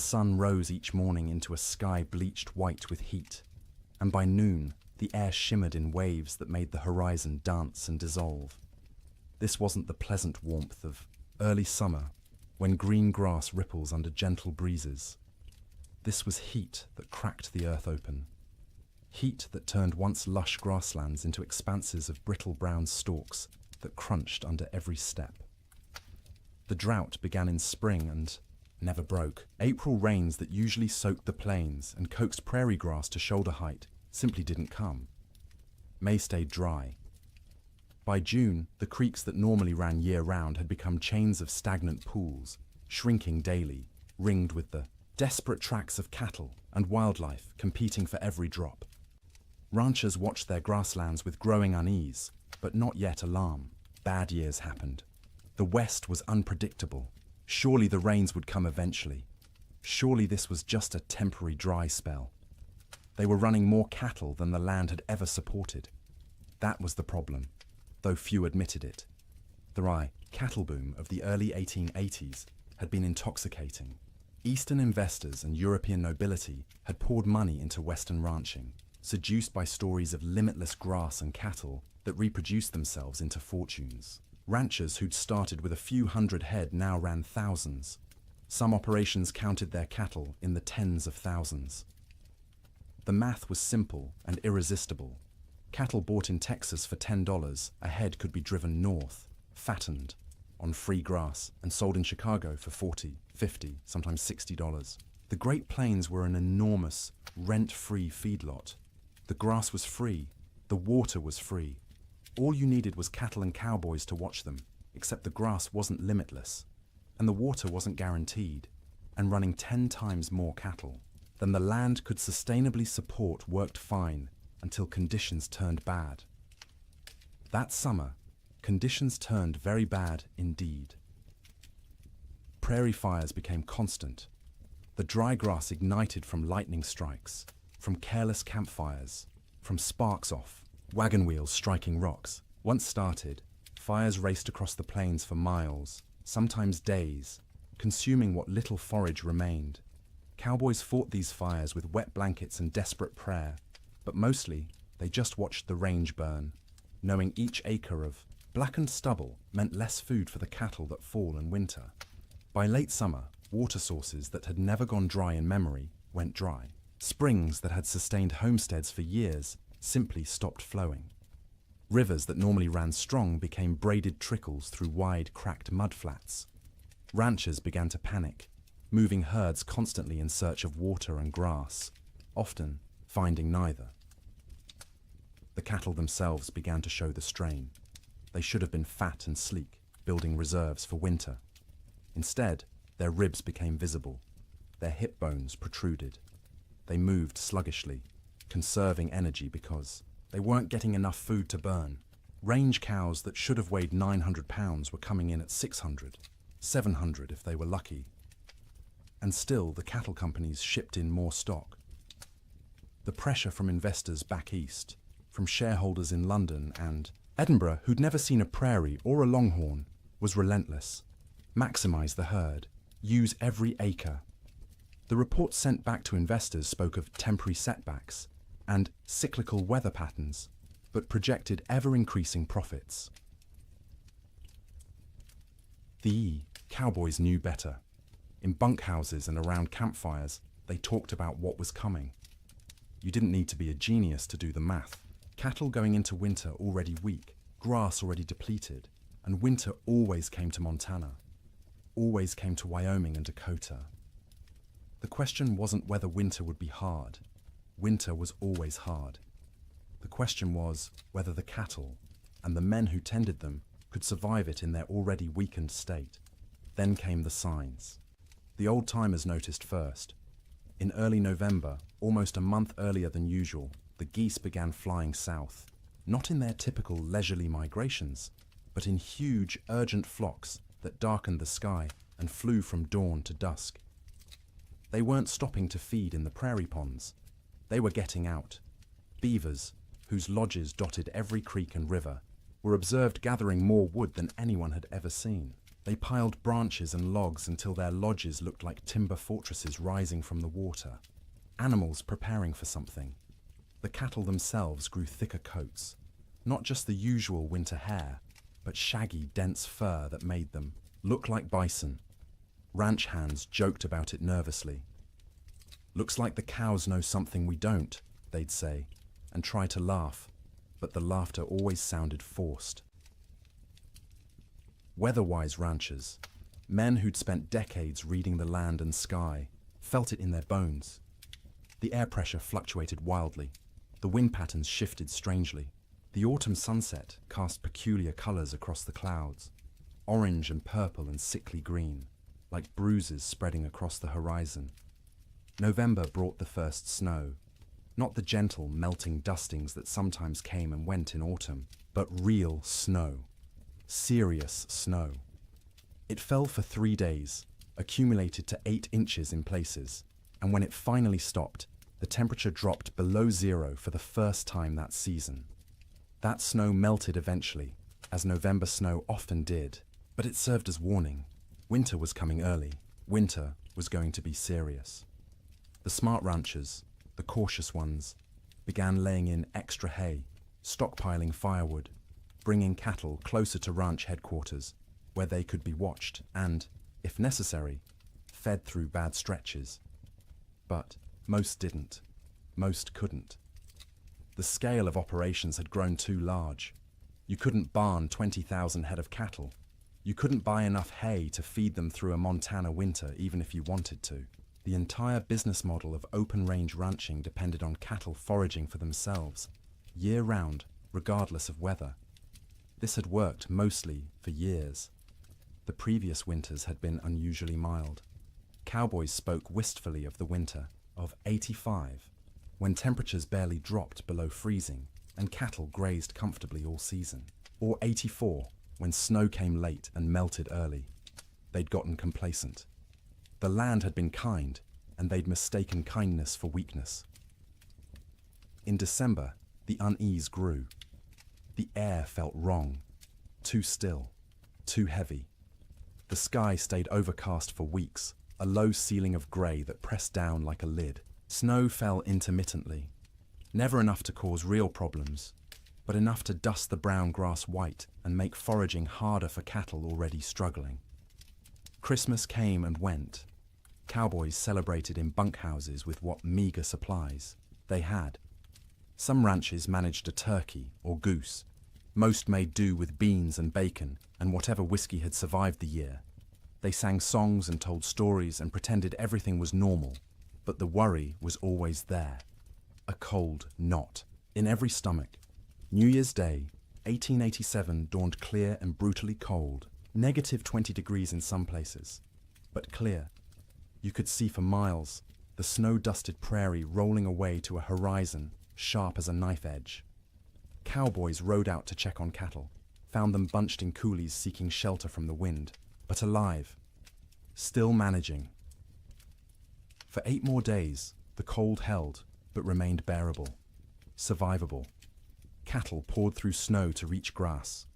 sun rose each morning into a sky bleached white with heat, and by noon the air shimmered in waves that made the horizon dance and dissolve. This wasn't the pleasant warmth of early summer, when green grass ripples under gentle breezes. This was heat that cracked the earth open. Heat that turned once lush grasslands into expanses of brittle brown stalks that crunched under every step. The drought began in spring and never broke. April rains that usually soaked the plains and coaxed prairie grass to shoulder height simply didn't come. May stayed dry. By June, the creeks that normally ran year-round had become chains of stagnant pools, shrinking daily, ringed with the desperate tracks of cattle and wildlife competing for every drop. Ranchers watched their grasslands with growing unease, but not yet alarm. Bad years happened. The West was unpredictable. Surely the rains would come eventually. Surely this was just a temporary dry spell. They were running more cattle than the land had ever supported. That was the problem, though few admitted it. The rye cattle boom of the early 1880s had been intoxicating. Eastern investors and European nobility had poured money into Western ranching, seduced by stories of limitless grass and cattle that reproduced themselves into fortunes. Ranchers who'd started with a few hundred head now ran thousands. Some operations counted their cattle in the tens of thousands. The math was simple and irresistible. Cattle bought in Texas for $10 a head could be driven north, fattened, on free grass, and sold in Chicago for $40, $50, sometimes $60. The Great Plains were an enormous, rent-free feedlot. The grass was free, the water was free. All you needed was cattle and cowboys to watch them, except the grass wasn't limitless, and the water wasn't guaranteed, and running 10 times more cattle than the land could sustainably support worked fine until conditions turned bad. That summer, conditions turned very bad indeed. Prairie fires became constant. The dry grass ignited from lightning strikes, from careless campfires, from sparks off, wagon wheels striking rocks. Once started, fires raced across the plains for miles, sometimes days, consuming what little forage remained. Cowboys fought these fires with wet blankets and desperate prayer, but mostly they just watched the range burn, knowing each acre of blackened stubble meant less food for the cattle that fall in winter. By late summer, water sources that had never gone dry in memory went dry. Springs that had sustained homesteads for years simply stopped flowing. Rivers that normally ran strong became braided trickles through wide, cracked mudflats. Ranchers began to panic, moving herds constantly in search of water and grass, often finding neither. The cattle themselves began to show the strain. They should have been fat and sleek, building reserves for winter. Instead, their ribs became visible. Their hip bones protruded. They moved sluggishly, conserving energy because they weren't getting enough food to burn. Range cows that should have weighed 900 pounds were coming in at 600, 700 if they were lucky. And still, the cattle companies shipped in more stock. The pressure from investors back east, from shareholders in London and Edinburgh who'd never seen a prairie or a longhorn, was relentless. Maximize the herd. Use every acre. The reports sent back to investors spoke of temporary setbacks and cyclical weather patterns, but projected ever-increasing profits. The cowboys knew better. In bunkhouses and around campfires, they talked about what was coming. You didn't need to be a genius to do the math. Cattle going into winter already weak, grass already depleted, and winter always came to Montana, always came to Wyoming and Dakota. The question wasn't whether winter would be hard. Winter was always hard. The question was whether the cattle and the men who tended them could survive it in their already weakened state. Then came the signs. The old-timers noticed first. In early November, almost a month earlier than usual, the geese began flying south, not in their typical leisurely migrations, but in huge, urgent flocks that darkened the sky and flew from dawn to dusk. They weren't stopping to feed in the prairie ponds. They were getting out. Beavers, whose lodges dotted every creek and river, were observed gathering more wood than anyone had ever seen. They piled branches and logs until their lodges looked like timber fortresses rising from the water. Animals preparing for something. The cattle themselves grew thicker coats, not just the usual winter hair, but shaggy, dense fur that made them look like bison. Ranch hands joked about it nervously. "Looks like the cows know something we don't," they'd say, and try to laugh, but the laughter always sounded forced. Weather-wise ranchers, men who'd spent decades reading the land and sky, felt it in their bones. The air pressure fluctuated wildly. The wind patterns shifted strangely. The autumn sunset cast peculiar colors across the clouds, orange and purple and sickly green, like bruises spreading across the horizon. November brought the first snow, not the gentle, melting dustings that sometimes came and went in autumn, but real snow. Serious snow. It fell for 3 days, accumulated to 8 inches in places, and when it finally stopped, the temperature dropped below zero for the first time that season. That snow melted eventually, as November snow often did, but it served as warning. Winter was coming early. Winter was going to be serious. The smart ranchers, the cautious ones, began laying in extra hay, stockpiling firewood, bringing cattle closer to ranch headquarters, where they could be watched and, if necessary, fed through bad stretches. But most didn't. Most couldn't. The scale of operations had grown too large. You couldn't barn 20,000 head of cattle. You couldn't buy enough hay to feed them through a Montana winter even if you wanted to. The entire business model of open-range ranching depended on cattle foraging for themselves, year-round, regardless of weather. This had worked mostly for years. The previous winters had been unusually mild. Cowboys spoke wistfully of the winter of '85, when temperatures barely dropped below freezing and cattle grazed comfortably all season. Or '84, when snow came late and melted early. They'd gotten complacent. The land had been kind, and they'd mistaken kindness for weakness. In December, the unease grew. The air felt wrong, too still, too heavy. The sky stayed overcast for weeks, a low ceiling of grey that pressed down like a lid. Snow fell intermittently, never enough to cause real problems, but enough to dust the brown grass white and make foraging harder for cattle already struggling. Christmas came and went. Cowboys celebrated in bunkhouses with what meager supplies they had. Some ranches managed a turkey or goose. Most made do with beans and bacon and whatever whiskey had survived the year. They sang songs and told stories and pretended everything was normal, but the worry was always there. A cold knot in every stomach. New Year's Day, 1887 dawned clear and brutally cold, -20 degrees in some places, but clear. You could see for miles, the snow-dusted prairie rolling away to a horizon sharp as a knife edge. Cowboys rode out to check on cattle, found them bunched in coulees seeking shelter from the wind, but alive, still managing. For 8 more days, the cold held, but remained bearable, survivable. Cattle poured through snow to reach grass.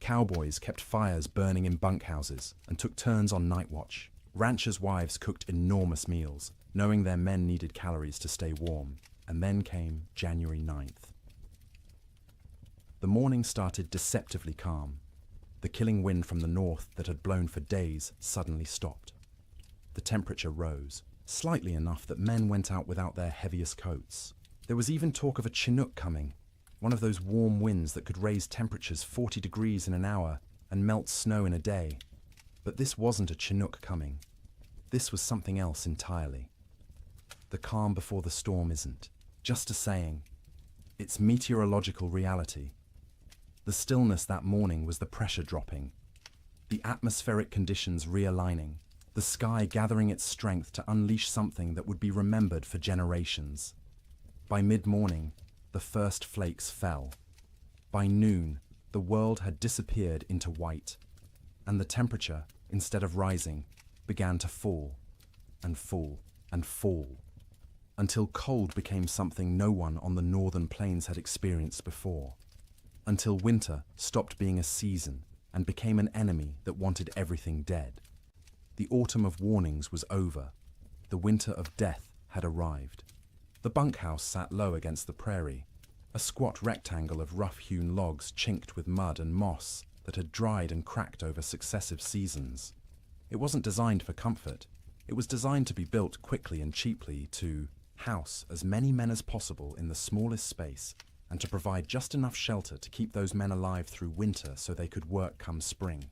Cowboys kept fires burning in bunkhouses and took turns on night watch. Ranchers' wives cooked enormous meals, knowing their men needed calories to stay warm. And then came January 9th. The morning started deceptively calm. The killing wind from the north that had blown for days suddenly stopped. The temperature rose, slightly enough that men went out without their heaviest coats. There was even talk of a Chinook coming, one of those warm winds that could raise temperatures 40 degrees in an hour and melt snow in a day. But this wasn't a Chinook coming. This was something else entirely. The calm before the storm isn't just a saying. It's meteorological reality. The stillness that morning was the pressure dropping, the atmospheric conditions realigning, the sky gathering its strength to unleash something that would be remembered for generations. By mid-morning, the first flakes fell. By noon, the world had disappeared into white, and the temperature, instead of rising, began to fall, and fall, and fall, until cold became something no one on the northern plains had experienced before, until winter stopped being a season and became an enemy that wanted everything dead. The autumn of warnings was over. The winter of death had arrived. The bunkhouse sat low against the prairie, a squat rectangle of rough-hewn logs chinked with mud and moss that had dried and cracked over successive seasons. It wasn't designed for comfort. It was designed to be built quickly and cheaply to house as many men as possible in the smallest space and to provide just enough shelter to keep those men alive through winter so they could work come spring.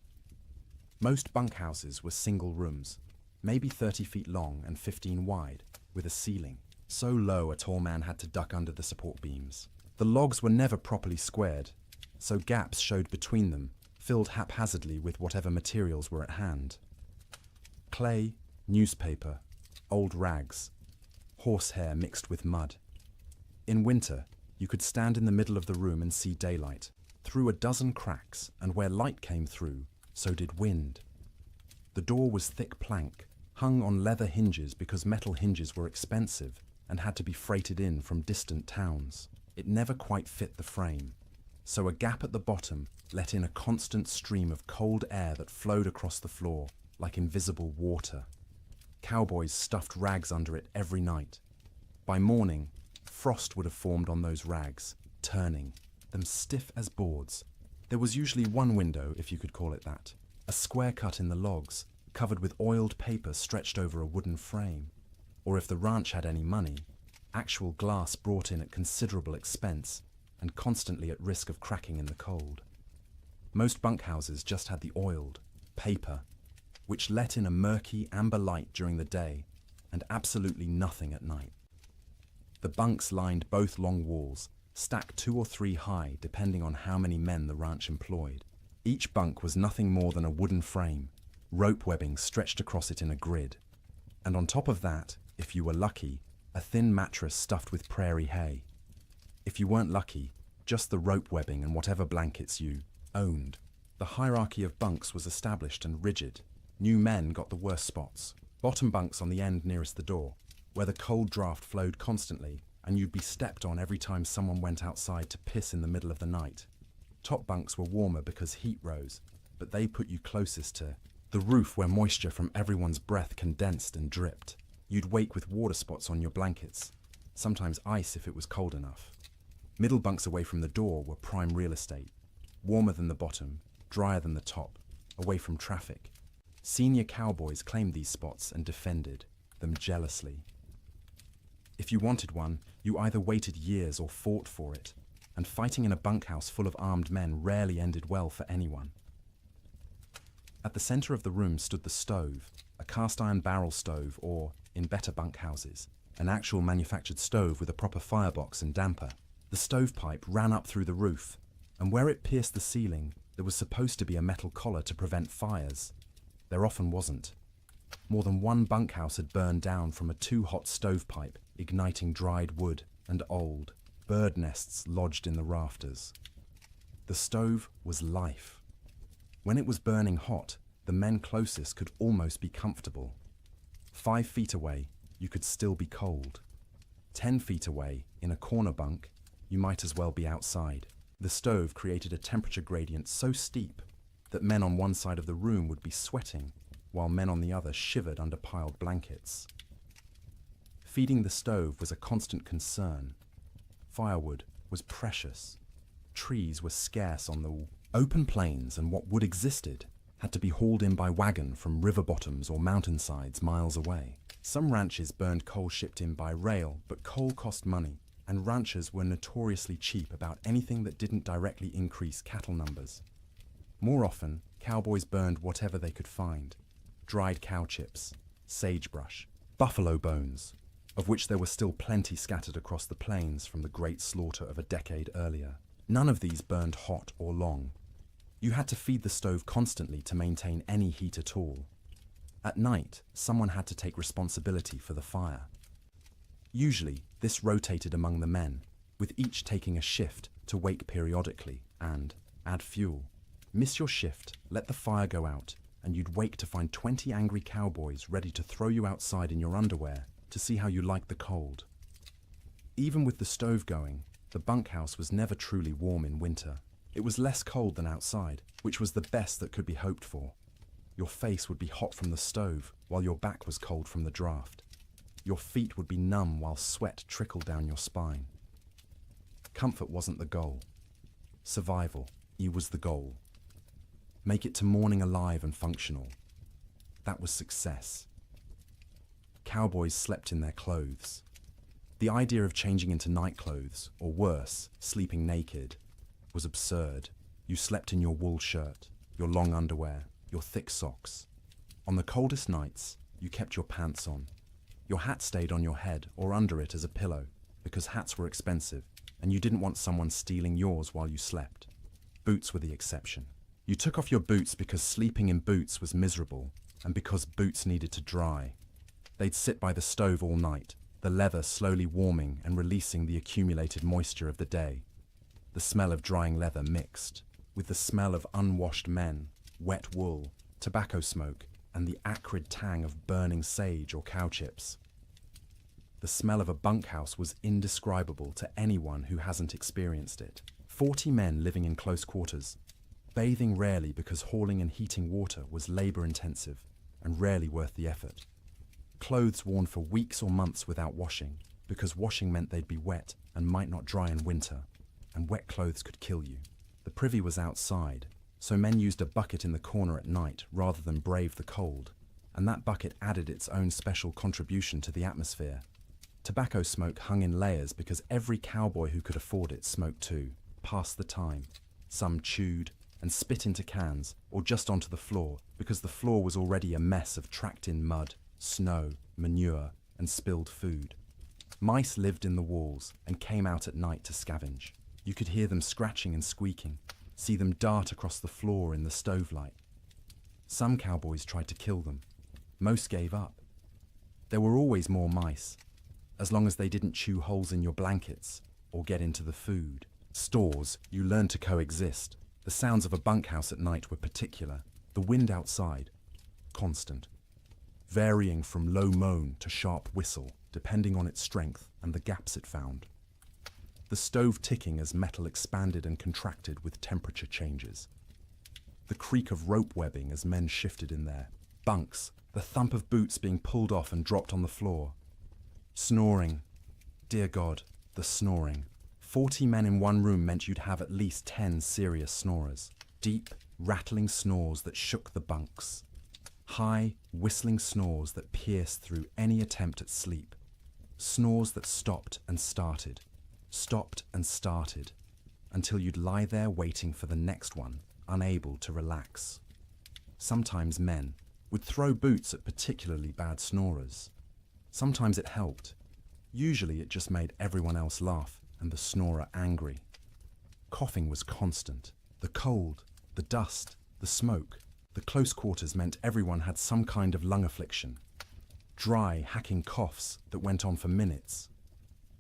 Most bunkhouses were single rooms, maybe 30 feet long and 15 wide, with a ceiling so low a tall man had to duck under the support beams. The logs were never properly squared, so gaps showed between them, filled haphazardly with whatever materials were at hand. Clay, newspaper, old rags, horsehair mixed with mud. In winter, you could stand in the middle of the room and see daylight. Through a dozen cracks, and where light came through, so did wind. The door was thick plank, hung on leather hinges because metal hinges were expensive and had to be freighted in from distant towns. It never quite fit the frame, so a gap at the bottom let in a constant stream of cold air that flowed across the floor like invisible water. Cowboys stuffed rags under it every night. By morning, frost would have formed on those rags, turning them stiff as boards. There was usually one window, if you could call it that, a square cut in the logs, covered with oiled paper stretched over a wooden frame. Or if the ranch had any money, actual glass brought in at considerable expense and constantly at risk of cracking in the cold. Most bunkhouses just had the oiled paper, which let in a murky amber light during the day and absolutely nothing at night. The bunks lined both long walls, stacked 2 or 3 high depending on how many men the ranch employed. Each bunk was nothing more than a wooden frame, rope webbing stretched across it in a grid. And on top of that, if you were lucky, a thin mattress stuffed with prairie hay. If you weren't lucky, just the rope webbing and whatever blankets you owned. The hierarchy of bunks was established and rigid. New men got the worst spots. Bottom bunks on the end nearest the door, where the cold draft flowed constantly and you'd be stepped on every time someone went outside to piss in the middle of the night. Top bunks were warmer because heat rose, but they put you closest to the roof where moisture from everyone's breath condensed and dripped. You'd wake with water spots on your blankets, sometimes ice if it was cold enough. Middle bunks away from the door were prime real estate, warmer than the bottom, drier than the top, away from traffic. Senior cowboys claimed these spots and defended them jealously. If you wanted one, you either waited years or fought for it, and fighting in a bunkhouse full of armed men rarely ended well for anyone. At the center of the room stood the stove, a cast-iron barrel stove or, in better bunkhouses, an actual manufactured stove with a proper firebox and damper. The stovepipe ran up through the roof, and where it pierced the ceiling, there was supposed to be a metal collar to prevent fires. There often wasn't. More than one bunkhouse had burned down from a too-hot stovepipe, igniting dried wood and old bird nests lodged in the rafters. The stove was life. When it was burning hot, the men closest could almost be comfortable. 5 feet away, you could still be cold. 10 feet away, in a corner bunk, you might as well be outside. The stove created a temperature gradient so steep that men on one side of the room would be sweating, while men on the other shivered under piled blankets. Feeding the stove was a constant concern. Firewood was precious. Trees were scarce on the open plains, and what wood existed had to be hauled in by wagon from river bottoms or mountainsides miles away. Some ranches burned coal shipped in by rail, but coal cost money, and ranchers were notoriously cheap about anything that didn't directly increase cattle numbers. More often, cowboys burned whatever they could find: dried cow chips, sagebrush, buffalo bones, of which there were still plenty scattered across the plains from the great slaughter of a decade earlier. None of these burned hot or long. You had to feed the stove constantly to maintain any heat at all. At night, someone had to take responsibility for the fire. Usually, this rotated among the men, with each taking a shift to wake periodically and add fuel. Miss your shift, let the fire go out, and you'd wake to find 20 angry cowboys ready to throw you outside in your underwear to see how you liked the cold. Even with the stove going, the bunkhouse was never truly warm in winter. It was less cold than outside, which was the best that could be hoped for. Your face would be hot from the stove, while your back was cold from the draft. Your feet would be numb while sweat trickled down your spine. Comfort wasn't the goal. Survival, was the goal. Make it to morning alive and functional. That was success. Cowboys slept in their clothes. The idea of changing into night clothes, or worse, sleeping naked, was absurd. You slept in your wool shirt, your long underwear, your thick socks. On the coldest nights, you kept your pants on. Your hat stayed on your head or under it as a pillow, because hats were expensive, and you didn't want someone stealing yours while you slept. Boots were the exception. You took off your boots because sleeping in boots was miserable, and because boots needed to dry. They'd sit by the stove all night, the leather slowly warming and releasing the accumulated moisture of the day. The smell of drying leather mixed with the smell of unwashed men, wet wool, tobacco smoke, and the acrid tang of burning sage or cow chips. The smell of a bunkhouse was indescribable to anyone who hasn't experienced it. 40 men living in close quarters, bathing rarely because hauling and heating water was labor-intensive and rarely worth the effort. Clothes worn for weeks or months without washing, because washing meant they'd be wet and might not dry in winter, and wet clothes could kill you. The privy was outside, so men used a bucket in the corner at night rather than brave the cold, and that bucket added its own special contribution to the atmosphere. Tobacco smoke hung in layers because every cowboy who could afford it smoked too, passed the time. Some chewed and spit into cans or just onto the floor because the floor was already a mess of tracked-in mud, snow, manure, and spilled food. Mice lived in the walls and came out at night to scavenge. You could hear them scratching and squeaking, see them dart across the floor in the stove light. Some cowboys tried to kill them. Most gave up. There were always more mice, as long as they didn't chew holes in your blankets or get into the food. Stores, you learned to coexist. The sounds of a bunkhouse at night were particular. The wind outside, constant, varying from low moan to sharp whistle, depending on its strength and the gaps it found. The stove ticking as metal expanded and contracted with temperature changes. The creak of rope webbing as men shifted in their bunks, the thump of boots being pulled off and dropped on the floor. Snoring. Dear God, the snoring. 40 men in one room meant you'd have at least 10 serious snorers. Deep, rattling snores that shook the bunks. High, whistling snores that pierced through any attempt at sleep. Snores that stopped and started, until you'd lie there waiting for the next one, unable to relax. Sometimes men would throw boots at particularly bad snorers. Sometimes it helped. Usually it just made everyone else laugh and the snorer angry. Coughing was constant. The cold, the dust, the smoke, the close quarters meant everyone had some kind of lung affliction. Dry, hacking coughs that went on for minutes.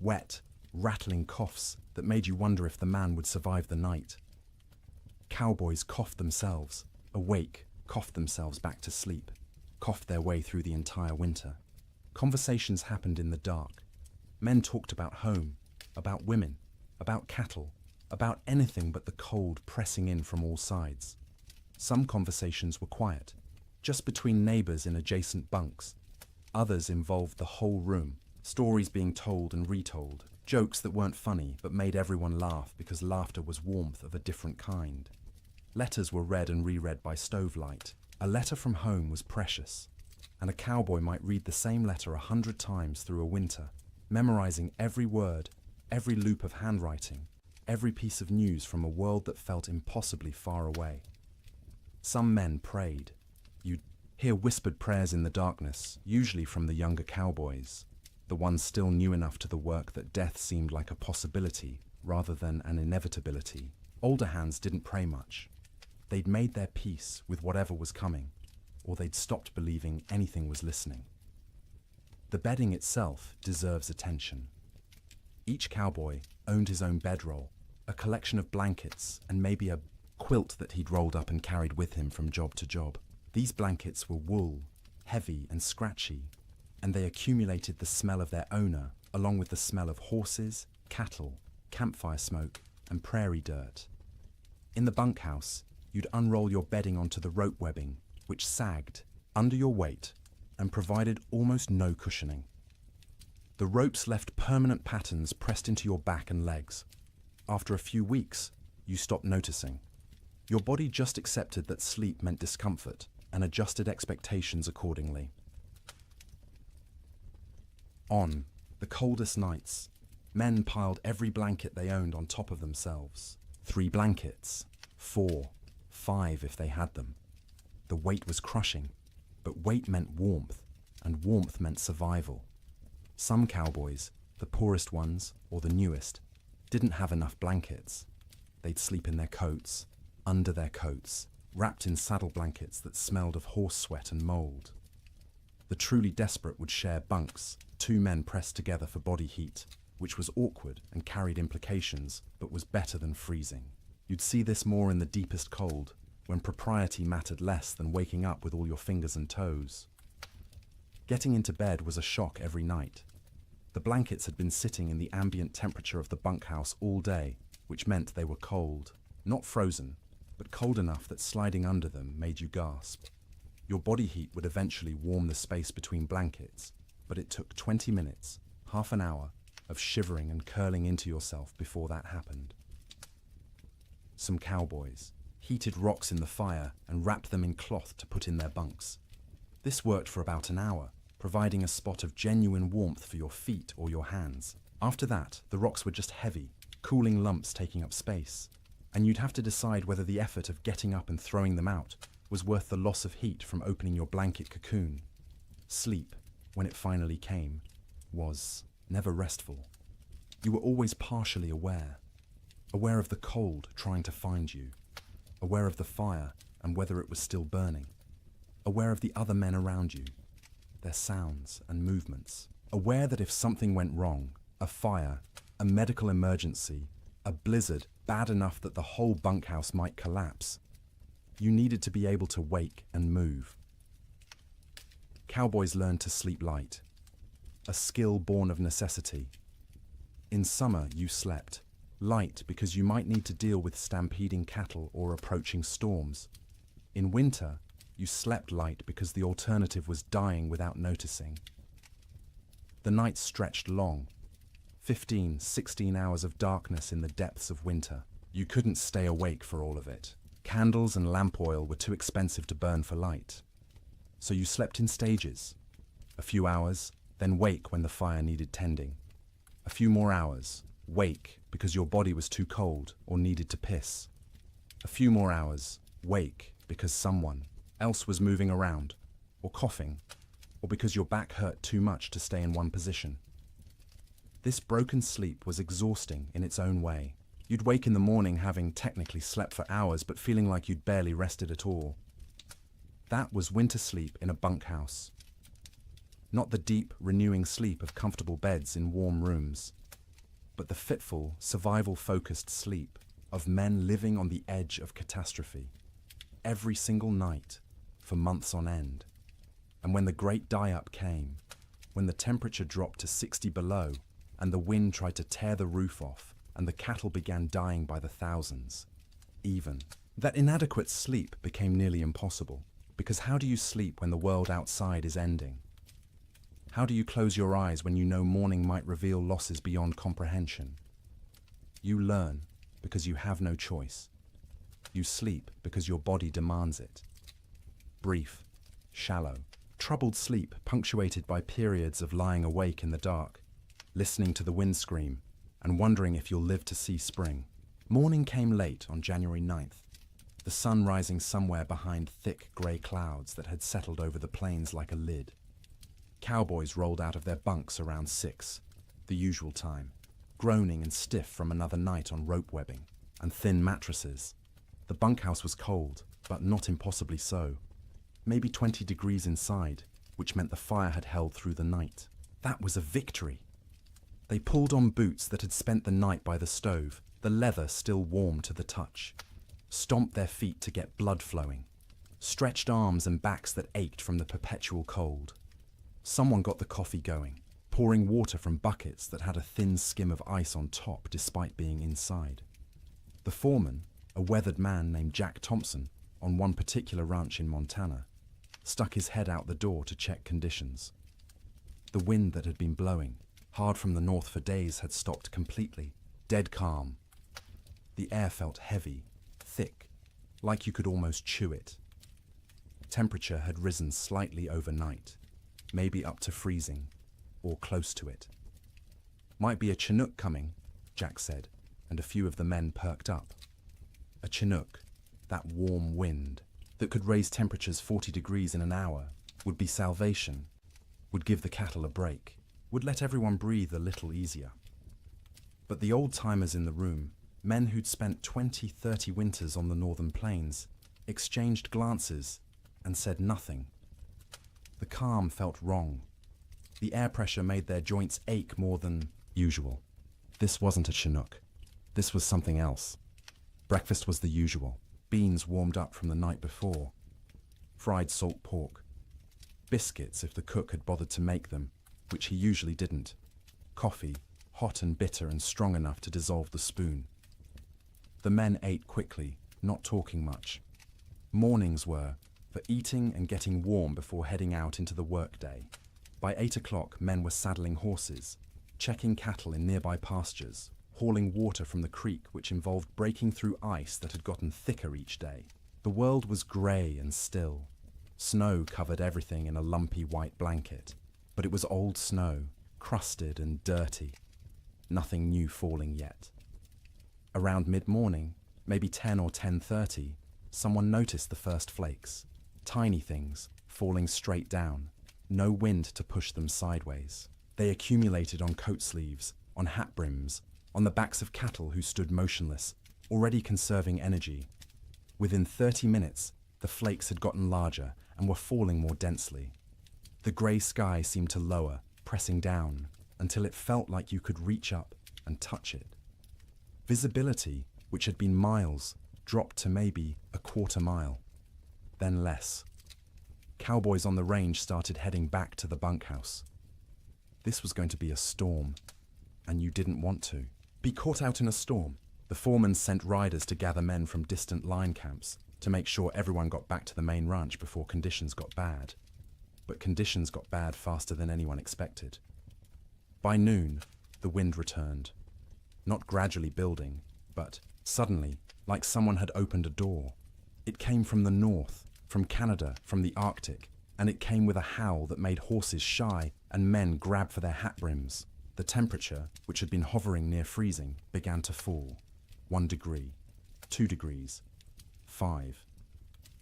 Wet, rattling coughs that made you wonder if the man would survive the night. Cowboys coughed themselves, awake, coughed themselves back to sleep, coughed their way through the entire winter. Conversations happened in the dark. Men talked about home, about women, about cattle, about anything but the cold pressing in from all sides. Some conversations were quiet, just between neighbors in adjacent bunks. Others involved the whole room, stories being told and retold, jokes that weren't funny but made everyone laugh because laughter was warmth of a different kind. Letters were read and reread by stovelight. A letter from home was precious, and a cowboy might read the same letter 100 times through a winter, memorizing every word, every loop of handwriting, every piece of news from a world that felt impossibly far away. Some men prayed. You'd hear whispered prayers in the darkness, usually from the younger cowboys, the ones still new enough to the work that death seemed like a possibility rather than an inevitability. Older hands didn't pray much. They'd made their peace with whatever was coming, or they'd stopped believing anything was listening. The bedding itself deserves attention. Each cowboy owned his own bedroll, a collection of blankets, and maybe a quilt that he'd rolled up and carried with him from job to job. These blankets were wool, heavy and scratchy, and they accumulated the smell of their owner, along with the smell of horses, cattle, campfire smoke, and prairie dirt. In the bunkhouse, you'd unroll your bedding onto the rope webbing, which sagged under your weight and provided almost no cushioning. The ropes left permanent patterns pressed into your back and legs. After a few weeks, you stopped noticing. Your body just accepted that sleep meant discomfort and adjusted expectations accordingly. On the coldest nights, men piled every blanket they owned on top of themselves. 3 blankets, 4, 5 if they had them. The weight was crushing, but weight meant warmth, and warmth meant survival. Some cowboys, the poorest ones or the newest, didn't have enough blankets. They'd sleep in their coats, under their coats, wrapped in saddle blankets that smelled of horse sweat and mold. The truly desperate would share bunks, 2 men pressed together for body heat, which was awkward and carried implications, but was better than freezing. You'd see this more in the deepest cold, when propriety mattered less than waking up with all your fingers and toes. Getting into bed was a shock every night. The blankets had been sitting in the ambient temperature of the bunkhouse all day, which meant they were cold, not frozen, but cold enough that sliding under them made you gasp. Your body heat would eventually warm the space between blankets, but it took 20 minutes, half an hour, of shivering and curling into yourself before that happened. Some cowboys heated rocks in the fire and wrapped them in cloth to put in their bunks. This worked for about an hour, providing a spot of genuine warmth for your feet or your hands. After that, the rocks were just heavy, cooling lumps taking up space, and you'd have to decide whether the effort of getting up and throwing them out was worth the loss of heat from opening your blanket cocoon. Sleep, when it finally came, was never restful. You were always partially aware of the cold trying to find you, aware of the fire and whether it was still burning, aware of the other men around you, their sounds and movements, aware that if something went wrong, a fire, a medical emergency, a blizzard bad enough that the whole bunkhouse might collapse, you needed to be able to wake and move. Cowboys learned to sleep light, a skill born of necessity. In summer, you slept light because you might need to deal with stampeding cattle or approaching storms. In winter, you slept light because the alternative was dying without noticing. The nights stretched long, 15, 16 hours of darkness in the depths of winter. You couldn't stay awake for all of it. Candles and lamp oil were too expensive to burn for light. So you slept in stages. A few hours, then wake when the fire needed tending. A few more hours, wake because your body was too cold or needed to piss. A few more hours, wake because someone else was moving around, or coughing, or because your back hurt too much to stay in one position. This broken sleep was exhausting in its own way. You'd wake in the morning having technically slept for hours but feeling like you'd barely rested at all. That was winter sleep in a bunkhouse. Not the deep, renewing sleep of comfortable beds in warm rooms, but the fitful, survival-focused sleep of men living on the edge of catastrophe, every single night, for months on end. And when the great die-up came, when the temperature dropped to 60 below, and the wind tried to tear the roof off, and the cattle began dying by the thousands, even, that inadequate sleep became nearly impossible. Because how do you sleep when the world outside is ending? How do you close your eyes when you know morning might reveal losses beyond comprehension? You learn because you have no choice. You sleep because your body demands it. Brief, shallow, troubled sleep punctuated by periods of lying awake in the dark, listening to the wind scream, and wondering if you'll live to see spring. Morning came late on January 9th, the sun rising somewhere behind thick grey clouds that had settled over the plains like a lid. Cowboys rolled out of their bunks around 6, the usual time, groaning and stiff from another night on rope webbing and thin mattresses. The bunkhouse was cold, but not impossibly so. Maybe 20 degrees inside, which meant the fire had held through the night. That was a victory. They pulled on boots that had spent the night by the stove, the leather still warm to the touch, stomped their feet to get blood flowing, stretched arms and backs that ached from the perpetual cold. Someone got the coffee going, pouring water from buckets that had a thin skim of ice on top despite being inside. The foreman, A weathered man named Jack Thompson, on one particular ranch in Montana, stuck his head out the door to check conditions. The wind that had been blowing hard from the north for days had stopped completely, dead calm. The air felt heavy, thick, like you could almost chew it. Temperature had risen slightly overnight, maybe up to freezing, or close to it. "Might be a Chinook coming," Jack said, and a few of the men perked up. A Chinook, that warm wind that could raise temperatures 40 degrees in an hour, would be salvation, would give the cattle a break, would let everyone breathe a little easier. But the old-timers in the room, men who'd spent 20, 30 winters on the northern plains, exchanged glances and said nothing. The calm felt wrong. The air pressure made their joints ache more than usual. This wasn't a Chinook. This was something else. Breakfast was the usual. Beans warmed up from the night before. Fried salt pork. Biscuits if the cook had bothered to make them, which he usually didn't. Coffee, hot and bitter and strong enough to dissolve the spoon. The men ate quickly, not talking much. Mornings were for eating and getting warm before heading out into the workday. By 8 o'clock, men were saddling horses, checking cattle in nearby pastures, hauling water from the creek, which involved breaking through ice that had gotten thicker each day. The world was grey and still. Snow covered everything in a lumpy white blanket, but it was old snow, crusted and dirty. Nothing new falling yet. Around mid-morning, maybe 10 or 10:30, someone noticed the first flakes. Tiny things, falling straight down. No wind to push them sideways. They accumulated on coat sleeves, on hat brims, on the backs of cattle who stood motionless, already conserving energy. Within 30 minutes, the flakes had gotten larger and were falling more densely. The grey sky seemed to lower, pressing down, until it felt like you could reach up and touch it. Visibility, which had been miles, dropped to maybe a quarter mile, then less. Cowboys on the range started heading back to the bunkhouse. This was going to be a storm, and you didn't want to be caught out in a storm. The foreman sent riders to gather men from distant line camps to make sure everyone got back to the main ranch before conditions got bad. But conditions got bad faster than anyone expected. By noon, the wind returned. Not gradually building, but suddenly, like someone had opened a door. It came from the north, from Canada, from the Arctic, and it came with a howl that made horses shy and men grab for their hat brims. The temperature, which had been hovering near freezing, began to fall. 1 degree, 2 degrees, 5.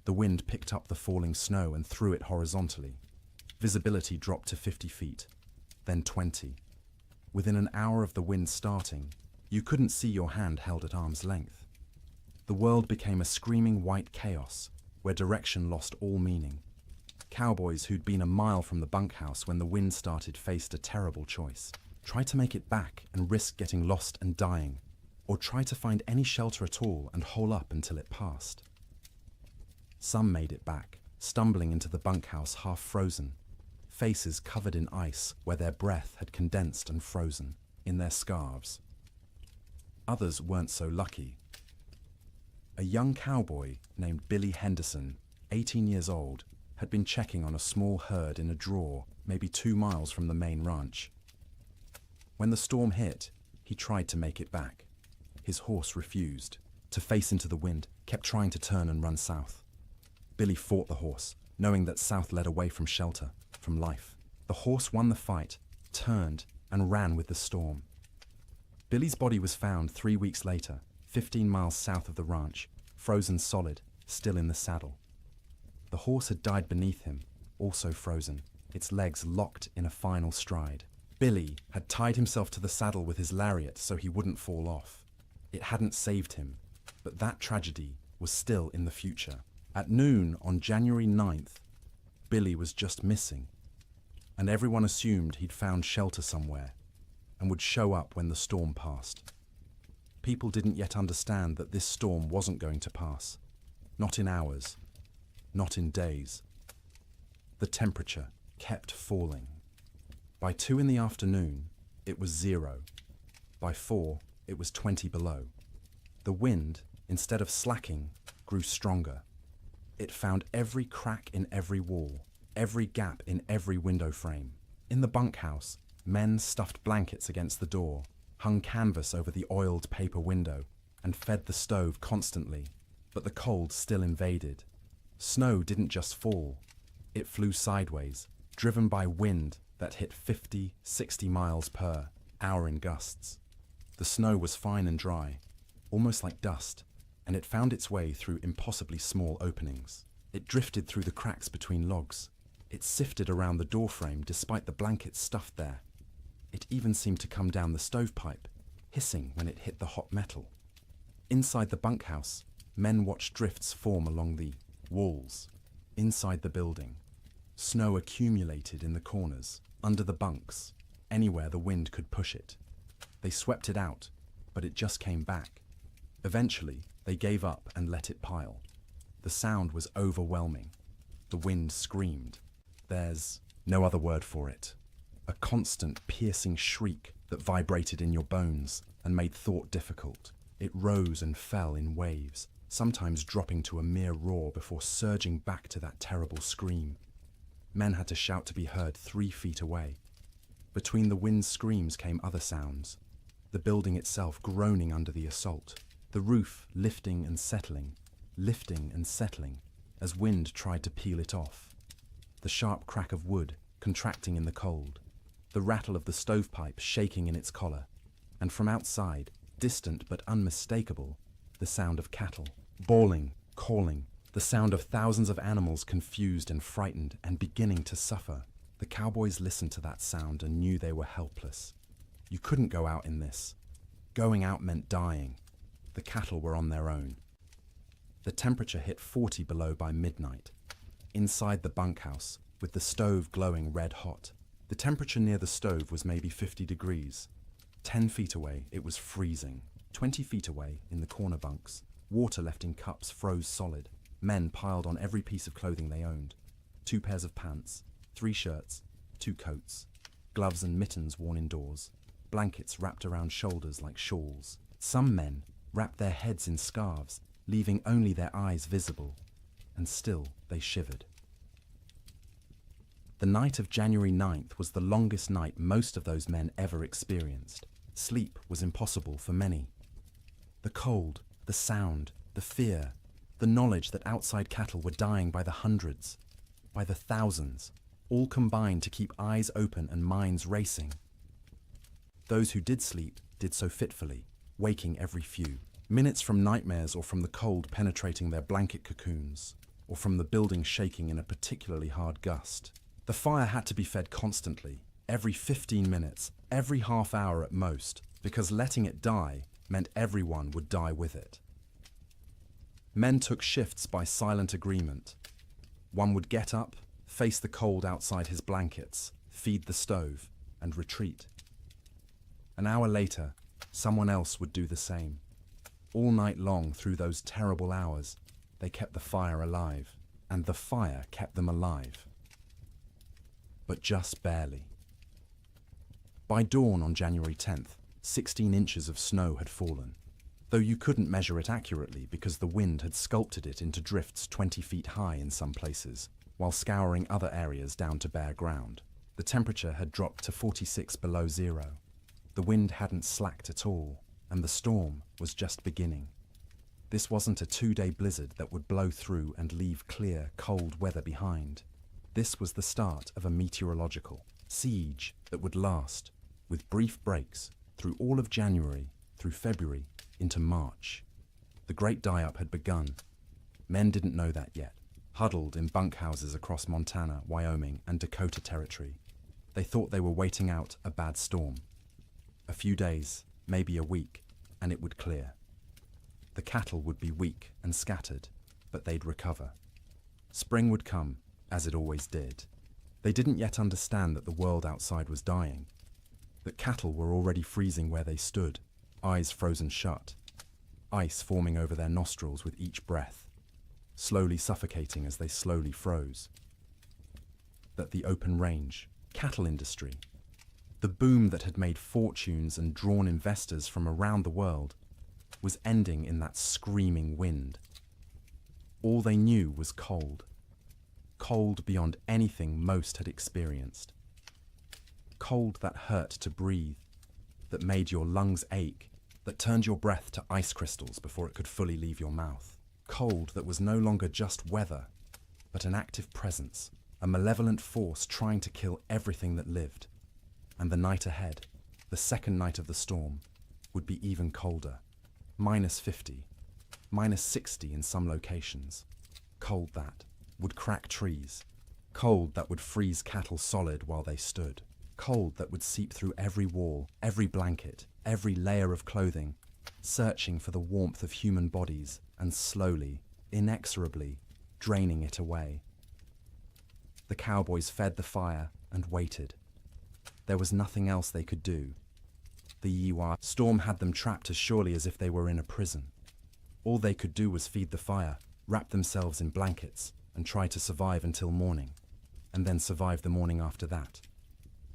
The wind picked up the falling snow and threw it horizontally. Visibility dropped to 50 feet, then 20. Within an hour of the wind starting, you couldn't see your hand held at arm's length. The world became a screaming white chaos, where direction lost all meaning. Cowboys who'd been a mile from the bunkhouse when the wind started faced a terrible choice. Try to make it back and risk getting lost and dying, or try to find any shelter at all and hole up until it passed. Some made it back, stumbling into the bunkhouse half frozen, faces covered in ice where their breath had condensed and frozen, in their scarves. Others weren't so lucky. A young cowboy named Billy Henderson, 18 years old, had been checking on a small herd in a draw maybe 2 miles from the main ranch. When the storm hit, he tried to make it back. His horse refused to face into the wind, kept trying to turn and run south. Billy fought the horse, knowing that south led away from shelter, from life. The horse won the fight, turned, and ran with the storm. Billy's body was found 3 weeks later, 15 miles south of the ranch, frozen solid, still in the saddle. The horse had died beneath him, also frozen, its legs locked in a final stride. Billy had tied himself to the saddle with his lariat so he wouldn't fall off. It hadn't saved him, but that tragedy was still in the future. At noon on January 9th, Billy was just missing, and everyone assumed he'd found shelter somewhere and would show up when the storm passed. People didn't yet understand that this storm wasn't going to pass. Not in hours, not in days. The temperature kept falling. By 2 in the afternoon, it was 0. By 4, it was 20 below. The wind, instead of slacking, grew stronger. It found every crack in every wall, every gap in every window frame. In the bunkhouse, men stuffed blankets against the door, hung canvas over the oiled paper window, and fed the stove constantly. But the cold still invaded. Snow didn't just fall. It flew sideways, driven by wind that hit 50, 60 miles per hour in gusts. The snow was fine and dry, almost like dust, and it found its way through impossibly small openings. It drifted through the cracks between logs. It sifted around the doorframe despite the blankets stuffed there. It even seemed to come down the stovepipe, hissing when it hit the hot metal. Inside the bunkhouse, men watched drifts form along the walls. Inside the building, snow accumulated in the corners, under the bunks, anywhere the wind could push it. They swept it out, but it just came back. Eventually, they gave up and let it pile. The sound was overwhelming. The wind screamed. There's no other word for it. A constant, piercing shriek that vibrated in your bones and made thought difficult. It rose and fell in waves, sometimes dropping to a mere roar before surging back to that terrible scream. Men had to shout to be heard 3 feet away. Between the wind's screams came other sounds. The building itself groaning under the assault. The roof lifting and settling as wind tried to peel it off. The sharp crack of wood contracting in the cold. The rattle of the stovepipe shaking in its collar. And from outside, distant but unmistakable, the sound of cattle, bawling, calling, the sound of thousands of animals confused and frightened and beginning to suffer. The cowboys listened to that sound and knew they were helpless. You couldn't go out in this. Going out meant dying. The cattle were on their own. The temperature hit 40 below by midnight. Inside the bunkhouse, with the stove glowing red hot, the temperature near the stove was maybe 50 degrees. 10 feet away, it was freezing. 20 feet away, in the corner bunks, water left in cups froze solid. Men piled on every piece of clothing they owned. 2 pairs of pants, 3 shirts, 2 coats, gloves and mittens worn indoors, blankets wrapped around shoulders like shawls. Some men wrapped their heads in scarves, leaving only their eyes visible, and still they shivered. The night of January 9th was the longest night most of those men ever experienced. Sleep was impossible for many. The cold, the sound, the fear, the knowledge that outside cattle were dying by the hundreds, by the thousands, all combined to keep eyes open and minds racing. Those who did sleep did so fitfully, waking every few. Minutes from nightmares or from the cold penetrating their blanket cocoons, or from the building shaking in a particularly hard gust. The fire had to be fed constantly, every 15 minutes, every half hour at most, because letting it die meant everyone would die with it. Men took shifts by silent agreement. One would get up, face the cold outside his blankets, feed the stove, and retreat. An hour later, someone else would do the same. All night long through those terrible hours, they kept the fire alive, and the fire kept them alive. But just barely. By dawn on January 10th, 16 inches of snow had fallen, though you couldn't measure it accurately because the wind had sculpted it into drifts 20 feet high in some places, while scouring other areas down to bare ground. The temperature had dropped to 46 below zero. The wind hadn't slacked at all, and the storm was just beginning. This wasn't a 2-day blizzard that would blow through and leave clear, cold weather behind. This was the start of a meteorological siege that would last, with brief breaks, through all of January, through February, into March. The great die-up had begun. Men didn't know that yet, huddled in bunkhouses across Montana, Wyoming, and Dakota Territory. They thought they were waiting out a bad storm. A few days, maybe a week, and it would clear. The cattle would be weak and scattered, but they'd recover. Spring would come, as it always did. They didn't yet understand that the world outside was dying, that cattle were already freezing where they stood, eyes frozen shut, ice forming over their nostrils with each breath, slowly suffocating as they slowly froze. That the open range, cattle industry, the boom that had made fortunes and drawn investors from around the world, was ending in that screaming wind. All they knew was cold. Cold beyond anything most had experienced. Cold that hurt to breathe, that made your lungs ache, that turned your breath to ice crystals before it could fully leave your mouth. Cold that was no longer just weather, but an active presence, a malevolent force trying to kill everything that lived. And the night ahead, the second night of the storm, would be even colder. -50, -60 in some locations. Cold that would crack trees. Cold that would freeze cattle solid while they stood. Cold that would seep through every wall, every blanket, every layer of clothing, searching for the warmth of human bodies and slowly, inexorably, draining it away. The cowboys fed the fire and waited. There was nothing else they could do. The Yiwa storm had them trapped as surely as if they were in a prison. All they could do was feed the fire, wrap themselves in blankets, and try to survive until morning, and then survive the morning after that,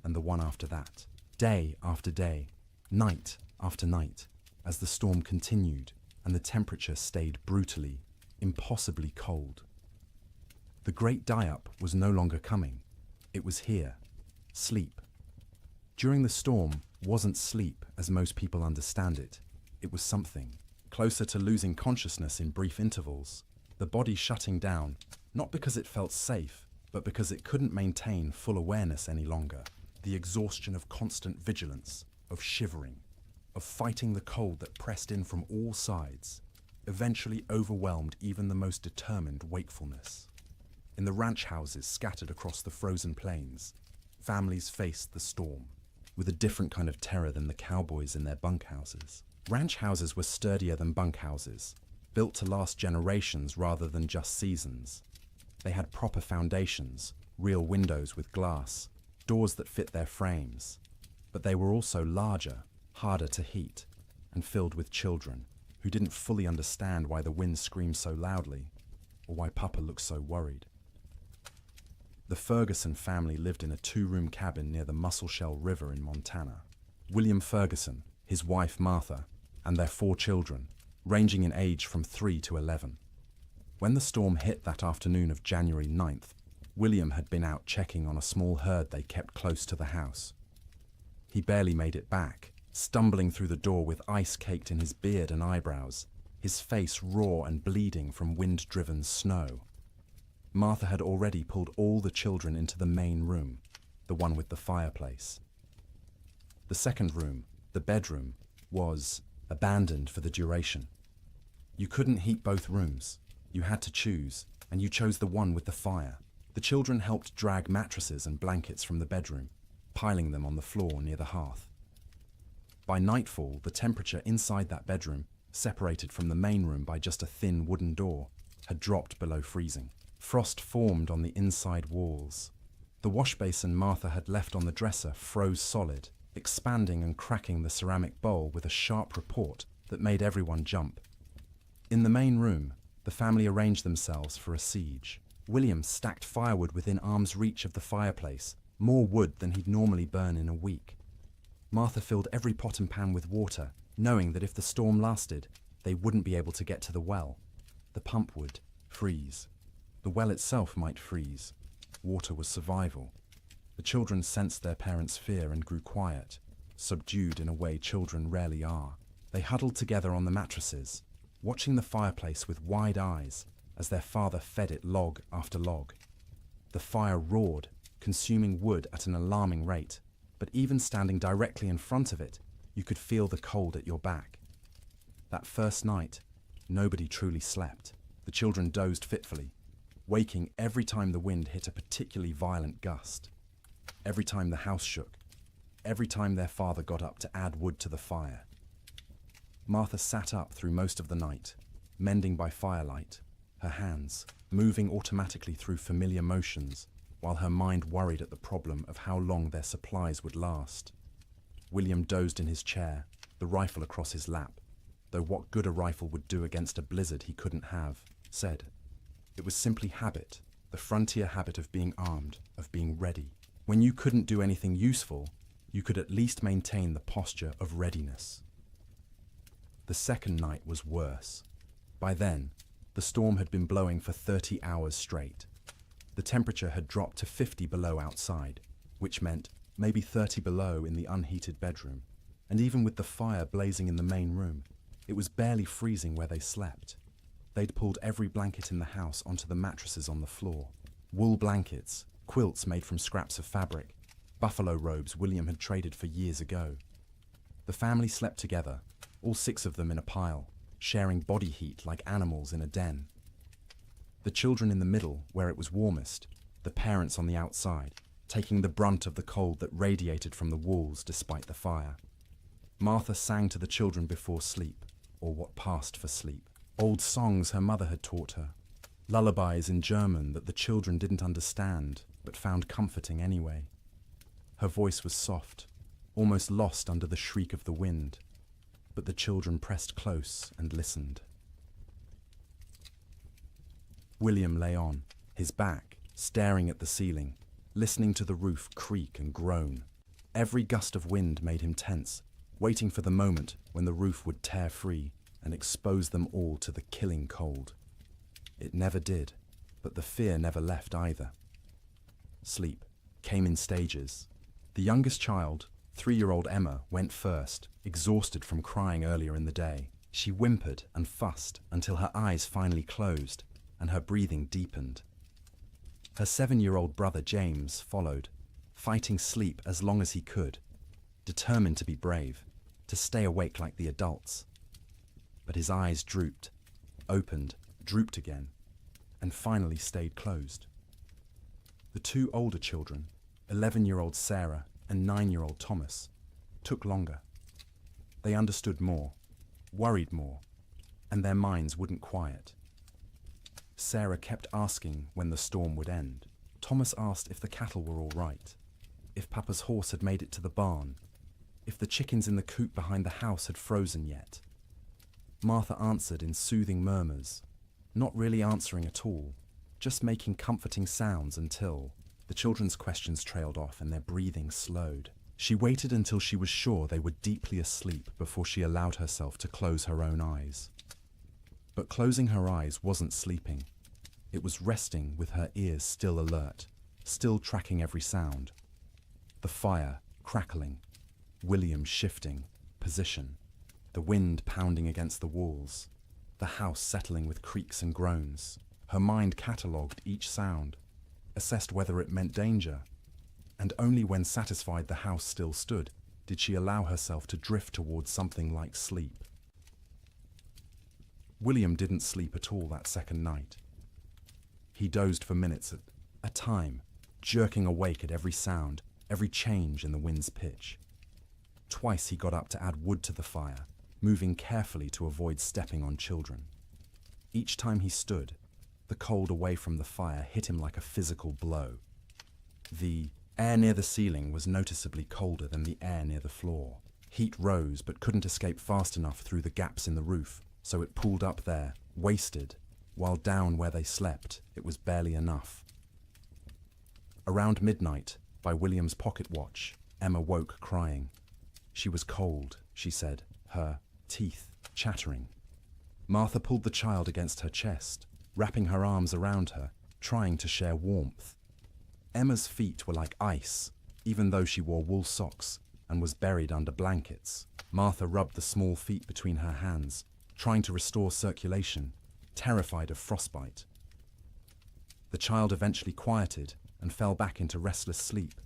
and the one after that, day after day, night after night, as the storm continued and the temperature stayed brutally, impossibly cold. The great die-up was no longer coming. It was here. Sleep. During the storm wasn't sleep as most people understand it. It was something closer to losing consciousness in brief intervals, the body shutting down, not because it felt safe, but because it couldn't maintain full awareness any longer. The exhaustion of constant vigilance, of shivering, of fighting the cold that pressed in from all sides, eventually overwhelmed even the most determined wakefulness. In the ranch houses scattered across the frozen plains, families faced the storm, with a different kind of terror than the cowboys in their bunkhouses. Ranch houses were sturdier than bunkhouses, built to last generations rather than just seasons. They had proper foundations, real windows with glass, doors that fit their frames. But they were also larger, harder to heat, and filled with children who didn't fully understand why the wind screamed so loudly, or why Papa looked so worried. The Ferguson family lived in a 2-room cabin near the Musselshell River in Montana. William Ferguson, his wife Martha, and their 4 children, ranging in age from 3 to 11. When the storm hit that afternoon of January 9th, William had been out checking on a small herd they kept close to the house. He barely made it back, stumbling through the door with ice caked in his beard and eyebrows, his face raw and bleeding from wind-driven snow. Martha had already pulled all the children into the main room, the one with the fireplace. The second room, the bedroom, was abandoned for the duration. You couldn't heat both rooms. You had to choose, and you chose the one with the fire. The children helped drag mattresses and blankets from the bedroom, piling them on the floor near the hearth. By nightfall, the temperature inside that bedroom, separated from the main room by just a thin wooden door, had dropped below freezing. Frost formed on the inside walls. The wash basin Martha had left on the dresser froze solid, expanding and cracking the ceramic bowl with a sharp report that made everyone jump. In the main room, the family arranged themselves for a siege. William stacked firewood within arm's reach of the fireplace, more wood than he'd normally burn in a week. Martha filled every pot and pan with water, knowing that if the storm lasted, they wouldn't be able to get to the well. The pump would freeze. The well itself might freeze. Water was survival. The children sensed their parents' fear and grew quiet, subdued in a way children rarely are. They huddled together on the mattresses, watching the fireplace with wide eyes as their father fed it log after log. The fire roared, consuming wood at an alarming rate, but even standing directly in front of it, you could feel the cold at your back. That first night, nobody truly slept. The children dozed fitfully, waking every time the wind hit a particularly violent gust, every time the house shook, every time their father got up to add wood to the fire. Martha sat up through most of the night, mending by firelight, her hands moving automatically through familiar motions, while her mind worried at the problem of how long their supplies would last. William dozed in his chair, the rifle across his lap, though what good a rifle would do against a blizzard he couldn't have, said. It was simply habit, the frontier habit of being armed, of being ready. When you couldn't do anything useful, you could at least maintain the posture of readiness. The second night was worse. By then, the storm had been blowing for 30 hours straight. The temperature had dropped to 50 below outside, which meant maybe 30 below in the unheated bedroom. And even with the fire blazing in the main room, it was barely freezing where they slept. They'd pulled every blanket in the house onto the mattresses on the floor. Wool blankets, quilts made from scraps of fabric, buffalo robes William had traded for years ago. The family slept together, all 6 of them in a pile, sharing body heat like animals in a den. The children in the middle, where it was warmest, the parents on the outside, taking the brunt of the cold that radiated from the walls despite the fire. Martha sang to the children before sleep, or what passed for sleep. Old songs her mother had taught her, lullabies in German that the children didn't understand, but found comforting anyway. Her voice was soft, almost lost under the shriek of the wind, but the children pressed close and listened. William lay on, his back, staring at the ceiling, listening to the roof creak and groan. Every gust of wind made him tense, waiting for the moment when the roof would tear free and expose them all to the killing cold. It never did, but the fear never left either. Sleep came in stages. The youngest child, 3-year-old Emma, went first, exhausted from crying earlier in the day. She whimpered and fussed until her eyes finally closed and her breathing deepened. Her 7-year-old brother James followed, fighting sleep as long as he could, determined to be brave, to stay awake like the adults. But his eyes drooped, opened, drooped again, and finally stayed closed. The 2 older children, 11-year-old Sarah and 9-year-old Thomas, took longer. They understood more, worried more, and their minds wouldn't quiet. Sarah kept asking when the storm would end. Thomas asked if the cattle were all right, if Papa's horse had made it to the barn, if the chickens in the coop behind the house had frozen yet. Martha answered in soothing murmurs, not really answering at all, just making comforting sounds until the children's questions trailed off and their breathing slowed. She waited until she was sure they were deeply asleep before she allowed herself to close her own eyes. But closing her eyes wasn't sleeping. It was resting with her ears still alert, still tracking every sound. The fire crackling, William shifting position, the wind pounding against the walls, the house settling with creaks and groans. Her mind catalogued each sound, assessed whether it meant danger, and only when satisfied the house still stood did she allow herself to drift towards something like sleep. William didn't sleep at all that second night. He dozed for minutes at a time, jerking awake at every sound, every change in the wind's pitch. Twice he got up to add wood to the fire, moving carefully to avoid stepping on children. Each time he stood, the cold away from the fire hit him like a physical blow. The air near the ceiling was noticeably colder than the air near the floor. Heat rose but couldn't escape fast enough through the gaps in the roof, so it pooled up there, wasted, while down where they slept, it was barely enough. Around midnight, by William's pocket watch, Emma woke crying. She was cold, she said, her teeth chattering. Martha pulled the child against her chest, wrapping her arms around her, trying to share warmth. Emma's feet were like ice, even though she wore wool socks and was buried under blankets. Martha rubbed the small feet between her hands, trying to restore circulation, terrified of frostbite. The child eventually quieted and fell back into restless sleep.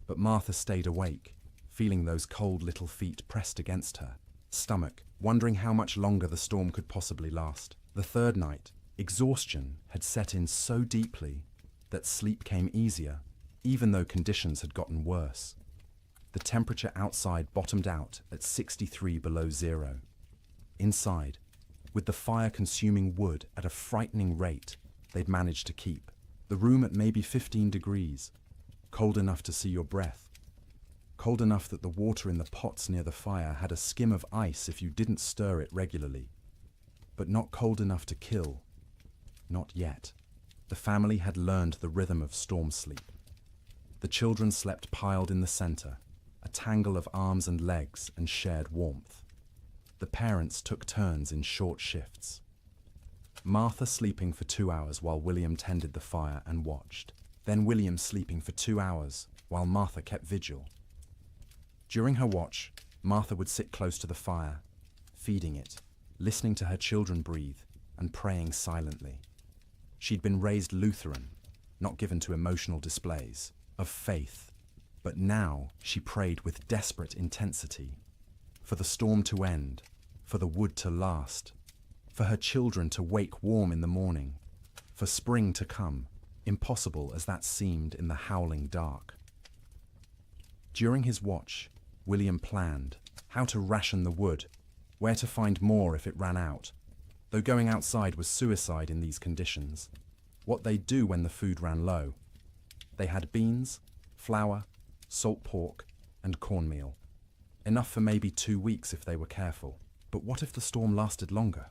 But Martha stayed awake, feeling those cold little feet pressed against her stomach, wondering how much longer the storm could possibly last. The third night, exhaustion had set in so deeply that sleep came easier, even though conditions had gotten worse. The temperature outside bottomed out at 63 below zero. Inside, with the fire consuming wood at a frightening rate, they'd managed to keep the room at maybe 15 degrees, cold enough to see your breath, cold enough that the water in the pots near the fire had a skim of ice if you didn't stir it regularly, but not cold enough to kill. Not yet. The family had learned the rhythm of storm sleep. The children slept piled in the center, a tangle of arms and legs and shared warmth. The parents took turns in short shifts. Martha sleeping for 2 hours while William tended the fire and watched. Then William sleeping for 2 hours while Martha kept vigil. During her watch, Martha would sit close to the fire, feeding it, listening to her children breathe, and praying silently. She'd been raised Lutheran, not given to emotional displays, of faith, but now she prayed with desperate intensity. For the storm to end, for the wood to last, for her children to wake warm in the morning, for spring to come, impossible as that seemed in the howling dark. During his watch, William planned how to ration the wood, where to find more if it ran out, though going outside was suicide in these conditions. What they'd do when the food ran low. They had beans, flour, salt pork, and cornmeal. Enough for maybe 2 weeks if they were careful. But what if the storm lasted longer?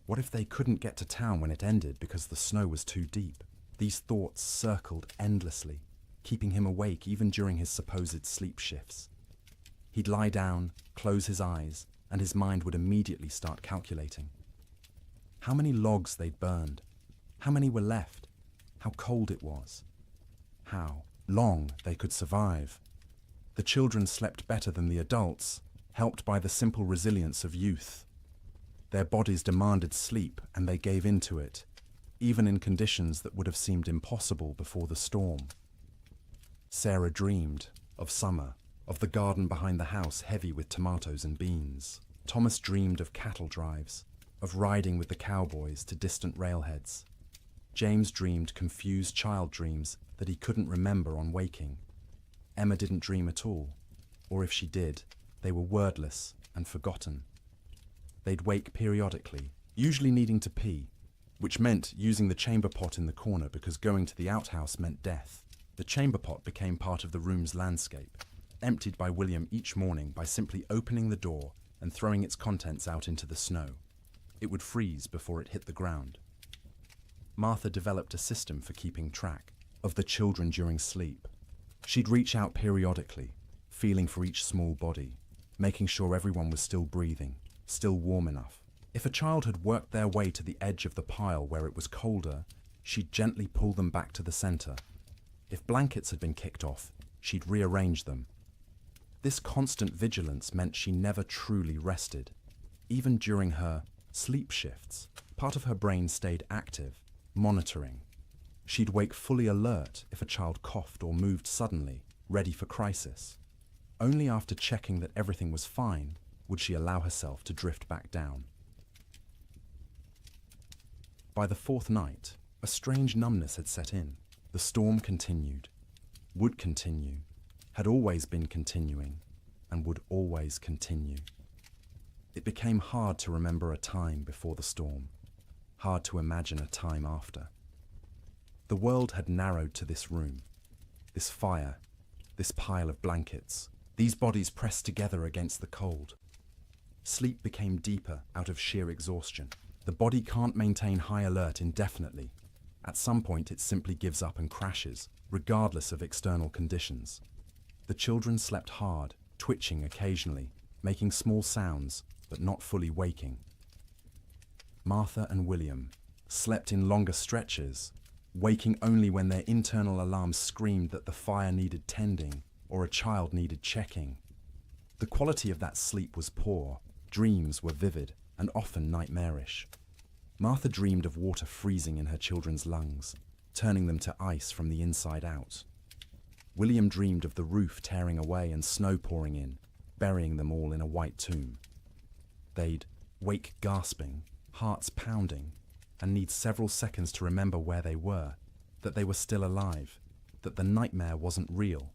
What if they couldn't get to town when it ended because the snow was too deep? These thoughts circled endlessly, keeping him awake even during his supposed sleep shifts. He'd lie down, close his eyes, and his mind would immediately start calculating. How many logs they'd burned, how many were left, how cold it was, how long they could survive. The children slept better than the adults, helped by the simple resilience of youth. Their bodies demanded sleep and they gave in to it, even in conditions that would have seemed impossible before the storm. Sarah dreamed of summer, of the garden behind the house heavy with tomatoes and beans. Thomas dreamed of cattle drives, of riding with the cowboys to distant railheads. James dreamed confused child dreams that he couldn't remember on waking. Emma didn't dream at all, or if she did, they were wordless and forgotten. They'd wake periodically, usually needing to pee, which meant using the chamber pot in the corner because going to the outhouse meant death. The chamber pot became part of the room's landscape, emptied by William each morning by simply opening the door and throwing its contents out into the snow. It would freeze before it hit the ground. Martha developed a system for keeping track of the children during sleep. She'd reach out periodically, feeling for each small body, making sure everyone was still breathing, still warm enough. If a child had worked their way to the edge of the pile where it was colder, she'd gently pull them back to the center. If blankets had been kicked off, she'd rearrange them. This constant vigilance meant she never truly rested. Even during her sleep shifts, part of her brain stayed active, monitoring. She'd wake fully alert if a child coughed or moved suddenly, ready for crisis. Only after checking that everything was fine would she allow herself to drift back down. By the fourth night, a strange numbness had set in. The storm continued, would continue, had always been continuing, and would always continue. It became hard to remember a time before the storm, hard to imagine a time after. The world had narrowed to this room, this fire, this pile of blankets, these bodies pressed together against the cold. Sleep became deeper out of sheer exhaustion. The body can't maintain high alert indefinitely. At some point it simply gives up and crashes, regardless of external conditions. The children slept hard, twitching occasionally, making small sounds, but not fully waking. Martha and William slept in longer stretches, waking only when their internal alarms screamed that the fire needed tending or a child needed checking. The quality of that sleep was poor, dreams were vivid and often nightmarish. Martha dreamed of water freezing in her children's lungs, turning them to ice from the inside out. William dreamed of the roof tearing away and snow pouring in, burying them all in a white tomb. They'd wake gasping, hearts pounding, and need several seconds to remember where they were, that they were still alive, that the nightmare wasn't real.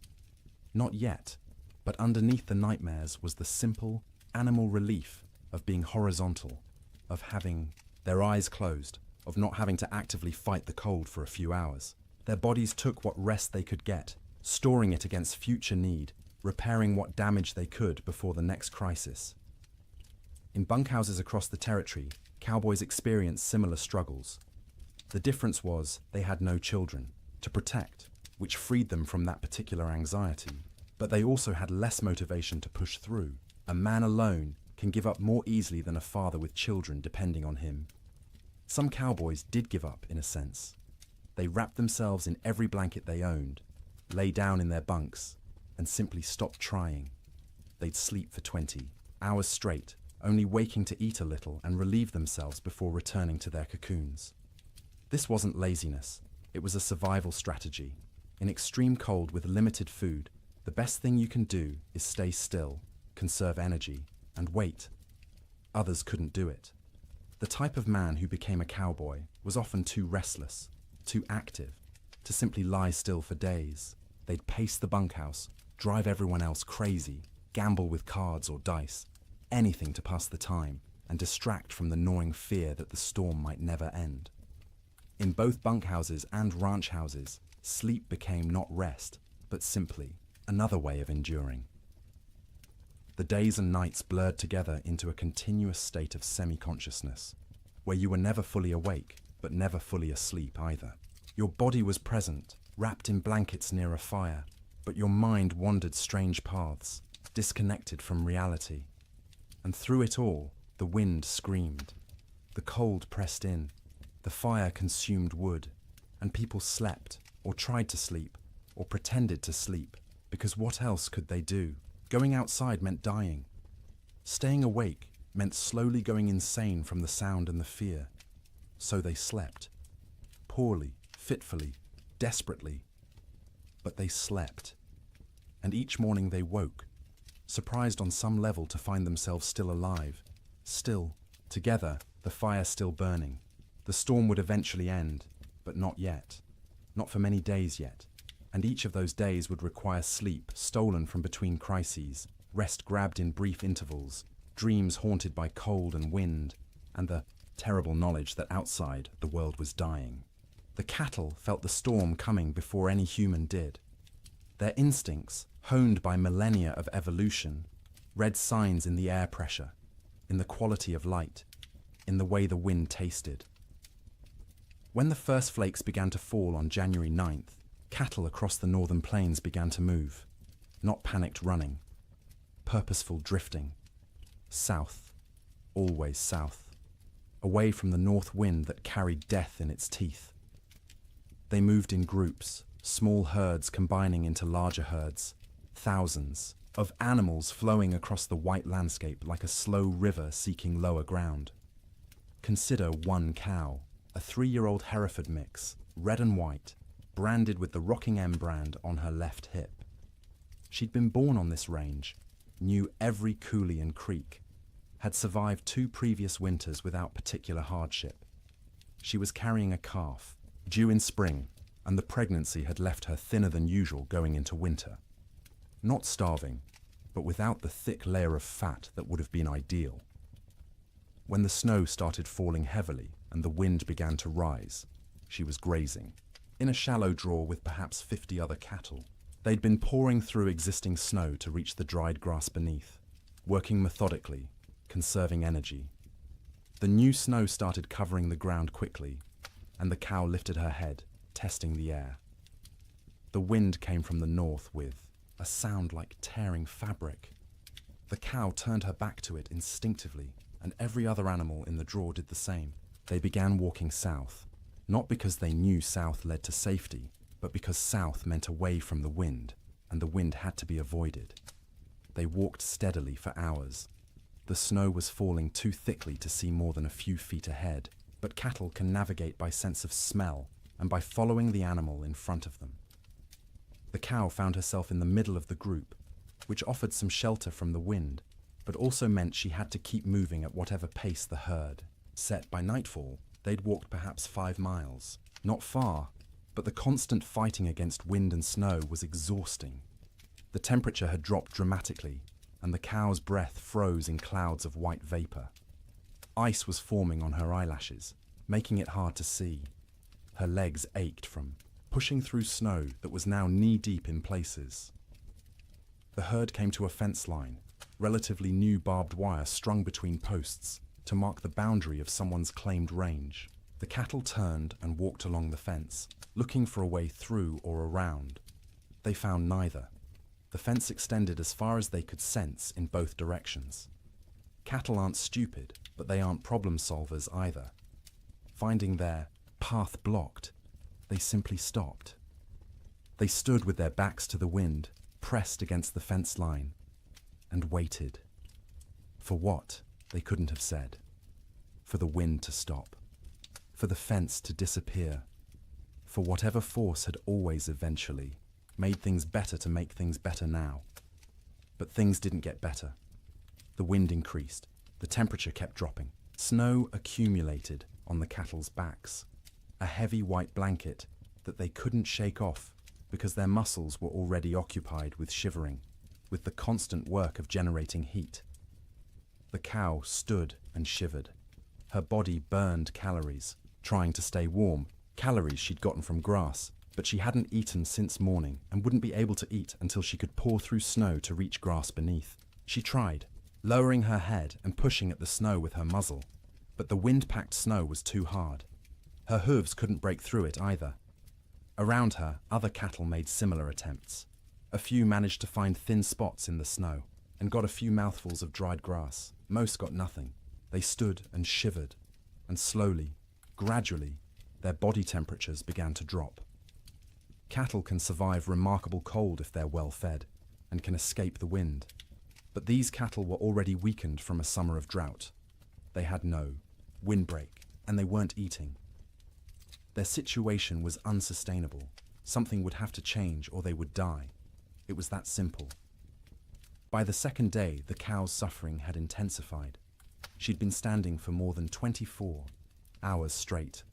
Not yet, but underneath the nightmares was the simple, animal relief of being horizontal, of having their eyes closed, of not having to actively fight the cold for a few hours. Their bodies took what rest they could get, storing it against future need, repairing what damage they could before the next crisis. In bunkhouses across the territory, cowboys experienced similar struggles. The difference was they had no children to protect, which freed them from that particular anxiety, but they also had less motivation to push through. A man alone, can give up more easily than a father with children depending on him. Some cowboys did give up, in a sense. They wrapped themselves in every blanket they owned, lay down in their bunks, and simply stopped trying. They'd sleep for 20 hours straight, only waking to eat a little and relieve themselves before returning to their cocoons. This wasn't laziness, it was a survival strategy. In extreme cold with limited food, the best thing you can do is stay still, conserve energy, and wait. Others couldn't do it. The type of man who became a cowboy was often too restless, too active, to simply lie still for days. They'd pace the bunkhouse, drive everyone else crazy, gamble with cards or dice, anything to pass the time and distract from the gnawing fear that the storm might never end. In both bunkhouses and ranch houses, sleep became not rest, but simply another way of enduring. The days and nights blurred together into a continuous state of semi-consciousness, where you were never fully awake, but never fully asleep either. Your body was present, wrapped in blankets near a fire, but your mind wandered strange paths, disconnected from reality. And through it all, the wind screamed. The cold pressed in, the fire consumed wood, and people slept, or tried to sleep, or pretended to sleep, because what else could they do? Going outside meant dying. Staying awake meant slowly going insane from the sound and the fear. So they slept. Poorly, fitfully, desperately. But they slept. And each morning they woke, surprised on some level to find themselves still alive, still, together, the fire still burning. The storm would eventually end, but not yet. Not for many days yet. And each of those days would require sleep stolen from between crises, rest grabbed in brief intervals, dreams haunted by cold and wind, and the terrible knowledge that outside the world was dying. The cattle felt the storm coming before any human did. Their instincts, honed by millennia of evolution, read signs in the air pressure, in the quality of light, in the way the wind tasted. When the first flakes began to fall on January 9th, cattle across the northern plains began to move, not panicked running, purposeful drifting, south, always south, away from the north wind that carried death in its teeth. They moved in groups, small herds combining into larger herds, thousands of animals flowing across the white landscape like a slow river seeking lower ground. Consider one cow, a 3-year-old Hereford mix, red and white, branded with the Rocking M brand on her left hip. She'd been born on this range, knew every coulee and creek, had survived 2 previous winters without particular hardship. She was carrying a calf, due in spring, and the pregnancy had left her thinner than usual going into winter. Not starving, but without the thick layer of fat that would have been ideal. When the snow started falling heavily and the wind began to rise, she was grazing, in a shallow draw with perhaps 50 other cattle. They'd been pouring through existing snow to reach the dried grass beneath, working methodically, conserving energy. The new snow started covering the ground quickly, and the cow lifted her head, testing the air. The wind came from the north with a sound like tearing fabric. The cow turned her back to it instinctively, and every other animal in the draw did the same. They began walking south, not because they knew south led to safety, but because south meant away from the wind, and the wind had to be avoided. They walked steadily for hours. The snow was falling too thickly to see more than a few feet ahead, but cattle can navigate by sense of smell and by following the animal in front of them. The cow found herself in the middle of the group, which offered some shelter from the wind, but also meant she had to keep moving at whatever pace the herd set. By nightfall, they'd walked perhaps 5 miles. Not far, but the constant fighting against wind and snow was exhausting. The temperature had dropped dramatically, and the cow's breath froze in clouds of white vapor. Ice was forming on her eyelashes, making it hard to see. Her legs ached from pushing through snow that was now knee-deep in places. The herd came to a fence line, relatively new barbed wire strung between posts, to mark the boundary of someone's claimed range. The cattle turned and walked along the fence, looking for a way through or around. They found neither. The fence extended as far as they could sense in both directions. Cattle aren't stupid, but they aren't problem solvers either. Finding their path blocked, they simply stopped. They stood with their backs to the wind, pressed against the fence line, and waited. For what, they couldn't have said. For the wind to stop. For the fence to disappear. For whatever force had always eventually made things better to make things better now. But things didn't get better. The wind increased. The temperature kept dropping. Snow accumulated on the cattle's backs. A heavy white blanket that they couldn't shake off because their muscles were already occupied with shivering, with the constant work of generating heat. The cow stood and shivered. Her body burned calories, trying to stay warm, calories she'd gotten from grass, but she hadn't eaten since morning and wouldn't be able to eat until she could paw through snow to reach grass beneath. She tried, lowering her head and pushing at the snow with her muzzle, but the wind-packed snow was too hard. Her hooves couldn't break through it either. Around her, other cattle made similar attempts. A few managed to find thin spots in the snow and got a few mouthfuls of dried grass. Most got nothing. They stood and shivered, and slowly, gradually, their body temperatures began to drop. Cattle can survive remarkable cold if they're well fed and can escape the wind. But these cattle were already weakened from a summer of drought. They had no windbreak, and they weren't eating. Their situation was unsustainable. Something would have to change or they would die. It was that simple. By the second day, the cow's suffering had intensified. She'd been standing for more than 24 hours straight.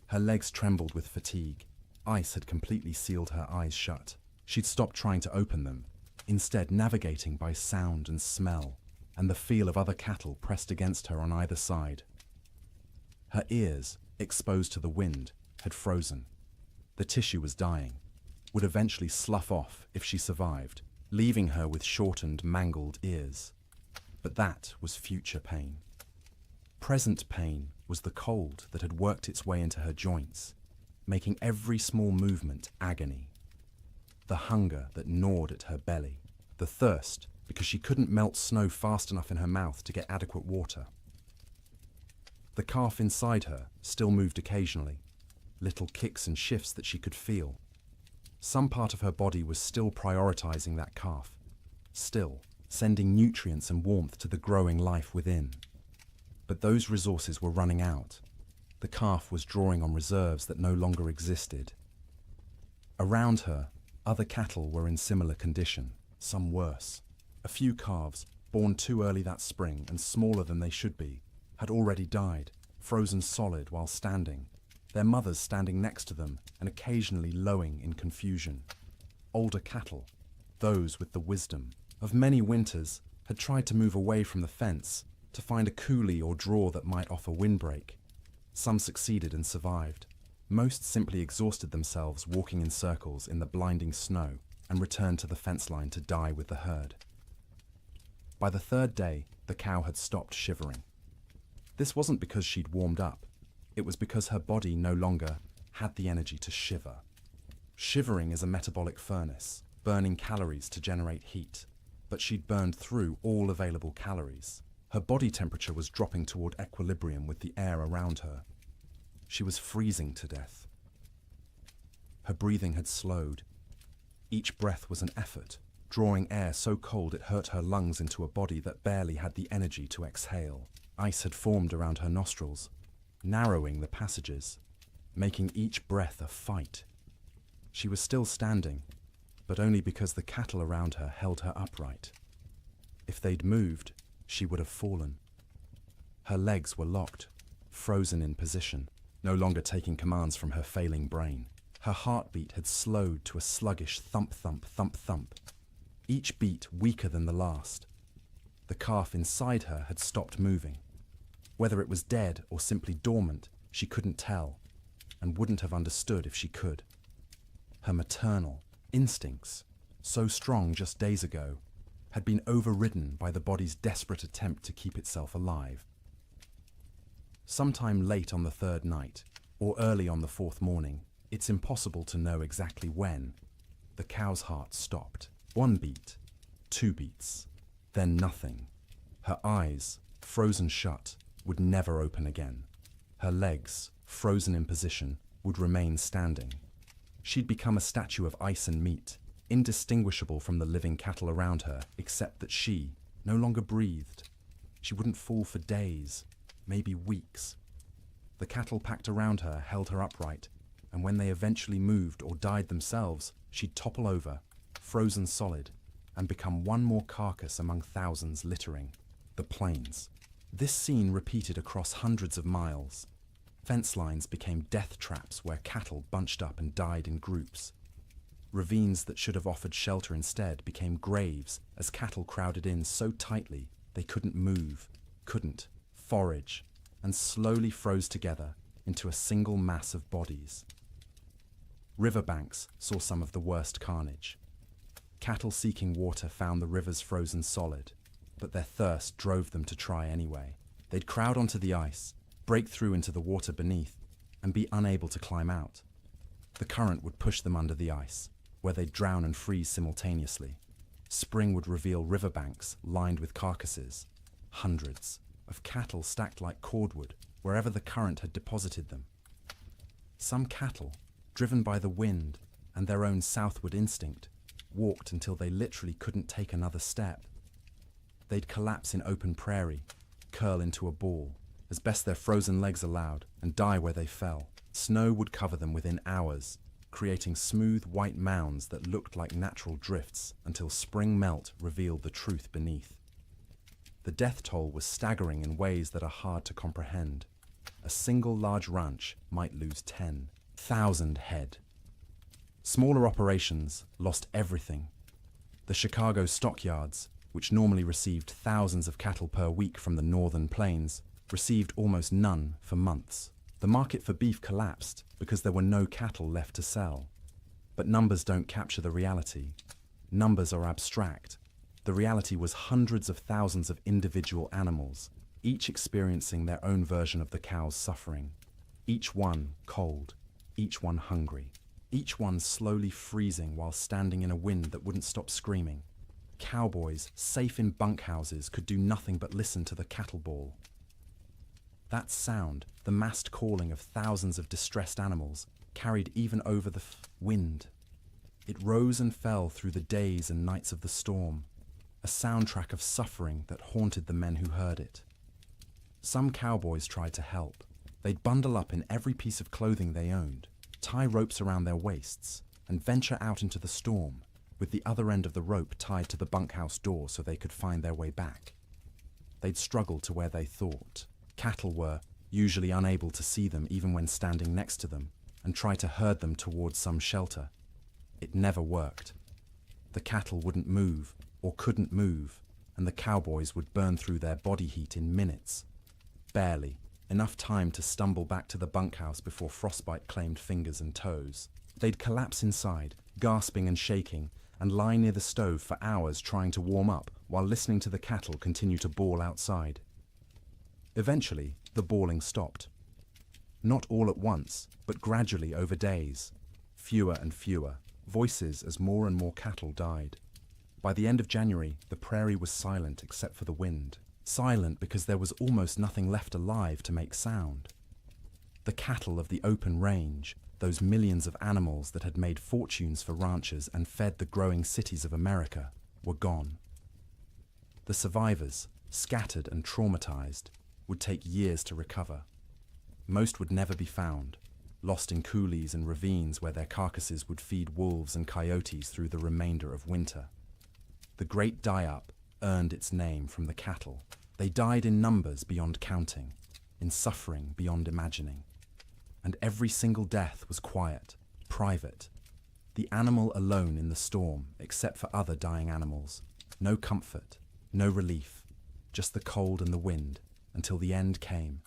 Her legs trembled with fatigue. Ice had completely sealed her eyes shut. She'd stopped trying to open them, instead navigating by sound and smell, and the feel of other cattle pressed against her on either side. Her ears, exposed to the wind, had frozen. The tissue was dying, would eventually slough off if she survived, leaving her with shortened, mangled ears. But that was future pain. Present pain was the cold that had worked its way into her joints, making every small movement agony. The hunger that gnawed at her belly. The thirst because she couldn't melt snow fast enough in her mouth to get adequate water. The calf inside her still moved occasionally, little kicks and shifts that she could feel. Some part of her body was still prioritizing that calf, still sending nutrients and warmth to the growing life within. But those resources were running out. The calf was drawing on reserves that no longer existed. Around her, other cattle were in similar condition, some worse. A few calves, born too early that spring and smaller than they should be, had already died, frozen solid while standing, their mothers standing next to them and occasionally lowing in confusion. Older cattle, those with the wisdom of many winters, had tried to move away from the fence to find a coulee or draw that might offer windbreak. Some succeeded and survived. Most simply exhausted themselves walking in circles in the blinding snow and returned to the fence line to die with the herd. By the third day, the cow had stopped shivering. This wasn't because she'd warmed up. It was because her body no longer had the energy to shiver. Shivering is a metabolic furnace, burning calories to generate heat. But she'd burned through all available calories. Her body temperature was dropping toward equilibrium with the air around her. She was freezing to death. Her breathing had slowed. Each breath was an effort, drawing air so cold it hurt her lungs into a body that barely had the energy to exhale. Ice had formed around her nostrils, narrowing the passages, making each breath a fight. She was still standing, but only because the cattle around her held her upright. If they'd moved, she would have fallen. Her legs were locked, frozen in position, no longer taking commands from her failing brain. Her heartbeat had slowed to a sluggish thump-thump, thump-thump, each beat weaker than the last. The calf inside her had stopped moving. Whether it was dead or simply dormant, she couldn't tell, and wouldn't have understood if she could. Her maternal instincts, so strong just days ago, had been overridden by the body's desperate attempt to keep itself alive. Sometime late on the third night, or early on the fourth morning, it's impossible to know exactly when, the cow's heart stopped. 1 beat, 2 beats, then nothing. Her eyes, frozen shut, would never open again. Her legs, frozen in position, would remain standing. She'd become a statue of ice and meat, indistinguishable from the living cattle around her, except that she no longer breathed. She wouldn't fall for days, maybe weeks. The cattle packed around her held her upright, and when they eventually moved or died themselves, she'd topple over, frozen solid, and become one more carcass among thousands littering the plains. This scene repeated across hundreds of miles. Fence lines became death traps where cattle bunched up and died in groups. Ravines that should have offered shelter instead became graves as cattle crowded in so tightly they couldn't move, couldn't forage, and slowly froze together into a single mass of bodies. Riverbanks saw some of the worst carnage. Cattle seeking water found the rivers frozen solid, but their thirst drove them to try anyway. They'd crowd onto the ice, break through into the water beneath, and be unable to climb out. The current would push them under the ice, where they'd drown and freeze simultaneously. Spring would reveal riverbanks lined with carcasses, hundreds of cattle stacked like cordwood wherever the current had deposited them. Some cattle, driven by the wind and their own southward instinct, walked until they literally couldn't take another step. They'd collapse in open prairie, curl into a ball, as best their frozen legs allowed, and die where they fell. Snow would cover them within hours, creating smooth white mounds that looked like natural drifts until spring melt revealed the truth beneath. The death toll was staggering in ways that are hard to comprehend. A single large ranch might lose 10,000 head. Smaller operations lost everything. The Chicago stockyards, which normally received thousands of cattle per week from the northern plains, received almost none for months. The market for beef collapsed because there were no cattle left to sell. But numbers don't capture the reality. Numbers are abstract. The reality was hundreds of thousands of individual animals, each experiencing their own version of the cow's suffering. Each one cold, each one hungry, each one slowly freezing while standing in a wind that wouldn't stop screaming. Cowboys, safe in bunkhouses, could do nothing but listen to the cattle bawl. That sound, the massed calling of thousands of distressed animals, carried even over the wind. It rose and fell through the days and nights of the storm, a soundtrack of suffering that haunted the men who heard it. Some cowboys tried to help. They'd bundle up in every piece of clothing they owned, tie ropes around their waists, and venture out into the storm, with the other end of the rope tied to the bunkhouse door so they could find their way back. They'd struggle to where they thought. Cattle were usually unable to see them even when standing next to them, and try to herd them towards some shelter. It never worked. The cattle wouldn't move, or couldn't move, and the cowboys would burn through their body heat in minutes. Barely, enough time to stumble back to the bunkhouse before frostbite claimed fingers and toes. They'd collapse inside, gasping and shaking, and lie near the stove for hours trying to warm up while listening to the cattle continue to bawl outside. Eventually, the bawling stopped. Not all at once, but gradually over days. Fewer and fewer, voices as more and more cattle died. By the end of January, the prairie was silent except for the wind. Silent because there was almost nothing left alive to make sound. The cattle of the open range, those millions of animals that had made fortunes for ranchers and fed the growing cities of America, were gone. The survivors, scattered and traumatized, would take years to recover. Most would never be found, lost in coulees and ravines where their carcasses would feed wolves and coyotes through the remainder of winter. The Great Die-Up earned its name from the cattle. They died in numbers beyond counting, in suffering beyond imagining. And every single death was quiet, private. The animal alone in the storm, except for other dying animals. No comfort, no relief, just the cold and the wind, until the end came,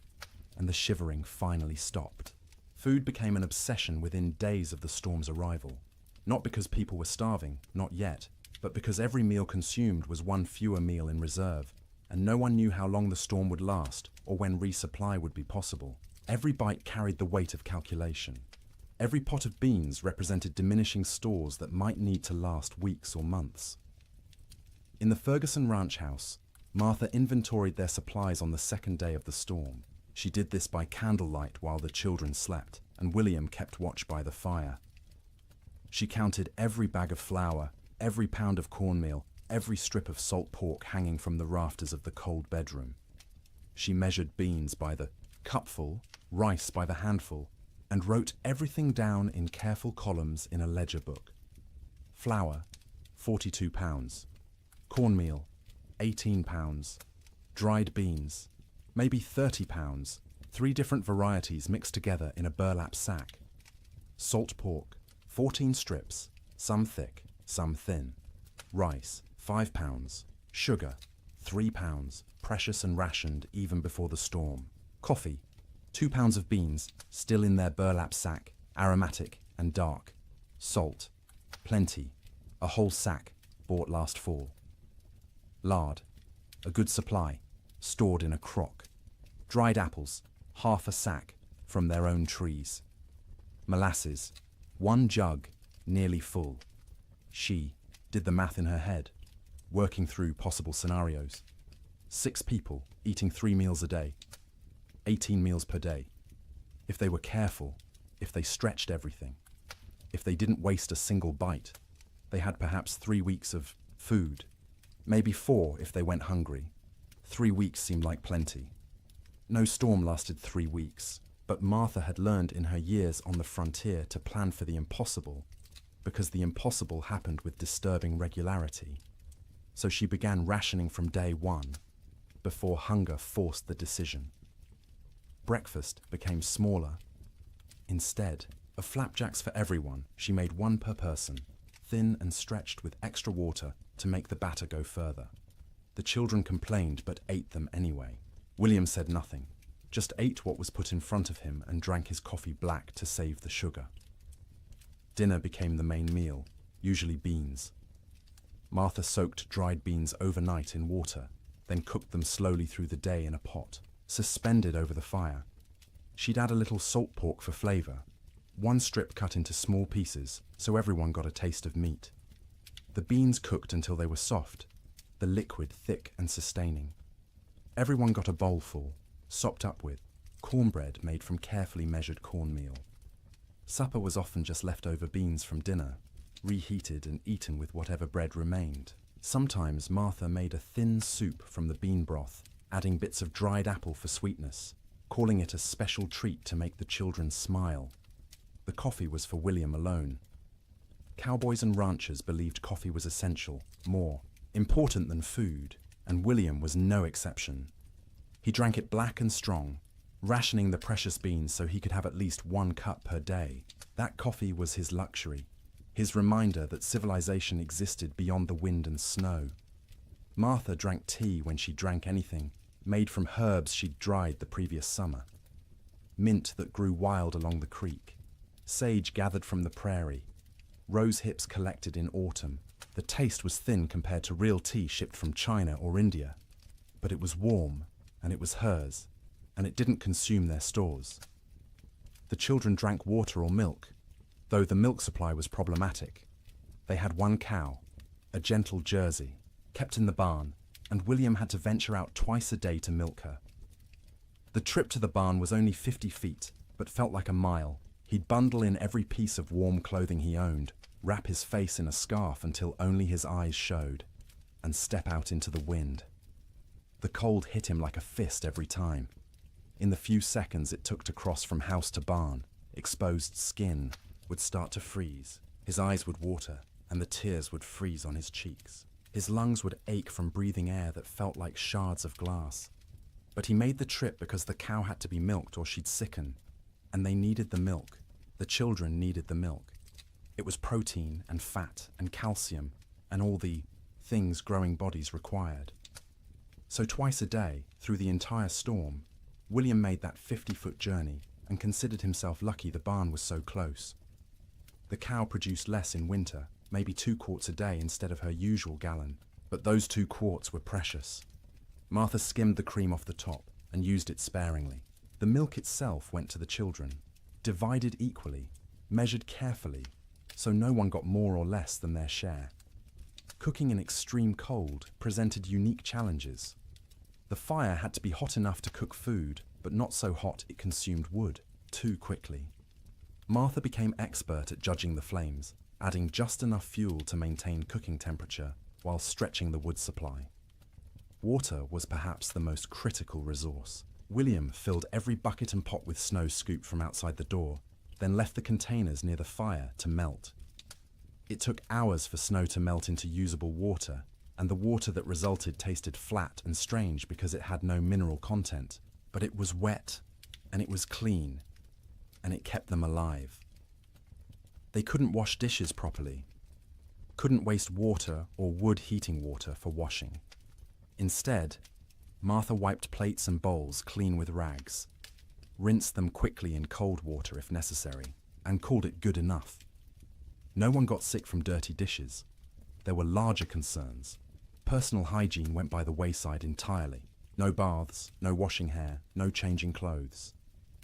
and the shivering finally stopped. Food became an obsession within days of the storm's arrival. Not because people were starving, not yet, but because every meal consumed was one fewer meal in reserve, and no one knew how long the storm would last or when resupply would be possible. Every bite carried the weight of calculation. Every pot of beans represented diminishing stores that might need to last weeks or months. In the Ferguson ranch house, Martha inventoried their supplies on the second day of the storm. She did this by candlelight while the children slept, and William kept watch by the fire. She counted every bag of flour, every pound of cornmeal, every strip of salt pork hanging from the rafters of the cold bedroom. She measured beans by the cupful, rice by the handful, and wrote everything down in careful columns in a ledger book. Flour, 42 pounds. Cornmeal, 18 pounds. Dried beans, maybe 30 pounds, 3 different varieties mixed together in a burlap sack. Salt pork, 14 strips, some thick, some thin. Rice, 5 pounds. Sugar, 3 pounds, precious and rationed even before the storm. Coffee, 2 pounds of beans, still in their burlap sack, aromatic and dark. Salt, plenty, a whole sack, bought last fall. Lard, a good supply, stored in a crock. Dried apples, half a sack, from their own trees. Molasses, 1 jug, nearly full. She did the math in her head, working through possible scenarios. 6 people eating 3 meals a day, 18 meals per day. If they were careful, if they stretched everything, if they didn't waste a single bite, they had perhaps 3 weeks of food, maybe 4 if they went hungry. 3 weeks seemed like plenty. No storm lasted 3 weeks, but Martha had learned in her years on the frontier to plan for the impossible, because the impossible happened with disturbing regularity. So she began rationing from day 1, before hunger forced the decision. Breakfast became smaller. Instead of flapjacks for everyone, she made 1 per person, thin and stretched with extra water to make the batter go further. The children complained but ate them anyway. William said nothing, just ate what was put in front of him and drank his coffee black to save the sugar. Dinner became the main meal, usually beans. Martha soaked dried beans overnight in water, then cooked them slowly through the day in a pot, suspended over the fire. She'd add a little salt pork for flavor, 1 strip cut into small pieces so everyone got a taste of meat. The beans cooked until they were soft, the liquid thick and sustaining. Everyone got a bowlful, sopped up with cornbread made from carefully measured cornmeal. Supper was often just leftover beans from dinner, reheated and eaten with whatever bread remained. Sometimes Martha made a thin soup from the bean broth, adding bits of dried apple for sweetness, calling it a special treat to make the children smile. The coffee was for William alone. Cowboys and ranchers believed coffee was essential, more important than food, and William was no exception. He drank it black and strong, rationing the precious beans so he could have at least 1 cup per day. That coffee was his luxury, his reminder that civilization existed beyond the wind and snow. Martha drank tea when she drank anything, made from herbs she'd dried the previous summer. Mint that grew wild along the creek, sage gathered from the prairie, rose hips collected in autumn. The taste was thin compared to real tea shipped from China or India, but it was warm, and it was hers, and it didn't consume their stores. The children drank water or milk, though the milk supply was problematic. They had 1 cow, a gentle Jersey, kept in the barn, and William had to venture out twice a day to milk her. The trip to the barn was only 50 feet, but felt like a mile. He'd bundle in every piece of warm clothing he owned, wrap his face in a scarf until only his eyes showed, and step out into the wind. The cold hit him like a fist every time. In the few seconds it took to cross from house to barn, exposed skin would start to freeze, his eyes would water, and the tears would freeze on his cheeks. His lungs would ache from breathing air that felt like shards of glass. But he made the trip because the cow had to be milked or she'd sicken, and they needed the milk. The children needed the milk. It was protein and fat and calcium and all the things growing bodies required. So twice a day, through the entire storm, William made that 50-foot journey and considered himself lucky the barn was so close. The cow produced less in winter, maybe 2 quarts a day instead of her usual gallon, but those 2 quarts were precious. Martha skimmed the cream off the top and used it sparingly. The milk itself went to the children, divided equally, measured carefully, so no one got more or less than their share. Cooking in extreme cold presented unique challenges. The fire had to be hot enough to cook food, but not so hot it consumed wood too quickly. Martha became expert at judging the flames, adding just enough fuel to maintain cooking temperature while stretching the wood supply. Water was perhaps the most critical resource. William filled every bucket and pot with snow scooped from outside the door, then left the containers near the fire to melt. It took hours for snow to melt into usable water, and the water that resulted tasted flat and strange because it had no mineral content. But it was wet, and it was clean, and it kept them alive. They couldn't wash dishes properly, couldn't waste water or wood heating water for washing. Instead, Martha wiped plates and bowls clean with rags, rinsed them quickly in cold water if necessary, and called it good enough. No one got sick from dirty dishes. There were larger concerns. Personal hygiene went by the wayside entirely. No baths, no washing hair, no changing clothes.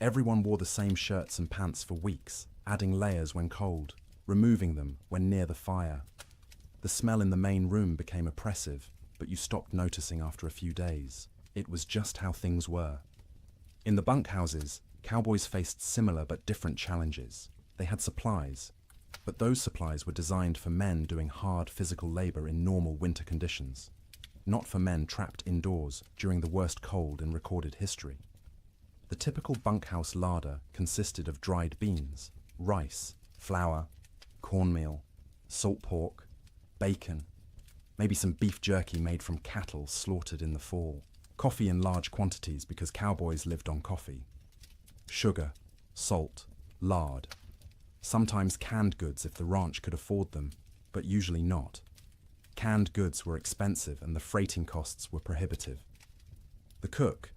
Everyone wore the same shirts and pants for weeks, adding layers when cold, removing them when near the fire. The smell in the main room became oppressive, but you stopped noticing after a few days. It was just how things were. In the bunkhouses, cowboys faced similar but different challenges. They had supplies, but those supplies were designed for men doing hard physical labor in normal winter conditions, not for men trapped indoors during the worst cold in recorded history. The typical bunkhouse larder consisted of dried beans, rice, flour, cornmeal, salt pork, bacon, maybe some beef jerky made from cattle slaughtered in the fall, coffee in large quantities because cowboys lived on coffee, sugar, salt, lard, sometimes canned goods if the ranch could afford them, but usually not. Canned goods were expensive and the freighting costs were prohibitive. The cook,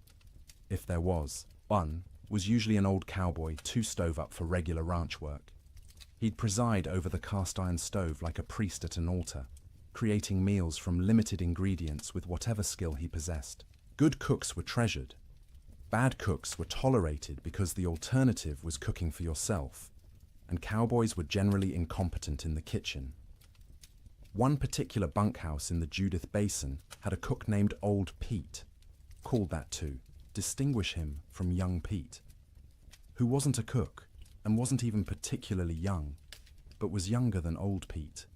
if there was one, was usually an old cowboy too stove up for regular ranch work. He'd preside over the cast iron stove like a priest at an altar, creating meals from limited ingredients with whatever skill he possessed. Good cooks were treasured. Bad cooks were tolerated because the alternative was cooking for yourself, and cowboys were generally incompetent in the kitchen. One particular bunkhouse in the Judith Basin had a cook named Old Pete, called that to distinguish him from Young Pete, who wasn't a cook and wasn't even particularly young, but was younger than Old Pete.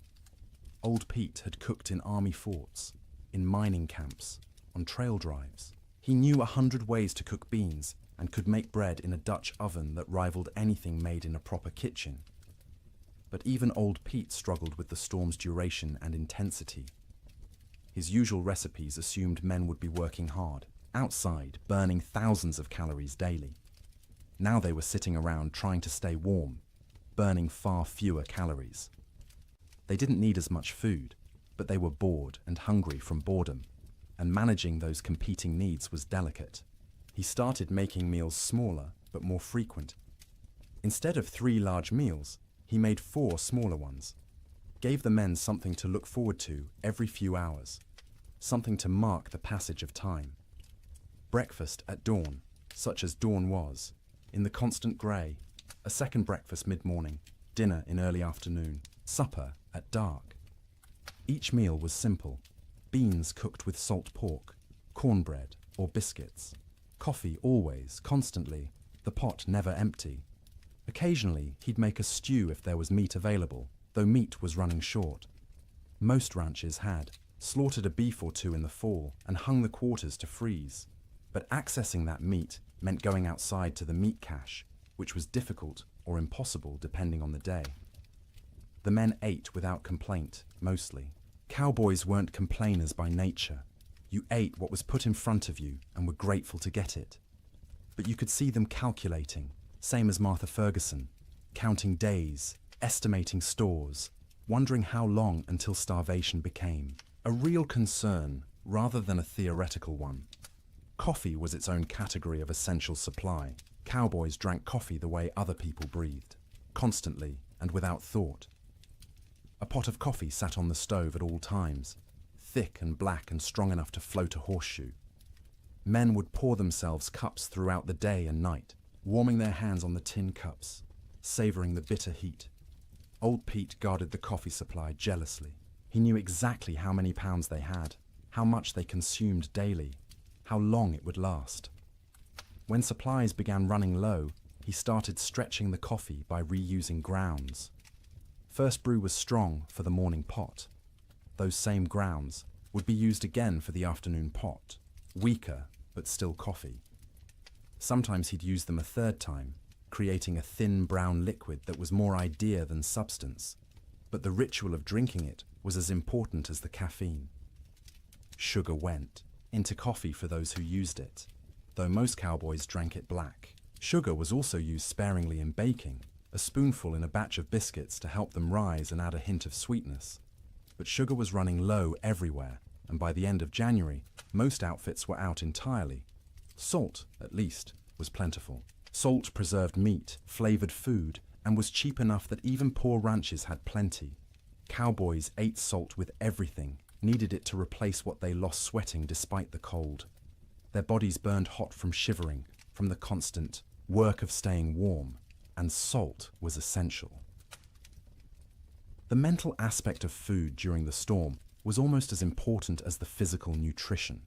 Old Pete had cooked in army forts, in mining camps, on trail drives. He knew 100 ways to cook beans and could make bread in a Dutch oven that rivaled anything made in a proper kitchen. But even Old Pete struggled with the storm's duration and intensity. His usual recipes assumed men would be working hard, outside, burning thousands of calories daily. Now they were sitting around trying to stay warm, burning far fewer calories. They didn't need as much food, but they were bored and hungry from boredom, and managing those competing needs was delicate. He started making meals smaller but more frequent. Instead of 3 large meals, he made 4 smaller ones, gave the men something to look forward to every few hours, something to mark the passage of time. Breakfast at dawn, such as dawn was, in the constant grey, a second breakfast mid-morning, dinner in early afternoon, supper at dark. Each meal was simple: beans cooked with salt pork, cornbread or biscuits, coffee always, constantly, the pot never empty. Occasionally he'd make a stew if there was meat available, though meat was running short. Most ranches had slaughtered a beef or 2 in the fall and hung the quarters to freeze, but accessing that meat meant going outside to the meat cache, which was difficult or impossible depending on the day. The men ate without complaint, mostly. Cowboys weren't complainers by nature. You ate what was put in front of you and were grateful to get it. But you could see them calculating, same as Martha Ferguson, counting days, estimating stores, wondering how long until starvation became a real concern rather than a theoretical one. Coffee was its own category of essential supply. Cowboys drank coffee the way other people breathed, constantly and without thought. A pot of coffee sat on the stove at all times, thick and black and strong enough to float a horseshoe. Men would pour themselves cups throughout the day and night, warming their hands on the tin cups, savouring the bitter heat. Old Pete guarded the coffee supply jealously. He knew exactly how many pounds they had, how much they consumed daily. how long it would last. When supplies began running low, he started stretching the coffee by reusing grounds. First brew was strong for the morning pot. Those same grounds would be used again for the afternoon pot, weaker but still coffee. Sometimes he'd use them a third time, creating a thin brown liquid that was more idea than substance, but the ritual of drinking it was as important as the caffeine. Sugar went into coffee for those who used it, though most cowboys drank it black. Sugar was also used sparingly in baking, a spoonful in a batch of biscuits to help them rise and add a hint of sweetness. But sugar was running low everywhere, and by the end of January, most outfits were out entirely. Salt, at least, was plentiful. Salt preserved meat, flavored food, and was cheap enough that even poor ranches had plenty. Cowboys ate salt with everything, needed it to replace what they lost sweating despite the cold. Their bodies burned hot from shivering, from the constant work of staying warm, and salt was essential. The mental aspect of food during the storm was almost as important as the physical nutrition.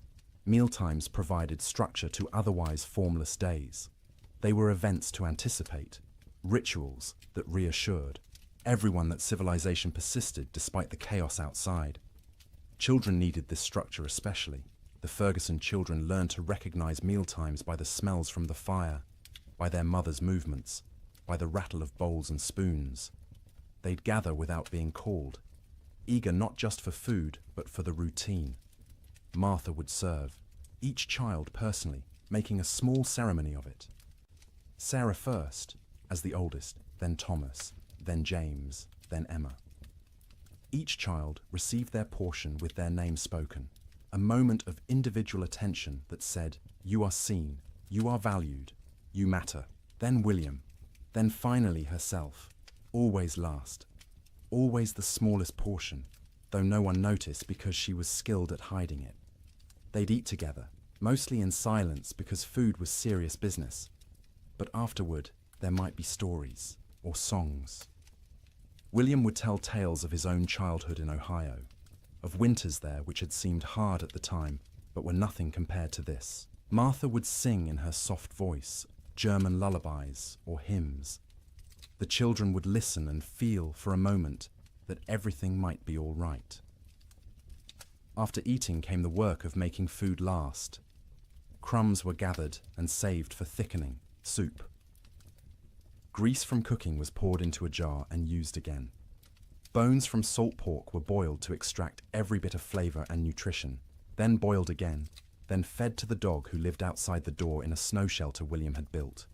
Mealtimes provided structure to otherwise formless days. They were events to anticipate, rituals that reassured everyone that civilization persisted despite the chaos outside. Children needed this structure especially. The Ferguson children learned to recognize mealtimes by the smells from the fire, by their mother's movements, by the rattle of bowls and spoons. They'd gather without being called, eager not just for food, but for the routine. Martha would serve, each child personally, making a small ceremony of it. Sarah first, as the oldest, then Thomas, then James, then Emma. Each child received their portion with their name spoken, a moment of individual attention that said, "You are seen, you are valued, you matter." Then William, then finally herself, always last, always the smallest portion, though no one noticed because she was skilled at hiding it. They'd eat together, mostly in silence because food was serious business, but afterward there might be stories or songs. William would tell tales of his own childhood in Ohio, of winters there which had seemed hard at the time, but were nothing compared to this. Martha would sing in her soft voice, German lullabies or hymns. The children would listen and feel for a moment that everything might be all right. After eating came the work of making food last. Crumbs were gathered and saved for thickening, soup. Grease from cooking was poured into a jar and used again. Bones from salt pork were boiled to extract every bit of flavor and nutrition, then boiled again, then fed to the dog who lived outside the door in a snow shelter William had built.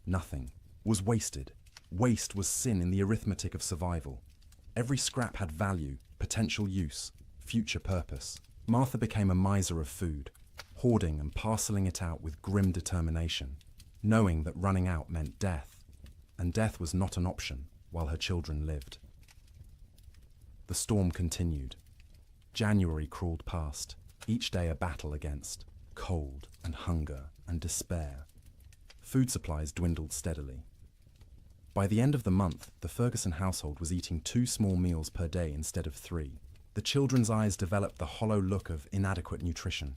Nothing was wasted. Waste was sin in the arithmetic of survival. Every scrap had value, potential use, future purpose. Martha became a miser of food, hoarding and parceling it out with grim determination, knowing that running out meant death, and death was not an option while her children lived. The storm continued. January crawled past, each day a battle against cold and hunger and despair. Food supplies dwindled steadily. By the end of the month, the Ferguson household was eating 2 small meals per day instead of 3. The children's eyes developed the hollow look of inadequate nutrition.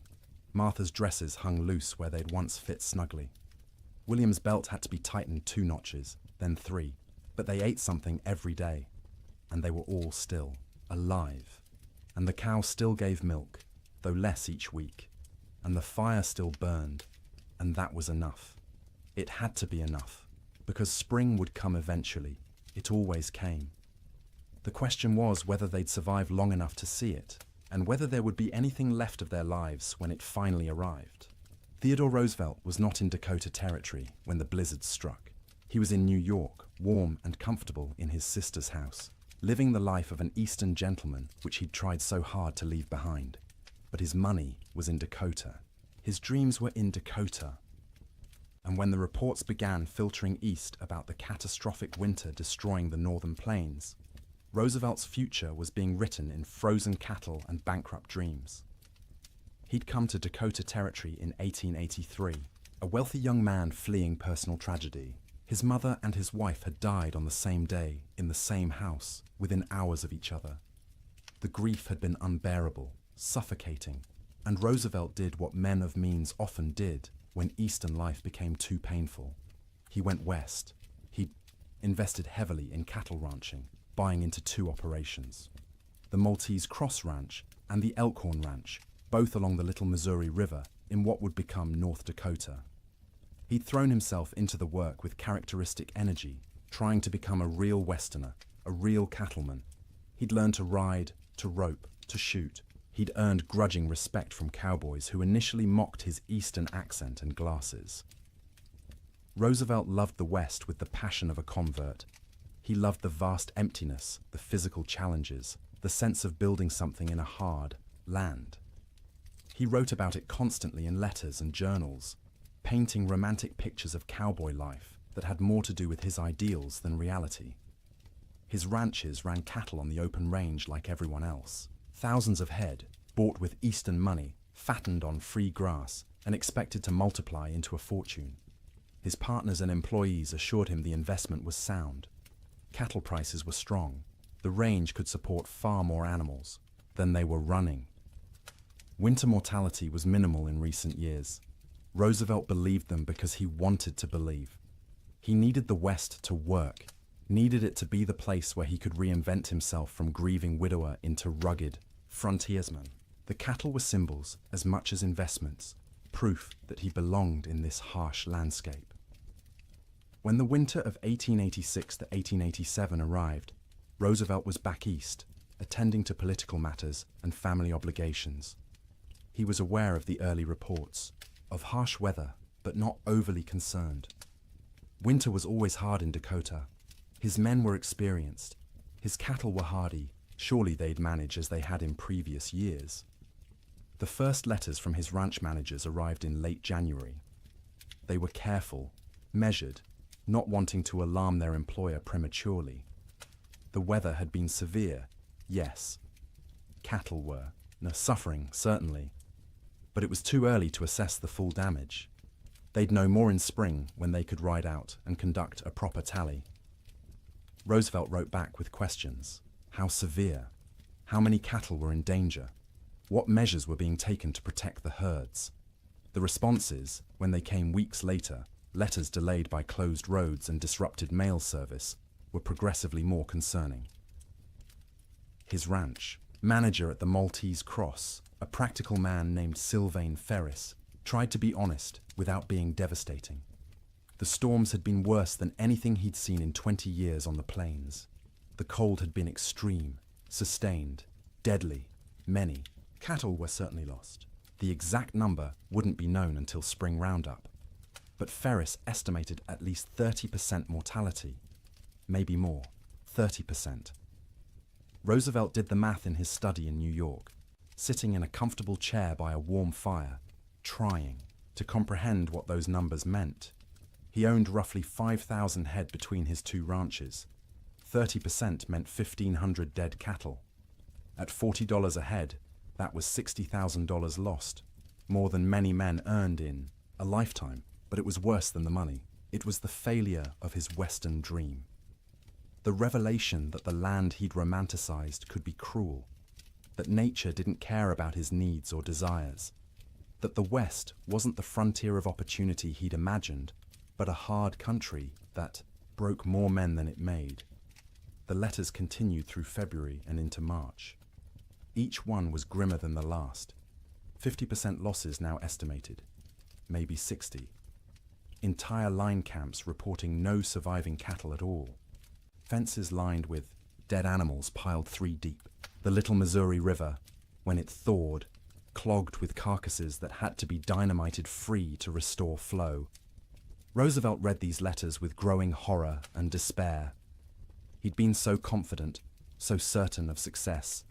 Martha's dresses hung loose where they'd once fit snugly. William's belt had to be tightened 2 notches, then 3, but they ate something every day, and they were all still alive. And the cow still gave milk, though less each week, and the fire still burned, and that was enough. It had to be enough, because spring would come eventually. It always came. The question was whether they'd survive long enough to see it, and whether there would be anything left of their lives when it finally arrived. Theodore Roosevelt was not in Dakota Territory when the blizzard struck. He was in New York, warm and comfortable in his sister's house, living the life of an Eastern gentleman which he'd tried so hard to leave behind. But his money was in Dakota. His dreams were in Dakota. And when the reports began filtering east about the catastrophic winter destroying the northern plains, Roosevelt's future was being written in frozen cattle and bankrupt dreams. He'd come to Dakota Territory in 1883, a wealthy young man fleeing personal tragedy. His mother and his wife had died on the same day, in the same house, within hours of each other. The grief had been unbearable, suffocating, And Roosevelt did what men of means often did when Eastern life became too painful. He went west. He invested heavily in cattle ranching, buying into two operations: the Maltese Cross Ranch and the Elkhorn Ranch, both along the Little Missouri River in what would become North Dakota. He'd thrown himself into the work with characteristic energy, trying to become a real Westerner, a real cattleman. He'd learned to ride, to rope, to shoot. He'd earned grudging respect from cowboys who initially mocked his Eastern accent and glasses. Roosevelt loved the West with the passion of a convert. He loved the vast emptiness, the physical challenges, the sense of building something in a hard land. He wrote about it constantly in letters and journals, painting romantic pictures of cowboy life that had more to do with his ideals than reality. His ranches ran cattle on the open range like everyone else. Thousands of head, bought with Eastern money, fattened on free grass, and expected to multiply into a fortune. His partners and employees assured him the investment was sound. Cattle prices were strong. The range could support far more animals than they were running. Winter mortality was minimal in recent years. Roosevelt believed them because he wanted to believe. He needed the West to work, needed it to be the place where he could reinvent himself from grieving widower into rugged frontiersman. The cattle were symbols as much as investments, proof that he belonged in this harsh landscape. When the winter of 1886 to 1887 arrived, Roosevelt was back east, attending to political matters and family obligations. He was aware of the early reports, of harsh weather, but not overly concerned. Winter was always hard in Dakota. His men were experienced. His cattle were hardy. Surely they'd manage as they had in previous years. The first letters from his ranch managers arrived in late January. They were careful, measured, not wanting to alarm their employer prematurely. The weather had been severe, yes. Cattle were, suffering, certainly. But it was too early to assess the full damage. They'd know more in spring when they could ride out and conduct a proper tally. Roosevelt wrote back with questions. How severe? How many cattle were in danger? What measures were being taken to protect the herds? The responses, when they came weeks later, letters delayed by closed roads and disrupted mail service, were progressively more concerning. His ranch, manager at the Maltese Cross, a practical man named Sylvain Ferris, tried to be honest without being devastating. The storms had been worse than anything he'd seen in 20 years on the plains. The cold had been extreme, sustained, deadly. Many cattle were certainly lost. The exact number wouldn't be known until spring roundup. But Ferris estimated at least 30% mortality. Maybe more, 30%. Roosevelt did the math in his study in New York, sitting in a comfortable chair by a warm fire, trying to comprehend what those numbers meant. He owned roughly 5,000 head between his two ranches. 30% meant 1,500 dead cattle. At $40 a head, that was $60,000 lost, more than many men earned in a lifetime, but it was worse than the money. It was the failure of his Western dream. The revelation that the land he'd romanticized could be cruel, that nature didn't care about his needs or desires, that the West wasn't the frontier of opportunity he'd imagined, but a hard country that broke more men than it made. The letters continued through February and into March. Each one was grimmer than the last. 50% losses now estimated, maybe 60. Entire line camps reporting no surviving cattle at all. Fences lined with dead animals piled 3 deep. The Little Missouri River, when it thawed, clogged with carcasses that had to be dynamited free to restore flow. Roosevelt read these letters with growing horror and despair. He'd been so confident, so certain of success.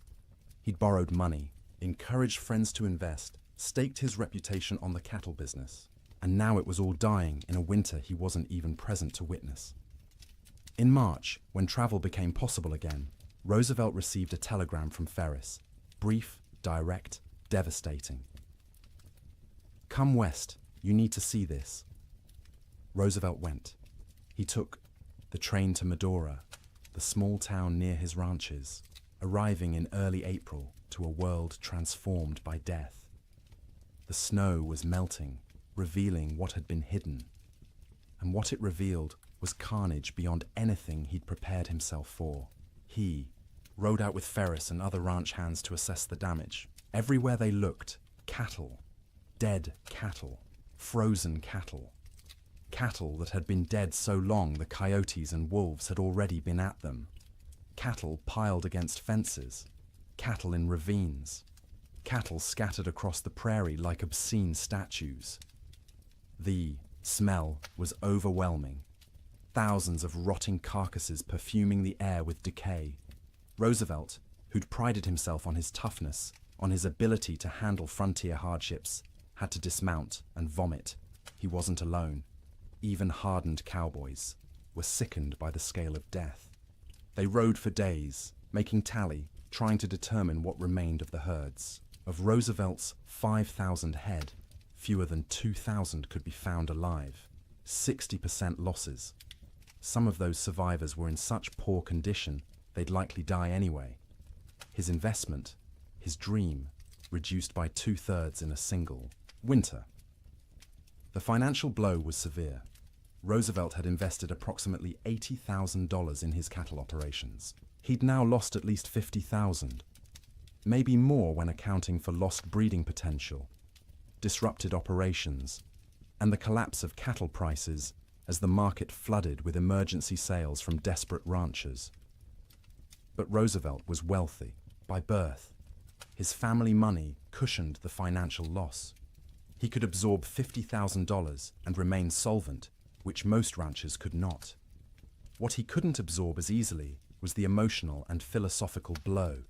He'd borrowed money, encouraged friends to invest, staked his reputation on the cattle business, and now it was all dying in a winter he wasn't even present to witness. In March, when travel became possible again, Roosevelt received a telegram from Ferris, brief, direct, devastating. "Come west, you need to see this." Roosevelt went. He took the train to Medora, the small town near his ranches, arriving in early April to a world transformed by death. The snow was melting, revealing what had been hidden. And what it revealed was carnage beyond anything he'd prepared himself for. He rode out with Ferris and other ranch hands to assess the damage. Everywhere they looked, cattle. Dead cattle. Frozen cattle. Cattle that had been dead so long the coyotes and wolves had already been at them. Cattle piled against fences. Cattle in ravines. Cattle scattered across the prairie like obscene statues. The smell was overwhelming. Thousands of rotting carcasses perfuming the air with decay. Roosevelt, who'd prided himself on his toughness, on his ability to handle frontier hardships, had to dismount and vomit. He wasn't alone. Even hardened cowboys were sickened by the scale of death. They rode for days, making tally, trying to determine what remained of the herds. Of Roosevelt's 5,000 head, fewer than 2,000 could be found alive. 60% losses. Some of those survivors were in such poor condition they'd likely die anyway. His investment, his dream, reduced by 2/3 in a single winter. The financial blow was severe. Roosevelt had invested approximately $80,000 in his cattle operations. He'd now lost at least $50,000, maybe more when accounting for lost breeding potential, disrupted operations, and the collapse of cattle prices as the market flooded with emergency sales from desperate ranchers. But Roosevelt was wealthy by birth. His family money cushioned the financial loss. He could absorb $50,000 and remain solvent, which most ranchers could not. What he couldn't absorb as easily was the emotional and philosophical blow.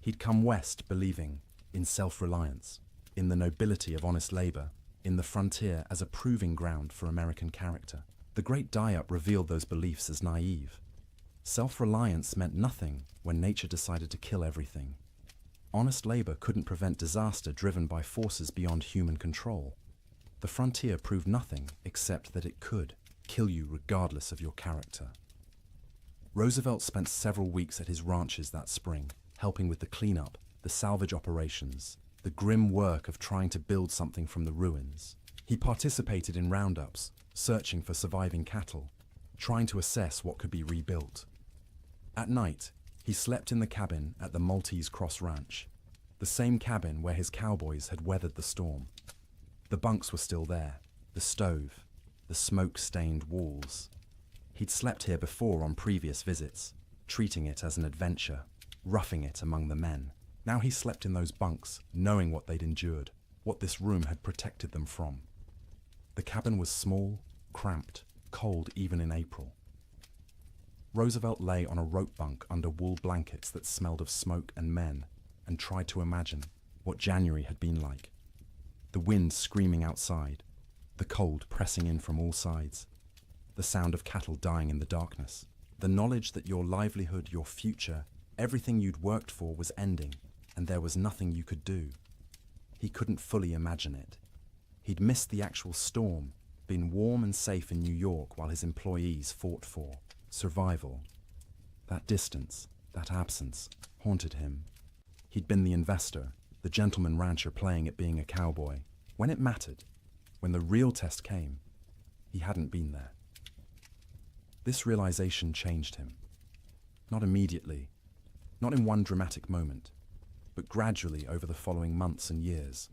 He'd come west believing in self-reliance, in the nobility of honest labor, in the frontier as a proving ground for American character. The Great Die-Up revealed those beliefs as naive. Self-reliance meant nothing when nature decided to kill everything. Honest labor couldn't prevent disaster driven by forces beyond human control. The frontier proved nothing except that it could kill you regardless of your character. Roosevelt spent several weeks at his ranches that spring, helping with the cleanup, the salvage operations, the grim work of trying to build something from the ruins. He participated in roundups, searching for surviving cattle, trying to assess what could be rebuilt. At night, he slept in the cabin at the Maltese Cross Ranch, the same cabin where his cowboys had weathered the storm. The bunks were still there, the stove, the smoke-stained walls. He'd slept here before on previous visits, treating it as an adventure, roughing it among the men. Now he slept in those bunks, knowing what they'd endured, what this room had protected them from. The cabin was small, cramped, cold even in April. Roosevelt lay on a rope bunk under wool blankets that smelled of smoke and men, and tried to imagine what January had been like. The wind screaming outside, the cold pressing in from all sides, the sound of cattle dying in the darkness, the knowledge that your livelihood, your future, everything you'd worked for was ending, and there was nothing you could do. He couldn't fully imagine it. He'd missed the actual storm, been warm and safe in New York while his employees fought for survival. That distance, that absence, haunted him. He'd been the investor, the gentleman rancher playing at being a cowboy. When it mattered, when the real test came, he hadn't been there. This realization changed him. Not immediately, not in one dramatic moment, but gradually over the following months and years.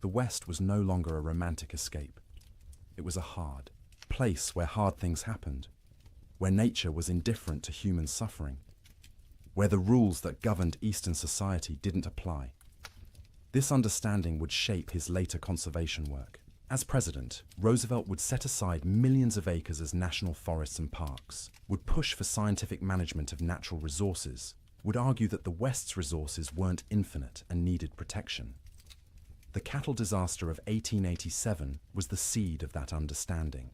The West was no longer a romantic escape. It was a hard place where hard things happened, where nature was indifferent to human suffering, where the rules that governed Eastern society didn't apply. This understanding would shape his later conservation work. As president, Roosevelt would set aside millions of acres as national forests and parks, would push for scientific management of natural resources, would argue that the West's resources weren't infinite and needed protection. The cattle disaster of 1887 was the seed of that understanding.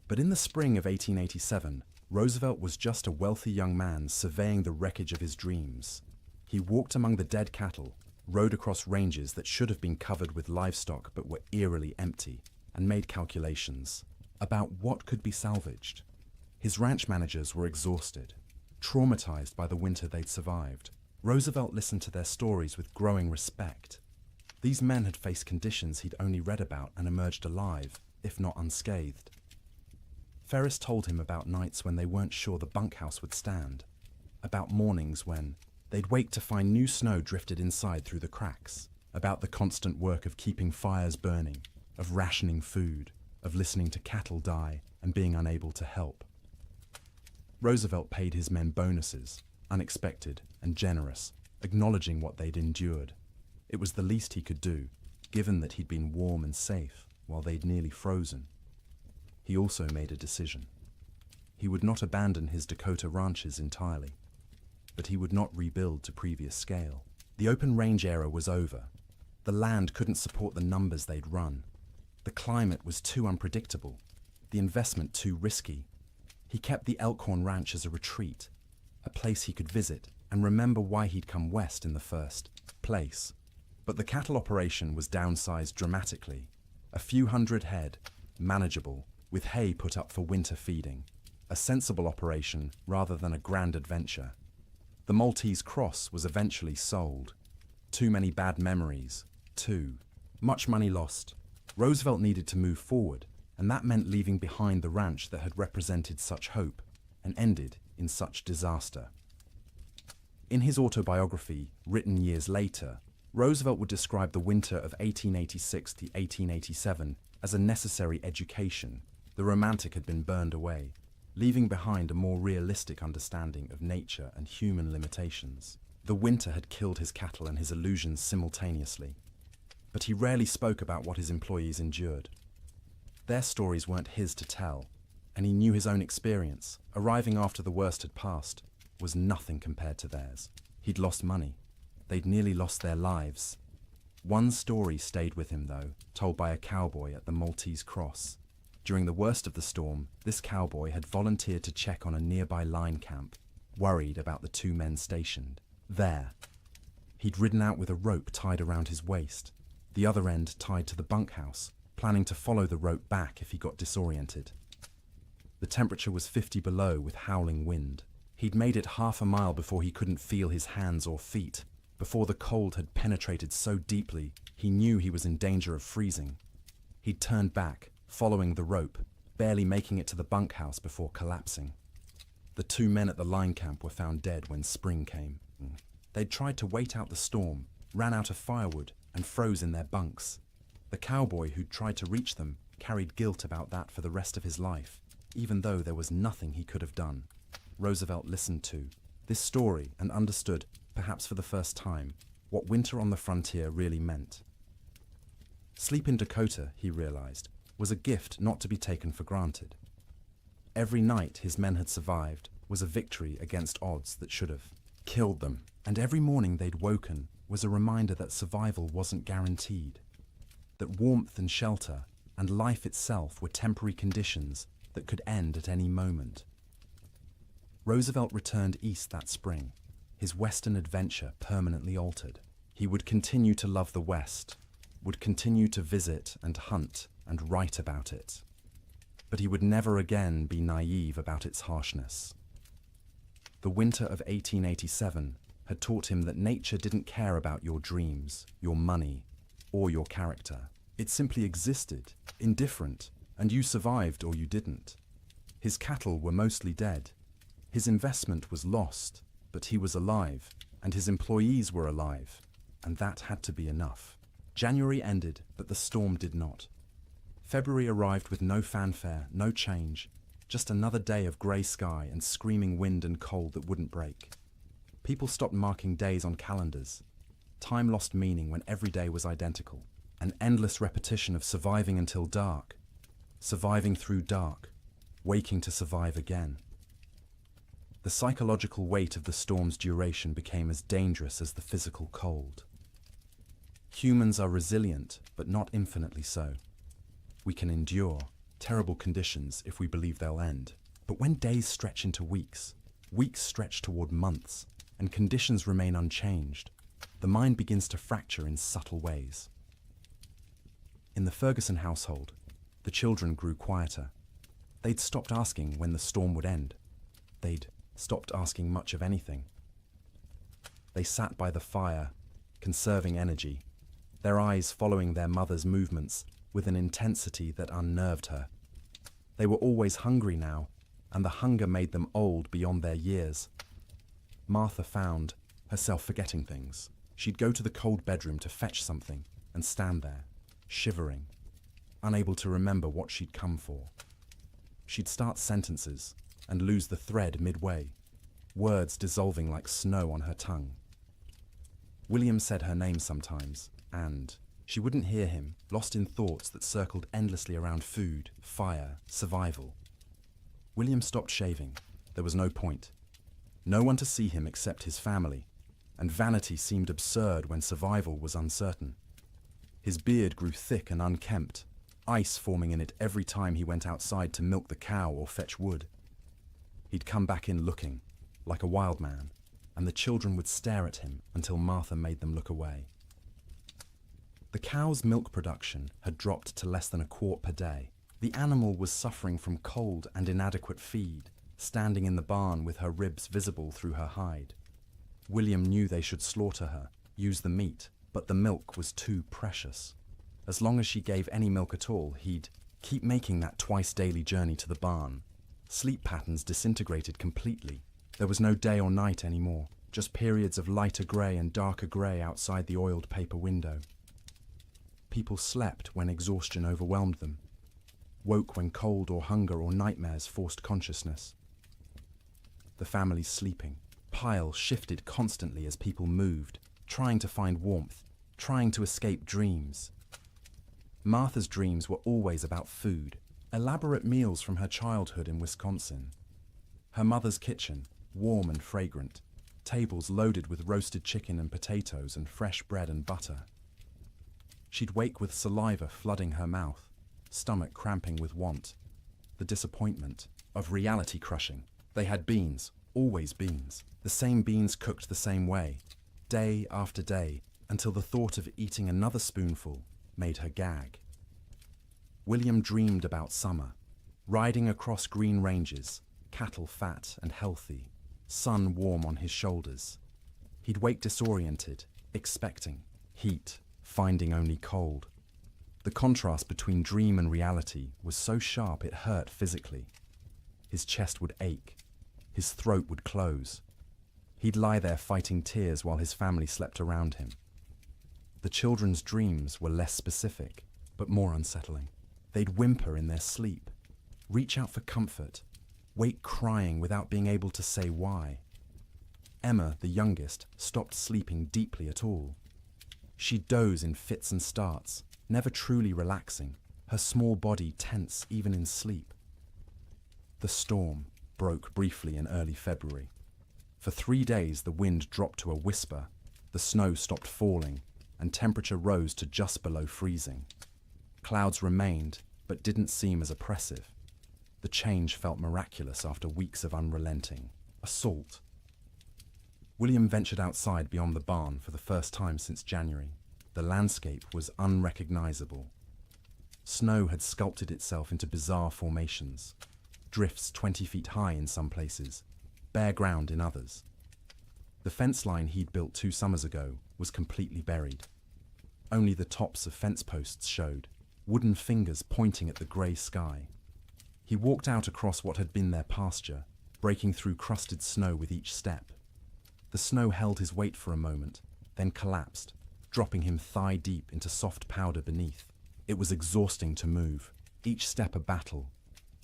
But in the spring of 1887, Roosevelt was just a wealthy young man surveying the wreckage of his dreams. He walked among the dead cattle, rode across ranges that should have been covered with livestock but were eerily empty, and made calculations about what could be salvaged. His ranch managers were exhausted, traumatized by the winter they'd survived. Roosevelt listened to their stories with growing respect. These men had faced conditions he'd only read about and emerged alive, if not unscathed. Ferris told him about nights when they weren't sure the bunkhouse would stand, about mornings when they'd wake to find new snow drifted inside through the cracks, about the constant work of keeping fires burning, of rationing food, of listening to cattle die and being unable to help. Roosevelt paid his men bonuses, unexpected and generous, acknowledging what they'd endured. It was the least he could do, given that he'd been warm and safe while they'd nearly frozen. He also made a decision. He would not abandon his Dakota ranches entirely, but he would not rebuild to previous scale. The open range era was over. The land couldn't support the numbers they'd run. The climate was too unpredictable, the investment too risky. He kept the Elkhorn Ranch as a retreat, a place he could visit and remember why he'd come west in the first place. But the cattle operation was downsized dramatically. A few hundred head, manageable, with hay put up for winter feeding. A sensible operation rather than a grand adventure. The Maltese Cross was eventually sold. Too many bad memories. Too much money lost. Roosevelt needed to move forward, and that meant leaving behind the ranch that had represented such hope and ended in such disaster. In his autobiography, written years later, Roosevelt would describe the winter of 1886 to 1887 as a necessary education. The romantic had been burned away, leaving behind a more realistic understanding of nature and human limitations. The winter had killed his cattle and his illusions simultaneously, but he rarely spoke about what his employees endured. Their stories weren't his to tell, and he knew his own experience, arriving after the worst had passed, was nothing compared to theirs. He'd lost money. They'd nearly lost their lives. One story stayed with him, though, told by a cowboy at the Maltese Cross. During the worst of the storm, this cowboy had volunteered to check on a nearby line camp, worried about the two men stationed there. He'd ridden out with a rope tied around his waist, the other end tied to the bunkhouse, planning to follow the rope back if he got disoriented. The temperature was 50 below with howling wind. He'd made it half a mile before he couldn't feel his hands or feet, before the cold had penetrated so deeply he knew he was in danger of freezing. He'd turned back, following the rope, barely making it to the bunkhouse before collapsing. The two men at the line camp were found dead when spring came. They'd tried to wait out the storm, ran out of firewood, and froze in their bunks. The cowboy who'd tried to reach them carried guilt about that for the rest of his life, even though there was nothing he could have done. Roosevelt listened to this story and understood, perhaps for the first time, what winter on the frontier really meant. Sleep in Dakota, he realized, was a gift not to be taken for granted. Every night his men had survived was a victory against odds that should have killed them, and every morning they'd woken was a reminder that survival wasn't guaranteed, that warmth and shelter and life itself were temporary conditions that could end at any moment. Roosevelt returned east that spring, his Western adventure permanently altered. He would continue to love the West, would continue to visit and hunt and write about it, but he would never again be naive about its harshness. The winter of 1887 had taught him that nature didn't care about your dreams, your money, or your character. It simply existed, indifferent, and you survived or you didn't. His cattle were mostly dead. His investment was lost, but he was alive, and his employees were alive, and that had to be enough. January ended, but the storm did not. February arrived with no fanfare, no change, just another day of grey sky and screaming wind and cold that wouldn't break. People stopped marking days on calendars. Time lost meaning when every day was identical. An endless repetition of surviving until dark, surviving through dark, waking to survive again. The psychological weight of the storm's duration became as dangerous as the physical cold. Humans are resilient, but not infinitely so. We can endure terrible conditions if we believe they'll end. But when days stretch into weeks, weeks stretch toward months, and conditions remain unchanged, the mind begins to fracture in subtle ways. In the Ferguson household, the children grew quieter. They'd stopped asking when the storm would end. They'd stopped asking much of anything. They sat by the fire, conserving energy. their eyes following their mother's movements with an intensity that unnerved her. They were always hungry now, and the hunger made them old beyond their years. Martha found herself forgetting things. She'd go to the cold bedroom to fetch something and stand there, shivering, unable to remember what she'd come for. She'd start sentences and lose the thread midway, words dissolving like snow on her tongue. William said her name sometimes, and she wouldn't hear him, lost in thoughts that circled endlessly around food, fire, survival. William stopped shaving. There was no point. No one to see him except his family, and vanity seemed absurd when survival was uncertain. His beard grew thick and unkempt, ice forming in it every time he went outside to milk the cow or fetch wood. He'd come back in looking, like a wild man, and the children would stare at him until Martha made them look away. The cow's milk production had dropped to less than a quart per day. The animal was suffering from cold and inadequate feed, standing in the barn with her ribs visible through her hide. William knew they should slaughter her, use the meat, but the milk was too precious. As long as she gave any milk at all, he'd keep making that twice-daily journey to the barn. Sleep patterns disintegrated completely. There was no day or night anymore, just periods of lighter grey and darker grey outside the oiled paper window. People slept when exhaustion overwhelmed them, woke when cold or hunger or nightmares forced consciousness. The family's sleeping pile shifted constantly as people moved, trying to find warmth, trying to escape dreams. Martha's dreams were always about food, elaborate meals from her childhood in Wisconsin. Her mother's kitchen, warm and fragrant, tables loaded with roasted chicken and potatoes and fresh bread and butter. She'd wake with saliva flooding her mouth, stomach cramping with want, the disappointment of reality crushing. They had beans, always beans, the same beans cooked the same way, day after day, until the thought of eating another spoonful made her gag. William dreamed about summer, riding across green ranges, cattle fat and healthy, sun warm on his shoulders. He'd wake disoriented, expecting heat, finding only cold. The contrast between dream and reality was so sharp it hurt physically. His chest would ache, his throat would close. He'd lie there fighting tears while his family slept around him. The children's dreams were less specific, but more unsettling. They'd whimper in their sleep, reach out for comfort, wake crying without being able to say why. Emma, the youngest, stopped sleeping deeply at all. She'd doze in fits and starts, never truly relaxing, her small body tense even in sleep. The storm broke briefly in early February. For 3 days the wind dropped to a whisper, the snow stopped falling, and temperature rose to just below freezing. Clouds remained, but didn't seem as oppressive. The change felt miraculous after weeks of unrelenting assault. William ventured outside beyond the barn for the first time since January. The landscape was unrecognizable. Snow had sculpted itself into bizarre formations, drifts 20 feet high in some places, bare ground in others. The fence line he'd built 2 summers ago was completely buried. Only the tops of fence posts showed, wooden fingers pointing at the grey sky. He walked out across what had been their pasture, breaking through crusted snow with each step. The snow held his weight for a moment, then collapsed, dropping him thigh-deep into soft powder beneath. It was exhausting to move, each step a battle,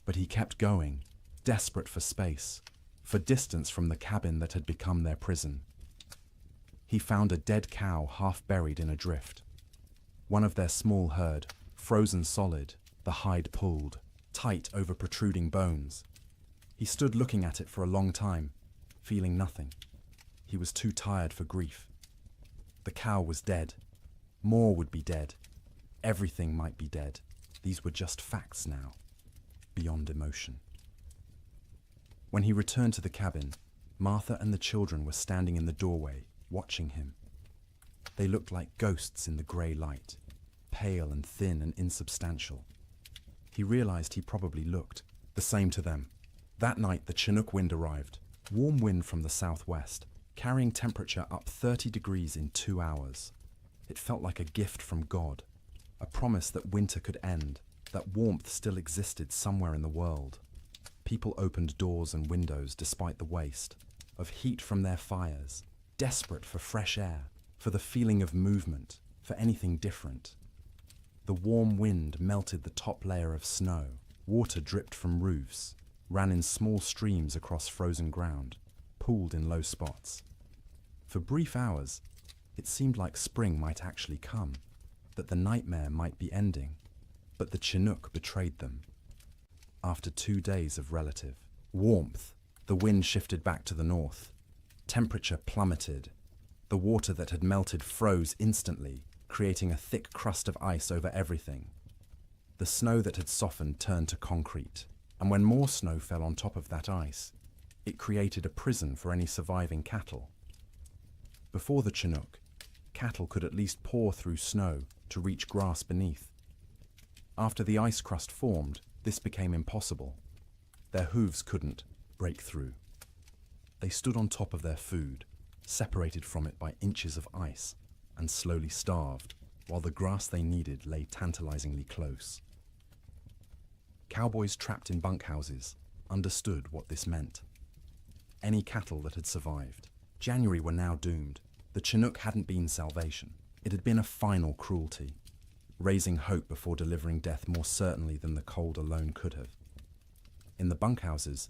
but he kept going, desperate for space, for distance from the cabin that had become their prison. He found a dead cow half buried in a drift. One of their small herd, frozen solid, the hide pulled, tight over protruding bones. He stood looking at it for a long time, feeling nothing. He was too tired for grief. The cow was dead. More would be dead. Everything might be dead. These were just facts now, beyond emotion. When he returned to the cabin, Martha and the children were standing in the doorway, watching him. They looked like ghosts in the grey light, pale and thin and insubstantial. He realized he probably looked the same to them. That night the Chinook wind arrived, warm wind from the southwest, carrying temperature up 30 degrees in 2 hours. It felt like a gift from God, a promise that winter could end, that warmth still existed somewhere in the world. People opened doors and windows despite the waste, of heat from their fires, desperate for fresh air, for the feeling of movement, for anything different. The warm wind melted the top layer of snow, water dripped from roofs, ran in small streams across frozen ground, pooled in low spots. For brief hours, it seemed like spring might actually come, that the nightmare might be ending, but the Chinook betrayed them. After 2 days of relative warmth, the wind shifted back to the north. Temperature plummeted. The water that had melted froze instantly, creating a thick crust of ice over everything. The snow that had softened turned to concrete, and when more snow fell on top of that ice, it created a prison for any surviving cattle. Before the Chinook, cattle could at least paw through snow to reach grass beneath. After the ice crust formed, this became impossible. Their hooves couldn't break through. They stood on top of their food, separated from it by inches of ice, and slowly starved, while the grass they needed lay tantalizingly close. Cowboys trapped in bunkhouses understood what this meant. Any cattle that had survived. January were now doomed. The Chinook hadn't been salvation. It had been a final cruelty, raising hope before delivering death more certainly than the cold alone could have. In the bunkhouses,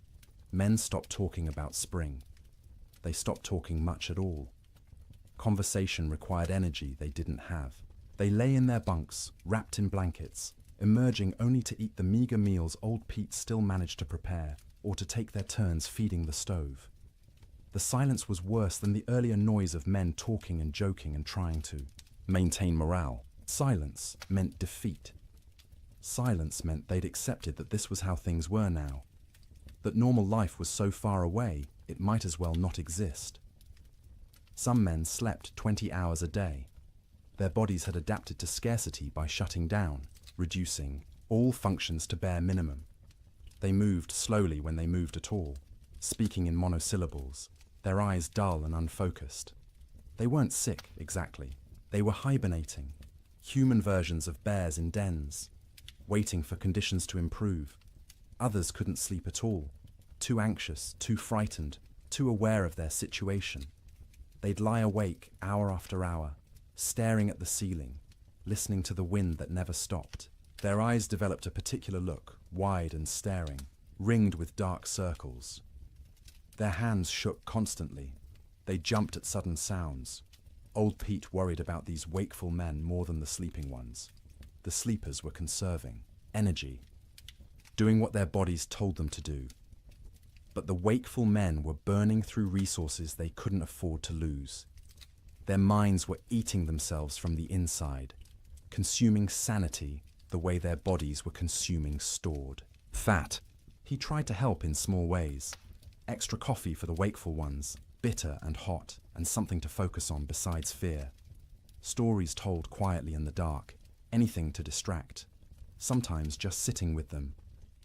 men stopped talking about spring. They stopped talking much at all. Conversation required energy they didn't have. They lay in their bunks, wrapped in blankets, emerging only to eat the meager meals old Pete still managed to prepare, or to take their turns feeding the stove. The silence was worse than the earlier noise of men talking and joking and trying to maintain morale. Silence meant defeat. Silence meant they'd accepted that this was how things were now, that normal life was so far away it might as well not exist. Some men slept 20 hours a day. Their bodies had adapted to scarcity by shutting down, reducing all functions to bare minimum. They moved slowly when they moved at all, speaking in monosyllables, their eyes dull and unfocused. They weren't sick, exactly. They were hibernating, human versions of bears in dens, waiting for conditions to improve. Others couldn't sleep at all, too anxious, too frightened, too aware of their situation. They'd lie awake hour after hour, staring at the ceiling, listening to the wind that never stopped. Their eyes developed a particular look, wide and staring, ringed with dark circles. Their hands shook constantly. They jumped at sudden sounds. Old Pete worried about these wakeful men more than the sleeping ones. The sleepers were conserving energy, doing what their bodies told them to do. But the wakeful men were burning through resources they couldn't afford to lose. Their minds were eating themselves from the inside, consuming sanity the way their bodies were consuming stored fat. He tried to help in small ways. Extra coffee for the wakeful ones, bitter and hot, and something to focus on besides fear. Stories told quietly in the dark, anything to distract. Sometimes just sitting with them,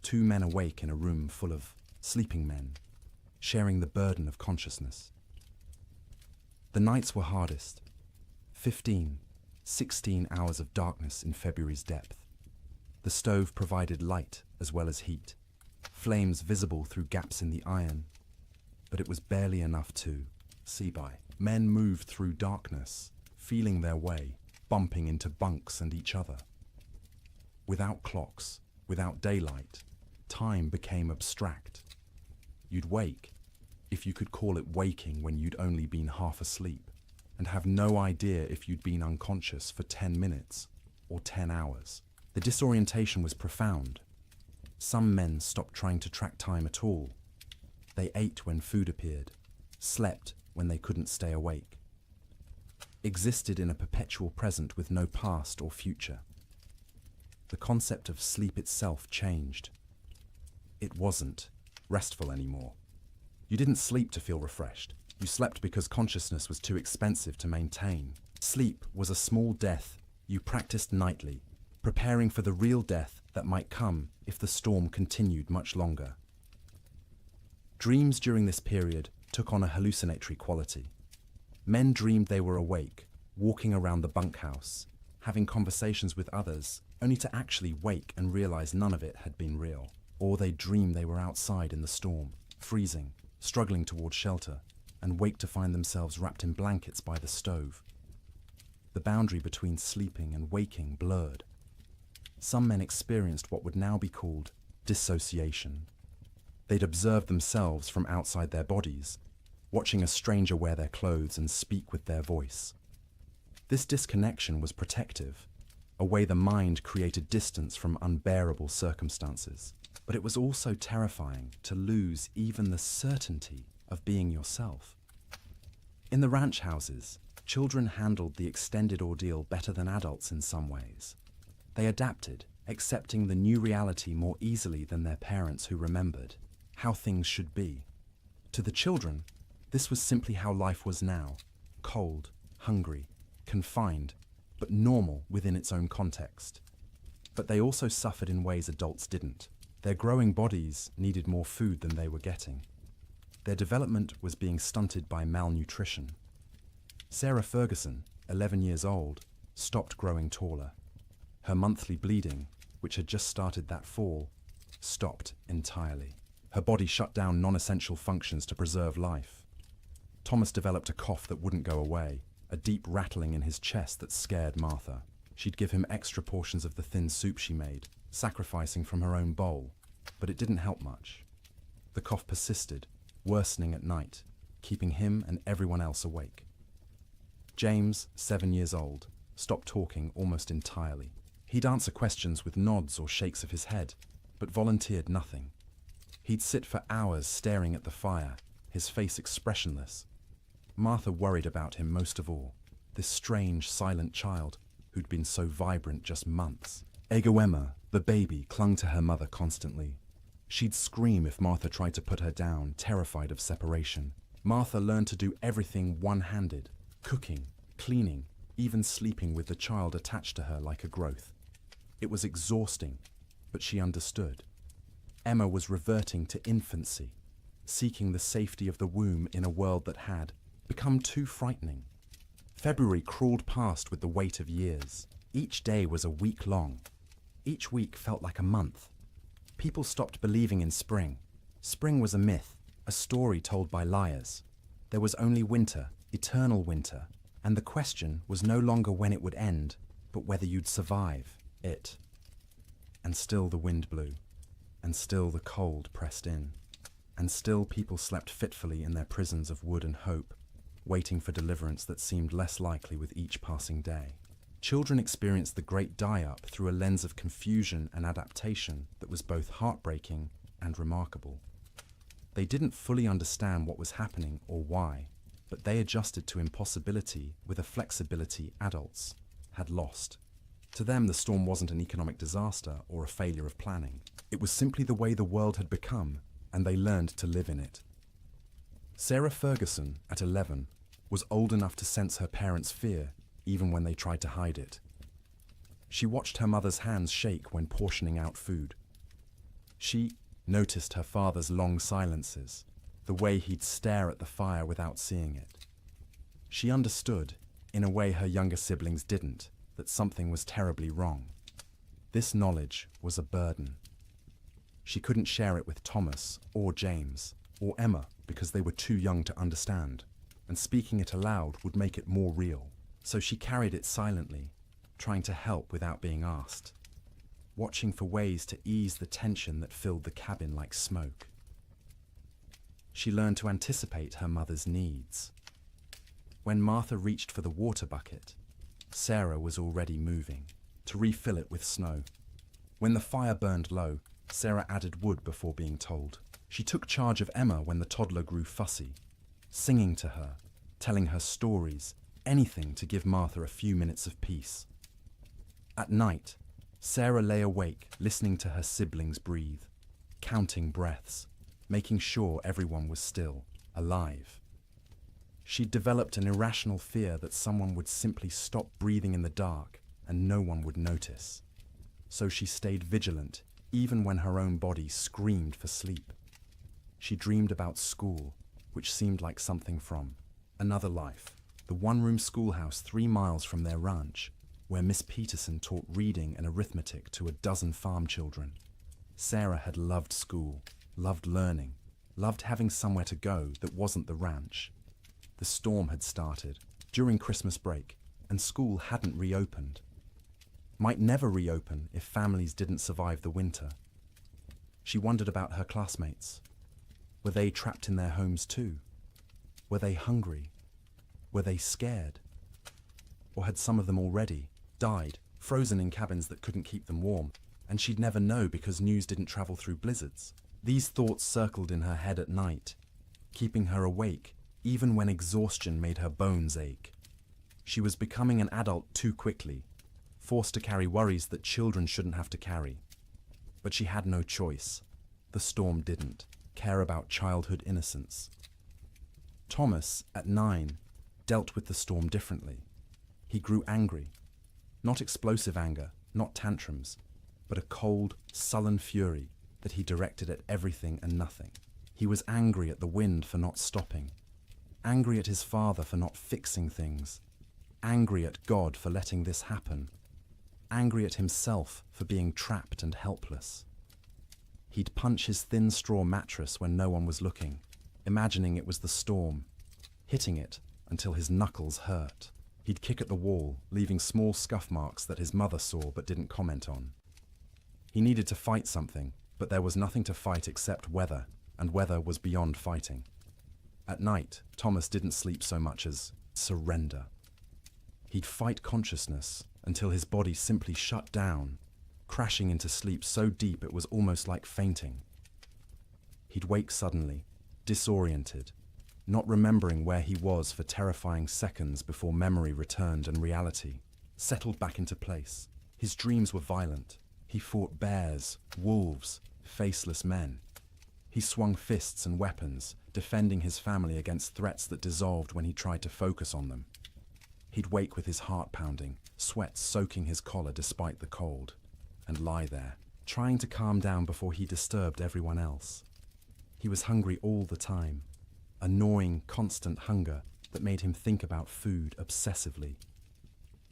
2 men awake in a room full of sleeping men, sharing the burden of consciousness. The nights were hardest. 15, 16 hours of darkness in February's depth. The stove provided light as well as heat, flames visible through gaps in the iron, but it was barely enough to see by. Men moved through darkness, feeling their way, bumping into bunks and each other. Without clocks, without daylight, time became abstract. You'd wake, if you could call it waking when you'd only been half asleep, and have no idea if you'd been unconscious for 10 minutes or 10 hours. The disorientation was profound. Some men stopped trying to track time at all. They ate when food appeared, slept when they couldn't stay awake, existed in a perpetual present with no past or future. The concept of sleep itself changed. It wasn't restful anymore. You didn't sleep to feel refreshed. You slept because consciousness was too expensive to maintain. Sleep was a small death you practiced nightly, preparing for the real death that might come if the storm continued much longer. Dreams during this period took on a hallucinatory quality. Men dreamed they were awake, walking around the bunkhouse, having conversations with others, only to actually wake and realize none of it had been real. Or they'd dream they were outside in the storm, freezing, struggling towards shelter, and wake to find themselves wrapped in blankets by the stove. The boundary between sleeping and waking blurred. Some men experienced what would now be called dissociation. They'd observe themselves from outside their bodies, watching a stranger wear their clothes and speak with their voice. This disconnection was protective, a way the mind created distance from unbearable circumstances. But it was also terrifying to lose even the certainty of being yourself. In the ranch houses, children handled the extended ordeal better than adults in some ways. They adapted, accepting the new reality more easily than their parents who remembered how things should be. To the children, this was simply how life was now, cold, hungry, confined, but normal within its own context. But they also suffered in ways adults didn't. Their growing bodies needed more food than they were getting. Their development was being stunted by malnutrition. Sarah Ferguson, 11 years old, stopped growing taller. Her monthly bleeding, which had just started that fall, stopped entirely. Her body shut down non-essential functions to preserve life. Thomas developed a cough that wouldn't go away, a deep rattling in his chest that scared Martha. She'd give him extra portions of the thin soup she made, sacrificing from her own bowl, but it didn't help much. The cough persisted, worsening at night, keeping him and everyone else awake. James, 7 years old, stopped talking almost entirely. He'd answer questions with nods or shakes of his head, but volunteered nothing. He'd sit for hours staring at the fire, his face expressionless. Martha worried about him most of all, this strange, silent child who'd been so vibrant just months. Emma, the baby, clung to her mother constantly. She'd scream if Martha tried to put her down, terrified of separation. Martha learned to do everything one-handed, cooking, cleaning, even sleeping with the child attached to her like a growth. It was exhausting, but she understood. Emma was reverting to infancy, seeking the safety of the womb in a world that had become too frightening. February crawled past with the weight of years. Each day was a week long. Each week felt like a month. People stopped believing in spring. Spring was a myth, a story told by liars. There was only winter, eternal winter, and the question was no longer when it would end, but whether you'd survive it. And still the wind blew, and still the cold pressed in, and still people slept fitfully in their prisons of wood and hope, waiting for deliverance that seemed less likely with each passing day. Children experienced the great die-up through a lens of confusion and adaptation that was both heartbreaking and remarkable. They didn't fully understand what was happening or why, but they adjusted to impossibility with a flexibility adults had lost. To them, the storm wasn't an economic disaster or a failure of planning. It was simply the way the world had become, and they learned to live in it. Sarah Ferguson, at 11, was old enough to sense her parents' fear even when they tried to hide it. She watched her mother's hands shake when portioning out food. She noticed her father's long silences, the way he'd stare at the fire without seeing it. She understood, in a way her younger siblings didn't, that something was terribly wrong. This knowledge was a burden. She couldn't share it with Thomas or James or Emma because they were too young to understand, and speaking it aloud would make it more real. So she carried it silently, trying to help without being asked, watching for ways to ease the tension that filled the cabin like smoke. She learned to anticipate her mother's needs. When Martha reached for the water bucket, Sarah was already moving, to refill it with snow. When the fire burned low, Sarah added wood before being told. She took charge of Emma when the toddler grew fussy, singing to her, telling her stories, anything to give Martha a few minutes of peace. At night, Sarah lay awake, listening to her siblings breathe, counting breaths, making sure everyone was still, alive. She'd developed an irrational fear that someone would simply stop breathing in the dark and no one would notice. So she stayed vigilant, even when her own body screamed for sleep. She dreamed about school, which seemed like something from another life. the one-room schoolhouse 3 miles from their ranch, where Miss Peterson taught reading and arithmetic to a dozen farm children. Sarah had loved school, loved learning, loved having somewhere to go that wasn't the ranch. The storm had started during Christmas break, and school hadn't reopened. Might never reopen if families didn't survive the winter. She wondered about her classmates. Were they trapped in their homes too? Were they hungry? Were they scared? Or had some of them already died, frozen in cabins that couldn't keep them warm, and she'd never know because news didn't travel through blizzards? These thoughts circled in her head at night, keeping her awake even when exhaustion made her bones ache. She was becoming an adult too quickly, forced to carry worries that children shouldn't have to carry. But she had no choice. The storm didn't care about childhood innocence. Thomas, at 9, dealt with the storm differently. He grew angry. Not explosive anger, not tantrums, but a cold, sullen fury that he directed at everything and nothing. He was angry at the wind for not stopping, angry at his father for not fixing things, angry at God for letting this happen, angry at himself for being trapped and helpless. He'd punch his thin straw mattress when no one was looking, imagining it was the storm, hitting it until his knuckles hurt. He'd kick at the wall, leaving small scuff marks that his mother saw but didn't comment on. He needed to fight something, but there was nothing to fight except weather, and weather was beyond fighting. At night, Thomas didn't sleep so much as surrender. He'd fight consciousness until his body simply shut down, crashing into sleep so deep it was almost like fainting. He'd wake suddenly, disoriented, not remembering where he was for terrifying seconds before memory returned and reality settled back into place. His dreams were violent. He fought bears, wolves, faceless men. He swung fists and weapons, defending his family against threats that dissolved when he tried to focus on them. He'd wake with his heart pounding, sweat soaking his collar despite the cold, and lie there, trying to calm down before he disturbed everyone else. He was hungry all the time, a gnawing, constant hunger that made him think about food obsessively.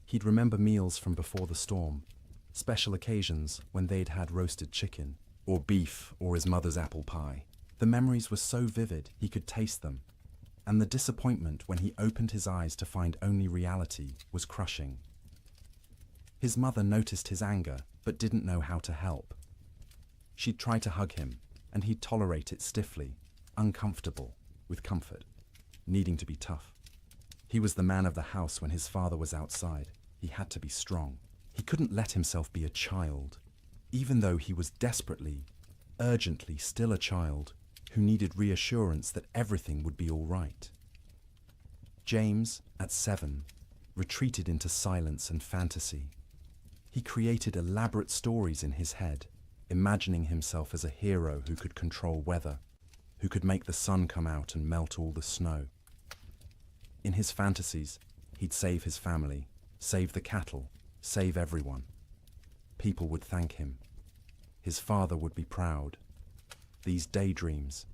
He'd remember meals from before the storm, special occasions when they'd had roasted chicken, or beef, or his mother's apple pie. The memories were so vivid he could taste them, and the disappointment when he opened his eyes to find only reality was crushing. His mother noticed his anger, but didn't know how to help. She'd try to hug him, and he'd tolerate it stiffly, uncomfortable, with comfort, needing to be tough. He was the man of the house when his father was outside. He had to be strong. He couldn't let himself be a child, even though he was desperately, urgently still a child who needed reassurance that everything would be all right. James, at 7, retreated into silence and fantasy. He created elaborate stories in his head, imagining himself as a hero who could control weather, who could make the sun come out and melt all the snow. In his fantasies, he'd save his family, save the cattle, save everyone. People would thank him. His father would be proud. These daydreams,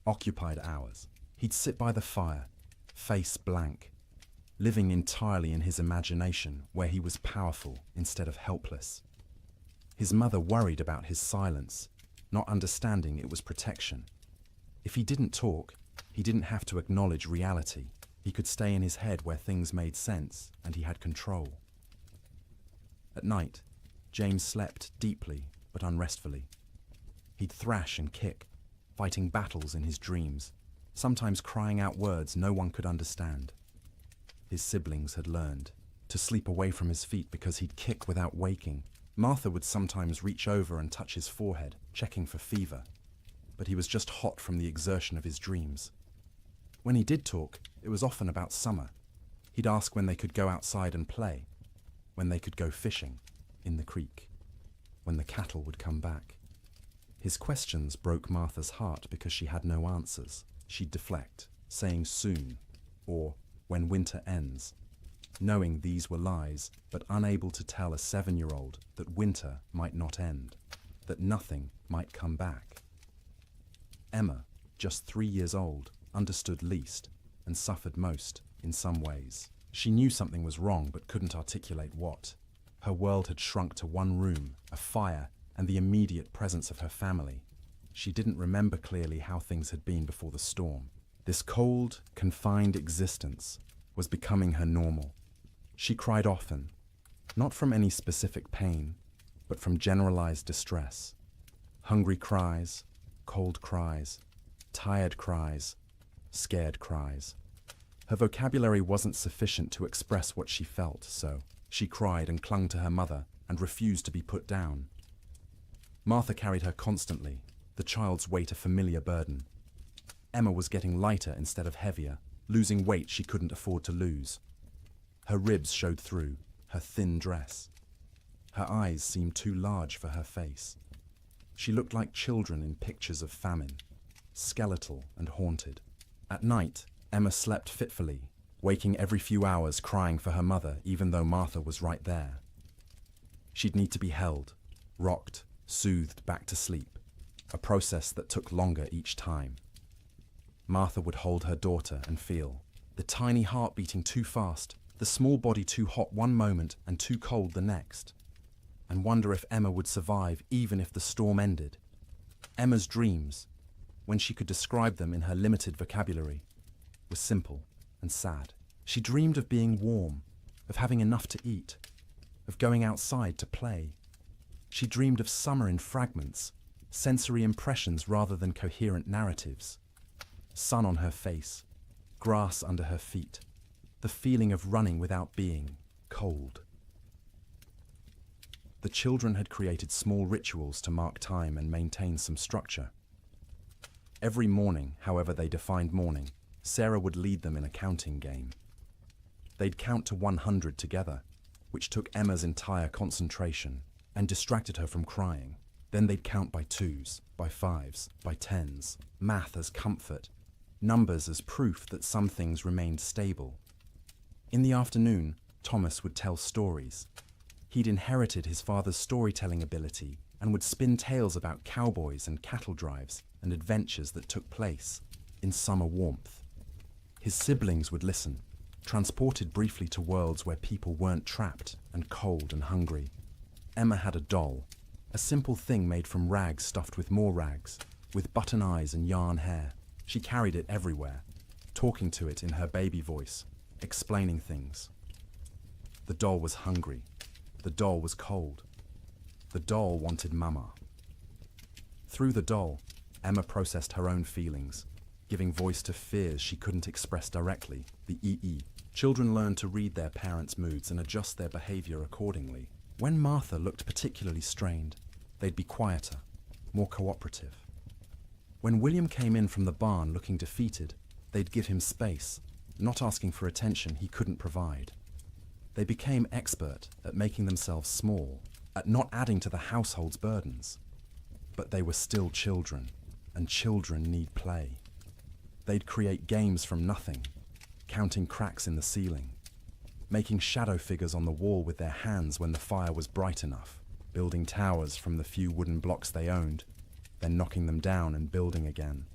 occupied hours. He'd sit by the fire, face blank, living entirely in his imagination where he was powerful instead of helpless. His mother worried about his silence, not understanding it was protection. If he didn't talk, he didn't have to acknowledge reality. He could stay in his head where things made sense and he had control. At night, James slept deeply but unrestfully. He'd thrash and kick, fighting battles in his dreams, sometimes crying out words no one could understand. His siblings had learned to sleep away from his feet because he'd kick without waking. Martha would sometimes reach over and touch his forehead, checking for fever, but he was just hot from the exertion of his dreams. When he did talk, it was often about summer. He'd ask when they could go outside and play, when they could go fishing in the creek, when the cattle would come back. His questions broke Martha's heart because she had no answers. She'd deflect, saying soon, or when winter ends, knowing these were lies, but unable to tell a 7-year-old that winter might not end, that nothing might come back. Emma, just 3 years old, understood least and suffered most in some ways. She knew something was wrong but couldn't articulate what. Her world had shrunk to one room, a fire, and the immediate presence of her family. She didn't remember clearly how things had been before the storm. This cold, confined existence was becoming her normal. She cried often, not from any specific pain, but from generalized distress. Hungry cries, cold cries, tired cries, scared cries. Her vocabulary wasn't sufficient to express what she felt, so she cried and clung to her mother and refused to be put down. Martha carried her constantly, the child's weight a familiar burden. Emma was getting lighter instead of heavier, losing weight she couldn't afford to lose. Her ribs showed through her thin dress. Her eyes seemed too large for her face. She looked like children in pictures of famine, skeletal and haunted. At night, Emma slept fitfully, waking every few hours crying for her mother even though Martha was right there. She'd need to be held, rocked, soothed back to sleep, a process that took longer each time. Martha would hold her daughter and feel the tiny heart beating too fast, the small body too hot one moment and too cold the next, and wonder if Emma would survive even if the storm ended. Emma's dreams, when she could describe them in her limited vocabulary, were simple and sad. She dreamed of being warm, of having enough to eat, of going outside to play. She dreamed of summer in fragments, sensory impressions rather than coherent narratives. Sun on her face, grass under her feet, the feeling of running without being cold. The children had created small rituals to mark time and maintain some structure. Every morning, however they defined morning, Sarah would lead them in a counting game. They'd count to 100 together, which took Emma's entire concentration and distracted her from crying. Then they'd count by twos, by fives, by tens, math as comfort, numbers as proof that some things remained stable. In the afternoon, Thomas would tell stories. He'd inherited his father's storytelling ability and would spin tales about cowboys and cattle drives and adventures that took place in summer warmth. His siblings would listen, transported briefly to worlds where people weren't trapped and cold and hungry. Emma had a doll, a simple thing made from rags stuffed with more rags, with button eyes and yarn hair. She carried it everywhere, talking to it in her baby voice, explaining things. The doll was hungry. The doll was cold. The doll wanted Mama. Through the doll, Emma processed her own feelings, giving voice to fears she couldn't express directly, the EE. Children learn to read their parents' moods and adjust their behavior accordingly. When Martha looked particularly strained, they'd be quieter, more cooperative. When William came in from the barn looking defeated, they'd give him space, not asking for attention he couldn't provide. They became expert at making themselves small, at not adding to the household's burdens. But they were still children, and children need play. They'd create games from nothing, counting cracks in the ceiling, making shadow figures on the wall with their hands when the fire was bright enough, building towers from the few wooden blocks they owned, then knocking them down and building again.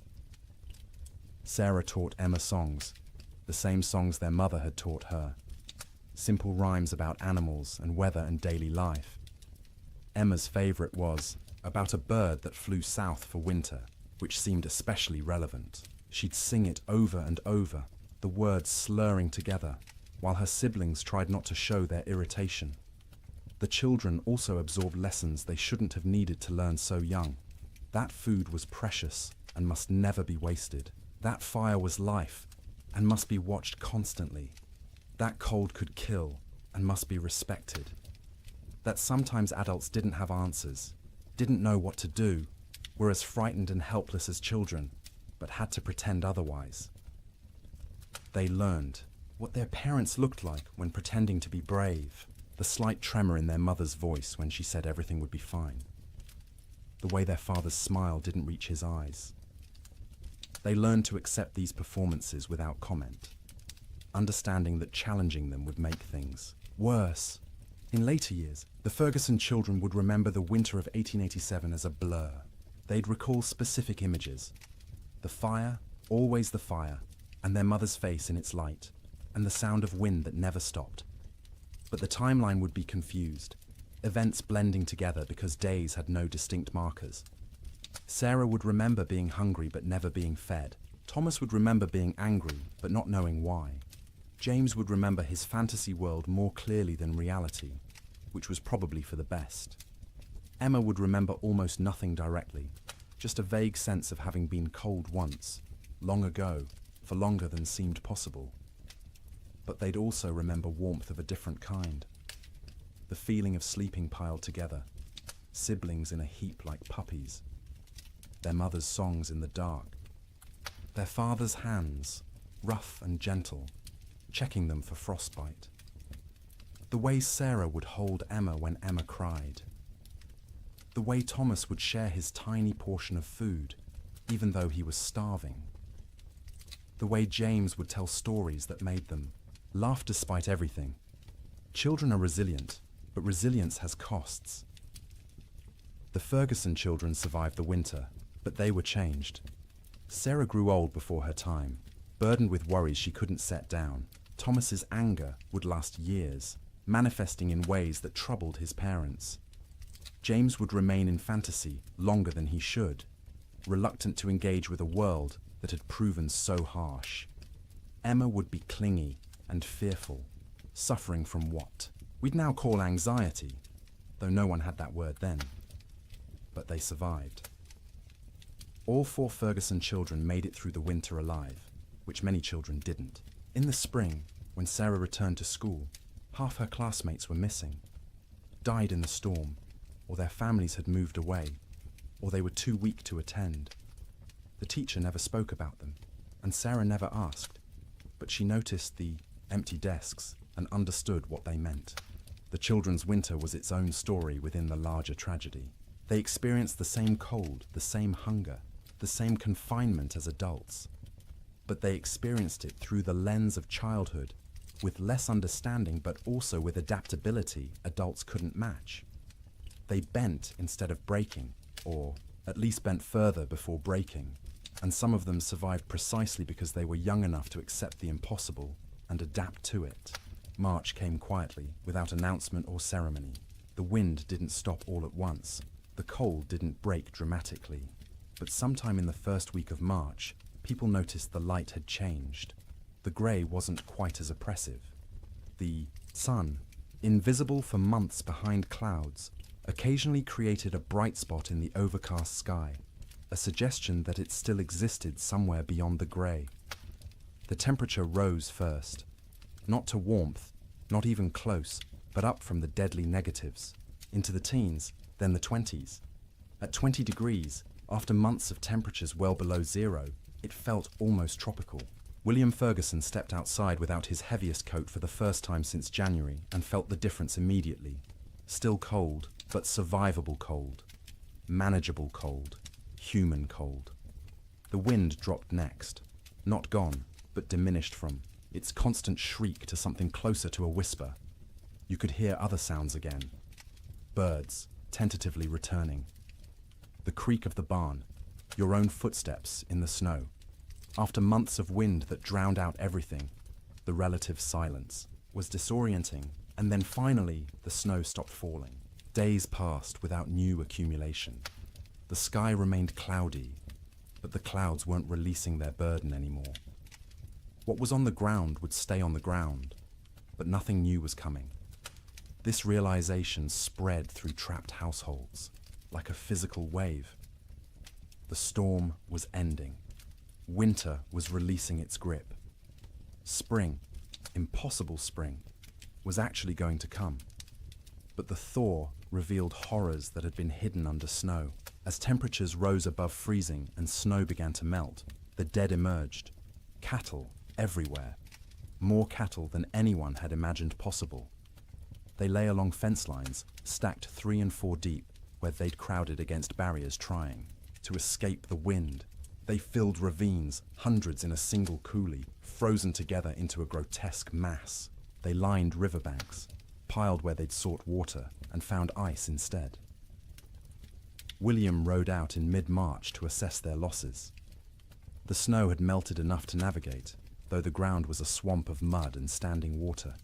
Sarah taught Emma songs, the same songs their mother had taught her. Simple rhymes about animals and weather and daily life. Emma's favorite was about a bird that flew south for winter, which seemed especially relevant. She'd sing it over and over, the words slurring together, while her siblings tried not to show their irritation. The children also absorbed lessons they shouldn't have needed to learn so young. That food was precious and must never be wasted. That fire was life and must be watched constantly. That cold could kill and must be respected. That sometimes adults didn't have answers, didn't know what to do, were as frightened and helpless as children, but had to pretend otherwise. They learned what their parents looked like when pretending to be brave, the slight tremor in their mother's voice when she said everything would be fine, the way their father's smile didn't reach his eyes. They learned to accept these performances without comment, understanding that challenging them would make things worse. In later years, the Ferguson children would remember the winter of 1887 as a blur. They'd recall specific images. The fire, always the fire, and their mother's face in its light. and the sound of wind that never stopped. But the timeline would be confused, events blending together because days had no distinct markers. Sarah would remember being hungry but never being fed. Thomas would remember being angry but not knowing why. James would remember his fantasy world more clearly than reality, which was probably for the best. Emma would remember almost nothing directly, just a vague sense of having been cold once, long ago, for longer than seemed possible. But they'd also remember warmth of a different kind. The feeling of sleeping piled together, siblings in a heap like puppies, their mother's songs in the dark, their father's hands, rough and gentle, checking them for frostbite. The way Sarah would hold Emma when Emma cried. The way Thomas would share his tiny portion of food, even though he was starving. The way James would tell stories that made them laugh despite everything. Children are resilient, but resilience has costs. The Ferguson children survived the winter, but they were changed. Sarah grew old before her time, burdened with worries she couldn't set down. Thomas's anger would last years, manifesting in ways that troubled his parents. James would remain in fantasy longer than he should, reluctant to engage with a world that had proven so harsh. Emma would be clingy and fearful, suffering from what we'd now call anxiety, though no one had that word then. But they survived. All 4 Ferguson children made it through the winter alive, which many children didn't. In the spring, when Sarah returned to school, half her classmates were missing, died in the storm, or their families had moved away, or they were too weak to attend. The teacher never spoke about them, and Sarah never asked, but she noticed the empty desks and understood what they meant. The children's winter was its own story within the larger tragedy. They experienced the same cold, the same hunger, the same confinement as adults, but they experienced it through the lens of childhood, with less understanding but also with adaptability adults couldn't match. They bent instead of breaking, or at least bent further before breaking, and some of them survived precisely because they were young enough to accept the impossible and adapt to it. March came quietly, without announcement or ceremony. The wind didn't stop all at once. The cold didn't break dramatically. But sometime in the first week of March, people noticed the light had changed. The grey wasn't quite as oppressive. The sun, invisible for months behind clouds, occasionally created a bright spot in the overcast sky, a suggestion that it still existed somewhere beyond the grey. The temperature rose first, not to warmth, not even close, but up from the deadly negatives, into the teens, then the 20s. At 20 degrees, after months of temperatures well below zero, it felt almost tropical. William Ferguson stepped outside without his heaviest coat for the first time since January and felt the difference immediately. Still cold, but survivable cold. Manageable cold. Human cold. The wind dropped next. Not gone, but diminished from its constant shriek to something closer to a whisper. You could hear other sounds again. Birds, tentatively returning. The creak of the barn, your own footsteps in the snow. After months of wind that drowned out everything, the relative silence was disorienting, and then finally the snow stopped falling. Days passed without new accumulation. The sky remained cloudy, but the clouds weren't releasing their burden anymore. What was on the ground would stay on the ground, but nothing new was coming. This realization spread through trapped households, like a physical wave. The storm was ending. Winter was releasing its grip. Spring, impossible spring, was actually going to come. But the thaw revealed horrors that had been hidden under snow. As temperatures rose above freezing and snow began to melt, the dead emerged. Cattle everywhere. More cattle than anyone had imagined possible. They lay along fence lines, stacked 3 and 4 deep, where they'd crowded against barriers trying to escape the wind. They filled ravines, hundreds in a single coulee, frozen together into a grotesque mass. They lined riverbanks, piled where they'd sought water, and found ice instead. William rode out in mid-March to assess their losses. The snow had melted enough to navigate, though the ground was a swamp of mud and standing water.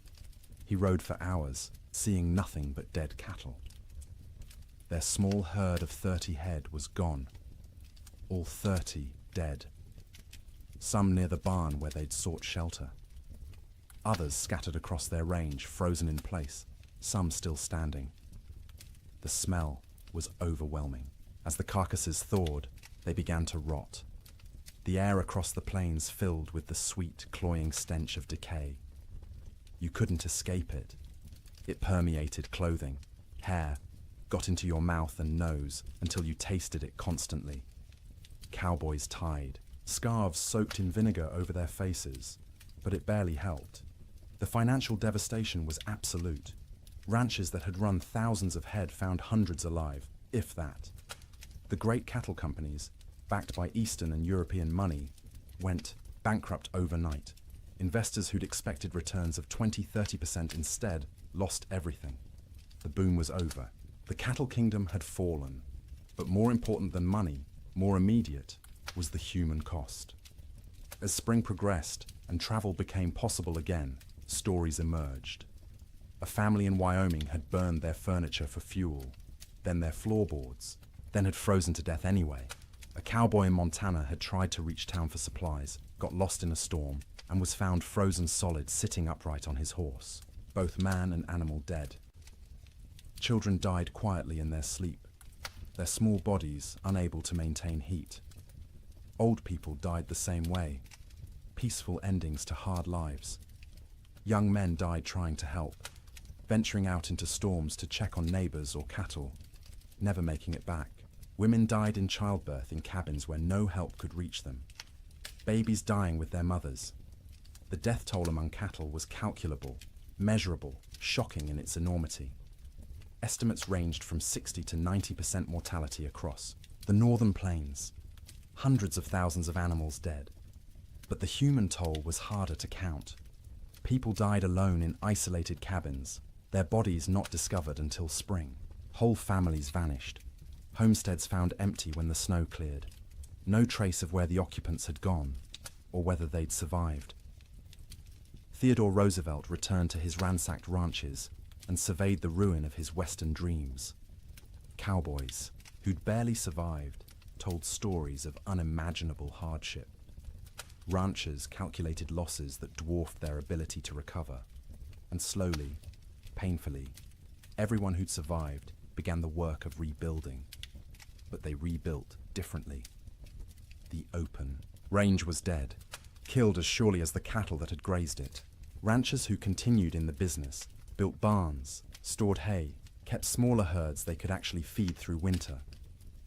He rode for hours, seeing nothing but dead cattle. Their small herd of 30 head was gone. All 30 dead. Some near the barn where they'd sought shelter. Others scattered across their range, frozen in place, some still standing. The smell was overwhelming. As the carcasses thawed, they began to rot. The air across the plains filled with the sweet, cloying stench of decay. You couldn't escape it. It permeated clothing, hair, got into your mouth and nose until you tasted it constantly. Cowboys tied, scarves soaked in vinegar over their faces, but it barely helped. The financial devastation was absolute. Ranches that had run thousands of head found hundreds alive, if that. The great cattle companies, backed by Eastern and European money, went bankrupt overnight. Investors who'd expected returns of 20–30% instead lost everything. The boom was over. The cattle kingdom had fallen. But more important than money, more immediate, was the human cost. As spring progressed and travel became possible again, stories emerged. A family in Wyoming had burned their furniture for fuel, then their floorboards, then had frozen to death anyway. A cowboy in Montana had tried to reach town for supplies, got lost in a storm, and was found frozen solid sitting upright on his horse, both man and animal dead. Children died quietly in their sleep, their small bodies unable to maintain heat. Old people died the same way, peaceful endings to hard lives. Young men died trying to help, venturing out into storms to check on neighbors or cattle, never making it back. Women died in childbirth in cabins where no help could reach them. Babies dying with their mothers. The death toll among cattle was calculable, measurable, shocking in its enormity. Estimates ranged from 60 to 90% mortality across the northern plains. Hundreds of thousands of animals dead. But the human toll was harder to count. People died alone in isolated cabins, their bodies not discovered until spring. Whole families vanished. Homesteads found empty when the snow cleared. No trace of where the occupants had gone, or whether they'd survived. Theodore Roosevelt returned to his ransacked ranches and surveyed the ruin of his Western dreams. Cowboys, who'd barely survived, told stories of unimaginable hardship. Ranchers calculated losses that dwarfed their ability to recover. And slowly, painfully, everyone who'd survived began the work of rebuilding. But they rebuilt differently. The open range was dead, killed as surely as the cattle that had grazed it. Ranchers who continued in the business built barns, stored hay, kept smaller herds they could actually feed through winter.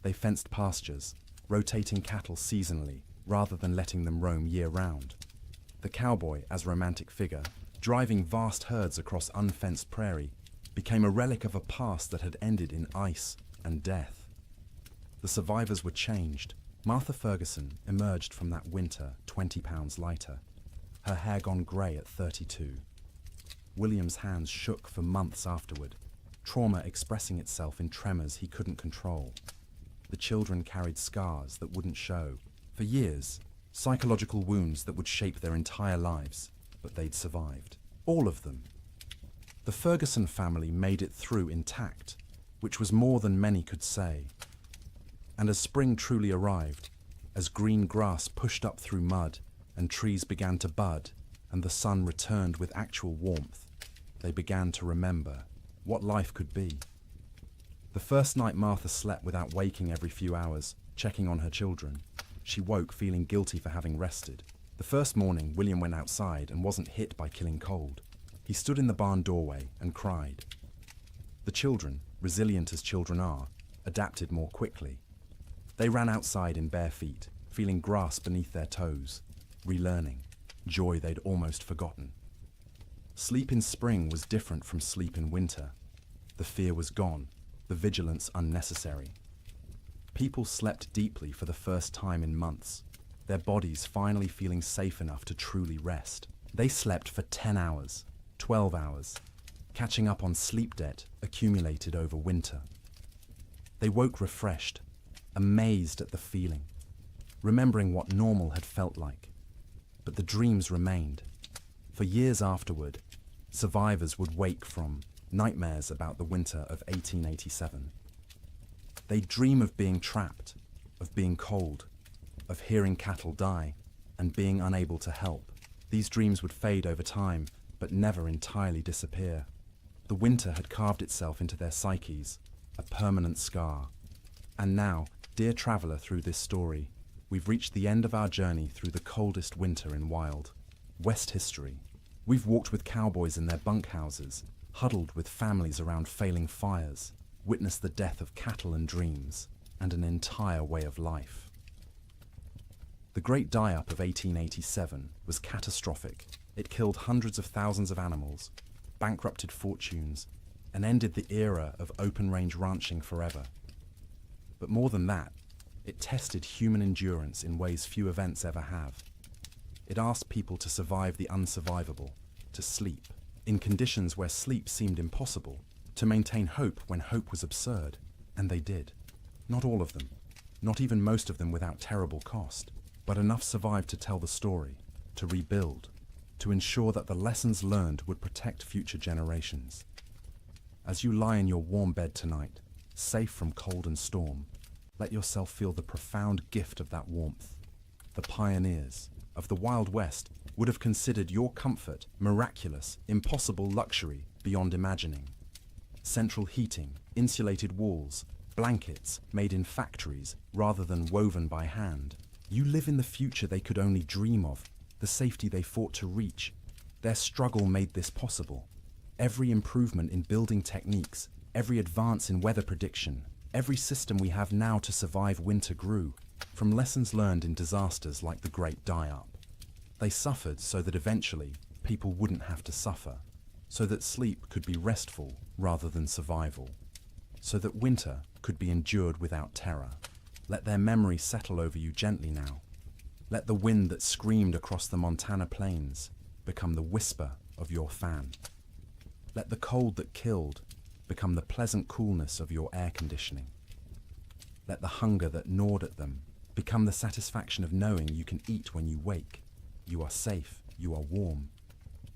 They fenced pastures, rotating cattle seasonally rather than letting them roam year-round. The cowboy, as romantic figure, driving vast herds across unfenced prairie, became a relic of a past that had ended in ice and death. The survivors were changed. Martha Ferguson emerged from that winter 20 pounds lighter, her hair gone grey at 32. William's hands shook for months afterward, trauma expressing itself in tremors he couldn't control. The children carried scars that wouldn't show. For years, psychological wounds that would shape their entire lives, but they'd survived. All of them. The Ferguson family made it through intact, which was more than many could say. And as spring truly arrived, as green grass pushed up through mud and trees began to bud and the sun returned with actual warmth, they began to remember what life could be. The first night Martha slept without waking every few hours, checking on her children. She woke feeling guilty for having rested. The first morning, William went outside and wasn't hit by killing cold. He stood in the barn doorway and cried. The children, resilient as children are, adapted more quickly. They ran outside in bare feet, feeling grass beneath their toes, relearning, joy they'd almost forgotten. Sleep in spring was different from sleep in winter. The fear was gone, the vigilance unnecessary. People slept deeply for the first time in months, their bodies finally feeling safe enough to truly rest. They slept for 10 hours, 12 hours, catching up on sleep debt accumulated over winter. They woke refreshed, amazed at the feeling, remembering what normal had felt like. But the dreams remained. For years afterward, survivors would wake from nightmares about the winter of 1887. They'd dream of being trapped, of being cold, of hearing cattle die, and being unable to help. These dreams would fade over time, but never entirely disappear. The winter had carved itself into their psyches, a permanent scar. And now, dear traveller through this story, we've reached the end of our journey through the coldest winter in wild West history. We've walked with cowboys in their bunkhouses, huddled with families around failing fires, witnessed the death of cattle and dreams, and an entire way of life. The Great Die-Up of 1887 was catastrophic. It killed hundreds of thousands of animals, bankrupted fortunes, and ended the era of open-range ranching forever. But more than that, it tested human endurance in ways few events ever have. It asked people to survive the unsurvivable, to sleep, in conditions where sleep seemed impossible, to maintain hope when hope was absurd, and they did. Not all of them, not even most of them without terrible cost, but enough survived to tell the story, to rebuild, to ensure that the lessons learned would protect future generations. As you lie in your warm bed tonight, safe from cold and storm, let yourself feel the profound gift of that warmth. The pioneers of the Wild West would have considered your comfort miraculous, impossible luxury beyond imagining. Central heating, insulated walls, blankets made in factories rather than woven by hand. You live in the future they could only dream of, the safety they fought to reach. Their struggle made this possible. Every improvement in building techniques, every advance in weather prediction, every system we have now to survive winter grew from lessons learned in disasters like the Great Die-Up. They suffered so that eventually people wouldn't have to suffer, so that sleep could be restful rather than survival, so that winter could be endured without terror. Let their memory settle over you gently now. Let the wind that screamed across the Montana plains become the whisper of your fan. Let the cold that killed become the pleasant coolness of your air conditioning. Let the hunger that gnawed at them become the satisfaction of knowing you can eat when you wake. You are safe, you are warm,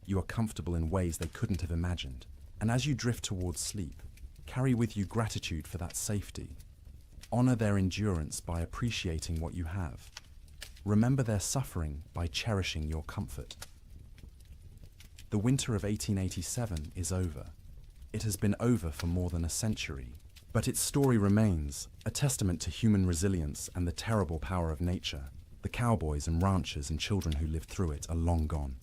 you are comfortable in ways they couldn't have imagined. And as you drift towards sleep, carry with you gratitude for that safety. Honor their endurance by appreciating what you have. Remember their suffering by cherishing your comfort. The winter of 1887 is over. It has been over for more than a century, but its story remains, a testament to human resilience and the terrible power of nature. The cowboys and ranchers and children who lived through it are long gone,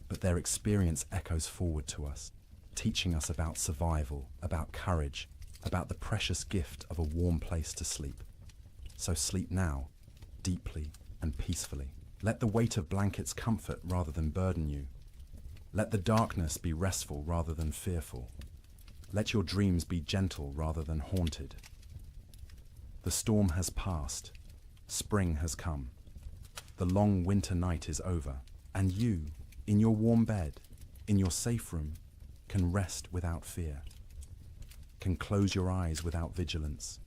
but their experience echoes forward to us, teaching us about survival, about courage, about the precious gift of a warm place to sleep. So sleep now, deeply and peacefully. Let the weight of blankets comfort rather than burden you. Let the darkness be restful rather than fearful. Let your dreams be gentle rather than haunted. The storm has passed. Spring has come. The long winter night is over, and you, in your warm bed, in your safe room, can rest without fear, can close your eyes without vigilance,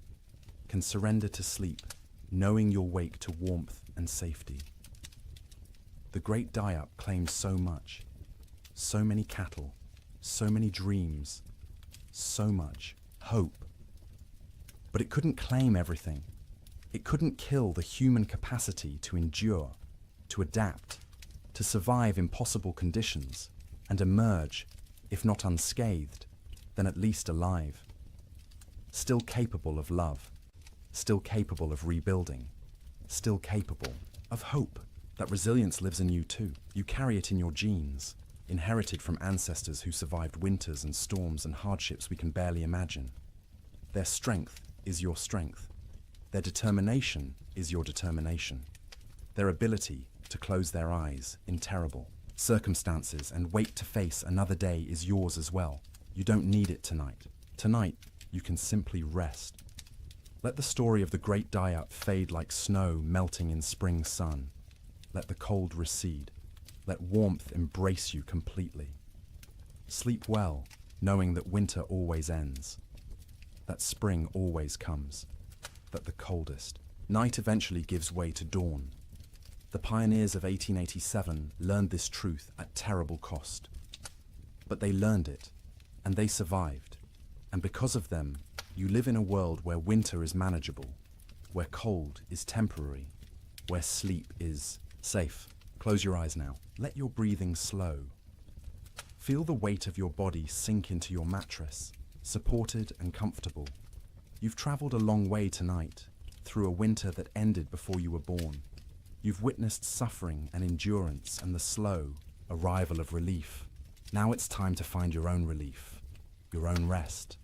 can surrender to sleep, knowing you'll wake to warmth and safety. The Great Die-Up claims so much, so many cattle, so many dreams, so much hope. But it couldn't claim everything. It couldn't kill the human capacity to endure, to adapt, to survive impossible conditions, and emerge, if not unscathed, then at least alive. Still capable of love, still capable of rebuilding, still capable of hope. That resilience lives in you too. You carry it in your genes, inherited from ancestors who survived winters and storms and hardships we can barely imagine. Their strength is your strength. Their determination is your determination. Their ability to close their eyes in terrible circumstances and wait to face another day is yours as well. You don't need it tonight. Tonight, you can simply rest. Let the story of the Great Die-Up fade like snow melting in spring sun. Let the cold recede. Let warmth embrace you completely. Sleep well, knowing that winter always ends, that spring always comes, that the coldest night eventually gives way to dawn. The pioneers of 1887 learned this truth at terrible cost. But they learned it, and they survived. And because of them, you live in a world where winter is manageable, where cold is temporary, where sleep is safe. Close your eyes now. Let your breathing slow. Feel the weight of your body sink into your mattress, supported and comfortable. You've traveled a long way tonight, through a winter that ended before you were born. You've witnessed suffering and endurance and the slow arrival of relief. Now it's time to find your own relief, your own rest,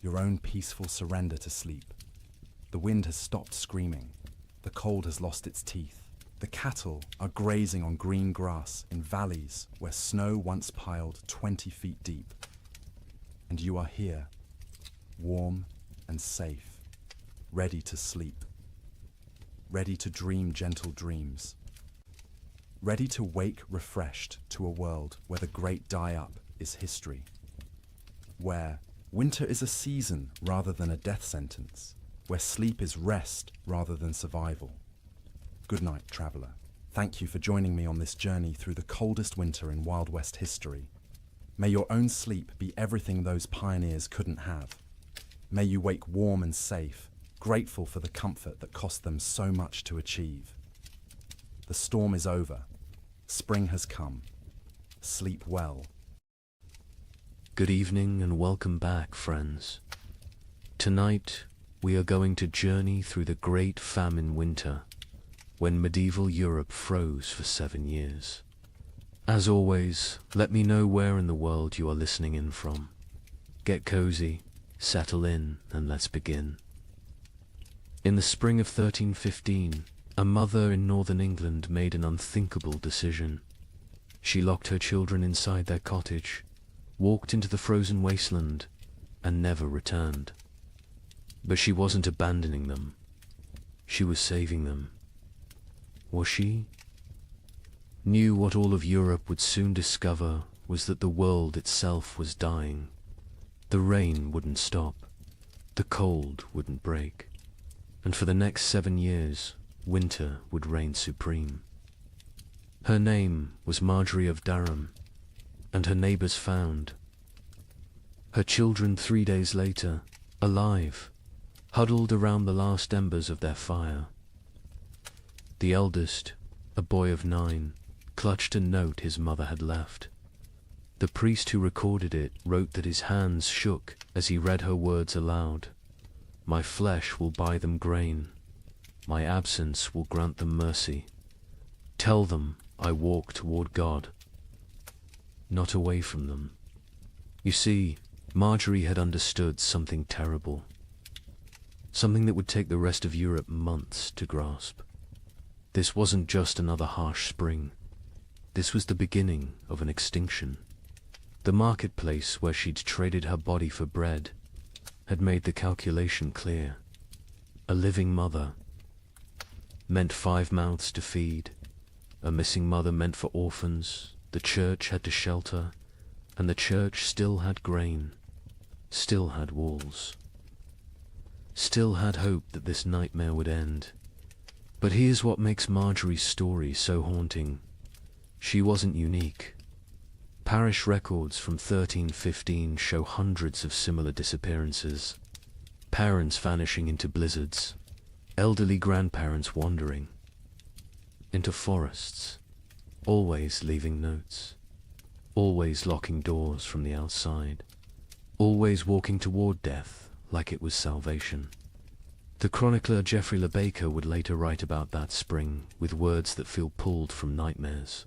your own peaceful surrender to sleep. The wind has stopped screaming. The cold has lost its teeth. The cattle are grazing on green grass in valleys where snow once piled 20 feet deep. And you are here, warm and safe, ready to sleep, ready to dream gentle dreams, ready to wake refreshed to a world where the great die-up is history, where winter is a season rather than a death sentence, where sleep is rest rather than survival. Good night, traveller. Thank you for joining me on this journey through the coldest winter in Wild West history. May your own sleep be everything those pioneers couldn't have. May you wake warm and safe, grateful for the comfort that cost them so much to achieve. The storm is over. Spring has come. Sleep well. Good evening and welcome back, friends. Tonight, we are going to journey through the Great Famine Winter, when medieval Europe froze for 7 years. As always, let me know where in the world you are listening in from. Get cozy, settle in, and let's begin. In the spring of 1315, a mother in northern England made an unthinkable decision. She locked her children inside their cottage, walked into the frozen wasteland, and never returned. But she wasn't abandoning them. She was saving them. Was she? Knew what all of Europe would soon discover was that the world itself was dying. The rain wouldn't stop. The cold wouldn't break. And for the next 7 years, winter would reign supreme. Her name was Marjorie of Durham, and her neighbors found her children 3 days later, alive, huddled around the last embers of their fire. The eldest, a boy of 9, clutched a note his mother had left. The priest who recorded it wrote that his hands shook as he read her words aloud. My flesh will buy them grain. My absence will grant them mercy. Tell them I walk toward God, not away from them. You see, Marjorie had understood something terrible. Something that would take the rest of Europe months to grasp. This wasn't just another harsh spring. This was the beginning of an extinction. The marketplace where she'd traded her body for bread had made the calculation clear. A living mother meant 5 mouths to feed. A missing mother meant for orphans. The church had to shelter, and the church still had grain, still had walls, still had hope that this nightmare would end. But here's what makes Marjorie's story so haunting. She wasn't unique. Parish records from 1315 show hundreds of similar disappearances. Parents vanishing into blizzards, elderly grandparents wandering into forests, always leaving notes, always locking doors from the outside, always walking toward death like it was salvation. The chronicler Geoffrey Le Baker would later write about that spring with words that feel pulled from nightmares.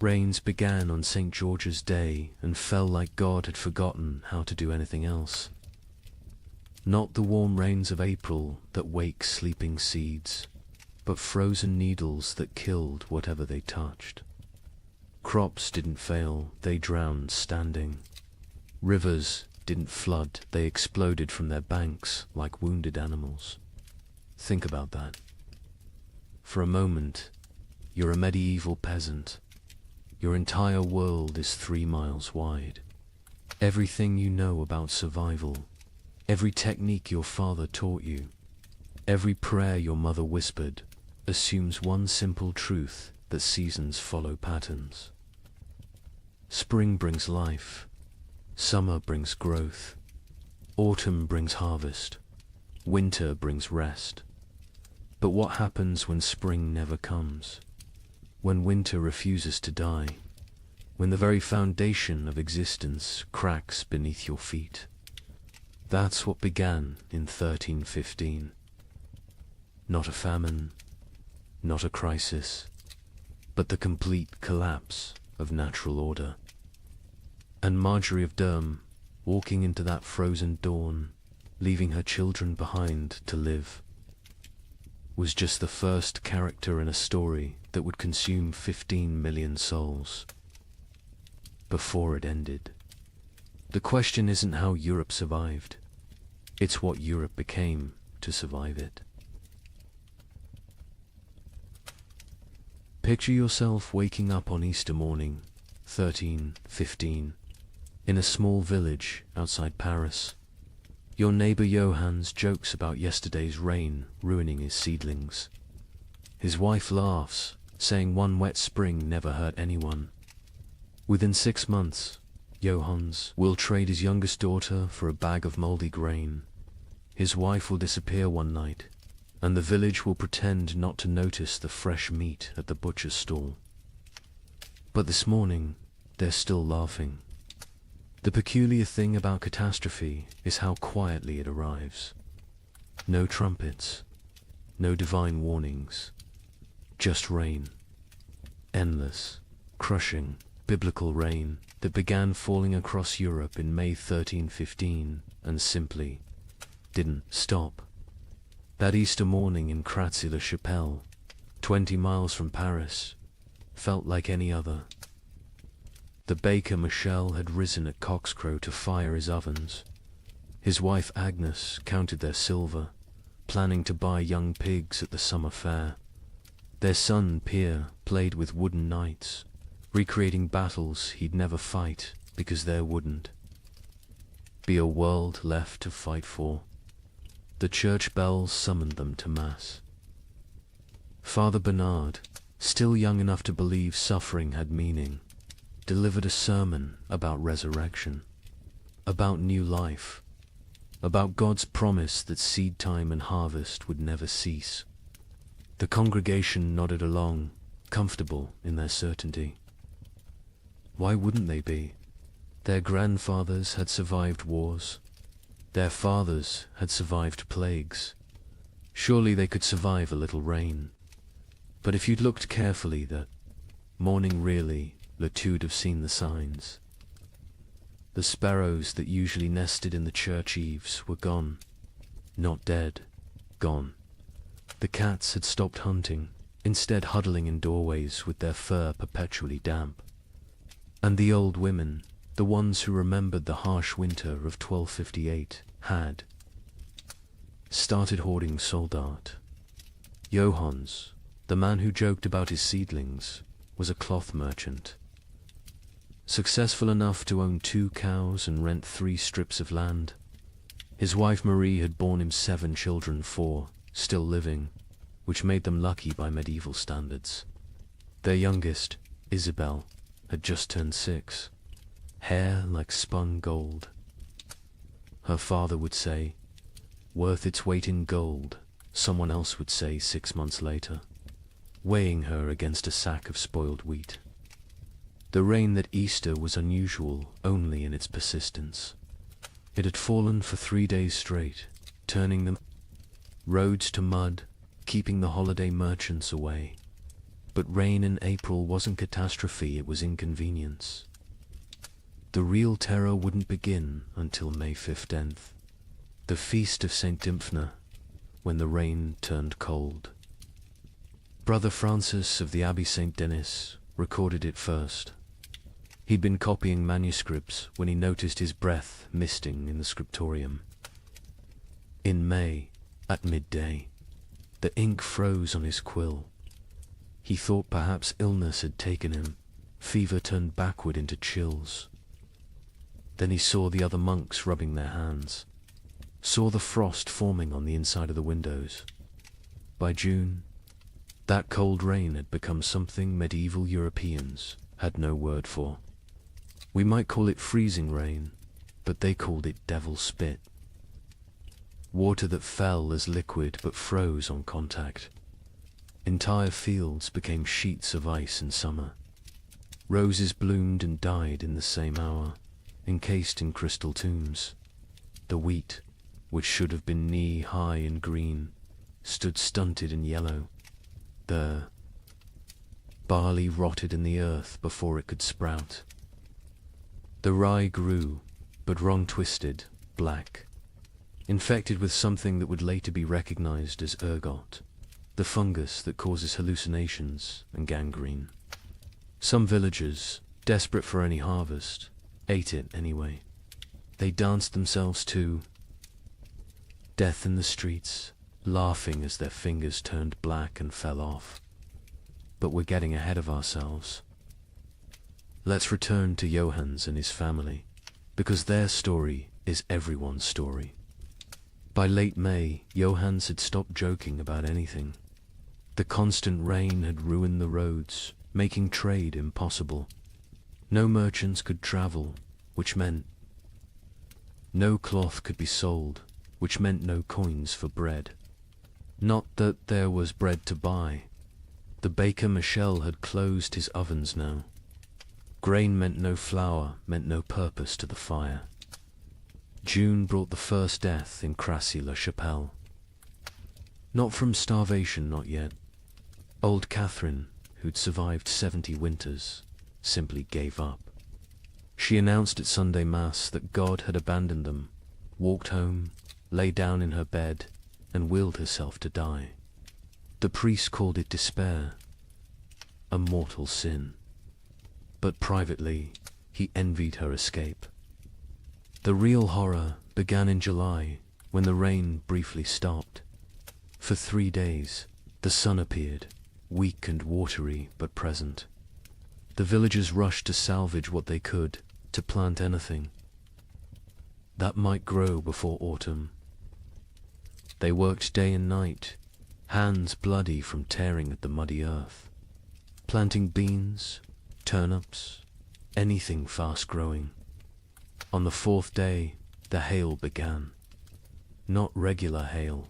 Rains began on St. George's Day and fell like God had forgotten how to do anything else. Not the warm rains of April that wake sleeping seeds, but frozen needles that killed whatever they touched. Crops didn't fail, they drowned standing. Rivers didn't flood, they exploded from their banks like wounded animals. Think about that. For a moment, you're a medieval peasant. Your entire world is 3 miles wide. Everything you know about survival, every technique your father taught you, every prayer your mother whispered, assumes one simple truth that seasons follow patterns. Spring brings life, summer brings growth, autumn brings harvest, winter brings rest. But what happens when spring never comes? When winter refuses to die? When the very foundation of existence cracks beneath your feet? That's what began in 1315. Not a famine, not a crisis, but the complete collapse of natural order. And Marjorie of Durham, walking into that frozen dawn, leaving her children behind to live, was just the first character in a story that would consume 15 million souls. Before it ended. The question isn't how Europe survived. It's what Europe became to survive it. Picture yourself waking up on Easter morning, 1315, in a small village outside Paris. Your neighbor Johannes jokes about yesterday's rain ruining his seedlings. His wife laughs, saying one wet spring never hurt anyone. Within 6 months, Johannes will trade his youngest daughter for a bag of moldy grain. His wife will disappear one night, and the village will pretend not to notice the fresh meat at the butcher's stall. But this morning, they're still laughing. The peculiar thing about catastrophe is how quietly it arrives. No trumpets, no divine warnings, just rain. Endless, crushing, biblical rain that began falling across Europe in May 1315 and simply didn't stop. That Easter morning in Kratzy-le-Chapelle, 20 miles from Paris, felt like any other. The baker Michel had risen at cockscrow to fire his ovens. His wife Agnes counted their silver, planning to buy young pigs at the summer fair. Their son Pierre played with wooden knights, recreating battles he'd never fight because there wouldn't be a world left to fight for. The church bells summoned them to Mass. Father Bernard, still young enough to believe suffering had meaning, delivered a sermon about resurrection, about new life, about God's promise that seed time and harvest would never cease. The congregation nodded along, comfortable in their certainty. Why wouldn't they be? Their grandfathers had survived wars. Their fathers had survived plagues. Surely they could survive a little rain. But if you'd looked carefully that morning really, Latude have seen the signs. The sparrows that usually nested in the church eaves were gone. Not dead, gone. The cats had stopped hunting, instead huddling in doorways with their fur perpetually damp. And the old women, the ones who remembered the harsh winter of 1258, had started hoarding soldat. Johannes, the man who joked about his seedlings, was a cloth merchant. Successful enough to own 2 cows and rent 3 strips of land. His wife Marie had borne him 7 children, 4 still living, which made them lucky by medieval standards. Their youngest, Isabel, had just turned 6, hair like spun gold. Her father would say, worth its weight in gold, someone else would say 6 months later, weighing her against a sack of spoiled wheat. The rain that Easter was unusual only in its persistence. It had fallen for 3 days straight, turning the roads to mud, keeping the holiday merchants away. But rain in April wasn't catastrophe, it was inconvenience. The real terror wouldn't begin until May 15th, the feast of St. Dymphna, when the rain turned cold. Brother Francis of the Abbey St. Denis recorded it first. He'd been copying manuscripts when he noticed his breath misting in the scriptorium. In May, at midday, the ink froze on his quill. He thought perhaps illness had taken him. Fever turned backward into chills. Then he saw the other monks rubbing their hands, saw the frost forming on the inside of the windows. By June, That cold rain had become something medieval Europeans had no word for. We might call it freezing rain, but they called it devil spit. Water that fell as liquid but froze on contact. Entire fields became sheets of ice in summer. Roses bloomed and died in the same hour, encased in crystal tombs. The wheat, which should have been knee-high and green, stood stunted and yellow. The barley rotted in the earth before it could sprout. The rye grew, but wrong-twisted, black, infected with something that would later be recognized as ergot, the fungus that causes hallucinations and gangrene. Some villagers, desperate for any harvest, ate it anyway. They danced themselves to death in the streets, laughing as their fingers turned black and fell off. But we're getting ahead of ourselves. Let's return to Johannes and his family, because their story is everyone's story. By late May, Johannes had stopped joking about anything. The constant rain had ruined the roads, making trade impossible. No merchants could travel, which meant no cloth could be sold, which meant no coins for bread. Not that there was bread to buy. The baker Michel had closed his ovens now. Grain meant no flour, meant no purpose to the fire. June brought the first death in Crassy-la-Chapelle. Not from starvation, not yet. Old Catherine, who'd survived 70 winters, simply gave up. She announced at Sunday Mass that God had abandoned them, walked home, lay down in her bed, and willed herself to die. The priest called it despair, a mortal sin. But privately, he envied her escape. The real horror began in July, when the rain briefly stopped. For 3 days, the sun appeared, weak and watery but present. The villagers rushed to salvage what they could, to plant anything that might grow before autumn. They worked day and night, hands bloody from tearing at the muddy earth, planting beans, turnips, anything fast-growing. On the 4th day, the hail began. Not regular hail.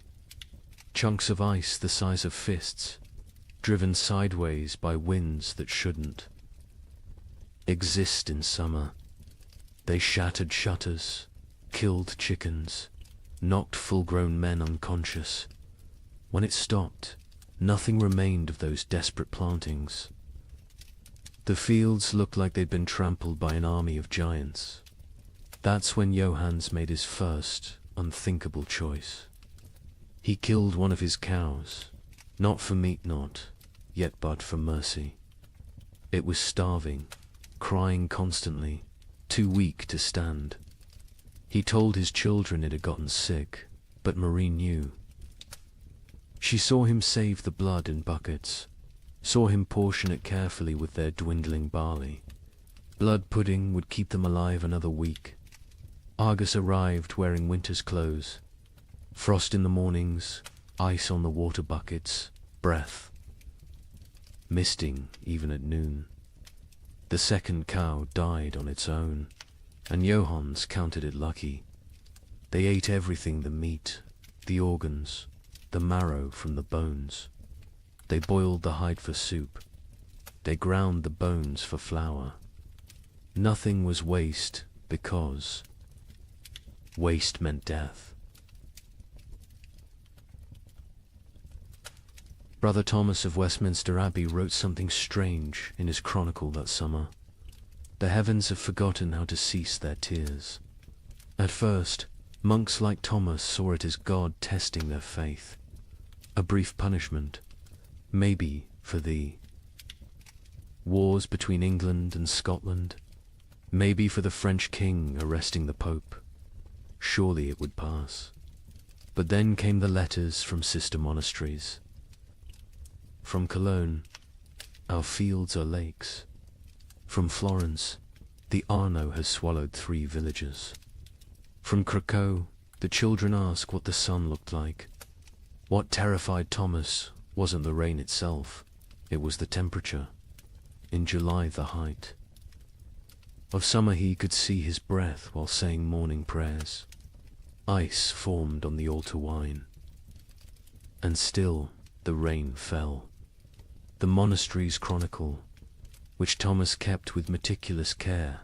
Chunks of ice the size of fists, driven sideways by winds that shouldn't exist in summer. They shattered shutters, killed chickens, knocked full-grown men unconscious. When it stopped, nothing remained of those desperate plantings. The fields looked like they'd been trampled by an army of giants. That's when Johannes made his first, unthinkable choice. He killed one of his cows, not for meat not, yet but for mercy. It was starving, crying constantly, too weak to stand. He told his children it had gotten sick, but Marie knew. She saw him save the blood in buckets, saw him portion it carefully with their dwindling barley. Blood pudding would keep them alive another week. Argus arrived wearing winter's clothes. Frost in the mornings, ice on the water buckets, breath. Misting even at noon. The second cow died on its own, and Johannes counted it lucky. They ate everything: the meat, the organs, the marrow from the bones. They boiled the hide for soup. They ground the bones for flour. Nothing was waste, because waste meant death. Brother Thomas of Westminster Abbey wrote something strange in his chronicle that summer. The heavens have forgotten how to cease their tears. At first, monks like Thomas saw it as God testing their faith. A brief punishment, maybe for the wars between England and Scotland, maybe for the French king arresting the Pope. Surely it would pass. But then came the letters from sister monasteries. From Cologne, our fields are lakes. From Florence, the Arno has swallowed 3 villages. From Krakow, the children ask what the sun looked like. What terrified Thomas wasn't the rain itself, it was the temperature. In July, the height of summer, he could see his breath while saying morning prayers. Ice formed on the altar wine. And still the rain fell. The monastery's chronicle, which Thomas kept with meticulous care,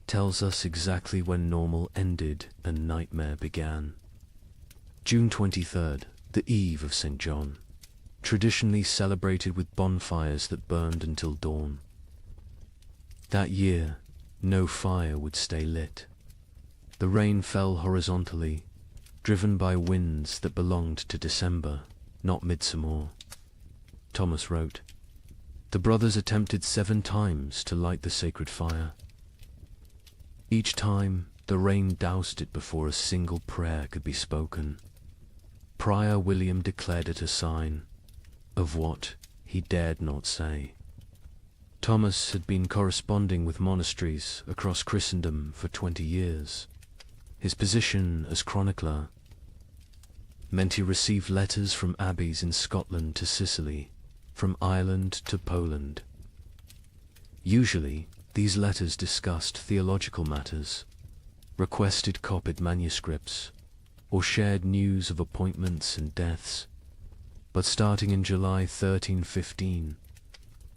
tells us exactly when normal ended and nightmare began. June 23rd, the eve of St. John, traditionally celebrated with bonfires that burned until dawn. That year, no fire would stay lit. The rain fell horizontally, driven by winds that belonged to December, not midsummer. Thomas wrote, "The brothers attempted 7 times to light the sacred fire. Each time, the rain doused it before a single prayer could be spoken. Prior William declared it a sign of what he dared not say." Thomas had been corresponding with monasteries across Christendom for 20 years. His position as chronicler meant he received letters from abbeys in Scotland to Sicily, from Ireland to Poland. Usually, these letters discussed theological matters, requested copied manuscripts, or shared news of appointments and deaths. But starting in July 1315,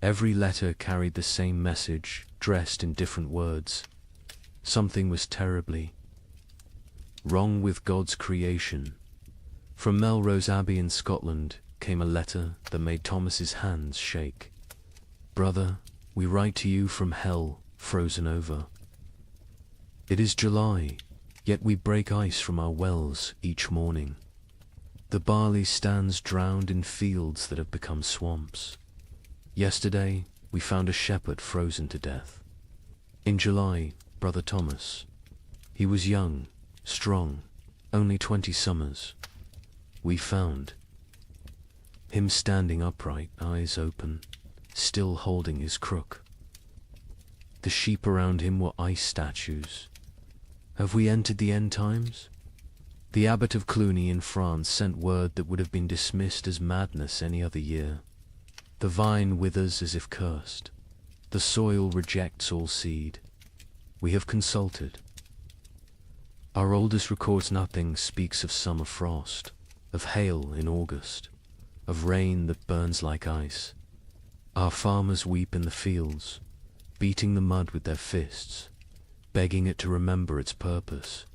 every letter carried the same message, dressed in different words. Something was terribly wrong with God's creation. From Melrose Abbey in Scotland came a letter that made Thomas's hands shake. "Brother, we write to you from hell, frozen over. It is July, yet we break ice from our wells each morning. The barley stands drowned in fields that have become swamps. Yesterday, we found a shepherd frozen to death. In July, Brother Thomas. He was young, strong, only 20 summers. We found him standing upright, eyes open, still holding his crook. The sheep around him were ice statues. Have we entered the end times? The abbot of Cluny in France sent word that would have been dismissed as madness any other year. The vine withers as if cursed. The soil rejects all seed. We have consulted. Our oldest records nothing, speaks of summer frost, of hail in August, of rain that burns like ice. Our farmers weep in the fields, beating the mud with their fists, begging it to remember its purpose.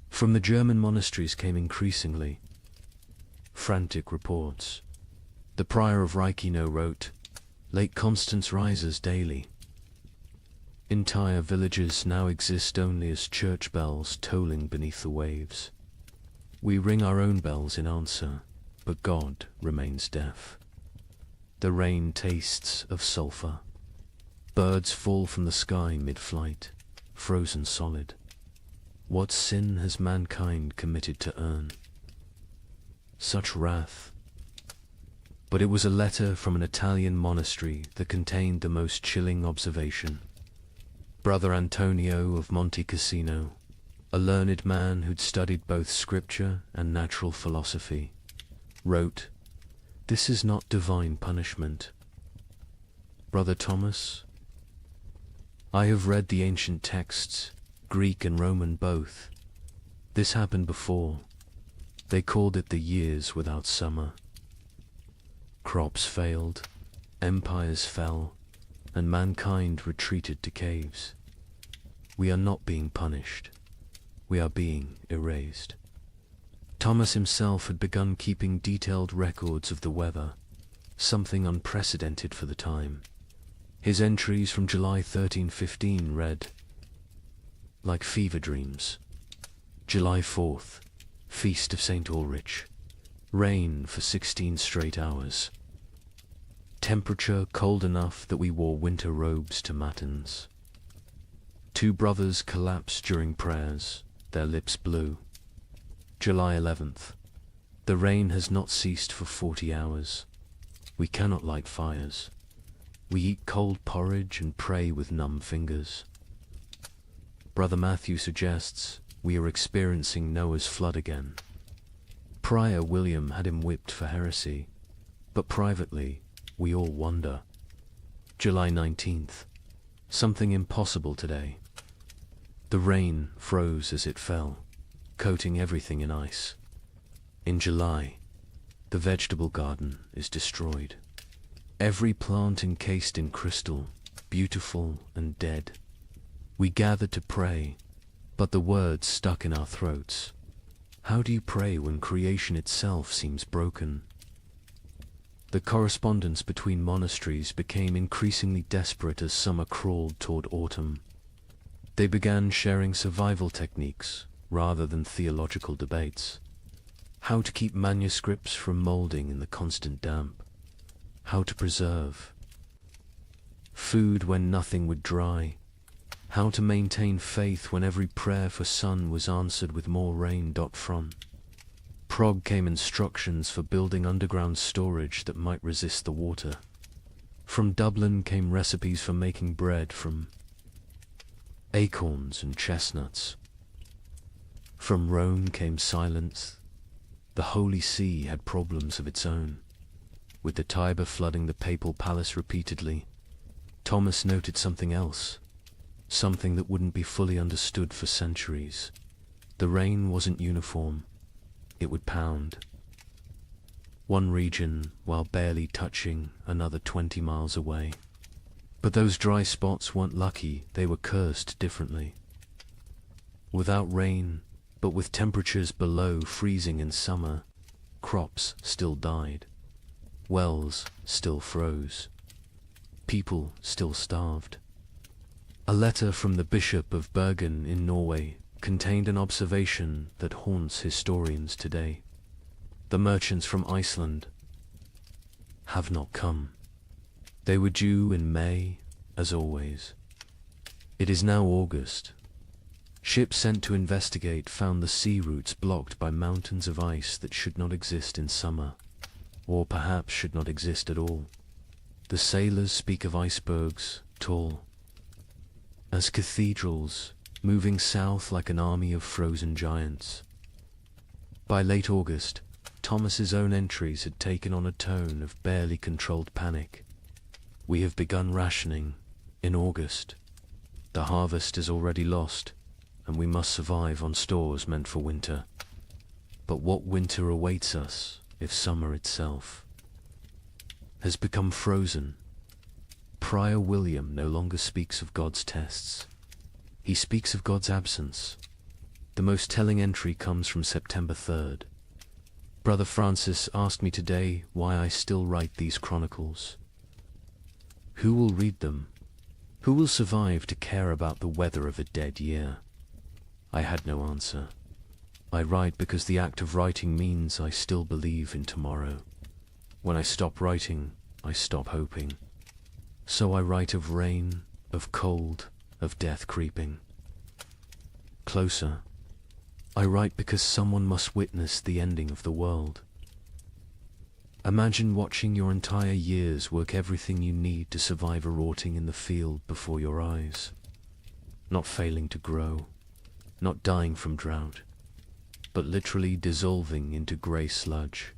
From the German monasteries came increasingly frantic reports. The prior of Reichenau wrote, "Lake Constance rises daily. Entire villages now exist only as church bells tolling beneath the waves. We ring our own bells in answer, but God remains deaf. The rain tastes of sulphur. Birds fall from the sky mid-flight, frozen solid. What sin has mankind committed to earn such wrath?" But it was a letter from an Italian monastery that contained the most chilling observation. Brother Antonio of Monte Cassino, a learned man who'd studied both scripture and natural philosophy, wrote, "This is not divine punishment. Brother Thomas, I have read the ancient texts, Greek and Roman both. This happened before. They called it the years without summer. Crops failed, empires fell, and mankind retreated to caves. We are not being punished. We are being erased." Thomas himself had begun keeping detailed records of the weather, something unprecedented for the time. His entries from July 1315 read, "Like fever dreams. July 4th, Feast of St. Ulrich. Rain for 16 straight hours. Temperature cold enough that we wore winter robes to matins. 2 brothers collapsed during prayers, their lips blue. July 11th. The rain has not ceased for 40 hours. We cannot light fires. We eat cold porridge and pray with numb fingers. Brother Matthew suggests we are experiencing Noah's flood again. Prior William had him whipped for heresy, But privately, we all wonder. July 19th. Something impossible today. The rain froze as it fell, coating everything in ice. In July, the vegetable garden is destroyed. Every plant encased in crystal, beautiful and dead. We gathered to pray, but the words stuck in our throats. How do you pray when creation itself seems broken? The correspondence between monasteries became increasingly desperate as summer crawled toward autumn. They began sharing survival techniques rather than theological debates. How to keep manuscripts from molding in the constant damp. How to preserve food when nothing would dry. How to maintain faith when every prayer for sun was answered with more rain. From Prague came instructions for building underground storage that might resist the water. From Dublin came recipes for making bread from acorns and chestnuts. From Rome came silence. The Holy See had problems of its own, with the Tiber flooding the papal palace repeatedly. Thomas noted something else, something that wouldn't be fully understood for centuries. The rain wasn't uniform. It would pound. One region while barely touching another 20 miles away. But those dry spots weren't lucky, they were cursed differently. Without rain, but with temperatures below freezing in summer, crops still died. Wells still froze. People still starved. A letter from the Bishop of Bergen in Norway contained an observation that haunts historians today. The merchants from Iceland have not come. They were due in May, as always. It is now August. Ships sent to investigate found the sea routes blocked by mountains of ice that should not exist in summer, or perhaps should not exist at all. The sailors speak of icebergs, tall as cathedrals, moving south like an army of frozen giants. By late August, Thomas's own entries had taken on a tone of barely controlled panic. We have begun rationing in August. The harvest is already lost, and we must survive on stores meant for winter. But what winter awaits us if summer itself has become frozen? Prior William no longer speaks of God's tests. He speaks of God's absence. The most telling entry comes from September 3rd. Brother Francis asked me today why I still write these chronicles. Who will read them? Who will survive to care about the weather of a dead year? I had no answer. I write because the act of writing means I still believe in tomorrow. When I stop writing, I stop hoping. So I write of rain, of cold, of death creeping closer. I write because someone must witness the ending of the world. Imagine watching your entire years work everything you need to survive a rotting in the field before your eyes. Not failing to grow, not dying from drought, but literally dissolving into grey sludge.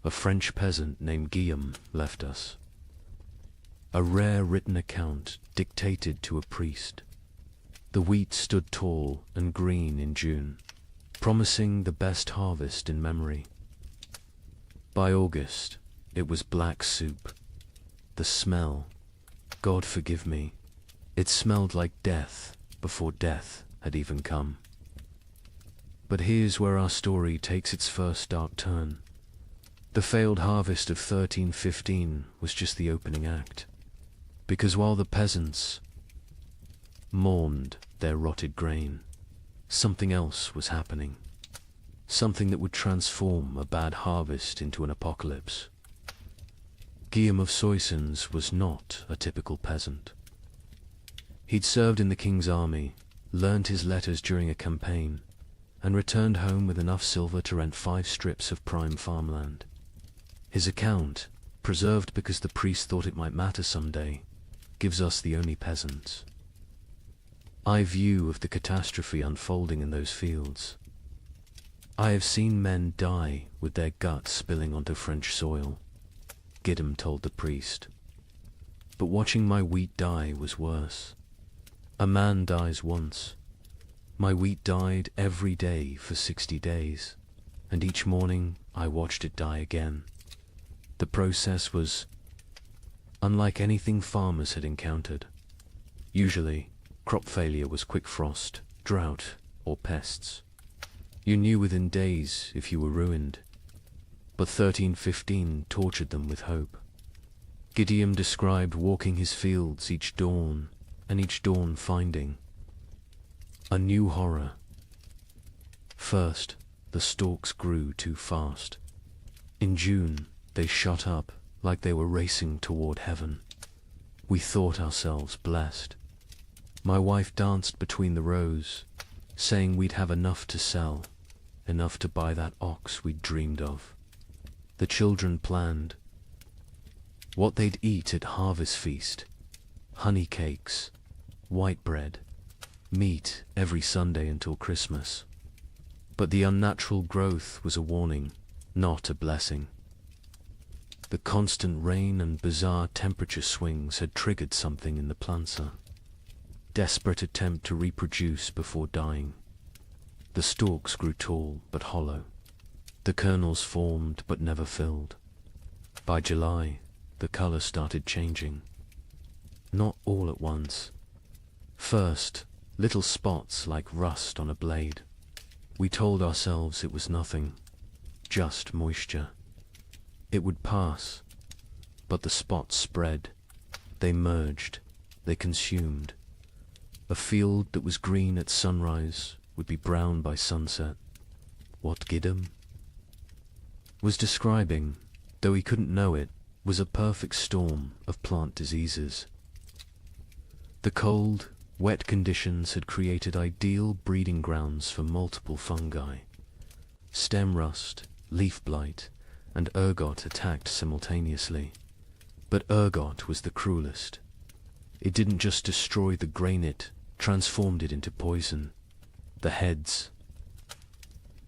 A French peasant named Guillaume left us. A rare written account dictated to a priest. The wheat stood tall and green in June, promising the best harvest in memory. By August, it was black soup. The smell, God forgive me, it smelled like death before death had even come. But here's where our story takes its first dark turn. The failed harvest of 1315 was just the opening act. Because while the peasants mourned their rotted grain, something else was happening. Something that would transform a bad harvest into an apocalypse. Guillaume of Soissons was not a typical peasant. He'd served in the king's army, learned his letters during a campaign, and returned home with enough silver to rent 5 strips of prime farmland. His account, preserved because the priest thought it might matter someday, gives us the only peasants. I view of the catastrophe unfolding in those fields. I have seen men die with their guts spilling onto French soil. Gideon told the priest. But watching my wheat die was worse. A man dies once. My wheat died every day for 60 days, and each morning I watched it die again. The process was unlike anything farmers had encountered. Usually, crop failure was quick frost, drought, or pests. You knew within days if you were ruined. But 1315 tortured them with hope. Gideon described walking his fields each dawn, and each dawn finding a new horror. First, the stalks grew too fast. In June, they shot up like they were racing toward heaven. We thought ourselves blessed. My wife danced between the rows, saying we'd have enough to sell, enough to buy that ox we'd dreamed of. The children planned what they'd eat at harvest feast: honey cakes, white bread, meat every Sunday until Christmas. But the unnatural growth was a warning, not a blessing. The constant rain and bizarre temperature swings had triggered something in the planter. Desperate attempt to reproduce before dying. The stalks grew tall but hollow. The kernels formed but never filled. By July, the color started changing. Not all at once. First, little spots like rust on a blade. We told ourselves it was nothing, just moisture. It would pass, but the spots spread. They merged, they consumed. A field that was green at sunrise would be brown by sunset. What Gideon was describing, though he couldn't know it, was a perfect storm of plant diseases. The cold, wet conditions had created ideal breeding grounds for multiple fungi. Stem rust, leaf blight, and ergot attacked simultaneously. But ergot was the cruelest. It didn't just destroy the grain, it transformed it into poison. The heads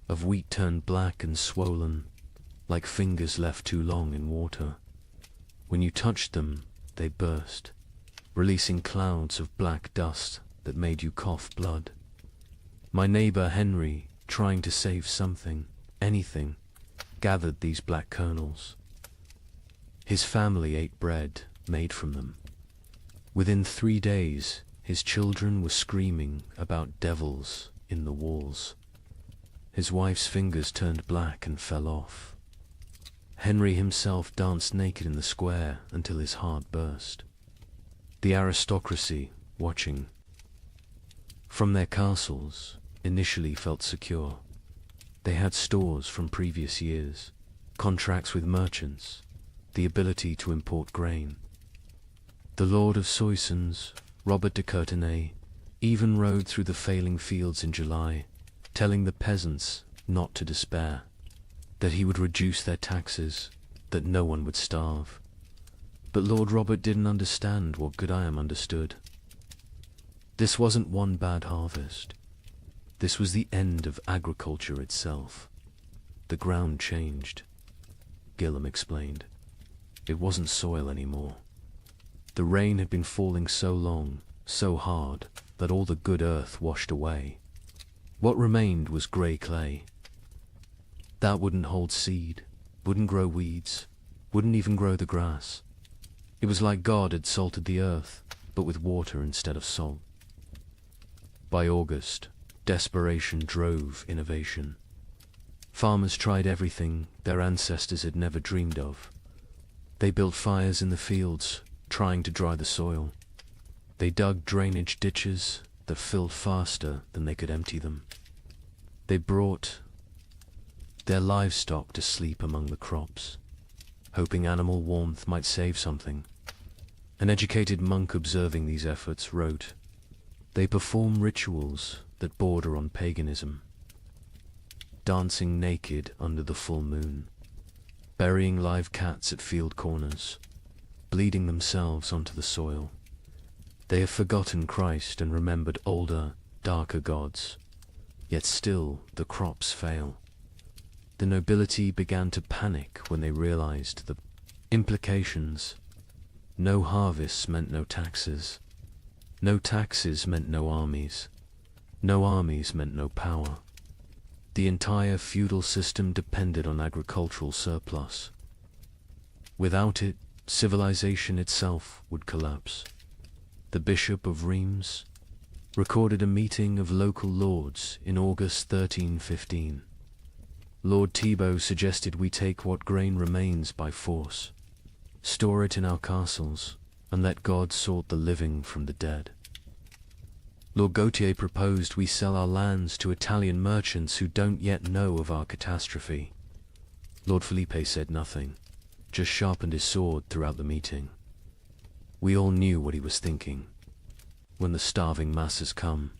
of wheat turned black and swollen, like fingers left too long in water. When you touched them, they burst, releasing clouds of black dust that made you cough blood. My neighbor Henry, trying to save something, anything, gathered these black kernels. His family ate bread made from them. Within 3 days, his children were screaming about devils in the walls. His wife's fingers turned black and fell off. Henry himself danced naked in the square until his heart burst. The aristocracy, watching from their castles, initially felt secure. They had stores from previous years, contracts with merchants, the ability to import grain. The Lord of Soissons, Robert de Courtenay, even rode through the failing fields in July, telling the peasants not to despair, that he would reduce their taxes, that no one would starve. But Lord Robert didn't understand what Gideon understood. This wasn't one bad harvest. This was the end of agriculture itself. The ground changed. Gideon explained. It wasn't soil anymore. The rain had been falling so long, so hard, that all the good earth washed away. What remained was grey clay. That wouldn't hold seed, wouldn't grow weeds, wouldn't even grow the grass. It was like God had salted the earth, but with water instead of salt. By August, desperation drove innovation. Farmers tried everything their ancestors had never dreamed of. They built fires in the fields, trying to dry the soil. They dug drainage ditches that filled faster than they could empty them. They brought their livestock to sleep among the crops, hoping animal warmth might save something. An educated monk observing these efforts wrote, "They perform rituals that border on paganism, dancing naked under the full moon, burying live cats at field corners, bleeding themselves onto the soil. They have forgotten Christ and remembered older, darker gods, yet still the crops fail." The nobility began to panic when they realized the Implications. No harvests meant no taxes. No taxes meant no armies. No armies meant no power. The entire feudal system depended on agricultural surplus. Without it, civilization itself would collapse. The Bishop of Reims recorded a meeting of local lords in August 1315. Lord Thibaut suggested we take what grain remains by force, store it in our castles, and let God sort the living from the dead. Lord Gautier proposed we sell our lands to Italian merchants who don't yet know of our catastrophe. Lord Felipe said nothing, just sharpened his sword throughout the meeting. We all knew what he was thinking. When the starving masses come,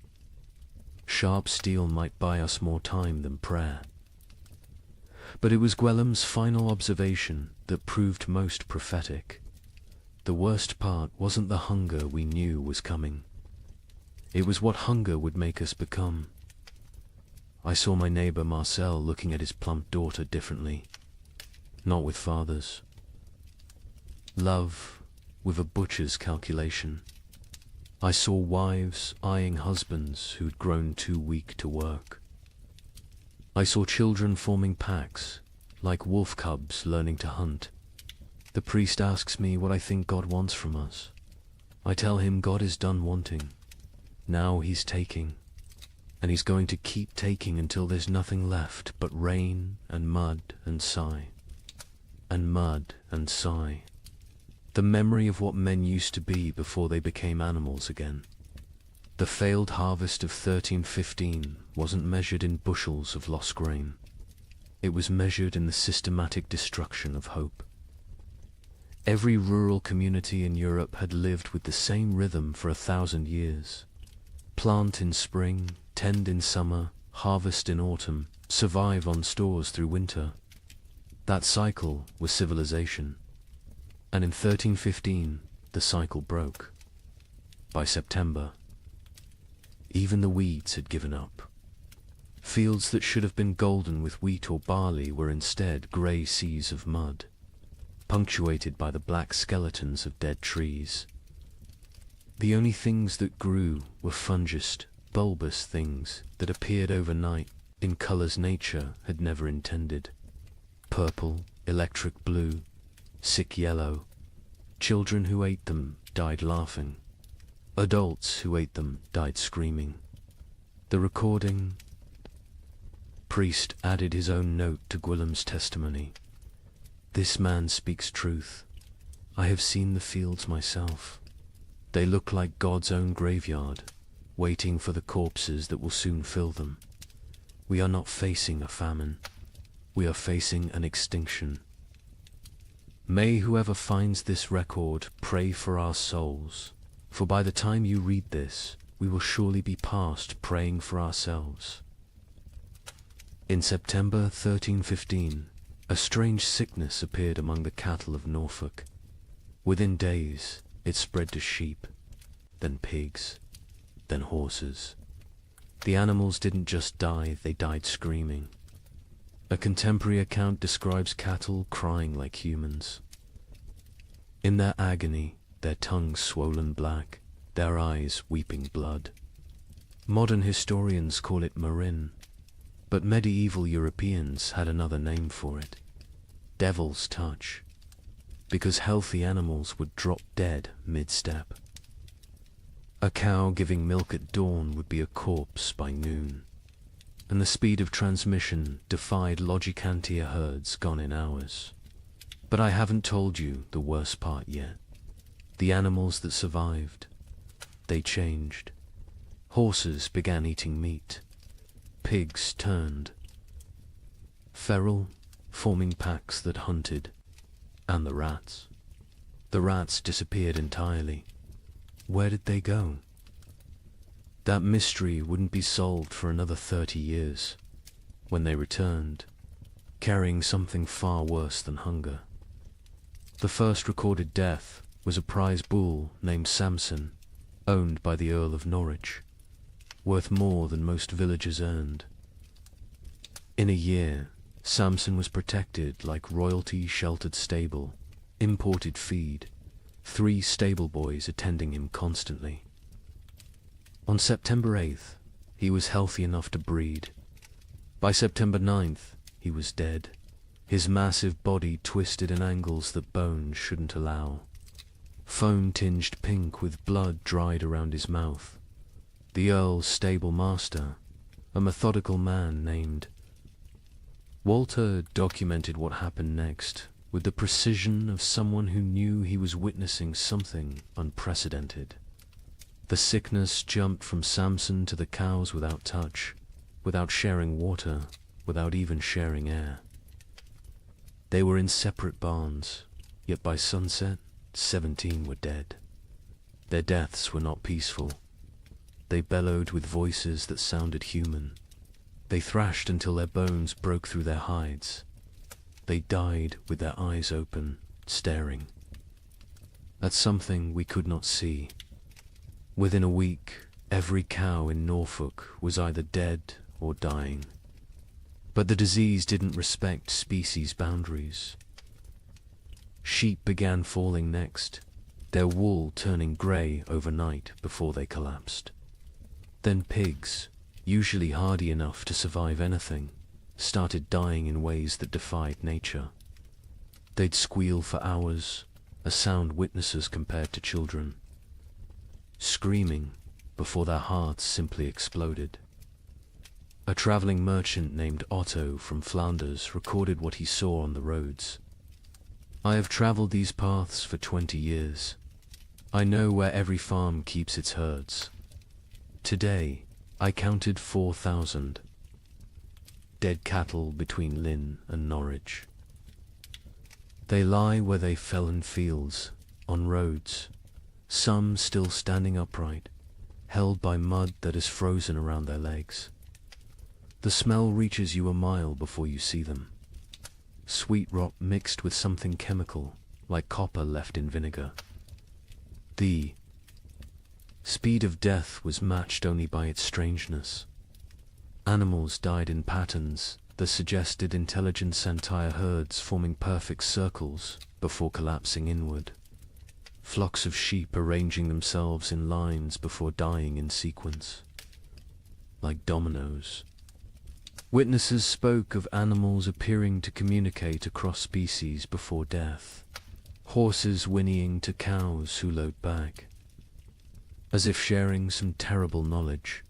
sharp steel might buy us more time than prayer. But it was Gwellem's final observation that proved most prophetic. The worst part wasn't the hunger we knew was coming. It was what hunger would make us become. I saw my neighbor Marcel looking at his plump daughter differently. Not with fathers. Love with a butcher's calculation. I saw wives eyeing husbands who'd grown too weak to work. I saw children forming packs, like wolf cubs learning to hunt. The priest asks me what I think God wants from us. I tell him God is done wanting. Now he's taking, and he's going to keep taking until there's nothing left but rain and mud and sigh. And mud and sigh. The memory of what men used to be before they became animals again. The failed harvest of 1315 wasn't measured in bushels of lost grain. It was measured in the systematic destruction of hope. Every rural community in Europe had lived with the same rhythm for 1,000 years. Plant in spring, tend in summer, harvest in autumn, survive on stores through winter. That cycle was civilization. And in 1315, the cycle broke. By September, even the weeds had given up. Fields that should have been golden with wheat or barley were instead grey seas of mud, punctuated by the black skeletons of dead trees. The only things that grew were fungous, bulbous things that appeared overnight in colors nature had never intended. Purple, electric blue, sick yellow. Children who ate them died laughing. Adults who ate them died screaming. The recording priest added his own note to Gwillem's testimony. This man speaks truth. I have seen the fields myself. They look like God's own graveyard, waiting for the corpses that will soon fill them. We are not facing a famine. We are facing an extinction. May whoever finds this record pray for our souls, for by the time you read this, we will surely be past praying for ourselves. In September 1315, a strange sickness appeared among the cattle of Norfolk. Within days, it spread to sheep, then pigs, then horses. The animals didn't just die, they died screaming. A contemporary account describes cattle crying like humans. In their agony, their tongues swollen black, their eyes weeping blood. Modern historians call it marin, but medieval Europeans had another name for it. Devil's touch. Because healthy animals would drop dead mid-step. A cow giving milk at dawn would be a corpse by noon, and the speed of transmission defied Logicantia herds gone in hours. But I haven't told you the worst part yet. The animals that survived, they changed. Horses began eating meat. Pigs turned. Feral, forming packs that hunted. And the rats. The rats disappeared entirely. Where did they go? That mystery wouldn't be solved for another 30 years, when they returned, carrying something far worse than hunger. The first recorded death was a prize bull named Samson, owned by the Earl of Norwich, worth more than most villagers earned. In a year, Samson was protected like royalty-sheltered stable, imported feed, 3 stable boys attending him constantly. On September 8th, he was healthy enough to breed. By September 9th, he was dead, his massive body twisted in angles that bones shouldn't allow. Foam tinged pink with blood dried around his mouth. The Earl's stable master, a methodical man named Walter, documented what happened next with the precision of someone who knew he was witnessing something unprecedented. The sickness jumped from Samson to the cows without touch, without sharing water, without even sharing air. They were in separate barns, yet by sunset, 17 were dead. Their deaths were not peaceful. They bellowed with voices that sounded human. They thrashed until their bones broke through their hides. They died with their eyes open, staring at something we could not see. Within a week, every cow in Norfolk was either dead or dying. But the disease didn't respect species boundaries. Sheep began falling next, their wool turning grey overnight before they collapsed. Then pigs, usually hardy enough to survive anything, started dying in ways that defied nature. They'd squeal for hours, a sound witnesses compared to children, screaming before their hearts simply exploded. A traveling merchant named Otto from Flanders recorded what he saw on the roads. "I have traveled these paths for 20 years. I know where every farm keeps its herds. Today, I counted 4,000 dead cattle between Lynn and Norwich. They lie where they fell in fields, on roads, some still standing upright, held by mud that is frozen around their legs. The smell reaches you a mile before you see them. Sweet rot mixed with something chemical, like copper left in vinegar. The speed of death was matched only by its strangeness. Animals died in patterns that suggested intelligent entire herds forming perfect circles before collapsing inward. Flocks of sheep arranging themselves in lines before dying in sequence, like dominoes. Witnesses spoke of animals appearing to communicate across species before death, horses whinnying to cows who lowed back, as if sharing some terrible knowledge.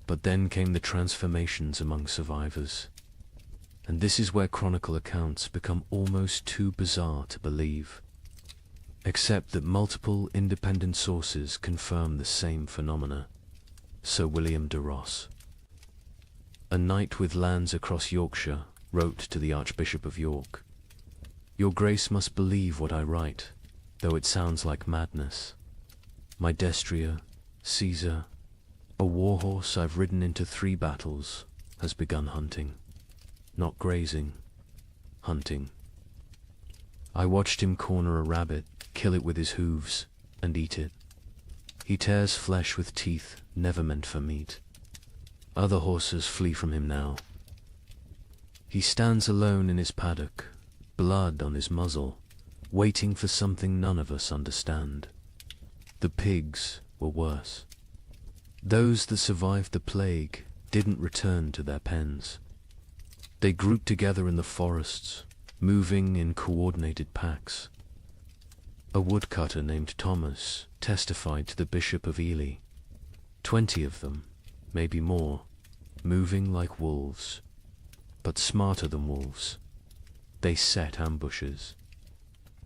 But then came the transformations among survivors, and this is where chronicle accounts become almost too bizarre to believe, except that multiple independent sources confirm the same phenomena. Sir William de Ross, a knight with lands across Yorkshire, wrote to the Archbishop of York, "Your Grace must believe what I write, though it sounds like madness. My destrier, Caesar, a warhorse I've ridden into 3 battles, has begun hunting. Not grazing, hunting. I watched him corner a rabbit, kill it with his hooves, and eat it. He tears flesh with teeth never meant for meat. Other horses flee from him now. He stands alone in his paddock, blood on his muzzle, waiting for something none of us understand. The pigs were worse. Those that survived the plague didn't return to their pens. They grouped together in the forests, moving in coordinated packs. A woodcutter named Thomas testified to the Bishop of Ely. 20 of them, maybe more, moving like wolves, but smarter than wolves. They set ambushes.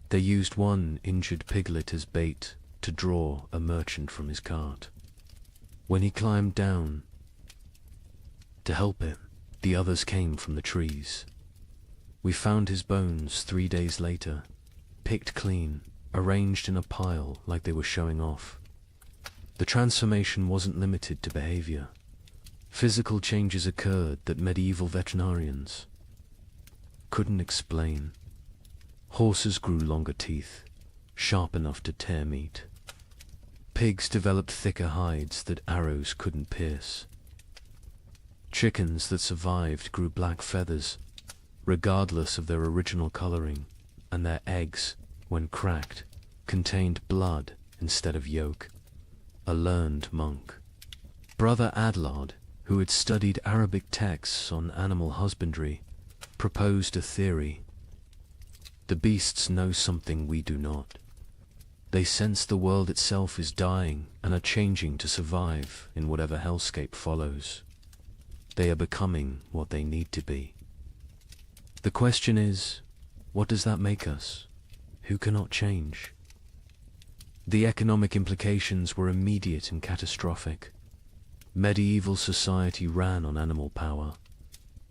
They used one injured piglet as bait to draw a merchant from his cart. When he climbed down to help him, the others came from the trees. We found his bones 3 days later, picked clean, arranged in a pile like they were showing off. The transformation wasn't limited to behavior. Physical changes occurred that medieval veterinarians couldn't explain. Horses grew longer teeth, sharp enough to tear meat. Pigs developed thicker hides that arrows couldn't pierce. Chickens that survived grew black feathers, regardless of their original coloring, and their eggs when cracked, contained blood instead of yolk. A learned monk. Brother Adlard, who had studied Arabic texts on animal husbandry, proposed a theory. The beasts know something we do not. They sense the world itself is dying and are changing to survive in whatever hellscape follows. They are becoming what they need to be. The question is, what does that make us? Who cannot change? The economic implications were immediate and catastrophic. Medieval society ran on animal power.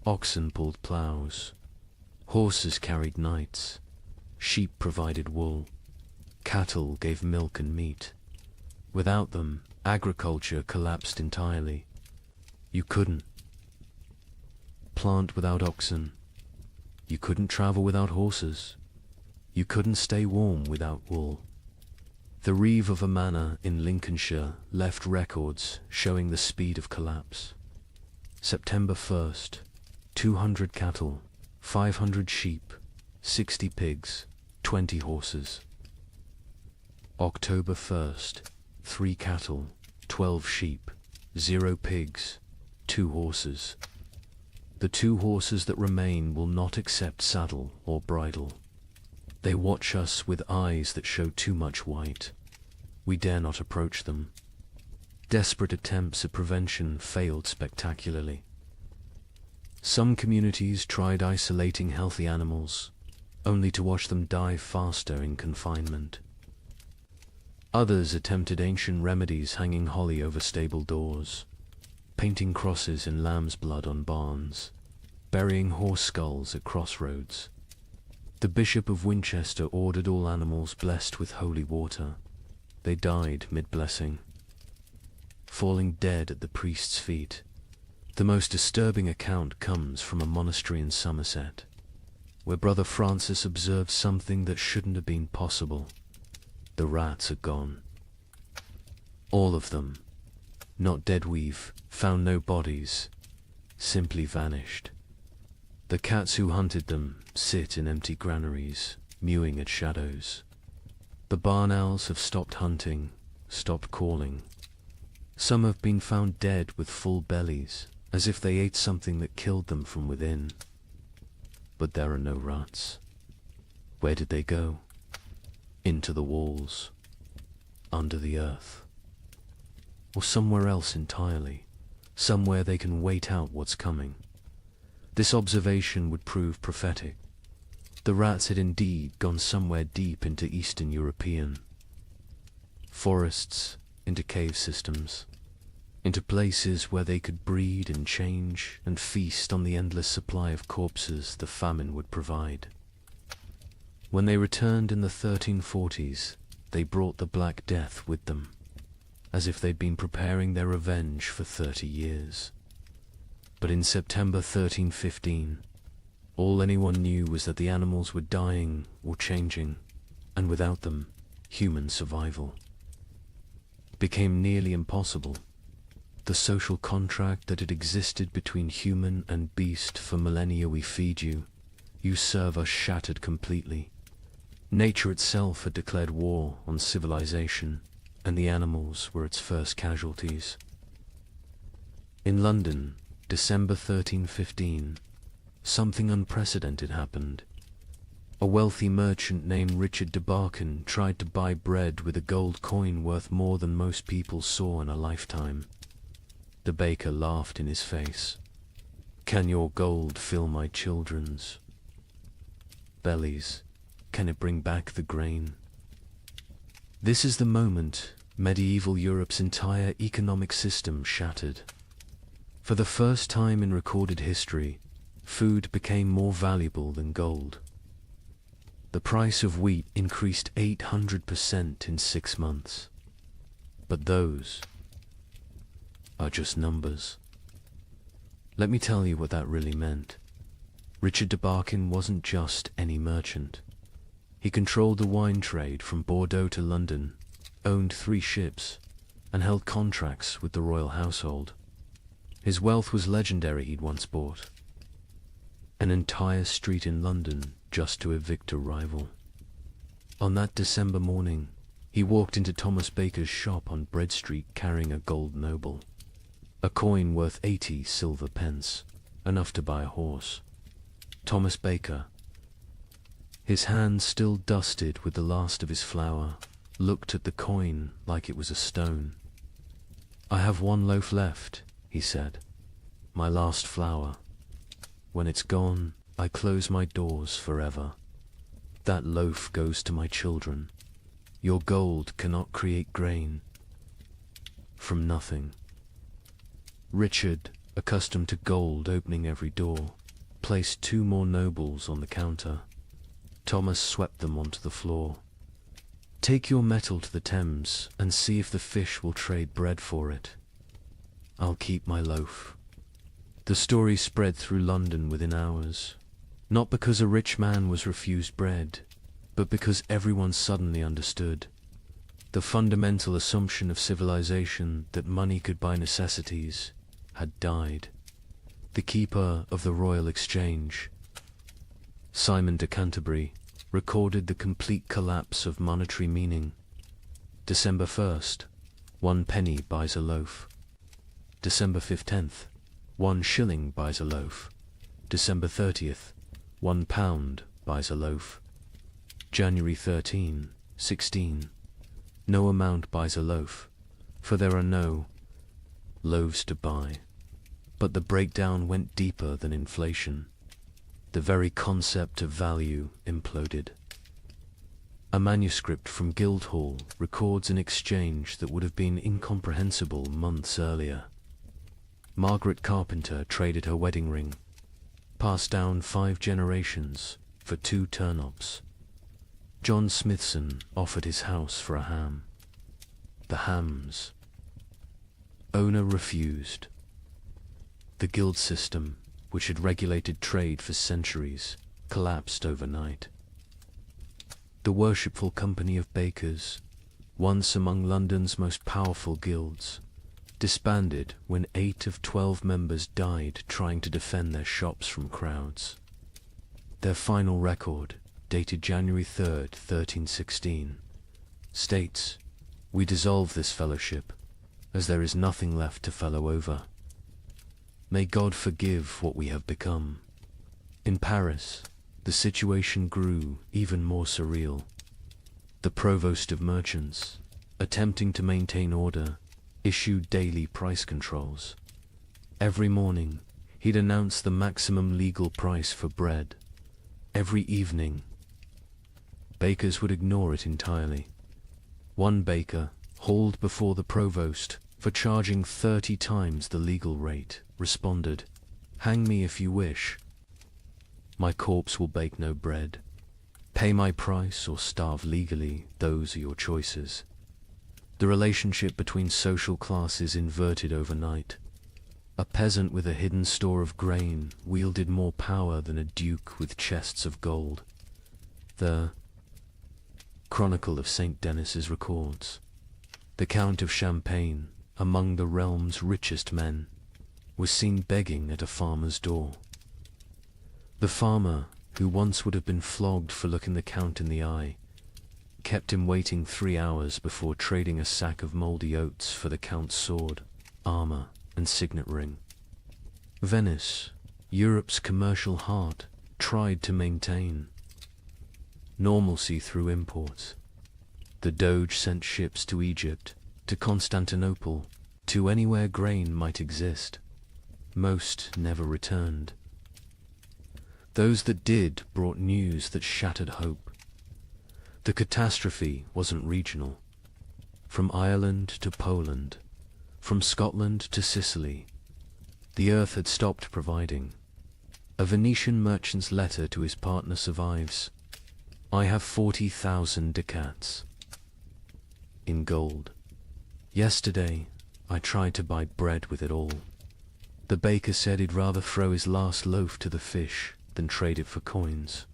Oxen pulled plows. Horses carried knights. Sheep provided wool. Cattle gave milk and meat. Without them, agriculture collapsed entirely. You couldn't plant without oxen. You couldn't travel without horses. You couldn't stay warm without wool. The reeve of a manor in Lincolnshire left records showing the speed of collapse. September 1st, 200 cattle, 500 sheep, 60 pigs, 20 horses. October 1st, 3 cattle, 12 sheep, 0 pigs, 2 horses. The 2 horses that remain will not accept saddle or bridle. They watch us with eyes that show too much white. We dare not approach them. Desperate attempts at prevention failed spectacularly. Some communities tried isolating healthy animals, only to watch them die faster in confinement. Others attempted ancient remedies, hanging holly over stable doors, painting crosses in lamb's blood on barns, burying horse skulls at crossroads. The Bishop of Winchester ordered all animals blessed with holy water. They died mid-blessing, falling dead at the priest's feet. The most disturbing account comes from a monastery in Somerset, where Brother Francis observed something that shouldn't have been possible. The rats are gone. All of them. Not dead weave, found no bodies, simply vanished. The cats who hunted them sit in empty granaries, mewing at shadows. The barn owls have stopped hunting, stopped calling. Some have been found dead with full bellies, as if they ate something that killed them from within. But there are no rats. Where did they go? Into the walls, under the earth, or somewhere else entirely, somewhere they can wait out what's coming. This observation would prove prophetic. The rats had indeed gone somewhere deep into Eastern European forests, into cave systems, into places where they could breed and change and feast on the endless supply of corpses the famine would provide. When they returned in the 1340s, they brought the Black Death with them, as if they'd been preparing their revenge for 30 years. But in September 1315, all anyone knew was that the animals were dying or changing, and without them, human survival became nearly impossible. The social contract that had existed between human and beast for millennia, we feed you, you serve us, shattered completely. Nature itself had declared war on civilization, and the animals were its first casualties. In London, December 1315, something unprecedented happened. A wealthy merchant named Richard de Barkin tried to buy bread with a gold coin worth more than most people saw in a lifetime. The baker laughed in his face. "Can your gold fill my children's bellies? Can it bring back the grain?" This is the moment medieval Europe's entire economic system shattered. For the first time in recorded history, food became more valuable than gold. The price of wheat increased 800% in 6 months. But those are just numbers. Let me tell you what that really meant. Richard de Barkin wasn't just any merchant. He controlled the wine trade from Bordeaux to London, owned 3 ships, and held contracts with the royal household. His wealth was legendary. He'd once bought an entire street in London just to evict a rival. On that December morning, he walked into Thomas Baker's shop on Bread Street carrying a gold noble. A coin worth 80 silver pence, enough to buy a horse. Thomas Baker, his hands still dusted with the last of his flour, looked at the coin like it was a stone. "I have one loaf left," he said. "My last flour. When it's gone, I close my doors forever. That loaf goes to my children. Your gold cannot create grain from nothing." Richard, accustomed to gold opening every door, placed 2 more nobles on the counter. Thomas swept them onto the floor. "Take your metal to the Thames and see if the fish will trade bread for it. I'll keep my loaf." The story spread through London within hours, not because a rich man was refused bread, but because everyone suddenly understood. The fundamental assumption of civilization that money could buy necessities had died. The keeper of the Royal Exchange, Simon de Canterbury, recorded the complete collapse of monetary meaning. December 1st, 1 penny buys a loaf. December 15th, 1 shilling buys a loaf. December 30th, 1 pound buys a loaf. January 13, 16, no amount buys a loaf, for there are no loaves to buy. But the breakdown went deeper than inflation. The very concept of value imploded. A manuscript from Guildhall records an exchange that would have been incomprehensible months earlier. Margaret Carpenter traded her wedding ring, passed down 5 generations, for 2 turnips. John Smithson offered his house for a ham. The hams. Owner refused. The guild system, which had regulated trade for centuries, collapsed overnight. The worshipful company of bakers, once among London's most powerful guilds, disbanded when 8 of 12 members died trying to defend their shops from crowds. Their final record, dated January 3rd, 1316, states, "We dissolve this fellowship, as there is nothing left to fellow over. May God forgive what we have become." In Paris, the situation grew even more surreal. The provost of merchants, attempting to maintain order, issued daily price controls. Every morning, he'd announce the maximum legal price for bread. Every evening, bakers would ignore it entirely. One baker, hauled before the provost for charging 30 times the legal rate, responded, "Hang me if you wish. My corpse will bake no bread. Pay my price or starve legally, those are your choices." The relationship between social classes inverted overnight. A peasant with a hidden store of grain wielded more power than a duke with chests of gold. The Chronicle of St. Denis's records, the Count of Champagne, among the realm's richest men, was seen begging at a farmer's door. The farmer, who once would have been flogged for looking the Count in the eye, kept him waiting 3 hours before trading a sack of mouldy oats for the Count's sword, armor, and signet ring. Venice, Europe's commercial heart, tried to maintain normalcy through imports. The Doge sent ships to Egypt, to Constantinople, to anywhere grain might exist. Most never returned. Those that did brought news that shattered hope. The catastrophe wasn't regional. From Ireland to Poland, from Scotland to Sicily, the earth had stopped providing. A Venetian merchant's letter to his partner survives. "I have 40,000 ducats in gold. Yesterday, I tried to buy bread with it all. The baker said he'd rather throw his last loaf to the fish than trade it for coins.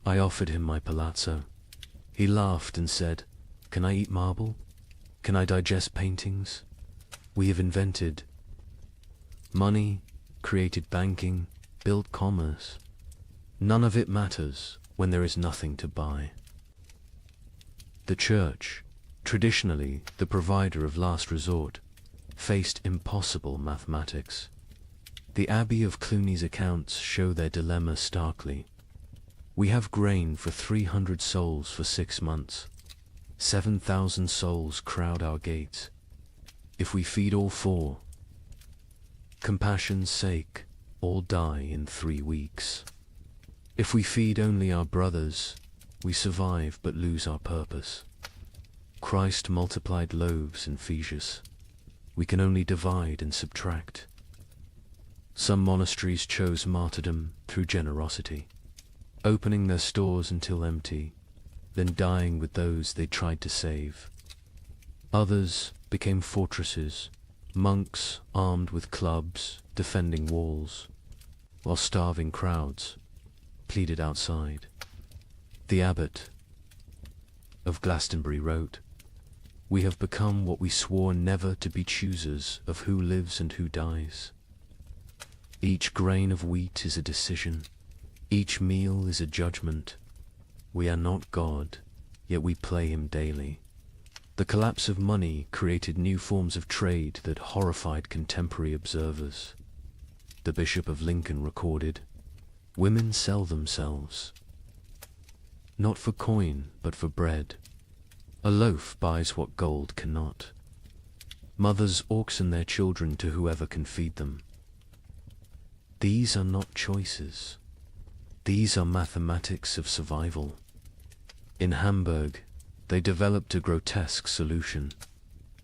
I offered him my palazzo. He laughed and said, 'Can I eat marble? Can I digest paintings? We have invented money, created banking, built commerce. None of it matters when there is nothing to buy.'" The church, traditionally the provider of last resort, faced impossible mathematics. The Abbey of Cluny's accounts show their dilemma starkly. We have grain for 300 souls for 6 months. 7,000 souls crowd our gates. If we feed all 4, compassion's sake, all die in 3 weeks. If we feed only our brothers, we survive but lose our purpose. Christ multiplied loaves and fishes. We can only divide and subtract. Some monasteries chose martyrdom through generosity, opening their stores until empty, then dying with those they tried to save. Others became fortresses, monks armed with clubs, defending walls, while starving crowds pleaded outside. The abbot of Glastonbury wrote, "We have become what we swore never to be, choosers of who lives and who dies. Each grain of wheat is a decision. Each meal is a judgment. We are not God, yet we play him daily." The collapse of money created new forms of trade that horrified contemporary observers. The Bishop of Lincoln recorded, "Women sell themselves, not for coin, but for bread. A loaf buys what gold cannot. Mothers auction their children to whoever can feed them. These are not choices. These are mathematics of survival." In Hamburg, they developed a grotesque solution: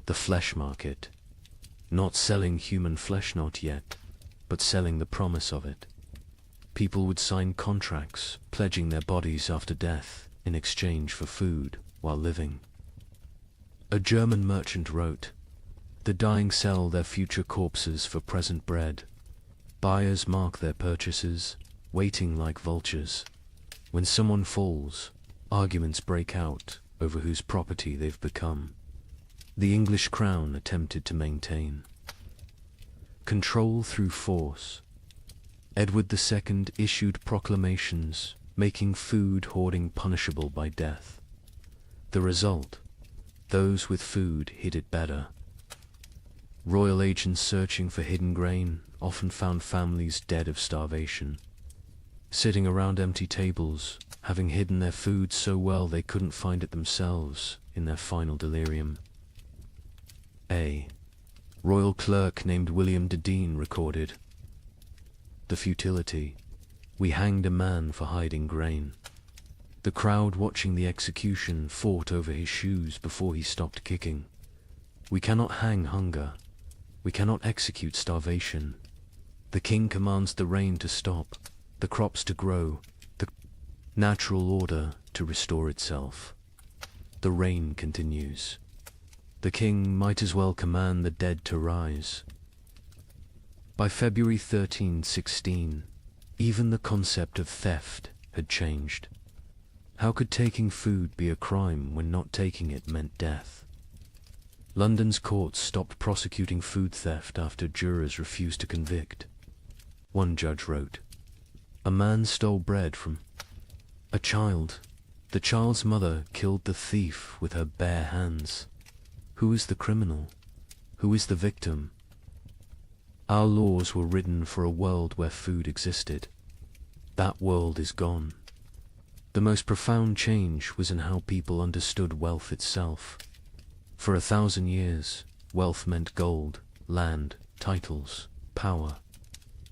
the flesh market. Not selling human flesh, not yet, but selling the promise of it. People would sign contracts pledging their bodies after death in exchange for food while living. A German merchant wrote, "The dying sell their future corpses for present bread. Buyers mark their purchases, waiting like vultures. When someone falls, arguments break out over whose property they've become." The English crown attempted to maintain control through force. Edward II issued proclamations making food hoarding punishable by death. The result: those with food hid it better. Royal agents searching for hidden grain often found families dead of starvation, sitting around empty tables, having hidden their food so well they couldn't find it themselves in their final delirium. A royal clerk named William de Dean recorded, "The futility. We hanged a man for hiding grain. The crowd watching the execution fought over his shoes before he stopped kicking. We cannot hang hunger. We cannot execute starvation. The king commands the rain to stop, the crops to grow, the natural order to restore itself. The rain continues. The king might as well command the dead to rise." By February 1316, even the concept of theft had changed. How could taking food be a crime when not taking it meant death? London's courts stopped prosecuting food theft after jurors refused to convict. One judge wrote, "A man stole bread from a child. The child's mother killed the thief with her bare hands. Who is the criminal? Who is the victim? Our laws were written for a world where food existed. That world is gone." The most profound change was in how people understood wealth itself. For 1,000 years, wealth meant gold, land, titles, power.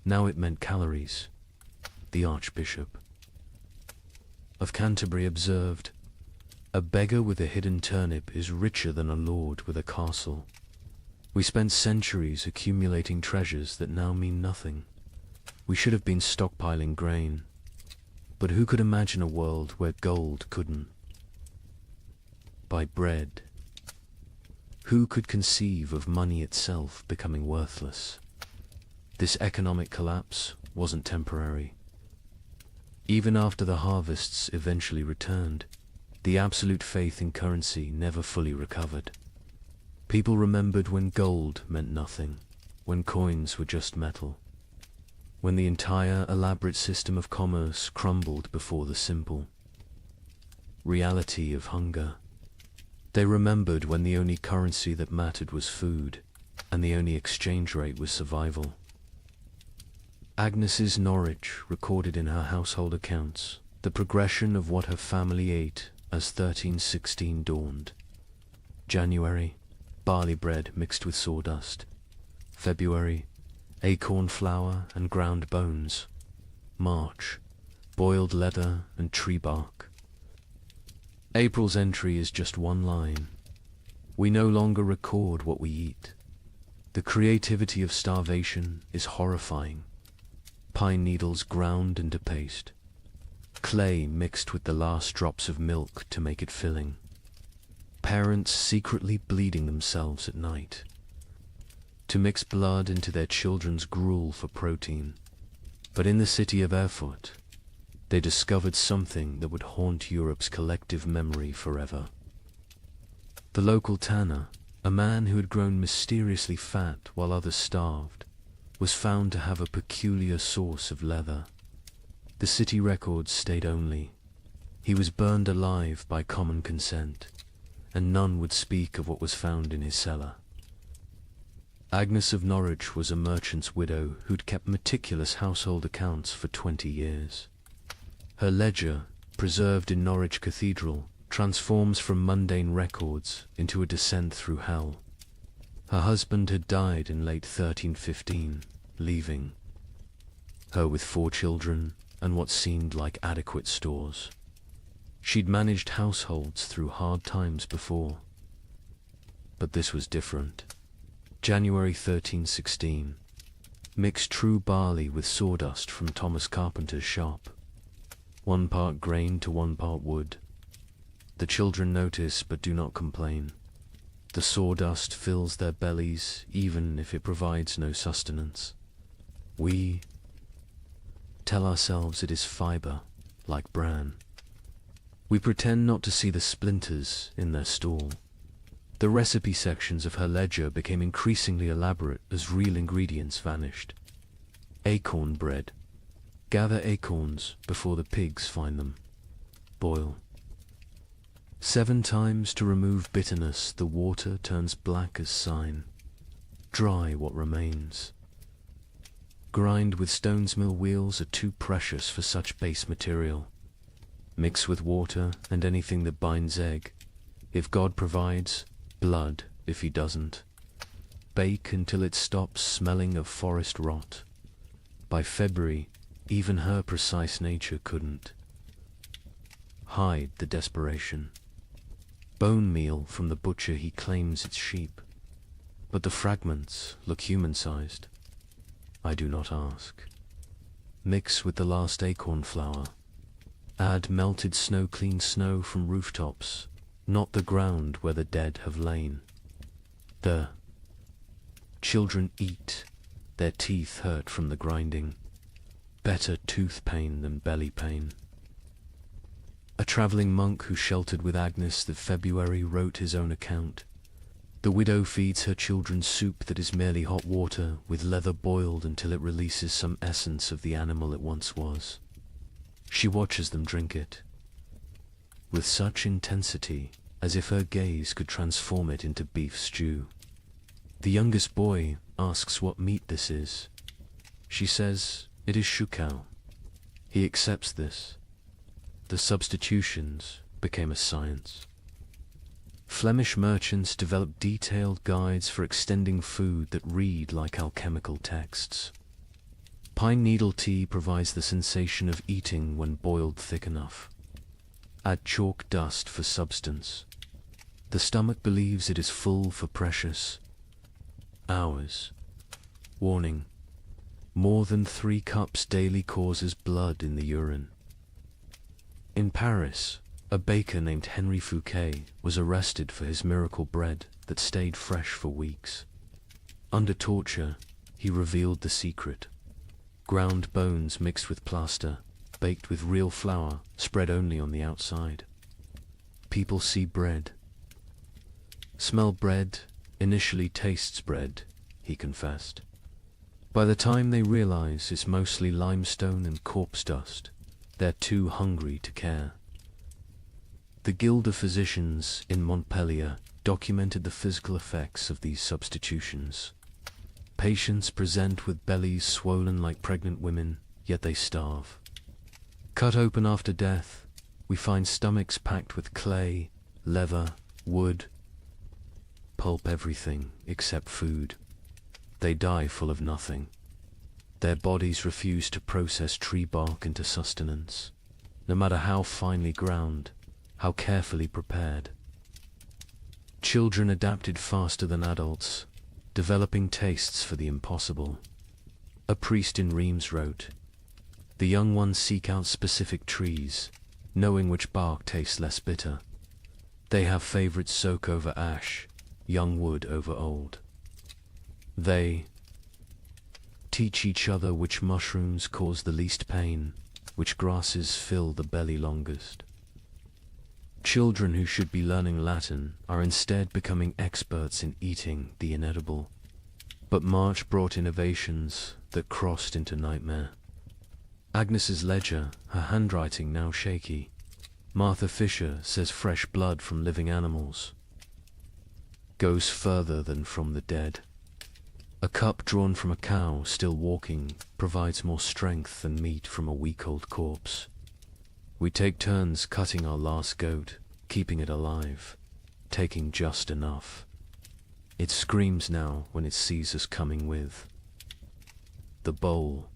Now it meant calories. The Archbishop of Canterbury observed, "A beggar with a hidden turnip is richer than a lord with a castle." We spent centuries accumulating treasures that now mean nothing. We should have been stockpiling grain. But who could imagine a world where gold couldn't buy bread? Who could conceive of money itself becoming worthless? This economic collapse wasn't temporary. Even after the harvests eventually returned, the absolute faith in currency never fully recovered. People remembered when gold meant nothing, when coins were just metal, when the entire elaborate system of commerce crumbled before the simple reality of hunger. They remembered when the only currency that mattered was food, and the only exchange rate was survival. Agnes's Norwich recorded in her household accounts the progression of what her family ate as 1316 dawned. January, barley bread mixed with sawdust. February, acorn flour and ground bones. March, boiled leather and tree bark. April's entry is just one line. We no longer record what we eat. The creativity of starvation is horrifying. Pine needles ground into paste. Clay mixed with the last drops of milk to make it filling. Parents secretly bleeding themselves at night. To mix blood into their children's gruel for protein. But in the city of Erfurt, they discovered something that would haunt Europe's collective memory forever. The local tanner, a man who had grown mysteriously fat while others starved, was found to have a peculiar source of leather. The city records state only, he was burned alive by common consent, and none would speak of what was found in his cellar. Agnes of Norwich was a merchant's widow who'd kept meticulous household accounts for 20 years. Her ledger, preserved in Norwich Cathedral, transforms from mundane records into a descent through hell. Her husband had died in late 1315, leaving her with 4 children and what seemed like adequate stores. She'd managed households through hard times before. But this was different. January 1316. Mix true barley with sawdust from Thomas Carpenter's shop. 1 part grain to 1 part wood. The children notice but do not complain. The sawdust fills their bellies even if it provides no sustenance. We tell ourselves it is fibre, like bran. We pretend not to see the splinters in their stall. The recipe sections of her ledger became increasingly elaborate as real ingredients vanished. Acorn bread. Gather acorns before the pigs find them. Boil. 7 times to remove bitterness, the water turns black as sign. Dry what remains. Grind with stone's mill wheels are too precious for such base material. Mix with water and anything that binds egg. If God provides, blood if he doesn't. Bake until it stops smelling of forest rot. By February, even her precise nature couldn't hide the desperation. Bone meal from the butcher, he claims it's sheep, but the fragments look human-sized. I do not ask. Mix with the last acorn flour. Add melted snow-clean snow from rooftops, not the ground where the dead have lain. The children eat, their teeth hurt from the grinding. Better tooth pain than belly pain. A travelling monk who sheltered with Agnes that February wrote his own account. The widow feeds her children soup that is merely hot water with leather boiled until it releases some essence of the animal it once was. She watches them drink it, with such intensity as if her gaze could transform it into beef stew. The youngest boy asks what meat this is. She says it is shukau. He accepts this. The substitutions became a science. Flemish merchants developed detailed guides for extending food that read like alchemical texts. Pine needle tea provides the sensation of eating when boiled thick enough. Add chalk dust for substance. The stomach believes it is full for precious hours. Warning: more than 3 cups daily causes blood in the urine. In Paris, a baker named Henri Fouquet was arrested for his miracle bread that stayed fresh for weeks. Under torture, he revealed the secret. Ground bones mixed with plaster, baked with real flour, spread only on the outside. People see bread. Smell bread, initially tastes bread, he confessed. By the time they realize it's mostly limestone and corpse dust, they're too hungry to care. The Guild of Physicians in Montpellier documented the physical effects of these substitutions. Patients present with bellies swollen like pregnant women, yet they starve. Cut open after death, we find stomachs packed with clay, leather, wood, pulp, everything except food. They die full of nothing. Their bodies refuse to process tree bark into sustenance, no matter how finely ground, how carefully prepared. Children adapted faster than adults, developing tastes for the impossible. A priest in Reims wrote, "The young ones seek out specific trees, knowing which bark tastes less bitter. They have favorites: soak over ash, young wood over old. They teach each other which mushrooms cause the least pain, which grasses fill the belly longest." Children who should be learning Latin are instead becoming experts in eating the inedible. But March brought innovations that crossed into nightmare. Agnes's ledger, her handwriting now shaky. Martha Fisher says fresh blood from living animals goes further than from the dead. A cup drawn from a cow still walking provides more strength than meat from a week-old corpse. We take turns cutting our last goat, keeping it alive, taking just enough. It screams now when it sees us coming with the bowl.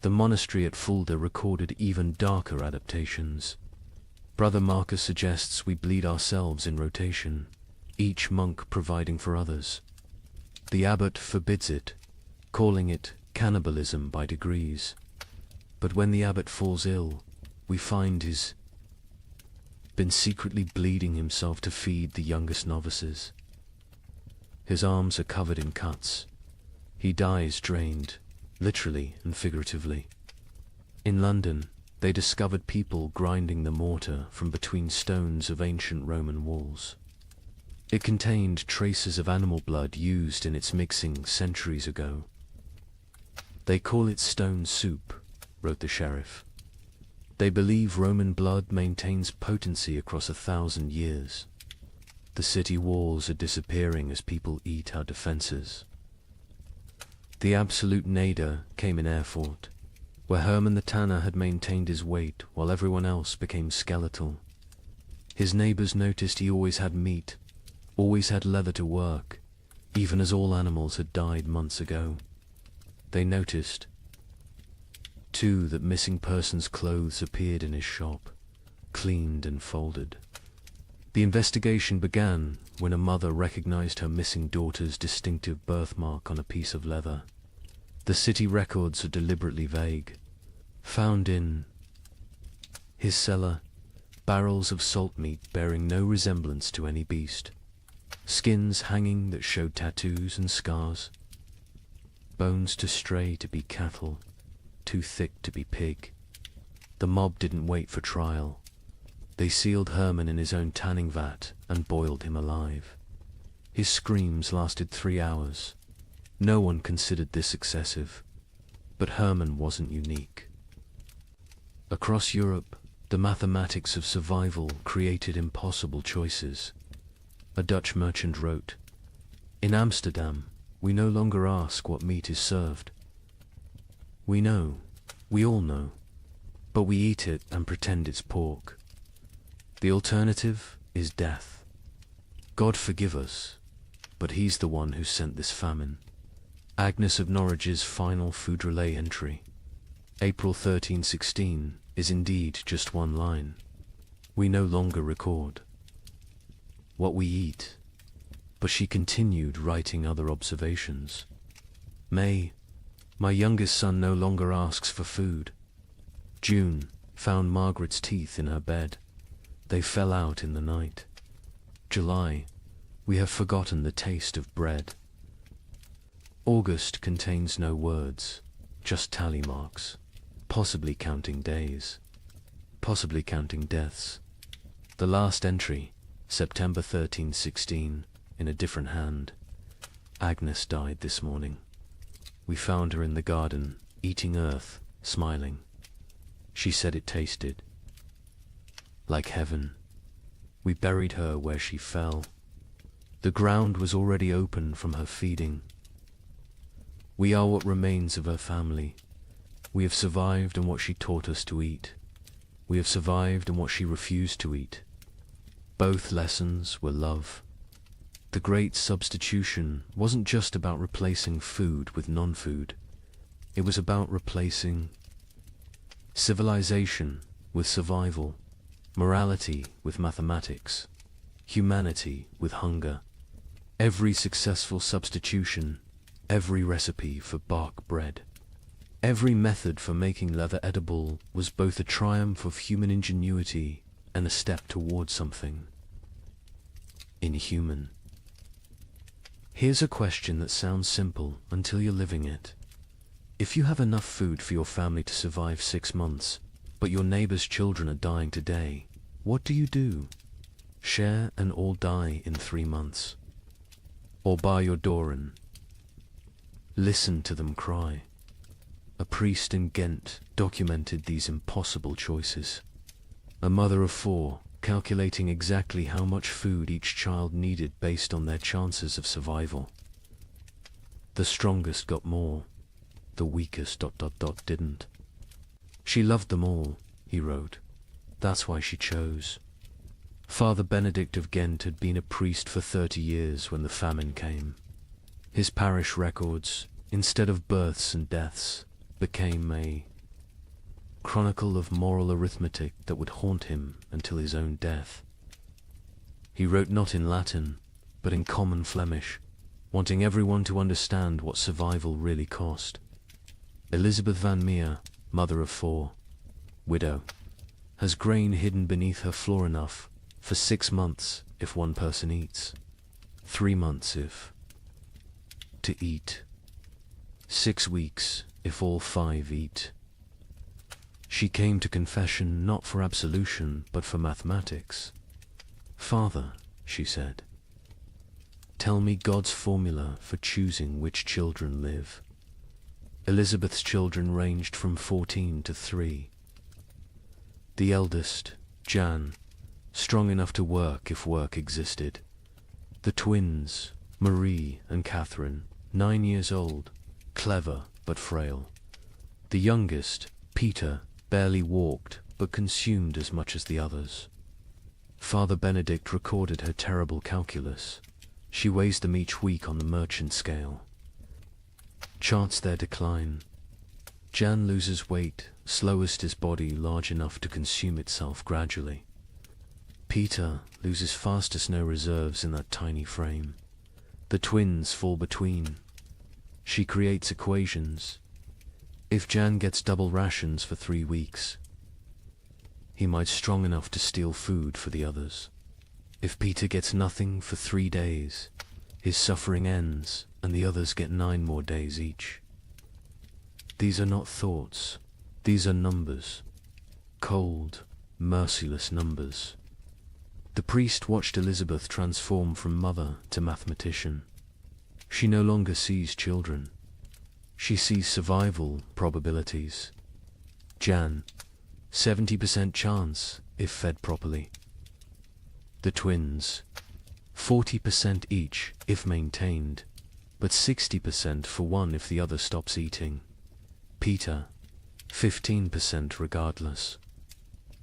The monastery at Fulda recorded even darker adaptations. Brother Marcus suggests we bleed ourselves in rotation, each monk providing for others. The abbot forbids it, calling it cannibalism by degrees. But when the abbot falls ill, we find he's been secretly bleeding himself to feed the youngest novices. His arms are covered in cuts. He dies drained, literally and figuratively. In London, they discovered people grinding the mortar from between stones of ancient Roman walls. It contained traces of animal blood used in its mixing centuries ago. "They call it stone soup," wrote the sheriff. "They believe Roman blood maintains potency across 1,000 years. The city walls are disappearing as people eat our defenses." The absolute nadir came in Erfurt, where Hermann the tanner had maintained his weight while everyone else became skeletal. His neighbors noticed he always had meat, always had leather to work, even as all animals had died months ago. They noticed, too, that missing persons' clothes appeared in his shop, cleaned and folded. The investigation began when a mother recognized her missing daughter's distinctive birthmark on a piece of leather. The city records are deliberately vague. Found in his cellar, barrels of salt meat bearing no resemblance to any beast, skins hanging that showed tattoos and scars, bones too stray to be cattle, too thick to be pig. The mob didn't wait for trial. They sealed Hermann in his own tanning vat and boiled him alive. His screams lasted 3 hours. No one considered this excessive, but Hermann wasn't unique. Across Europe, the mathematics of survival created impossible choices. A Dutch merchant wrote, "In Amsterdam, we no longer ask what meat is served. We know, we all know, but we eat it and pretend it's pork. The alternative is death. God forgive us, but he's the one who sent this famine." Agnes of Norwich's final food relay entry, April 1316, is indeed just one line. We no longer record what we eat, but she continued writing other observations. May, my youngest son no longer asks for food. June, found Margaret's teeth in her bed. They fell out in the night. July, we have forgotten the taste of bread. August contains no words, just tally marks, possibly counting days, possibly counting deaths. The last entry, September 1316, in a different hand. Agnes died this morning. We found her in the garden, eating earth, smiling. She said it tasted like heaven. We buried her where she fell. The ground was already open from her feeding. We are what remains of her family. We have survived on what she taught us to eat. We have survived on what she refused to eat. Both lessons were love. The great substitution wasn't just about replacing food with non-food. It was about replacing civilization with survival, morality with mathematics, humanity with hunger. Every successful substitution, every recipe for bark bread, every method for making leather edible was both a triumph of human ingenuity and a step toward something inhuman. Here's a question that sounds simple until you're living it. If you have enough food for your family to survive 6 months, but your neighbor's children are dying today, what do? Share and all die in 3 months? Or bar your door and listen to them cry? A priest in Ghent documented these impossible choices. A mother of 4, calculating exactly how much food each child needed based on their chances of survival. The strongest got more, the weakest ... didn't. She loved them all, he wrote. That's why she chose. Father Benedict of Ghent had been a priest for 30 years when the famine came. His parish records, instead of births and deaths, became a chronicle of moral arithmetic that would haunt him until his own death. He wrote not in Latin, but in common Flemish, wanting everyone to understand what survival really cost. Elizabeth van Meer, mother of 4, widow, has grain hidden beneath her floor enough for 6 months if one person eats, 3 months if to eat, 6 weeks if all 5 eat. She came to confession not for absolution but for mathematics. Father, she said, tell me God's formula for choosing which children live. Elizabeth's children ranged from 14 to 3. The eldest, Jan, strong enough to work if work existed. The twins, Marie and Catherine, 9 years old, clever but frail. The youngest, Peter, barely walked but consumed as much as the others. Father Benedict recorded her terrible calculus. She weighs them each week on the merchant scale. Charts their decline. Jan loses weight, slowest his body large enough to consume itself gradually. Peter loses fastest no reserves in that tiny frame. The twins fall between. She creates equations. If Jan gets double rations for 3 weeks, he might strong enough to steal food for the others. If Peter gets nothing for 3 days, his suffering ends and the others get 9 more days each. These are not thoughts, these are numbers. Cold, merciless numbers. The priest watched Elizabeth transform from mother to mathematician. She no longer sees children. She sees survival probabilities. Jan, 70% chance if fed properly. The twins, 40% each if maintained, but 60% for one if the other stops eating. Peter, 15% regardless.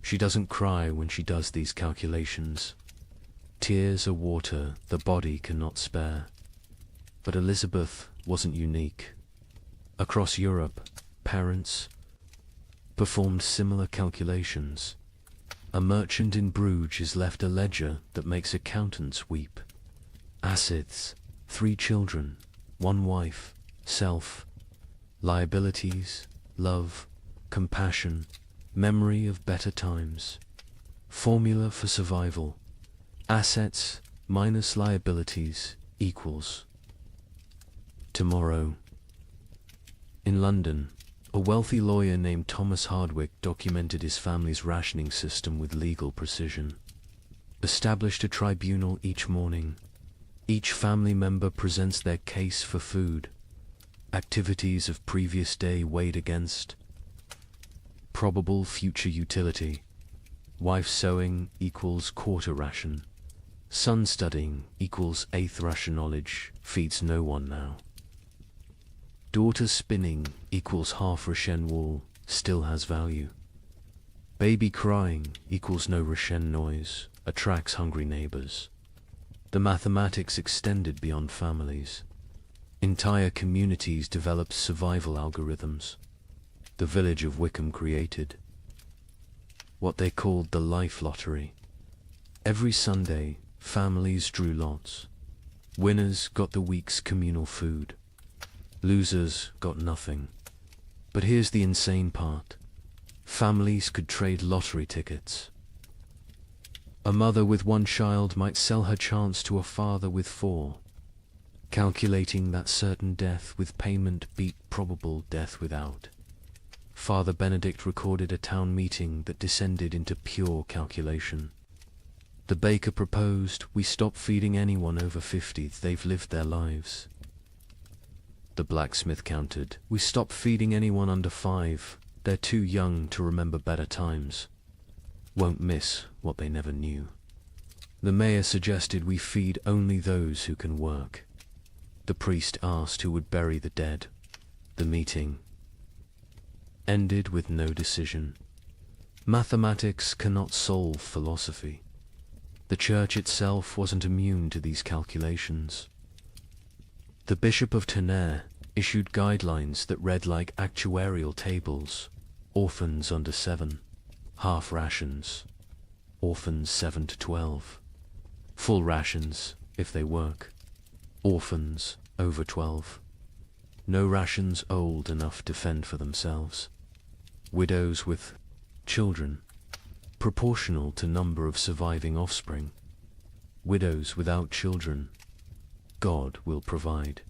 She doesn't cry when she does these calculations. Tears are water the body cannot spare. But Elizabeth wasn't unique. Across Europe, parents performed similar calculations. A merchant in Bruges is left a ledger that makes accountants weep. Assets, 3 children, 1 wife, self, liabilities, love, compassion, memory of better times. Formula for survival. Assets minus liabilities equals tomorrow. In London, a wealthy lawyer named Thomas Hardwick documented his family's rationing system with legal precision. Established a tribunal each morning. Each family member presents their case for food. Activities of previous day weighed against probable future utility. Wife sewing equals quarter ration. Son studying equals eighth ration. Knowledge feeds no one now. Daughter spinning equals half ration. Wool still has value. Baby crying equals no ration. Noise attracts hungry neighbors. The mathematics extended beyond families. Entire communities developed survival algorithms. The village of Wickham created what they called the life lottery. Every Sunday, families drew lots. Winners got the week's communal food. Losers got nothing. But here's the insane part. Families could trade lottery tickets. A mother with one child might sell her chance to a father with 4, calculating that certain death with payment beat probable death without. Father Benedict recorded a town meeting that descended into pure calculation. The baker proposed we stop feeding anyone over 50, they've lived their lives. The blacksmith countered, we stop feeding anyone under 5, they're too young to remember better times. Won't miss what they never knew. The mayor suggested we feed only those who can work. The priest asked who would bury the dead. The meeting ended with no decision. Mathematics cannot solve philosophy. The church itself wasn't immune to these calculations. The Bishop of Tonnerre issued guidelines that read like actuarial tables. Orphans under 7. Half rations. Orphans 7 to 12. Full rations if they work. Orphans over 12. No rations old enough to fend for themselves. Widows with children, proportional to number of surviving offspring. Widows without children, God will provide.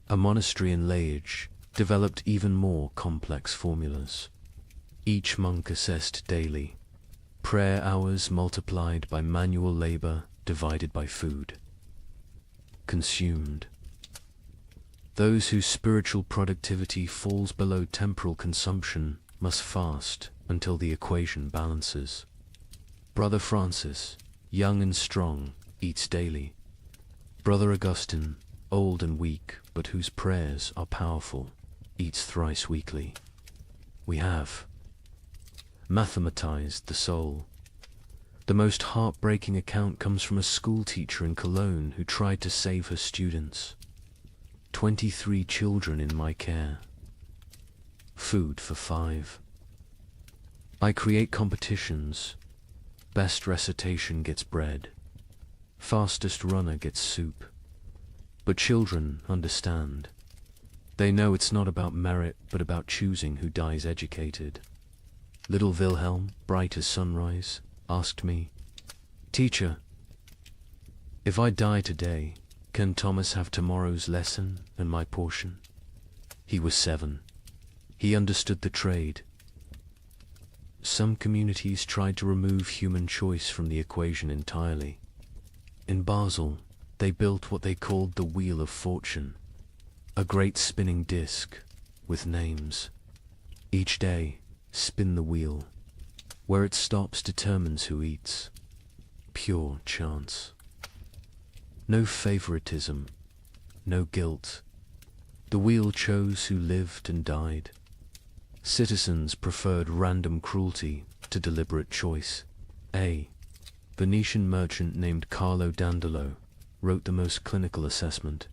A monastery in Liège developed even more complex formulas. Each monk assessed daily. Prayer hours multiplied by manual labor divided by food consumed. Those whose spiritual productivity falls below temporal consumption must fast until the equation balances. Brother Francis, young and strong, eats daily. Brother Augustine, old and weak, but whose prayers are powerful, eats thrice weekly. We have mathematized the soul. The most heartbreaking account comes from a school teacher in Cologne who tried to save her students. 23 children in my care. Food for 5. I create competitions. Best recitation gets bread. Fastest runner gets soup. But children understand. They know it's not about merit, but about choosing who dies educated. Little Wilhelm, bright as sunrise, asked me, "Teacher, if I die today, can Thomas have tomorrow's lesson and my portion?" He was 7. He understood the trade. Some communities tried to remove human choice from the equation entirely. In Basel, they built what they called the Wheel of Fortune, a great spinning disc with names. Each day, spin the wheel. Where it stops determines who eats. Pure chance. No favoritism, no guilt. The wheel chose who lived and died. Citizens preferred random cruelty to deliberate choice. A Venetian merchant named Carlo Dandolo wrote the most clinical assessment.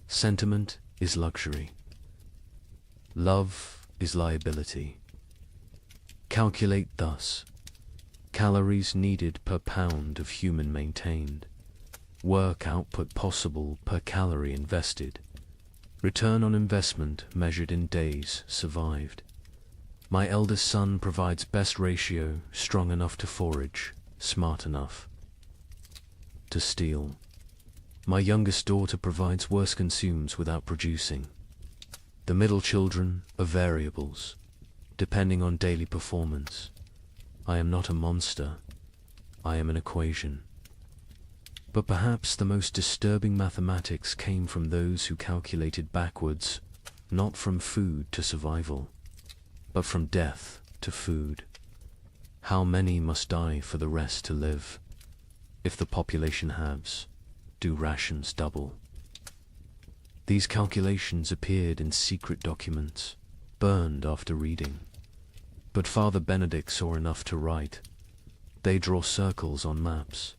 Sentiment is luxury. Love is liability. Calculate thus. Calories needed per pound of human maintained. Work output possible per calorie invested. Return on investment measured in days survived. My eldest son provides best ratio, strong enough to forage, smart enough to steal. My youngest daughter provides worse, consumes without producing. The middle children are variables, depending on daily performance. I am not a monster. I am an equation. But perhaps the most disturbing mathematics came from those who calculated backwards, not from food to survival, but from death to food. How many must die for the rest to live? If the population halves, do rations double? These calculations appeared in secret documents, burned after reading. But Father Benedict saw enough to write. They draw circles on maps.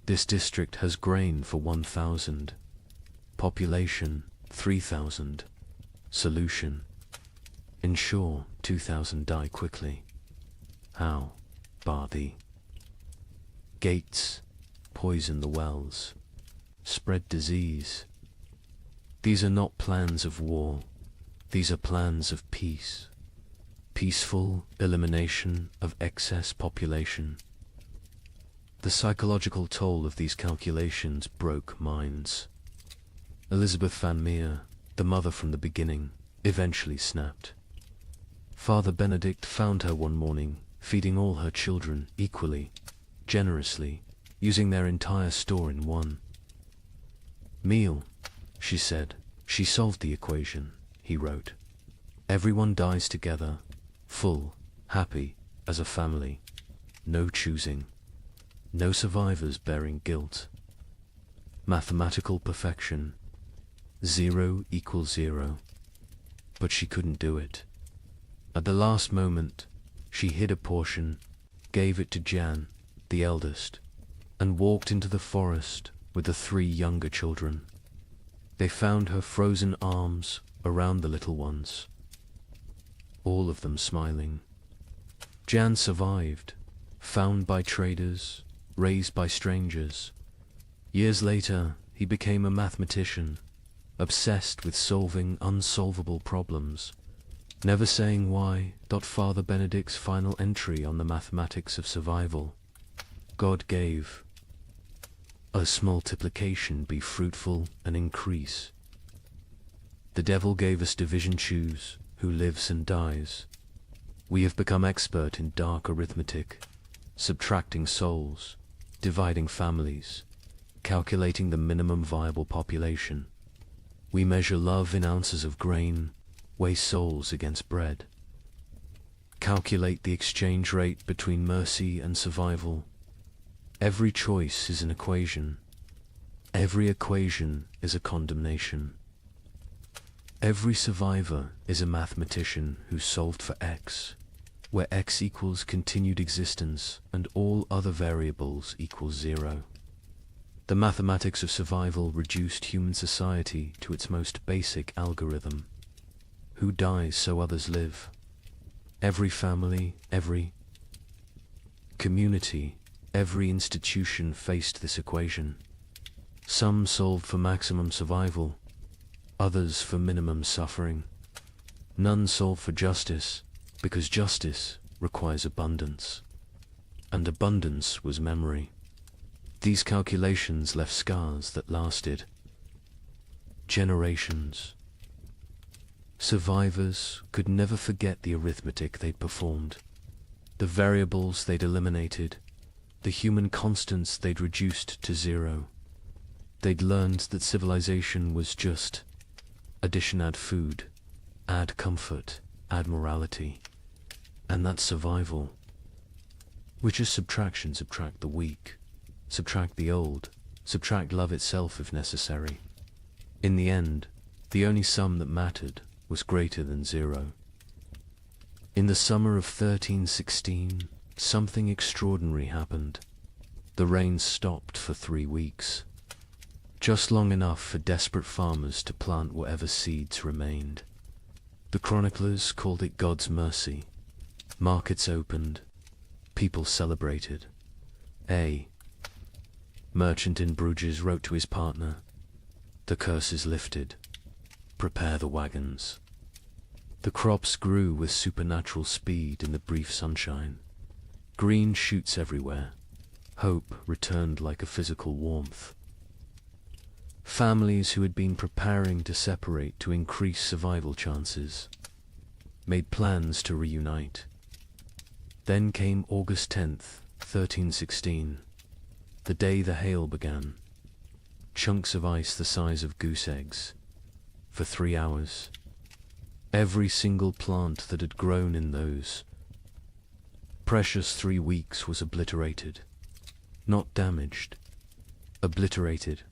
This district has grain for 1,000. Population 3,000. Solution: ensure 2,000 die quickly. How? Bar thee. Gates, poison the wells, spread disease. These are not plans of war, these are plans of peace. Peaceful elimination of excess population. The psychological toll of these calculations broke minds. Elizabeth Van Meer, the mother from the beginning, eventually snapped. Father Benedict found her one morning, feeding all her children equally, generously, using their entire store in one meal. She said, she solved the equation, he wrote. Everyone dies together, full, happy, as a family. No choosing. No survivors bearing guilt. Mathematical perfection. 0 equals 0. But she couldn't do it. At the last moment, she hid a portion, gave it to Jan, the eldest, and walked into the forest with the 3 younger children. They found her frozen arms around the little ones, all of them smiling. Jan survived, found by traders, raised by strangers. Years later, he became a mathematician, obsessed with solving unsolvable problems, never saying why. Father Benedict's final entry on the mathematics of survival: God gave us multiplication be fruitful and increase. The devil gave us division, choose who lives and dies. We have become expert in dark arithmetic, subtracting souls, dividing families, calculating the minimum viable population. We measure love in ounces of grain, weigh souls against bread. Calculate the exchange rate between mercy and survival. Every choice is an equation. Every equation is a condemnation. Every survivor is a mathematician who solved for X, where X equals continued existence and all other variables equals 0. The mathematics of survival reduced human society to its most basic algorithm. Who dies so others live? Every family, every community, every institution faced this equation. Some solved for maximum survival, others for minimum suffering. None solved for justice, because justice requires abundance, and abundance was memory. These calculations left scars that lasted generations. Survivors could never forget the arithmetic they'd performed, the variables they'd eliminated, the human constants they'd reduced to 0. They'd learned that civilization was just addition, add food, add comfort, add morality, and that's survival, which is subtraction. Subtract the weak, subtract the old, subtract love itself if necessary. In the end, the only sum that mattered was greater than 0. In the summer of 1316, something extraordinary happened. The rain stopped for 3 weeks, just long enough for desperate farmers to plant whatever seeds remained. The chroniclers called it God's mercy. Markets opened, people celebrated. A merchant in Bruges wrote to his partner, "The curse is lifted. Prepare the wagons." The crops grew with supernatural speed in the brief sunshine. Green shoots everywhere. Hope returned like a physical warmth. Families who had been preparing to separate to increase survival chances made plans to reunite. Then came August 10th, 1316, the day the hail began. Chunks of ice the size of goose eggs. For 3 hours, every single plant that had grown in those Precious 3 weeks was obliterated. Not damaged. Obliterated.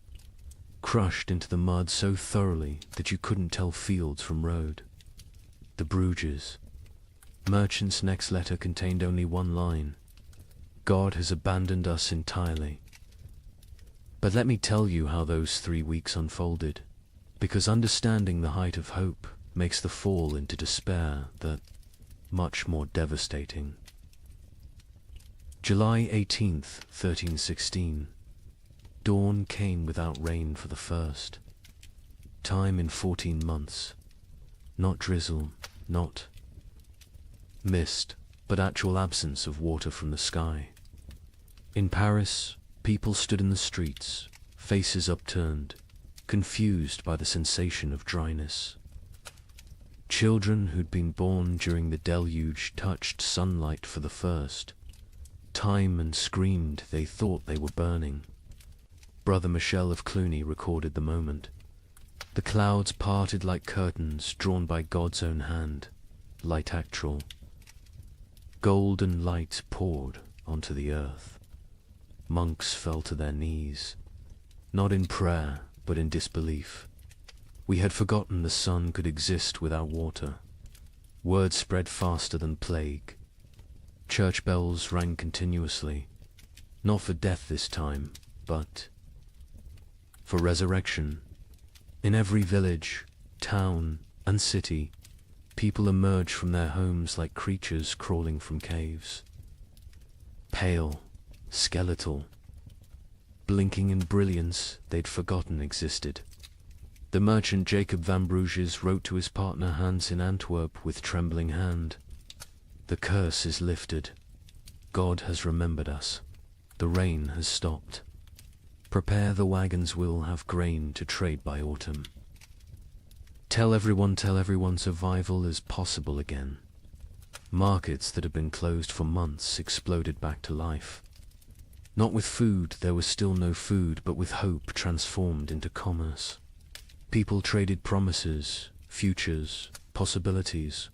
Crushed into the mud so thoroughly that you couldn't tell fields from road. The Bruges. Merchant's next letter contained only one line. God has abandoned us entirely. But let me tell you how those 3 weeks unfolded, because understanding the height of hope makes the fall into despair that much more devastating. July 18th, 1316. Dawn came without rain for the first time in 14 months. Not drizzle, not mist, but actual absence of water from the sky. In Paris, people stood in the streets, faces upturned, confused by the sensation of dryness. Children who'd been born during the deluge touched sunlight for the first time and screamed they thought they were burning. Brother Michel of Cluny recorded the moment. The clouds parted like curtains drawn by God's own hand, light actual. Golden light poured onto the earth. Monks fell to their knees, not in prayer, but in disbelief. We had forgotten the sun could exist without water. Word spread faster than plague. Church bells rang continuously, not for death this time, but for resurrection. In every village, town, and city, people emerged from their homes like creatures crawling from caves. Pale, skeletal, blinking in brilliance they'd forgotten existed. The merchant Jacob van Bruges wrote to his partner Hans in Antwerp with trembling hand. The curse is lifted. God has remembered us. The rain has stopped. Prepare, the wagons will have grain to trade by autumn. Tell everyone survival is possible again. Markets that had been closed for months exploded back to life. Not with food, there was still no food, but with hope transformed into commerce. People traded promises, futures, possibilities.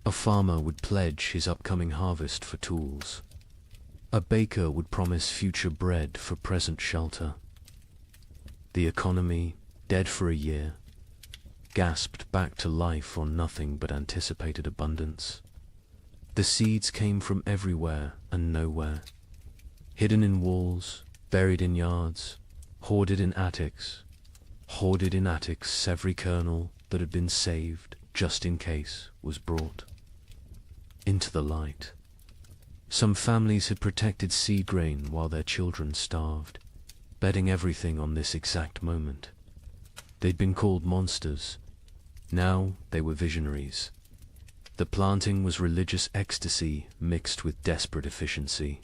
A farmer would pledge his upcoming harvest for tools. A baker would promise future bread for present shelter. The economy, dead for a year, gasped back to life on nothing but anticipated abundance. The seeds came from everywhere and nowhere, hidden in walls, buried in yards, hoarded in attics. Hoarded in attics, every kernel that had been saved, just in case, was brought into the light. Some families had protected seed grain while their children starved, betting everything on this exact moment. They'd been called monsters. Now they were visionaries. The planting was religious ecstasy mixed with desperate efficiency.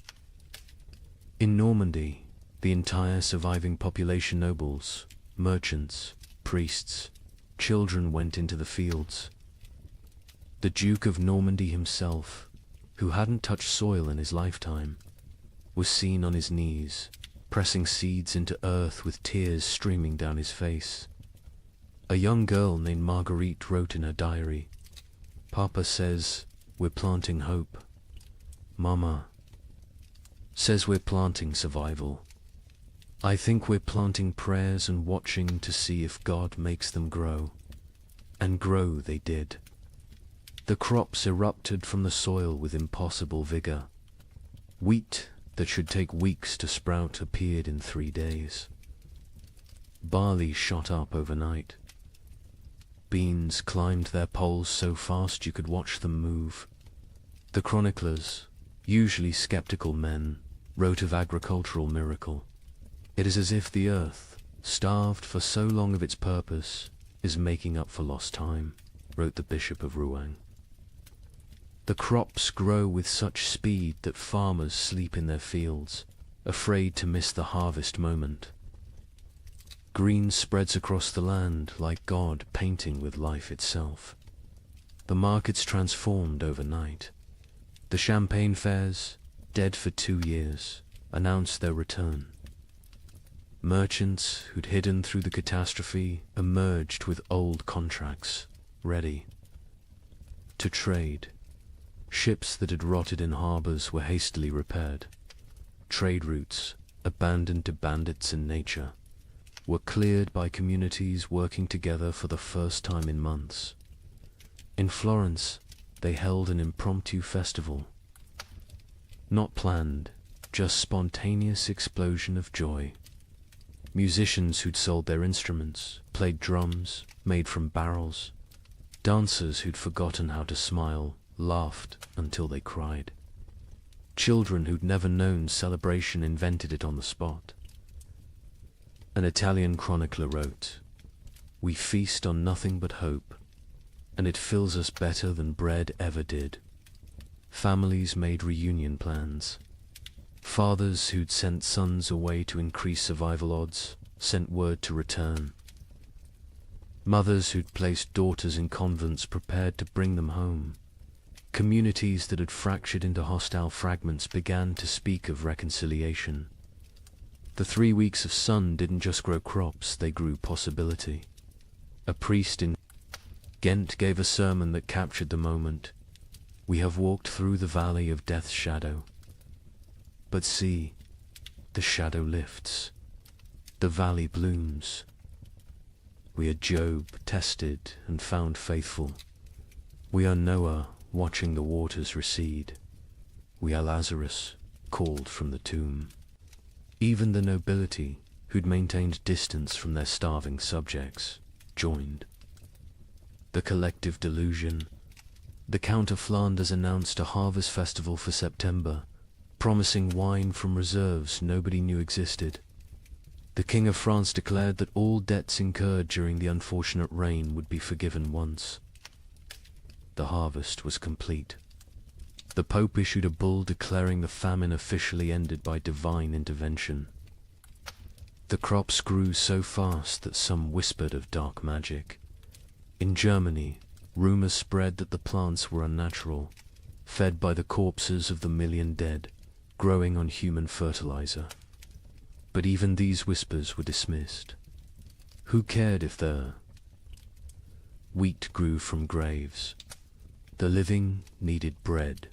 In Normandy, the entire surviving population, nobles, merchants, priests, children, went into the fields. The Duke of Normandy himself, who hadn't touched soil in his lifetime, was seen on his knees, pressing seeds into earth with tears streaming down his face. A young girl named Marguerite wrote in her diary, "Papa says we're planting hope. Mama says we're planting survival. I think we're planting prayers and watching to see if God makes them grow." And grow they did. The crops erupted from the soil with impossible vigor. Wheat that should take weeks to sprout appeared in 3 days. Barley shot up overnight. Beans climbed their poles so fast you could watch them move. The chroniclers, usually skeptical men, wrote of agricultural miracle. It is as if the earth, starved for so long of its purpose, is making up for lost time, wrote the Bishop of Rouen. The crops grow with such speed that farmers sleep in their fields, afraid to miss the harvest moment. Green spreads across the land like God painting with life itself. The markets transformed overnight. The champagne fairs, dead for 2 years, announced their return. Merchants who'd hidden through the catastrophe emerged with old contracts, ready to trade. Ships that had rotted in harbors were hastily repaired. Trade routes, abandoned to bandits and nature, were cleared by communities working together for the first time in months. In Florence, they held an impromptu festival. Not planned, just spontaneous explosion of joy. Musicians who'd sold their instruments, played drums, made from barrels. Dancers who'd forgotten how to smile, laughed until they cried. Children who'd never known celebration invented it on the spot. An Italian chronicler wrote, "We feast on nothing but hope, and it fills us better than bread ever did." Families made reunion plans. Fathers who'd sent sons away to increase survival odds sent word to return. Mothers who'd placed daughters in convents prepared to bring them home. Communities that had fractured into hostile fragments began to speak of reconciliation. The 3 weeks of sun didn't just grow crops, they grew possibility. A priest in Ghent gave a sermon that captured the moment. "We have walked through the valley of death's shadow. But see, the shadow lifts. The valley blooms. We are Job, tested and found faithful. We are Noah, watching the waters recede. We are Lazarus, called from the tomb." Even the nobility, who'd maintained distance from their starving subjects, joined. The collective delusion. The Count of Flanders announced a harvest festival for September, promising wine from reserves nobody knew existed. The King of France declared that all debts incurred during the unfortunate rain would be forgiven once. The harvest was complete. The Pope issued a bull declaring the famine officially ended by divine intervention. The crops grew so fast that some whispered of dark magic. In Germany, rumors spread that the plants were unnatural, fed by the corpses of the million dead, growing on human fertilizer. But even these whispers were dismissed. Who cared if the wheat grew from graves? The living needed bread.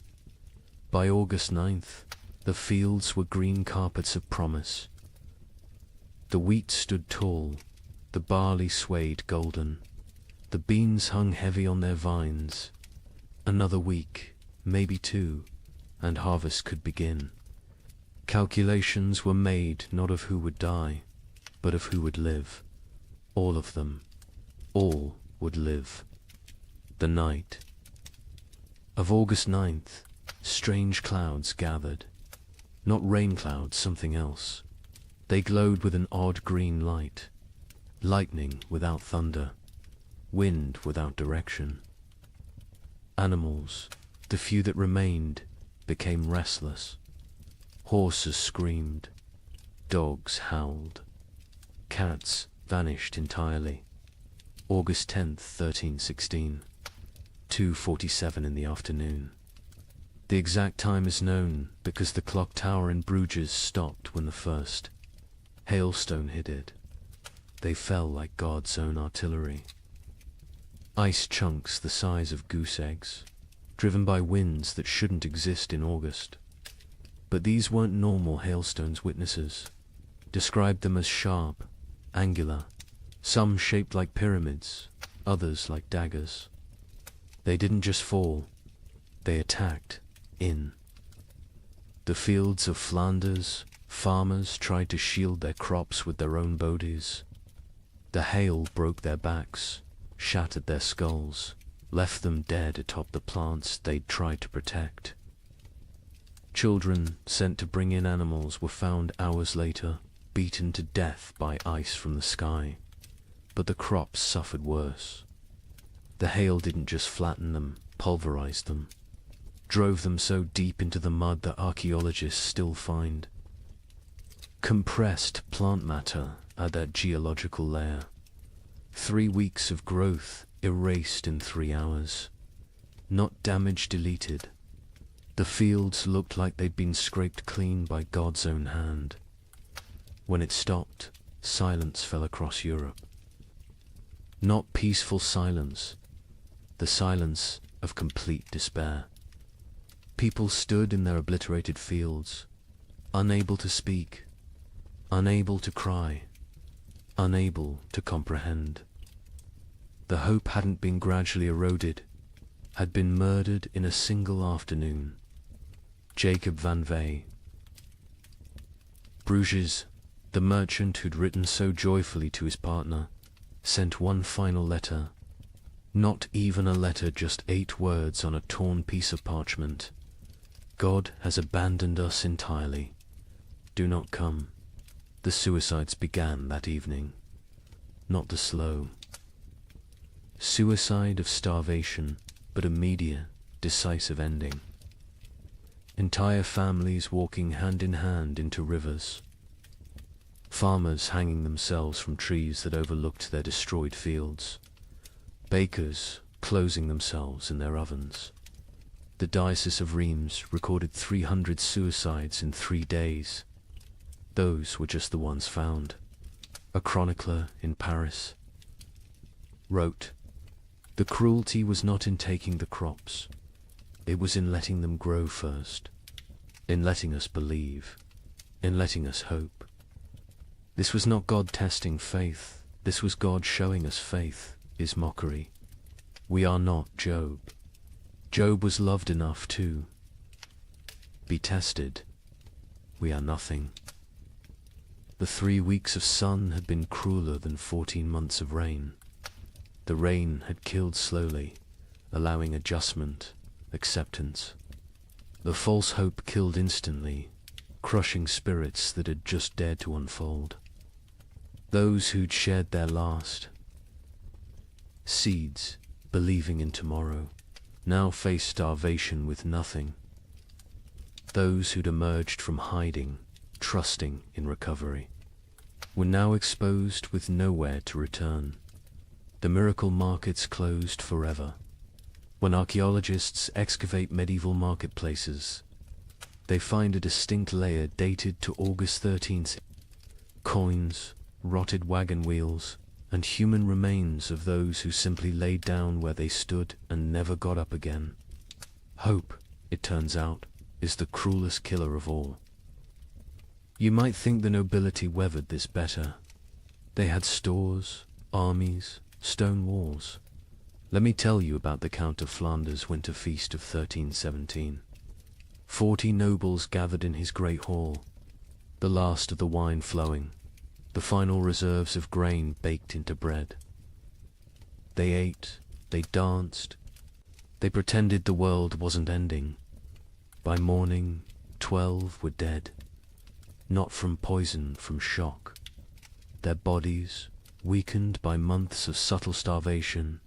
By August 9th, the fields were green carpets of promise. The wheat stood tall, the barley swayed golden, the beans hung heavy on their vines. Another week, maybe 2, and harvest could begin. Calculations were made not of who would die, but of who would live. All of them. All would live. The night of August 9th, strange clouds gathered. Not rain clouds, something else. They glowed with an odd green light. Lightning without thunder. Wind without direction. Animals, the few that remained, became restless. Horses screamed. Dogs howled. Cats vanished entirely. August 10th, 1316. 2:47 in the afternoon. The exact time is known because the clock tower in Bruges stopped when the first hailstone hit it. They fell like God's own artillery. Ice chunks the size of goose eggs, driven by winds that shouldn't exist in August. But these weren't normal hailstones. Witnesses described them as sharp, angular, some shaped like pyramids, others like daggers. They didn't just fall, they attacked in. The fields of Flanders, farmers tried to shield their crops with their own bodies. The hail broke their backs, shattered their skulls, left them dead atop the plants they'd tried to protect. Children sent to bring in animals were found hours later, beaten to death by ice from the sky. But the crops suffered worse. The hail didn't just flatten them, pulverized them, drove them so deep into the mud that archaeologists still find compressed plant matter at that geological layer. 3 weeks of growth erased in 3 hours. Not damage deleted. The fields looked like they'd been scraped clean by God's own hand. When it stopped, silence fell across Europe. Not peaceful silence, the silence of complete despair. People stood in their obliterated fields, unable to speak, unable to cry, unable to comprehend. The hope hadn't been gradually eroded, had been murdered in a single afternoon. Jacob van Vey. Bruges, the merchant who'd written so joyfully to his partner, sent one final letter. Not even a letter, just 8 words on a torn piece of parchment. God has abandoned us entirely. Do not come. The suicides began that evening. Not the slow suicide of starvation, but immediate, decisive ending. Entire families walking hand in hand into rivers. Farmers hanging themselves from trees that overlooked their destroyed fields. Bakers closing themselves in their ovens. The Diocese of Reims recorded 300 suicides in 3 days. Those were just the ones found. A chronicler in Paris wrote, "The cruelty was not in taking the crops. It was in letting them grow first, in letting us believe, in letting us hope. This was not God testing faith. This was God showing us faith is mockery. We are not Job. Job was loved enough to be tested. We are nothing." The 3 weeks of sun had been crueler than 14 months of rain. The rain had killed slowly, allowing adjustment, acceptance. The false hope killed instantly, crushing spirits that had just dared to unfold. Those who'd shared their last seeds, believing in tomorrow, now faced starvation with nothing. Those who'd emerged from hiding, trusting in recovery, were now exposed with nowhere to return. The miracle markets closed forever. When archaeologists excavate medieval marketplaces, they find a distinct layer dated to August 13th. Coins, rotted wagon wheels, and human remains of those who simply laid down where they stood and never got up again. Hope, it turns out, is the cruelest killer of all. You might think the nobility weathered this better. They had stores, armies, stone walls. Let me tell you about the Count of Flanders' winter feast of 1317. 40 nobles gathered in his great hall, the last of the wine flowing, the final reserves of grain baked into bread. They ate, they danced, they pretended the world wasn't ending. By morning, 12 were dead, not from poison, from shock. Their bodies, weakened by months of subtle starvation,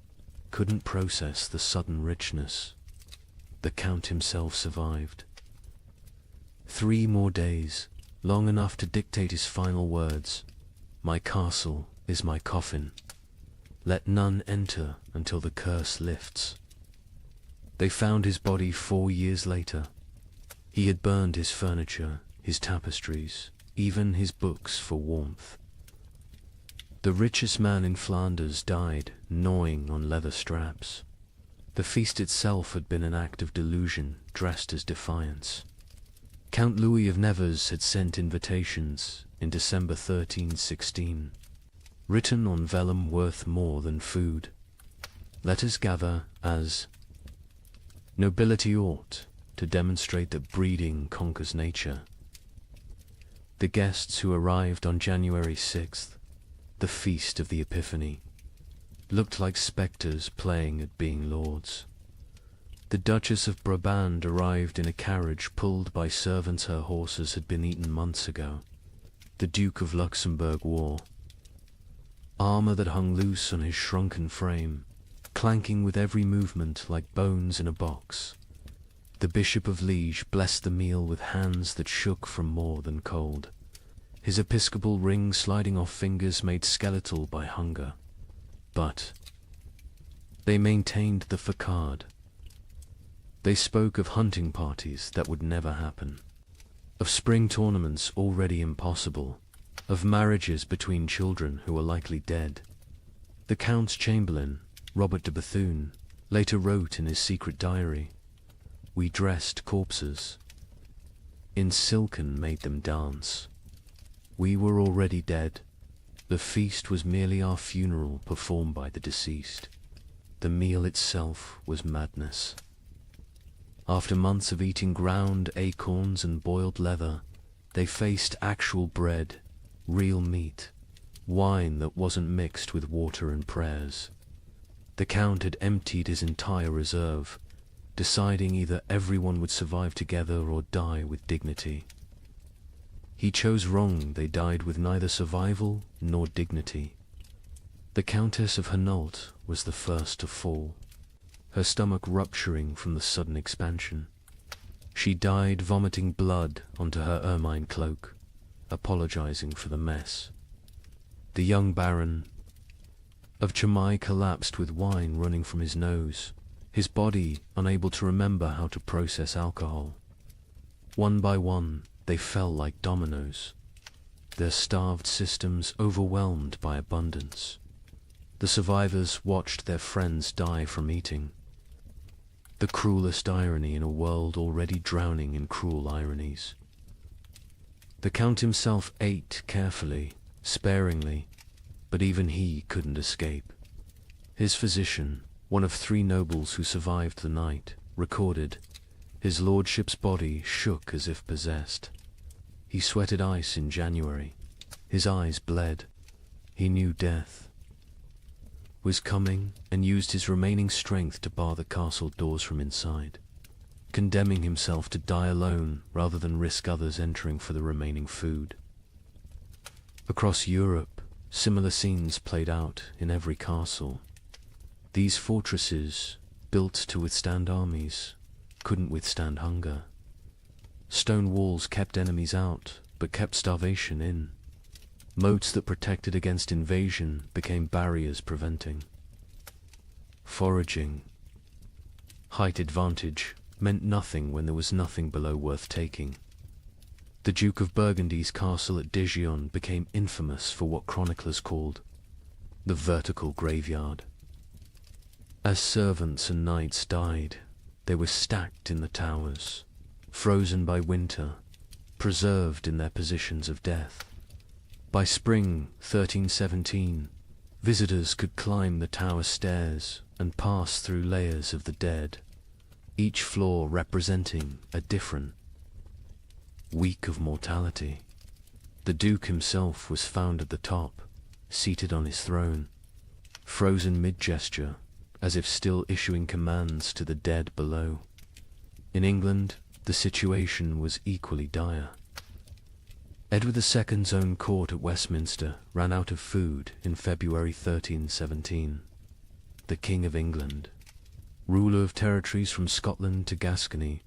couldn't process the sudden richness. The Count himself survived. 3 more days, long enough to dictate his final words. "My castle is my coffin. Let none enter until the curse lifts." They found his body 4 years later. He had burned his furniture, his tapestries, even his books for warmth. The richest man in Flanders died, gnawing on leather straps. The feast itself had been an act of delusion dressed as defiance. Count Louis of Nevers had sent invitations in December 1316, written on vellum worth more than food. "Let us gather as nobility ought, to demonstrate that breeding conquers nature." The guests who arrived on January 6th, the feast of the Epiphany, looked like spectres playing at being lords. The Duchess of Brabant arrived in a carriage pulled by servants her horses had been eaten months ago. The Duke of Luxembourg wore armor that hung loose on his shrunken frame, clanking with every movement like bones in a box. The Bishop of Liege blessed the meal with hands that shook from more than cold, his episcopal ring sliding off fingers made skeletal by hunger. But they maintained the facade. They spoke of hunting parties that would never happen, of spring tournaments already impossible, of marriages between children who were likely dead. The Count's chamberlain, Robert de Bethune, later wrote in his secret diary, we dressed corpses. In silken made them dance. We were already dead. The feast was merely our funeral performed by the deceased. The meal itself was madness. After months of eating ground acorns and boiled leather, they faced actual bread, real meat, wine that wasn't mixed with water and prayers. The Count had emptied his entire reserve, deciding either everyone would survive together or die with dignity. He chose wrong. They died with neither survival nor dignity. The Countess of Hainault was the first to fall, her stomach rupturing from the sudden expansion. She died vomiting blood onto her ermine cloak, apologizing for the mess. The young Baron of Chimay collapsed with wine running from his nose, his body unable to remember how to process alcohol. One by one, they fell like dominoes, their starved systems overwhelmed by abundance. The survivors watched their friends die from eating. The cruelest irony in a world already drowning in cruel ironies. The Count himself ate carefully, sparingly, but even he couldn't escape. His physician, one of 3 nobles who survived the night, recorded, his lordship's body shook as if possessed. He sweated ice in January. His eyes bled. He knew death was coming and used his remaining strength to bar the castle doors from inside, condemning himself to die alone rather than risk others entering for the remaining food. Across Europe, similar scenes played out in every castle. These fortresses, built to withstand armies, couldn't withstand hunger. Stone walls kept enemies out, but kept starvation in. Moats that protected against invasion became barriers preventing. Foraging, height advantage, meant nothing when there was nothing below worth taking. The Duke of Burgundy's castle at Dijon became infamous for what chroniclers called the vertical graveyard. As servants and knights died, they were stacked in the towers, frozen by winter, preserved in their positions of death. By spring 1317, visitors could climb the tower stairs and pass through layers of the dead, each floor representing a different week of mortality. The Duke himself was found at the top, seated on his throne, frozen mid-gesture, as if still issuing commands to the dead below. In England, the situation was equally dire. Edward II's own court at Westminster ran out of food in February 1317. The King of England, ruler of territories from Scotland to Gascony,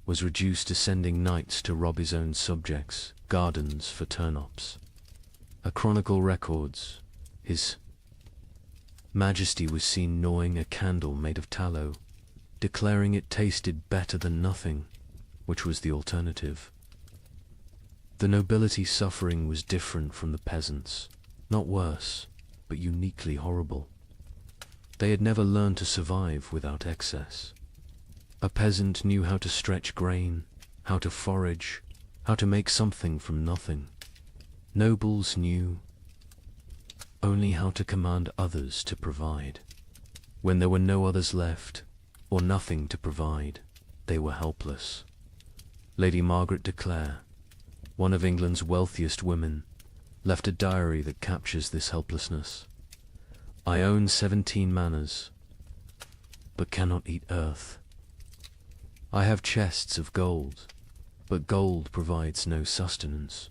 was reduced to sending knights to rob his own subjects' gardens for turnips. A chronicle records, His Majesty was seen gnawing a candle made of tallow, declaring it tasted better than nothing, which was the alternative. The nobility's suffering was different from the peasants, not worse, but uniquely horrible. They had never learned to survive without excess. A peasant knew how to stretch grain, how to forage, how to make something from nothing. Nobles knew only how to command others to provide. When there were no others left, or nothing to provide, they were helpless. Lady Margaret de Clare, one of England's wealthiest women, left a diary that captures this helplessness. I own 17 manors, but cannot eat earth. I have chests of gold, but gold provides no sustenance.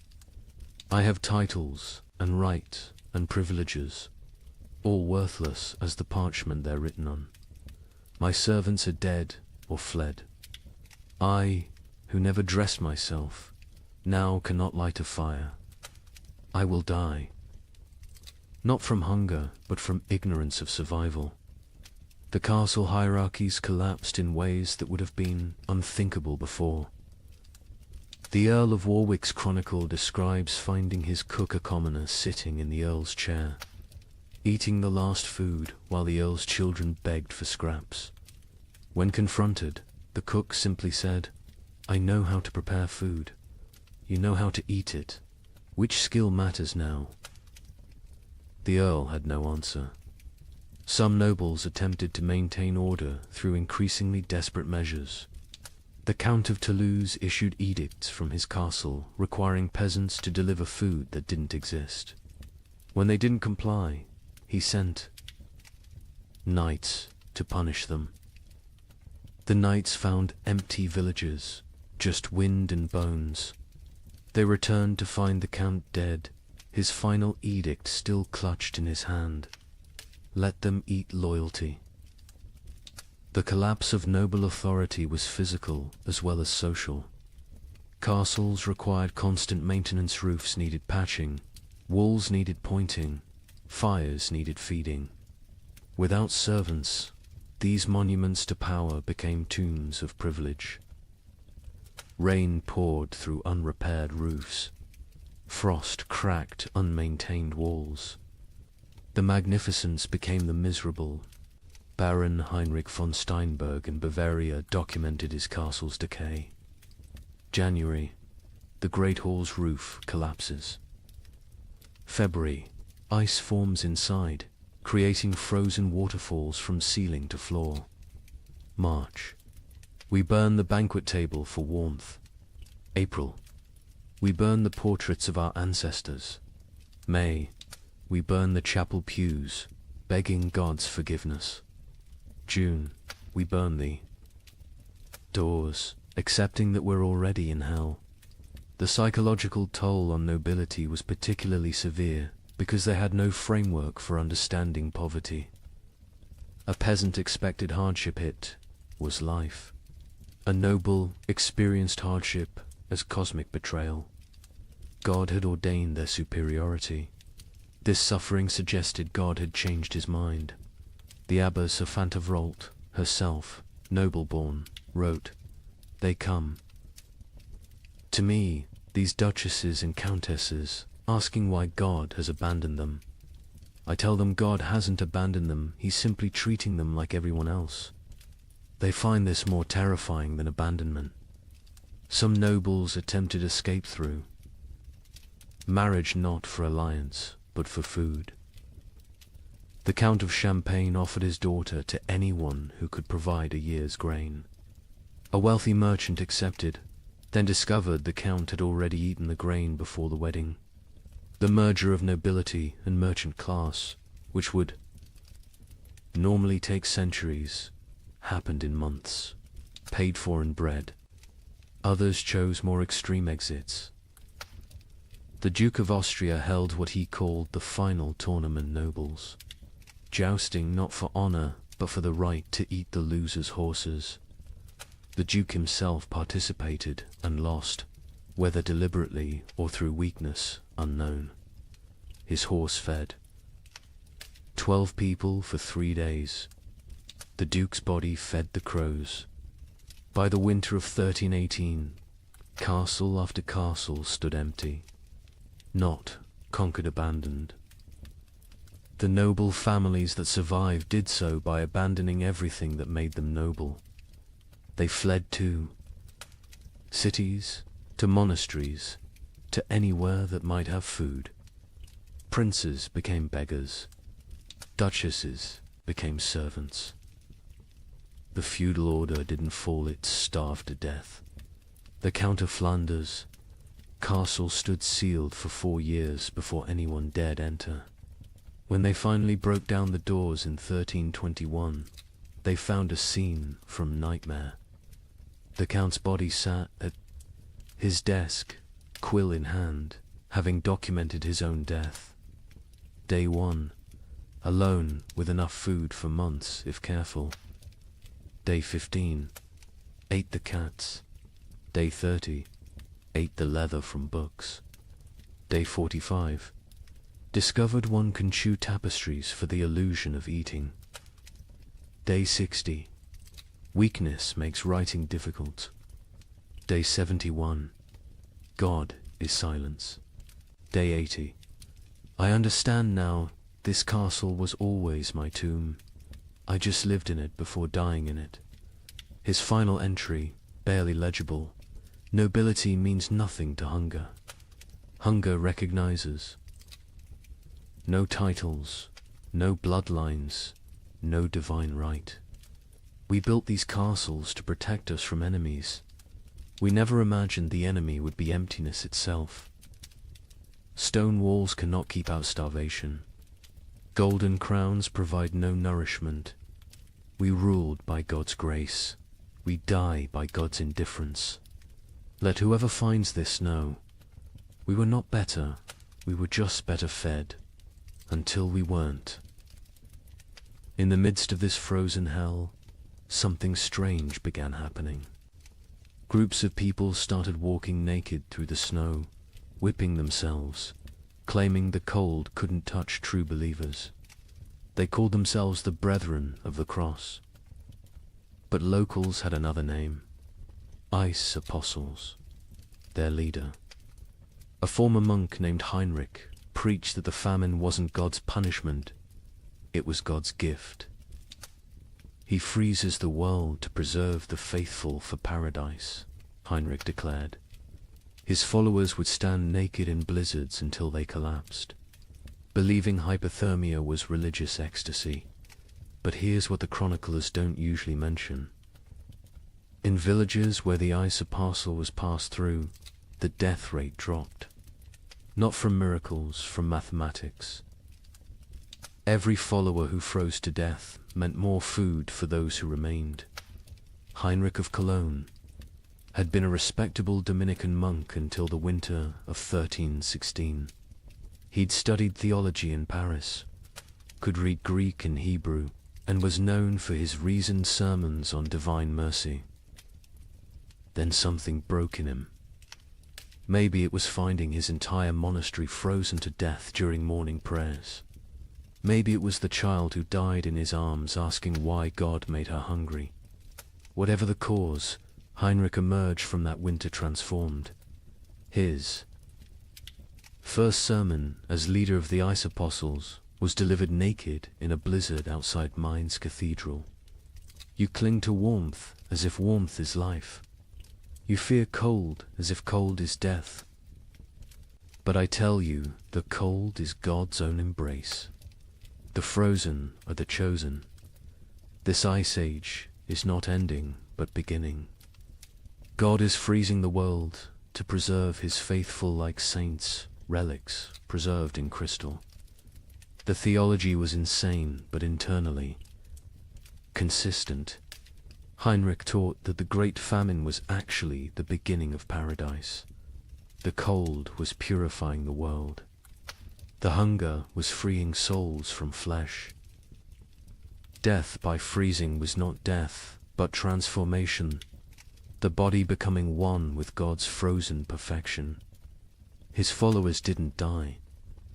I have titles and right and privileges, all worthless as the parchment they're written on. My servants are dead or fled. I, who never dressed myself, now cannot light a fire. I will die. Not from hunger, but from ignorance of survival. The castle hierarchies collapsed in ways that would have been unthinkable before. The Earl of Warwick's chronicle describes finding his cook a commoner sitting in the Earl's chair, eating the last food while the Earl's children begged for scraps. When confronted, The cook simply said, "I know how to prepare food. You know how to eat it. Which skill matters now?" The Earl had no answer. Some nobles attempted to maintain order through increasingly desperate measures. The Count of Toulouse issued edicts from his castle requiring peasants to deliver food that didn't exist. When they didn't comply, he sent knights to punish them. The knights found empty villages, just wind and bones. They returned to find the Count dead, his final edict still clutched in his hand. Let them eat loyalty. The collapse of noble authority was physical as well as social. Castles required constant maintenance, roofs needed patching, walls needed pointing, fires needed feeding. Without servants, these monuments to power became tombs of privilege. Rain poured through unrepaired roofs. Frost cracked unmaintained walls. The magnificence became the miserable. Baron Heinrich von Steinberg in Bavaria documented his castle's decay. January, the Great Hall's roof collapses. February, ice forms inside, creating frozen waterfalls from ceiling to floor. March, we burn the banquet table for warmth. April, we burn the portraits of our ancestors. May, we burn the chapel pews, begging God's forgiveness. June, we burn the doors, accepting that we're already in hell. The psychological toll on nobility was particularly severe because they had no framework for understanding poverty. A peasant expected hardship, it was life. A noble experienced hardship as cosmic betrayal. God had ordained their superiority. This suffering suggested God had changed his mind. The Abbess of Fantevrolt, herself, noble-born, wrote, "They come to me, these duchesses and countesses, asking why God has abandoned them. I tell them God hasn't abandoned them, he's simply treating them like everyone else. They find this more terrifying than abandonment. Some nobles attempted escape through marriage, not for alliance, but for food. The Count of Champagne offered his daughter to anyone who could provide a year's grain. A wealthy merchant accepted, then discovered the Count had already eaten the grain before the wedding. The merger of nobility and merchant class, which would normally take centuries, happened in months, paid for in bread. Others chose more extreme exits. The Duke of Austria held what he called the final tournament nobles, jousting not for honor, but for the right to eat the loser's horses. The Duke himself participated and lost, whether deliberately or through weakness, unknown. His horse fed 12 people for 3 days. The Duke's body fed the crows. By the winter of 1318, castle after castle stood empty, not conquered, abandoned. The noble families that survived did so by abandoning everything that made them noble. They fled to cities, to monasteries, to anywhere that might have food. Princes became beggars. Duchesses became servants. The feudal order didn't fall, it starved to death. The Count of Flanders' castle stood sealed for 4 years before anyone dared enter. When they finally broke down the doors in 1321, they found a scene from nightmare. The Count's body sat at his desk, quill in hand, having documented his own death. Day 1, alone with enough food for months if careful. Day 15, ate the cats. Day 30, ate the leather from books. Day 45, discovered one can chew tapestries for the illusion of eating. Day 60, weakness makes writing difficult. Day 71, God is silence. Day 80, I understand now, this castle was always my tomb. I just lived in it before dying in it. His final entry, barely legible: nobility means nothing to hunger. Hunger recognizes no titles, no bloodlines, no divine right. We built these castles to protect us from enemies. We never imagined the enemy would be emptiness itself. Stone walls cannot keep out starvation. Golden crowns provide no nourishment. We ruled by God's grace. We die by God's indifference. Let whoever finds this know, we were not better, we were just better fed, until we weren't. In the midst of this frozen hell, something strange began happening. Groups of people started walking naked through the snow, whipping themselves, claiming the cold couldn't touch true believers. They called themselves the Brethren of the Cross. But locals had another name: Ice Apostles. Their leader, a former monk named Heinrich, preached that the famine wasn't God's punishment, it was God's gift. He freezes the world to preserve the faithful for paradise, Heinrich declared. His followers would stand naked in blizzards until they collapsed, believing hypothermia was religious ecstasy. But here's what the chroniclers don't usually mention. In villages where the ice apostle was passed through, the death rate dropped. Not from miracles, from mathematics. Every follower who froze to death meant more food for those who remained. Heinrich of Cologne had been a respectable Dominican monk until the winter of 1316. He'd studied theology in Paris, could read Greek and Hebrew, and was known for his reasoned sermons on divine mercy. Then something broke in him. Maybe it was finding his entire monastery frozen to death during morning prayers. Maybe it was the child who died in his arms asking why God made her hungry. Whatever the cause, Heinrich emerged from that winter transformed. His first sermon as leader of the Ice Apostles was delivered naked in a blizzard outside Mainz Cathedral. You cling to warmth as if warmth is life. You fear cold as if cold is death. But I tell you, the cold is God's own embrace. The frozen are the chosen. This ice age is not ending, but beginning. God is freezing the world to preserve his faithful like saints, relics preserved in crystal. The theology was insane, but internally consistent. Heinrich taught that the great famine was actually the beginning of paradise. The cold was purifying the world. The hunger was freeing souls from flesh. Death by freezing was not death, but transformation, the body becoming one with God's frozen perfection. His followers didn't die.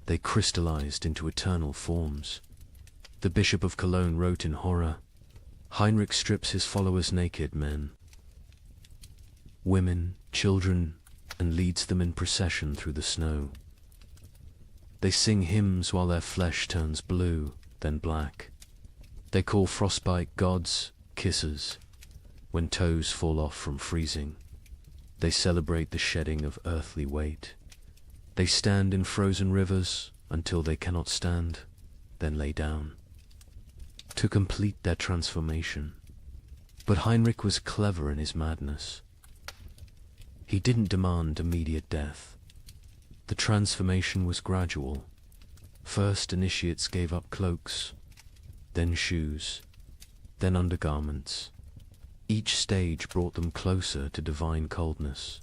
They crystallized into eternal forms. The Bishop of Cologne wrote in horror, Heinrich strips his followers naked, men, women, children, and leads them in procession through the snow. They sing hymns while their flesh turns blue, then black. They call frostbite God's kisses when toes fall off from freezing. They celebrate the shedding of earthly weight. They stand in frozen rivers until they cannot stand, then lay down to complete their transformation. But Heinrich was clever in his madness. He didn't demand immediate death. The transformation was gradual. First, initiates gave up cloaks, then shoes, then undergarments. Each stage brought them closer to divine coldness.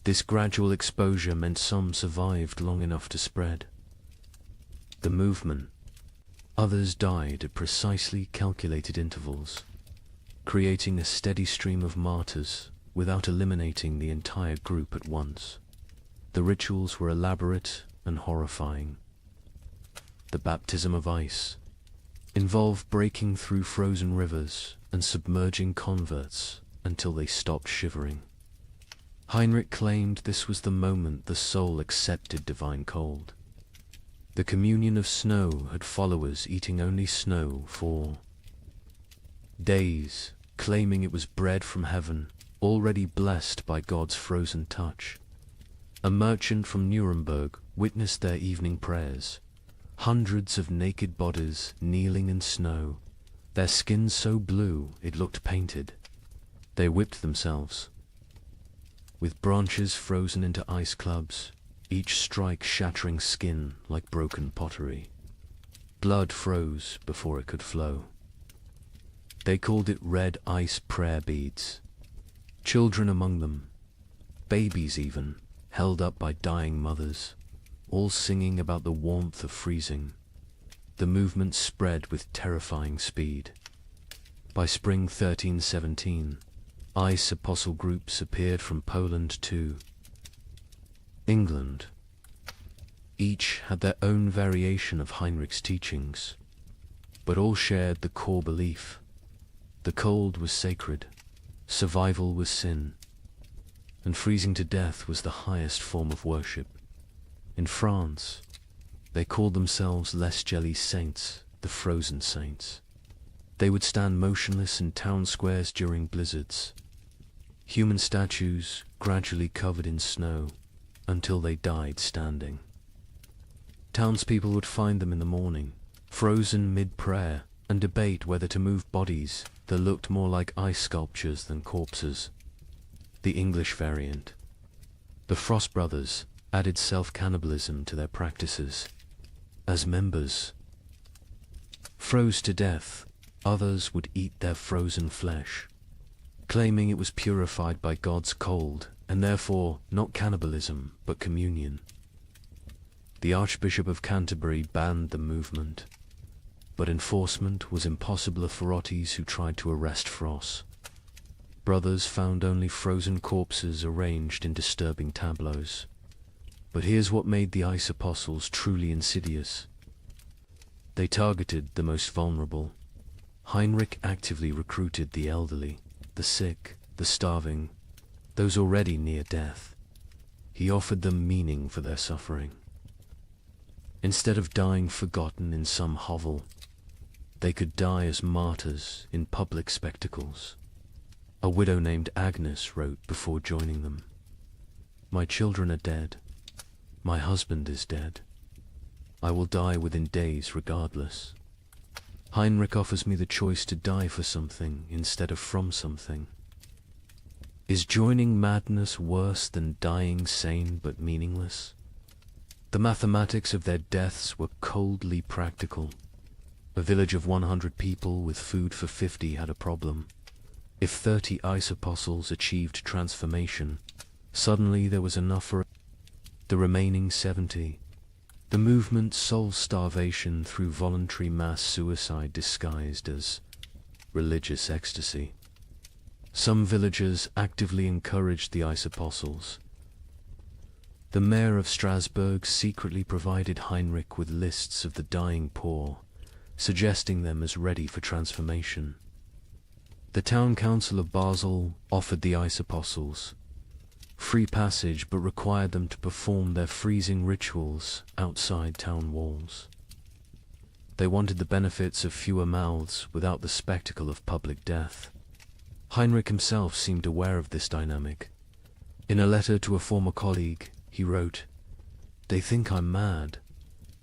This gradual exposure meant some survived long enough to spread the movement. Others died at precisely calculated intervals, creating a steady stream of martyrs without eliminating the entire group at once. The rituals were elaborate and horrifying. The baptism of ice involved breaking through frozen rivers and submerging converts until they stopped shivering. Heinrich claimed this was the moment the soul accepted divine cold. The communion of snow had followers eating only snow for days, claiming it was bread from heaven, already blessed by God's frozen touch. A merchant from Nuremberg witnessed their evening prayers. Hundreds of naked bodies kneeling in snow, their skins so blue it looked painted. They whipped themselves. With branches frozen into ice clubs, each strike shattering skin like broken pottery. Blood froze before it could flow. They called it red ice prayer beads. Children among them, babies even, held up by dying mothers, all singing about the warmth of freezing. The movement spread with terrifying speed. By spring 1317, ice apostle groups appeared from Poland to England. Each had their own variation of Heinrich's teachings, but all shared the core belief. The cold was sacred, survival was sin, and freezing to death was the highest form of worship. In France, they called themselves Les Jelly Saints, the frozen saints. They would stand motionless in town squares during blizzards, human statues gradually covered in snow until they died standing. Townspeople would find them in the morning, frozen mid-prayer, and debate whether to move bodies that looked more like ice sculptures than corpses. The English variant. The Frost Brothers added self-cannibalism to their practices. As members froze to death, others would eat their frozen flesh, claiming it was purified by God's cold, and therefore not cannibalism but communion. The Archbishop of Canterbury banned the movement, but enforcement was impossible for authorities who tried to arrest Frost. Brothers found only frozen corpses arranged in disturbing tableaus. But here's what made the Ice Apostles truly insidious. They targeted the most vulnerable. Heinrich actively recruited the elderly, the sick, the starving, those already near death. He offered them meaning for their suffering. Instead of dying forgotten in some hovel, they could die as martyrs in public spectacles. A widow named Agnes wrote before joining them, "My children are dead. My husband is dead. I will die within days regardless. Heinrich offers me the choice to die for something instead of from something. Is joining madness worse than dying sane but meaningless?" The mathematics of their deaths were coldly practical. A village of 100 people with food for 50 had a problem. If 30 ice apostles achieved transformation, suddenly there was enough for the remaining 70. The movement solved starvation through voluntary mass suicide disguised as religious ecstasy. Some villagers actively encouraged the ice apostles. The mayor of Strasbourg secretly provided Heinrich with lists of the dying poor, suggesting them as ready for transformation. The town council of Basel offered the ice apostles free passage but required them to perform their freezing rituals outside town walls. They wanted the benefits of fewer mouths without the spectacle of public death. Heinrich himself seemed aware of this dynamic. In a letter to a former colleague, he wrote, "They think I'm mad,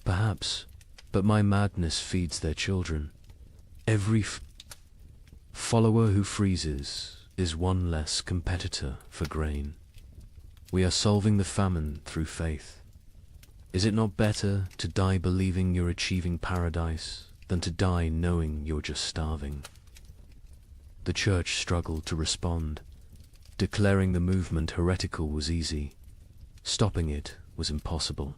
perhaps, but my madness feeds their children. Every follower who freezes is one less competitor for grain. We are solving the famine through faith. Is it not better to die believing you're achieving paradise than to die knowing you're just starving?" The church struggled to respond. Declaring the movement heretical was easy. Stopping it was impossible.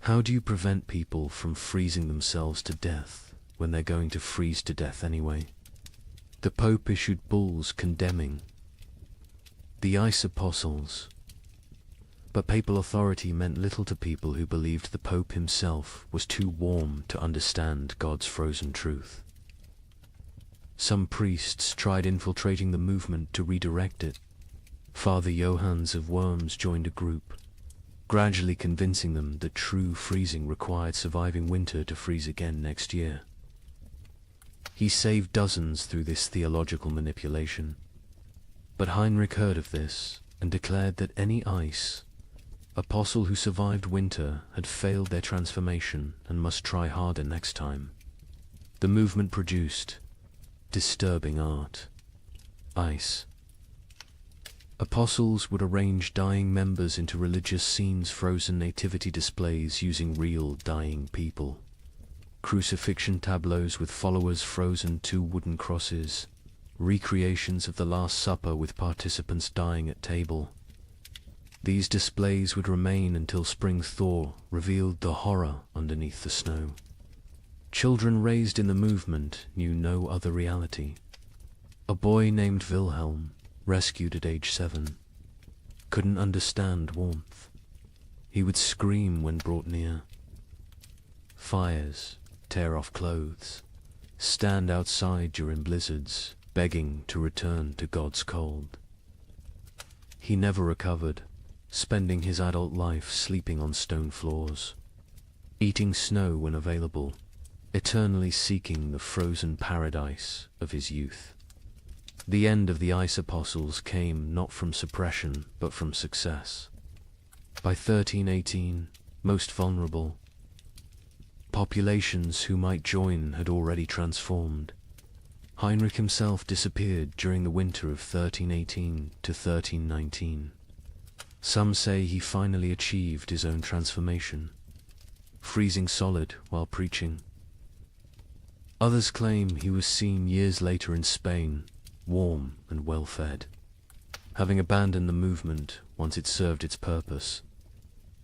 How do you prevent people from freezing themselves to death when they're going to freeze to death anyway? The Pope issued bulls condemning the ice apostles. But papal authority meant little to people who believed the Pope himself was too warm to understand God's frozen truth. Some priests tried infiltrating the movement to redirect it. Father Johannes of Worms joined a group, gradually convincing them that true freezing required surviving winter to freeze again next year. He saved dozens through this theological manipulation. But Heinrich heard of this and declared that any ice apostle who survived winter had failed their transformation and must try harder next time. The movement produced disturbing art. Ice. Apostles would arrange dying members into religious scenes, frozen nativity displays using real dying people, crucifixion tableaus with followers frozen to wooden crosses, recreations of the Last Supper with participants dying at table. These displays would remain until spring thaw revealed the horror underneath the snow. Children raised in the movement knew no other reality. A boy named Wilhelm, rescued at age 7, couldn't understand warmth. He would scream when brought near. Fires, tear off clothes, stand outside during blizzards, begging to return to God's cold. He never recovered, spending his adult life sleeping on stone floors, eating snow when available, eternally seeking the frozen paradise of his youth. The end of the ice apostles came not from suppression, but from success. By 1318, most vulnerable, populations who might join had already transformed. Heinrich himself disappeared during the winter of 1318 to 1319. Some say he finally achieved his own transformation, freezing solid while preaching. Others claim he was seen years later in Spain, warm and well-fed, having abandoned the movement once it served its purpose.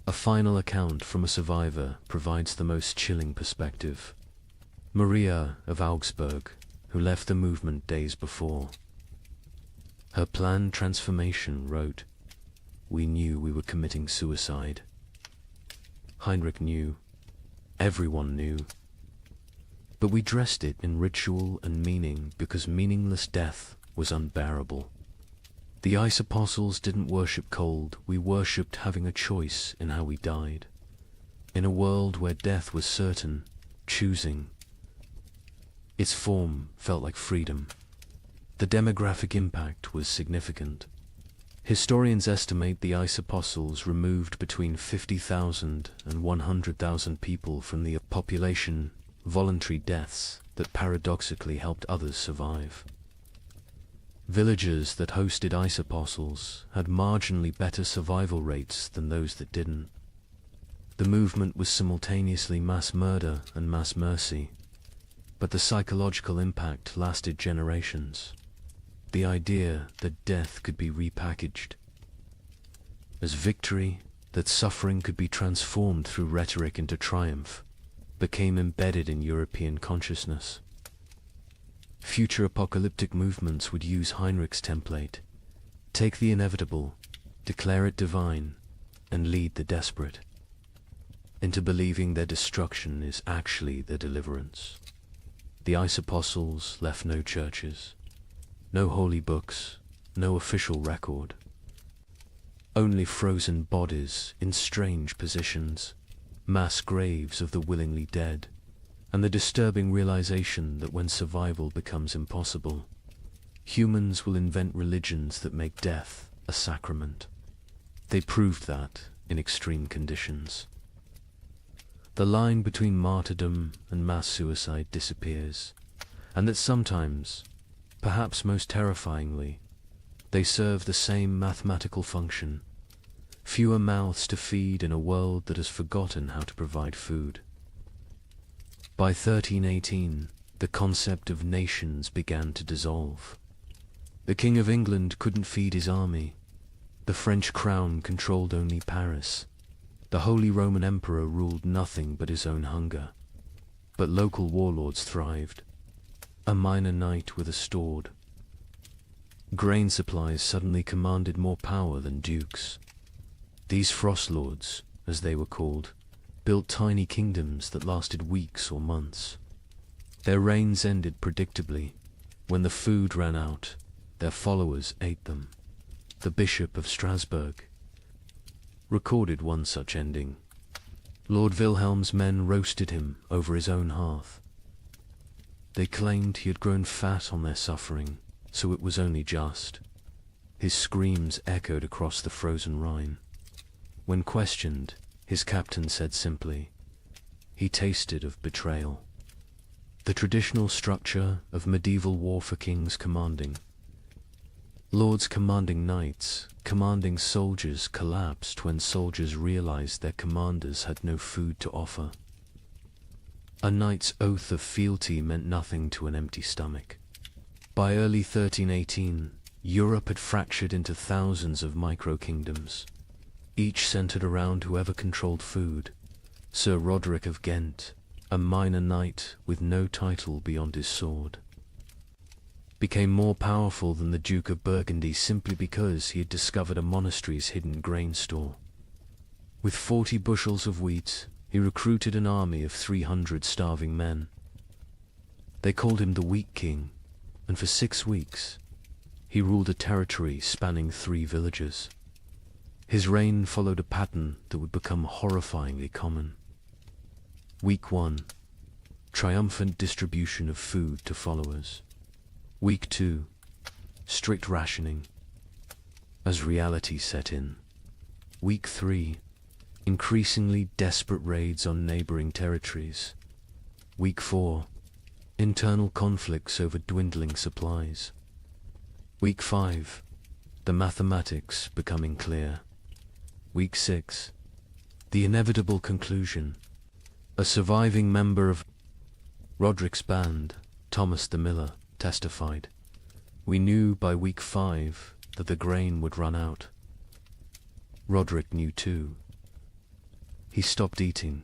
A final account from a survivor provides the most chilling perspective. Maria of Augsburg, who left the movement days before. Her planned transformation wrote, "We knew we were committing suicide." Heinrich knew. Everyone knew. But we dressed it in ritual and meaning because meaningless death was unbearable. The ice apostles didn't worship cold, we worshipped having a choice in how we died. In a world where death was certain, choosing. Its form felt like freedom. The demographic impact was significant. Historians estimate the ice apostles removed between 50,000 and 100,000 people from the population, voluntary deaths that paradoxically helped others survive. Villages that hosted ice apostles had marginally better survival rates than those that didn't. The movement was simultaneously mass murder and mass mercy, but the psychological impact lasted generations. The idea that death could be repackaged as victory, that suffering could be transformed through rhetoric into triumph, became embedded in European consciousness. Future apocalyptic movements would use Heinrich's template: take the inevitable, declare it divine, and lead the desperate into believing their destruction is actually their deliverance. The ice apostles left no churches, no holy books, no official record. Only frozen bodies in strange positions, mass graves of the willingly dead, and the disturbing realization that when survival becomes impossible, humans will invent religions that make death a sacrament. They proved that in extreme conditions. The line between martyrdom and mass suicide disappears, and that sometimes, perhaps most terrifyingly, they serve the same mathematical function: fewer mouths to feed in a world that has forgotten how to provide food. By 1318, the concept of nations began to dissolve. The King of England couldn't feed his army. The French crown controlled only Paris. The Holy Roman Emperor ruled nothing but his own hunger. But local warlords thrived. A minor knight with a sword. Grain supplies suddenly commanded more power than dukes. These frost lords, as they were called, built tiny kingdoms that lasted weeks or months. Their reigns ended predictably. When the food ran out, their followers ate them. The Bishop of Strasbourg recorded one such ending. Lord Wilhelm's men roasted him over his own hearth. They claimed he had grown fat on their suffering, so it was only just. His screams echoed across the frozen Rhine. When questioned, his captain said simply, he tasted of betrayal. The traditional structure of medieval war for kings commanding. Lords commanding knights, commanding soldiers collapsed when soldiers realized their commanders had no food to offer. A knight's oath of fealty meant nothing to an empty stomach. By early 1318, Europe had fractured into thousands of micro-kingdoms, each centered around whoever controlled food. Sir Roderick of Ghent, a minor knight with no title beyond his sword, became more powerful than the Duke of Burgundy simply because he had discovered a monastery's hidden grain store. With 40 bushels of wheat, he recruited an army of 300 starving men. They called him the Wheat King, and for 6 weeks, he ruled a territory spanning 3 villages. His reign followed a pattern that would become horrifyingly common. Week 1. Triumphant distribution of food to followers. Week 2. Strict rationing. As reality set in. Week 3. Increasingly desperate raids on neighboring territories. Week 4. Internal conflicts over dwindling supplies. Week 5. The mathematics becoming clear. Week 6. The inevitable conclusion. A surviving member of Roderick's band, Thomas the Miller, testified, "We knew by week 5 that the grain would run out." Roderick knew too. He stopped eating,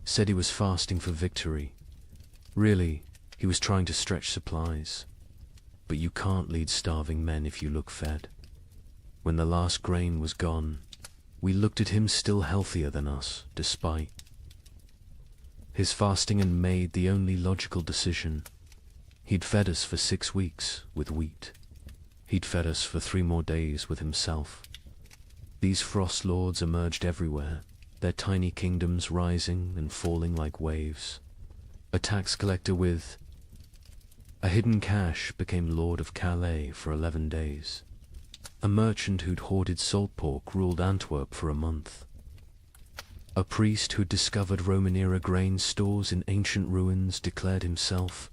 said he was fasting for victory. Really, he was trying to stretch supplies. But you can't lead starving men if you look fed. When the last grain was gone, we looked at him still healthier than us, despite his fasting, and made the only logical decision. He'd fed us for 6 weeks with wheat. He'd fed us for 3 more days with himself. These frost lords emerged everywhere, their tiny kingdoms rising and falling like waves. A tax collector with a hidden cache became Lord of Calais for 11 days. A merchant who'd hoarded salt pork ruled Antwerp for a month. A priest who'd discovered Roman-era grain stores in ancient ruins declared himself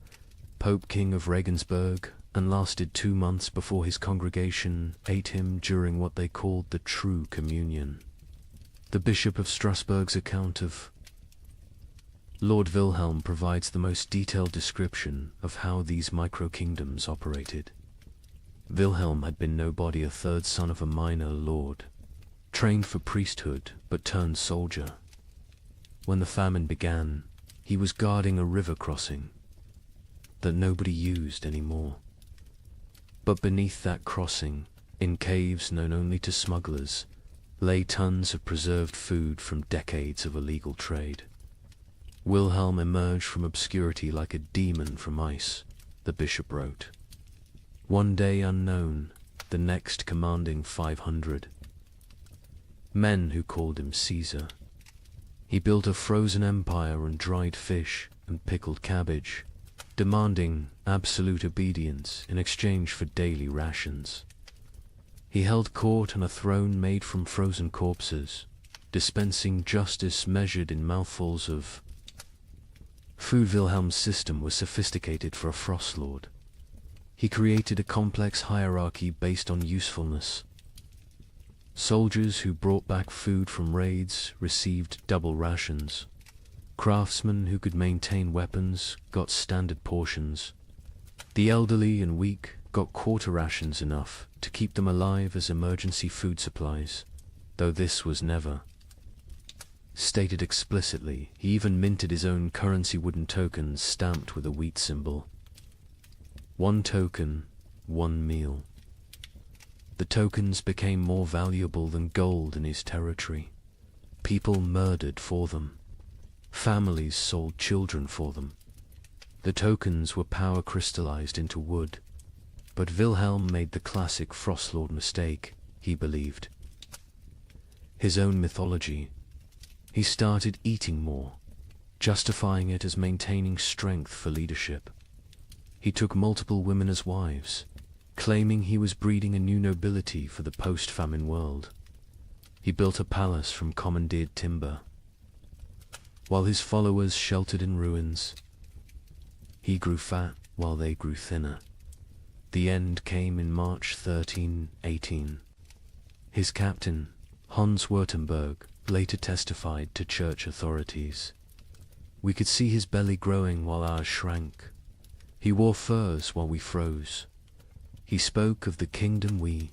Pope King of Regensburg, and lasted 2 months before his congregation ate him during what they called the True Communion. The Bishop of Strasbourg's account of Lord Wilhelm provides the most detailed description of how these micro-kingdoms operated. Wilhelm had been nobody, a 3rd son of a minor lord, trained for priesthood but turned soldier. When the famine began, he was guarding a river crossing that nobody used anymore. But beneath that crossing, in caves known only to smugglers, lay tons of preserved food from decades of illegal trade. Wilhelm emerged from obscurity like a demon from ice, the bishop wrote. One day unknown, the next commanding 500. Men who called him Caesar. He built a frozen empire on dried fish and pickled cabbage, demanding absolute obedience in exchange for daily rations. He held court on a throne made from frozen corpses, dispensing justice measured in mouthfuls of food. Wilhelm's system was sophisticated for a frost lord. He created a complex hierarchy based on usefulness. Soldiers who brought back food from raids received double rations. Craftsmen who could maintain weapons got standard portions. The elderly and weak got quarter rations, enough to keep them alive as emergency food supplies, though this was never stated explicitly. He even minted his own currency, wooden tokens stamped with a wheat symbol. 1 token, 1 meal. The tokens became more valuable than gold in his territory. People murdered for them. Families sold children for them. The tokens were power crystallized into wood. But Wilhelm made the classic Frostlord mistake, he believed. His own mythology. He started eating more, justifying it as maintaining strength for leadership. He took multiple women as wives, claiming he was breeding a new nobility for the post-famine world. He built a palace from commandeered timber, while his followers sheltered in ruins. He grew fat while they grew thinner. The end came in March 1318. His captain, Hans Württemberg, later testified to church authorities. We could see his belly growing while ours shrank. He wore furs while we froze. He spoke of the kingdom we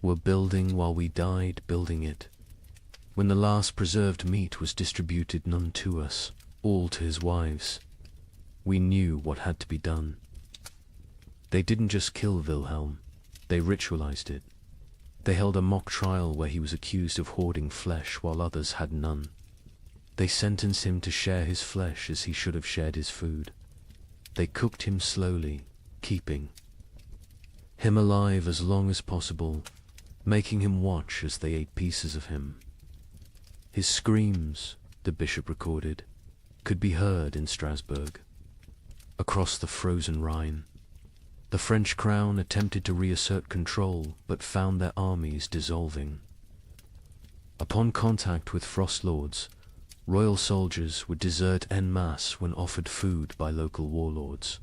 were building while we died building it. When the last preserved meat was distributed, none to us, all to his wives, we knew what had to be done. They didn't just kill Wilhelm, they ritualized it. They held a mock trial where he was accused of hoarding flesh while others had none. They sentenced him to share his flesh as he should have shared his food. They cooked him slowly, keeping him alive as long as possible, making him watch as they ate pieces of him. His screams, the bishop recorded, could be heard in Strasbourg. Across the frozen Rhine, the French crown attempted to reassert control, but found their armies dissolving. Upon contact with frost lords, royal soldiers would desert en masse when offered food by local warlords.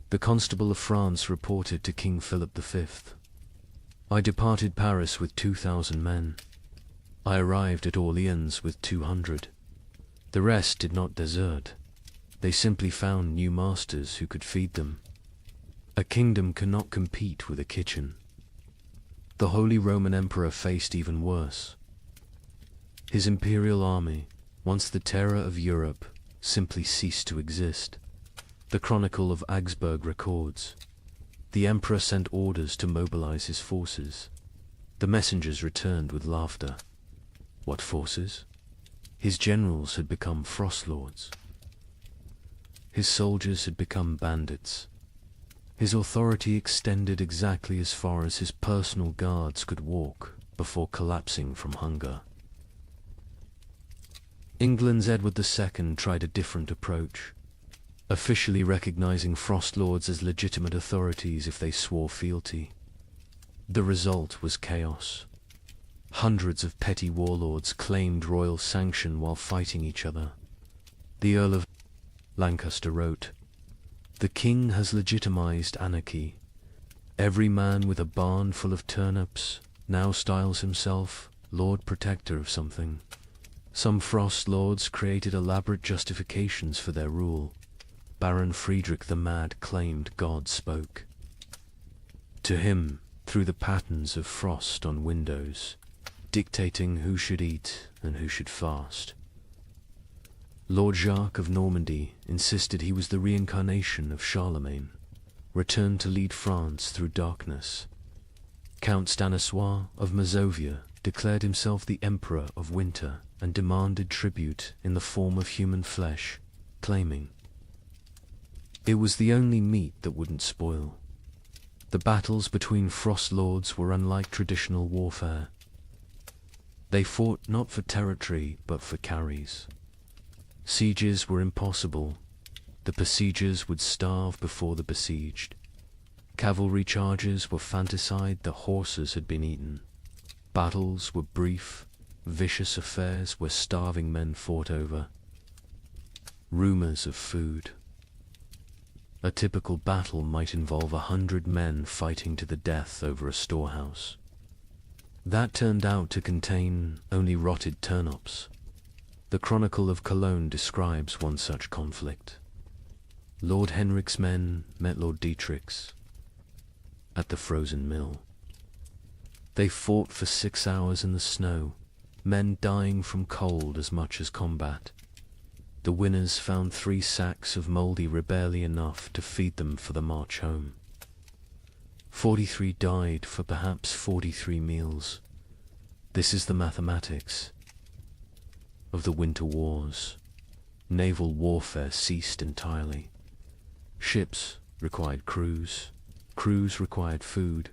The Constable of France reported to King Philip V, "I departed Paris with 2,000 men. I arrived at Orleans with 200. The rest did not desert. They simply found new masters who could feed them. A kingdom cannot compete with a kitchen." The Holy Roman Emperor faced even worse. His imperial army, once the terror of Europe, simply ceased to exist. The Chronicle of Augsburg records, "The emperor sent orders to mobilize his forces. The messengers returned with laughter. What forces? His generals had become frost lords. His soldiers had become bandits. His authority extended exactly as far as his personal guards could walk before collapsing from hunger." England's Edward II tried a different approach, officially recognizing frost lords as legitimate authorities if they swore fealty. The result was chaos. Hundreds of petty warlords claimed royal sanction while fighting each other. The Earl of Lancaster wrote, "The king has legitimized anarchy. Every man with a barn full of turnips now styles himself Lord Protector of something. Some frost lords created elaborate justifications for their rule. Baron Friedrich the Mad claimed God spoke to him through the patterns of frost on windows, dictating who should eat and who should fast. Lord Jacques of Normandy insisted he was the reincarnation of Charlemagne, returned to lead France through darkness. Count Stanislaus of Mazovia declared himself the Emperor of Winter and demanded tribute in the form of human flesh, claiming it was the only meat that wouldn't spoil. The battles between frost lords were unlike traditional warfare. They fought not for territory but for carries. Sieges were impossible. The besiegers would starve before the besieged. Cavalry charges were fantaside the horses had been eaten. Battles were brief, vicious affairs where starving men fought over rumors of food. A typical battle might involve 100 men fighting to the death over a storehouse. That turned out to contain only rotted turnips. The Chronicle of Cologne describes one such conflict. Lord Henrik's men met Lord Dietrich's at the frozen mill. They fought for 6 hours in the snow, men dying from cold as much as combat. The winners found 3 sacks of mouldy barely enough to feed them for the march home. 43 died for perhaps 43 meals. This is the mathematics of the winter wars. Naval warfare ceased entirely. Ships required crews, crews required food,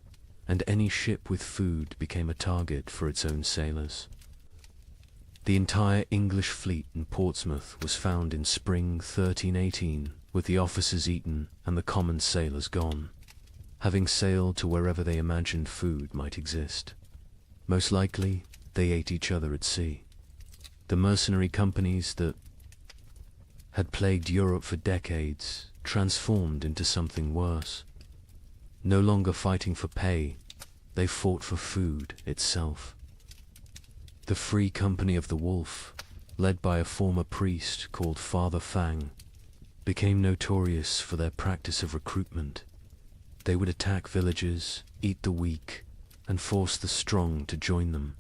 and any ship with food became a target for its own sailors. The entire English fleet in Portsmouth was found in spring 1318 with the officers eaten and the common sailors gone, having sailed to wherever they imagined food might exist. Most likely, they ate each other at sea. The mercenary companies that had plagued Europe for decades transformed into something worse. No longer fighting for pay, they fought for food itself. The Free Company of the Wolf, led by a former priest called Father Fang, became notorious for their practice of recruitment. They would attack villages, eat the weak, and force the strong to join them.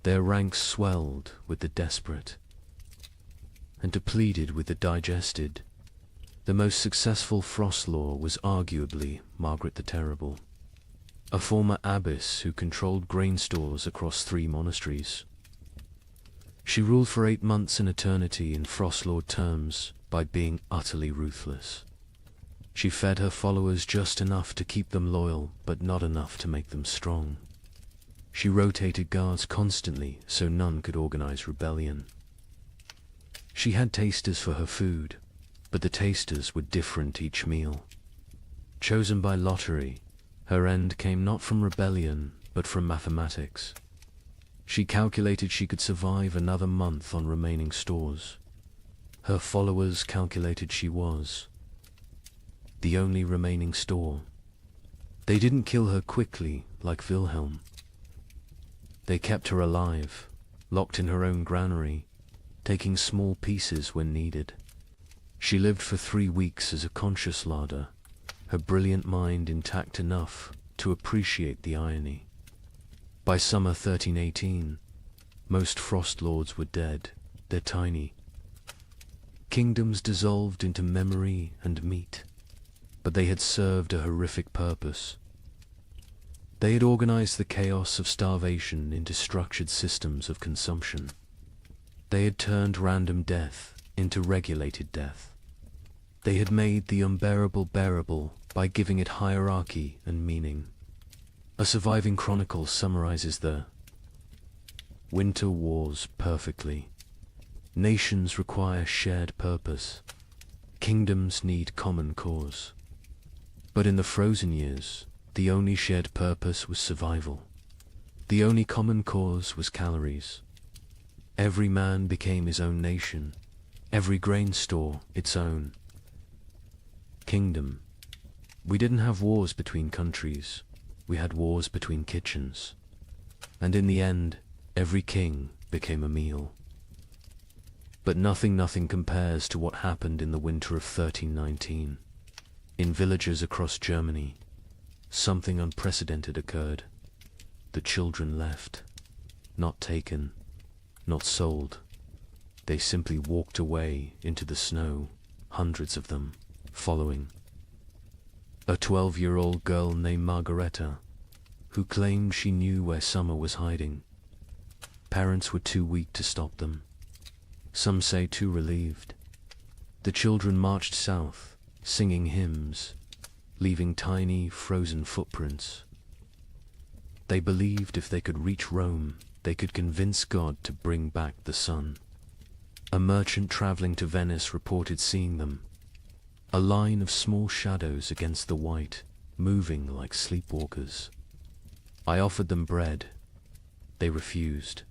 Their ranks swelled with the desperate and depleted with the digested. The most successful Frost Law was arguably Margaret the Terrible, a former abbess who controlled grain stores across 3 monasteries. She ruled for 8 months in eternity in Frost Lord terms by being utterly ruthless. She fed her followers just enough to keep them loyal, but not enough to make them strong. She rotated guards constantly so none could organize rebellion. She had tasters for her food, but the tasters were different each meal. Chosen by lottery, her end came not from rebellion, but from mathematics. She calculated she could survive another month on remaining stores. Her followers calculated she was the only remaining store. They didn't kill her quickly like Wilhelm. They kept her alive, locked in her own granary, taking small pieces when needed. She lived for 3 weeks as a conscious larder, her brilliant mind intact enough to appreciate the irony. By summer 1318, most Frost Lords were dead. They're tiny. Kingdoms dissolved into memory and meat, but they had served a horrific purpose. They had organized the chaos of starvation into structured systems of consumption. They had turned random death into regulated death. They had made the unbearable bearable by giving it hierarchy and meaning. A surviving chronicle summarizes the winter wars perfectly. Nations require shared purpose. Kingdoms need common cause. But in the frozen years, the only shared purpose was survival. The only common cause was calories. Every man became his own nation, every grain store its own kingdom. We didn't have wars between countries, we had wars between kitchens. And in the end, every king became a meal. But nothing compares to what happened in the winter of 1319. In villages across Germany, something unprecedented occurred. The children left, not taken, not sold. They simply walked away into the snow, hundreds of them, following. A 12-year-old girl named Margareta, who claimed she knew where summer was hiding. Parents were too weak to stop them. Some say too relieved. The children marched south, singing hymns, leaving tiny, frozen footprints. They believed if they could reach Rome, they could convince God to bring back the sun. A merchant traveling to Venice reported seeing them, a line of small shadows against the white, moving like sleepwalkers. I offered them bread. They refused.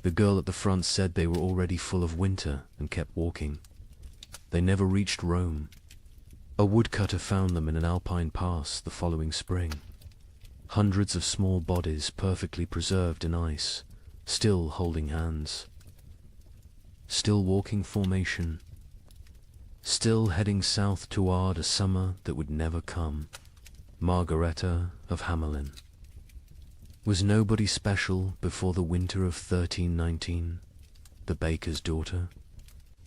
The girl at the front said they were already full of winter and kept walking. They never reached Rome. A woodcutter found them in an alpine pass the following spring. Hundreds of small bodies perfectly preserved in ice, still holding hands. Still walking formation. Still heading south toward a summer that would never come. Margareta of Hamelin. Was nobody special before the winter of 1319? The baker's daughter?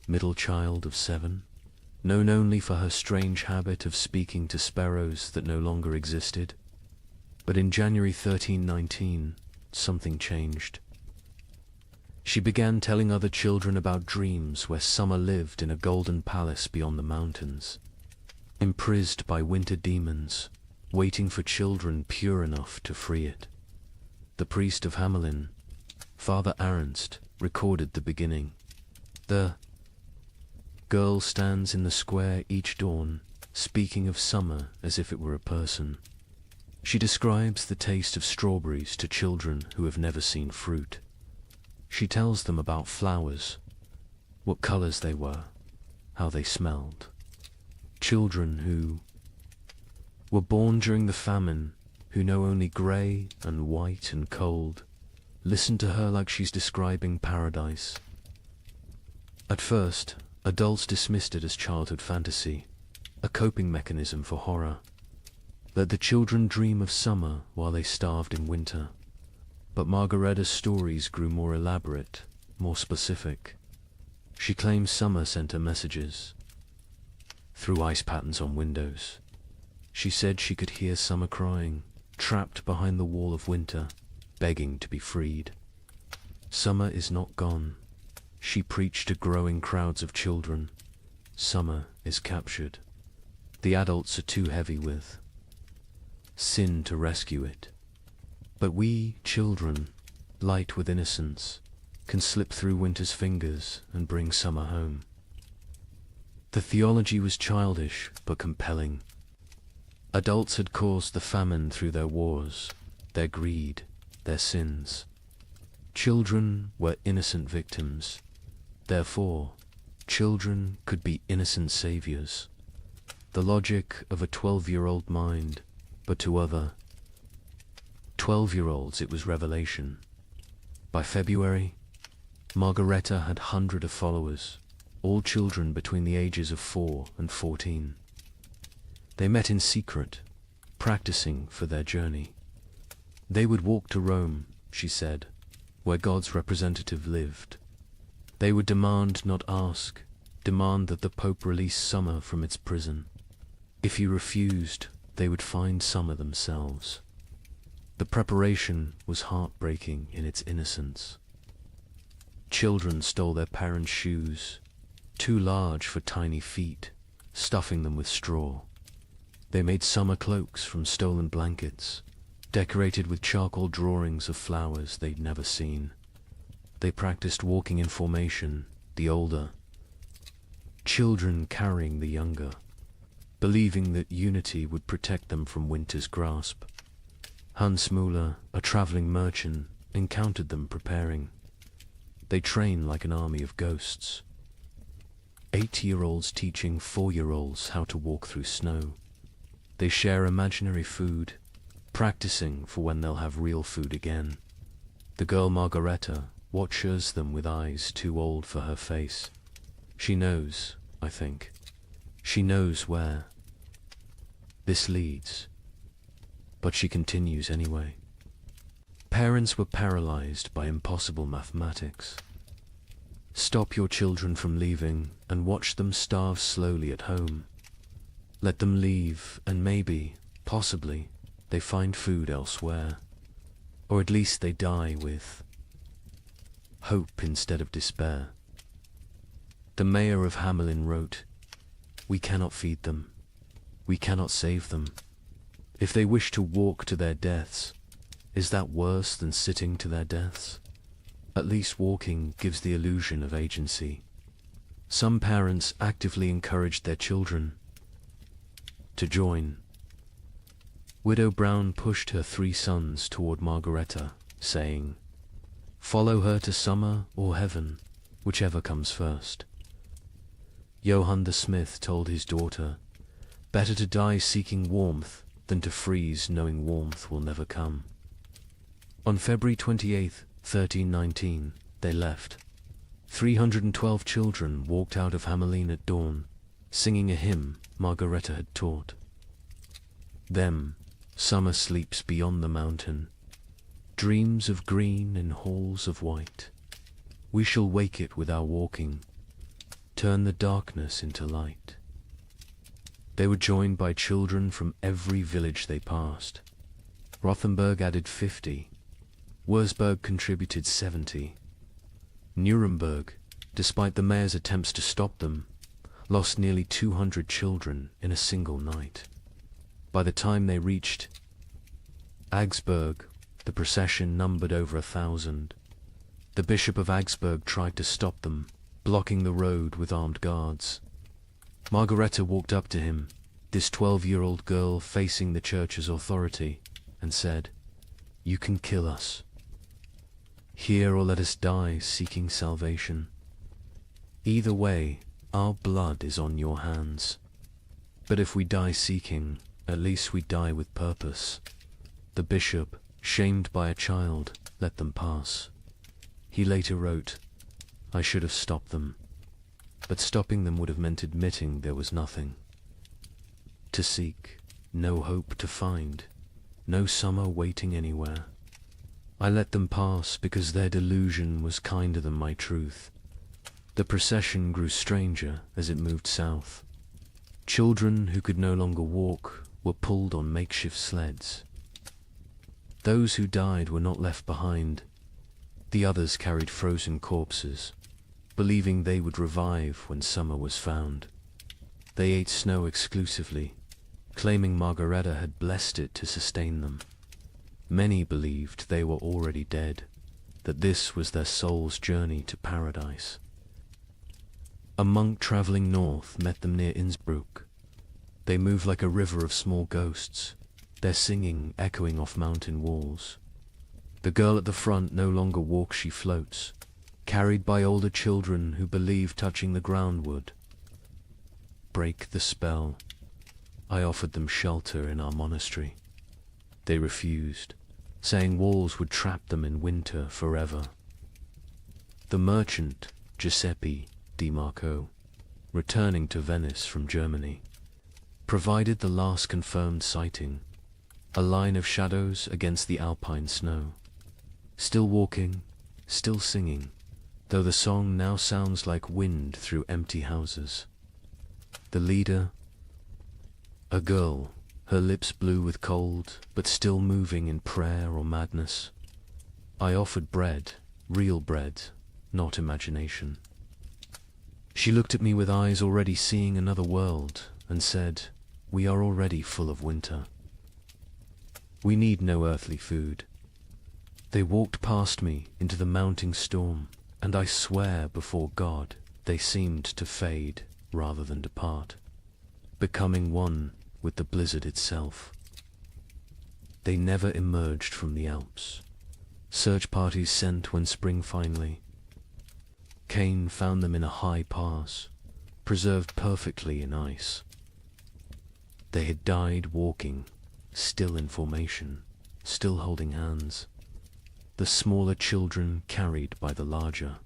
Middle child of 7? Known only for her strange habit of speaking to sparrows that no longer existed? But in January 1319, something changed. She began telling other children about dreams where summer lived in a golden palace beyond the mountains, imprisoned by winter demons, waiting for children pure enough to free it. The priest of Hamelin, Father Ernst, recorded the beginning. The girl stands in the square each dawn, speaking of summer as if it were a person. She describes the taste of strawberries to children who have never seen fruit. She tells them about flowers, what colors they were, how they smelled. Children who were born during the famine, who know only grey and white and cold, listen to her like she's describing paradise. At first, adults dismissed it as childhood fantasy, a coping mechanism for horror. Let the children dream of summer while they starved in winter. But Margaretta's stories grew more elaborate, more specific. She claims summer sent her messages through ice patterns on windows. She said she could hear summer crying, trapped behind the wall of winter, begging to be freed. Summer is not gone, she preached to growing crowds of children. Summer is captured. The adults are too heavy with sin to rescue it. But we, children, light with innocence, can slip through winter's fingers and bring summer home. The theology was childish but compelling. Adults had caused the famine through their wars, their greed, their sins. Children were innocent victims. Therefore, children could be innocent saviors. The logic of a 12-year-old mind, but to other 12-year-olds it was revelation. By February, Margaretta had hundreds of followers, all children between the ages of 4 and 14. They met in secret, practicing for their journey. They would walk to Rome, she said, where God's representative lived. They would demand, not ask, demand that the Pope release summer from its prison. If he refused, they would find summer themselves. The preparation was heartbreaking in its innocence. Children stole their parents' shoes, too large for tiny feet, stuffing them with straw. They made summer cloaks from stolen blankets, decorated with charcoal drawings of flowers they'd never seen. They practiced walking in formation, the older children carrying the younger, believing that unity would protect them from winter's grasp. Hans Müller, a traveling merchant, encountered them preparing. They train like an army of ghosts. 8-year-olds teaching 4-year-olds how to walk through snow. They share imaginary food, practicing for when they'll have real food again. The girl Margaretta watches them with eyes too old for her face. She knows, I think. She knows where this leads. But she continues anyway. Parents were paralyzed by impossible mathematics. Stop your children from leaving and watch them starve slowly at home. Let them leave and maybe, possibly, they find food elsewhere. Or at least they die with hope instead of despair. The mayor of Hamelin wrote, "We cannot feed them. We cannot save them. If they wish to walk to their deaths, is that worse than sitting to their deaths? At least walking gives the illusion of agency." Some parents actively encouraged their children to join. Widow Brown pushed her 3 sons toward Margaretta, saying, "Follow her to summer or heaven, whichever comes first." Johann the smith told his daughter, "Better to die seeking warmth than to freeze knowing warmth will never come." On February 28, 1319, they left. 312 children walked out of Hamelin at dawn, singing a hymn Margaretta had taught. Them, summer sleeps beyond the mountain, dreams of green in halls of white. We shall wake it with our walking, turn the darkness into light. They were joined by children from every village they passed. Rothenburg added 50. Wurzburg contributed 70. Nuremberg, despite the mayor's attempts to stop them, lost nearly 200 children in a single night. By the time they reached Augsburg, the procession numbered over 1,000. The Bishop of Augsburg tried to stop them, blocking the road with armed guards. Margareta walked up to him, this 12-year-old girl facing the church's authority, and said, "You can kill us. Here or let us die seeking salvation. Either way, our blood is on your hands. But if we die seeking, at least we die with purpose." The bishop, shamed by a child, let them pass. He later wrote, "I should have stopped them, but stopping them would have meant admitting there was nothing to seek, no hope to find, no summer waiting anywhere. I let them pass because their delusion was kinder than my truth." The procession grew stranger as it moved south. Children who could no longer walk were pulled on makeshift sleds. Those who died were not left behind. The others carried frozen corpses, believing they would revive when summer was found. They ate snow exclusively, claiming Margareta had blessed it to sustain them. Many believed they were already dead, that this was their soul's journey to paradise. A monk traveling north met them near Innsbruck. They moved like a river of small ghosts, their singing echoing off mountain walls. The girl at the front no longer walks, she floats, carried by older children who believe touching the ground would break the spell. I offered them shelter in our monastery. They refused, saying walls would trap them in winter forever. The merchant, Giuseppe Di Marco, returning to Venice from Germany, provided the last confirmed sighting, a line of shadows against the alpine snow. Still walking, still singing, though the song now sounds like wind through empty houses. The leader, a girl, her lips blue with cold, but still moving in prayer or madness. I offered bread, real bread, not imagination. She looked at me with eyes already seeing another world, and said, "We are already full of winter. We need no earthly food." They walked past me into the mounting storm, and I swear before God they seemed to fade rather than depart, becoming one with the blizzard itself. They never emerged from the Alps. Search parties sent when spring finally came found them in a high pass, preserved perfectly in ice. They had died walking, still in formation, still holding hands. The smaller children carried by the larger,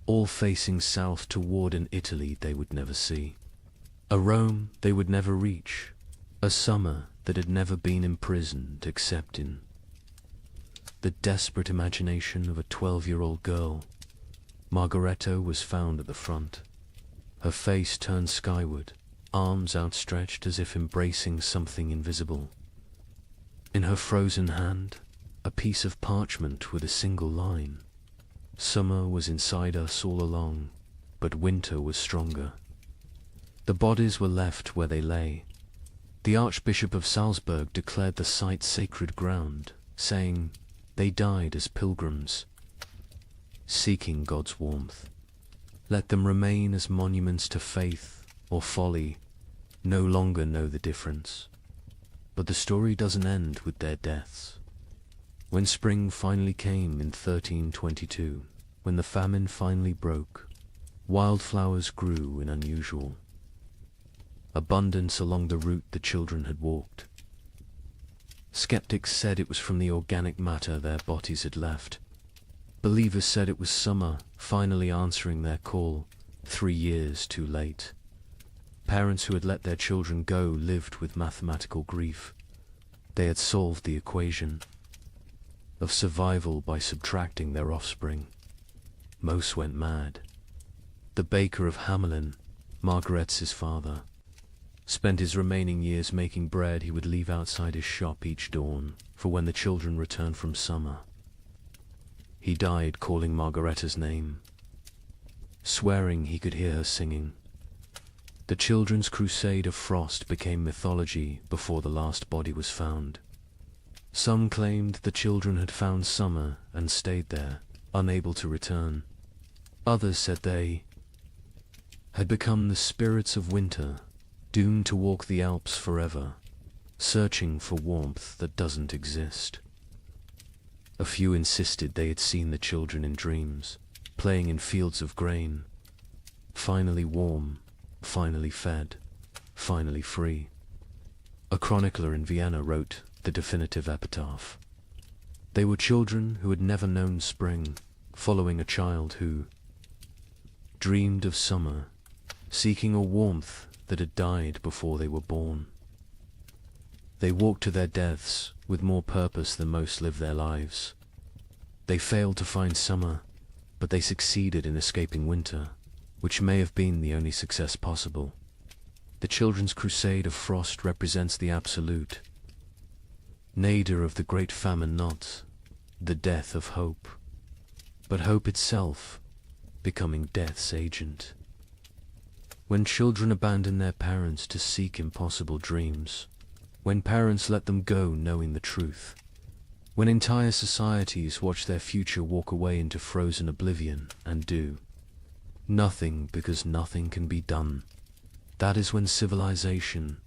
all facing south toward an Italy they would never see, a Rome they would never reach, a summer that had never been imprisoned except in the desperate imagination of a 12-year-old girl. Margareta was found at the front, her face turned skyward, arms outstretched as if embracing something invisible. In her frozen hand, a piece of parchment with a single line. Summer was inside us all along, but winter was stronger. The bodies were left where they lay. The Archbishop of Salzburg declared the site sacred ground, saying, "They died as pilgrims, seeking God's warmth. Let them remain as monuments to faith or folly, no longer know the difference." But the story doesn't end with their deaths. When spring finally came in 1322, when the famine finally broke, wildflowers grew in unusual abundance along the route the children had walked. Skeptics said it was from the organic matter their bodies had left. Believers said it was summer finally answering their call, 3 years too late. Parents who had let their children go lived with mathematical grief. They had solved the equation of survival by subtracting their offspring. Most went mad. The baker of Hamelin, Margaret's father, spent his remaining years making bread he would leave outside his shop each dawn for when the children returned from summer. He died calling Margareta's name, swearing he could hear her singing. The children's crusade of frost became mythology before the last body was found. Some claimed the children had found summer and stayed there, unable to return. Others said they had become the spirits of winter, doomed to walk the Alps forever, searching for warmth that doesn't exist. A few insisted they had seen the children in dreams, playing in fields of grain, finally warm, finally fed, finally free. A chronicler in Vienna wrote the definitive epitaph. They were children who had never known spring, following a child who dreamed of summer, seeking a warmth that had died before they were born. They walked to their deaths with more purpose than most live their lives. They failed to find summer, but they succeeded in escaping winter, which may have been the only success possible. The children's crusade of frost represents the absolute, nadir of the great famine, not the death of hope, but hope itself becoming death's agent. When children abandon their parents to seek impossible dreams, when parents let them go knowing the truth, when entire societies watch their future walk away into frozen oblivion and do nothing because nothing can be done, that is when civilization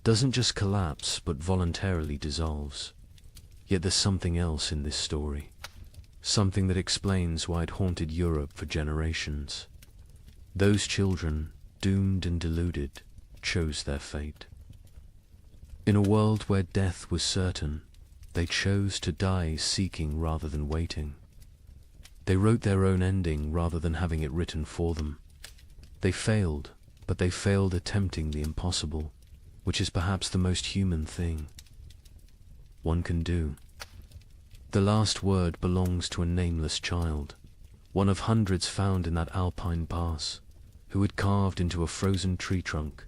doesn't just collapse but voluntarily dissolves. Yet there's something else in this story, something that explains why it haunted Europe for generations. Those children, doomed and deluded, chose their fate. In a world where death was certain, they chose to die seeking rather than waiting. They wrote their own ending rather than having it written for them. They failed, but they failed attempting the impossible, which is perhaps the most human thing one can do. The last word belongs to a nameless child, one of hundreds found in that alpine pass, who had carved into a frozen tree trunk.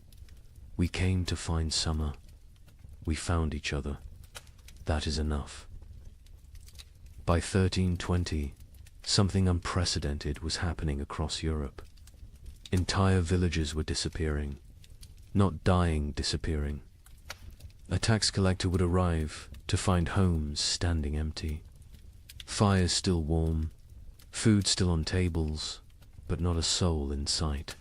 We came to find summer. We found each other. That is enough. By 1320, something unprecedented was happening across Europe. Entire villages were disappearing, not dying, disappearing. A tax collector would arrive to find homes standing empty, fires still warm, food still on tables, but not a soul in sight.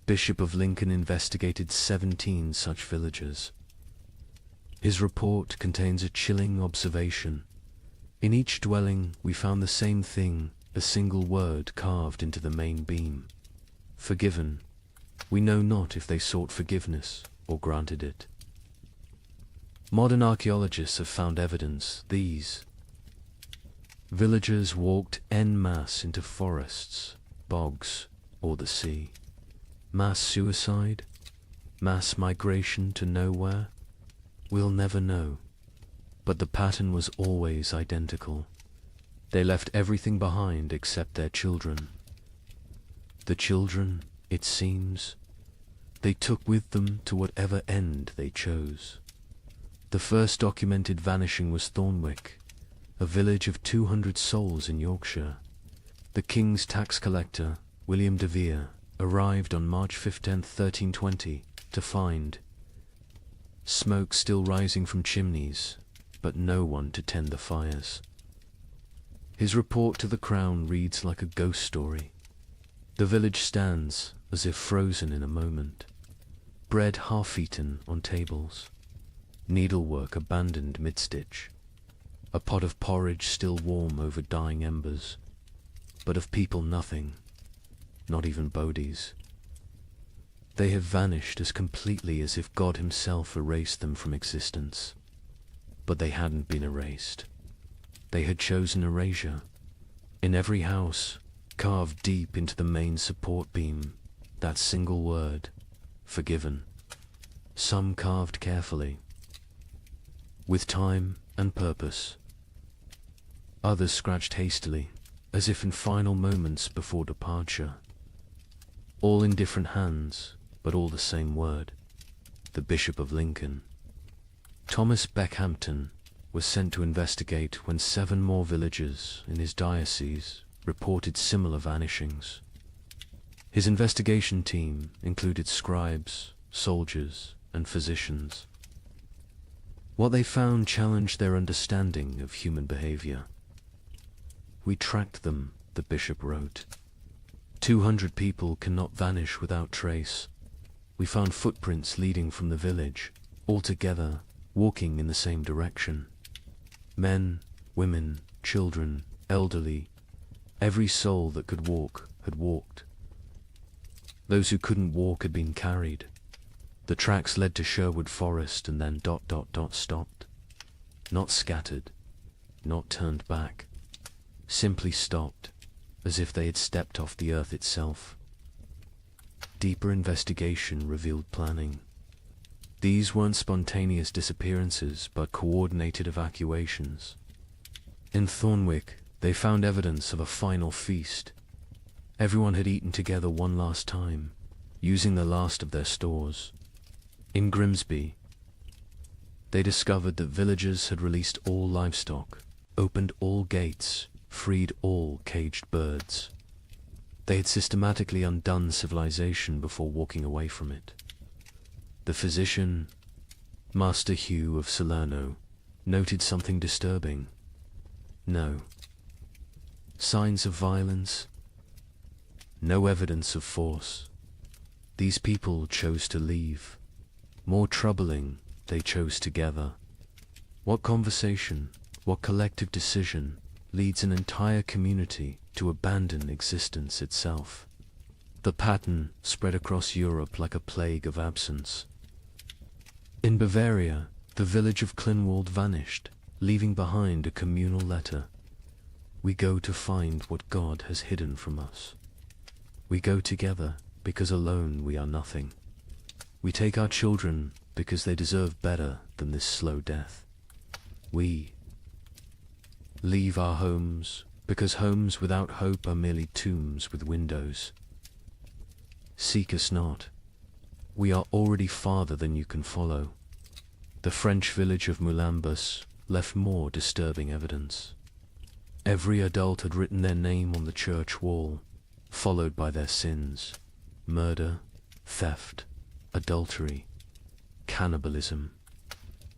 Bishop of Lincoln investigated 17 such villages. His report contains a chilling observation. In each dwelling we found the same thing, a single word carved into the main beam. Forgiven. We know not if they sought forgiveness or granted it. Modern archaeologists have found evidence these villagers walked en masse into forests, bogs, or the sea. Mass suicide? Mass migration to nowhere? We'll never know. But the pattern was always identical. They left everything behind except their children. The children, it seems, they took with them to whatever end they chose. The first documented vanishing was Thornwick, a village of 200 souls in Yorkshire. The king's tax collector, William de Vere, arrived on March 15, 1320, to find smoke still rising from chimneys, but no one to tend the fires. His report to the crown reads like a ghost story. The village stands as if frozen in a moment. Bread half-eaten on tables. Needlework abandoned mid-stitch. A pot of porridge still warm over dying embers. But of people nothing, not even bodies. They have vanished as completely as if God himself erased them from existence. But they hadn't been erased. They had chosen erasure. In every house, carved deep into the main support beam, that single word, forgiven. Some carved carefully, with time and purpose. Others scratched hastily, as if in final moments before departure. All in different hands, but all the same word, the Bishop of Lincoln. Thomas Beckhampton was sent to investigate when 7 more villages in his diocese reported similar vanishings. His investigation team included scribes, soldiers, and physicians. What they found challenged their understanding of human behavior. We tracked them, the bishop wrote. 200 people cannot vanish without trace. We found footprints leading from the village, all together, walking in the same direction. Men, women, children, elderly, every soul that could walk had walked. Those who couldn't walk had been carried. The tracks led to Sherwood Forest and then ... stopped. Not scattered, not turned back, simply stopped, as if they had stepped off the earth itself. Deeper investigation revealed planning. These weren't spontaneous disappearances, but coordinated evacuations. In Thornwick, they found evidence of a final feast. Everyone had eaten together one last time, using the last of their stores. In Grimsby, they discovered that villagers had released all livestock, opened all gates, freed all caged birds. They had systematically undone civilization before walking away from it. The physician, Master Hugh of Salerno, noted something disturbing. No signs of violence, no evidence of force. These people chose to leave. More troubling, they chose together. What conversation, what collective decision leads an entire community to abandon existence itself? The pattern spread across Europe like a plague of absence. In Bavaria, the village of Klinwald vanished, leaving behind a communal letter. We go to find what God has hidden from us. We go together because alone we are nothing. We take our children because they deserve better than this slow death. We leave our homes because homes without hope are merely tombs with windows. Seek us not. We are already farther than you can follow. The French village of Moulambus left more disturbing evidence. Every adult had written their name on the church wall, followed by their sins: murder, theft, adultery, cannibalism.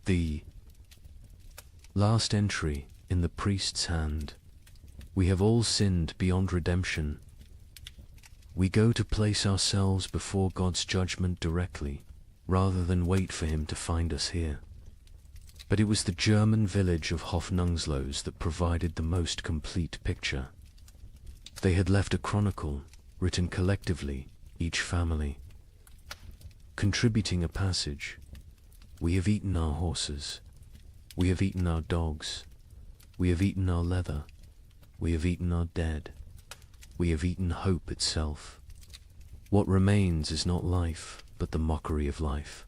The last entry in the priest's hand: we have all sinned beyond redemption. We go to place ourselves before God's judgment directly, rather than wait for him to find us here. But it was the German village of Hofnungslos that provided the most complete picture. They had left a chronicle, written collectively, each family, contributing a passage. We have eaten our horses. We have eaten our dogs. We have eaten our leather. We have eaten our dead. We have eaten hope itself. What remains is not life, but the mockery of life.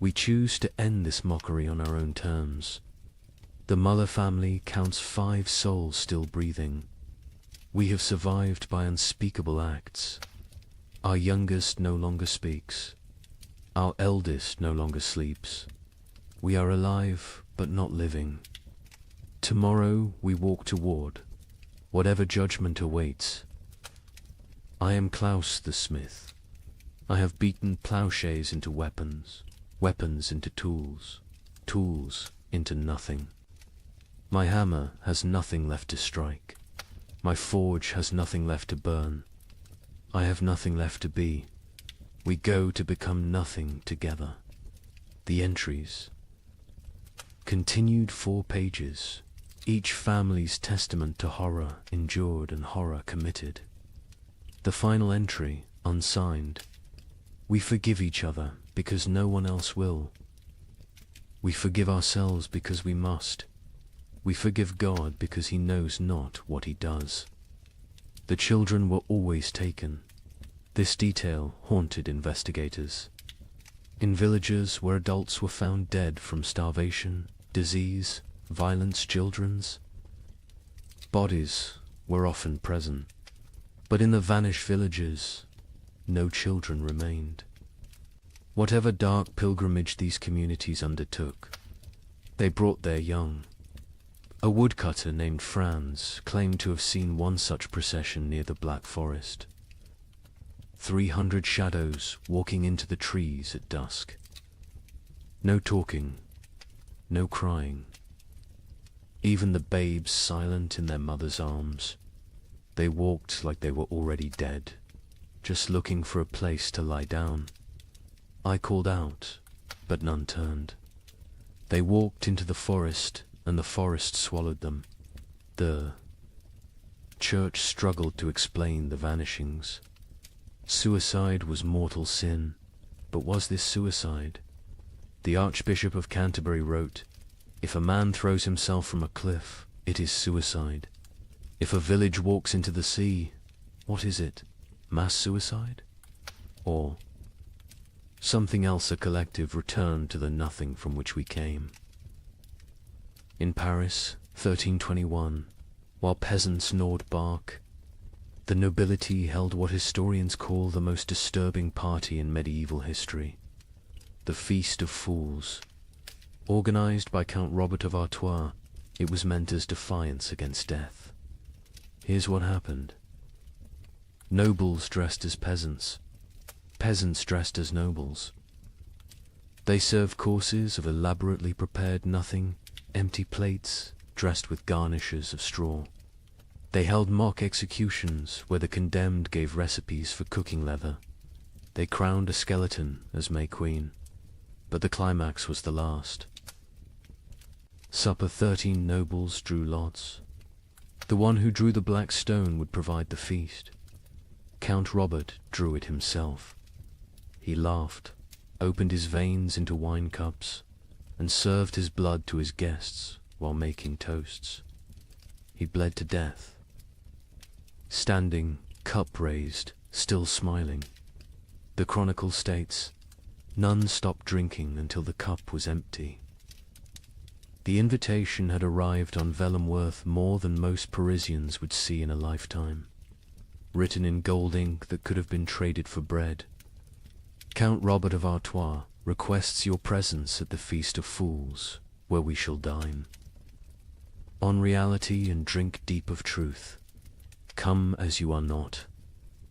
We choose to end this mockery on our own terms. The Muller family counts 5 souls still breathing. We have survived by unspeakable acts. Our youngest no longer speaks. Our eldest no longer sleeps. We are alive, but not living. Tomorrow we walk toward whatever judgment awaits. I am Klaus the smith. I have beaten plowshares into weapons, weapons into tools, tools into nothing. My hammer has nothing left to strike. My forge has nothing left to burn. I have nothing left to be. We go to become nothing together. The entries. Continued 4 pages. Each family's testament to horror endured and horror committed. The final entry, unsigned. We forgive each other because no one else will. We forgive ourselves because we must. We forgive God because he knows not what he does. The children were always taken. This detail haunted investigators. In villages where adults were found dead from starvation, disease, violence, children's bodies were often present. But in the vanished villages, no children remained. Whatever dark pilgrimage these communities undertook, they brought their young. A woodcutter named Franz claimed to have seen one such procession near the Black Forest. 300 shadows walking into the trees at dusk. No talking, no crying. Even the babes silent in their mother's arms. They walked like they were already dead, just looking for a place to lie down. I called out, but none turned. They walked into the forest, and the forest swallowed them. The church struggled to explain the vanishings. Suicide was mortal sin, but was this suicide? The Archbishop of Canterbury wrote, "If a man throws himself from a cliff, it is suicide. If a village walks into the sea, what is it? Mass suicide? Or something else? A collective return to the nothing from which we came." In Paris, 1321, while peasants gnawed bark, the nobility held what historians call the most disturbing party in medieval history, the Feast of Fools. Organized by Count Robert of Artois, it was meant as defiance against death. Here's what happened. Nobles dressed as peasants, peasants dressed as nobles. They served courses of elaborately prepared nothing, empty plates dressed with garnishes of straw. They held mock executions where the condemned gave recipes for cooking leather. They crowned a skeleton as May Queen, but the climax was the last. Supper 13 nobles drew lots. The one who drew the black stone would provide the feast. Count Robert drew it himself. He laughed, opened his veins into wine cups, and served his blood to his guests while making toasts. He bled to death. Standing, cup raised, still smiling. The chronicle states, none stopped drinking until the cup was empty. The invitation had arrived on vellum worth more than most Parisians would see in a lifetime, written in gold ink that could have been traded for bread. Count Robert of Artois requests your presence at the Feast of Fools, where we shall dine. On reality and drink deep of truth. Come as you are not,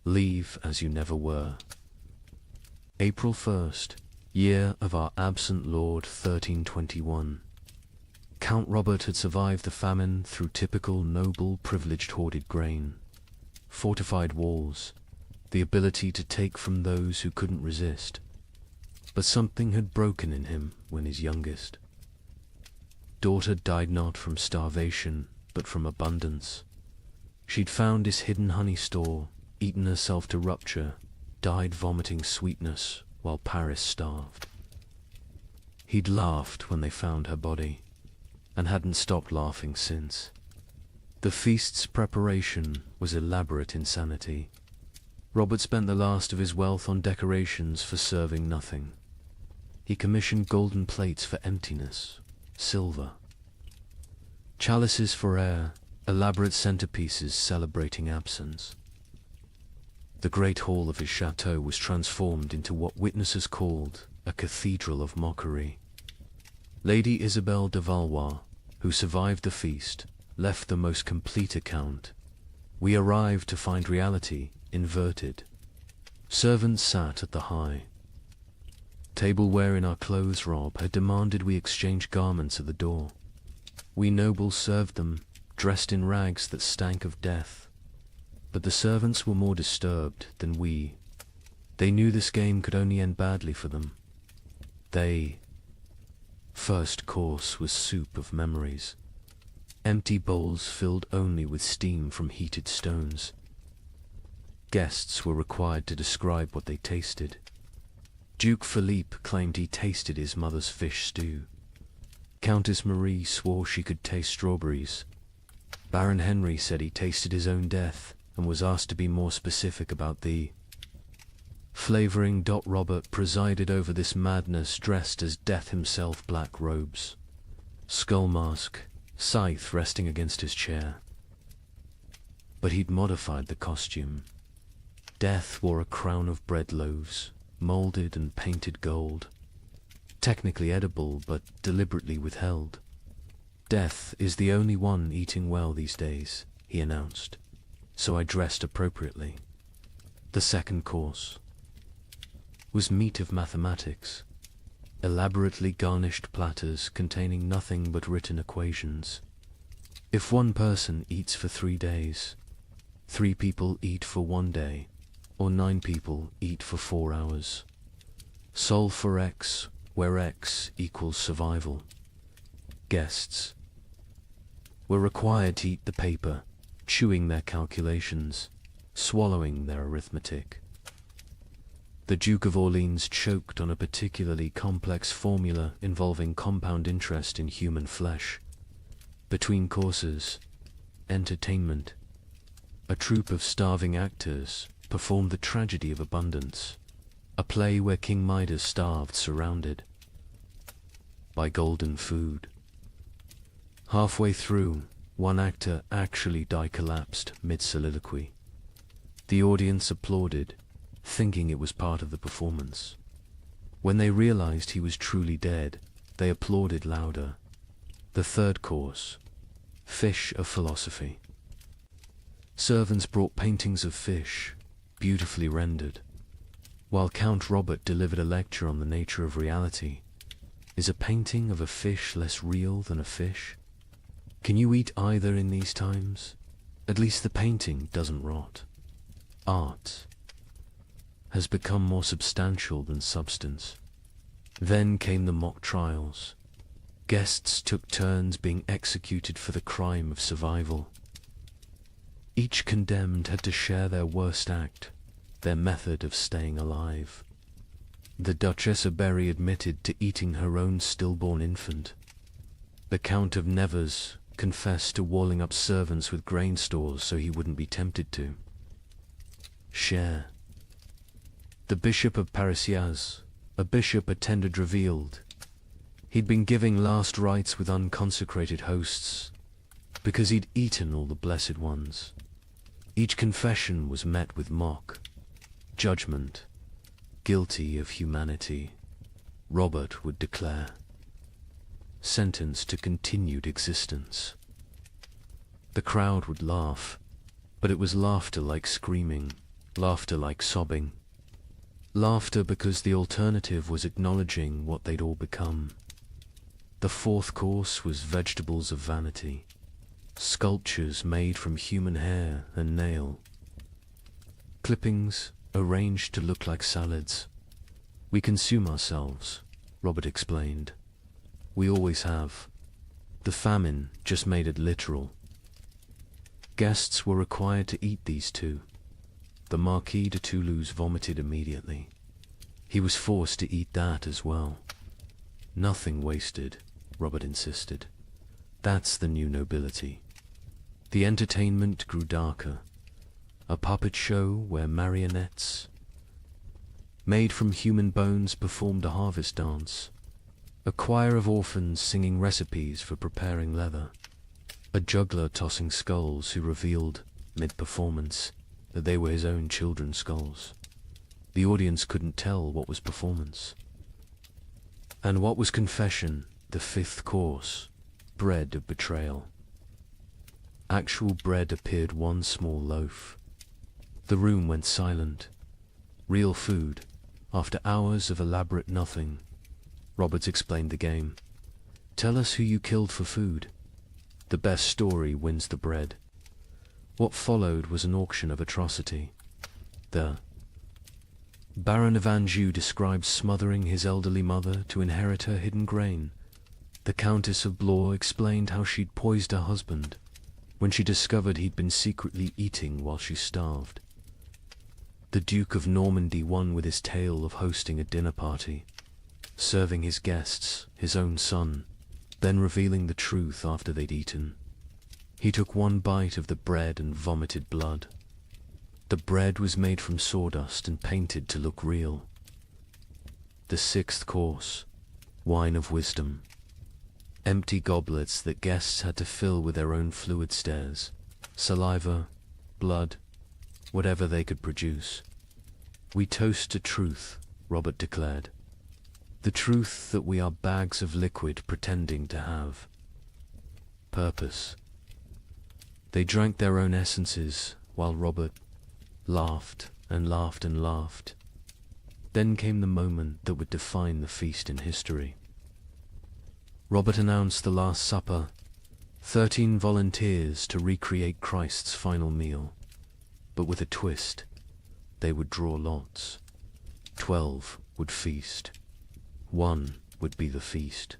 leave as you never were. April 1st, year of our absent Lord 1321. Count Robert had survived the famine through typical noble privileged hoarded grain, fortified walls, the ability to take from those who couldn't resist. But something had broken in him when his youngest daughter died not from starvation, but from abundance. She'd found his hidden honey store, eaten herself to rupture, died vomiting sweetness while Paris starved. He'd laughed when they found her body, and hadn't stopped laughing since. The feast's preparation was elaborate insanity. Robert spent the last of his wealth on decorations for serving nothing. He commissioned golden plates for emptiness, silver, chalices for air, elaborate centerpieces celebrating absence. The great hall of his chateau was transformed into what witnesses called a cathedral of mockery. Lady Isabelle de Valois, who survived the feast, left the most complete account. We arrived to find reality inverted. Servants sat at the high. Tableware in our clothes rob had demanded we exchange garments at the door. We nobles served them, dressed in rags that stank of death. But the servants were more disturbed than we. They knew this game could only end badly for them. First course was soup of memories. Empty bowls filled only with steam from heated stones. Guests were required to describe what they tasted. Duke Philippe claimed he tasted his mother's fish stew. Countess Marie swore she could taste strawberries. Baron Henry said he tasted his own death and was asked to be more specific about the flavoring. Robert presided over this madness dressed as Death himself, black robes, skull mask, scythe resting against his chair. But he'd modified the costume. Death wore a crown of bread loaves, molded and painted gold, technically edible but deliberately withheld. Death is the only one eating well these days, he announced, so I dressed appropriately. The second course was meat of mathematics, elaborately garnished platters containing nothing but written equations. If one person eats for 3 days, 3 people eat for 1 day, or 9 people eat for 4 hours. Solve for X, where X equals survival. Guests were required to eat the paper, chewing their calculations, swallowing their arithmetic. The Duke of Orleans choked on a particularly complex formula involving compound interest in human flesh. Between courses, entertainment, a troupe of starving actors performed the tragedy of abundance, a play where King Midas starved surrounded by golden food. Halfway through, one actor actually collapsed mid-soliloquy. The audience applauded, thinking it was part of the performance. When they realized he was truly dead, they applauded louder. The third course, fish of philosophy. Servants brought paintings of fish, beautifully rendered, while Count Robert delivered a lecture on the nature of reality. Is a painting of a fish less real than a fish? Can you eat either in these times? At least the painting doesn't rot. Art has become more substantial than substance. Then came the mock trials. Guests took turns being executed for the crime of survival. Each condemned had to share their worst act, their method of staying alive. The Duchess of Berry admitted to eating her own stillborn infant. The Count of Nevers confessed to walling up servants with grain stores so he wouldn't be tempted to share. The Bishop of Parisiaz, a bishop attended, revealed he'd been giving last rites with unconsecrated hosts because he'd eaten all the blessed ones. Each confession was met with mock judgment. Guilty of humanity, Robert would declare. Sentenced to continued existence. The crowd would laugh, but it was laughter like screaming, laughter like sobbing. Laughter because the alternative was acknowledging what they'd all become. The fourth course was vegetables of vanity, sculptures made from human hair and nail, clippings arranged to look like salads. We consume ourselves, Robert explained. We always have. The famine just made it literal. Guests were required to eat these too. The Marquis de Toulouse vomited immediately. He was forced to eat that as well. Nothing wasted, Robert insisted. That's the new nobility. The entertainment grew darker. A puppet show where marionettes made from human bones performed a harvest dance. A choir of orphans singing recipes for preparing leather. A juggler tossing skulls who revealed, mid-performance, that they were his own children's skulls. The audience couldn't tell what was performance and what was confession. The fifth course, bread of betrayal. Actual bread appeared, one small loaf. The room went silent. Real food, after hours of elaborate nothing. Roberts explained the game. Tell us who you killed for food. The best story wins the bread. What followed was an auction of atrocity. The Baron of Anjou describes smothering his elderly mother to inherit her hidden grain. The Countess of Blois explained how she'd poisoned her husband when she discovered he'd been secretly eating while she starved. The Duke of Normandy won with his tale of hosting a dinner party, serving his guests, his own son, then revealing the truth after they'd eaten. He took one bite of the bread and vomited blood. The bread was made from sawdust and painted to look real. The sixth course, wine of wisdom. Empty goblets that guests had to fill with their own fluid stares, saliva, blood, whatever they could produce. We toast to truth, Robert declared. The truth that we are bags of liquid pretending to have purpose. They drank their own essences while Robert laughed and laughed and laughed. Then came the moment that would define the feast in history. Robert announced the Last Supper, 13 volunteers to recreate Christ's final meal. but with a twist. They would draw lots. 12 would feast. 1 would be the feast.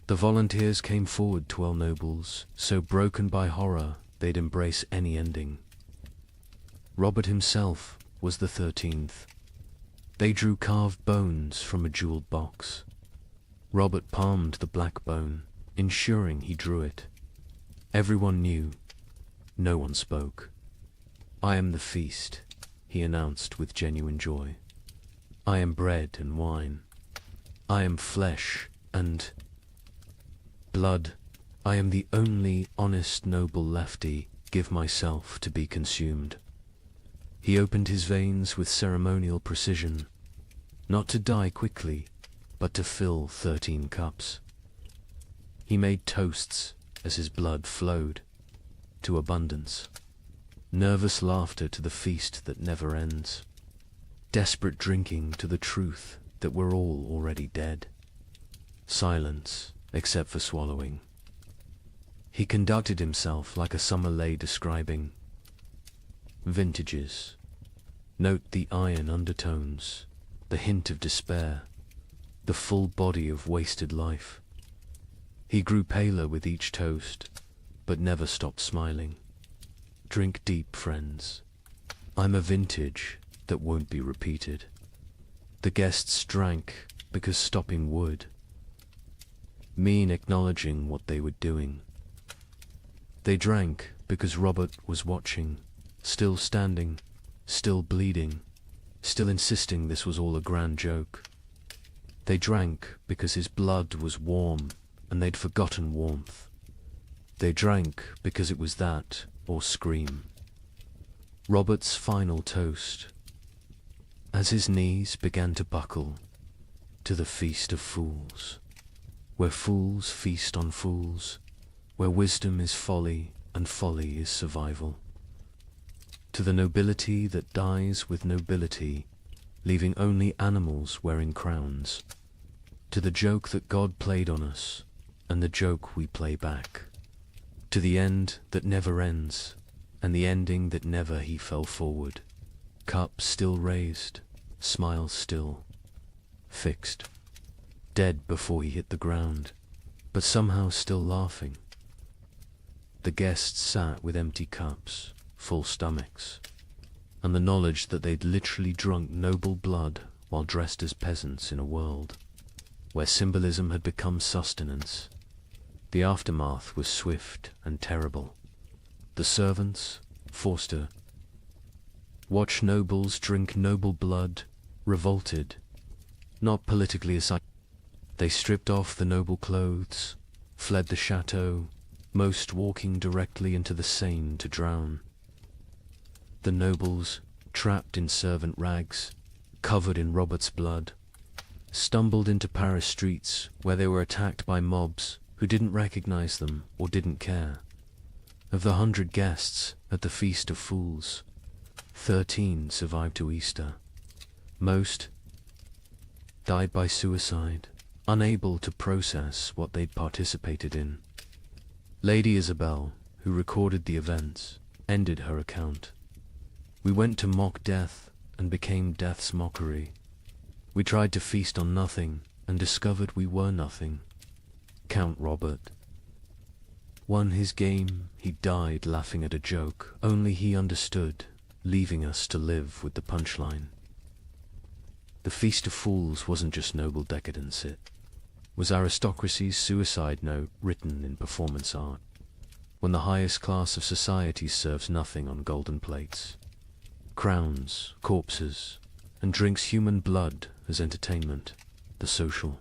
The volunteers came forward, 12 nobles, so broken by horror they'd embrace any ending. Robert himself was the 13th. They drew carved bones from a jeweled box. Robert palmed the black bone, ensuring he drew it. Everyone knew. No one spoke. "I am the feast," he announced with genuine joy. "I am bread and wine. I am flesh and blood. I am the only honest noble lefty. Give myself to be consumed." He opened his veins with ceremonial precision, not to die quickly, but to fill 13 cups. He made toasts as his blood flowed, to abundance. Nervous laughter to the feast that never ends. Desperate drinking to the truth that we're all already dead. Silence, except for swallowing. He conducted himself like a summer lay describing vintages. Note the iron undertones, the hint of despair, the full body of wasted life. He grew paler with each toast, but never stopped smiling. Drink deep, friends. I'm a vintage that won't be repeated. The guests drank because stopping would mean acknowledging what they were doing. They drank because Robert was watching, still standing, still bleeding, still insisting this was all a grand joke. They drank because his blood was warm and they'd forgotten warmth. They drank because it was that or scream. Robert's final toast, as his knees began to buckle, to the feast of fools, where fools feast on fools, where wisdom is folly and folly is survival. To the nobility that dies with nobility, leaving only animals wearing crowns. To the joke that God played on us, and the joke we play back. To the end that never ends, and the ending that never he fell forward. Cup still raised, smile still, fixed. Dead before he hit the ground, but somehow still laughing. The guests sat with empty cups, full stomachs, and the knowledge that they'd literally drunk noble blood while dressed as peasants in a world where symbolism had become sustenance. The aftermath was swift and terrible. The servants, Forster, watch nobles drink noble blood, revolted, not politically aside. They stripped off the noble clothes, fled the chateau, most walking directly into the Seine to drown. The nobles, trapped in servant rags, covered in Robert's blood, stumbled into Paris streets where they were attacked by mobs who didn't recognize them or didn't care. Of the 100 guests at the Feast of Fools, 13 survived to Easter. Most died by suicide, unable to process what they'd participated in. Lady Isabel, who recorded the events, ended her account. "We went to mock death and became death's mockery. We tried to feast on nothing and discovered we were nothing." Count Robert won his game. He died laughing at a joke only he understood, leaving us to live with the punchline. The Feast of Fools wasn't just noble decadence, it was aristocracy's suicide note written in performance art, when the highest class of society serves nothing on golden plates. Crowns, corpses, and drinks human blood as entertainment, the social.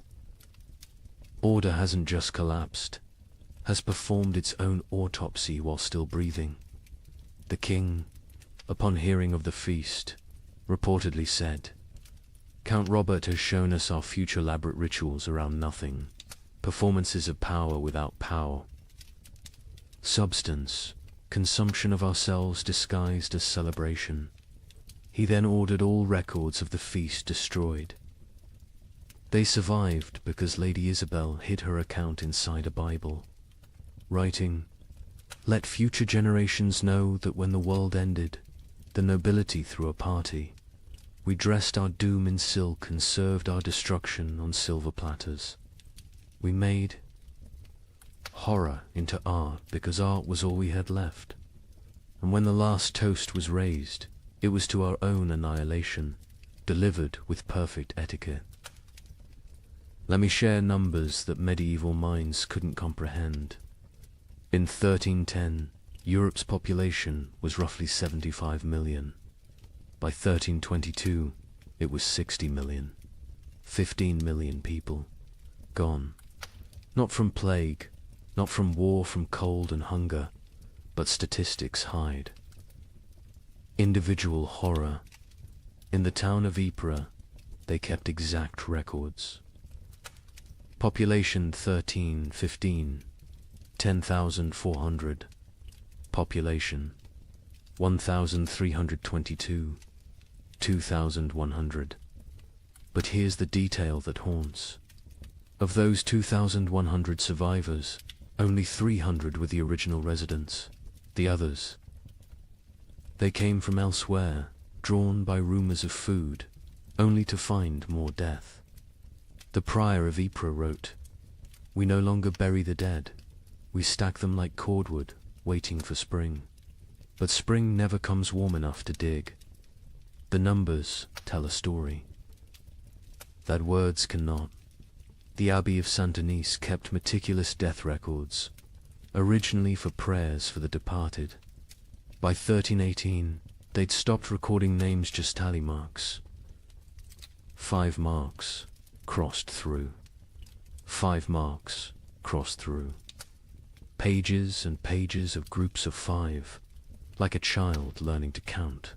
Order hasn't just collapsed, has performed its own autopsy while still breathing. The king, upon hearing of the feast, reportedly said, "Count Robert has shown us our future elaborate rituals around nothing, performances of power without power. Substance, consumption of ourselves disguised as celebration." He then ordered all records of the feast destroyed. They survived because Lady Isabel hid her account inside a Bible, writing, "Let future generations know that when the world ended, the nobility threw a party. We dressed our doom in silk and served our destruction on silver platters. We made horror into art because art was all we had left. And when the last toast was raised, it was to our own annihilation, delivered with perfect etiquette. Let me share numbers that medieval minds couldn't comprehend. In 1310, Europe's population was roughly 75 million. By 1322, it was 60 million. 15 million people gone. Not from plague, not from war, from cold and hunger, but statistics hide. Individual horror. In the town of Ypres, they kept exact records. Population 1315, 10,400. Population 1,322, 2,100. But here's the detail that haunts. Of those 2,100 survivors, only 300 were the original residents. The others, they came from elsewhere, drawn by rumors of food, only to find more death. The prior of Ypres wrote, "We no longer bury the dead. We stack them like cordwood, waiting for spring. But spring never comes warm enough to dig. The numbers tell a story that words cannot." The Abbey of Saint-Denis kept meticulous death records, originally for prayers for the departed. By 1318, they'd stopped recording names, just tally marks. 5 marks crossed through. 5 marks crossed through. Pages and pages of groups of 5, like a child learning to count,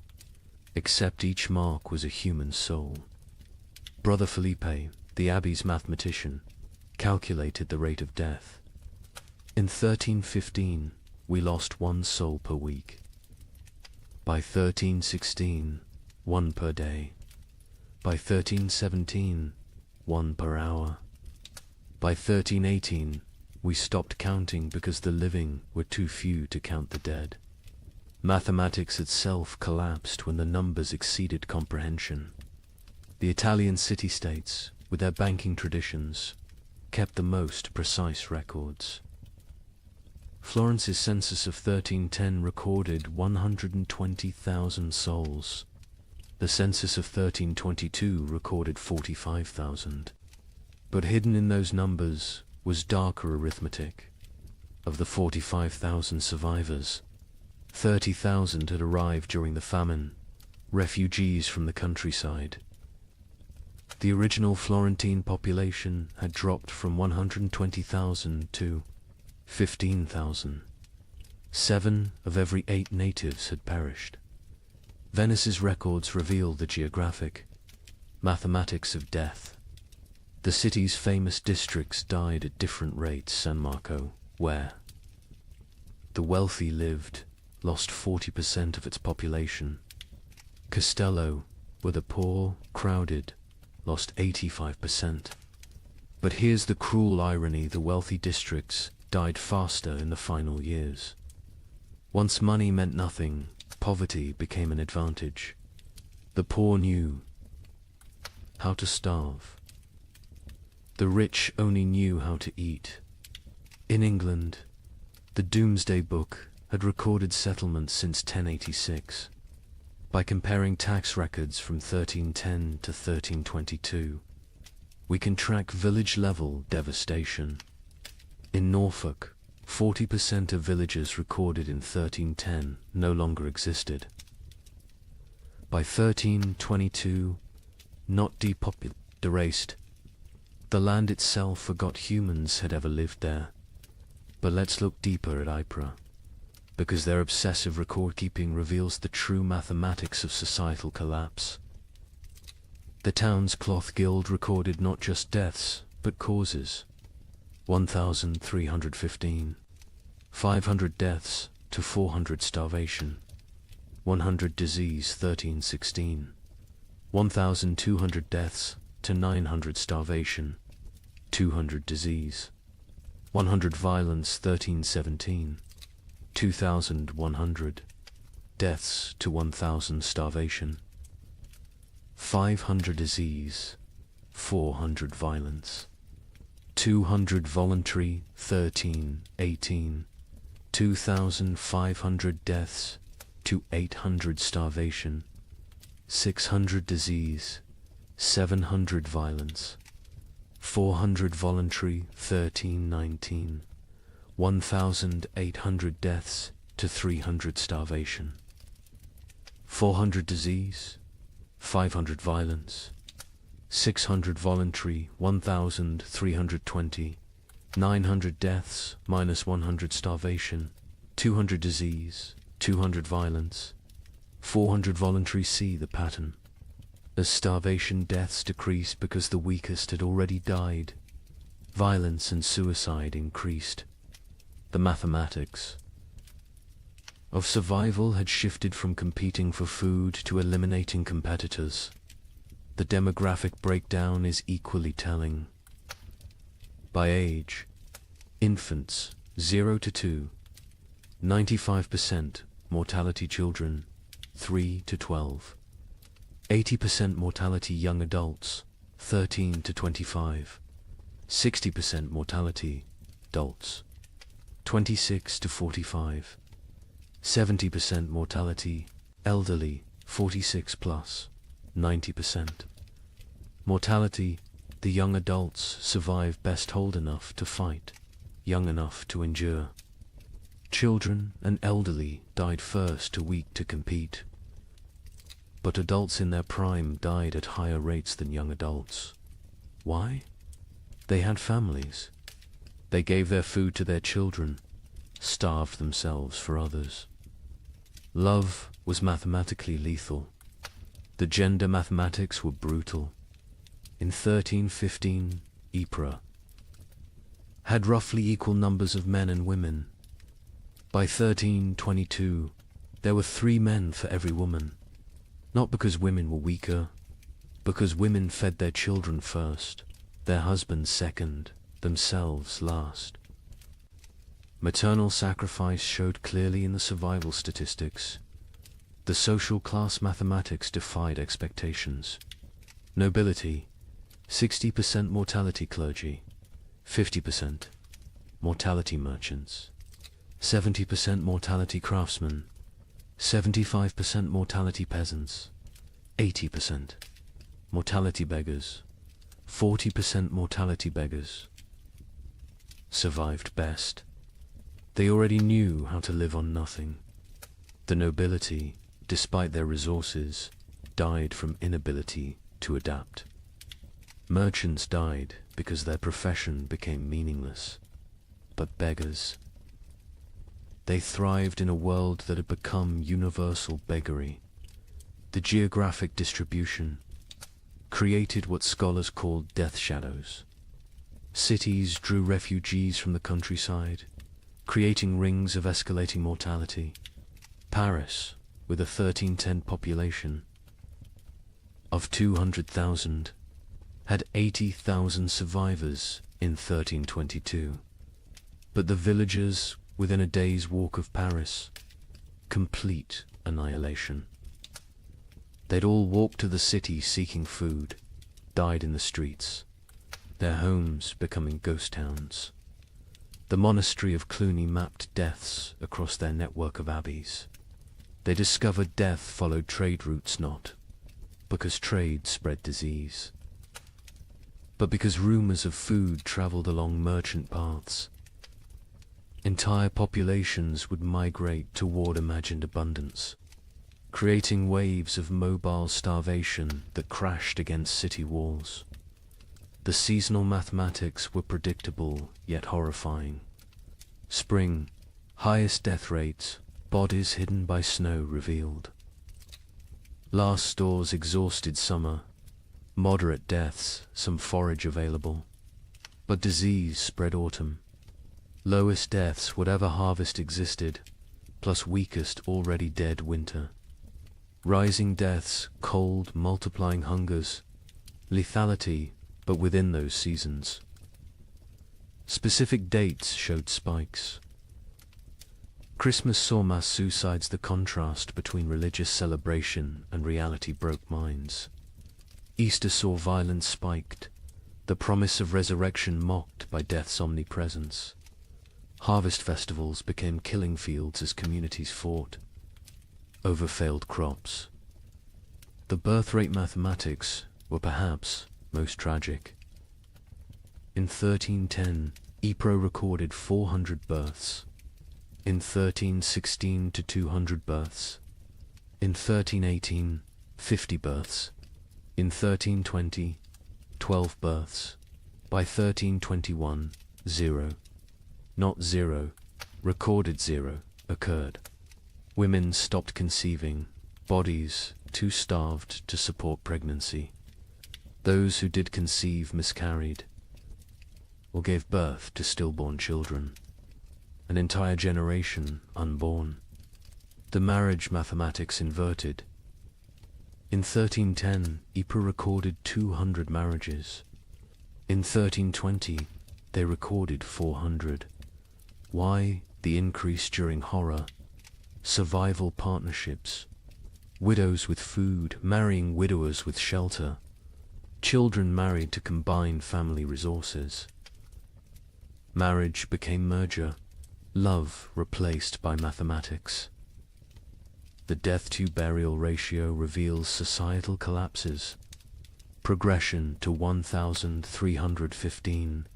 except each mark was a human soul. Brother Felipe, the abbey's mathematician, calculated the rate of death. In 1315, we lost 1 soul per week. By 1316, 1 per day. By 1317, 1 per hour. By 1318, we stopped counting because the living were too few to count the dead. Mathematics itself collapsed when the numbers exceeded comprehension. The Italian city-states, with their banking traditions, kept the most precise records. Florence's census of 1310 recorded 120,000 souls. The census of 1322 recorded 45,000. But hidden in those numbers was darker arithmetic. Of the 45,000 survivors, 30,000 had arrived during the famine, refugees from the countryside. The original Florentine population had dropped from 120,000 to 15,000. 7 of every 8 natives had perished. Venice's records reveal the geographic mathematics of death. The city's famous districts died at different rates. San Marco, where the wealthy lived, lost 40% of its population. Castello, where the poor crowded, lost 85%. But here's the cruel irony: the wealthy districts died faster in the final years. Once money meant nothing, poverty became an advantage. The poor knew how to starve. The rich only knew how to eat. In England, the Doomsday Book had recorded settlements since 1086. By comparing tax records from 1310 to 1322, we can track village-level devastation. In Norfolk, 40% of villages recorded in 1310 no longer existed. By 1322, not depopulated, erased. The land itself forgot humans had ever lived there. But let's look deeper at Ypres, because their obsessive record-keeping reveals the true mathematics of societal collapse. The town's cloth guild recorded not just deaths, but causes. 1,315. 500 deaths to 400 starvation. 100 disease 1316. 1,200 deaths to 900 starvation. 200 disease. 100 violence 1317. 2,100. deaths to 1,000 starvation, 500 disease, 400 violence, 200 voluntary, 18, 2,500 deaths to 800 starvation, 600 disease, 700 violence, 400 voluntary, 19, 1,800 deaths to 300 starvation, 400 disease, 500 violence, 600 voluntary, 1,320, 900 deaths minus 100 starvation, 200 disease, 200 violence, 400 voluntary. See the pattern. As starvation deaths decreased because the weakest had already died, violence and suicide increased. The mathematics of survival had shifted from competing for food to eliminating competitors. The demographic breakdown is equally telling. By age, infants 0 to 2, 95% mortality children 3 to 12, 80% mortality young adults 13 to 25, 60% mortality adults 26 to 45, 70% mortality elderly 46 plus, 90%. Mortality, the young adults survive best old enough to fight, young enough to endure. Children and elderly died first, too weak to compete. But adults in their prime died at higher rates than young adults. Why? They had families. They gave their food to their children, starved themselves for others. Love was mathematically lethal. The gender mathematics were brutal. In 1315, Ypres had roughly equal numbers of men and women. By 1322, there were 3 men for every woman. Not because women were weaker, because women fed their children first, their husbands second, themselves last. Maternal sacrifice showed clearly in the survival statistics. The social class mathematics defied expectations. Nobility, 60% mortality clergy, 50% mortality merchants, 70% mortality craftsmen, 75% mortality peasants, 80% mortality beggars, 40% mortality beggars. Survived best. They already knew how to live on nothing. The nobility, despite their resources, died from inability to adapt. Merchants died because their profession became meaningless. But beggars, they thrived in a world that had become universal beggary. The geographic distribution created what scholars called death shadows. Cities drew refugees from the countryside, creating rings of escalating mortality. Paris, with a 1310 population of 200,000, had 80,000 survivors in 1322. But the villagers within a day's walk of Paris, complete annihilation. They'd all walked to the city seeking food, died in the streets, their homes becoming ghost towns. The monastery of Cluny mapped deaths across their network of abbeys. They discovered death followed trade routes not because trade spread disease, but because rumors of food traveled along merchant paths. Entire populations would migrate toward imagined abundance, creating waves of mobile starvation that crashed against city walls. The seasonal mathematics were predictable yet horrifying. Spring, highest death rates, bodies hidden by snow revealed. Last stores exhausted summer, moderate deaths, some forage available. But disease spread autumn. Lowest deaths, whatever harvest existed, plus weakest already dead winter. Rising deaths, cold, multiplying hungers, lethality, but within those seasons. Specific dates showed spikes. Christmas saw mass suicides. The contrast between religious celebration and reality broke minds. Easter saw violence spiked, the promise of resurrection mocked by death's omnipresence. Harvest festivals became killing fields as communities fought over failed crops. The birth rate mathematics were perhaps most tragic. In 1310, Ypres recorded 400 births. In 1316 to 200 births. In 1318, 50 births. In 1320, 12 births. By 1321, 0. Not 0, recorded 0, occurred. Women stopped conceiving, bodies too starved to support pregnancy. Those who did conceive miscarried, or gave birth to stillborn children. An entire generation unborn. The marriage mathematics inverted. In 1310, Ypres recorded 200 marriages. In 1320, they recorded 400. Why the increase during horror? Survival partnerships. Widows with food, marrying widowers with shelter. Children married to combine family resources. Marriage became merger. Love replaced by mathematics. The death-to-burial ratio reveals societal collapses. Progression to 1,315.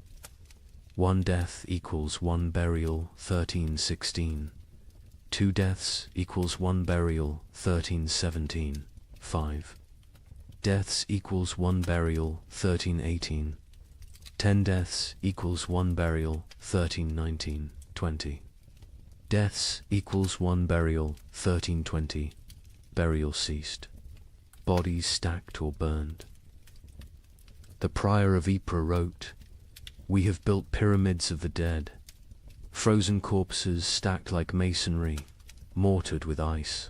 1 death equals 1 burial, 1316. 2 deaths equals 1 burial, 1317. 5 deaths equals 1 burial, 1318. 10 deaths equals 1 burial, 1319. 20 deaths equals 1 burial, 1320. Burial ceased. Bodies stacked or burned. The prior of Ypres wrote, "We have built pyramids of the dead, frozen corpses stacked like masonry, mortared with ice.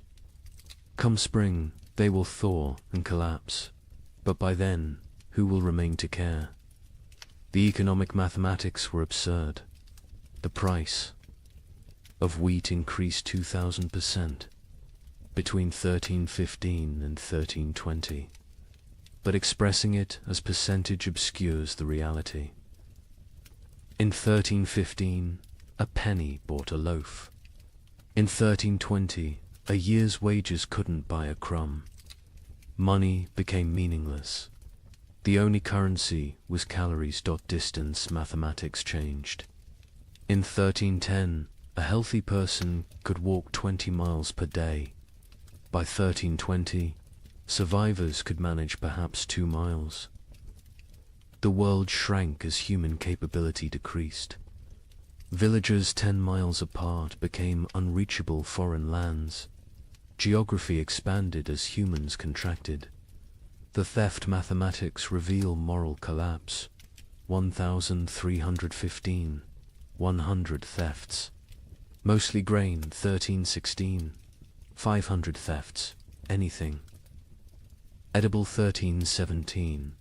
Come spring, they will thaw and collapse, but by then, who will remain to care?" The economic mathematics were absurd. The price of wheat increased 2,000% between 1315 and 1320, but expressing it as percentage obscures the reality. In 1315, a penny bought a loaf. In 1320, a year's wages couldn't buy a crumb. Money became meaningless. The only currency was calories. Distance mathematics changed. In 1310, a healthy person could walk 20 miles per day. By 1320, survivors could manage perhaps 2 miles. The world shrank as human capability decreased. Villages 10 miles apart became unreachable foreign lands. Geography expanded as humans contracted. The theft mathematics reveal moral collapse. 1,315. 100 thefts. Mostly grain, 1316. 500 thefts. Anything. Edible, 1317.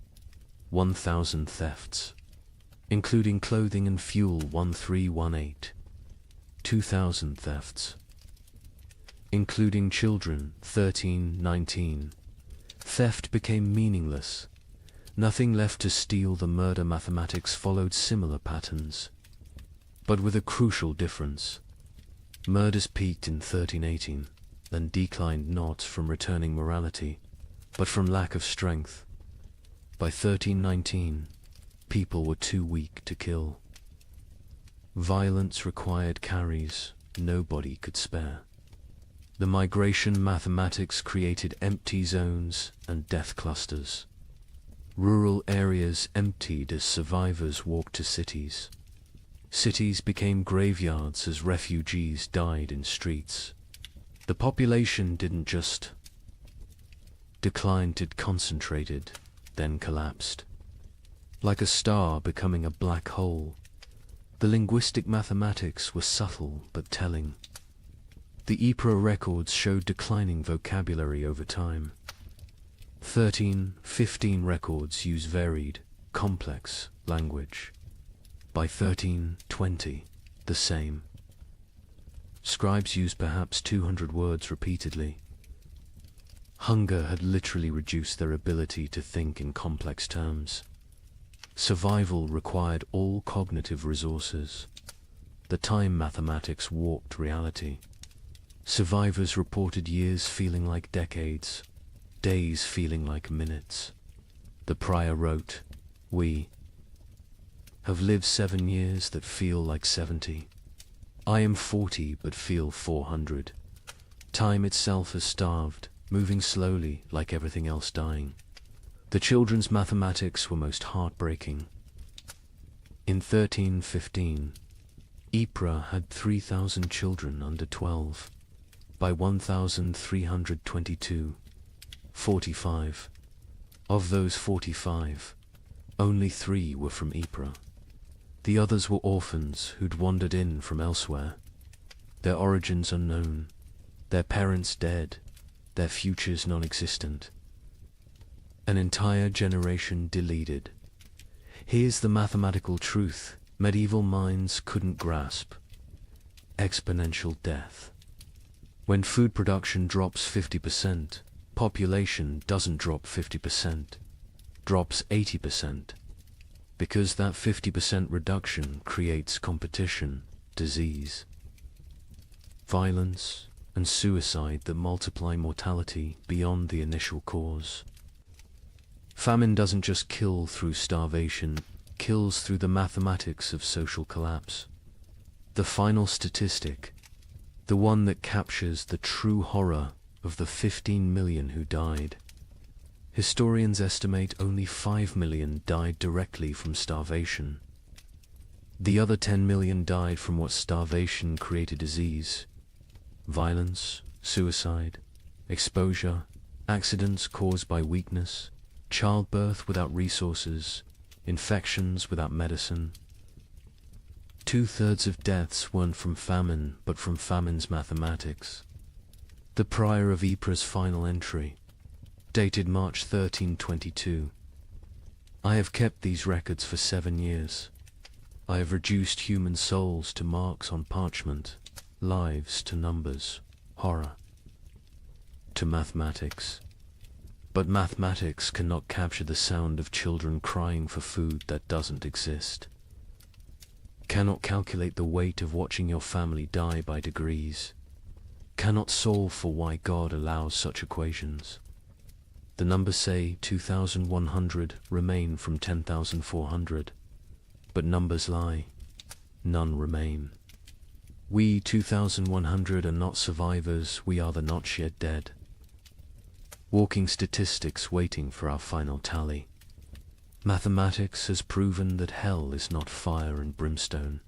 1,000 thefts. Including clothing and fuel, 1318. 2,000 thefts. Including children, 1319. Theft became meaningless. Nothing left to steal. The murder mathematics followed similar patterns, but with a crucial difference. Murders peaked in 1318, then declined not from returning morality, but from lack of strength. By 1319, people were too weak to kill. Violence required carries nobody could spare. The migration mathematics created empty zones and death clusters. Rural areas emptied as survivors walked to cities. Cities became graveyards as refugees died in streets. The population didn't just decline, it concentrated, then collapsed. Like a star becoming a black hole, the linguistic mathematics were subtle but telling. The Ypres records showed declining vocabulary over time. 1315 records use varied, complex language. By 1320, the same. Scribes used perhaps 200 words repeatedly. Hunger had literally reduced their ability to think in complex terms. Survival required all cognitive resources. The time mathematics warped reality. Survivors reported years feeling like decades, days feeling like minutes. The prior wrote, "We have lived 7 years that feel like 70. I am 40 but feel 400. Time itself has starved, moving slowly like everything else dying." The children's mathematics were most heartbreaking. In 1315, Ypres had 3,000 children under 12. By 1322, 45. Of those 45, only 3 were from Ypres. The others were orphans who'd wandered in from elsewhere. Their origins unknown, their parents dead, their futures non-existent. An entire generation deleted. Here's the mathematical truth medieval minds couldn't grasp. Exponential death. When food production drops 50%, population doesn't drop 50%, drops 80%. Because that 50% reduction creates competition, disease, violence, and suicide that multiply mortality beyond the initial cause. Famine doesn't just kill through starvation, kills through the mathematics of social collapse. The final statistic, the one that captures the true horror of the 15 million who died. Historians estimate only 5 million died directly from starvation. The other 10 million died from what starvation created: disease, violence, suicide, exposure, accidents caused by weakness, childbirth without resources, infections without medicine. 2/3 of deaths weren't from famine, but from famine's mathematics. The prior of Ypres' final entry, dated March 1322. I have kept these records for 7 years. I have reduced human souls to marks on parchment, lives to numbers, horror to mathematics. But mathematics cannot capture the sound of children crying for food that doesn't exist. Cannot calculate the weight of watching your family die by degrees. Cannot solve for why God allows such equations. The numbers say 2,100 remain from 10,400. But numbers lie. None remain. We 2,100 are not survivors, we are the not yet dead. Walking statistics waiting for our final tally. Mathematics has proven that hell is not fire and brimstone.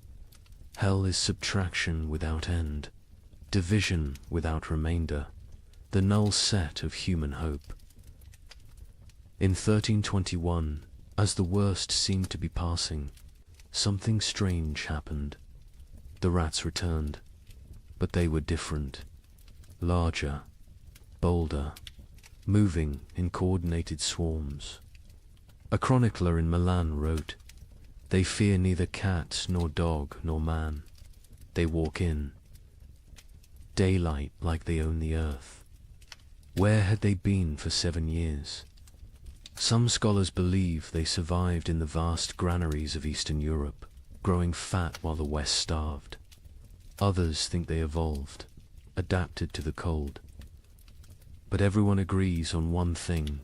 Hell is subtraction without end, division without remainder, the null set of human hope. In 1321, as the worst seemed to be passing, something strange happened. The rats returned, but they were different, larger, bolder, moving in coordinated swarms. A chronicler in Milan wrote, "They fear neither cat nor dog nor man. They walk in daylight like they own the earth." Where had they been for 7 years? Some scholars believe they survived in the vast granaries of Eastern Europe, growing fat while the West starved. Others think they evolved, adapted to the cold. But everyone agrees on one thing: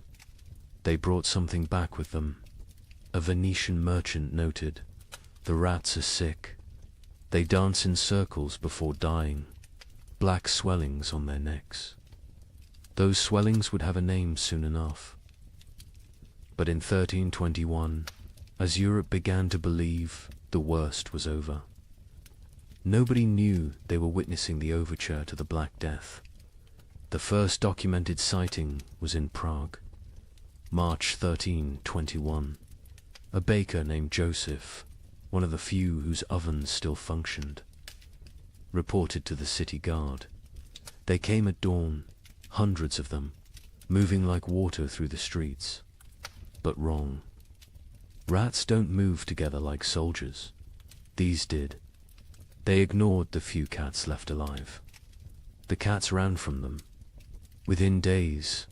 they brought something back with them. A Venetian merchant noted, "The rats are sick. They dance in circles before dying, black swellings on their necks." Those swellings would have a name soon enough. But in 1321, as Europe began to believe, the worst was over. Nobody knew they were witnessing the overture to the Black Death. The first documented sighting was in Prague, March 1321. A baker named Joseph, one of the few whose ovens still functioned, reported to the city guard. They came at dawn, hundreds of them, moving like water through the streets. But wrong. Rats don't move together like soldiers. These did. They ignored the few cats left alive. The cats ran from them. Within days,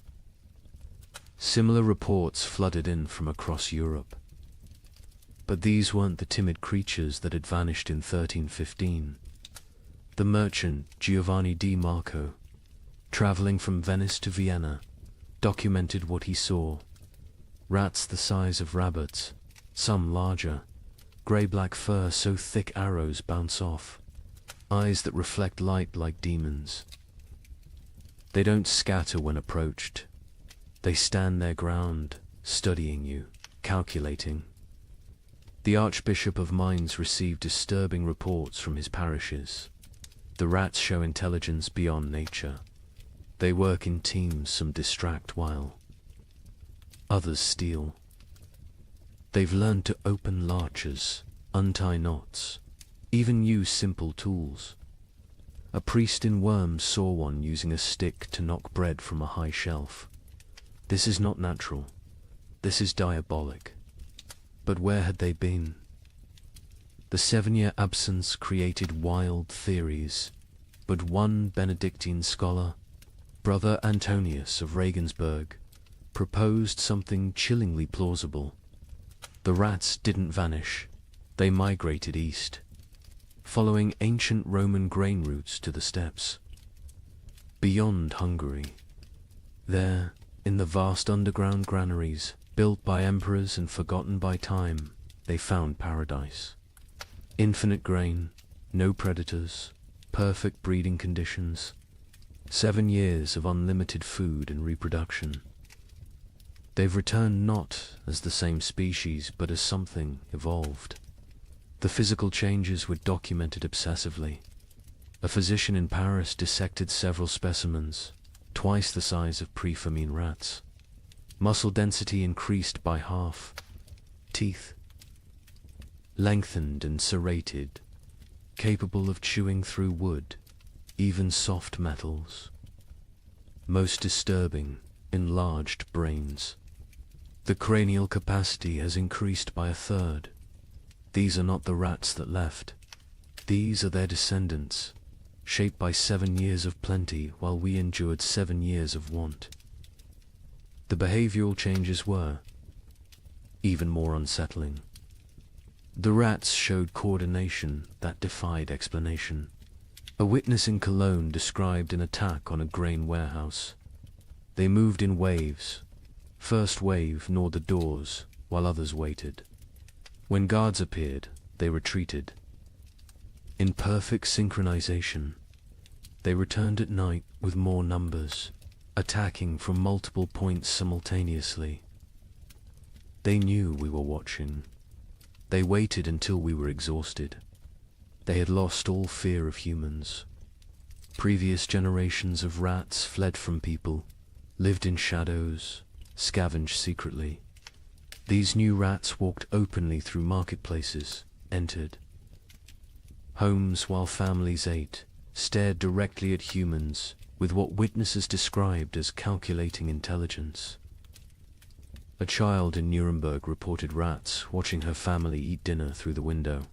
similar reports flooded in from across Europe. But these weren't the timid creatures that had vanished in 1315. The merchant Giovanni di Marco, traveling from Venice to Vienna, documented what he saw. Rats the size of rabbits, some larger, grey-black fur so thick arrows bounce off, eyes that reflect light like demons. They don't scatter when approached. They stand their ground, studying you, calculating. The Archbishop of Mainz received disturbing reports from his parishes. The rats show intelligence beyond nature. They work in teams, some distract while others steal. They've learned to open larches, untie knots, even use simple tools. A priest in Worms saw one using a stick to knock bread from a high shelf. This is not natural. This is diabolic. But where had they been? The 7-year absence created wild theories, but one Benedictine scholar, Brother Antonius of Regensburg, proposed something chillingly plausible. The rats didn't vanish, they migrated east, following ancient Roman grain routes to the steppes. Beyond Hungary, there, in the vast underground granaries, built by emperors and forgotten by time, they found paradise. Infinite grain, no predators, perfect breeding conditions, 7 years of unlimited food and reproduction. They've returned not as the same species, but as something evolved. The physical changes were documented obsessively. A physician in Paris dissected several specimens, twice the size of pre-famine rats. Muscle density increased by half. Teeth lengthened and serrated, capable of chewing through wood, even soft metals. Most disturbing, enlarged brains. The cranial capacity has increased by 1/3. These are not the rats that left. These are their descendants, shaped by 7 years of plenty while we endured 7 years of want. The behavioral changes were even more unsettling. The rats showed coordination that defied explanation. A witness in Cologne described an attack on a grain warehouse. They moved in waves. First wave gnawed the doors, while others waited. When guards appeared, they retreated. In perfect synchronization, they returned at night with more numbers, attacking from multiple points simultaneously. They knew we were watching. They waited until we were exhausted. They had lost all fear of humans. Previous generations of rats fled from people, lived in shadows, scavenged secretly. These new rats walked openly through marketplaces, entered homes while families ate, stared directly at humans with what witnesses described as calculating intelligence. A child in Nuremberg reported rats watching her family eat dinner through the window.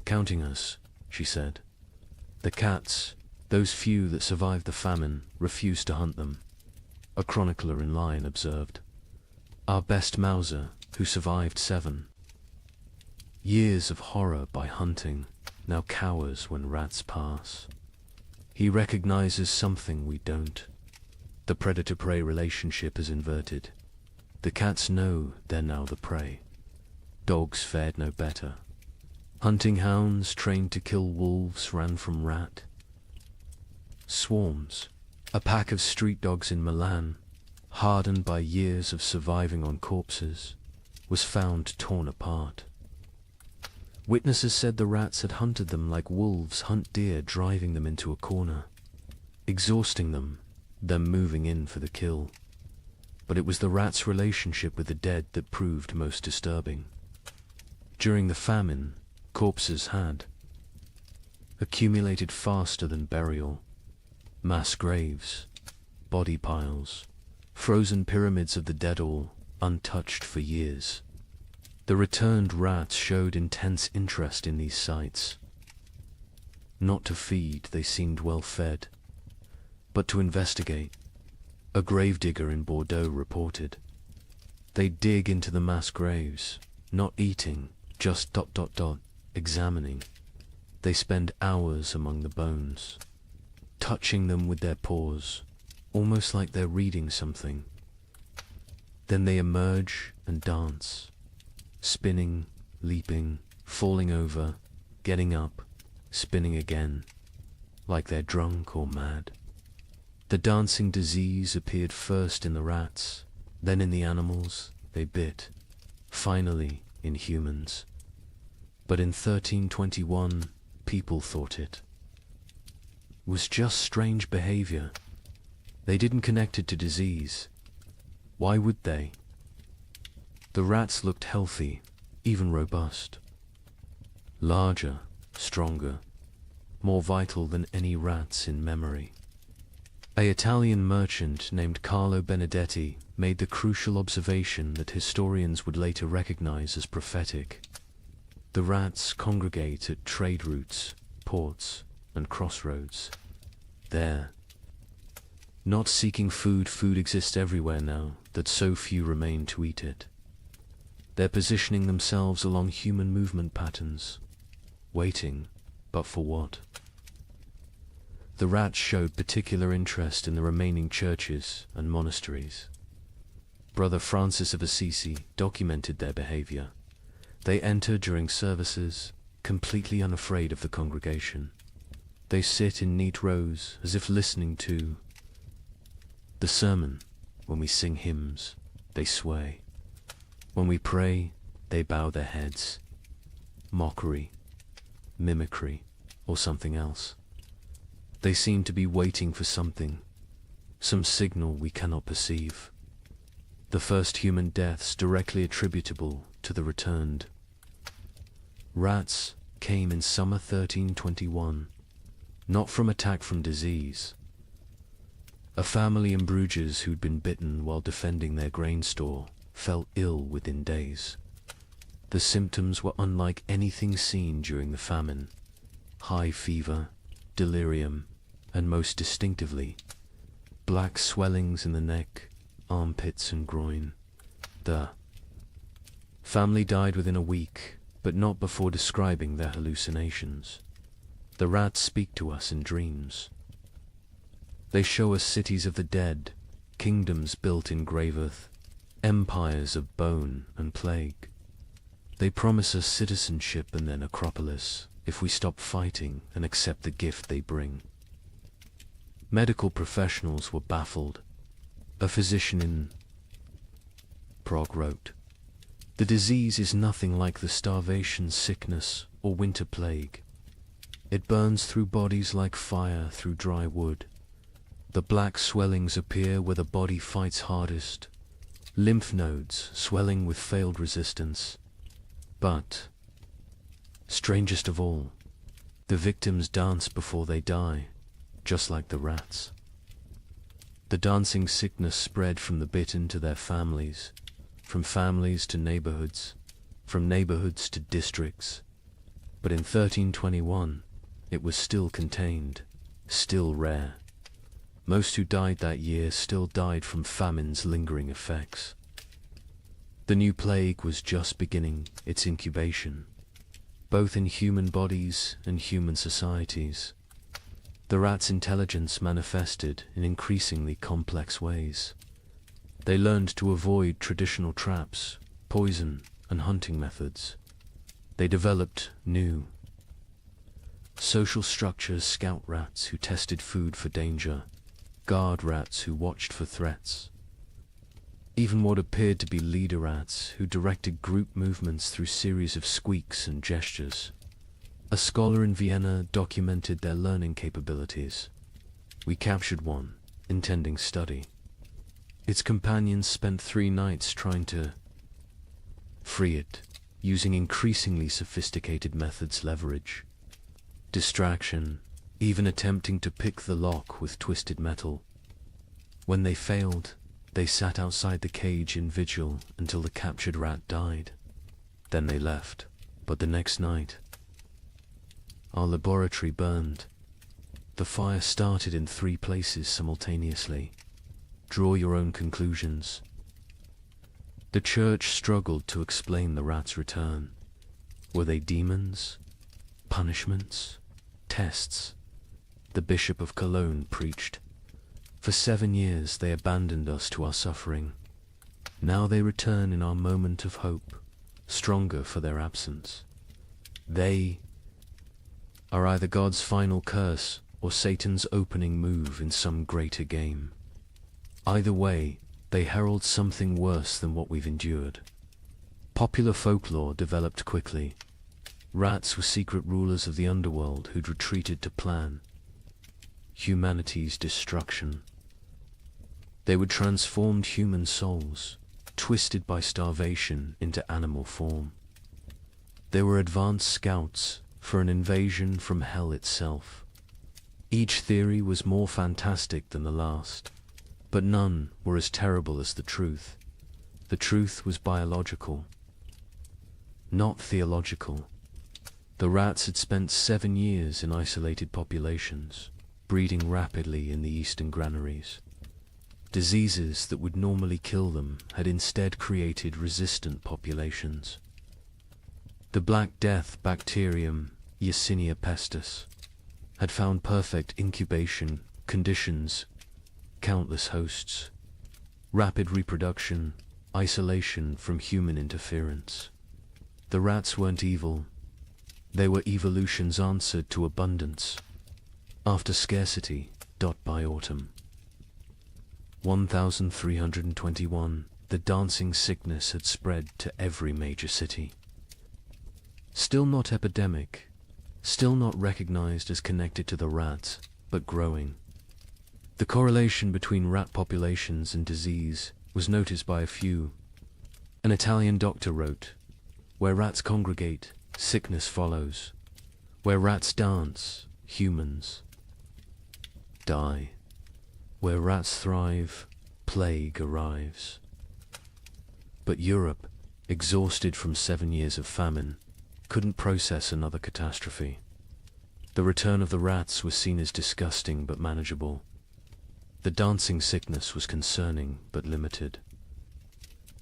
"Counting us," she said. "The cats, those few that survived the famine, refused to hunt them." A chronicler in line observed. "Our best Mauser, who survived 7 years of horror by hunting, now cowers when rats pass. He recognizes something we don't. The predator-prey relationship is inverted. The cats know they're now the prey. Dogs fared no better. Hunting hounds trained to kill wolves ran from rat. Swarms, a pack of street dogs in Milan, hardened by years of surviving on corpses, was found torn apart. Witnesses said the rats had hunted them like wolves hunt deer, driving them into a corner, exhausting them, then moving in for the kill. But it was the rats' relationship with the dead that proved most disturbing. During the famine, corpses had accumulated faster than burial. Mass graves, body piles, frozen pyramids of the dead, all untouched for years. The returned rats showed intense interest in these sites. Not to feed, they seemed well fed, but to investigate. A gravedigger in Bordeaux reported. They dig into the mass graves, not eating, just ... examining. They spend hours among the bones, touching them with their paws, almost like they're reading something. Then they emerge and dance, spinning, leaping, falling over, getting up, spinning again, like they're drunk or mad. The dancing disease appeared first in the rats, then in the animals they bit, finally in humans. But in 1321, people thought it was just strange behavior. They didn't connect it to disease. Why would they? The rats looked healthy, even robust. Larger, stronger, more vital than any rats in memory. An Italian merchant named Carlo Benedetti made the crucial observation that historians would later recognize as prophetic. The rats congregate at trade routes, ports, and crossroads. There, not seeking food, food exists everywhere now, that so few remain to eat it. They're positioning themselves along human movement patterns, waiting, but for what? The rats showed particular interest in the remaining churches and monasteries. Brother Francis of Assisi documented their behavior. They enter during services, completely unafraid of the congregation. They sit in neat rows as if listening to the sermon. When we sing hymns, they sway. When we pray, they bow their heads. Mockery, mimicry, or something else. They seem to be waiting for something, some signal we cannot perceive. The first human deaths directly attributable to the returned rats came in summer 1321, not from attack from disease. A family in Bruges who'd been bitten while defending their grain store fell ill within days. The symptoms were unlike anything seen during the famine. High fever, delirium, and most distinctively, black swellings in the neck, armpits and groin. The family died within a week, but not before describing their hallucinations. The rats speak to us in dreams. They show us cities of the dead, kingdoms built in grave earth, empires of bone and plague. They promise us citizenship and then Acropolis if we stop fighting and accept the gift they bring. Medical professionals were baffled. A physician in Prague wrote, "The disease is nothing like the starvation, sickness, or winter plague. It burns through bodies like fire through dry wood. The black swellings appear where the body fights hardest, lymph nodes swelling with failed resistance. But, strangest of all, the victims dance before they die, just like the rats." The dancing sickness spread from the bitten to their families, from families to neighborhoods, from neighborhoods to districts. But in 1321, it was still contained, still rare. Most who died that year still died from famine's lingering effects. The new plague was just beginning its incubation, both in human bodies and human societies. The rats' intelligence manifested in increasingly complex ways. They learned to avoid traditional traps, poison, and hunting methods. They developed new social structures: scout rats who tested food for danger, guard rats who watched for threats, even what appeared to be leader rats who directed group movements through series of squeaks and gestures. A scholar in Vienna documented their learning capabilities. We captured one, intending study. Its companions spent 3 nights trying to free it, using increasingly sophisticated methods: leverage, distraction, even attempting to pick the lock with twisted metal. When they failed, they sat outside the cage in vigil until the captured rat died. Then they left. But the next night, our laboratory burned. The fire started in 3 places simultaneously. Draw your own conclusions. The church struggled to explain the rats' return. Were they demons? Punishments? Tests? The Bishop of Cologne preached. For 7 years they abandoned us to our suffering. Now they return in our moment of hope, stronger for their absence. They are either God's final curse or Satan's opening move in some greater game. Either way, they herald something worse than what we've endured. Popular folklore developed quickly. Rats were secret rulers of the underworld who'd retreated to plan humanity's destruction. They would transformed human souls, twisted by starvation into animal form. They were advanced scouts for an invasion from hell itself. Each theory was more fantastic than the last, but none were as terrible as the truth. The truth was biological, not theological. The rats had spent 7 years in isolated populations, breeding rapidly in the eastern granaries. Diseases that would normally kill them had instead created resistant populations. The Black Death bacterium, Yersinia pestis, had found perfect incubation conditions, countless hosts, rapid reproduction, isolation from human interference. The rats weren't evil. They were evolution's answer to abundance. After scarcity, by autumn. 1321, the dancing sickness had spread to every major city. Still not epidemic, still not recognized as connected to the rats, but growing. The correlation between rat populations and disease was noticed by a few. An Italian doctor wrote, "Where rats congregate, sickness follows. Where rats dance, humans die. Where rats thrive, plague arrives." But Europe, exhausted from 7 years of famine, couldn't process another catastrophe. The return of the rats was seen as disgusting but manageable. The dancing sickness was concerning but limited.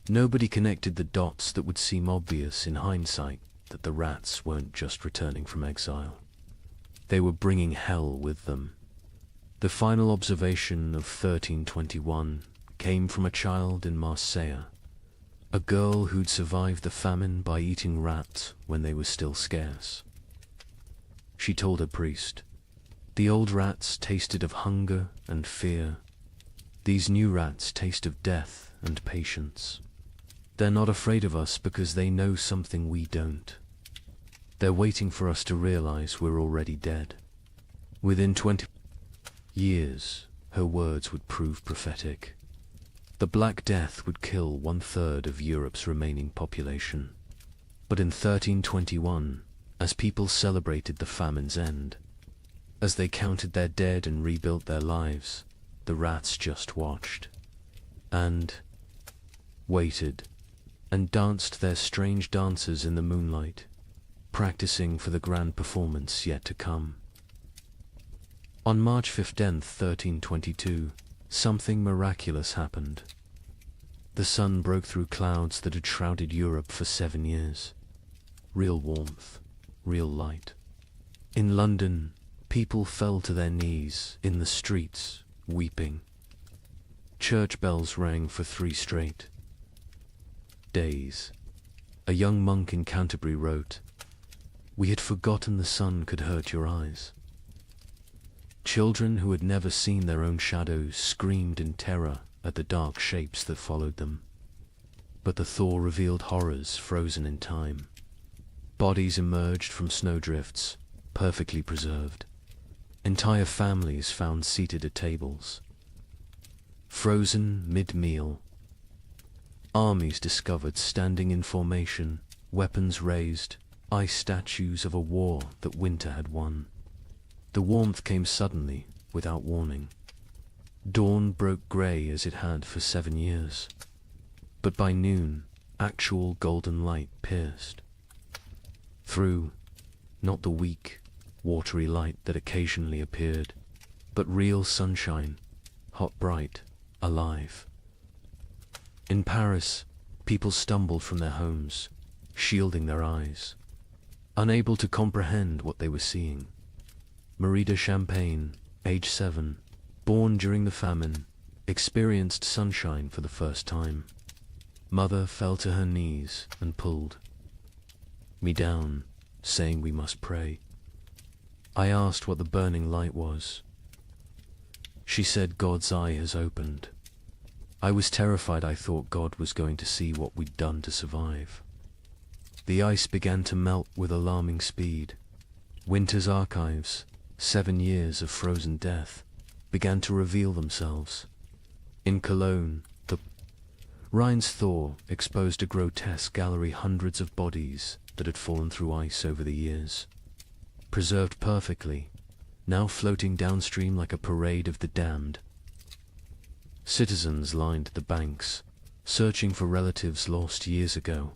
Nobody connected the dots that would seem obvious in hindsight, that the rats weren't just returning from exile. They were bringing hell with them. The final observation of 1321 came from a child in Marseille, a girl who'd survived the famine by eating rats when they were still scarce. She told her priest, "The old rats tasted of hunger and fear. These new rats taste of death and patience. They're not afraid of us because they know something we don't. They're waiting for us to realize we're already dead." Within 20 years, her words would prove prophetic. The Black Death would kill 1/3 of Europe's remaining population. But in 1321, as people celebrated the famine's end, as they counted their dead and rebuilt their lives, the rats just watched, and waited, and danced their strange dances in the moonlight, practicing for the grand performance yet to come. On March 15th, 1322, something miraculous happened. The sun broke through clouds that had shrouded Europe for 7 years. Real warmth, real light. In London, people fell to their knees in the streets, weeping. Church bells rang for 3 straight days. A young monk in Canterbury wrote, "We had forgotten the sun could hurt your eyes." Children who had never seen their own shadows screamed in terror at the dark shapes that followed them. But the thaw revealed horrors frozen in time. Bodies emerged from snowdrifts, perfectly preserved. Entire families found seated at tables. Frozen mid-meal. Armies discovered standing in formation, weapons raised, ice statues of a war that winter had won. The warmth came suddenly, without warning. Dawn broke grey as it had for 7 years. But by noon, actual golden light pierced through, not the weak, watery light that occasionally appeared, but real sunshine, hot, bright, alive. In Paris, people stumbled from their homes, shielding their eyes, unable to comprehend what they were seeing. Marie de Champagne, age 7, born during the famine, experienced sunshine for the first time. Mother fell to her knees and pulled me down, saying we must pray. I asked what the burning light was. She said God's eye has opened. I was terrified. I thought God was going to see what we'd done to survive. The ice began to melt with alarming speed. Winter's archives, 7 years of frozen death, began to reveal themselves. In Cologne, the Rhine's thaw exposed a grotesque gallery, hundreds of bodies that had fallen through ice over the years, preserved perfectly, now floating downstream like a parade of the damned. Citizens lined the banks, searching for relatives lost years ago,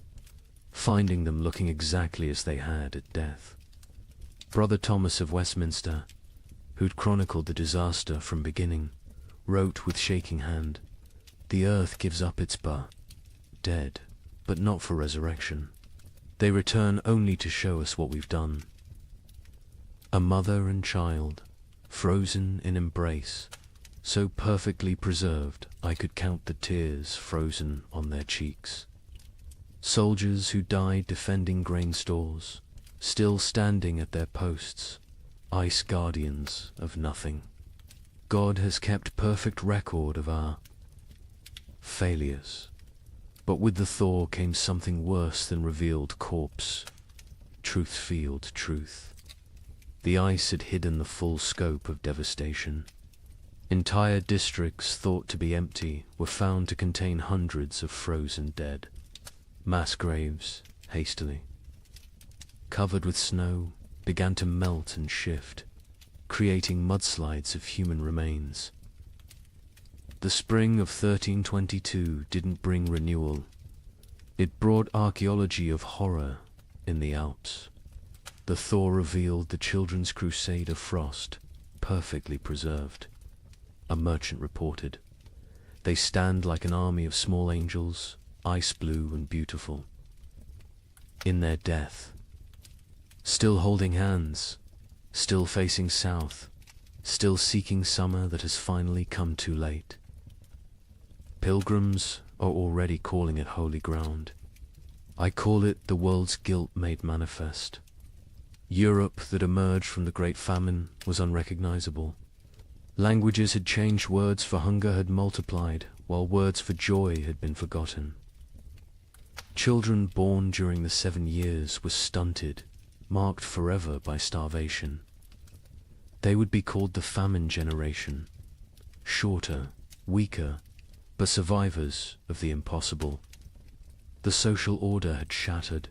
finding them looking exactly as they had at death. Brother Thomas of Westminster, who'd chronicled the disaster from beginning, wrote with shaking hand, "The earth gives up its dead, but not for resurrection. They return only to show us what we've done." A mother and child, frozen in embrace, so perfectly preserved I could count the tears frozen on their cheeks. Soldiers who died defending grain stores, still standing at their posts, ice guardians of nothing. God has kept perfect record of our failures. But with the thaw came something worse than revealed corpse. Truth-field truth. The ice had hidden the full scope of devastation. Entire districts thought to be empty were found to contain hundreds of frozen dead. Mass graves, hastily covered with snow, began to melt and shift, creating mudslides of human remains. The spring of 1322 didn't bring renewal. It brought archaeology of horror in the Alps. The thaw revealed the children's crusade of frost, perfectly preserved. A merchant reported, "They stand like an army of small angels, ice blue and beautiful. In their death, still holding hands, still facing south, still seeking summer that has finally come too late. Pilgrims are already calling it holy ground. I call it the world's guilt made manifest. Europe that emerged from the Great Famine was unrecognizable. Languages had changed, words for hunger had multiplied, while words for joy had been forgotten. Children born during the 7 years were stunted, marked forever by starvation. They would be called the famine generation, shorter, weaker, but survivors of the impossible. The social order had shattered.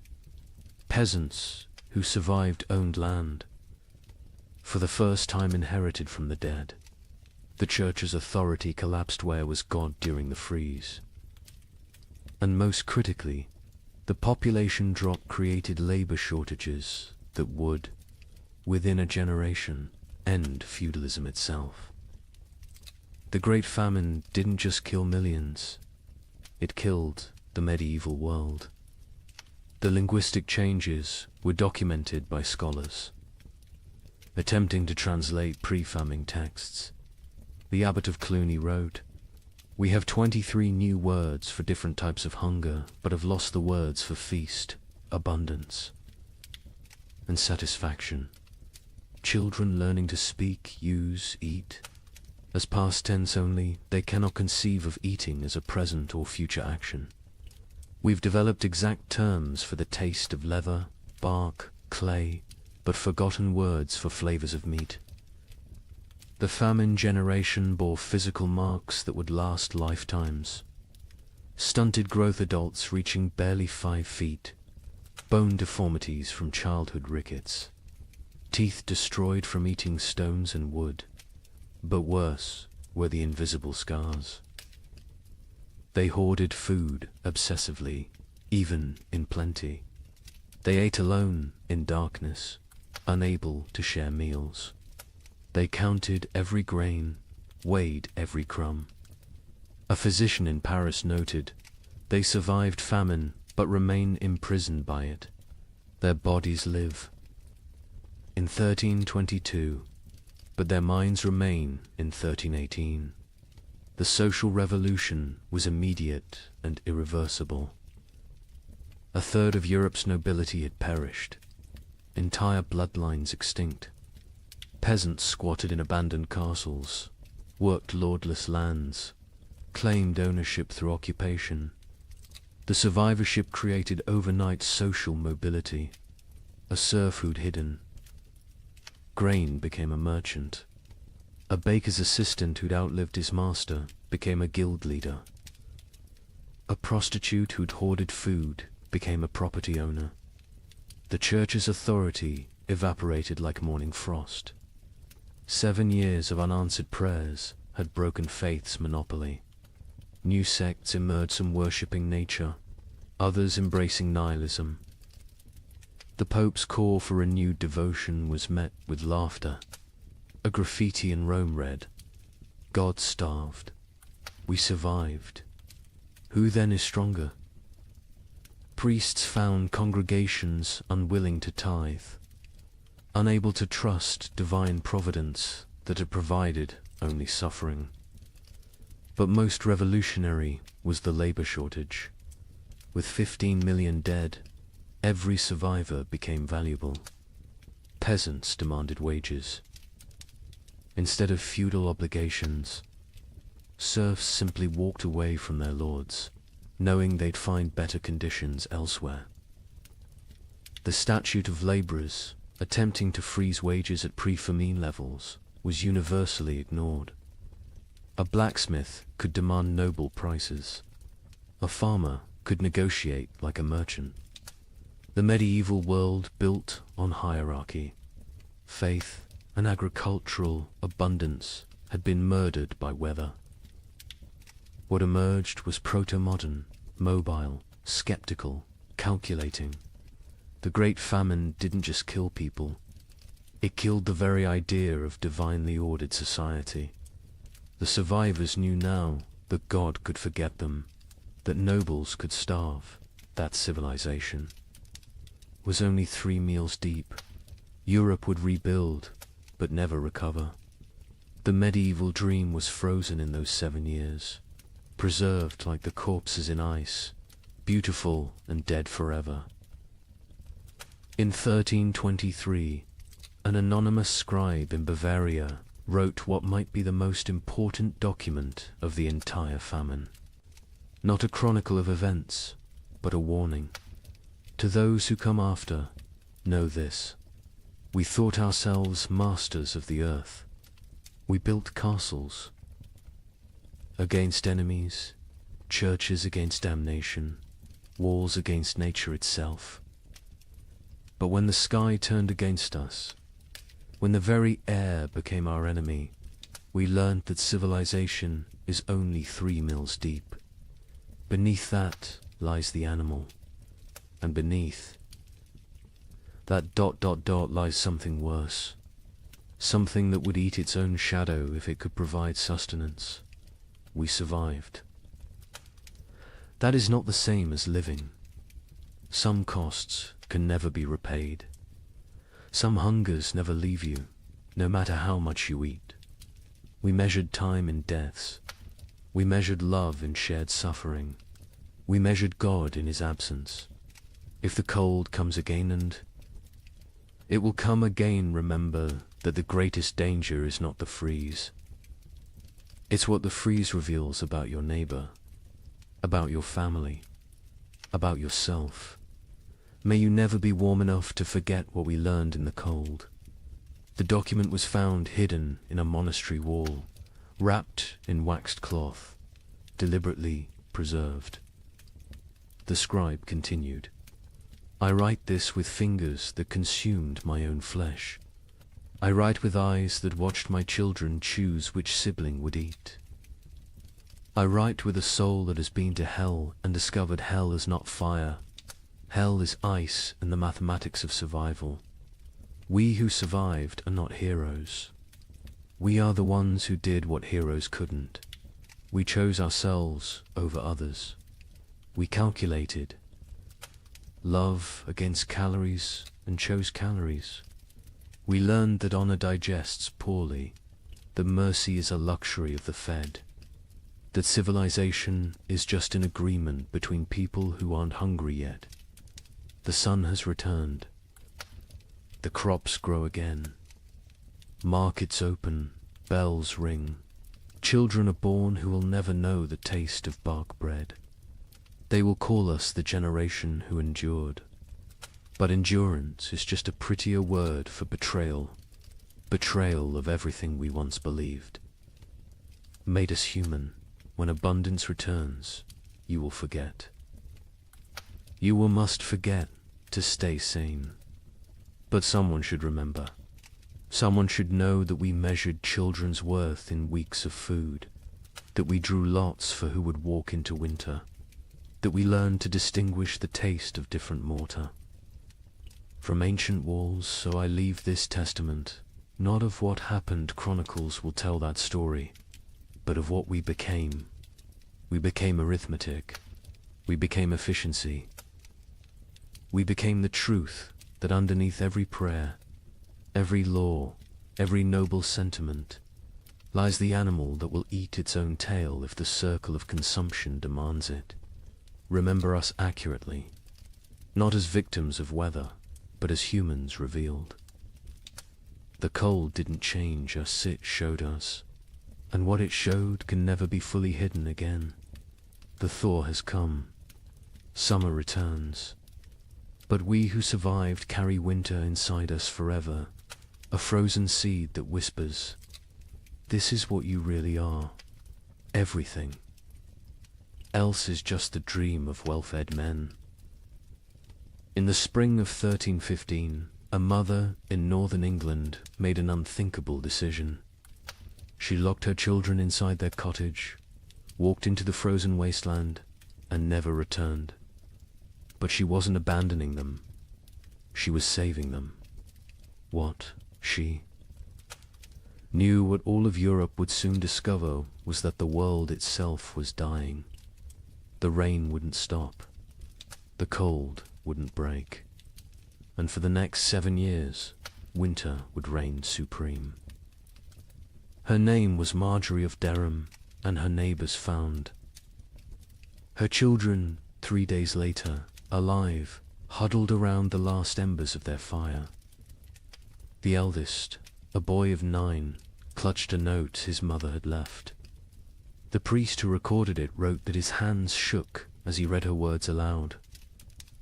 Peasants who survived owned land, for the first time inherited from the dead. The church's authority collapsed where was God during the freeze. And most critically, the population drop created labor shortages that would, within a generation, end feudalism itself. The Great Famine didn't just kill millions, it killed the medieval world. The linguistic changes were documented by scholars. Attempting to translate pre-famine texts, the abbot of Cluny wrote, "We have 23 new words for different types of hunger, but have lost the words for feast, abundance, and satisfaction. Children learning to speak, use, eat. As past tense only, they cannot conceive of eating as a present or future action. We've developed exact terms for the taste of leather, bark, clay, but forgotten words for flavors of meat." The famine generation bore physical marks that would last lifetimes. Stunted growth, adults reaching barely 5 feet, bone deformities from childhood rickets, teeth destroyed from eating stones and wood, but worse were the invisible scars. They hoarded food obsessively, even in plenty. They ate alone in darkness, unable to share meals. They counted every grain, weighed every crumb. A physician in Paris noted, "They survived famine, but remain imprisoned by it. Their bodies live in 1322, but their minds remain in 1318. The social revolution was immediate and irreversible. A third of Europe's nobility had perished, entire bloodlines extinct. Peasants squatted in abandoned castles, worked lordless lands, claimed ownership through occupation. The survivorship created overnight social mobility. A serf who'd hidden grain became a merchant. A baker's assistant who'd outlived his master became a guild leader. A prostitute who'd hoarded food became a property owner. The church's authority evaporated like morning frost. 7 years of unanswered prayers had broken faith's monopoly. New sects emerged, some worshipping nature, others embracing nihilism. The Pope's call for renewed devotion was met with laughter. A graffiti in Rome read, "God starved. We survived. Who then is stronger?" Priests found congregations unwilling to tithe, unable to trust divine providence that had provided only suffering. But most revolutionary was the labor shortage. With 15 million dead, every survivor became valuable. Peasants demanded wages. Instead of feudal obligations, serfs simply walked away from their lords, knowing they'd find better conditions elsewhere. The statute of laborers, attempting to freeze wages at pre-famine levels, was universally ignored. A blacksmith could demand noble prices. A farmer could negotiate like a merchant. The medieval world built on hierarchy. Faith and agricultural abundance had been murdered by weather. What emerged was proto-modern, mobile, skeptical, calculating. The Great Famine didn't just kill people. It killed the very idea of divinely ordered society. The survivors knew now that God could forget them, that nobles could starve, that civilization was only 3 meals deep. Europe would rebuild, but never recover. The medieval dream was frozen in those 7 years, preserved like the corpses in ice, beautiful and dead forever. In 1323, an anonymous scribe in Bavaria wrote what might be the most important document of the entire famine. Not a chronicle of events, but a warning. To those who come after, know this. We thought ourselves masters of the earth. We built castles against enemies, churches against damnation, walls against nature itself. But when the sky turned against us, when the very air became our enemy, we learned that civilization is only 3 mills deep. Beneath that lies the animal, and beneath that ... lies something worse, something that would eat its own shadow if it could provide sustenance. We survived. That is not the same as living. Some costs can never be repaid. Some hungers never leave you, no matter how much you eat. We measured time in deaths. We measured love in shared suffering. We measured God in his absence. If the cold comes again, and it will come again, remember that the greatest danger is not the freeze. It's what the freeze reveals about your neighbor, about your family, about yourself. May you never be warm enough to forget what we learned in the cold. The document was found hidden in a monastery wall, wrapped in waxed cloth, deliberately preserved. The scribe continued, "I write this with fingers that consumed my own flesh. I write with eyes that watched my children choose which sibling would eat. I write with a soul that has been to hell and discovered hell is not fire. Hell is ice and the mathematics of survival. We who survived are not heroes. We are the ones who did what heroes couldn't. We chose ourselves over others. We calculated love against calories and chose calories. We learned that honor digests poorly, that mercy is a luxury of the fed, that civilization is just an agreement between people who aren't hungry yet. The sun has returned. The crops grow again. Markets open, bells ring. Children are born who will never know the taste of bark bread. They will call us the generation who endured. But endurance is just a prettier word for betrayal. Betrayal of everything we once believed. Made us human. When abundance returns, you will forget. You will must forget to stay sane. But someone should remember. Someone should know that we measured children's worth in weeks of food, that we drew lots for who would walk into winter, that we learned to distinguish the taste of different mortar. From ancient walls, so I leave this testament, not of what happened chronicles will tell that story, but of what we became. We became arithmetic. We became efficiency. We became the truth that underneath every prayer, every law, every noble sentiment, lies the animal that will eat its own tail if the circle of consumption demands it. Remember us accurately, not as victims of weather, but as humans revealed. The cold didn't change us, it showed us, and what it showed can never be fully hidden again. The thaw has come. Summer returns. But we who survived carry winter inside us forever, a frozen seed that whispers, "This is what you really are. Everything. Else is just the dream of well-fed men." In the spring of 1315, a mother in northern England made an unthinkable decision. She locked her children inside their cottage, walked into the frozen wasteland, and never returned. But she wasn't abandoning them. She was saving them. What, she knew what all of Europe would soon discover was that the world itself was dying. The rain wouldn't stop. The cold wouldn't break. And for the next 7 years, winter would reign supreme. Her name was Marjorie of Dereham, and her neighbors found. Her children, 3 days later, alive, huddled around the last embers of their fire. The eldest, a boy of 9, clutched a note his mother had left. The priest who recorded it wrote that his hands shook as he read her words aloud.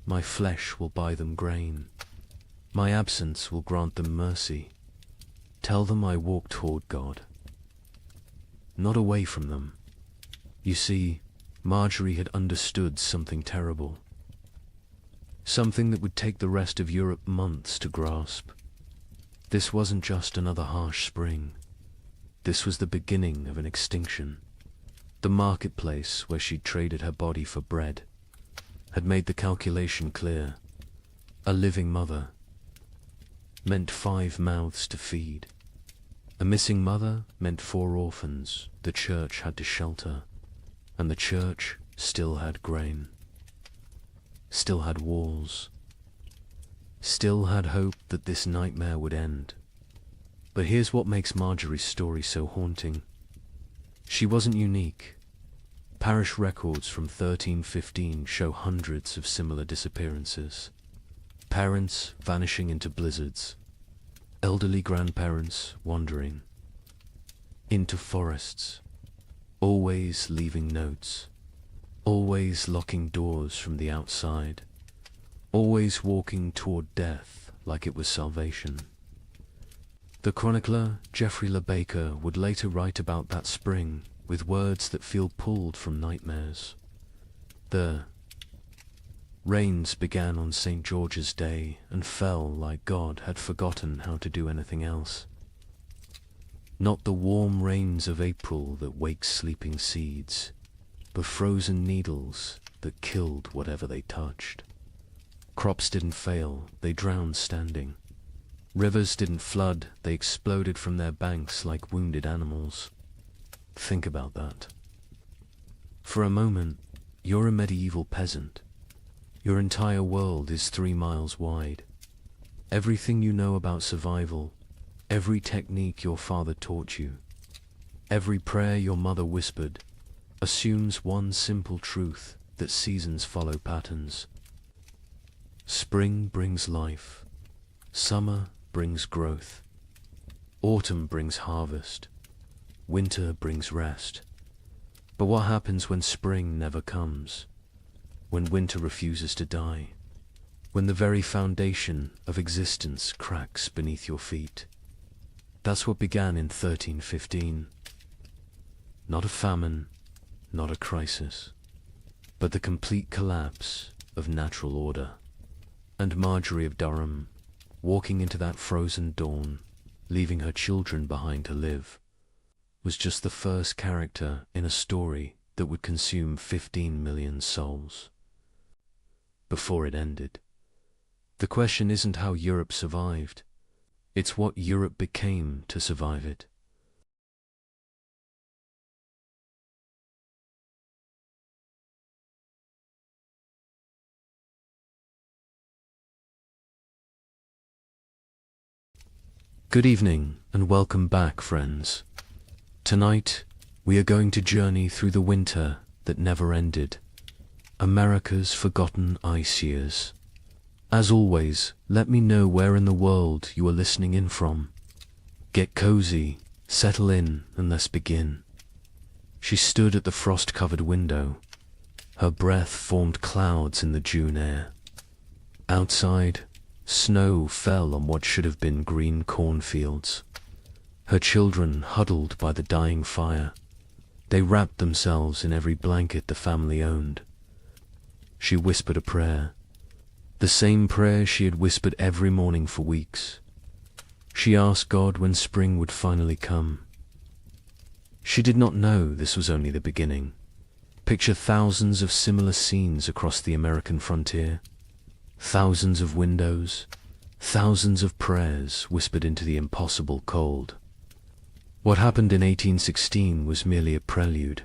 "My flesh will buy them grain. My absence will grant them mercy. Tell them I walk toward God." Not away from them. You see, Marjorie had understood something terrible. Something that would take the rest of Europe months to grasp. This wasn't just another harsh spring. This was the beginning of an extinction. The marketplace where she'd traded her body for bread had made the calculation clear. A living mother meant 5 mouths to feed. A missing mother meant 4 orphans the church had to shelter, and the church still had grain. Still had walls, still had hope that this nightmare would end. But here's what makes Marjorie's story so haunting. She wasn't unique. Parish records from 1315 show hundreds of similar disappearances. Parents vanishing into blizzards, elderly grandparents wandering, into forests, always leaving notes, always locking doors from the outside, always walking toward death like it was salvation. The chronicler Geoffrey Le Baker would later write about that spring with words that feel pulled from nightmares. The rains began on St. George's Day and fell like God had forgotten how to do anything else. Not the warm rains of April that wake sleeping seeds, but frozen needles that killed whatever they touched. Crops didn't fail, they drowned standing. Rivers didn't flood, they exploded from their banks like wounded animals. Think about that. For a moment, you're a medieval peasant. Your entire world is 3 miles wide. Everything you know about survival, every technique your father taught you, every prayer your mother whispered, assumes one simple truth, that seasons follow patterns. Spring brings life. Summer brings growth. Autumn brings harvest. Winter brings rest. But what happens when spring never comes? When winter refuses to die? When the very foundation of existence cracks beneath your feet? That's what began in 1315. Not a famine, not a crisis, but the complete collapse of natural order. And Marjorie of Durham, walking into that frozen dawn, leaving her children behind to live, was just the first character in a story that would consume 15 million souls. Before it ended, the question isn't how Europe survived, it's what Europe became to survive it. Good evening and welcome back, friends. Tonight, we are going to journey through the winter that never ended, America's forgotten ice years. As always, let me know where in the world you are listening in from. Get cozy, settle in, and let's begin. She stood at the frost-covered window. Her breath formed clouds in the June air. Outside, snow fell on what should have been green cornfields. Her children huddled by the dying fire. They wrapped themselves in every blanket the family owned. She whispered a prayer, the same prayer she had whispered every morning for weeks. She asked God when spring would finally come. She did not know this was only the beginning. Picture thousands of similar scenes across the American frontier. Thousands of windows, thousands of prayers whispered into the impossible cold. What happened in 1816 was merely a prelude,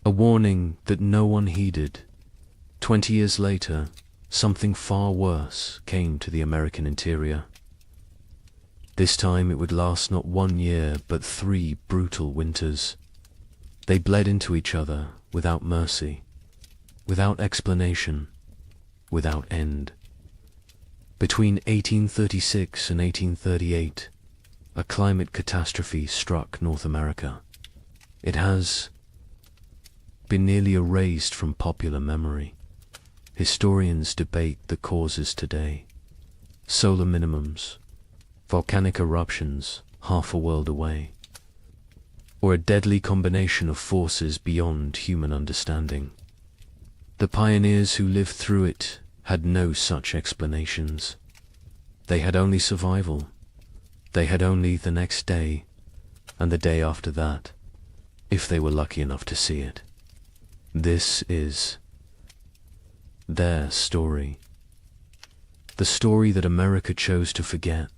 a warning that no one heeded. 20 years later, something far worse came to the American interior. This time it would last not 1 year, but 3 brutal winters. They bled into each other without mercy, without explanation, without end. Between 1836 and 1838, a climate catastrophe struck North America. It has been nearly erased from popular memory. Historians debate the causes today. Solar minimums, volcanic eruptions half a world away, or a deadly combination of forces beyond human understanding. The pioneers who lived through it had no such explanations. They had only survival. They had only the next day, and the day after that, if they were lucky enough to see it. This is their story. The story that America chose to forget.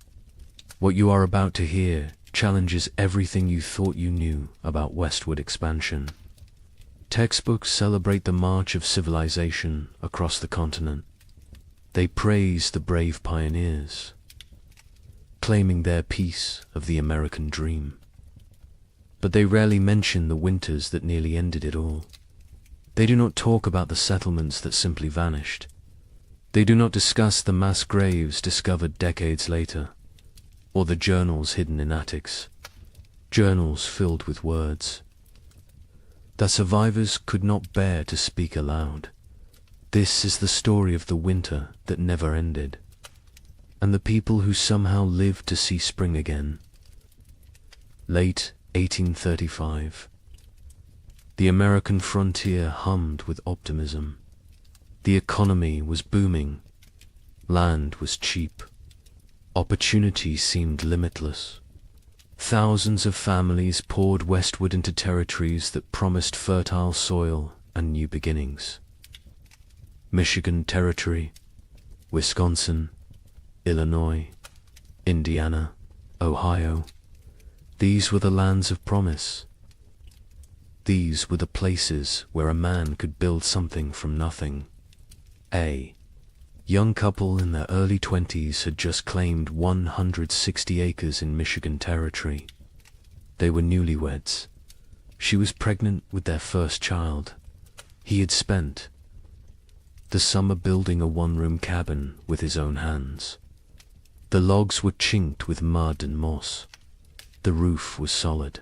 What you are about to hear challenges everything you thought you knew about westward expansion. Textbooks celebrate the march of civilization across the continent. They praise the brave pioneers, claiming their piece of the American dream. But they rarely mention the winters that nearly ended it all. They do not talk about the settlements that simply vanished. They do not discuss the mass graves discovered decades later, or the journals hidden in attics, journals filled with words that survivors could not bear to speak aloud. This is the story of the winter that never ended, and the people who somehow lived to see spring again. Late 1835. The American frontier hummed with optimism. The economy was booming. Land was cheap. Opportunity seemed limitless. Thousands of families poured westward into territories that promised fertile soil and new beginnings. Michigan Territory, Wisconsin, Illinois, Indiana, Ohio. These were the lands of promise. These were the places where a man could build something from nothing. A young couple in their early 20s had just claimed 160 acres in Michigan Territory. They were newlyweds. She was pregnant with their first child. He had spent the summer building a one-room cabin with his own hands. The logs were chinked with mud and moss. The roof was solid.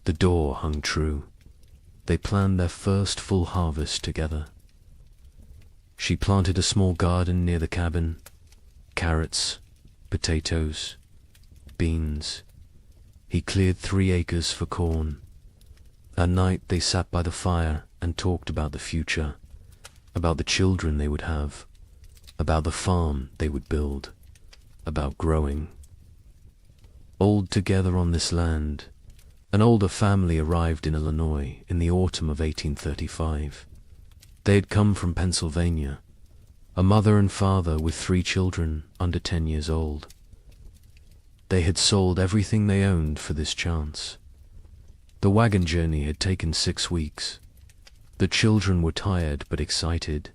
The door hung true. They planned their first full harvest together. She planted a small garden near the cabin. Carrots, potatoes, beans. He cleared 3 acres for corn. At night they sat by the fire and talked about the future, about the children they would have, about the farm they would build, about growing. Old together on this land, an older family arrived in Illinois in the autumn of 1835. They had come from Pennsylvania, a mother and father with 3 children under 10 years old. They had sold everything they owned for this chance. The wagon journey had taken 6 weeks. The children were tired but excited.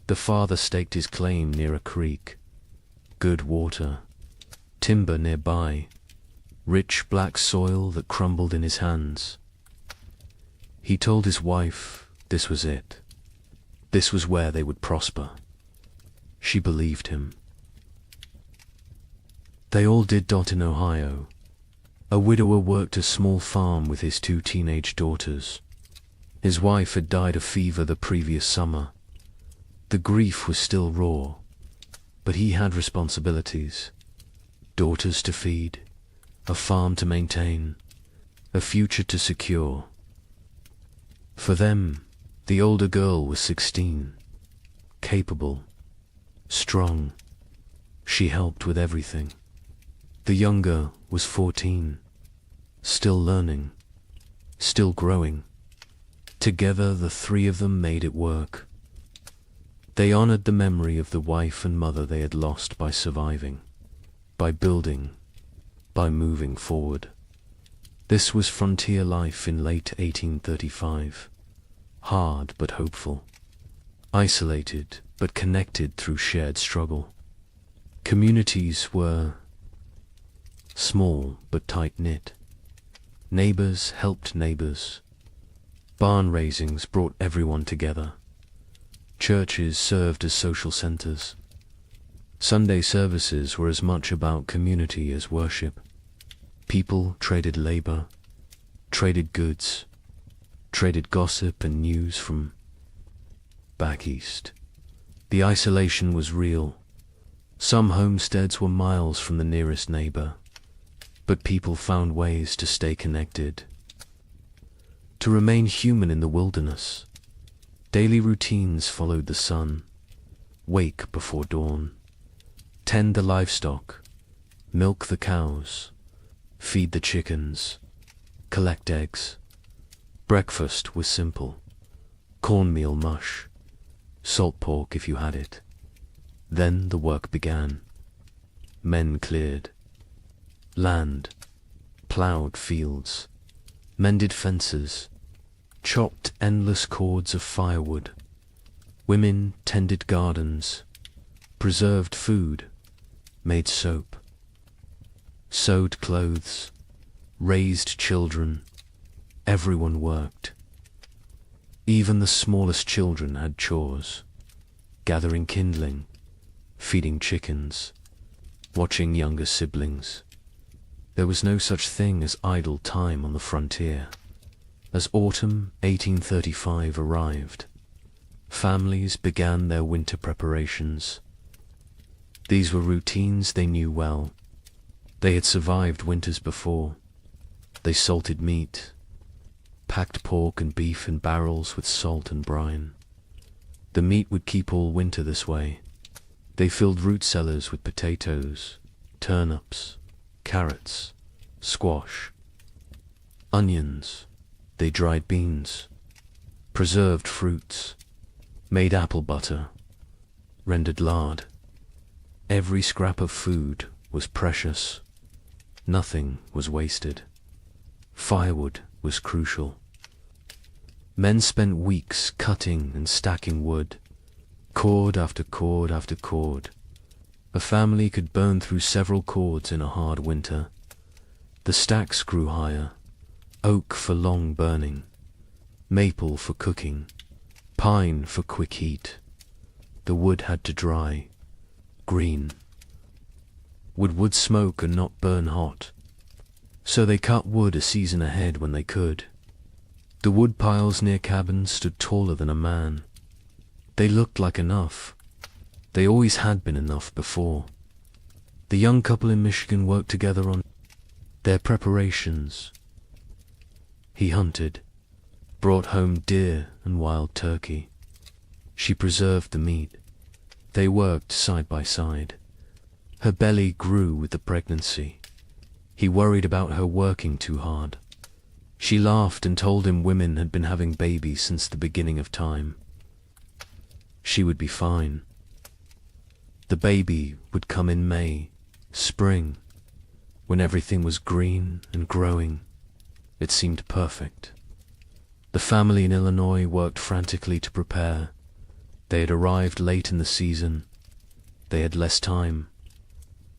The father staked his claim near a creek. Good water, timber nearby, rich black soil that crumbled in his hands. He told his wife this was it. This was where they would prosper. She believed him. They all did in Ohio. A widower worked a small farm with his 2 teenage daughters. His wife had died of fever the previous summer. The grief was still raw, but he had responsibilities. Daughters to feed, a farm to maintain, a future to secure. For them, the older girl was 16, capable, strong. She helped with everything. The younger was 14, still learning, still growing. Together the 3 of them made it work. They honored the memory of the wife and mother they had lost by surviving, by building, by moving forward. This was frontier life in late 1835. Hard but hopeful, isolated but connected through shared struggle. Communities were small but tight-knit. Neighbors helped neighbors. Barn raisings brought everyone together. Churches served as social centers. Sunday services were as much about community as worship. People traded labor, traded goods, traded gossip and news from back east. The isolation was real. Some homesteads were miles from the nearest neighbor, but people found ways to stay connected, to remain human in the wilderness. Daily routines followed the sun. Wake before dawn, tend the livestock, milk the cows, feed the chickens, collect eggs. Breakfast was simple: cornmeal mush, salt pork if you had it. Then the work began. Men cleared land, plowed fields, mended fences, chopped endless cords of firewood. Women tended gardens, preserved food, made soap, sewed clothes, raised children. Everyone worked. Even the smallest children had chores: gathering kindling, feeding chickens, watching younger siblings. There was no such thing as idle time on the frontier. As autumn 1835 arrived, families began their winter preparations. These were routines they knew well. They had survived winters before. They salted meat, packed pork and beef in barrels with salt and brine. The meat would keep all winter this way. They filled root cellars with potatoes, turnips, carrots, squash, onions. They dried beans, preserved fruits, made apple butter, rendered lard. Every scrap of food was precious. Nothing was wasted. Firewood was crucial. Men spent weeks cutting and stacking wood, cord after cord after cord. A family could burn through several cords in a hard winter. The stacks grew higher, oak for long burning, maple for cooking, pine for quick heat. The wood had to dry, green. Would wood smoke and not burn hot? So they cut wood a season ahead when they could. The wood piles near cabins stood taller than a man. They looked like enough. They always had been enough before. The young couple in Michigan worked together on their preparations. He hunted, brought home deer and wild turkey. She preserved the meat. They worked side by side. Her belly grew with the pregnancy. He worried about her working too hard. She laughed and told him women had been having babies since the beginning of time. She would be fine. The baby would come in May, spring, when everything was green and growing. It seemed perfect. The family in Illinois worked frantically to prepare. They had arrived late in the season. They had less time.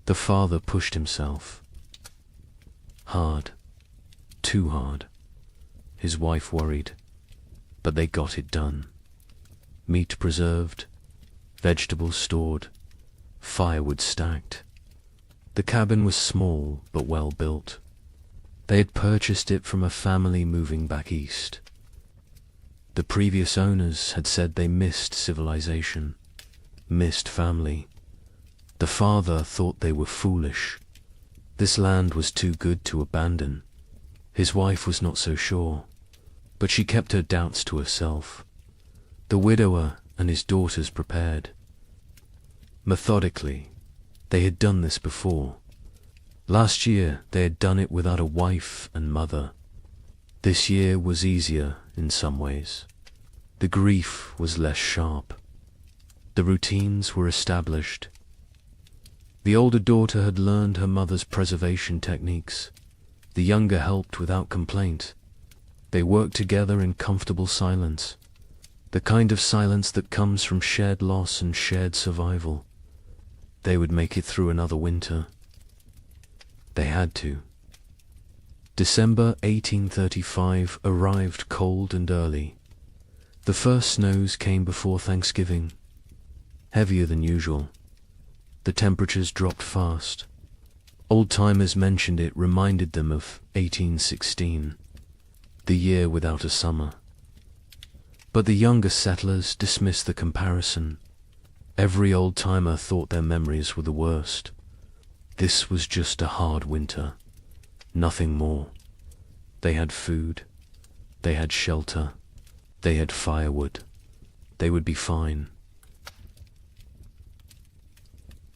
The father pushed himself. Hard. Too hard. His wife worried. But they got it done. Meat preserved, vegetables stored, firewood stacked. The cabin was small but well built. They had purchased it from a family moving back east. The previous owners had said they missed civilization, missed family. The father thought they were foolish. This land was too good to abandon. His wife was not so sure, but she kept her doubts to herself. The widower and his daughters prepared. Methodically, they had done this before. Last year they had done it without a wife and mother. This year was easier in some ways. The grief was less sharp. The routines were established. The older daughter had learned her mother's preservation techniques. The younger helped without complaint. They worked together in comfortable silence, the kind of silence that comes from shared loss and shared survival. They would make it through another winter. They had to. December 1835 arrived cold and early. The first snows came before Thanksgiving, heavier than usual. The temperatures dropped fast. Old-timers mentioned it reminded them of 1816, the year without a summer. But the younger settlers dismissed the comparison. Every old-timer thought their memories were the worst. This was just a hard winter, nothing more. They had food, they had shelter, they had firewood. They would be fine.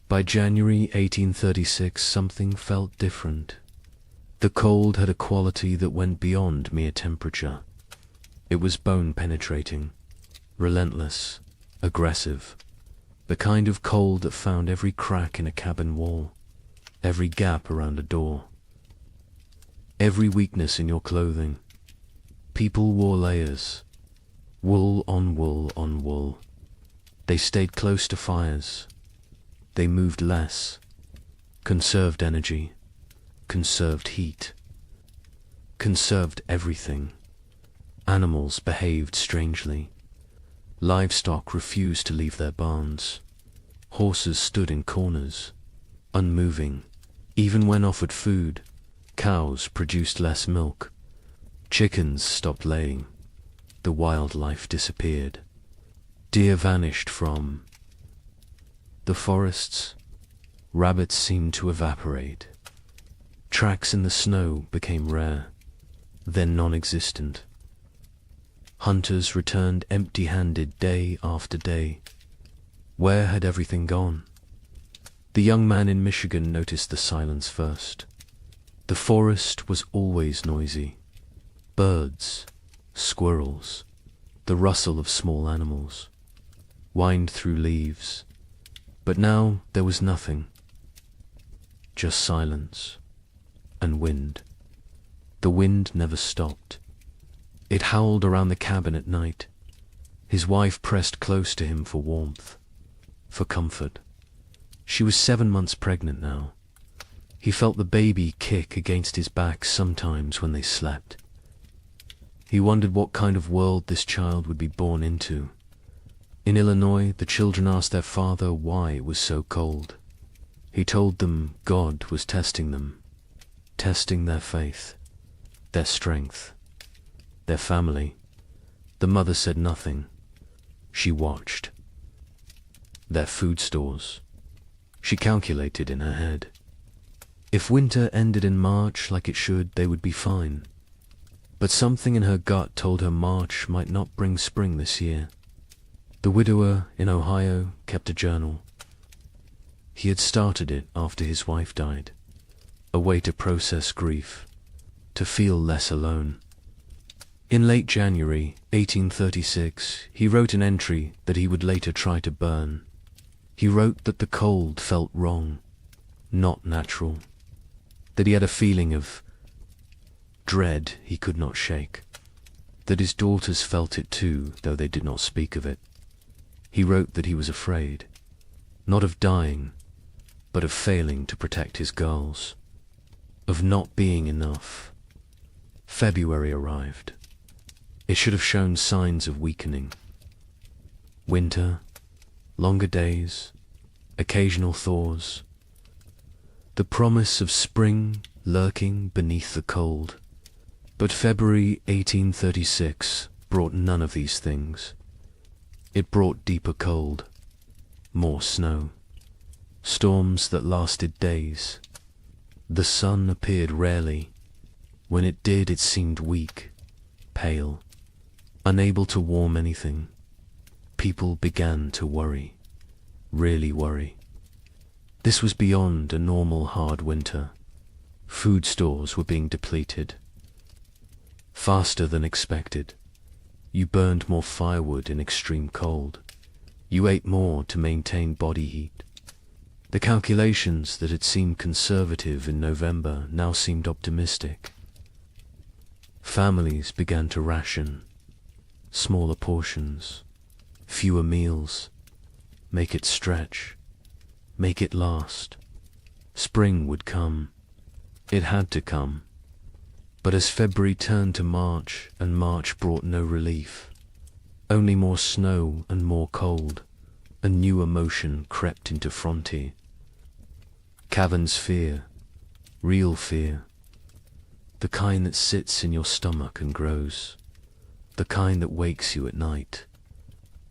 By January 1836, something felt different. The cold had a quality that went beyond mere temperature. It was bone-penetrating, relentless, aggressive, the kind of cold that found every crack in a cabin wall, every gap around a door, every weakness in your clothing. People wore layers, wool on wool on wool. They stayed close to fires. They moved less, conserved energy, conserved heat, conserved everything. Animals behaved strangely. Livestock refused to leave their barns. Horses stood in corners, unmoving. Even when offered food, cows produced less milk. Chickens stopped laying. The wildlife disappeared. Deer vanished from the forests. Rabbits seemed to evaporate. Tracks in the snow became rare, then non-existent. Hunters returned empty-handed day after day. Where had everything gone? The young man in Michigan noticed the silence first. The forest was always noisy. Birds, squirrels, the rustle of small animals, whined through leaves. But now there was nothing. just silence and wind. The wind never stopped. It howled around the cabin at night. His wife pressed close to him for warmth, for comfort. She was 7 months pregnant now. He felt the baby kick against his back sometimes when they slept. He wondered what kind of world this child would be born into. In Illinois, the children asked their father why it was so cold. He told them God was testing them, testing their faith, their strength, their family. The mother said nothing. She watched. Their food stores. She calculated in her head. If winter ended in March like it should, they would be fine. But something in her gut told her March might not bring spring this year. The widower in Ohio kept a journal. He had started it after his wife died, a way to process grief, to feel less alone. In late January 1836, he wrote an entry that he would later try to burn. He wrote that the cold felt wrong, not natural, that he had a feeling of dread he could not shake, that his daughters felt it too, though they did not speak of it. He wrote that he was afraid, not of dying, but of failing to protect his girls, of not being enough. February arrived. It should have shown signs of weakening. Winter, longer days, occasional thaws. The promise of spring lurking beneath the cold. But February 1836 brought none of these things. It brought deeper cold, more snow, storms that lasted days. The sun appeared rarely. When it did, it seemed weak, pale, unable to warm anything. People began to worry, really worry. This was beyond a normal hard winter. Food stores were being depleted. Faster than expected. You burned more firewood in extreme cold. You ate more to maintain body heat. The calculations that had seemed conservative in November now seemed optimistic. Families began to ration. Smaller portions, fewer meals. Make it stretch. Make it last. Spring would come. It had to come. But as February turned to March, and March brought no relief, only more snow and more cold, a new emotion crept into Frontier. Cavern's fear, real fear, the kind that sits in your stomach and grows, the kind that wakes you at night,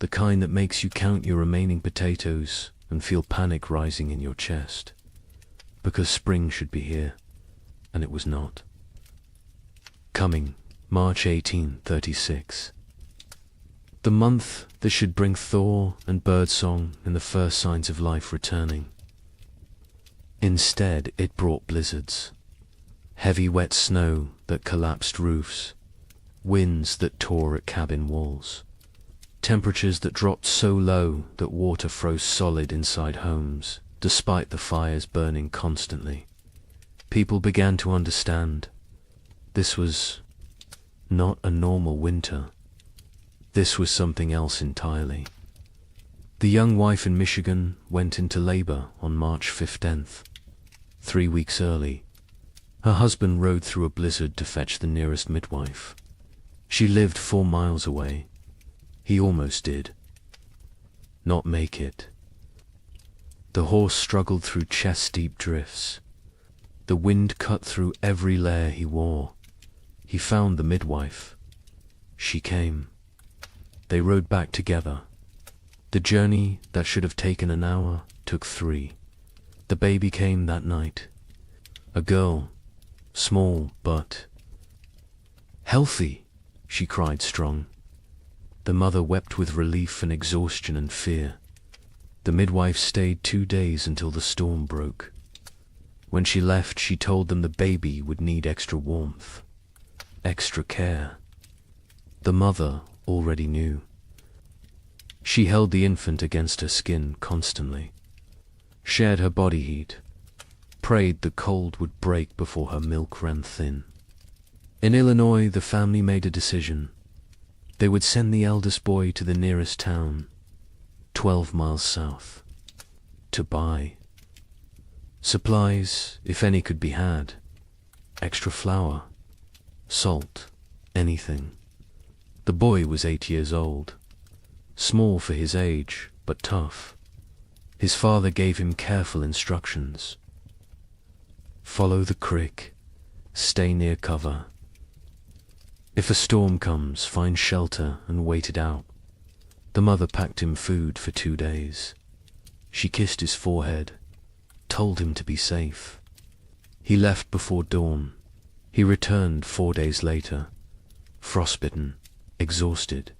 the kind that makes you count your remaining potatoes and feel panic rising in your chest, because spring should be here, and it was not. Coming, March 1836. The month that should bring thaw and birdsong and the first signs of life returning. Instead, it brought blizzards, heavy wet snow that collapsed roofs, winds that tore at cabin walls, temperatures that dropped so low that water froze solid inside homes, despite the fires burning constantly. People began to understand. This was not a normal winter. This was something else entirely. The young wife in Michigan went into labor on March 15th, 3 weeks early. Her husband rode through a blizzard to fetch the nearest midwife. She lived 4 miles away. He almost did. Not make it. The horse struggled through chest-deep drifts. The wind cut through every layer he wore. He found the midwife. She came. They rode back together. The journey that should have taken an hour took 3. The baby came that night. A girl, small but healthy, she cried strong. The mother wept with relief and exhaustion and fear. The midwife stayed 2 days until the storm broke. When she left, she told them the baby would need extra warmth, extra care. The mother already knew. She held the infant against her skin constantly, shared her body heat, prayed the cold would break before her milk ran thin. In Illinois, the family made a decision. They would send the eldest boy to the nearest town, 12 miles south, to buy supplies, if any could be had, extra flour, salt, anything. The boy was 8 years old, small for his age, but tough. His father gave him careful instructions. Follow the creek, stay near cover. If a storm comes, find shelter and wait it out. The mother packed him food for 2 days. She kissed his forehead, told him to be safe. He left before dawn. He returned 4 days later, frostbitten, exhausted,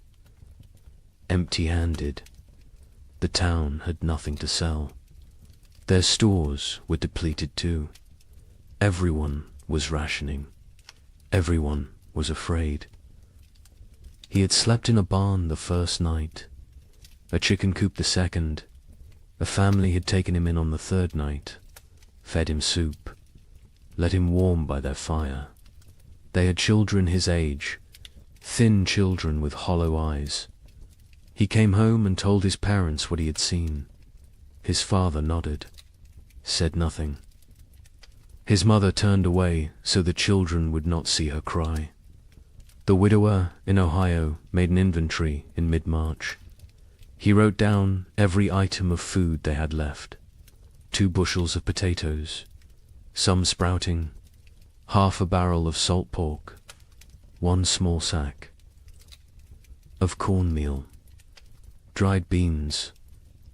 empty-handed. The town had nothing to sell. Their stores were depleted too. Everyone was rationing. Everyone was afraid. He had slept in a barn the first night, a chicken coop the second. A family had taken him in on the third night, fed him soup, let him warm by their fire. They had children his age, thin children with hollow eyes. He came home and told his parents what he had seen. His father nodded, said nothing. His mother turned away so the children would not see her cry. The widower in Ohio made an inventory in mid-March. He wrote down every item of food they had left. 2 bushels of potatoes, some sprouting, half a barrel of salt pork, 1 small sack of cornmeal, dried beans,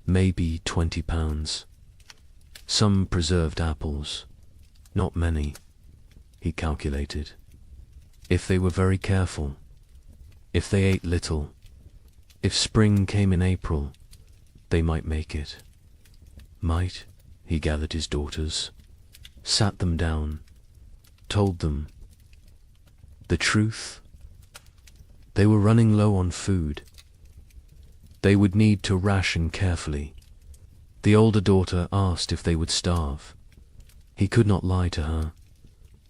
maybe 20 pounds, some preserved apples, not many, he calculated. If they were very careful, if they ate little, if spring came in April, they might make it. Might, he gathered his daughters, sat them down, told them the truth. They were running low on food. They would need to ration carefully. The older daughter asked if they would starve. He could not lie to her.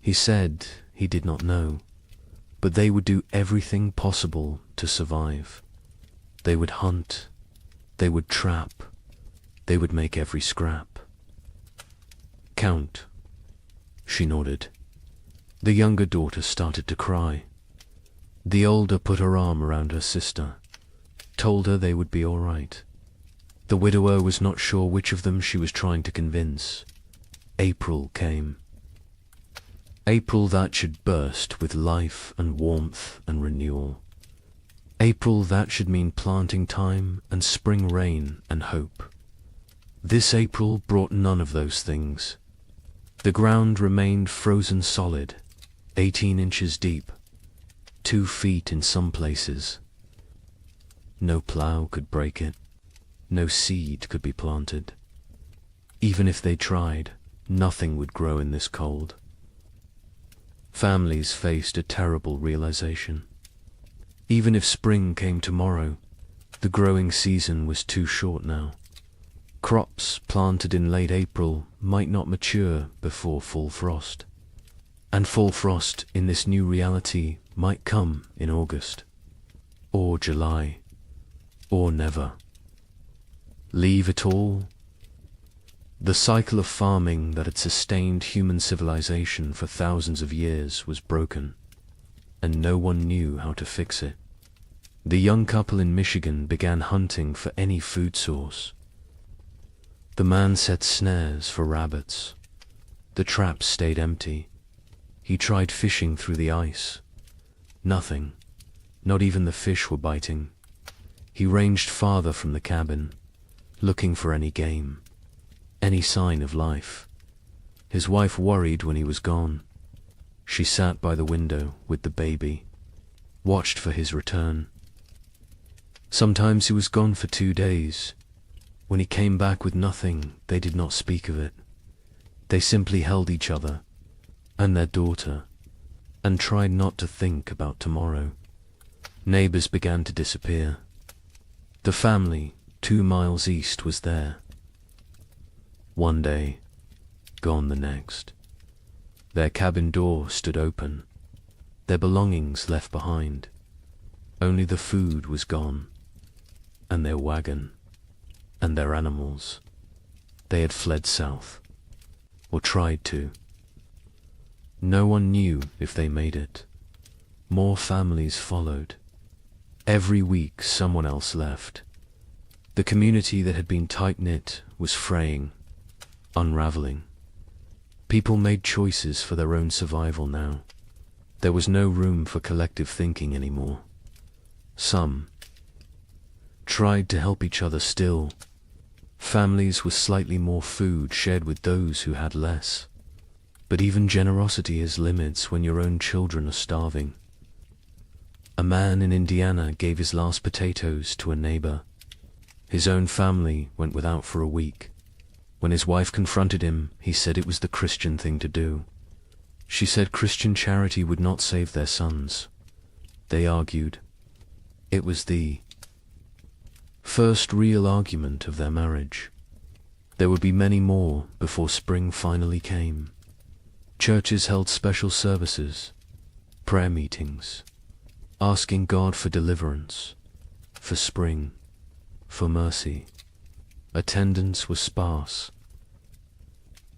He said he did not know, but they would do everything possible to survive. They would hunt, they would trap, they would make every scrap. Count, she nodded. The younger daughter started to cry. The older put her arm around her sister, told her they would be all right. The widower was not sure which of them she was trying to convince. April came. April that should burst with life and warmth and renewal. April that should mean planting time and spring rain and hope. This April brought none of those things. The ground remained frozen solid, 18 inches deep, 2 feet in some places. No plough could break it. No seed could be planted. Even if they tried, nothing would grow in this cold. Families faced a terrible realization. Even if spring came tomorrow, the growing season was too short now. Crops planted in late April might not mature before full frost. And full frost in this new reality might come in August, or July, or never. Leave it all? The cycle of farming that had sustained human civilization for thousands of years was broken, and no one knew how to fix it. The young couple in Michigan began hunting for any food source. The man set snares for rabbits. The traps stayed empty. He tried fishing through the ice. Nothing. Not even the fish were biting. He ranged farther from the cabin, looking for any game, any sign of life. His wife worried when he was gone. She sat by the window with the baby, watched for his return. Sometimes he was gone for 2 days. When he came back with nothing, they did not speak of it. They simply held each other and their daughter and tried not to think about tomorrow. Neighbors began to disappear. The family 2 miles east was there. One day, gone the next. Their cabin door stood open, their belongings left behind. Only the food was gone, and their wagon, and their animals. They had fled south, or tried to. No one knew if they made it. More families followed. Every week someone else left. The community that had been tight-knit was fraying, unraveling. People made choices for their own survival now. There was no room for collective thinking anymore. Some tried to help each other still. Families with slightly more food shared with those who had less. But even generosity has limits when your own children are starving. A man in Indiana gave his last potatoes to a neighbor. His own family went without for a week. When his wife confronted him, he said it was the Christian thing to do. She said Christian charity would not save their sons. They argued. It was the first real argument of their marriage. There would be many more before spring finally came. Churches held special services, prayer meetings, asking God for deliverance, for spring, for mercy. Attendance was sparse.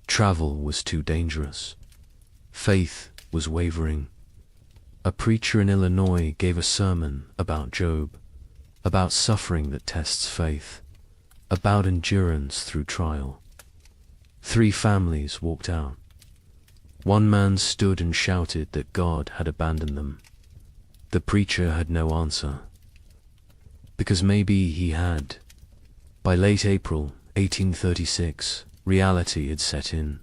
Travel was too dangerous. Faith was wavering. A preacher in Illinois gave a sermon about Job, about suffering that tests faith, about endurance through trial. 3 families walked out. One man stood and shouted that God had abandoned them. The preacher had no answer, because maybe he had. By late April 1836, reality had set in.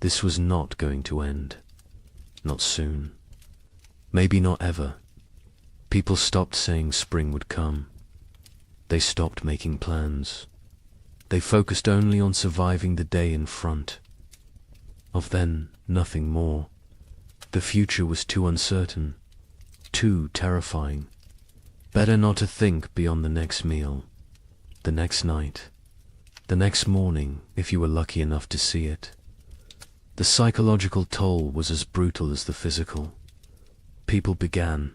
This was not going to end. Not soon. Maybe not ever. People stopped saying spring would come. They stopped making plans. They focused only on surviving the day in front. Of then, nothing more. The future was too uncertain, too terrifying. Better not to think beyond the next meal, the next night, the next morning if you were lucky enough to see it. The psychological toll was as brutal as the physical. People began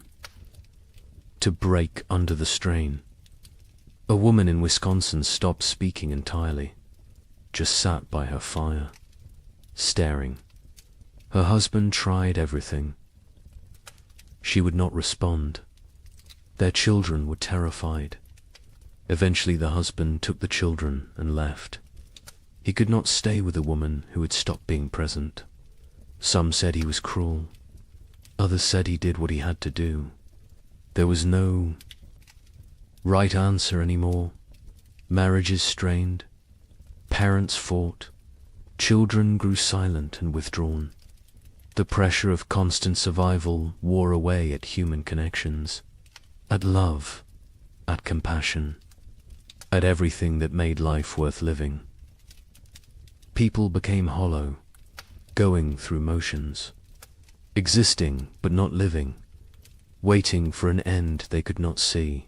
to break under the strain. A woman in Wisconsin stopped speaking entirely, just sat by her fire, staring. Her husband tried everything. She would not respond. Their children were terrified. Eventually the husband took the children and left. He could not stay with a woman who had stopped being present. Some said he was cruel. Others said he did what he had to do. There was no right answer anymore. Marriages strained. Parents fought. Children grew silent and withdrawn. The pressure of constant survival wore away at human connections, at love, at compassion, at everything that made life worth living. People became hollow, going through motions, existing but not living, waiting for an end they could not see,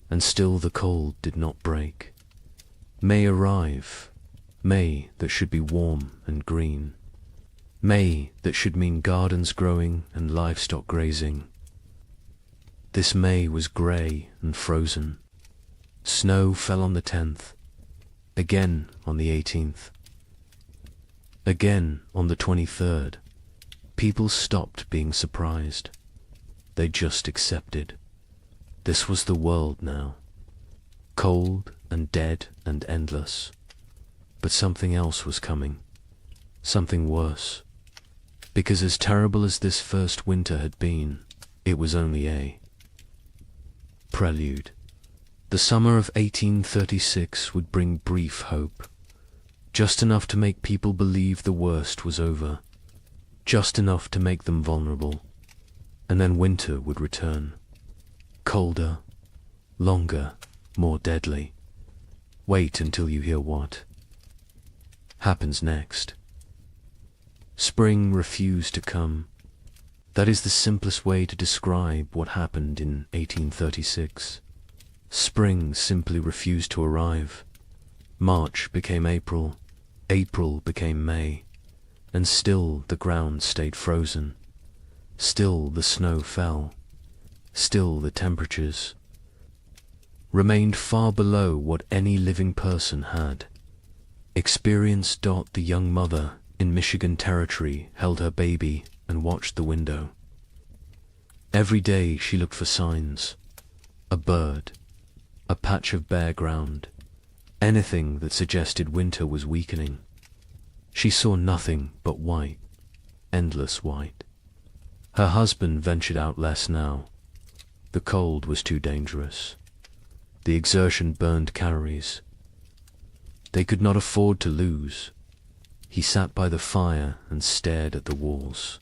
and still the cold did not break. May arrive, May that should be warm and green, May that should mean gardens growing and livestock grazing. This May was grey and frozen. Snow fell on the 10th, again on the 18th, again on the 23rd. People stopped being surprised. They just accepted. This was the world now. Cold and dead and endless. But something else was coming. Something worse. Because as terrible as this first winter had been, it was only a prelude. The summer of 1836 would bring brief hope. Just enough to make people believe the worst was over. Just enough to make them vulnerable. And then winter would return. Colder, longer, more deadly. Wait until you hear what happens next. Spring refused to come. That is the simplest way to describe what happened in 1836. Spring simply refused to arrive. March became April. April became May, and still the ground stayed frozen. Still the snow fell. Still the temperatures remained far below what any living person had experienced. The young mother in Michigan Territory held her baby and watched the window. Every day she looked for signs, a bird, a patch of bare ground, anything that suggested winter was weakening. She saw nothing but white, endless white. Her husband ventured out less now. The cold was too dangerous. The exertion burned calories. They could not afford to lose. He sat by the fire and stared at the walls.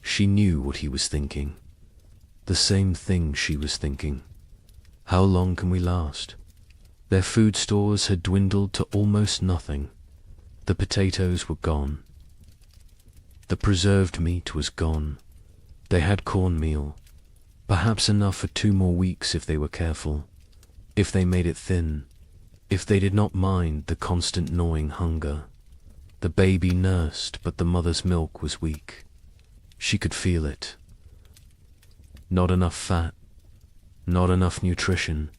She knew what he was thinking. The same thing she was thinking. How long can we last? Their food stores had dwindled to almost nothing. The potatoes were gone. The preserved meat was gone. They had cornmeal, perhaps enough for 2 more weeks if they were careful, if they made it thin, if they did not mind the constant gnawing hunger. The baby nursed, but the mother's milk was weak. She could feel it. Not enough fat, not enough nutrition.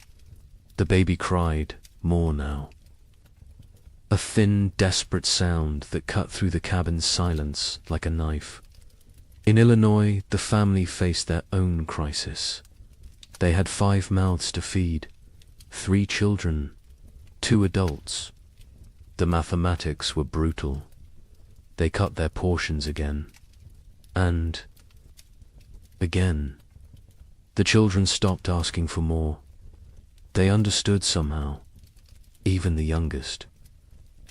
The baby cried more now. A thin, desperate sound that cut through the cabin's silence like a knife. In Illinois, the family faced their own crisis. They had 5 mouths to feed, 3 children, 2 adults. The mathematics were brutal. They cut their portions again. And again. The children stopped asking for more. They understood somehow, even the youngest.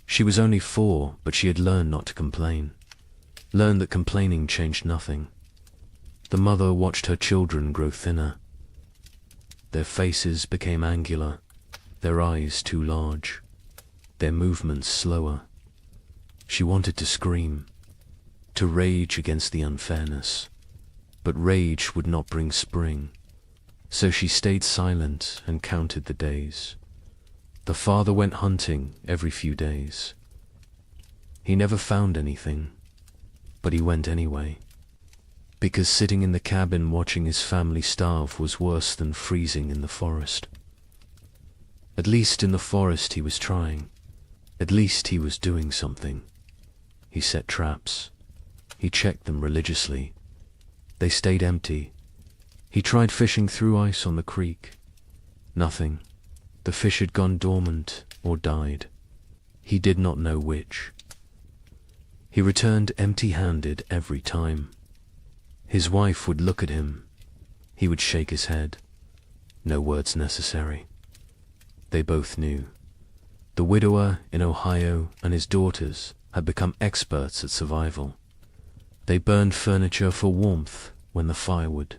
She was only 4, but she had learned not to complain. Learned that complaining changed nothing. The mother watched her children grow thinner. Their faces became angular, their eyes too large, their movements slower. She wanted to scream, to rage against the unfairness, but rage would not bring spring. So she stayed silent and counted the days. The father went hunting every few days. He never found anything, but he went anyway, because sitting in the cabin watching his family starve was worse than freezing in the forest. At least in the forest he was trying. At least he was doing something. He set traps. He checked them religiously. They stayed empty. He tried fishing through ice on the creek. Nothing. The fish had gone dormant or died. He did not know which. He returned empty-handed every time. His wife would look at him. He would shake his head. No words necessary. They both knew. The widower in Ohio and his daughters had become experts at survival. They burned furniture for warmth when the firewood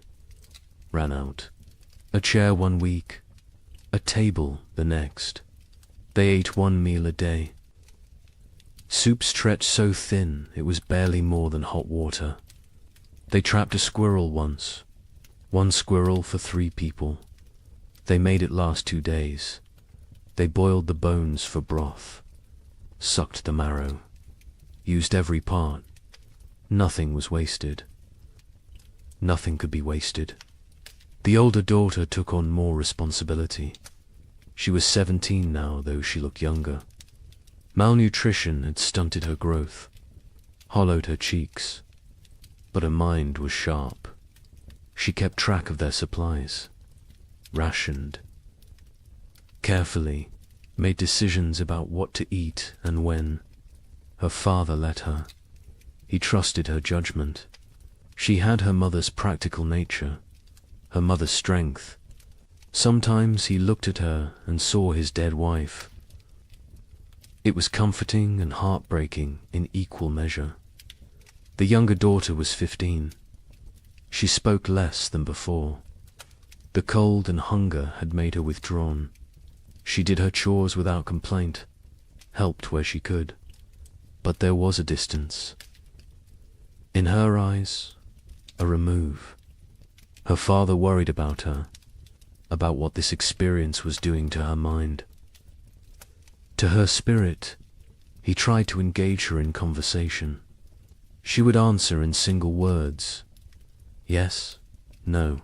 ran out. A chair 1 week, a table the next. They ate 1 meal a day. Soup stretched so thin it was barely more than hot water. They trapped a squirrel once. 1 squirrel for 3 people. They made it last 2 days. They boiled the bones for broth, sucked the marrow, used every part. Nothing was wasted. Nothing could be wasted. The older daughter took on more responsibility. She was 17 now, though she looked younger. Malnutrition had stunted her growth, hollowed her cheeks, but her mind was sharp. She kept track of their supplies, rationed, carefully, made decisions about what to eat and when. Her father let her. He trusted her judgment. She had her mother's practical nature, her mother's strength. Sometimes he looked at her and saw his dead wife. It was comforting and heartbreaking in equal measure. The younger daughter was 15. She spoke less than before. The cold and hunger had made her withdrawn. She did her chores without complaint, helped where she could. But there was a distance. In her eyes, a remove. Her father worried about her, about what this experience was doing to her mind. To her spirit, He tried to engage her in conversation. She would answer in single words. Yes, no,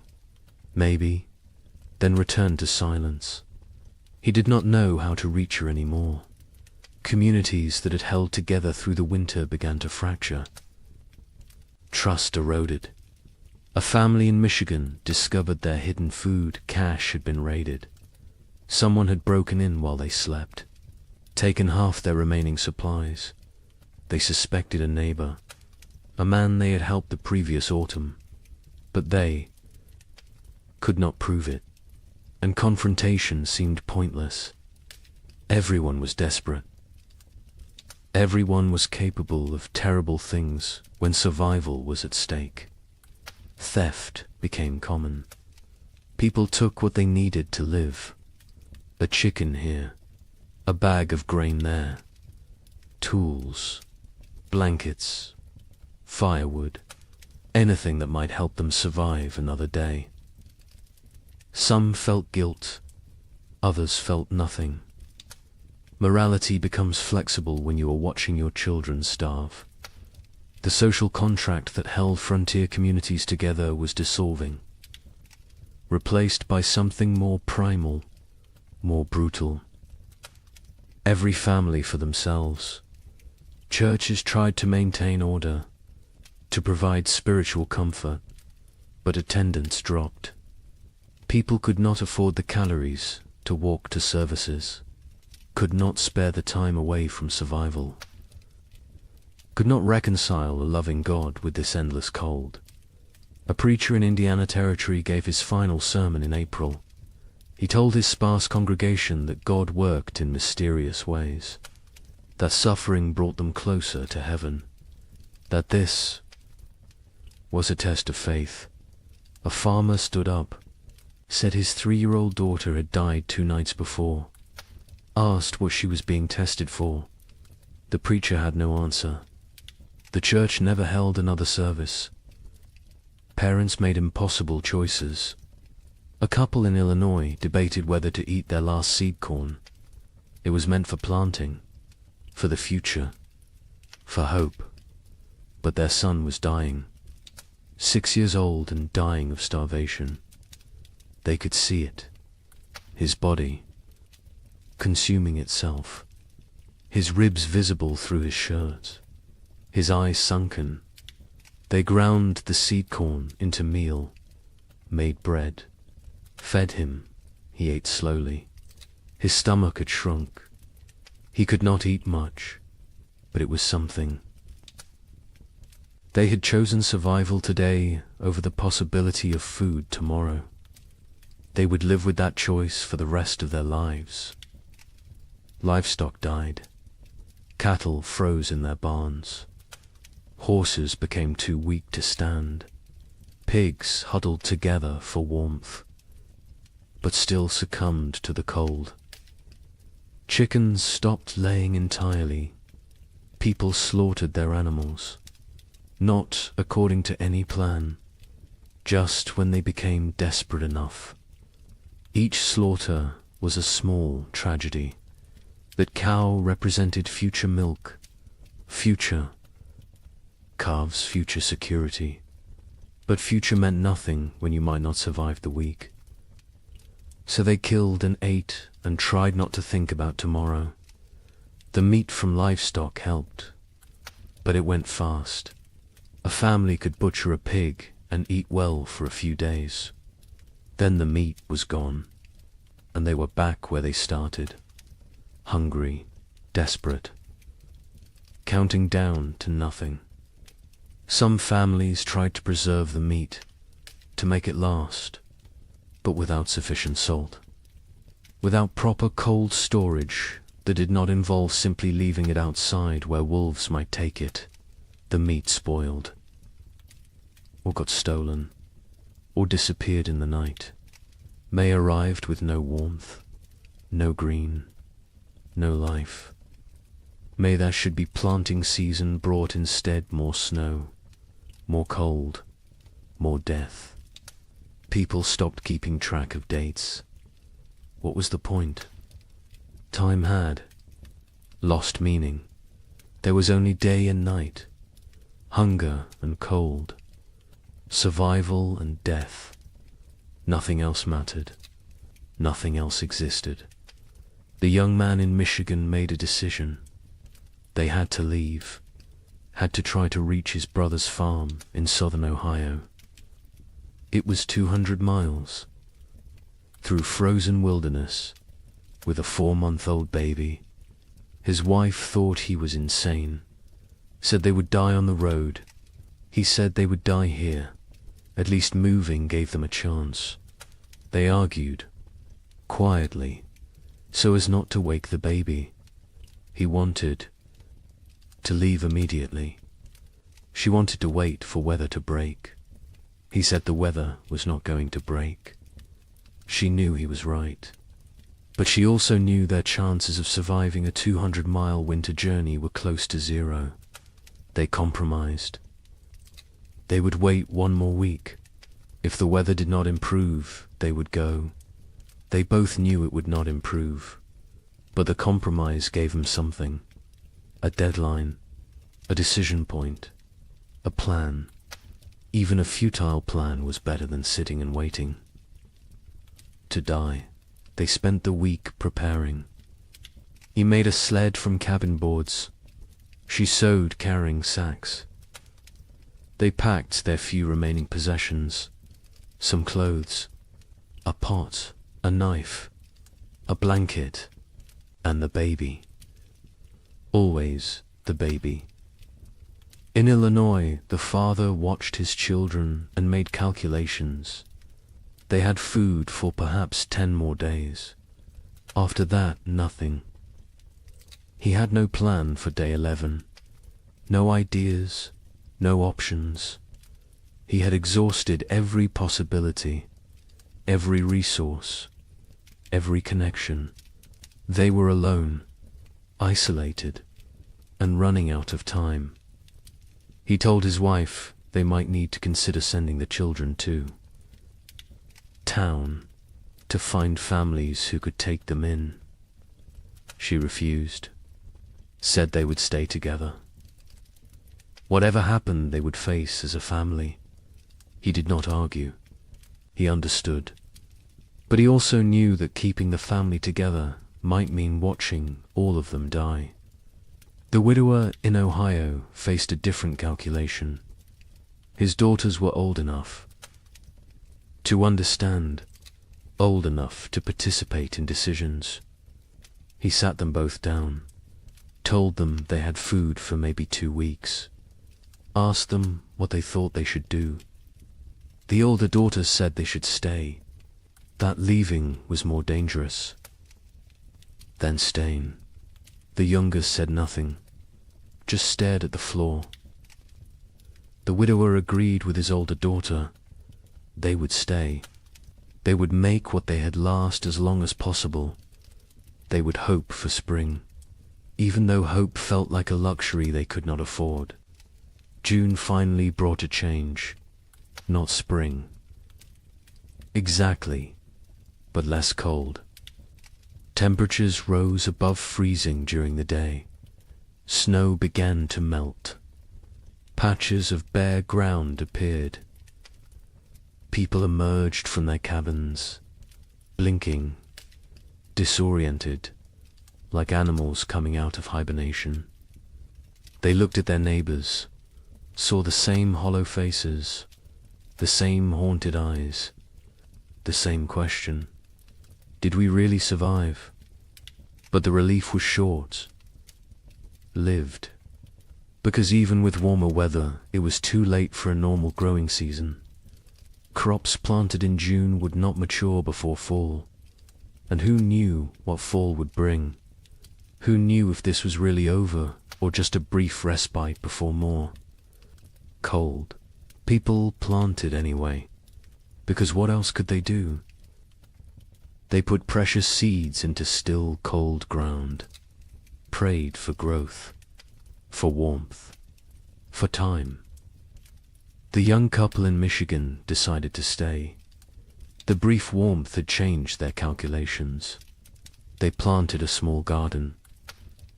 maybe, then return to silence. He did not know how to reach her anymore. Communities that had held together through the winter began to fracture. Trust eroded. A family in Michigan discovered their hidden food cache had been raided. Someone had broken in while they slept, taken half their remaining supplies. They suspected a neighbor, a man they had helped the previous autumn, but they could not prove it, and confrontation seemed pointless. Everyone was desperate. Everyone was capable of terrible things when survival was at stake. Theft became common. People took what they needed to live. A chicken here, a bag of grain there, tools, blankets, firewood, anything that might help them survive another day. Some felt guilt, others felt nothing. Morality becomes flexible when you are watching your children starve. The social contract that held frontier communities together was dissolving, replaced by something more primal, more brutal. Every family for themselves. Churches tried to maintain order, to provide spiritual comfort, but attendance dropped. People could not afford the calories to walk to services, could not spare the time away from survival, could not reconcile a loving God with this endless cold. A preacher in Indiana Territory gave his final sermon in April. He told his sparse congregation that God worked in mysterious ways, that suffering brought them closer to heaven, that this was a test of faith. A farmer stood up, said his 3-year-old daughter had died 2 nights before, asked what she was being tested for. The preacher had no answer. The church never held another service. Parents made impossible choices. A couple in Illinois debated whether to eat their last seed corn. It was meant for planting, for the future, for hope. But their son was dying, 6 years old and dying of starvation. They could see it, his body consuming itself, his ribs visible through his shirt, his eyes sunken. They ground the seed corn into meal, made bread, fed him. He ate slowly. His stomach had shrunk. He could not eat much, but it was something. They had chosen survival today over the possibility of food tomorrow. They would live with that choice for the rest of their lives. Livestock died. Cattle froze in their barns. Horses became too weak to stand. Pigs huddled together for warmth, but still succumbed to the cold. Chickens stopped laying entirely. People slaughtered their animals, not according to any plan, just when they became desperate enough. Each slaughter was a small tragedy. That cow represented future milk, future, calves future security. But future meant nothing when you might not survive the week. So they killed and ate and tried not to think about tomorrow. The meat from livestock helped, but it went fast. A family could butcher a pig and eat well for a few days. Then the meat was gone, and they were back where they started, hungry, desperate, counting down to nothing. Some families tried to preserve the meat, to make it last, but without sufficient salt. Without proper cold storage that did not involve simply leaving it outside where wolves might take it, the meat spoiled, or got stolen, or disappeared in the night. May arrived with no warmth, no green, no life. May there should be planting season brought instead more snow, more cold, more death. People stopped keeping track of dates. What was the point? Time had lost meaning. There was only day and night, hunger and cold, survival and death. Nothing else mattered. Nothing else existed. The young man in Michigan made a decision. They had to leave, had to try to reach his brother's farm in southern Ohio. It was 200 miles, through frozen wilderness, with a 4-month-old baby. His wife thought he was insane, said they would die on the road. He said they would die here. At least moving gave them a chance. They argued, quietly, so as not to wake the baby. He wanted to leave immediately. She wanted to wait for weather to break. He said the weather was not going to break. She knew he was right. But she also knew their chances of surviving a 200-mile winter journey were close to zero. They compromised. They would wait 1 more week. If the weather did not improve, they would go. They both knew it would not improve. But the compromise gave them something. A deadline, a decision point, a plan. Even a futile plan was better than sitting and waiting. To die. They spent the week preparing. He made a sled from cabin boards. She sewed carrying sacks. They packed their few remaining possessions, some clothes, a pot, a knife, a blanket, and the baby. Always the baby. In Illinois, the father watched his children and made calculations. They had food for perhaps 10 more days. After that, nothing. He had no plan for day 11. No ideas, no options. He had exhausted every possibility, every resource, every connection. They were alone, isolated, and running out of time. He told his wife they might need to consider sending the children too. Town, to find families who could take them in. She refused, said they would stay together. Whatever happened, they would face as a family. He did not argue. He understood. But he also knew that keeping the family together might mean watching all of them die. The widower in Ohio faced a different calculation. His daughters were old enough to understand, old enough to participate in decisions. He sat them both down, told them they had food for maybe 2 weeks, asked them what they thought they should do. The older daughter said they should stay, that leaving was more dangerous than staying. The younger said nothing, just stared at the floor. The widower agreed with his older daughter. They would stay. They would make what they had last as long as possible. They would hope for spring, even though hope felt like a luxury they could not afford. June finally brought a change, not spring. Exactly, but less cold. Temperatures rose above freezing during the day. Snow began to melt. Patches of bare ground appeared. People emerged from their cabins, blinking, disoriented, like animals coming out of hibernation. They looked at their neighbors, saw the same hollow faces, the same haunted eyes, the same question. Did we really survive? But the relief was short. Lived. Because even with warmer weather, it was too late for a normal growing season. Crops planted in June would not mature before fall. And who knew what fall would bring? Who knew if this was really over, or just a brief respite before more? Cold. People planted anyway, because what else could they do? They put precious seeds into still, cold ground, prayed for growth, for warmth, for time. The young couple in Michigan decided to stay. The brief warmth had changed their calculations. They planted a small garden.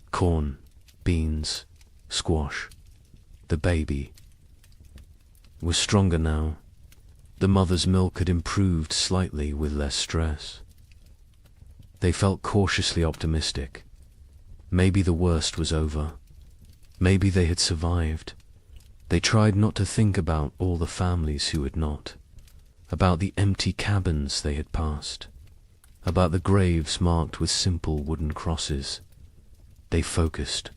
Corn, beans, squash. The baby was stronger now. The mother's milk had improved slightly with less stress. They felt cautiously optimistic. Maybe the worst was over. Maybe they had survived. They tried not to think about all the families who had not, about the empty cabins they had passed, about the graves marked with simple wooden crosses. They focused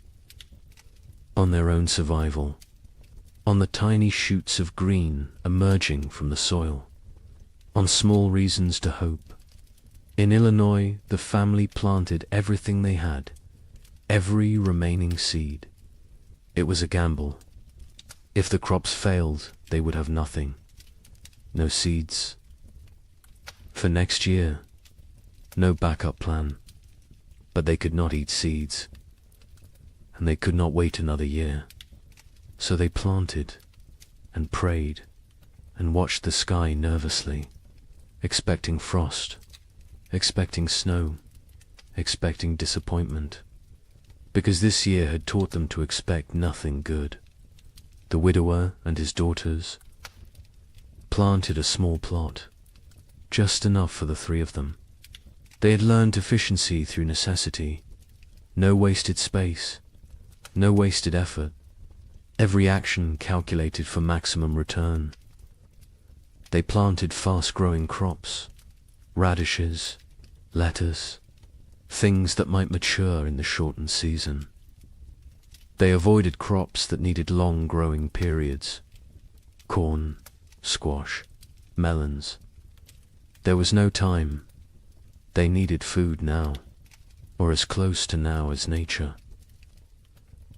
on their own survival, on the tiny shoots of green emerging from the soil, on small reasons to hope. In Illinois, the family planted everything they had, every remaining seed. It was a gamble. If the crops failed, they would have nothing. No seeds. For next year, no backup plan. But they could not eat seeds, and they could not wait another year. So they planted, and prayed, and watched the sky nervously, expecting frost, expecting snow, expecting disappointment, because this year had taught them to expect nothing good. The widower and his daughters planted a small plot, just enough for the three of them. They had learned efficiency through necessity. No wasted space, no wasted effort. Every action calculated for maximum return. They planted fast-growing crops, radishes, lettuce, things that might mature in the shortened season. They avoided crops that needed long growing periods. Corn, squash, melons. There was no time. They needed food now, or as close to now as nature.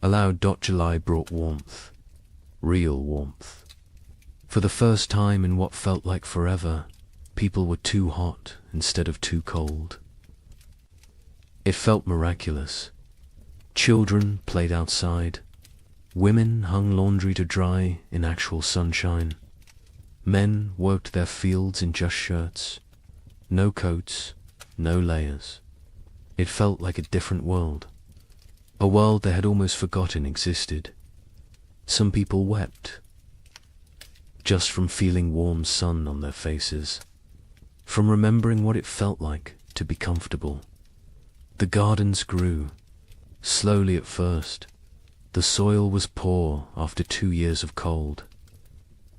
A loud July brought warmth, real warmth. For the first time in what felt like forever, people were too hot instead of too cold. It felt miraculous. Children played outside. Women hung laundry to dry in actual sunshine. Men worked their fields in just shirts. No coats, no layers. It felt like a different world. A world they had almost forgotten existed. Some people wept, just from feeling warm sun on their faces, from remembering what it felt like to be comfortable. The gardens grew, slowly at first. The soil was poor after 2 years of cold.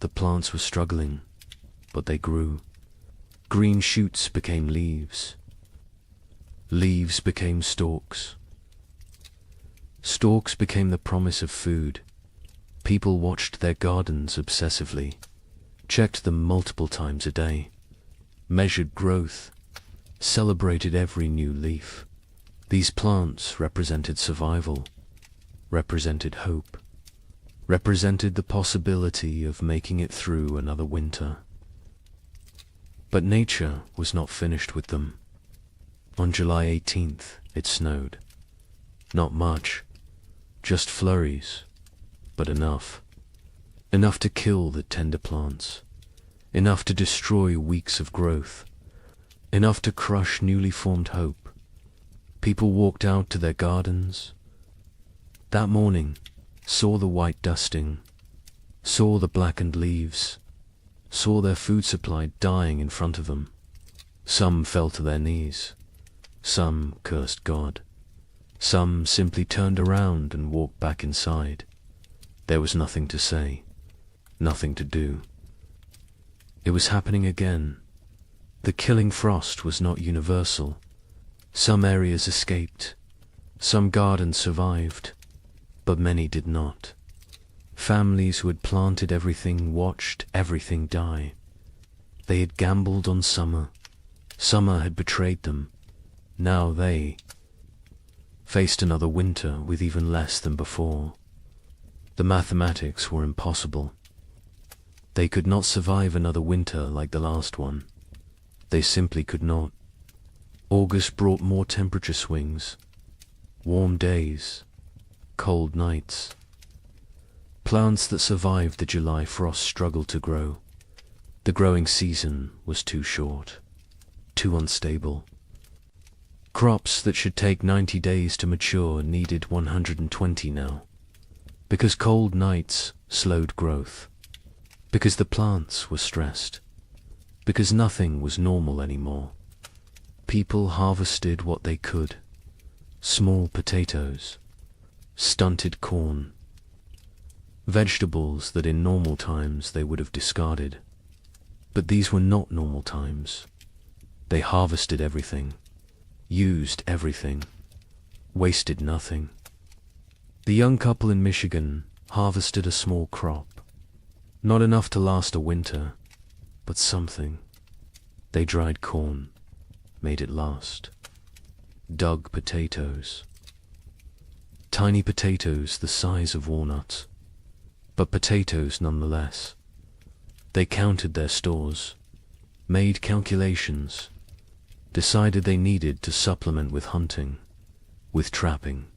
The plants were struggling, but they grew. Green shoots became leaves. Leaves became stalks. Stalks became the promise of food. People watched their gardens obsessively, checked them multiple times a day, measured growth, celebrated every new leaf. These plants represented survival, represented hope, represented the possibility of making it through another winter. But nature was not finished with them. On July 18th, it snowed. Not much, just flurries, but enough. Enough to kill the tender plants, enough to destroy weeks of growth, enough to crush newly formed hope. People walked out to their gardens that morning, saw the white dusting, saw the blackened leaves, saw their food supply dying in front of them. Some fell to their knees, some cursed God. Some simply turned around and walked back inside. There was nothing to say, nothing to do. It was happening again. The killing frost was not universal. Some areas escaped, some gardens survived, but many did not. Families who had planted everything watched everything die. They had gambled on summer. Summer had betrayed them. Now they faced another winter with even less than before. The mathematics were impossible. They could not survive another winter like the last one. They simply could not. August brought more temperature swings, warm days, cold nights. Plants that survived the July frost struggled to grow. The growing season was too short, too unstable. Crops that should take 90 days to mature needed 120 now. because cold nights slowed growth, because the plants were stressed, because nothing was normal anymore. People harvested what they could: small potatoes, stunted corn, vegetables that in normal times they would have discarded. But these were not normal times. They harvested everything, used everything, wasted nothing. The young couple in Michigan harvested a small crop, not enough to last a winter, but something. They dried corn, made it last. Dug potatoes. Tiny potatoes the size of walnuts, but potatoes nonetheless. They counted their stores, made calculations, decided they needed to supplement with hunting, with trapping,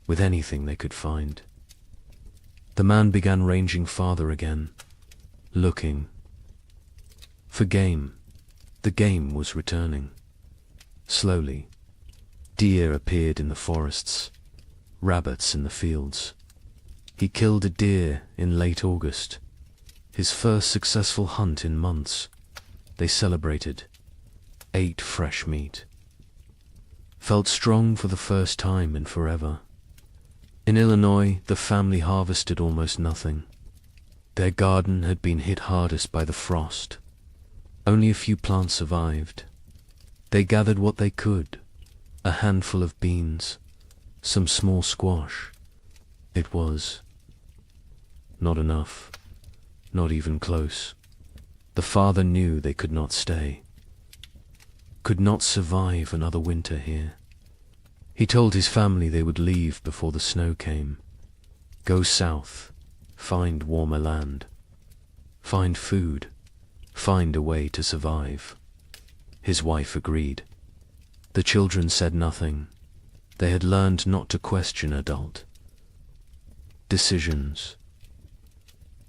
with anything they could find. The man began ranging farther again, looking for game. The game was returning. Slowly, deer appeared in the forests, rabbits in the fields. He killed a deer in late August, his first successful hunt in months. They celebrated, ate fresh meat, felt strong for the first time in forever. In Illinois, the family harvested almost nothing. Their garden had been hit hardest by the frost. Only a few plants survived. They gathered what they could: a handful of beans, some small squash. It was not enough, not even close. The father knew they could not stay, could not survive another winter here. He told his family they would leave before the snow came, go south, find warmer land, find food, find a way to survive. His wife agreed. The children said nothing. They had learned not to question adult decisions,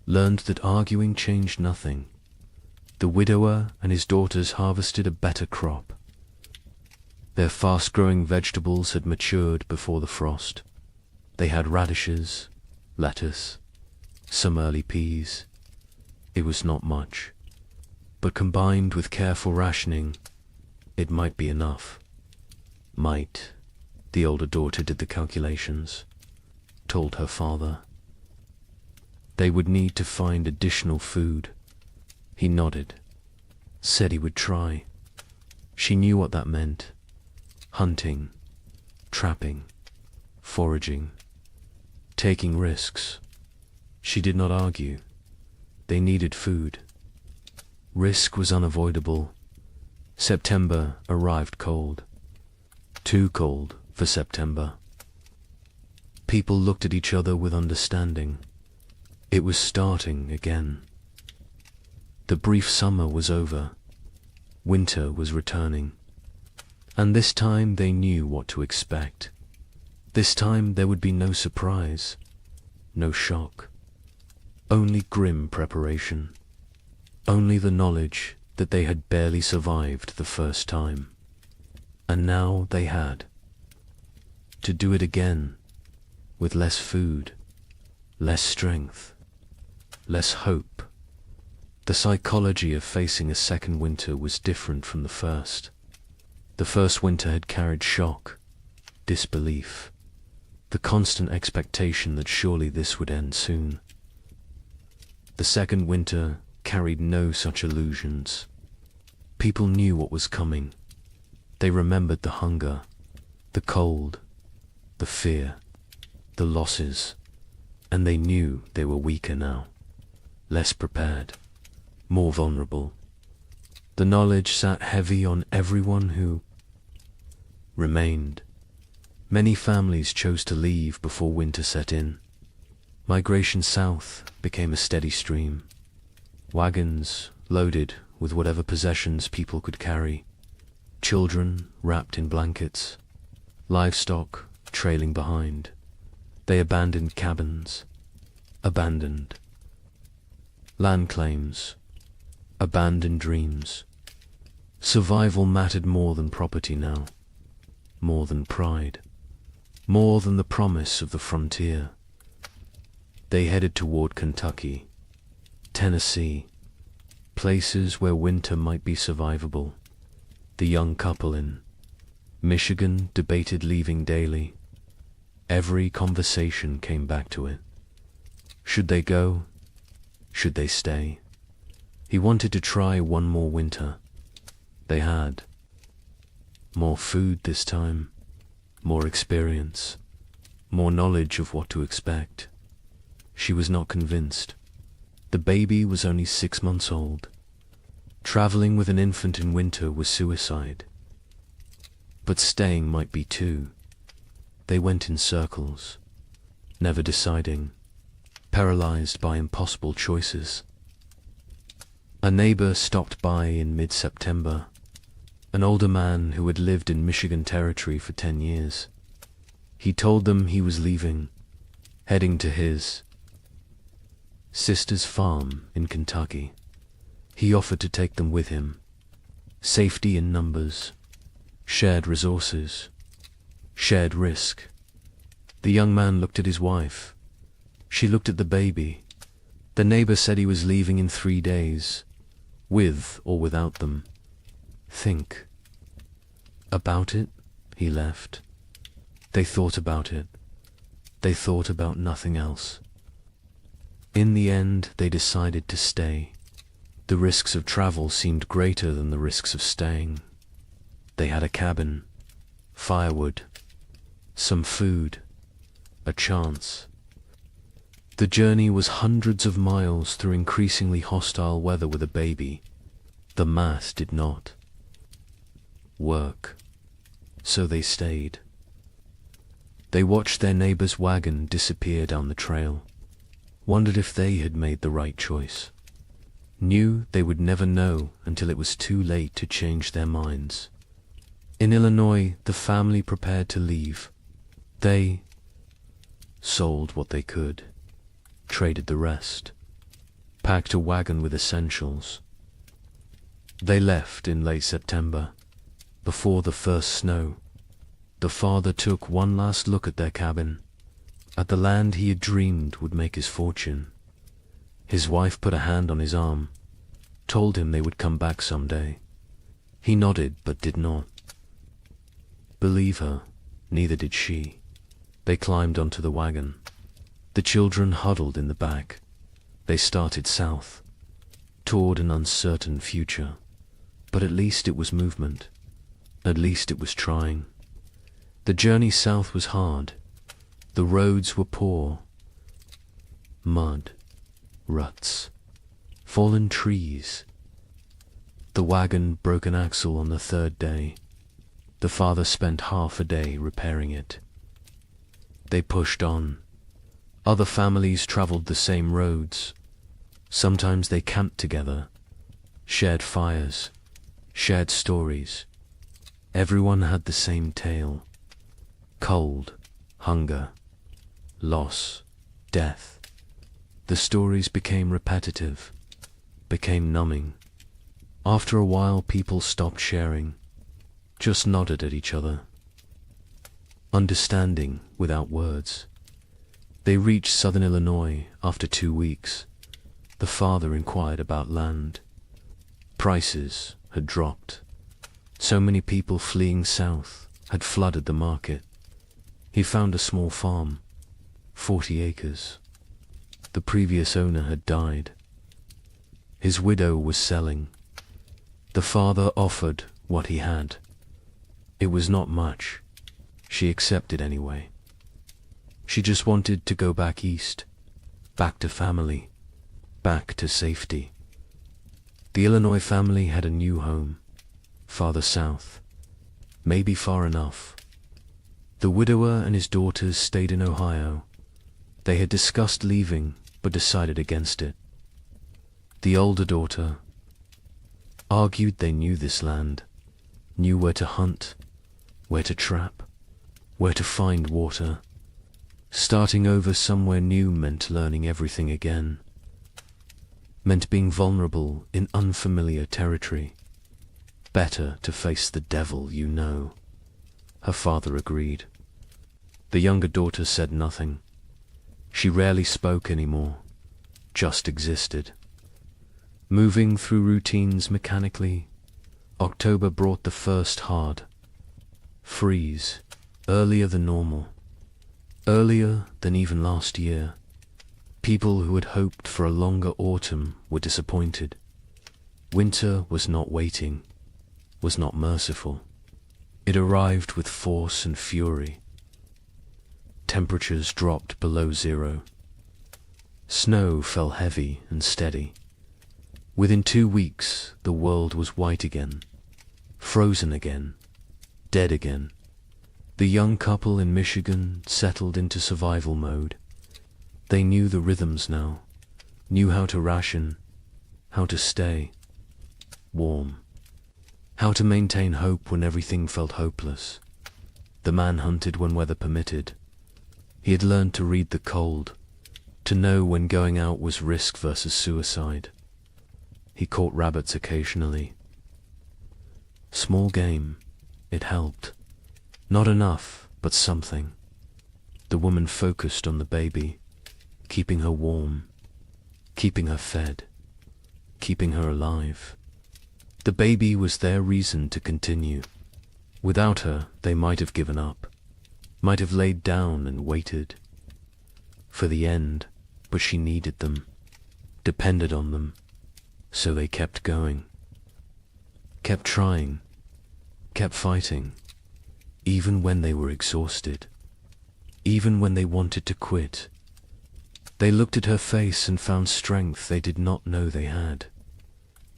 learned that arguing changed nothing. The widower and his daughters harvested a better crop. Their fast-growing vegetables had matured before the frost. They had radishes, lettuce, some early peas. It was not much, but combined with careful rationing, it might be enough. Might. The older daughter did the calculations, told her father. They would need to find additional food. He nodded, said he would try. She knew what that meant: hunting, trapping, foraging, taking risks. She did not argue. They needed food. Risk was unavoidable. September arrived cold. Too cold for September. People looked at each other with understanding. It was starting again. The brief summer was over. Winter was returning. And this time they knew what to expect. This time there would be no surprise, no shock. Only grim preparation. Only the knowledge that they had barely survived the first time. And now they had to do it again, with less food, less strength, less hope. The psychology of facing a second winter was different from the first. The first winter had carried shock, disbelief, the constant expectation that surely this would end soon. The second winter carried no such illusions. People knew what was coming. They remembered the hunger, the cold, the fear, the losses, and they knew they were weaker now, less prepared, more vulnerable. The knowledge sat heavy on everyone who remained. Many families chose to leave before winter set in. Migration south became a steady stream. Wagons loaded with whatever possessions people could carry. Children wrapped in blankets. Livestock trailing behind. They abandoned cabins. Abandoned land claims. Abandoned dreams. Survival mattered more than property now. More than pride. More than the promise of the frontier. They headed toward Kentucky, Tennessee, places where winter might be survivable. The young couple in Michigan debated leaving daily. Every conversation came back to it. Should they go? Should they stay? He wanted to try one more winter. They had more food this time, more experience, more knowledge of what to expect. She was not convinced. The baby was only 6 months old. Traveling with an infant in winter was suicide. But staying might be too. They went in circles, never deciding, paralyzed by impossible choices. A neighbor stopped by in mid-September, an older man who had lived in Michigan Territory for 10 years. He told them he was leaving, heading to his sister's farm in Kentucky. He offered to take them with him. Safety in numbers, shared resources, shared risk. The young man looked at his wife. She looked at the baby. The neighbor said he was leaving in 3 days, with or without them. Think about it. He left. They thought about it. They thought about nothing else. In the end, they decided to stay. The risks of travel seemed greater than the risks of staying. They had a cabin, firewood, some food, a chance. The journey was hundreds of miles through increasingly hostile weather with a baby. The math did not work, so they stayed. They watched their neighbor's wagon disappear down the trail, wondered if they had made the right choice, knew they would never know until it was too late to change their minds. In Illinois, the family prepared to leave. They sold what they could, traded the rest, packed a wagon with essentials. They left in late September, before the first snow. The father took one last look at their cabin, at the land he had dreamed would make his fortune. His wife put a hand on his arm, told him they would come back someday. He nodded but did not believe her. Neither did she. They climbed onto the wagon. The children huddled in the back. They started south, toward an uncertain future. But at least it was movement. At least it was trying. The journey south was hard. The roads were poor. Mud, ruts, fallen trees. The wagon broke an axle on the 3rd day. The father spent half a day repairing it. They pushed on. Other families traveled the same roads. Sometimes they camped together, shared fires, shared stories. Everyone had the same tale. Cold, hunger, loss, death. The stories became repetitive, became numbing. After a while, people stopped sharing, just nodded at each other, understanding without words. They reached southern Illinois after 2 weeks. The father inquired about land. Prices had dropped. So many people fleeing south had flooded the market. He found a small farm, 40 acres. The previous owner had died. His widow was selling. The father offered what he had. It was not much. She accepted anyway. She just wanted to go back east, back to family, back to safety. The Illinois family had a new home, farther south, maybe far enough. The widower and his daughters stayed in Ohio. They had discussed leaving, but decided against it. The older daughter argued they knew this land, knew where to hunt, where to trap, where to find water. Starting over somewhere new meant learning everything again, meant being vulnerable in unfamiliar territory. Better to face the devil you know. Her father agreed. The younger daughter said nothing. She rarely spoke anymore, just existed. Moving through routines mechanically, October brought the first hard freeze, earlier than normal, earlier than even last year. People who had hoped for a longer autumn were disappointed. Winter was not waiting, was not merciful. It arrived with force and fury. Temperatures dropped below zero. Snow fell heavy and steady. Within 2 weeks, the world was white again, frozen again, dead again. The young couple in Michigan settled into survival mode. They knew the rhythms now, knew how to ration, how to stay warm, how to maintain hope when everything felt hopeless. The man hunted when weather permitted. He had learned to read the cold, to know when going out was risk versus suicide. He caught rabbits occasionally. Small game, it helped. Not enough, but something. The woman focused on the baby, keeping her warm, keeping her fed, keeping her alive. The baby was their reason to continue. Without her, they might have given up, might have laid down and waited for the end, but she needed them, depended on them, so they kept going, kept trying, kept fighting, even when they were exhausted, even when they wanted to quit. They looked at her face and found strength they did not know they had.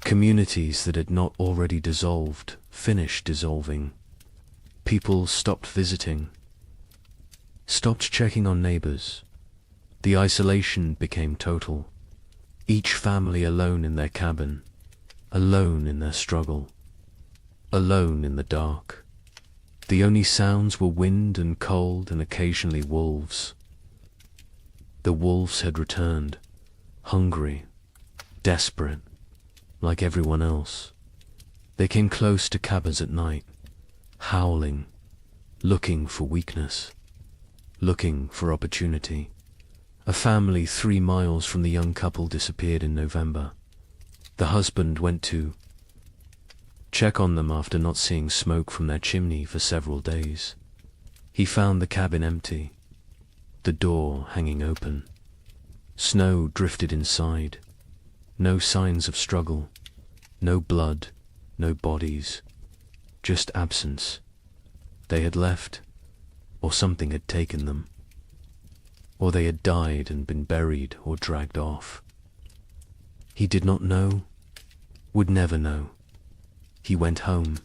Communities that had not already dissolved finished dissolving. People stopped visiting, stopped checking on neighbors. The isolation became total. Each family alone in their cabin, alone in their struggle, alone in the dark. The only sounds were wind and cold and occasionally wolves. The wolves had returned, hungry, desperate, like everyone else. They came close to cabins at night, howling, looking for weakness, looking for opportunity. A family 3 miles from the young couple disappeared in November. The husband went to check on them after not seeing smoke from their chimney for several days. He found the cabin empty, the door hanging open. Snow drifted inside. No signs of struggle, no blood, no bodies, just absence. They had left, or something had taken them. Or they had died and been buried or dragged off. He did not know, would never know. He went home,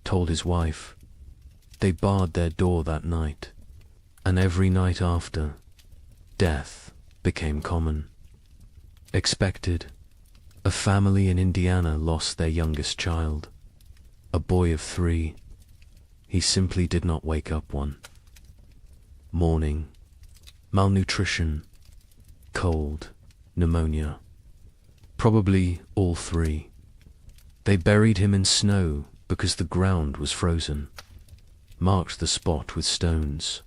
told his wife. They barred their door that night, and every night after, death became common. Expected. A family in Indiana lost their youngest child, a boy of 3. He simply did not wake up one. Mourning, malnutrition, cold, pneumonia. Probably all 3. They buried him in snow because the ground was frozen, marked the spot with stones,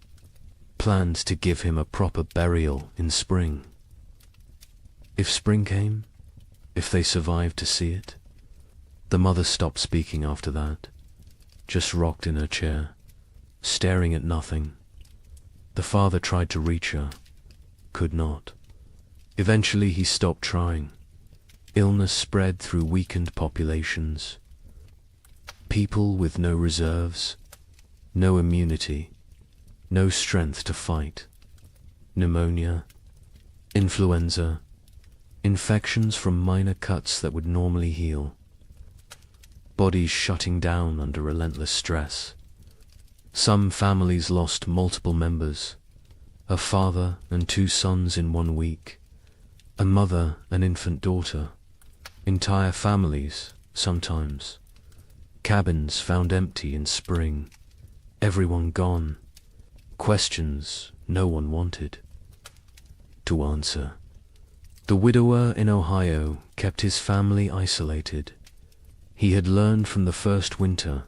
planned to give him a proper burial in spring. If spring came, if they survived to see it. The mother stopped speaking after that, just rocked in her chair, staring at nothing. The father tried to reach her, could not. Eventually he stopped trying. Illness spread through weakened populations. People with no reserves, no immunity, no strength to fight. Pneumonia, influenza, infections from minor cuts that would normally heal. Bodies shutting down under relentless stress. Some families lost multiple members, a father and 2 sons in 1 week, a mother and infant daughter, entire families, sometimes. Cabins found empty in spring, everyone gone, questions no one wanted to answer. The widower in Ohio kept his family isolated. He had learned from the first winter,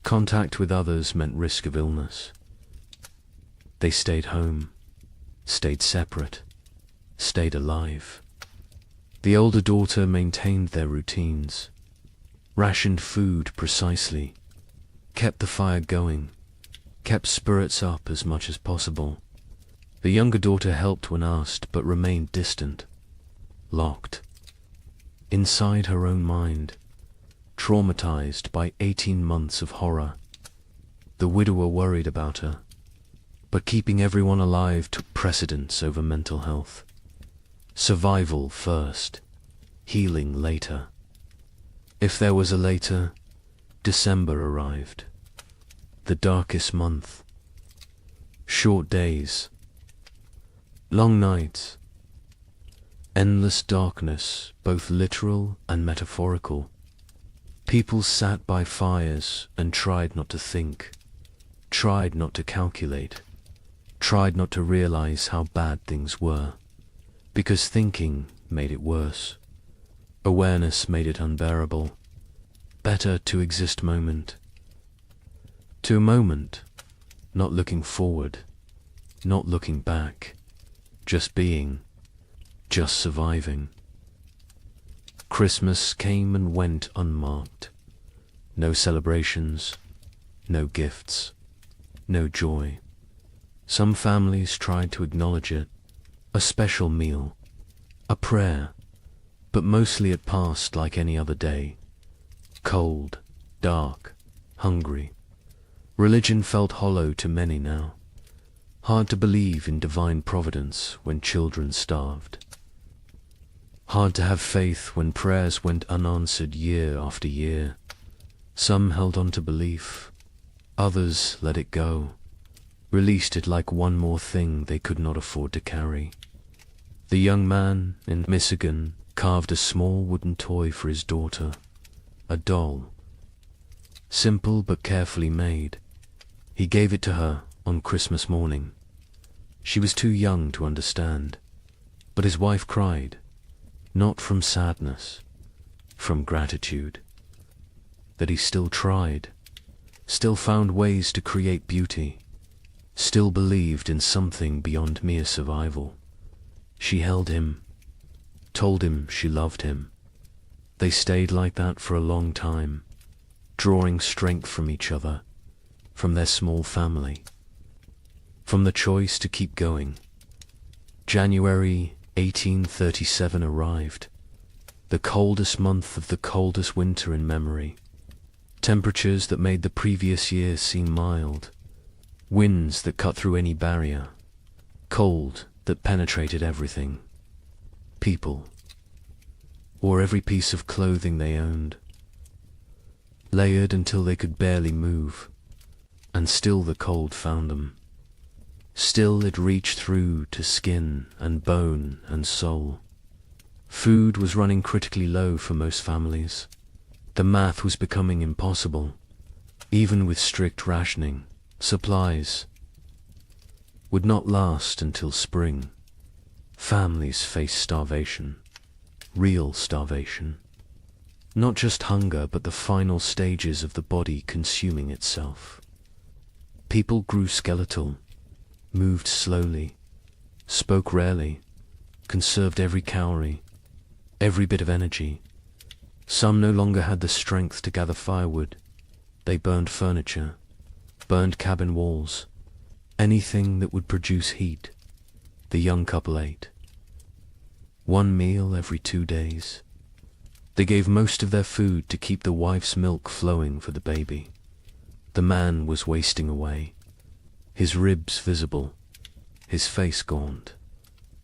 contact with others meant risk of illness. They stayed home, stayed separate, stayed alive. The older daughter maintained their routines, rationed food precisely, kept the fire going, kept spirits up as much as possible. The younger daughter helped when asked, but remained distant, locked, inside her own mind, traumatized by 18 months of horror. The widower worried about her, but keeping everyone alive took precedence over mental health. Survival first, healing later. If there was a later, December arrived. The darkest month. Short days. Long nights. Endless darkness, both literal and metaphorical. People sat by fires and tried not to think, tried not to calculate, tried not to realize how bad things were, because thinking made it worse. Awareness made it unbearable. Better to exist moment to moment, not looking forward, not looking back, just being, just surviving. Christmas came and went unmarked. No celebrations, no gifts, no joy. Some families tried to acknowledge it, a special meal, a prayer, but mostly it passed like any other day. Cold, dark, hungry. Religion felt hollow to many now. Hard to believe in divine providence when children starved. Hard to have faith when prayers went unanswered year after year. Some held on to belief, others let it go, released it like one more thing they could not afford to carry. The young man in Michigan carved a small wooden toy for his daughter, a doll. Simple but carefully made. He gave it to her on Christmas morning. She was too young to understand, but his wife cried, not from sadness, from gratitude, that he still tried, still found ways to create beauty, still believed in something beyond mere survival. She held him, told him she loved him. They stayed like that for a long time, drawing strength from each other, from their small family, from the choice to keep going. January 1837 arrived, the coldest month of the coldest winter in memory. Temperatures that made the previous year seem mild, winds that cut through any barrier, cold that penetrated everything. People, or every piece of clothing they owned, layered until they could barely move, and still the cold found them. Still it reached through to skin and bone and soul. Food was running critically low for most families. The math was becoming impossible. Even with strict rationing, supplies would not last until spring. Families faced starvation, real starvation. Not just hunger, but the final stages of the body consuming itself. People grew skeletal, moved slowly, spoke rarely, conserved every calorie, every bit of energy. Some no longer had the strength to gather firewood. They burned furniture, burned cabin walls, anything that would produce heat. The young couple ate. One meal every 2 days. They gave most of their food to keep the wife's milk flowing for the baby. The man was wasting away, his ribs visible, his face gaunt,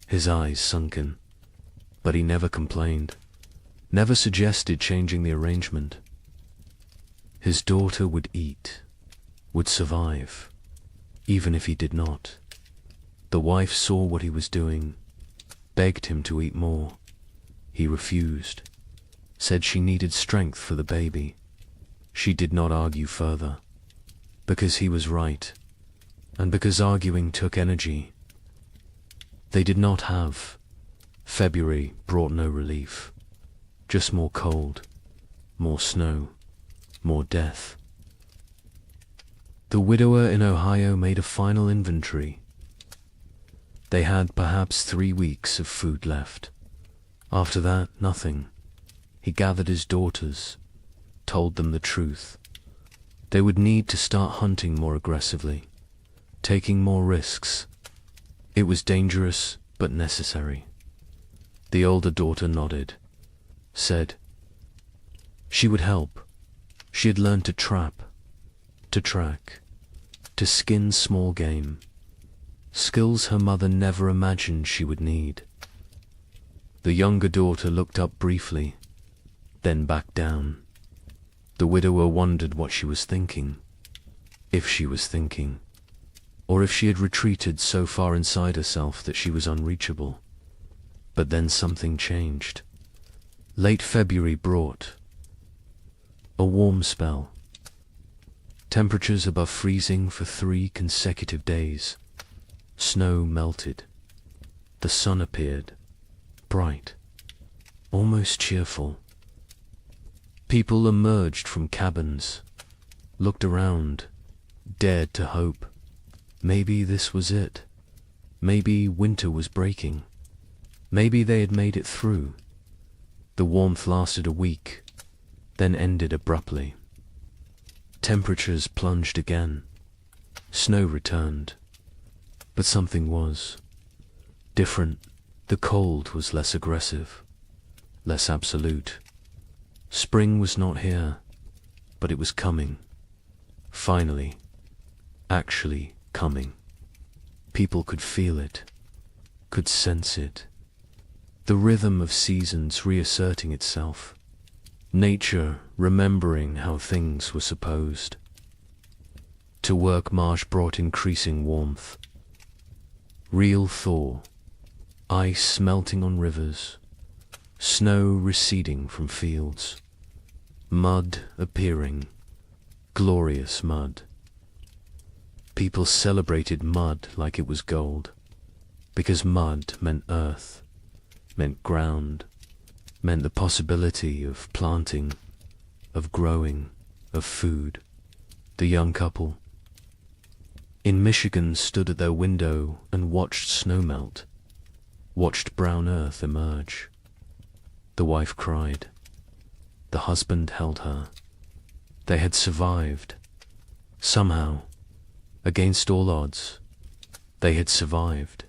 his eyes sunken. But he never complained, never suggested changing the arrangement. His daughter would eat, would survive, even if he did not. The wife saw what he was doing, begged him to eat more. He refused, said she needed strength for the baby. She did not argue further, because he was right, and because arguing took energy. They did not have. February brought no relief, just more cold, more snow, more death. The widower in Ohio made a final inventory. They had perhaps 3 weeks of food left. After that, nothing. He gathered his daughters, told them the truth. They would need to start hunting more aggressively, taking more risks. It was dangerous, but necessary. The older daughter nodded, said she would help. She had learned to trap, to track, to skin small game, skills her mother never imagined she would need. The younger daughter looked up briefly, then back down. The widower wondered what she was thinking, if she was thinking, or if she had retreated so far inside herself that she was unreachable. But then something changed. Late February brought a warm spell. Temperatures above freezing for 3 consecutive days. Snow melted. The sun appeared, bright, almost cheerful. People emerged from cabins, looked around, dared to hope. Maybe this was it. Maybe winter was breaking. Maybe they had made it through. The warmth lasted a week, then ended abruptly. Temperatures plunged again. Snow returned. But something was different. The cold was less aggressive, less absolute. Spring was not here, but it was coming. Finally, actually coming. People could feel it, could sense it. The rhythm of seasons reasserting itself. Nature remembering how things were supposed. To work marsh brought increasing warmth. Real thaw. Ice melting on rivers. Snow receding from fields. Mud appearing. Glorious mud. People celebrated mud like it was gold, because mud meant earth, meant ground, meant the possibility of planting, of growing, of food. The young couple in Michigan stood at their window and watched snow melt, watched brown earth emerge. The wife cried. The husband held her. They had survived. Somehow, against all odds, they had survived.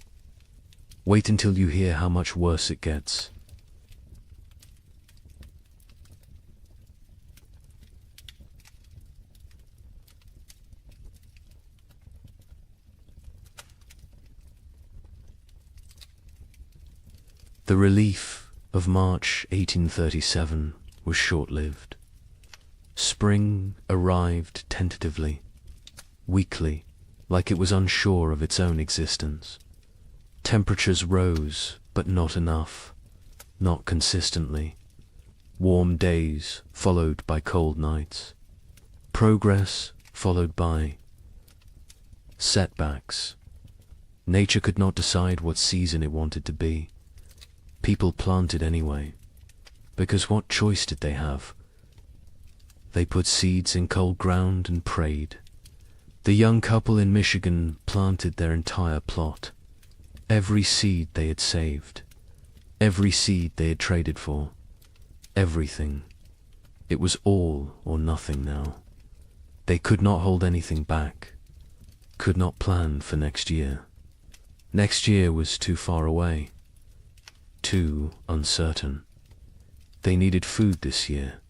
Wait until you hear how much worse it gets. The relief of March 1837 was short-lived. Spring arrived tentatively, weakly, like it was unsure of its own existence. Temperatures rose, but not enough, not consistently. Warm days followed by cold nights. Progress followed by setbacks. Nature could not decide what season it wanted to be. People planted anyway, because what choice did they have? They put seeds in cold ground and prayed. The young couple in Michigan planted their entire plot. Every seed they had saved, every seed they had traded for, everything. It was all or nothing now. They could not hold anything back, could not plan for next year. Next year was too far away, too uncertain. They needed food this year,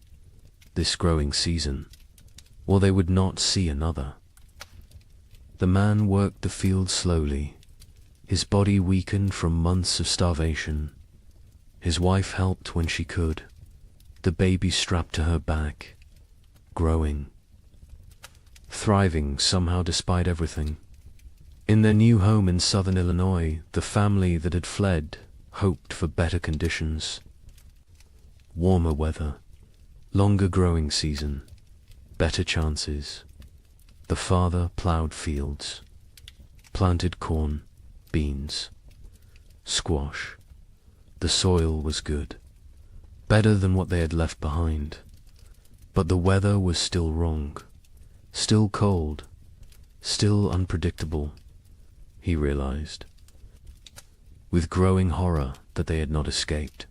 this growing season, or they would not see another. The man worked the field slowly, his body weakened from months of starvation. His wife helped when she could, the baby strapped to her back, growing, thriving somehow despite everything. In their new home in southern Illinois, the family that had fled hoped for better conditions. Warmer weather, longer growing season, better chances. The father plowed fields, planted corn, beans, squash. The soil was good, better than what they had left behind. But the weather was still wrong, still cold, still unpredictable, he realized. with growing horror that they had not escaped,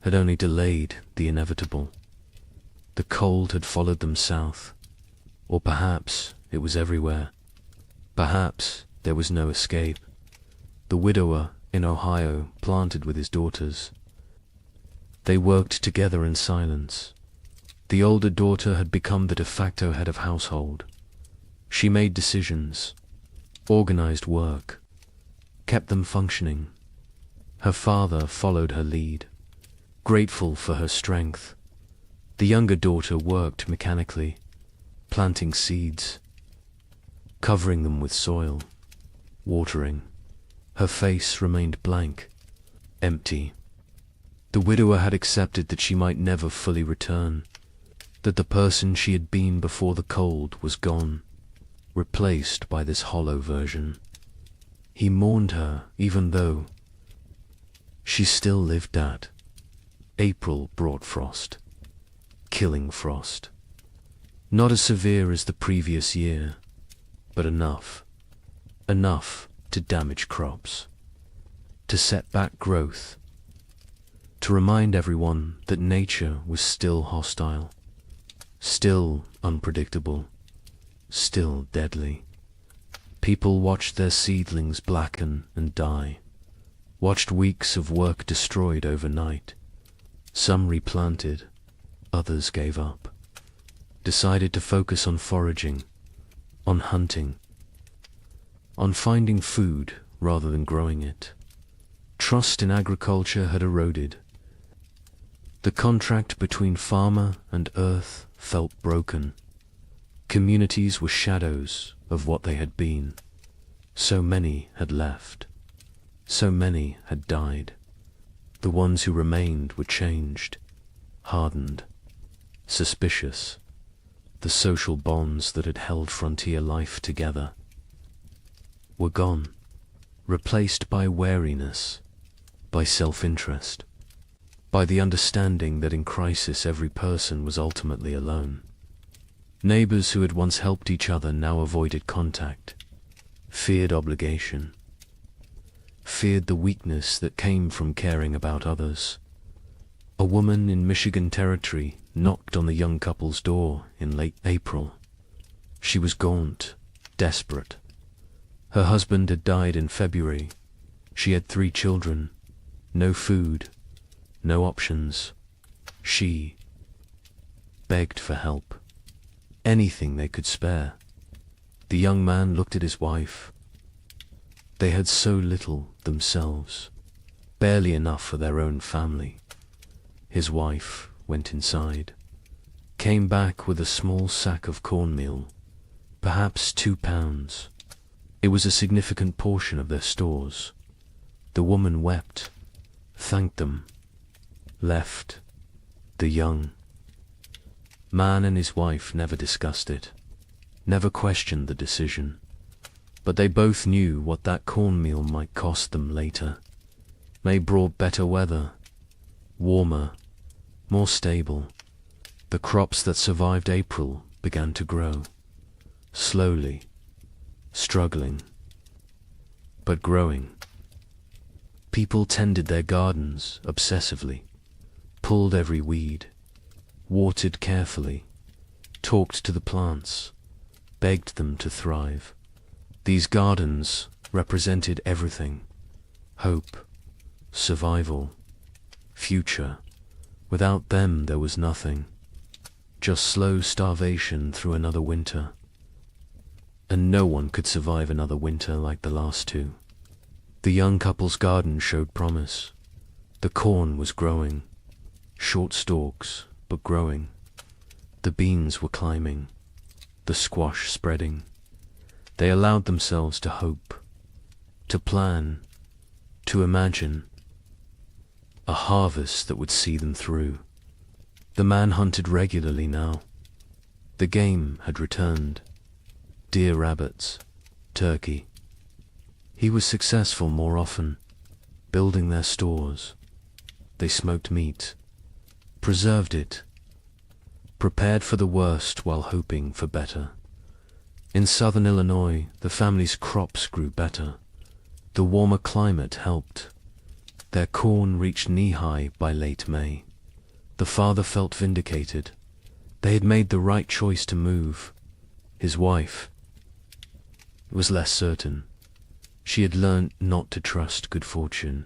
had only delayed the inevitable. The cold had followed them south, or perhaps it was everywhere. Perhaps there was no escape. The widower in Ohio planted with his daughters. They worked together in silence. The older daughter had become the de facto head of household. She made decisions, organized work, kept them functioning. Her father followed her lead, grateful for her strength. The younger daughter worked mechanically, planting seeds, covering them with soil, watering. Her face remained blank, empty. The widower had accepted that she might never fully return, that the person she had been before the cold was gone, replaced by this hollow version. He mourned her even though she still lived at. April brought frost, killing frost. Not as severe as the previous year, but enough to damage crops, to set back growth, to remind everyone that nature was still hostile, still unpredictable, still deadly. People watched their seedlings blacken and die, watched weeks of work destroyed overnight. Some replanted, others gave up, decided to focus on foraging, on hunting, on finding food rather than growing it. Trust in agriculture had eroded. The contract between farmer and earth felt broken. Communities were shadows of what they had been. So many had left. So many had died. The ones who remained were changed, hardened, suspicious. The social bonds that had held frontier life together were gone, replaced by wariness, by self-interest, by the understanding that in crisis every person was ultimately alone. Neighbors who had once helped each other now avoided contact, feared obligation, feared the weakness that came from caring about others. A woman in Michigan Territory knocked on the young couple's door in late April. She was gaunt, desperate. Her husband had died in February. She had 3 children, no food, no options. She begged for help, anything they could spare. The young man looked at his wife. They had so little themselves, barely enough for their own family. His wife went inside, came back with a small sack of cornmeal, perhaps 2 pounds. It was a significant portion of their stores. The woman wept, thanked them, left. The young man and his wife never discussed it, never questioned the decision, but they both knew what that cornmeal might cost them later. May brought better weather, warmer, more stable. The crops that survived April began to grow, slowly, struggling, but growing. People tended their gardens obsessively, pulled every weed, watered carefully, talked to the plants, begged them to thrive. These gardens represented everything: hope, survival, future. Without them there was nothing, just slow starvation through another winter. And no one could survive another winter like the last 2. The young couple's garden showed promise. The corn was growing, short stalks, but growing. The beans were climbing, the squash spreading. They allowed themselves to hope, to plan, to imagine a harvest that would see them through. The man hunted regularly now. The game had returned. Deer, rabbits, turkey. He was successful more often, building their stores. They smoked meat, preserved it, prepared for the worst while hoping for better. In southern Illinois, the family's crops grew better. The warmer climate helped. Their corn reached knee-high by late May. The father felt vindicated. They had made the right choice to move. His wife was less certain. She had learnt not to trust good fortune,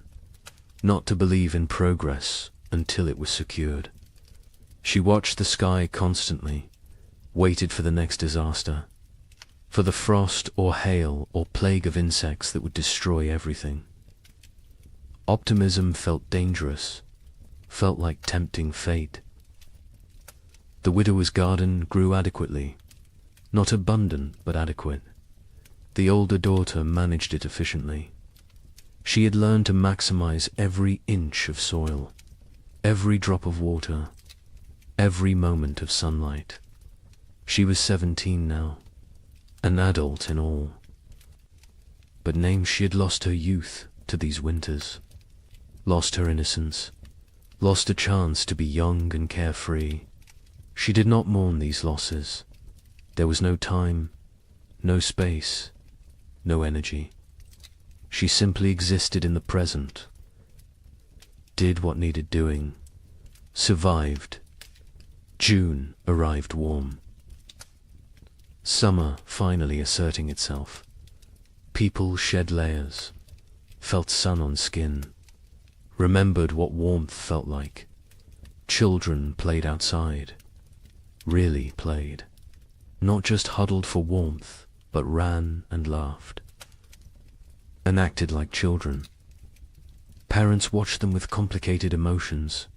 not to believe in progress until it was secured. She watched the sky constantly, waited for the next disaster, for the frost or hail or plague of insects that would destroy everything. Optimism felt dangerous, felt like tempting fate. The widower's garden grew adequately, not abundant but adequate. The older daughter managed it efficiently. She had learned to maximize every inch of soil, every drop of water, every moment of sunlight. She was 17 now, an adult in all. But name she had lost her youth to these winters, lost her innocence, lost a chance to be young and carefree. She did not mourn these losses. There was no time, no space, no energy. She simply existed in the present, did what needed doing, survived. June arrived warm. Summer finally asserting itself. People shed layers, felt sun on skin, remembered what warmth felt like. Children played outside, really played. Not just huddled for warmth, but ran and laughed, and acted like children. Parents watched them with complicated emotions.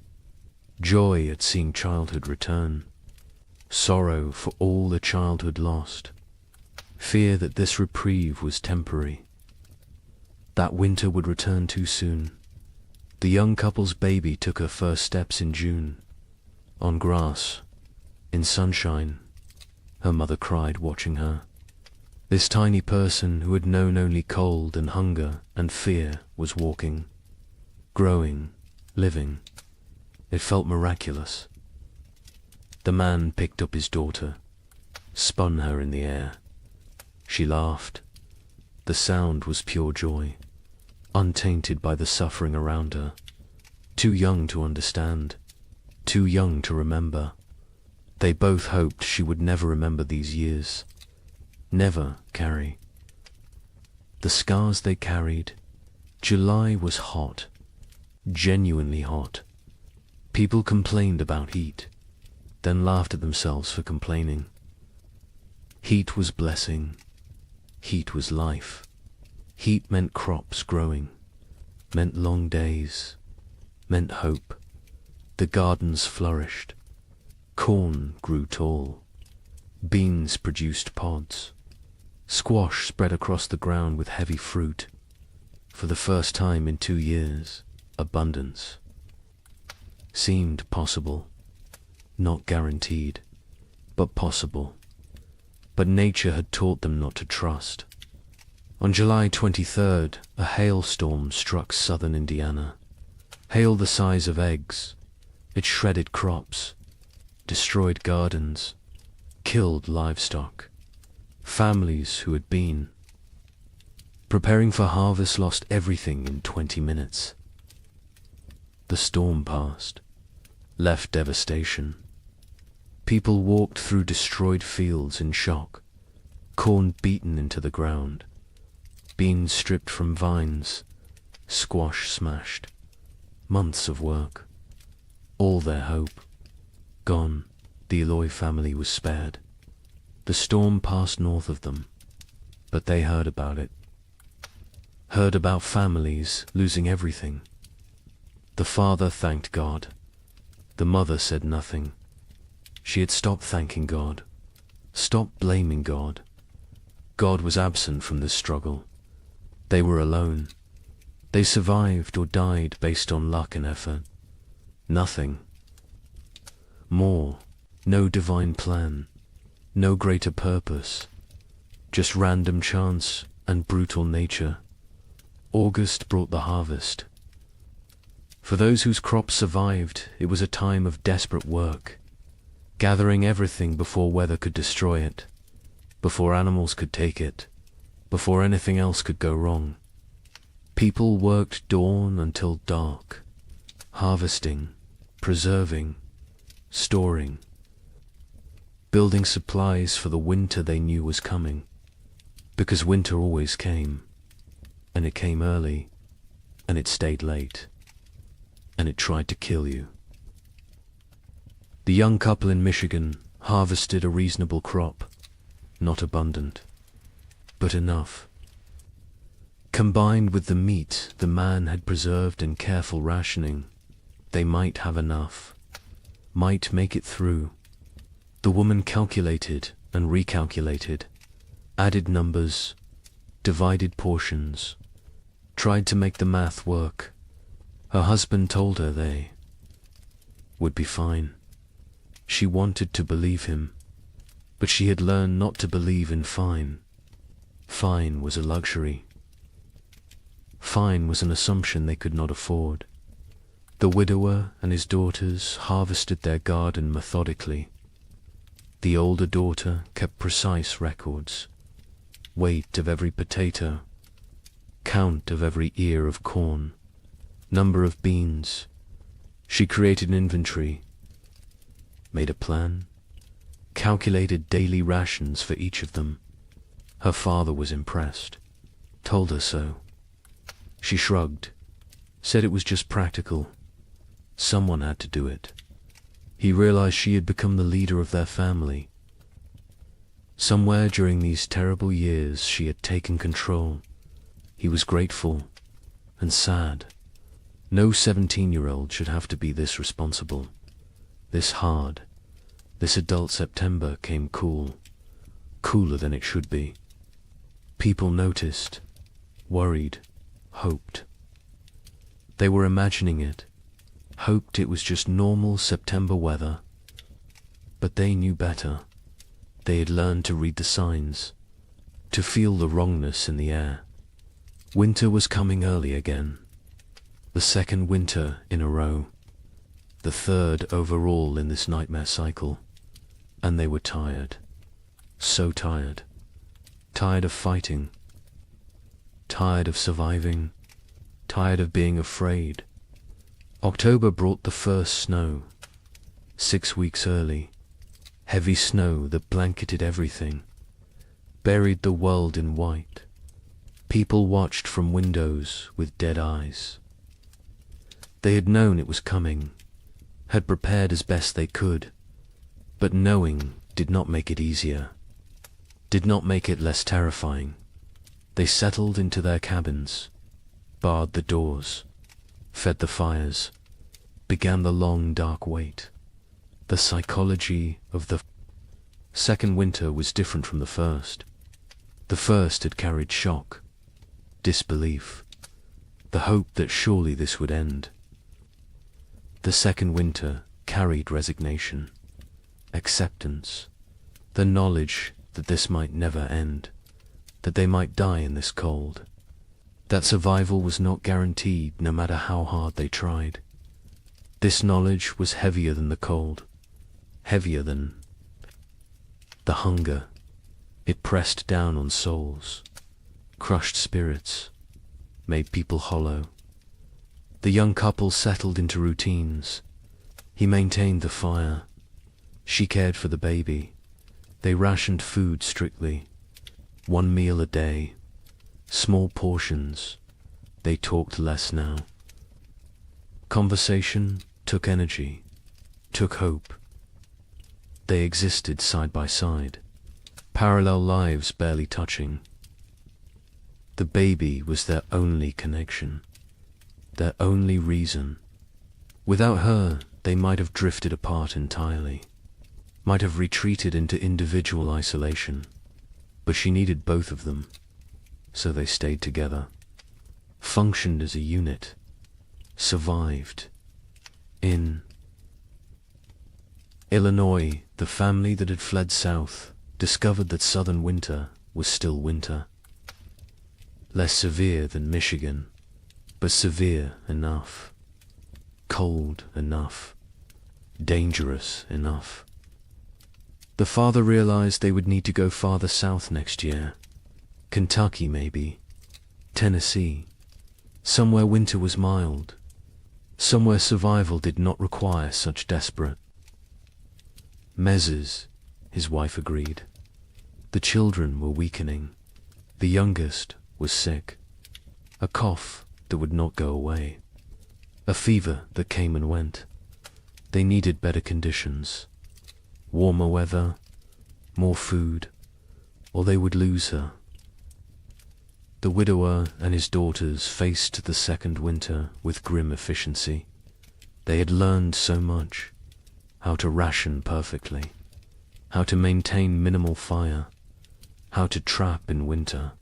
Joy at seeing childhood return, sorrow for all the childhood lost, fear that this reprieve was temporary. That winter would return too soon. The young couple's baby took her first steps in June, on grass, in sunshine. Her mother cried, watching her. This tiny person who had known only cold and hunger and fear was walking, growing, living. It felt miraculous. The man picked up his daughter, spun her in the air. She laughed. The sound was pure joy, untainted by the suffering around her. Too young to understand, too young to remember. They both hoped she would never remember these years, never carry the scars they carried. July was hot, genuinely hot. People complained about heat, then laughed at themselves for complaining. Heat was blessing. Heat was life. Heat meant crops growing, meant long days, meant hope. The gardens flourished. Corn grew tall. Beans produced pods. Squash spread across the ground with heavy fruit. For the first time in 2 years, abundance seemed possible, not guaranteed, but possible. But nature had taught them not to trust. On July 23rd, a hailstorm struck southern Indiana. Hail the size of eggs. It shredded crops, destroyed gardens, killed livestock. Families who had been preparing for harvest lost everything in 20 minutes. The storm passed, left devastation. People walked through destroyed fields in shock, corn beaten into the ground, beans stripped from vines, squash smashed. Months of work, all their hope, gone. The Eloy family was spared. The storm passed north of them, but they heard about it. Heard about families losing everything. The father thanked God. The mother said nothing. She had stopped thanking God, stopped blaming God. God was absent from this struggle. They were alone. They survived or died based on luck and effort. Nothing more, no divine plan, no greater purpose, just random chance and brutal nature. August brought the harvest. For those whose crops survived, it was a time of desperate work, gathering everything before weather could destroy it, before animals could take it, before anything else could go wrong. People worked dawn until dark, harvesting, preserving, storing, building supplies for the winter they knew was coming, because winter always came, and it came early, and it stayed late, and it tried to kill you. The young couple in Michigan harvested a reasonable crop, not abundant, but enough. Combined with the meat the man had preserved in careful rationing, they might have enough, might make it through. The woman calculated and recalculated, added numbers, divided portions, tried to make the math work. Her husband told her they would be fine. She wanted to believe him, but she had learned not to believe in fine. Fine was a luxury. Fine was an assumption they could not afford. The widower and his daughters harvested their garden methodically. The older daughter kept precise records, weight of every potato, count of every ear of corn, number of beans. She created an inventory, made a plan, calculated daily rations for each of them. Her father was impressed, told her so. She shrugged, said it was just practical. Someone had to do it. He realized she had become the leader of their family. Somewhere during these terrible years she had taken control. He was grateful and sad. No 17-year-old should have to be this responsible, this hard. This adult September came cool, cooler than it should be. People noticed, worried, hoped. They were imagining it, hoped it was just normal September weather. But they knew better. They had learned to read the signs, to feel the wrongness in the air. Winter was coming early again. The second winter in a row. The third overall in this nightmare cycle. And they were tired. So tired. Tired of fighting. Tired of surviving. Tired of being afraid. October brought the first snow. 6 weeks early. Heavy snow that blanketed everything. Buried the world in white. People watched from windows with dead eyes. They had known it was coming, had prepared as best they could, but knowing did not make it easier, did not make it less terrifying. They settled into their cabins, barred the doors, fed the fires, began the long dark wait. The psychology of the second winter was different from the first. The first had carried shock, disbelief, the hope that surely this would end. The second winter carried resignation, acceptance, the knowledge that this might never end, that they might die in this cold, that survival was not guaranteed no matter how hard they tried. This knowledge was heavier than the cold, heavier than the hunger. It pressed down on souls, crushed spirits, made people hollow. The young couple settled into routines. He maintained the fire. She cared for the baby. They rationed food strictly. 1 meal a day. Small portions. They talked less now. Conversation took energy, took hope. They existed side by side, parallel lives barely touching. The baby was their only connection, their only reason. Without her, they might have drifted apart entirely, might have retreated into individual isolation. But she needed both of them, so they stayed together, functioned as a unit, survived. In Illinois, the family that had fled south discovered that southern winter was still winter. Less severe than Michigan, but severe enough. Cold enough. Dangerous enough. The father realized they would need to go farther south next year. Kentucky, maybe. Tennessee. Somewhere winter was mild. Somewhere survival did not require such desperate measures, his wife agreed. The children were weakening. The youngest was sick. A cough that would not go away. A fever that came and went. They needed better conditions. Warmer weather, more food, or they would lose her. The widower and his daughters faced the second winter with grim efficiency. They had learned so much. How to ration perfectly. How to maintain minimal fire. How to trap in winter.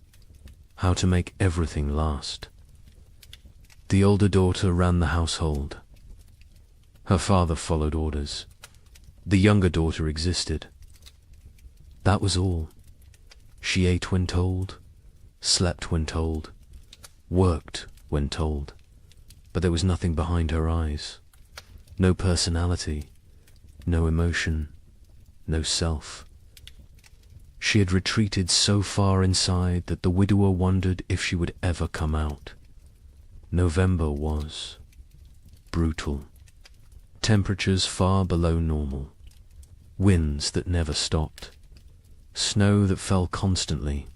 How to make everything last. The older daughter ran the household. Her father followed orders. The younger daughter existed. That was all. She ate when told, slept when told, worked when told, but there was nothing behind her eyes. No personality, no emotion, no self. She had retreated so far inside that the widower wondered if she would ever come out. November was brutal. Temperatures far below normal. Winds that never stopped. Snow that fell constantly.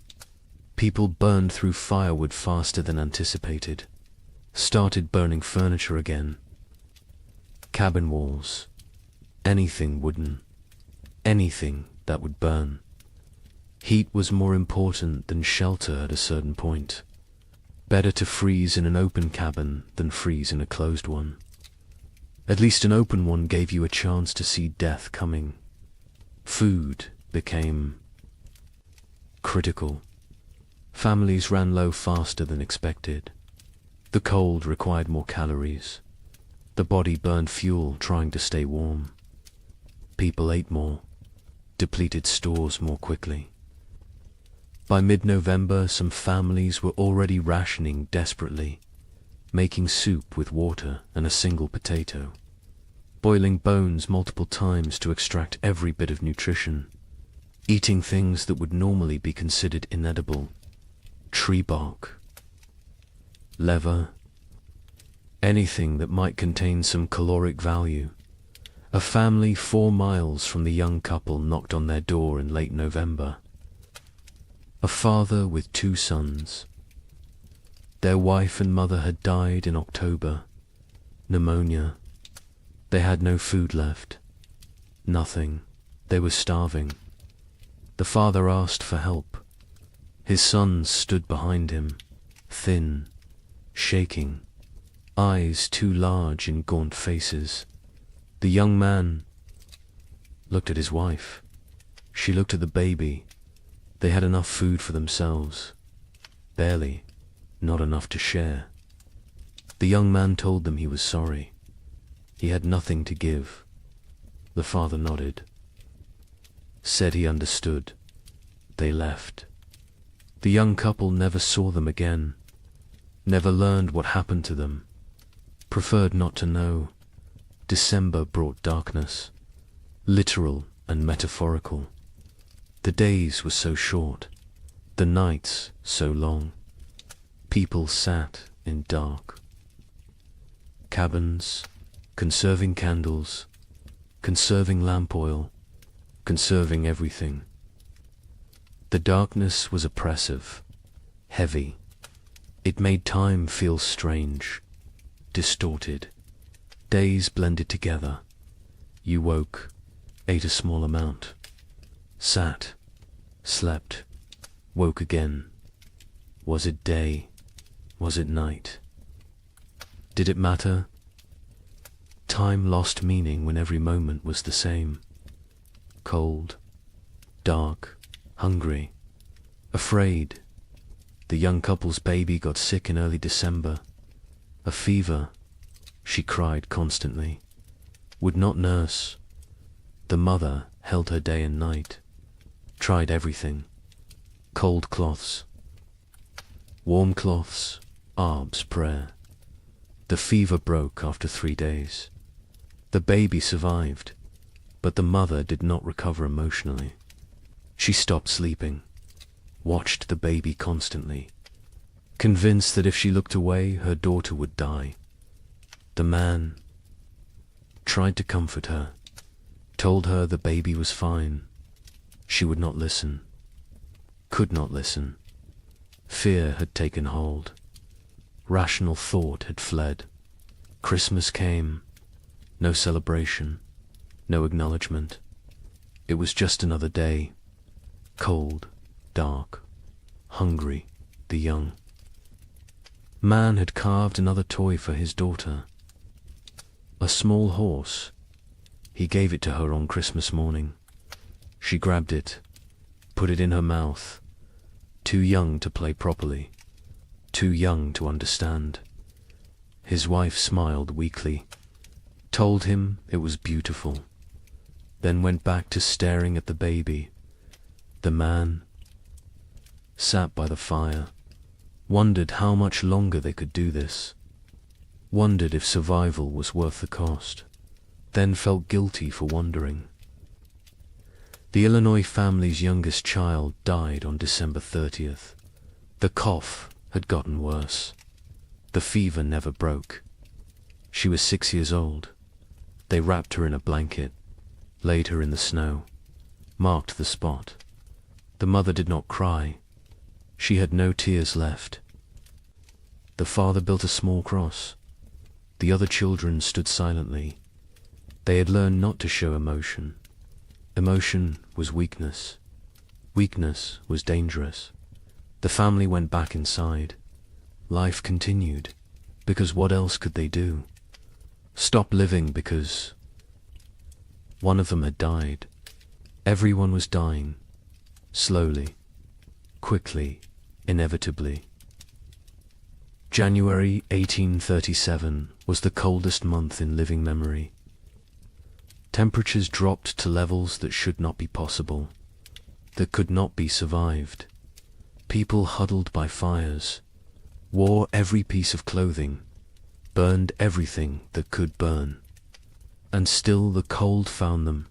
People burned through firewood faster than anticipated. Started burning furniture again. Cabin walls. Anything wooden. Anything that would burn. Heat was more important than shelter at a certain point. Better to freeze in an open cabin than freeze in a closed one. At least an open one gave you a chance to see death coming. Food became critical. Families ran low faster than expected. The cold required more calories. The body burned fuel trying to stay warm. People ate more, depleted stores more quickly. By mid-November, some families were already rationing desperately, making soup with water and a single potato, boiling bones multiple times to extract every bit of nutrition, eating things that would normally be considered inedible, tree bark, leather, anything that might contain some caloric value. A family 4 miles from the young couple knocked on their door in late November. A father with 2 sons. Their wife and mother had died in October. Pneumonia. They had no food left. Nothing. They were starving. The father asked for help. His sons stood behind him, thin, shaking, eyes too large in gaunt faces. The young man looked at his wife. She looked at the baby. They had enough food for themselves. Barely, not enough to share. The young man told them he was sorry. He had nothing to give. The father nodded. Said he understood. They left. The young couple never saw them again. Never learned what happened to them. Preferred not to know. December brought darkness. Literal and metaphorical. The days were so short, the nights so long. People sat in dark. Cabins, conserving candles, conserving lamp oil, conserving everything. The darkness was oppressive, heavy. It made time feel strange, distorted. Days blended together. You woke, ate a small amount. Sat, slept, woke again. Was it day? Was it night? Did it matter? Time lost meaning when every moment was the same. Cold, dark, hungry, afraid. The young couple's baby got sick in early December. A fever. She cried constantly. Would not nurse. The mother held her day and night. Tried everything. Cold cloths. Warm cloths. Arb's prayer. The fever broke after 3 days. The baby survived, but the mother did not recover emotionally. She stopped sleeping. Watched the baby constantly. convinced that if she looked away, her daughter would die. The man tried to comfort her, told her the baby was fine. She would not listen, could not listen. Fear had taken hold. Rational thought had fled. Christmas came. No celebration, no acknowledgement. It was just another day. Cold, dark, hungry, the young. Man had carved another toy for his daughter. A small horse. He gave it to her on Christmas morning. She grabbed it, put it in her mouth. Too young to play properly, too young to understand. His wife smiled weakly, told him it was beautiful, then went back to staring at the baby. The man sat by the fire, wondered how much longer they could do this, wondered if survival was worth the cost, then felt guilty for wondering. The Illinois family's youngest child died on December 30th. The cough had gotten worse. The fever never broke. She was 6 years old. They wrapped her in a blanket, laid her in the snow, marked the spot. The mother did not cry. She had no tears left. The father built a small cross. The other children stood silently. They had learned not to show emotion. Emotion was weakness. Weakness was dangerous. The family went back inside. Life continued, because what else could they do? Stop living because one of them had died. Everyone was dying, slowly, quickly, inevitably. January 1837 was the coldest month in living memory. Temperatures dropped to levels that should not be possible, that could not be survived. People huddled by fires, wore every piece of clothing, burned everything that could burn. And still the cold found them,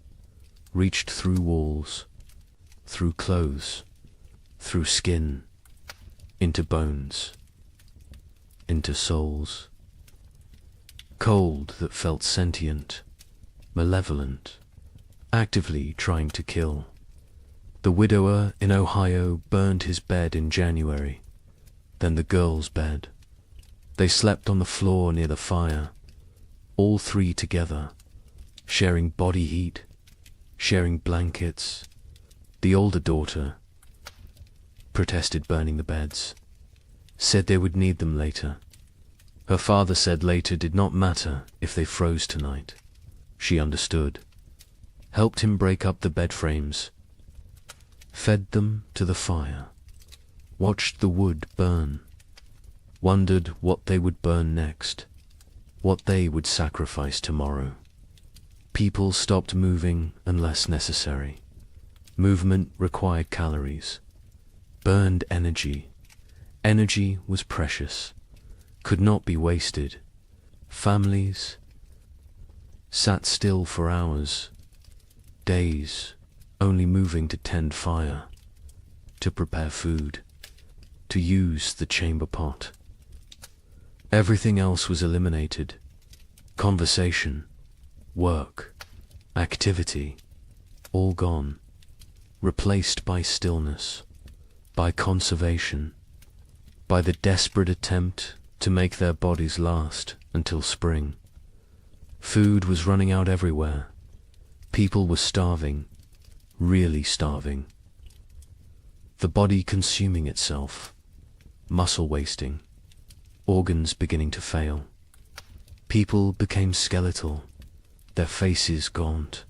reached through walls, through clothes, through skin, into bones, into souls. Cold that felt sentient, malevolent, actively trying to kill. The widower in Ohio burned his bed in January, then the girl's bed. They slept on the floor near the fire, all three together, sharing body heat, sharing blankets. The older daughter protested burning the beds, said they would need them later. Her father said later did not matter if they froze tonight. She understood, helped him break up the bed frames, fed them to the fire, watched the wood burn, wondered what they would burn next, what they would sacrifice tomorrow. People stopped moving unless necessary. Movement required calories, burned energy. Energy was precious, could not be wasted. Families sat still for hours, days, only moving to tend fire, to prepare food, to use the chamber pot. Everything else was eliminated. Conversation, work, activity, all gone, replaced by stillness, by conservation, by the desperate attempt to make their bodies last until spring. Food was running out everywhere. People were starving, really starving. The body consuming itself, muscle wasting, organs beginning to fail. People became skeletal, their faces gaunt,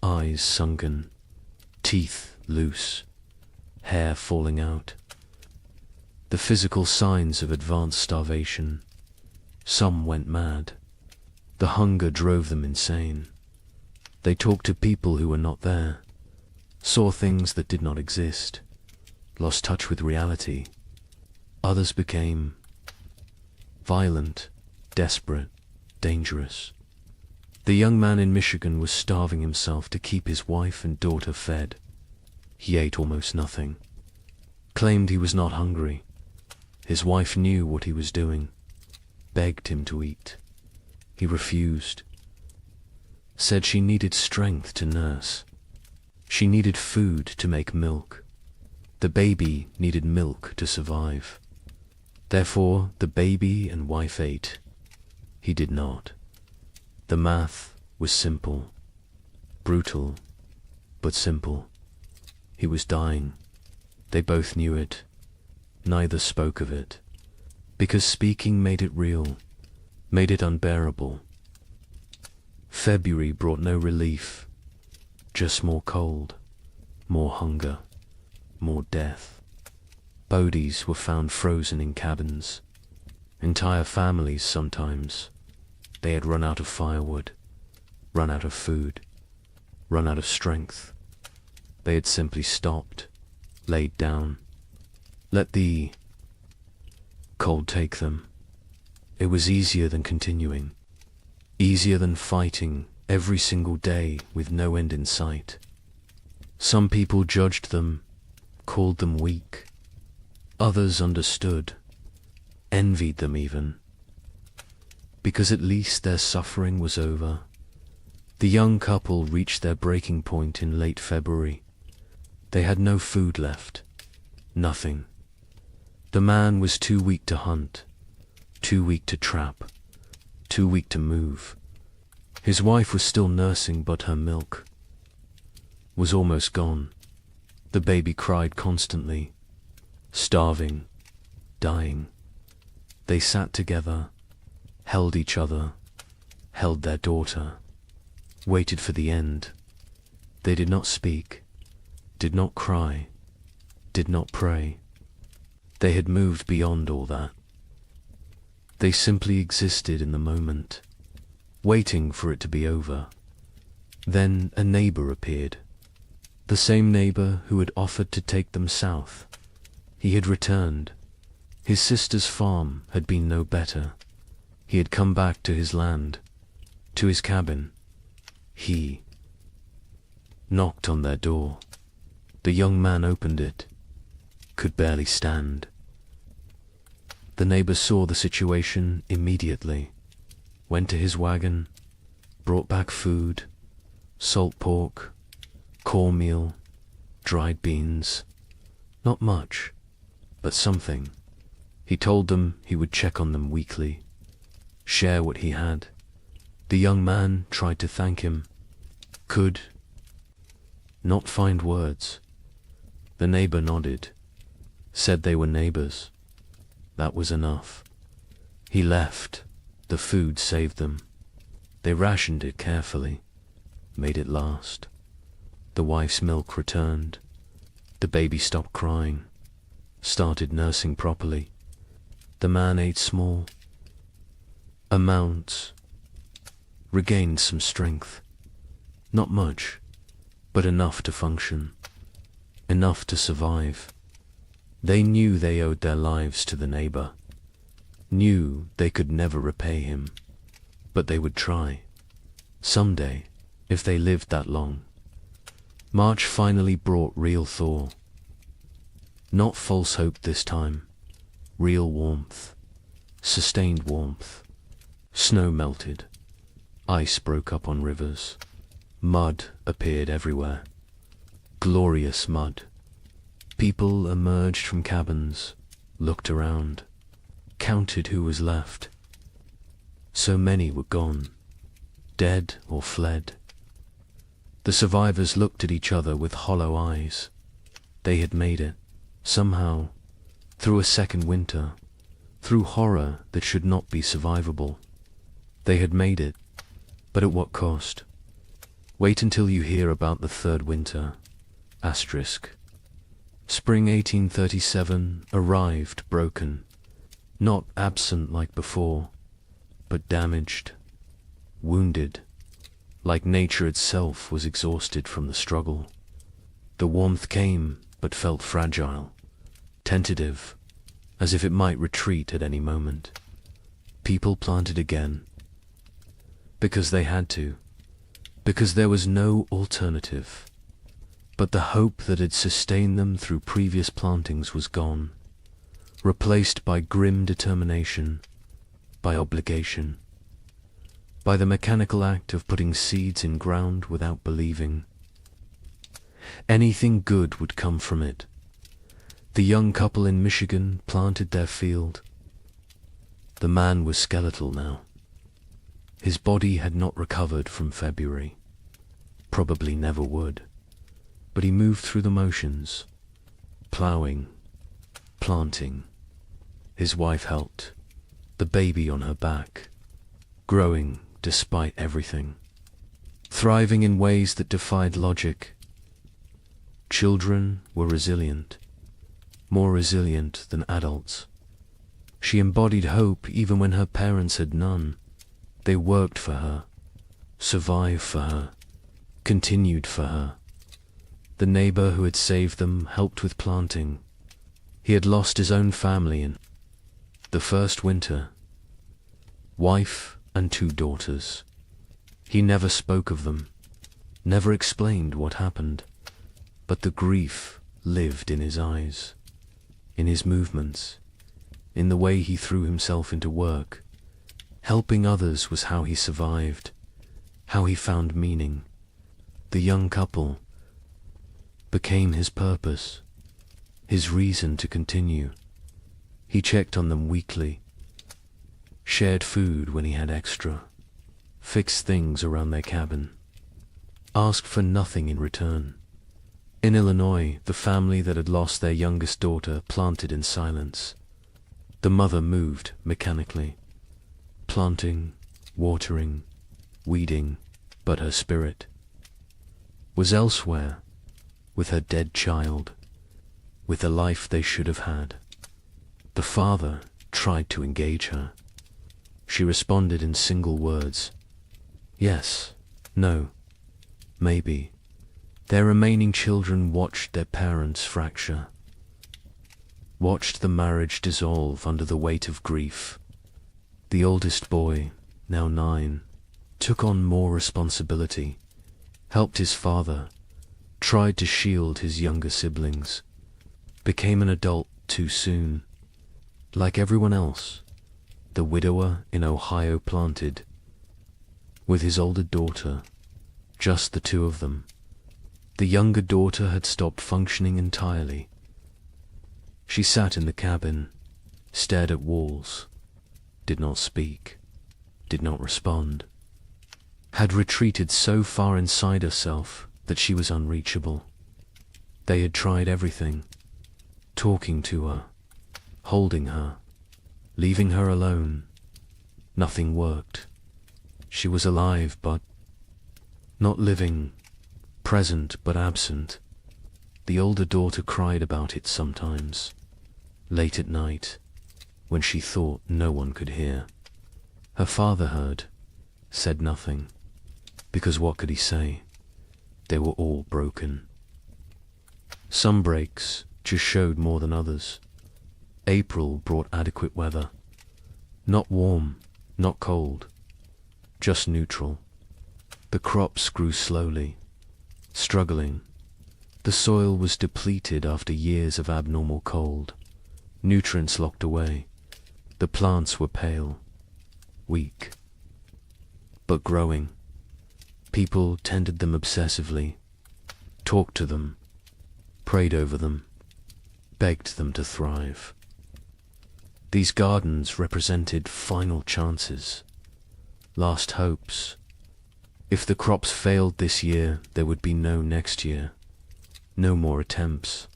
eyes sunken, teeth loose, hair falling out. The physical signs of advanced starvation. Some went mad. The hunger drove them insane. They talked to people who were not there, saw things that did not exist, lost touch with reality. Others became violent, desperate, dangerous. The young man in Michigan was starving himself to keep his wife and daughter fed. He ate almost nothing, claimed he was not hungry. His wife knew what he was doing, begged him to eat. He refused, said she needed strength to nurse. She needed food to make milk. The baby needed milk to survive. Therefore, the baby and wife ate. He did not. The math was simple, brutal, but simple. He was dying. They both knew it. Neither spoke of it, because speaking made it real, made it unbearable. February brought no relief, just more cold, more hunger, more death. Bodies were found frozen in cabins. Entire families sometimes. They had run out of firewood, run out of food, run out of strength. They had simply stopped, laid down, let the cold take them. It was easier than continuing, easier than fighting every single day with no end in sight. Some people judged them, called them weak. Others understood, envied them even, because at least their suffering was over. The young couple reached their breaking point in late February. They had no food left, nothing. The man was too weak to hunt, too weak to trap, too weak to move. His wife was still nursing, but her milk was almost gone. The baby cried constantly, starving, dying. They sat together, held each other, held their daughter, waited for the end. They did not speak, did not cry, did not pray. They had moved beyond all that. They simply existed in the moment, waiting for it to be over. Then a neighbor appeared, the same neighbor who had offered to take them south. He had returned. His sister's farm had been no better. He had come back to his land, to his cabin. He knocked on their door. The young man opened it, could barely stand. The neighbor saw the situation immediately, went to his wagon, brought back food, salt pork, cornmeal, dried beans. Not much, but something. He told them he would check on them weekly, share what he had. The young man tried to thank him, could not find words. The neighbor nodded, said they were neighbors. That was enough. He left. The food saved them. They rationed it carefully, made it last. The wife's milk returned. The baby stopped crying, started nursing properly. The man ate small amounts, regained some strength. Not much, but enough to function, enough to survive. They knew they owed their lives to the neighbor, knew they could never repay him, but they would try. Someday, if they lived that long. March finally brought real thaw. Not false hope this time, real warmth, sustained warmth. Snow melted, ice broke up on rivers, mud appeared everywhere. Glorious mud. People emerged from cabins, looked around, counted who was left. So many were gone, dead or fled. The survivors looked at each other with hollow eyes. They had made it, somehow, through a second winter, through horror that should not be survivable. They had made it, but at what cost? Wait until you hear about the third winter. Asterisk. Spring 1837 arrived broken, not absent like before, but damaged, wounded, like nature itself was exhausted from the struggle. The warmth came, but felt fragile, tentative, as if it might retreat at any moment. People planted again, because they had to, because there was no alternative. But the hope that had sustained them through previous plantings was gone. replaced by grim determination, by obligation, by the mechanical act of putting seeds in ground without believing. Anything good would come from it. The young couple in Michigan planted their field. The man was skeletal now. His body had not recovered from February, probably never would, but he moved through the motions, ploughing, planting. His wife helped, the baby on her back, growing despite everything, thriving in ways that defied logic. Children were resilient, more resilient than adults. She embodied hope even when her parents had none. They worked for her, survived for her, continued for her. The neighbor who had saved them helped with planting. He had lost his own family in the first winter. Wife and 2 daughters. He never spoke of them, never explained what happened, but the grief lived in his eyes, in his movements, in the way he threw himself into work. Helping others was how he survived, how he found meaning. The young couple became his purpose, his reason to continue. He checked on them weekly, shared food when he had extra, fixed things around their cabin, asked for nothing in return. In Illinois, the family that had lost their youngest daughter planted in silence. The mother moved mechanically, planting, watering, weeding, but her spirit was elsewhere, with her dead child, with the life they should have had. The father tried to engage her. She responded in single words. Yes, no, maybe. Their remaining children watched their parents fracture, watched the marriage dissolve under the weight of grief. The oldest boy, now 9, took on more responsibility, helped his father, tried to shield his younger siblings, became an adult too soon. Like everyone else, the widower in Ohio planted, with his older daughter, just the 2 of them. The younger daughter had stopped functioning entirely. She sat in the cabin, stared at walls, did not speak, did not respond, had retreated so far inside herself that she was unreachable. They had tried everything, talking to her, holding her, leaving her alone. Nothing worked. She was alive but not living, present but absent. The older daughter cried about it sometimes, late at night, when she thought no one could hear. Her father heard, said nothing, because what could he say? They were all broken. Some breaks just showed more than others. April brought adequate weather. Not warm, not cold, just neutral. The crops grew slowly, struggling. The soil was depleted after years of abnormal cold. Nutrients locked away. The plants were pale, weak, but growing. People tended them obsessively, talked to them, prayed over them, begged them to thrive. These gardens represented final chances, last hopes. If the crops failed this year, there would be no next year, no more attempts.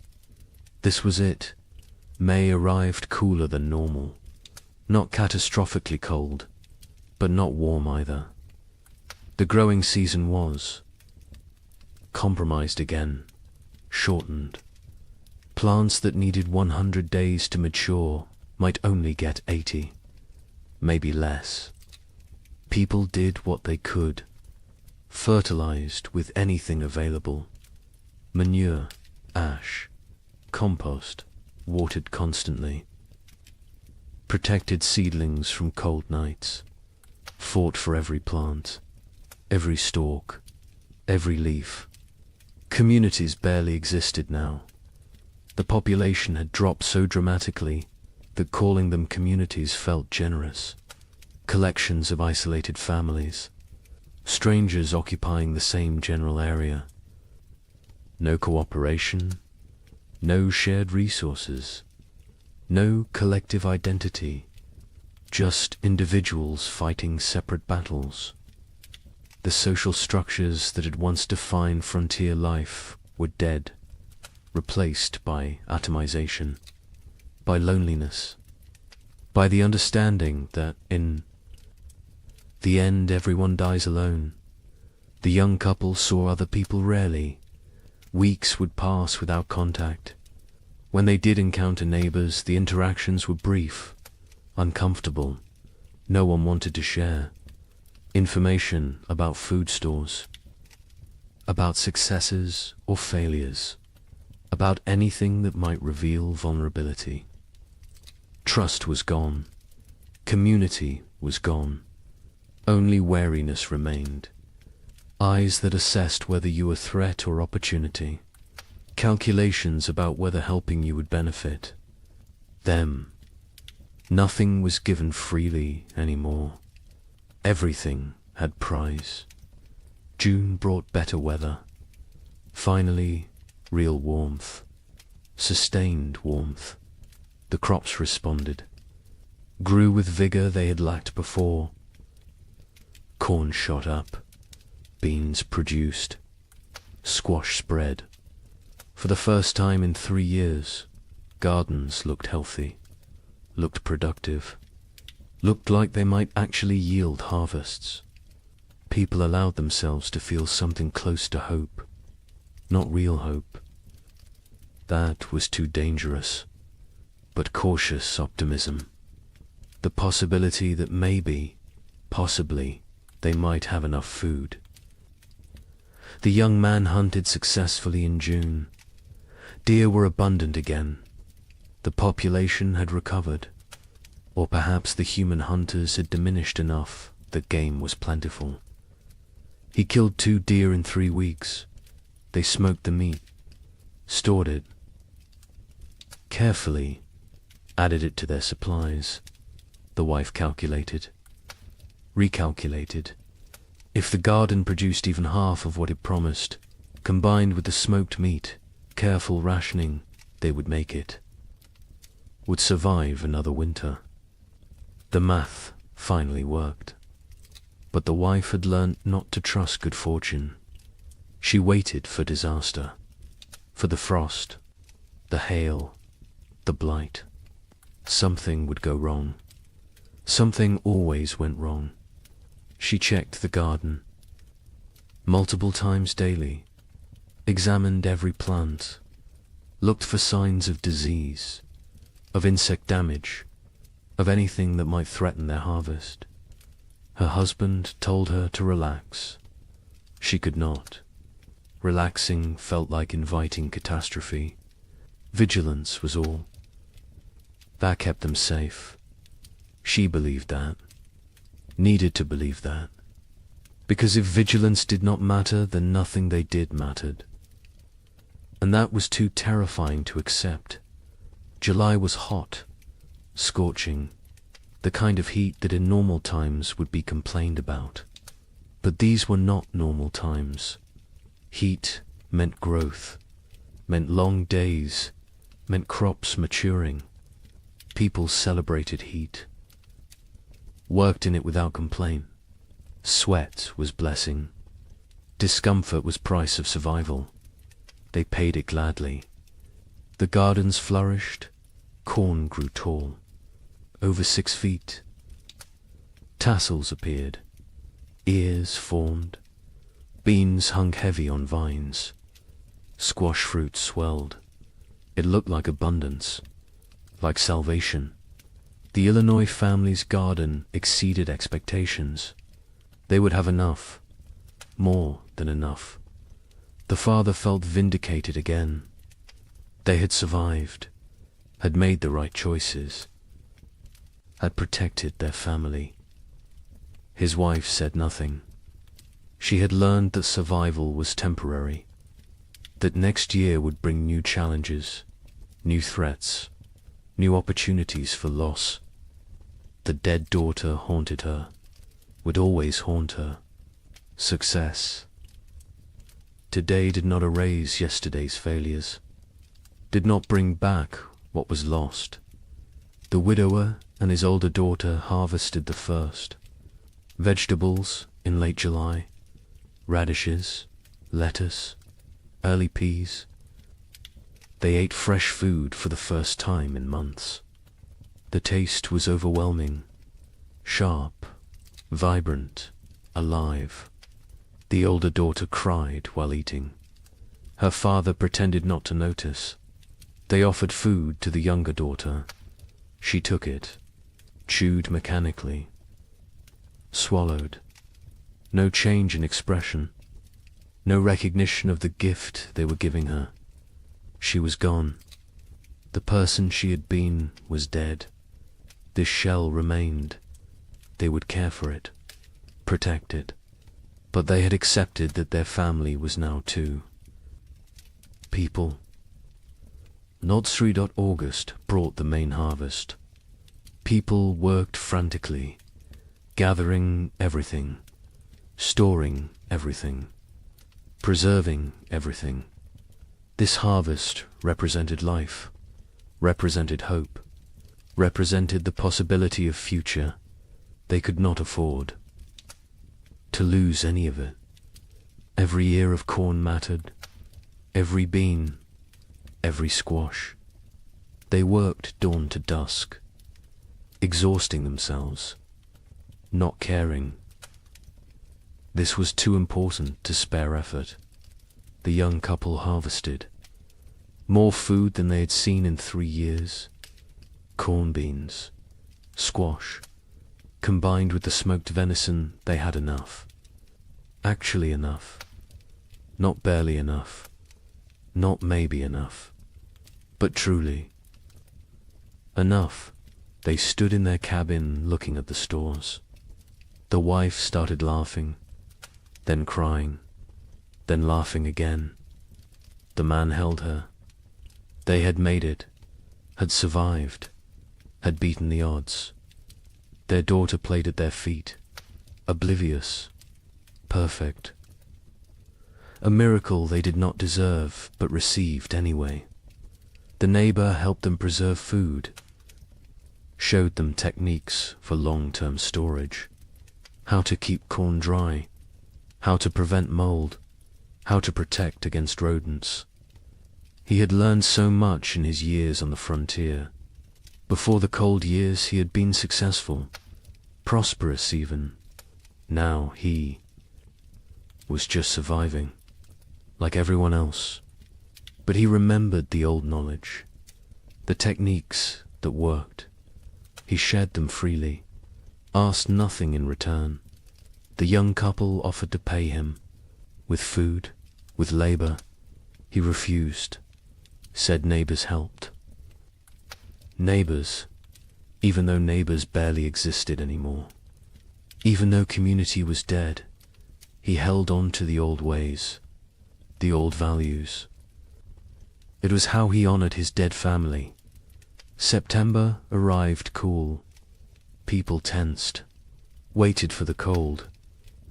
This was it. May arrived cooler than normal, not catastrophically cold, but not warm either. The growing season was compromised again, shortened. Plants that needed 100 days to mature might only get 80, maybe less. People did what they could, fertilized with anything available. Manure, ash, compost, watered constantly. Protected seedlings from cold nights, fought for every plant, every stalk, every leaf. Communities barely existed now. The population had dropped so dramatically that calling them communities felt generous. Collections of isolated families, strangers occupying the same general area. No cooperation, no shared resources, no collective identity, just individuals fighting separate battles. The social structures that had once defined frontier life were dead, replaced by atomization, by loneliness, by the understanding that in the end everyone dies alone. The young couple saw other people rarely. Weeks would pass without contact. When they did encounter neighbors, the interactions were brief, uncomfortable. No one wanted to share information about food stores, about successes or failures, about anything that might reveal vulnerability. Trust was gone. Community was gone. Only wariness remained. Eyes that assessed whether you were threat or opportunity. Calculations about whether helping you would benefit them. Nothing was given freely anymore. Everything had price. June brought better weather. Finally, real warmth. Sustained warmth. The crops responded. Grew with vigor they had lacked before. Corn shot up. Beans produced. Squash spread. For the first time in 3 years, gardens looked healthy, looked productive, looked like they might actually yield harvests. People allowed themselves to feel something close to hope, not real hope. That was too dangerous, but cautious optimism. The possibility that maybe, possibly, they might have enough food. The young man hunted successfully in June. Deer were abundant again. The population had recovered, or perhaps the human hunters had diminished enough that game was plentiful. He killed 2 deer in 3 weeks. They smoked the meat, stored it, carefully added it to their supplies. The wife calculated, recalculated. If the garden produced even half of what it promised, combined with the smoked meat, careful rationing, they would make it. Would survive another winter. The math finally worked. But the wife had learnt not to trust good fortune. She waited for disaster, for the frost, the hail, the blight. Something would go wrong. Something always went wrong. She checked the garden multiple times daily, examined every plant, looked for signs of disease, of insect damage, of anything that might threaten their harvest. Her husband told her to relax. She could not. Relaxing felt like inviting catastrophe. Vigilance was all. That kept them safe. She believed that. Needed to believe that. Because if vigilance did not matter, then nothing they did mattered. And that was too terrifying to accept. July was hot, scorching, the kind of heat that in normal times would be complained about. But these were not normal times. Heat meant growth, meant long days, meant crops maturing. People celebrated heat, worked in it without complaint. Sweat was blessing. Discomfort was price of survival. They paid it gladly. The gardens flourished. Corn grew tall, over 6 feet. Tassels appeared. Ears formed. Beans hung heavy on vines. Squash fruit swelled. It looked like abundance, like salvation. The Illinois family's garden exceeded expectations. They would have enough, more than enough. The father felt vindicated again. They had survived, had made the right choices, had protected their family. His wife said nothing. She had learned that survival was temporary, that next year would bring new challenges, new threats, new opportunities for loss. The dead daughter haunted her, would always haunt her. Success. Today did not erase yesterday's failures, did not bring back what was lost. The widower and his older daughter harvested the first. Vegetables in late July, radishes, lettuce, early peas. They ate fresh food for the first time in months. The taste was overwhelming, sharp, vibrant, alive. The older daughter cried while eating. Her father pretended not to notice. They offered food to the younger daughter. She took it, chewed mechanically, swallowed. No change in expression, no recognition of the gift they were giving her. She was gone. The person she had been was dead. This shell remained. They would care for it, protect it. But they had accepted that their family was now too. People. Not August brought the main harvest. People worked frantically, gathering everything, storing everything, preserving everything. This harvest represented life, represented hope, represented the possibility of future they could not afford to lose any of it. Every ear of corn mattered, every bean, every squash. They worked dawn to dusk, exhausting themselves, not caring. This was too important to spare effort. The young couple harvested more food than they had seen in 3 years. Corn beans, squash, combined with the smoked venison, they had enough. Actually enough. Not barely enough. Not maybe enough. But truly enough. They stood in their cabin looking at the stores. The wife started laughing, then crying, then laughing again. The man held her. They had made it, had survived, had beaten the odds. Their daughter played at their feet, oblivious, perfect. A miracle they did not deserve, but received anyway. The neighbor helped them preserve food, showed them techniques for long-term storage, how to keep corn dry, how to prevent mold, how to protect against rodents. He had learned so much in his years on the frontier. Before the cold years he had been successful, prosperous even. Now he was just surviving, like everyone else. But he remembered the old knowledge, the techniques that worked. He shared them freely, asked nothing in return. The young couple offered to pay him, with food, with labor. He refused, said neighbors helped. Neighbors, even though neighbors barely existed anymore. Even though community was dead, he held on to the old ways, the old values. It was how he honored his dead family. September arrived cool. People tensed, waited for the cold,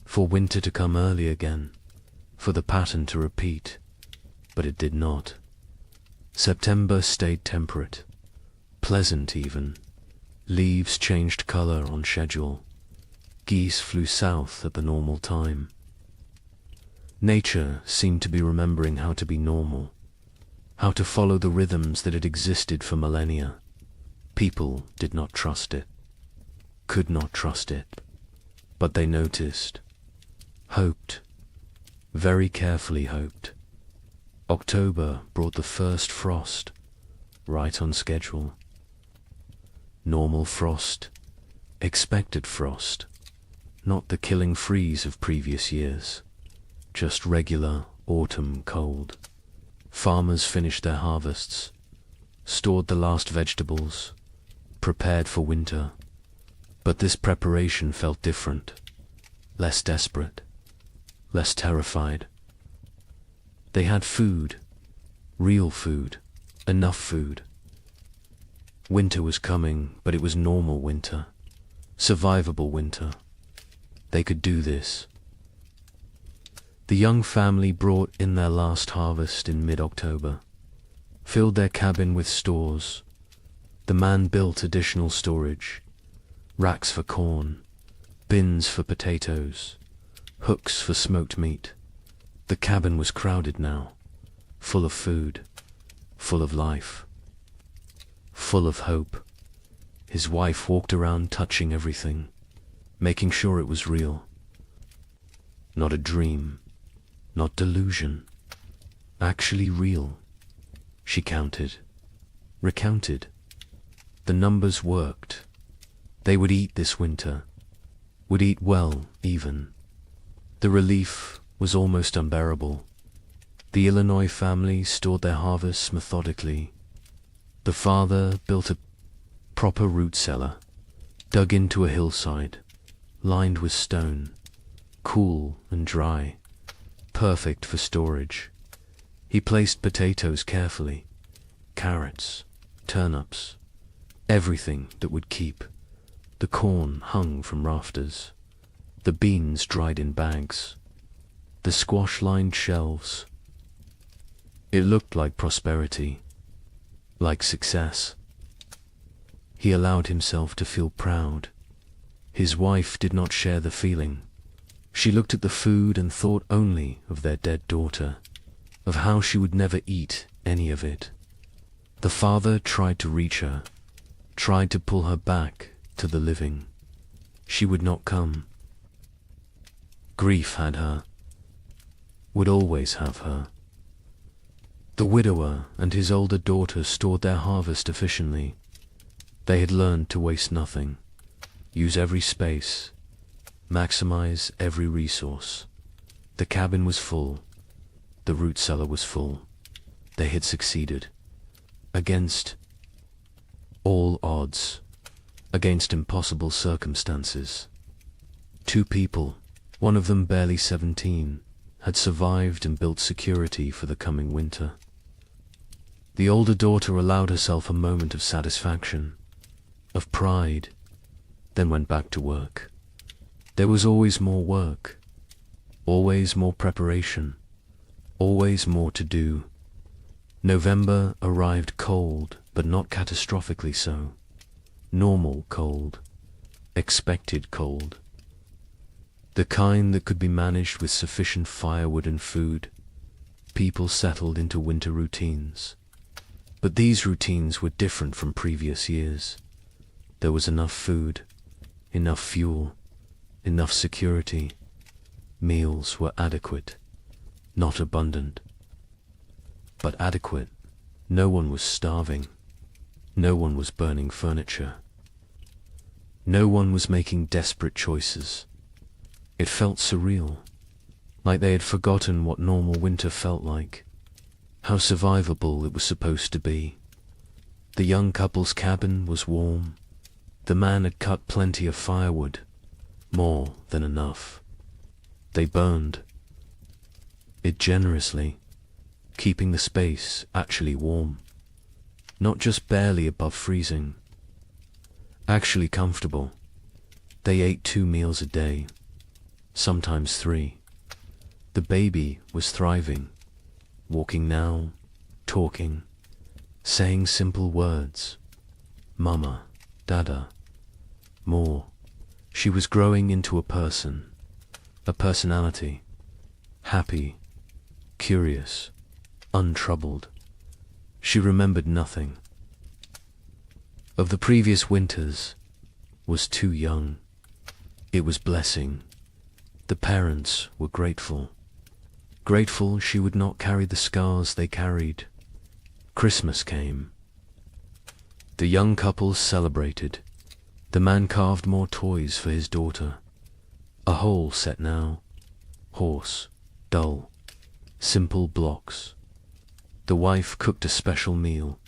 for winter to come early again, for the pattern to repeat, but it did not. September stayed temperate, pleasant even. Leaves changed color on schedule. Geese flew south at the normal time. Nature seemed to be remembering how to be normal, how to follow the rhythms that had existed for millennia. People did not trust it, could not trust it, but they noticed, hoped, very carefully hoped. October brought the first frost, right on schedule. Normal frost, expected frost, not the killing freeze of previous years, just regular autumn cold. Farmers finished their harvests, stored the last vegetables, prepared for winter. But this preparation felt different, less desperate, less terrified. They had food, real food, enough food. Winter was coming, but it was normal winter. Survivable winter. They could do this. The young family brought in their last harvest in mid-October, filled their cabin with stores. The man built additional storage, racks for corn, bins for potatoes, hooks for smoked meat. The cabin was crowded now, full of food, full of life, full of hope. His wife walked around touching everything, making sure it was real. Not a dream, not delusion, actually real. She counted, recounted. The numbers worked. They would eat this winter, would eat well even. The relief was almost unbearable. The Illinois family stored their harvests methodically. The father built a proper root cellar, dug into a hillside, lined with stone, cool and dry, perfect for storage. He placed potatoes carefully, carrots, turnips, everything that would keep. The corn hung from rafters, the beans dried in bags, the squash lined shelves. It looked like prosperity, like success. He allowed himself to feel proud. His wife did not share the feeling. She looked at the food and thought only of their dead daughter, of how she would never eat any of it. The father tried to reach her, tried to pull her back to the living. She would not come. Grief had her, would always have her. The widower and his older daughter stored their harvest efficiently. They had learned to waste nothing, use every space, maximize every resource. The cabin was full. The root cellar was full. They had succeeded. Against all odds, against impossible circumstances. 2 people, one of them barely 17, had survived and built security for the coming winter. The older daughter allowed herself a moment of satisfaction, of pride, then went back to work. There was always more work, always more preparation, always more to do. November arrived cold, but not catastrophically so. Normal cold, expected cold. The kind that could be managed with sufficient firewood and food. People settled into winter routines. But these routines were different from previous years. There was enough food, enough fuel, enough security. Meals were adequate, not abundant, but adequate. No one was starving. No one was burning furniture. No one was making desperate choices. It felt surreal, like they had forgotten what normal winter felt like, how survivable it was supposed to be. The young couple's cabin was warm. The man had cut plenty of firewood, more than enough. They burned it generously, keeping the space actually warm, not just barely above freezing, actually comfortable. They ate 2 meals a day, sometimes 3. The baby was thriving, walking now, talking, saying simple words. Mama, Dada, more. She was growing into a person, a personality, happy, curious, untroubled. She remembered nothing. Of the previous winters, was too young. It was blessing. The parents were grateful. Grateful she would not carry the scars they carried. Christmas came. The young couple celebrated. The man carved more toys for his daughter. A whole set now. Horse, dull, simple blocks. The wife cooked a special meal,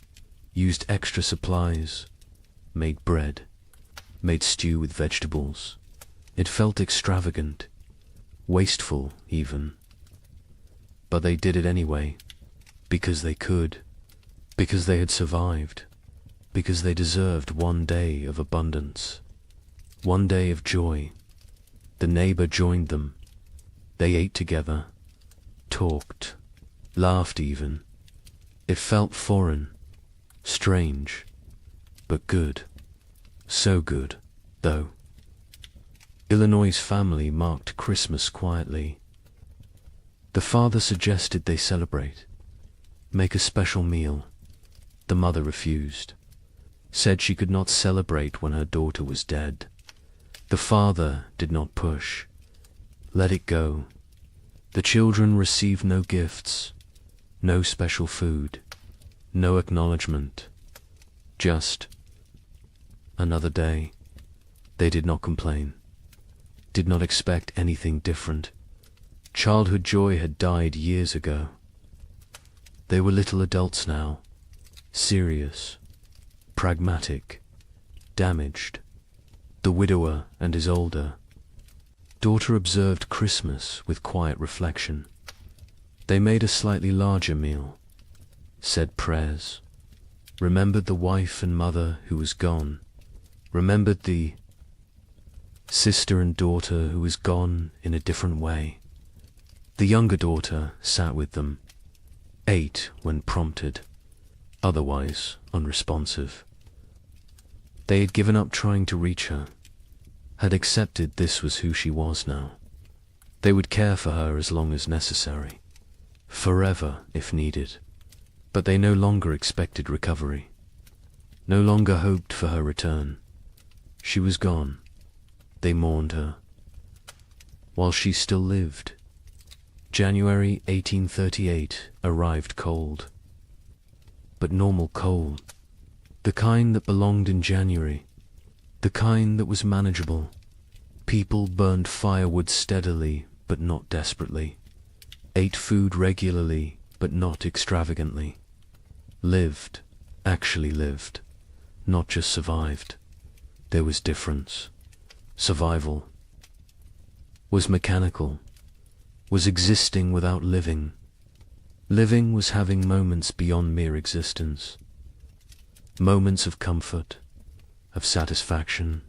used extra supplies, made bread, made stew with vegetables. It felt extravagant, wasteful even. But they did it anyway, because they could, because they had survived, because they deserved one day of abundance, one day of joy. The neighbor joined them. They ate together, talked, laughed even. It felt foreign, strange, but good. So good, though. Illinois' family marked Christmas quietly. The father suggested they celebrate, make a special meal. The mother refused, said she could not celebrate when her daughter was dead. The father did not push, let it go. The children received no gifts, no special food, no acknowledgement, just another day. They did not complain, did not expect anything different. Childhood joy had died years ago. They were little adults now, serious, pragmatic, damaged. The widower and his older daughter observed Christmas with quiet reflection. They made a slightly larger meal, said prayers, remembered the wife and mother who was gone, remembered the sister and daughter who was gone in a different way. The younger daughter sat with them, ate when prompted, otherwise unresponsive. They had given up trying to reach her, had accepted this was who she was now. They would care for her as long as necessary, forever if needed, but they no longer expected recovery, no longer hoped for her return. She was gone. They mourned her, while she still lived. January 1838 arrived cold, but normal cold, the kind that belonged in January, the kind that was manageable. People burned firewood steadily but not desperately, ate food regularly but not extravagantly, lived, actually lived, not just survived. There was difference. Survival was mechanical, was existing without living. Living was having moments beyond mere existence, moments of comfort, of satisfaction,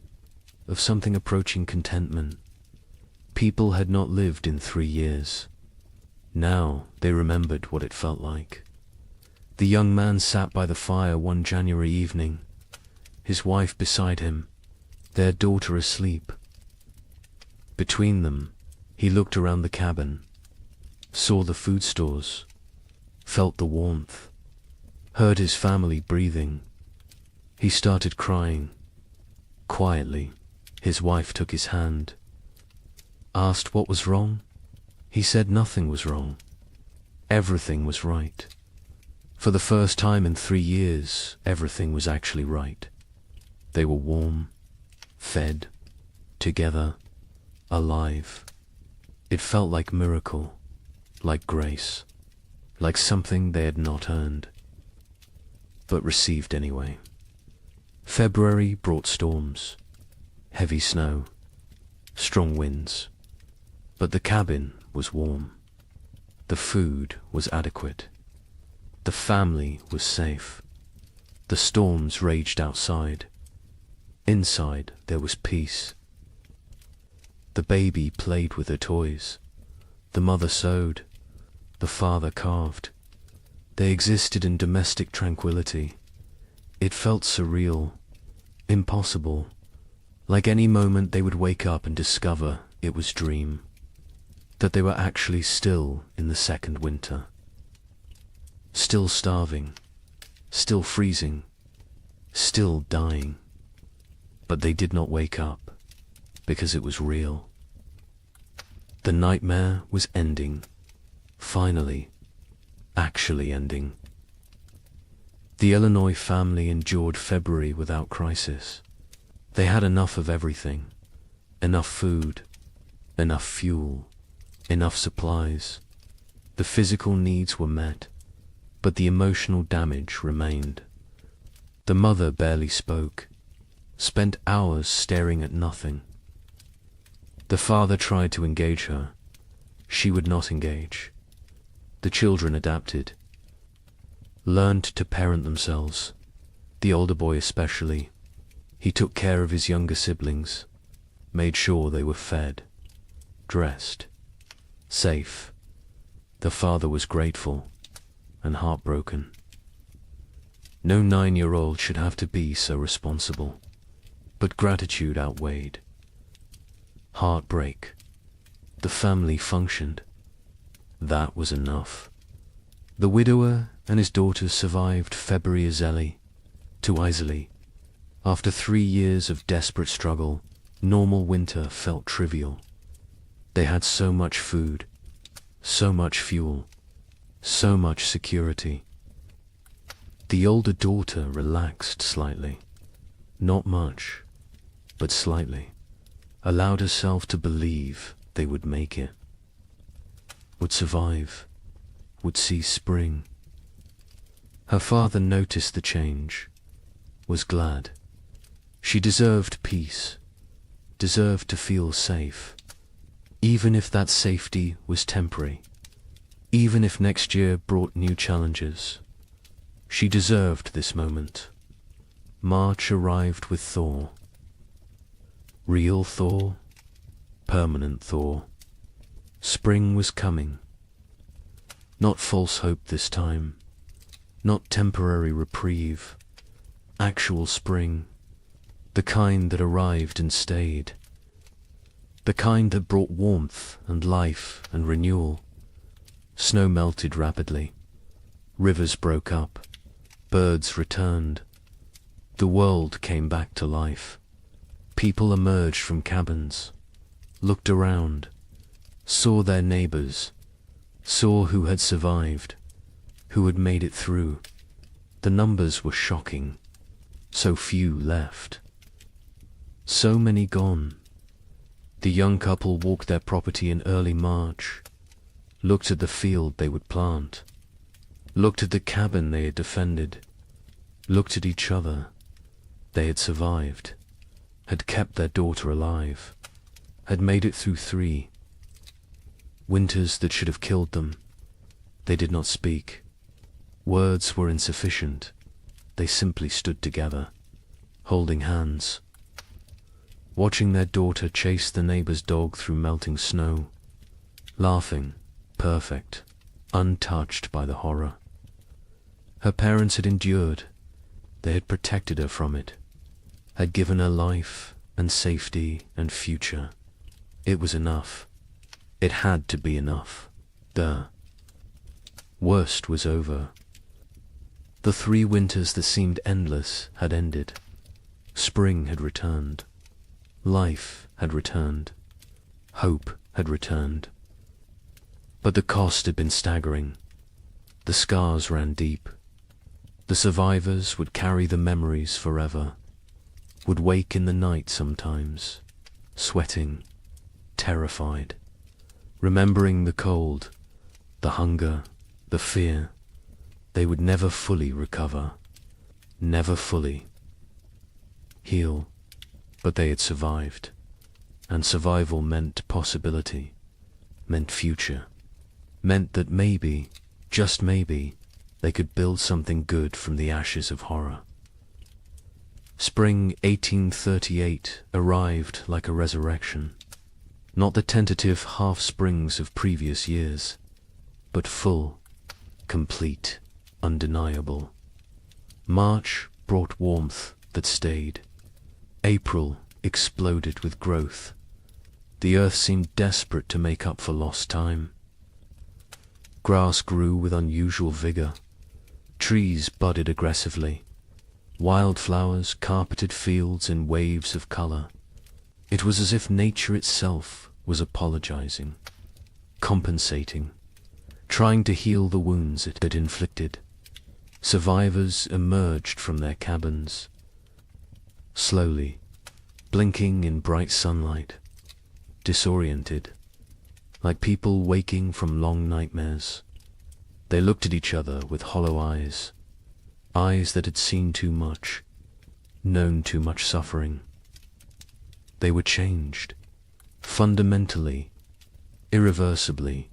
of something approaching contentment. People had not lived in 3 years. Now they remembered what it felt like. The young man sat by the fire one January evening, his wife beside him, their daughter asleep. Between them, he looked around the cabin, saw the food stores, felt the warmth, heard his family breathing. He started crying. Quietly, his wife took his hand, asked what was wrong. He said nothing was wrong. Everything was right. For the first time in 3 years, everything was actually right. They were warm, fed, together, alive. It felt like miracle, like grace, like something they had not earned, but received anyway. February brought storms, heavy snow, strong winds, but the cabin was warm. The food was adequate. The family was safe. The storms raged outside. Inside there was peace. The baby played with her toys. The mother sewed. The father carved. They existed in domestic tranquility. It felt surreal, impossible, like any moment they would wake up and discover it was dream, that they were actually still in the second winter, still starving, still freezing, still dying. But they did not wake up, because it was real. The nightmare was ending, finally, actually ending. The Illinois family endured February without crisis. They had enough of everything, enough food, enough fuel, enough supplies. The physical needs were met, but the emotional damage remained. The mother barely spoke, spent hours staring at nothing. The father tried to engage her. She would not engage. The children adapted, learned to parent themselves, The older boy especially. He took care of his younger siblings, made sure they were fed, dressed, safe. The father was grateful and heartbroken. No 9-year-old should have to be so responsible, but gratitude outweighed. Heartbreak. The family functioned. That was enough. The widower and his daughters survived February too easily. After 3 years of desperate struggle, normal winter felt trivial. They had so much food, so much fuel, so much security. The older daughter relaxed slightly. Not much, but slightly. Allowed herself to believe they would make it, would survive, would see spring. Her father noticed the change, was glad. She deserved peace, deserved to feel safe, even if that safety was temporary, even if next year brought new challenges. She deserved this moment. March arrived with thaw. Real thaw, permanent thaw. Spring was coming. Not false hope this time, not temporary reprieve. Actual spring, the kind that arrived and stayed. The kind that brought warmth and life and renewal. Snow melted rapidly. Rivers broke up. Birds returned. The world came back to life. People emerged from cabins, looked around, saw their neighbors, saw who had survived, who had made it through. The numbers were shocking. So few left. So many gone. The young couple walked their property in early March, looked at the field they would plant, looked at the cabin they had defended, looked at each other. They had survived, had kept their daughter alive, had made it through 3 winters that should have killed them. They did not speak. Words were insufficient. They simply stood together, holding hands, watching their daughter chase the neighbor's dog through melting snow, laughing, perfect, untouched by the horror. Her parents had endured. They had protected her from it, had given her life and safety and future. It was enough. It had to be enough. The worst was over. The 3 winters that seemed endless had ended. Spring had returned. Life had returned. Hope had returned. But the cost had been staggering. The scars ran deep. The survivors would carry the memories forever, would wake in the night sometimes, sweating, terrified, remembering the cold, the hunger, the fear. They would never fully recover, never fully heal, but they had survived, and survival meant possibility, meant future, meant that maybe, just maybe, they could build something good from the ashes of horror. Spring 1838 arrived like a resurrection, not the tentative half-springs of previous years, but full, complete, undeniable. March brought warmth that stayed. April exploded with growth. The earth seemed desperate to make up for lost time. Grass grew with unusual vigor. Trees budded aggressively. Wildflowers carpeted fields in waves of color. It was as if nature itself was apologizing, compensating, trying to heal the wounds it had inflicted. Survivors emerged from their cabins, slowly, blinking in bright sunlight, disoriented, like people waking from long nightmares. They looked at each other with hollow eyes, eyes that had seen too much, known too much suffering. They were changed, fundamentally, irreversibly.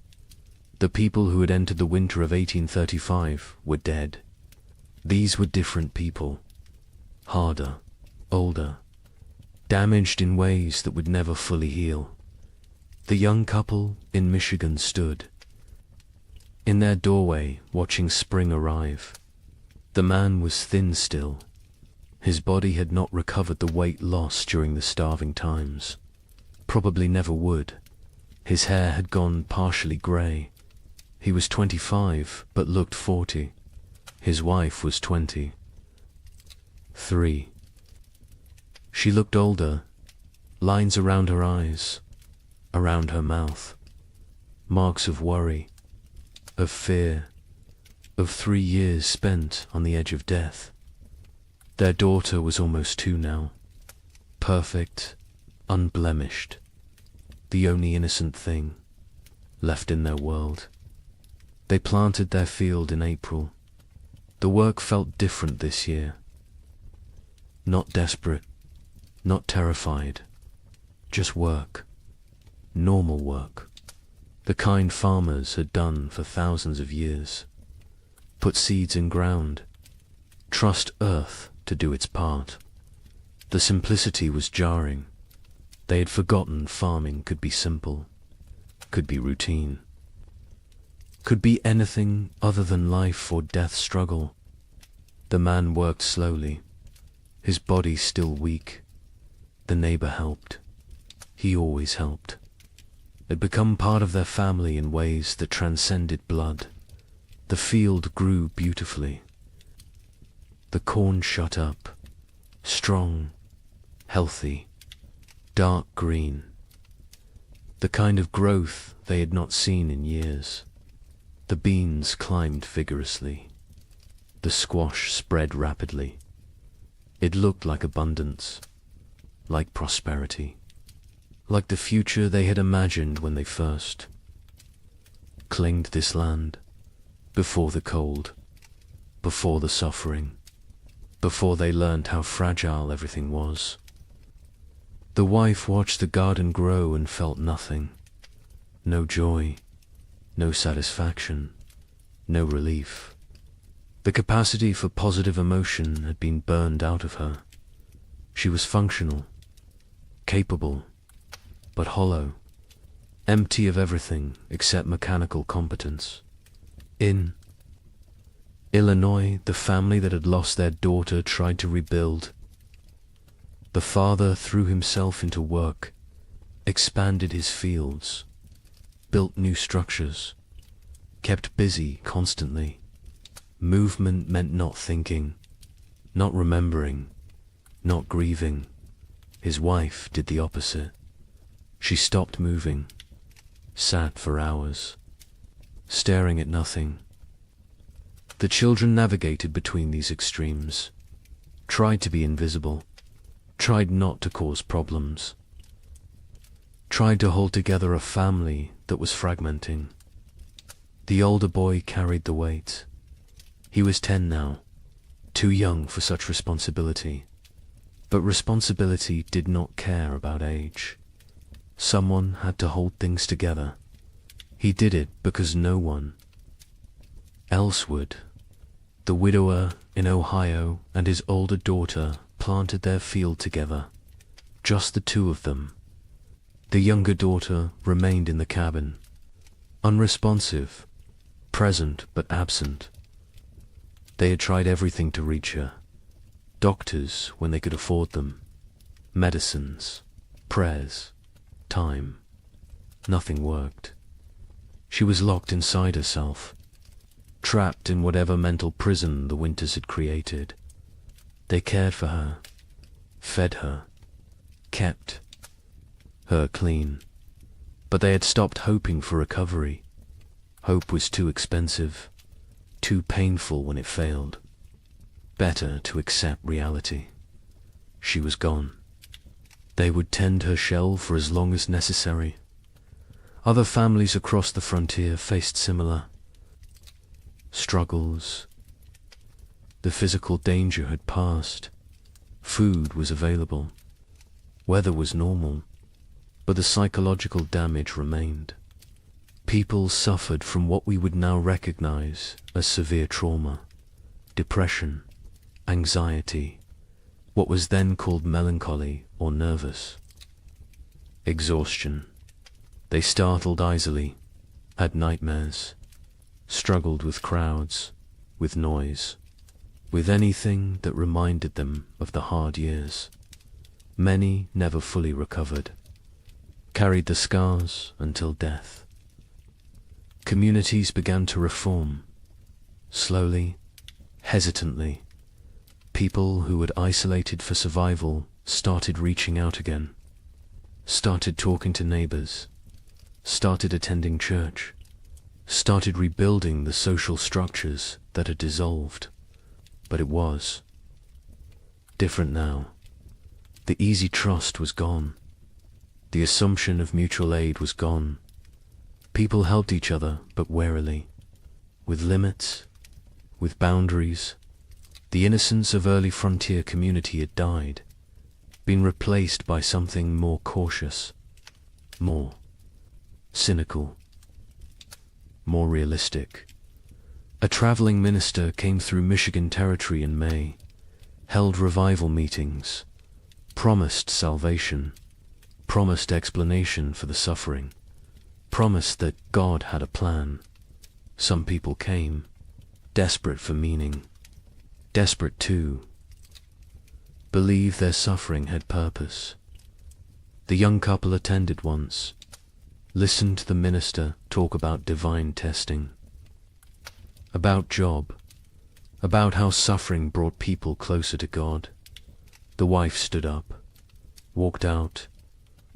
The people who had entered the winter of 1835 were dead. These were different people, harder, older, damaged in ways that would never fully heal. The young couple in Michigan stood in their doorway watching spring arrive. The man was thin still. His body had not recovered the weight lost during the starving times. Probably never would. His hair had gone partially grey. He was 25, but looked 40. His wife was 23. She looked older, lines around her eyes, around her mouth, marks of worry, of fear, of 3 years spent on the edge of death. Their daughter was almost 2 now, perfect, unblemished, the only innocent thing left in their world. They planted their field in April. The work felt different this year. Not desperate, not terrified, just work, normal work, the kind farmers had done for thousands of years. Put seeds in ground, trust earth to do its part. The simplicity was jarring. They had forgotten farming could be simple, could be routine, could be anything other than life or death struggle. The man worked slowly, his body still weak. The neighbor helped. He always helped. Had become part of their family in ways that transcended blood. The field grew beautifully. The corn shut up, strong, healthy, dark green. The kind of growth they had not seen in years. The beans climbed vigorously. The squash spread rapidly. It looked like abundance, like prosperity, like the future they had imagined when they first claimed this land, before the cold, before the suffering, before they learned how fragile everything was. The wife watched the garden grow and felt nothing. No joy, no satisfaction, no relief. The capacity for positive emotion had been burned out of her. She was functional, capable, but hollow, empty of everything except mechanical competence. In Illinois, the family that had lost their daughter tried to rebuild. The father threw himself into work, expanded his fields, built new structures, kept busy constantly. Movement meant not thinking, not remembering, not grieving. His wife did the opposite. She stopped moving, sat for hours, staring at nothing. The children navigated between these extremes, tried to be invisible, tried not to cause problems, tried to hold together a family that was fragmenting. The older boy carried the weight. He was 10 now, too young for such responsibility. But responsibility did not care about age. Someone had to hold things together. He did it because no one else would. The widower in Ohio and his older daughter planted their field together, just the 2 of them. The younger daughter remained in the cabin, unresponsive, present but absent. They had tried everything to reach her. Doctors when they could afford them, medicines, prayers, time. Nothing worked. She was locked inside herself, trapped in whatever mental prison the winters had created. They cared for her, fed her, kept her clean, but they had stopped hoping for recovery. Hope was too expensive, too painful when it failed. Better to accept reality. She was gone. They would tend her shell for as long as necessary. Other families across the frontier faced similar struggles. The physical danger had passed. Food was available. Weather was normal. But the psychological damage remained. People suffered from what we would now recognize as severe trauma, depression, anxiety, what was then called melancholy or nervous. Exhaustion. They startled easily, had nightmares, struggled with crowds, with noise, with anything that reminded them of the hard years. Many never fully recovered, carried the scars until death. Communities began to reform. Slowly, hesitantly, people who had isolated for survival started reaching out again, started talking to neighbors, started attending church, started rebuilding the social structures that had dissolved. But it was different now. The easy trust was gone. The assumption of mutual aid was gone. People helped each other, but warily, with limits, with boundaries. The innocence of early frontier community had died, been replaced by something more cautious, more cynical, more realistic. A traveling minister came through Michigan territory in May, held revival meetings, promised salvation, promised explanation for the suffering, promised that God had a plan. Some people came, desperate for meaning, desperate to believe their suffering had purpose. The young couple attended once, listened to the minister talk about divine testing, about Job, about how suffering brought people closer to God. The wife stood up, walked out.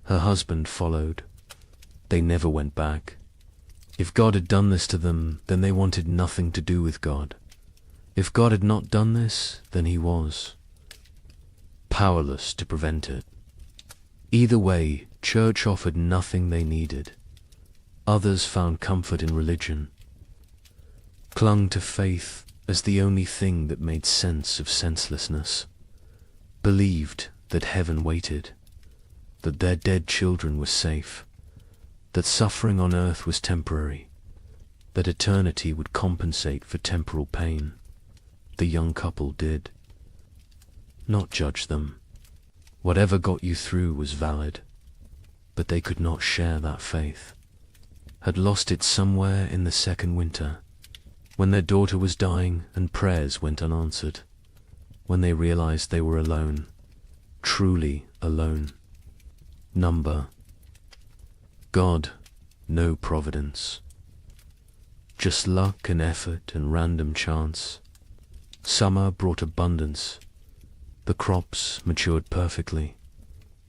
Her husband followed. They never went back. If God had done this to them, then they wanted nothing to do with God. If God had not done this, then he was powerless to prevent it. Either way, church offered nothing they needed. Others found comfort in religion, clung to faith as the only thing that made sense of senselessness, believed that heaven waited, that their dead children were safe, that suffering on earth was temporary, that eternity would compensate for temporal pain. The young couple did not judge them. Whatever got you through was valid, but they could not share that faith, had lost it somewhere in the second winter, when their daughter was dying and prayers went unanswered, when they realized they were alone, truly alone. Number. God, no providence. Just luck and effort and random chance. Summer brought abundance. The crops matured perfectly.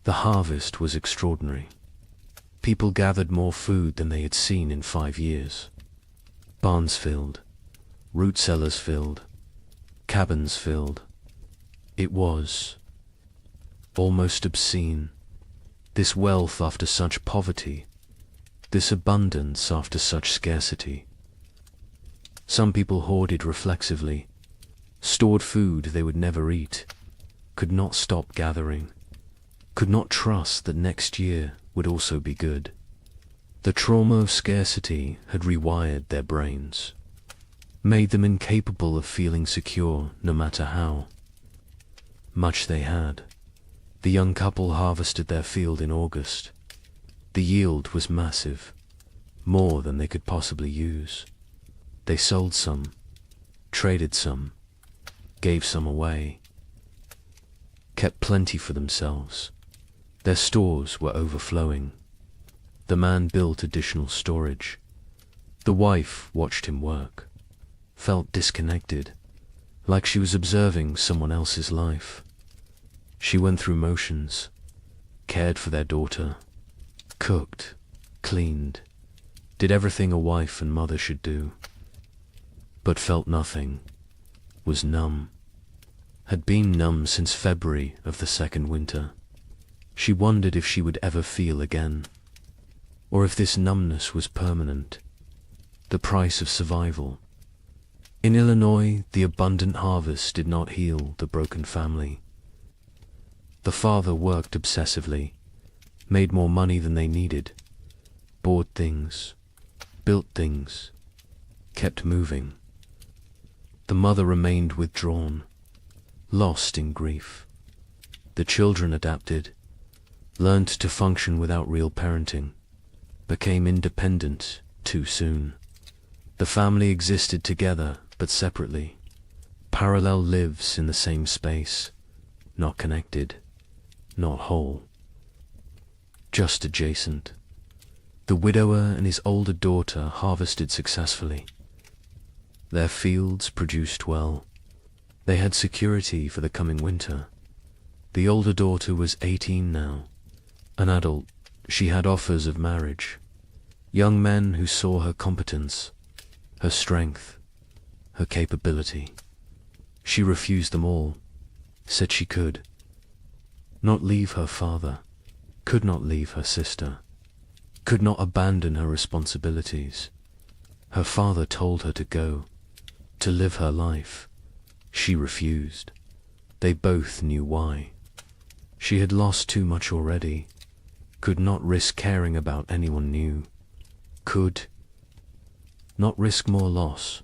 The harvest was extraordinary. People gathered more food than they had seen in 5 years. Barns filled, root cellars filled, cabins filled. It was almost obscene, this wealth after such poverty, this abundance after such scarcity. Some people hoarded reflexively, stored food they would never eat, could not stop gathering, could not trust that next year would also be good. The trauma of scarcity had rewired their brains, made them incapable of feeling secure no matter how much they had. The young couple harvested their field in August. The yield was massive, more than they could possibly use. They sold some, traded some, gave some away, kept plenty for themselves. Their stores were overflowing. The man built additional storage. The wife watched him work, felt disconnected, like she was observing someone else's life. She went through motions, cared for their daughter, cooked, cleaned, did everything a wife and mother should do, but felt nothing, was numb, had been numb since February of the second winter. She wondered if she would ever feel again, or if this numbness was permanent, the price of survival. In Illinois, the abundant harvest did not heal the broken family. The father worked obsessively, made more money than they needed, bought things, built things, kept moving. The mother remained withdrawn, lost in grief, The children adapted, learned to function without real parenting, became independent too soon. The family existed together but separately. Parallel lives in the same space, not connected, not whole, just adjacent. The widower and his older daughter harvested successfully. Their fields produced well. They had security for the coming winter. The older daughter was 18 now. An adult, she had offers of marriage. Young men who saw her competence, her strength, her capability. She refused them all, said she could not leave her father, could not leave her sister, could not abandon her responsibilities. Her father told her to go, to live her life. She refused. They both knew why. She had lost too much already, could not risk caring about anyone new, could not risk more loss.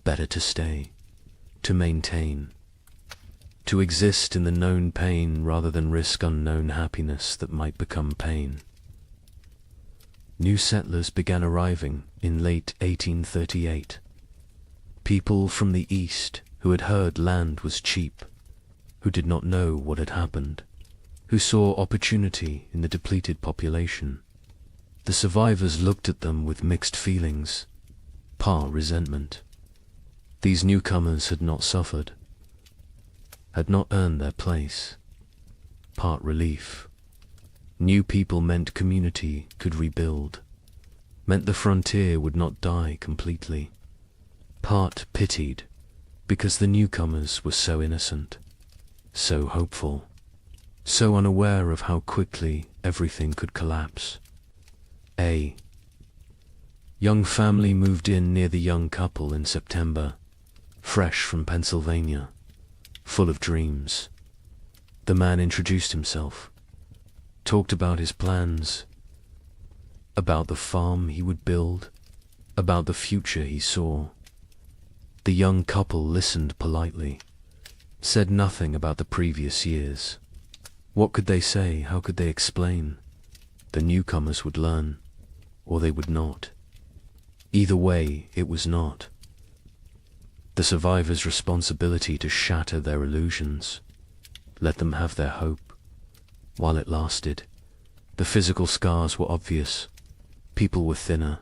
Better to stay, to maintain, to exist in the known pain rather than risk unknown happiness that might become pain. New settlers began arriving in late 1838. People from the east who had heard land was cheap, who did not know what had happened, who saw opportunity in the depleted population. The survivors looked at them with mixed feelings, part resentment. These newcomers had not suffered, had not earned their place. Part relief. New people meant community could rebuild, meant the frontier would not die completely. Part pitied, because the newcomers were so innocent, so hopeful, so unaware of how quickly everything could collapse. A young family moved in near the young couple in September, fresh from Pennsylvania, full of dreams. The man introduced himself, talked about his plans, about the farm he would build, about the future he saw. The young couple listened politely, said nothing about the previous years. What could they say? How could they explain? The newcomers would learn, or they would not. Either way, it was not the survivors' responsibility to shatter their illusions, let them have their hope, while it lasted. The physical scars were obvious. People were thinner,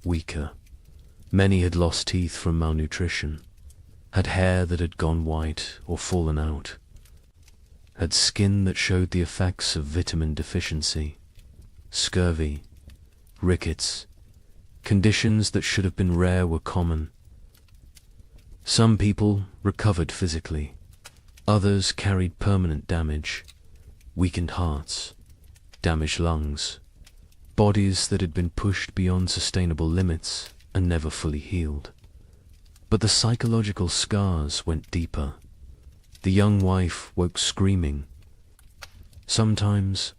weaker. Many had lost teeth from malnutrition, had hair that had gone white or fallen out, had skin that showed the effects of vitamin deficiency, scurvy, rickets. Conditions that should have been rare were common. Some people recovered physically, others carried permanent damage, weakened hearts, damaged lungs, bodies that had been pushed beyond sustainable limits and never fully healed. But the psychological scars went deeper. The young wife woke screaming. Sometimes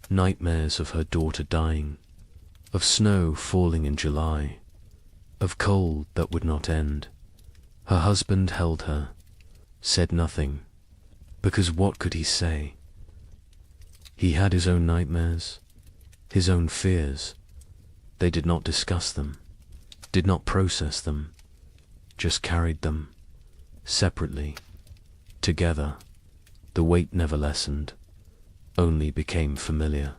nightmares of her daughter dying, of snow falling in July, of cold that would not end. Her husband held her, said nothing, because what could he say? He had his own nightmares, his own fears. They did not discuss them, did not process them, just carried them, separately, together. The weight never lessened, only became familiar,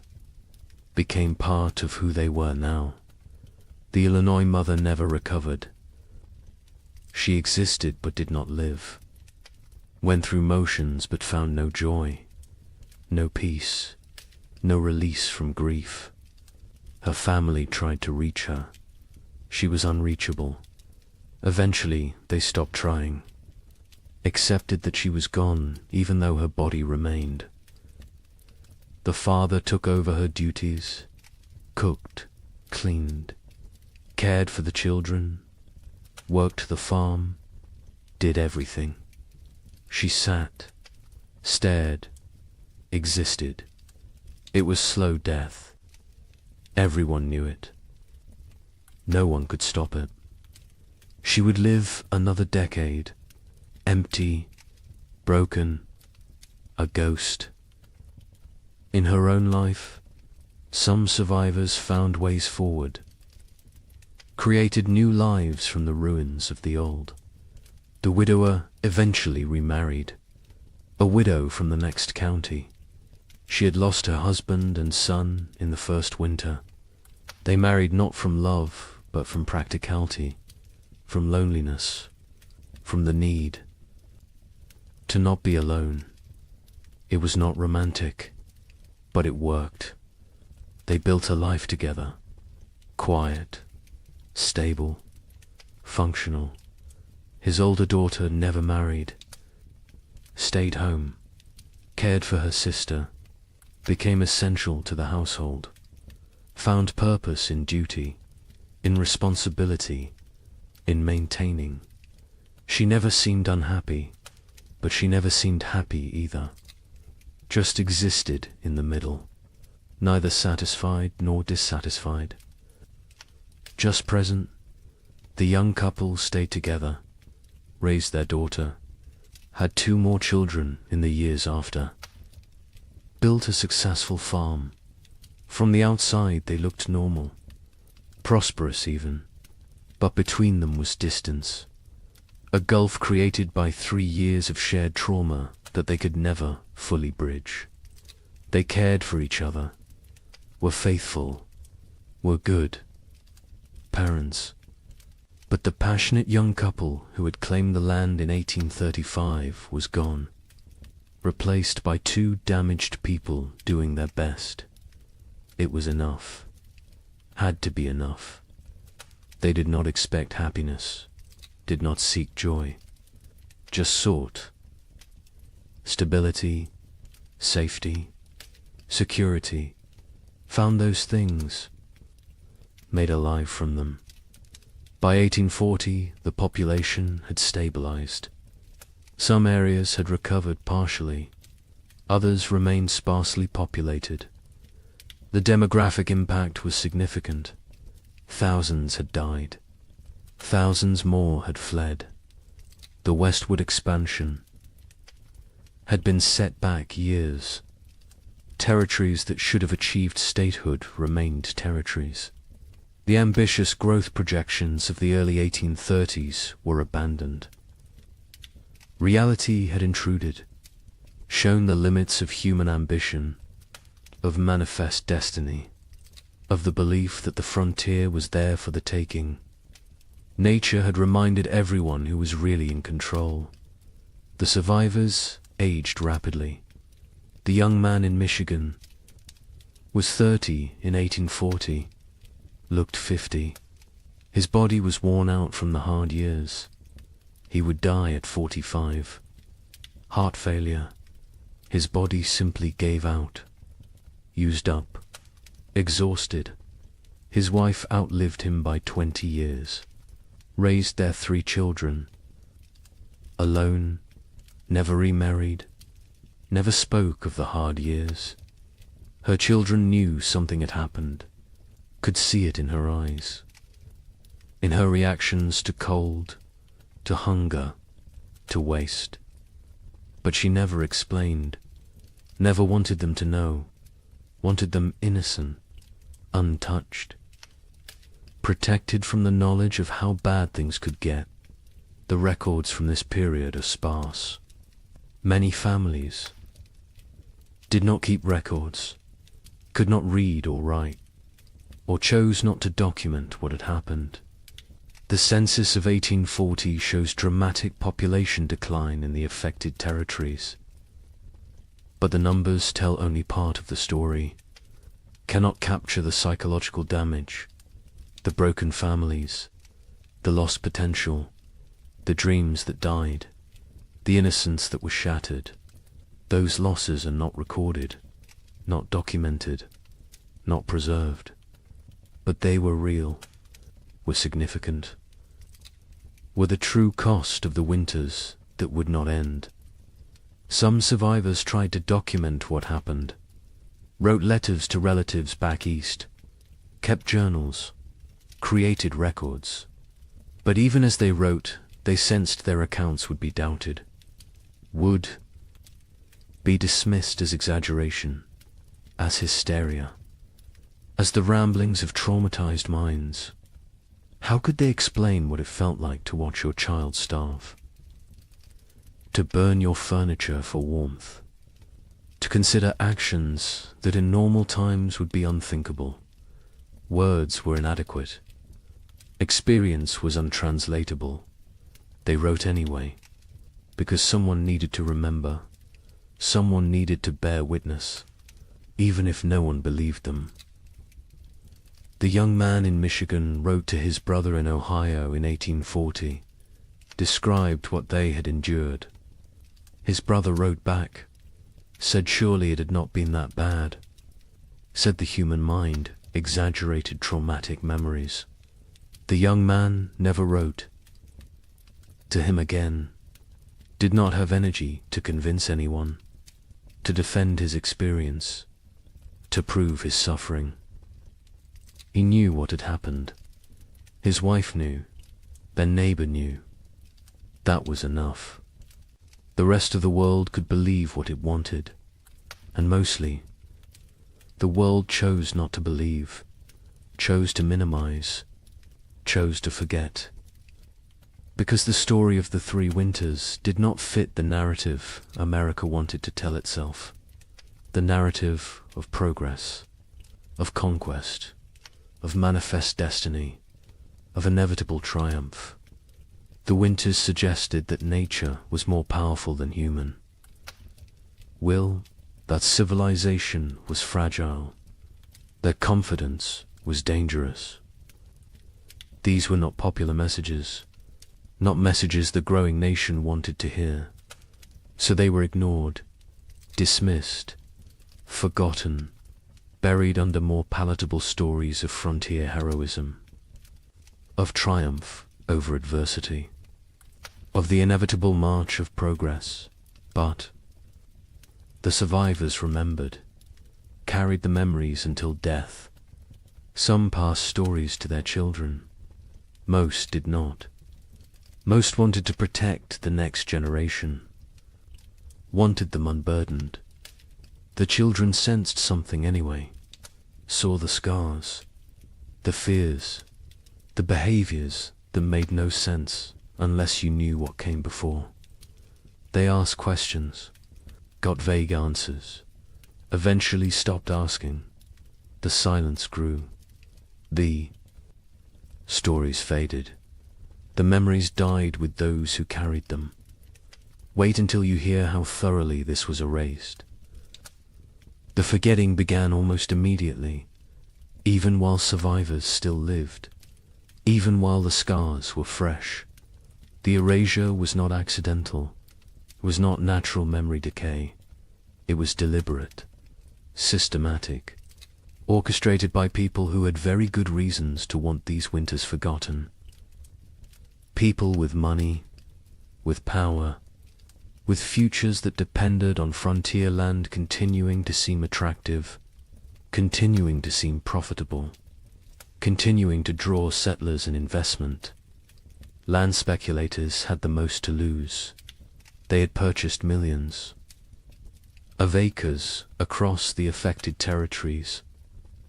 became part of who they were now. The Illinois mother never recovered. She existed but did not live, went through motions but found no joy, no peace, no release from grief. Her family tried to reach her. She was unreachable. Eventually, they stopped trying, accepted that she was gone even though her body remained. The father took over her duties, cooked, cleaned, cared for the children, worked the farm, did everything. She sat, stared, existed. It was slow death. Everyone knew it. No one could stop it. She would live another decade, empty, broken, a ghost. In her own life, some survivors found ways forward, created new lives from the ruins of the old. The widower eventually remarried, a widow from the next county. She had lost her husband and son in the first winter. They married not from love, but from practicality, from loneliness, from the need to not be alone. It was not romantic, but it worked. They built a life together, quiet, stable, functional. His older daughter never married, stayed home, cared for her sister, became essential to the household, found purpose in duty, in responsibility, in maintaining. She never seemed unhappy, but she never seemed happy either. Just existed in the middle, neither satisfied nor dissatisfied. Just present, the young couple stayed together, raised their daughter, had 2 more children in the years after, built a successful farm. From the outside they looked normal, prosperous even, but between them was distance, a gulf created by 3 years of shared trauma that they could never fully bridge. They cared for each other, were faithful, were good parents. But the passionate young couple who had claimed the land in 1835 was gone, replaced by 2 damaged people doing their best. It was enough, had to be enough. They did not expect happiness, did not seek joy, just sought stability, safety, security, found those things, made a life from them. By 1840, the population had stabilized. Some areas had recovered partially, others remained sparsely populated. The demographic impact was significant. Thousands had died. Thousands more had fled. The westward expansion had been set back years. Territories that should have achieved statehood remained territories. The ambitious growth projections of the early 1830s were abandoned. Reality had intruded, shown the limits of human ambition, of manifest destiny, of the belief that the frontier was there for the taking. Nature had reminded everyone who was really in control. The survivors aged rapidly. The young man in Michigan was 30 in 1840, looked 50. His body was worn out from the hard years. He would die at 45. Heart failure. His body simply gave out. Used up. Exhausted. His wife outlived him by 20 years. Raised their 3 children. Alone. Never remarried. Never spoke of the hard years. Her children knew something had happened. Could see it in her eyes. In her reactions to cold, to hunger, to waste. But she never explained. Never wanted them to know. Wanted them innocent, untouched. Protected from the knowledge of how bad things could get. The records from this period are sparse. Many families did not keep records, could not read or write, or chose not to document what had happened. The census of 1840 shows dramatic population decline in the affected territories. But the numbers tell only part of the story, cannot capture the psychological damage, the broken families, the lost potential, the dreams that died, the innocence that was shattered. Those losses are not recorded, not documented, not preserved. But they were real, were significant, were the true cost of the winters that would not end. Some survivors tried to document what happened, wrote letters to relatives back east, kept journals, created records. But even as they wrote, they sensed their accounts would be doubted. Would be dismissed as exaggeration, as hysteria, as the ramblings of traumatized minds. How could they explain what it felt like to watch your child starve? To burn your furniture for warmth? To consider actions that in normal times would be unthinkable? Words were inadequate. Experience was untranslatable. They wrote anyway, because someone needed to remember, someone needed to bear witness, even if no one believed them. The young man in Michigan wrote to his brother in Ohio in 1840, described what they had endured. His brother wrote back, said surely it had not been that bad, said the human mind exaggerated traumatic memories. The young man never wrote to him again, did not have energy to convince anyone, to defend his experience, to prove his suffering. He knew what had happened. His wife knew, their neighbor knew. That was enough. The rest of the world could believe what it wanted, and mostly, the world chose not to believe, chose to minimize, chose to forget. Because the story of the 3 winters did not fit the narrative America wanted to tell itself. The narrative of progress, of conquest, of manifest destiny, of inevitable triumph. The winters suggested that nature was more powerful than human. Will, that civilization was fragile, that confidence was dangerous. These were not popular messages, not messages the growing nation wanted to hear. So they were ignored, dismissed, forgotten, buried under more palatable stories of frontier heroism, of triumph over adversity, of the inevitable march of progress. But the survivors remembered, carried the memories until death. Some passed stories to their children. Most did not. Most wanted to protect the next generation, wanted them unburdened. The children sensed something anyway, saw the scars, the fears, the behaviors that made no sense unless you knew what came before. They asked questions, got vague answers, eventually stopped asking. The silence grew. The stories faded. The memories died with those who carried them. Wait until you hear how thoroughly this was erased. The forgetting began almost immediately, even while survivors still lived, even while the scars were fresh. The erasure was not accidental, it was not natural memory decay. It was deliberate, systematic, orchestrated by people who had very good reasons to want these winters forgotten. People with money, with power, with futures that depended on frontier land continuing to seem attractive, continuing to seem profitable, continuing to draw settlers and investment. Land speculators had the most to lose. They had purchased millions of acres across the affected territories,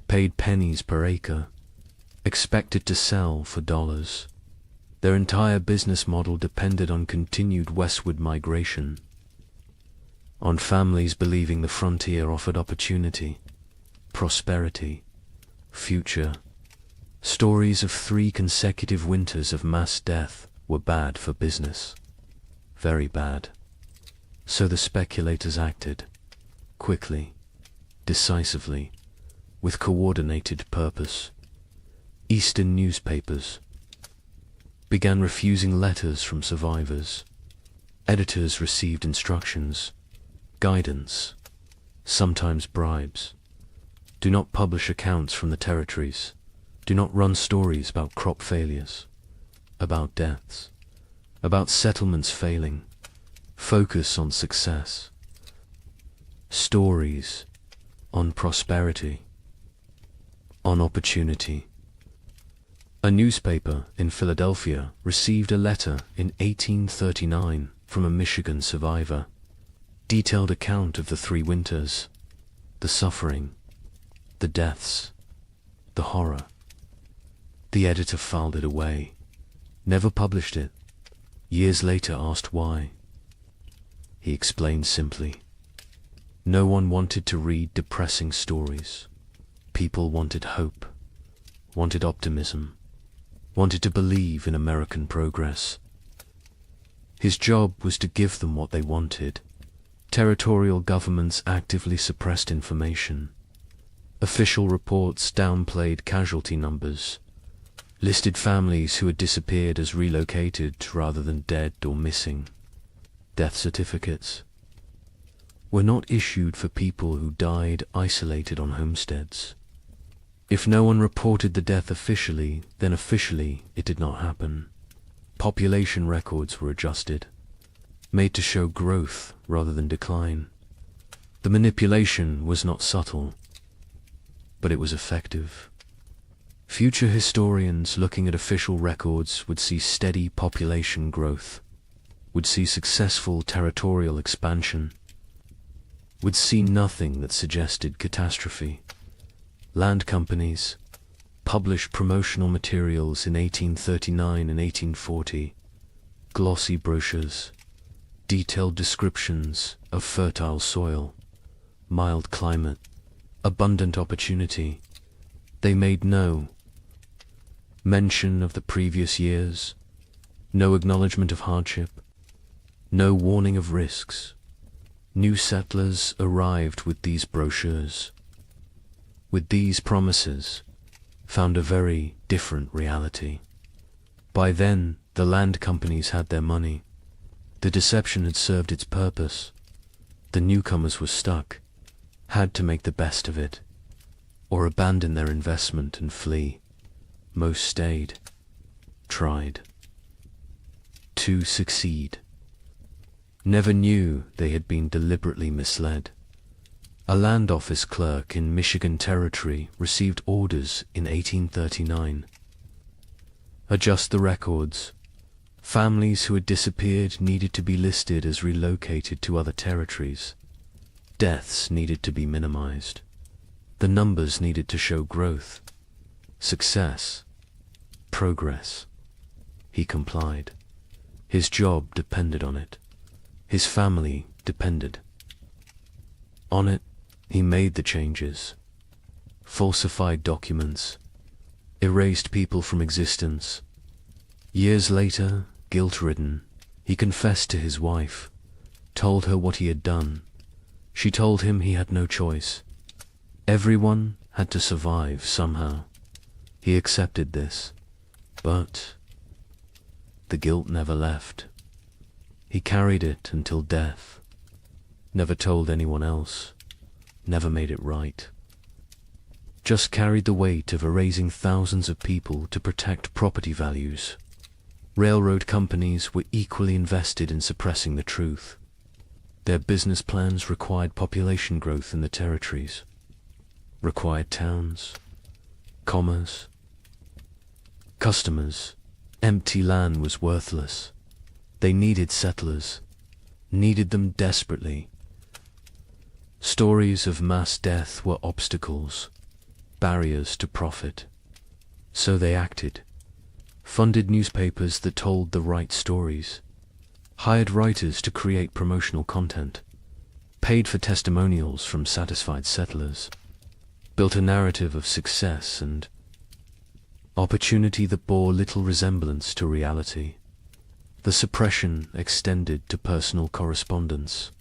paid pennies per acre, expected to sell for dollars. Their entire business model depended on continued westward migration, on families believing the frontier offered opportunity, prosperity, future. Stories of 3 consecutive winters of mass death were bad for business, very bad. So the speculators acted, quickly, decisively, with coordinated purpose. Eastern newspapers began refusing letters from survivors. Editors received instructions, guidance, sometimes bribes. Do not publish accounts from the territories. Do not run stories about crop failures, about deaths, about settlements failing. Focus on success. Stories on prosperity, on opportunity. A newspaper in Philadelphia received a letter in 1839 from a Michigan survivor. Detailed account of the 3 winters, the suffering, the deaths, the horror. The editor filed it away, never published it. Years later asked why. He explained simply, no one wanted to read depressing stories. People wanted hope, wanted optimism, wanted to believe in American progress. His job was to give them what they wanted. Territorial governments actively suppressed information. Official reports downplayed casualty numbers, listed families who had disappeared as relocated rather than dead or missing. Death certificates were not issued for people who died isolated on homesteads. If no one reported the death officially, then officially it did not happen. Population records were adjusted, made to show growth rather than decline. The manipulation was not subtle, but it was effective. Future historians looking at official records would see steady population growth, would see successful territorial expansion, would see nothing that suggested catastrophe. Land companies published promotional materials in 1839 and 1840, glossy brochures, detailed descriptions of fertile soil, mild climate, abundant opportunity. They made no mention of the previous years, no acknowledgement of hardship, no warning of risks. New settlers arrived with these brochures, with these promises, found a very different reality. By then, the land companies had their money. The deception had served its purpose. The newcomers were stuck, had to make the best of it, or abandon their investment and flee. Most stayed, tried to succeed. Never knew they had been deliberately misled. A land office clerk in Michigan Territory received orders in 1839. Adjust the records. Families who had disappeared needed to be listed as relocated to other territories. Deaths needed to be minimized. The numbers needed to show growth, success, progress. He complied. His job depended on it. His family depended on it. He made the changes, falsified documents, erased people from existence. Years later, guilt-ridden, he confessed to his wife, told her what he had done. She told him he had no choice. Everyone had to survive somehow. He accepted this, but the guilt never left. He carried it until death, never told anyone else, never made it right. Just carried the weight of erasing thousands of people to protect property values. Railroad companies were equally invested in suppressing the truth. Their business plans required population growth in the territories, required towns, commerce, customers. Empty land was worthless. They needed settlers, needed them desperately. Stories of mass death were obstacles, barriers to profit. So they acted, funded newspapers that told the right stories, hired writers to create promotional content, paid for testimonials from satisfied settlers, built a narrative of success and opportunity that bore little resemblance to reality. The suppression extended to personal correspondence,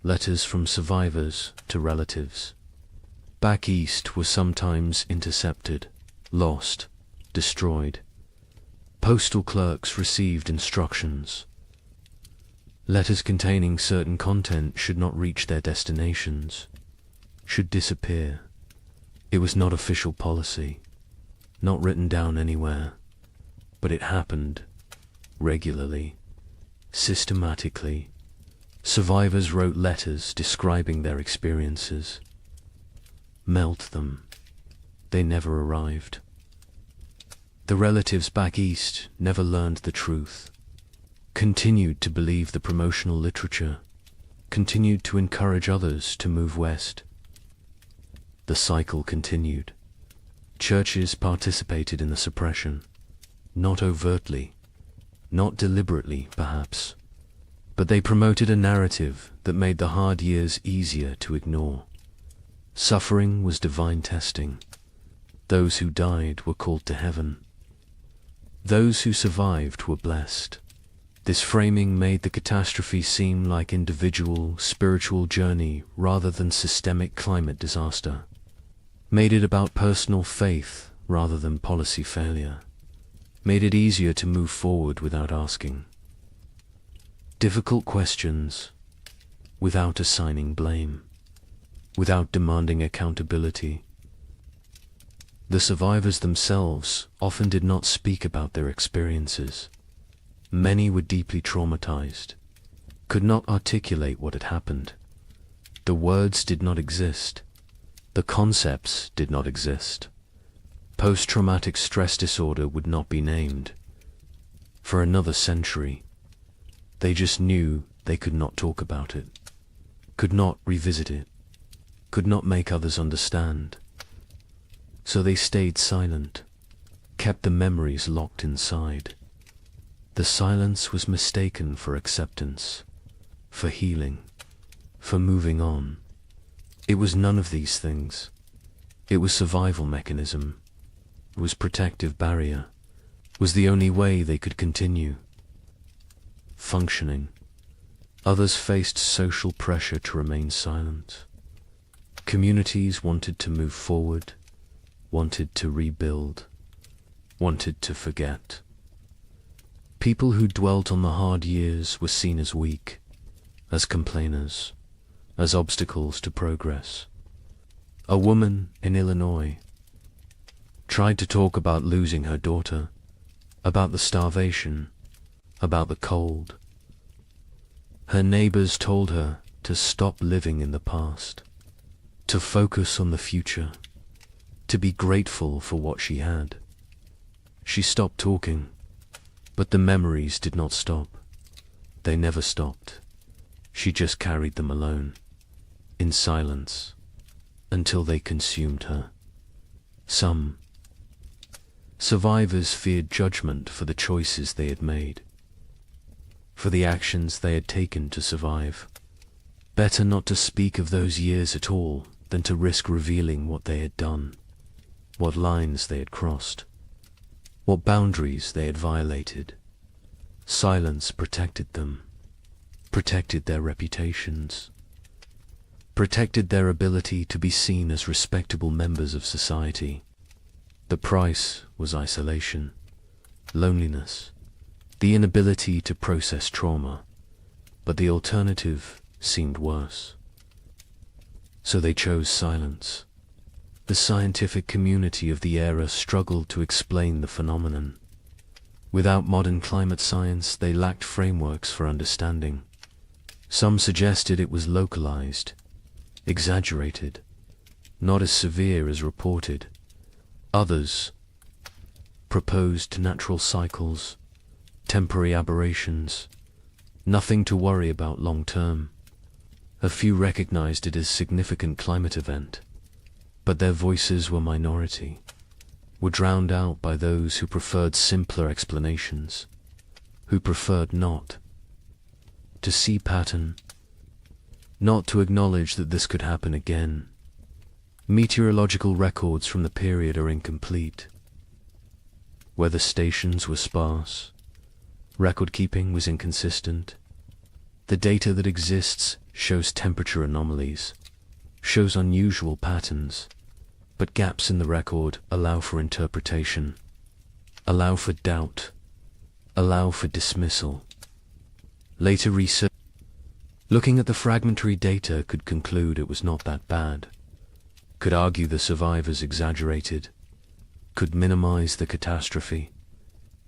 letters from survivors to relatives. Back east were sometimes intercepted, lost, destroyed. Postal clerks received instructions. Letters containing certain content should not reach their destinations, should disappear. It was not official policy, not written down anywhere, but it happened regularly, systematically. Survivors wrote letters describing their experiences. Melt them. They never arrived. The relatives back east never learned the truth, continued to believe the promotional literature, continued to encourage others to move west. The cycle continued. Churches participated in the suppression, not overtly, not deliberately, perhaps, but they promoted a narrative that made the hard years easier to ignore. Suffering was divine testing. Those who died were called to heaven. Those who survived were blessed. This framing made the catastrophe seem like individual, spiritual journey rather than systemic climate disaster. Made it about personal faith rather than policy failure. Made it easier to move forward without asking difficult questions, without assigning blame, without demanding accountability. The survivors themselves often did not speak about their experiences. Many were deeply traumatized, could not articulate what had happened. The words did not exist. The concepts did not exist. Post-traumatic stress disorder would not be named. For another century, they just knew they could not talk about it, could not revisit it, could not make others understand. So they stayed silent, kept the memories locked inside. The silence was mistaken for acceptance, for healing, for moving on. It was none of these things. It was survival mechanism. It was protective barrier. It was the only way they could continue functioning. Others faced social pressure to remain silent. Communities wanted to move forward, wanted to rebuild, wanted to forget. People who dwelt on the hard years were seen as weak, as complainers, as obstacles to progress. A woman in Illinois tried to talk about losing her daughter, about the starvation, about the cold. Her neighbors told her to stop living in the past, to focus on the future, to be grateful for what she had. She stopped talking, but the memories did not stop. They never stopped. She just carried them alone, in silence, until they consumed her. Some survivors feared judgment for the choices they had made, for the actions they had taken to survive. Better not to speak of those years at all than to risk revealing what they had done, what lines they had crossed, what boundaries they had violated. Silence protected them, protected their reputations, protected their ability to be seen as respectable members of society. The price was isolation, loneliness, the inability to process trauma, but the alternative seemed worse. So they chose silence. The scientific community of the era struggled to explain the phenomenon. Without modern climate science, they lacked frameworks for understanding. Some suggested it was localized, exaggerated, not as severe as reported. Others proposed natural cycles, temporary aberrations, nothing to worry about long term. A few recognized it as significant climate event, but their voices were minority, were drowned out by those who preferred simpler explanations, who preferred not to see pattern, not to acknowledge that this could happen again. Meteorological records from the period are incomplete. Weather stations were sparse. Record keeping was inconsistent. The data that exists shows temperature anomalies, shows unusual patterns, but gaps in the record allow for interpretation, allow for doubt, allow for dismissal. Later research, looking at the fragmentary data, could conclude it was not that bad, could argue the survivors exaggerated, could minimize the catastrophe.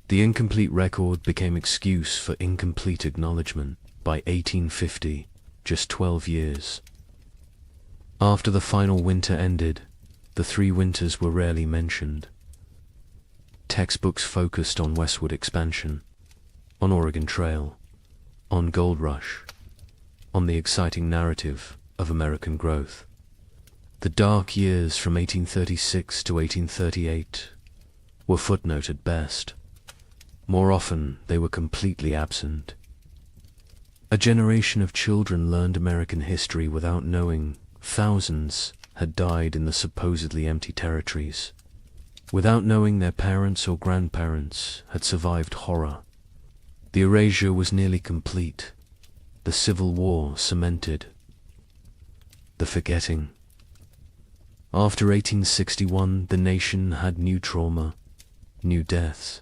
The incomplete record became excuse for incomplete acknowledgement. By 1850, just 12 years after the final winter ended, the 3 winters were rarely mentioned. Textbooks focused on westward expansion, on Oregon Trail, on Gold Rush. on the exciting narrative of American growth. The dark years from 1836 to 1838 were footnote at best. More often, they were completely absent. A generation of children learned American history without knowing thousands had died in the supposedly empty territories, without knowing their parents or grandparents had survived horror. The erasure was nearly complete. The Civil War cemented. The forgetting. After 1861, the nation had new trauma, new deaths,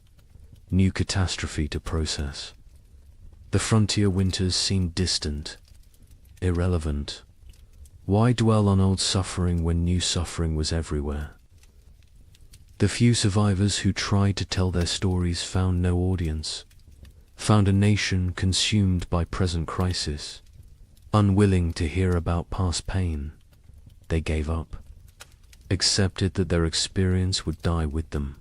new catastrophe to process. The frontier winters seemed distant, irrelevant. Why dwell on old suffering when new suffering was everywhere? The few survivors who tried to tell their stories found no audience, found a nation consumed by present crisis. Unwilling to hear about past pain, they gave up, accepted that their experience would die with them,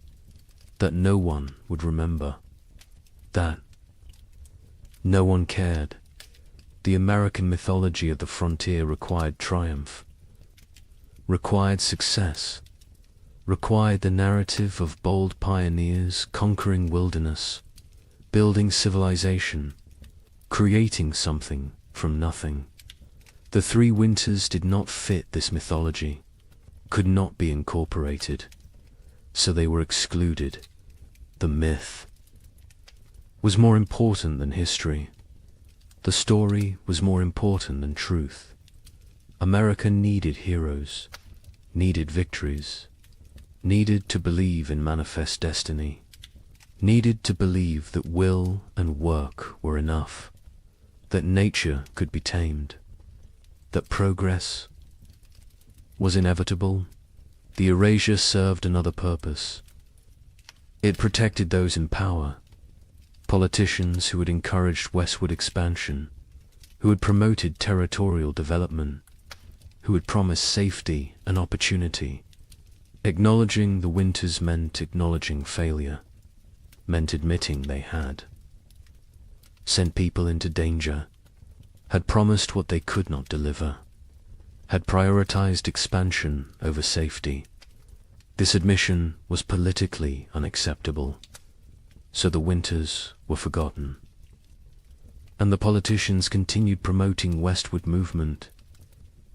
that no one would remember, that no one cared. The American mythology of the frontier required triumph, required success, required the narrative of bold pioneers conquering wilderness, building civilization, creating something from nothing. The Three Winters did not fit this mythology, could not be incorporated, so they were excluded. The myth was more important than history. The story was more important than truth. America needed heroes, needed victories, needed to believe in manifest destiny, needed to believe that will and work were enough, that nature could be tamed, that progress was inevitable. The erasure served another purpose. It protected those in power, politicians who had encouraged westward expansion, who had promoted territorial development, who had promised safety and opportunity. Acknowledging the winters meant acknowledging failure, meant admitting they had. Sent people into danger, had promised what they could not deliver, had prioritized expansion over safety. This admission was politically unacceptable, so the winters were forgotten. And the politicians continued promoting westward movement,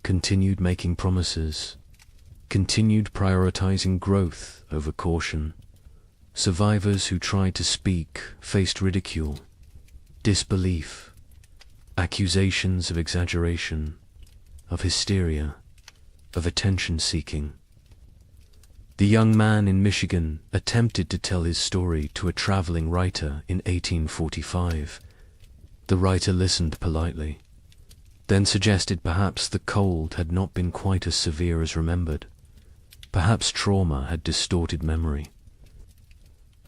continued making promises, continued prioritizing growth over caution. Survivors who tried to speak faced ridicule, disbelief, accusations of exaggeration, of hysteria, of attention-seeking. The young man in Michigan attempted to tell his story to a traveling writer in 1845. The writer listened politely, then suggested perhaps the cold had not been quite as severe as remembered. Perhaps trauma had distorted memory.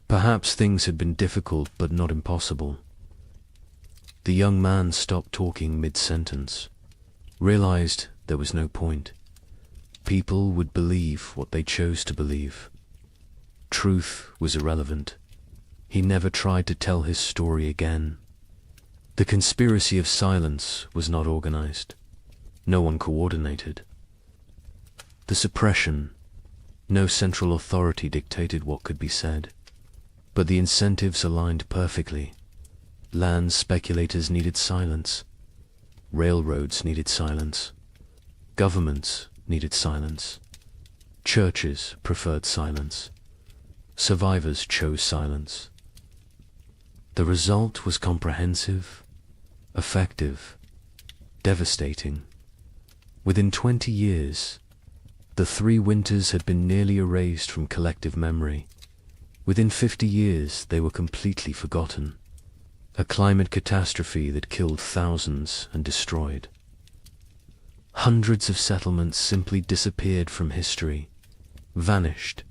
Perhaps things had been difficult but not impossible. The young man stopped talking mid-sentence, realized there was no point. People would believe what they chose to believe. Truth was irrelevant. He never tried to tell his story again. The conspiracy of silence was not organized. No one coordinated. The suppression, no central authority dictated what could be said. But the incentives aligned perfectly. Land speculators needed silence. Railroads needed silence. Governments needed silence. Churches preferred silence. Survivors chose silence. The result was comprehensive, effective, devastating. Within 20 years, the Three Winters had been nearly erased from collective memory. Within 50 years, they were completely forgotten. A climate catastrophe that killed thousands and destroyed. Hundreds of settlements simply disappeared from history, vanished,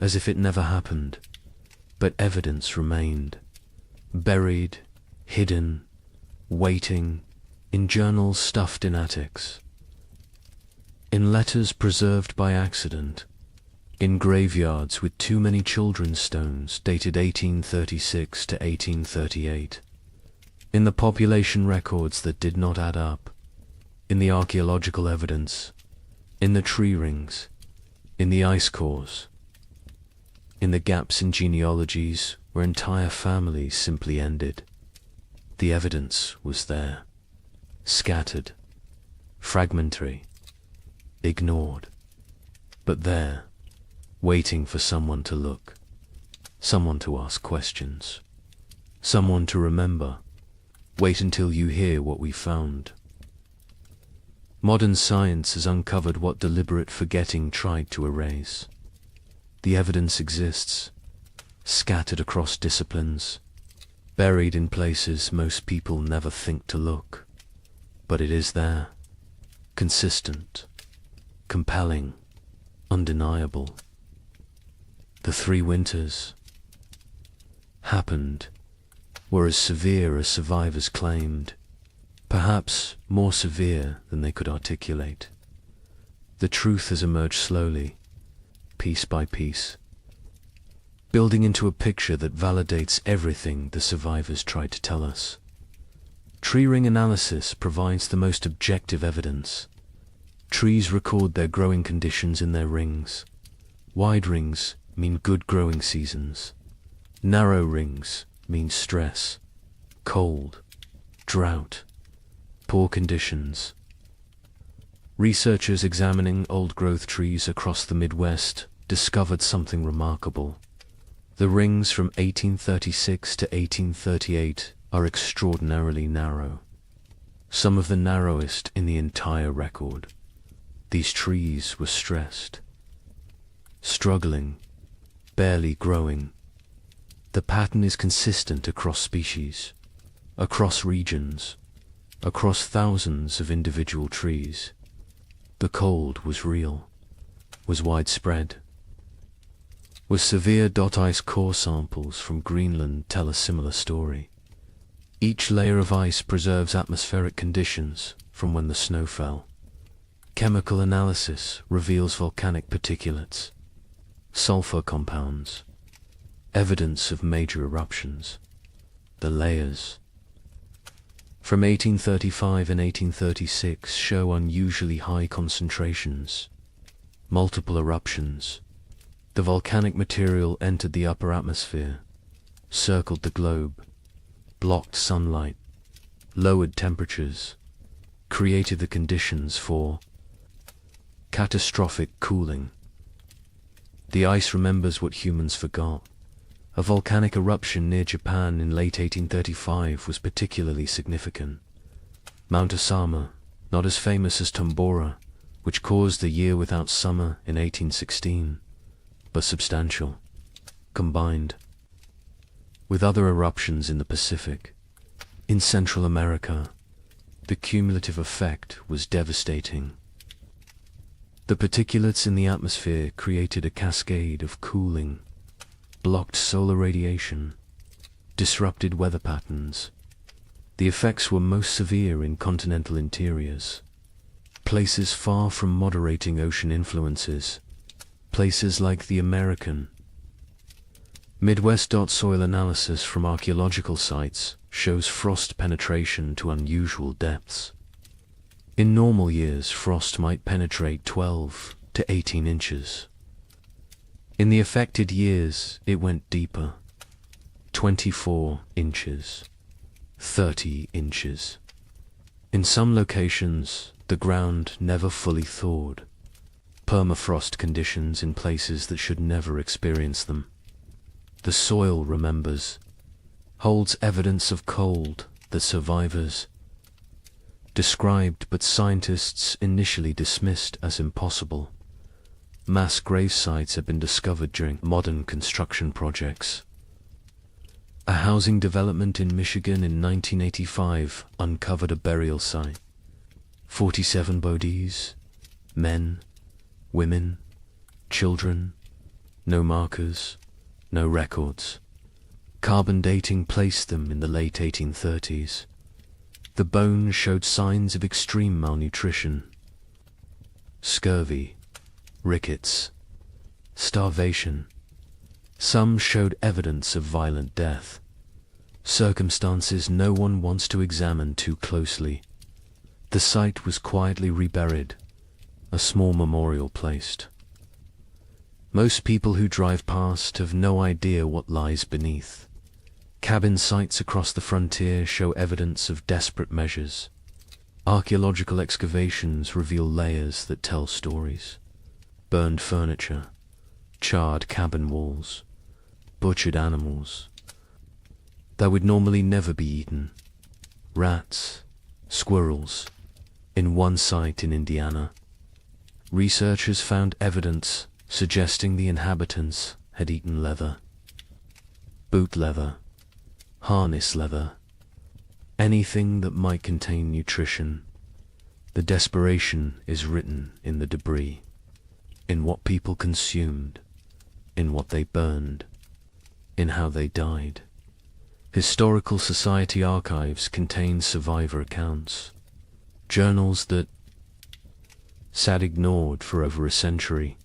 as if it never happened. But evidence remained, buried, hidden, waiting, in journals stuffed in attics, in letters preserved by accident, in graveyards with too many children's stones dated 1836 to 1838. In the population records that did not add up, in the archaeological evidence, in the tree rings, in the ice cores, in the gaps in genealogies where entire families simply ended. The evidence was there, scattered, fragmentary, ignored, but there, waiting for someone to look, someone to ask questions, someone to remember. Wait until you hear what we found. Modern science has uncovered what deliberate forgetting tried to erase. The evidence exists, scattered across disciplines, buried in places most people never think to look. But it is there, consistent, compelling, undeniable. The 3 winters happened, were as severe as survivors claimed, perhaps more severe than they could articulate. The truth has emerged slowly, piece by piece, building into a picture that validates everything the survivors tried to tell us. Tree ring analysis provides the most objective evidence. Trees record their growing conditions in their rings. Wide rings mean good growing seasons. Narrow rings mean stress, cold, drought, poor conditions. Researchers examining old-growth trees across the Midwest discovered something remarkable. The rings from 1836 to 1838 are extraordinarily narrow, some of the narrowest in the entire record. These trees were stressed, struggling, barely growing. The pattern is consistent across species, across regions, across thousands of individual trees. The cold was real, was widespread. Was severe ice core samples from Greenland tell a similar story. Each layer of ice preserves atmospheric conditions from when the snow fell. Chemical analysis reveals volcanic particulates, sulfur compounds, evidence of major eruptions. The layers from 1835 and 1836 show unusually high concentrations, multiple eruptions. The volcanic material entered the upper atmosphere, circled the globe, blocked sunlight, lowered temperatures, created the conditions for catastrophic cooling. The ice remembers what humans forgot. A volcanic eruption near Japan in late 1835 was particularly significant. Mount Osama, not as famous as Tambora, which caused the year without summer in 1816, but substantial, combined with other eruptions in the Pacific. In Central America, the cumulative effect was devastating. The particulates in the atmosphere created a cascade of cooling, blocked solar radiation, disrupted weather patterns. The effects were most severe in continental interiors, places far from moderating ocean influences, places like the American. Midwest soil analysis from archaeological sites shows frost penetration to unusual depths. In normal years, frost might penetrate 12 to 18 inches. In the affected years, it went deeper, 24 inches, 30 inches. In some locations, the ground never fully thawed. Permafrost conditions in places that should never experience them. The soil remembers, holds evidence of cold that survivors described but scientists initially dismissed as impossible. Mass grave sites have been discovered during modern construction projects. A housing development in Michigan in 1985 uncovered a burial site. 47 bodies, men, women, children, no markers, no records. Carbon dating placed them in the late 1830s. The bones showed signs of extreme malnutrition, scurvy, rickets, starvation. Some showed evidence of violent death. Circumstances no one wants to examine too closely. The site was quietly reburied, a small memorial placed. Most people who drive past have no idea what lies beneath. Cabin sites across the frontier show evidence of desperate measures. Archaeological excavations reveal layers that tell stories. Burned furniture, charred cabin walls, butchered animals that would normally never be eaten. Rats, squirrels. In one site in Indiana, researchers found evidence suggesting the inhabitants had eaten leather, boot leather, harness leather, anything that might contain nutrition. The desperation is written in the debris, in what people consumed, in what they burned, in how they died. Historical Society archives contain survivor accounts, journals that sat ignored for over a century.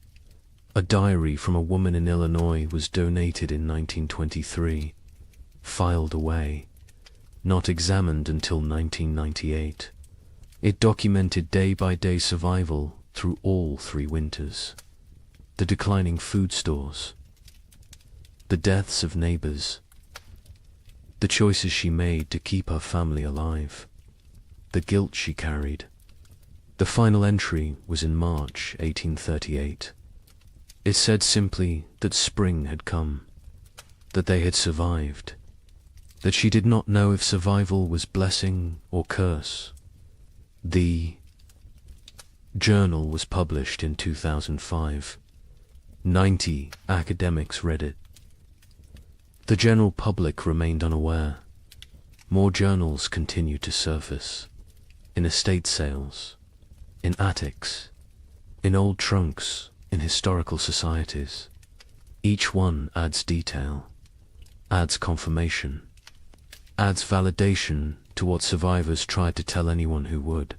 A diary from a woman in Illinois was donated in 1923, filed away, not examined until 1998. It documented day-by-day survival through all 3 winters, the declining food stores, the deaths of neighbors, the choices she made to keep her family alive, the guilt she carried. The final entry was in March 1838. It said simply that spring had come, that they had survived, that she did not know if survival was blessing or curse. The journal was published in 2005. 90 academics read it. The general public remained unaware. More journals continued to surface, in estate sales, in attics, in old trunks, in historical societies. Each one adds detail, adds confirmation, adds validation to what survivors tried to tell anyone who would.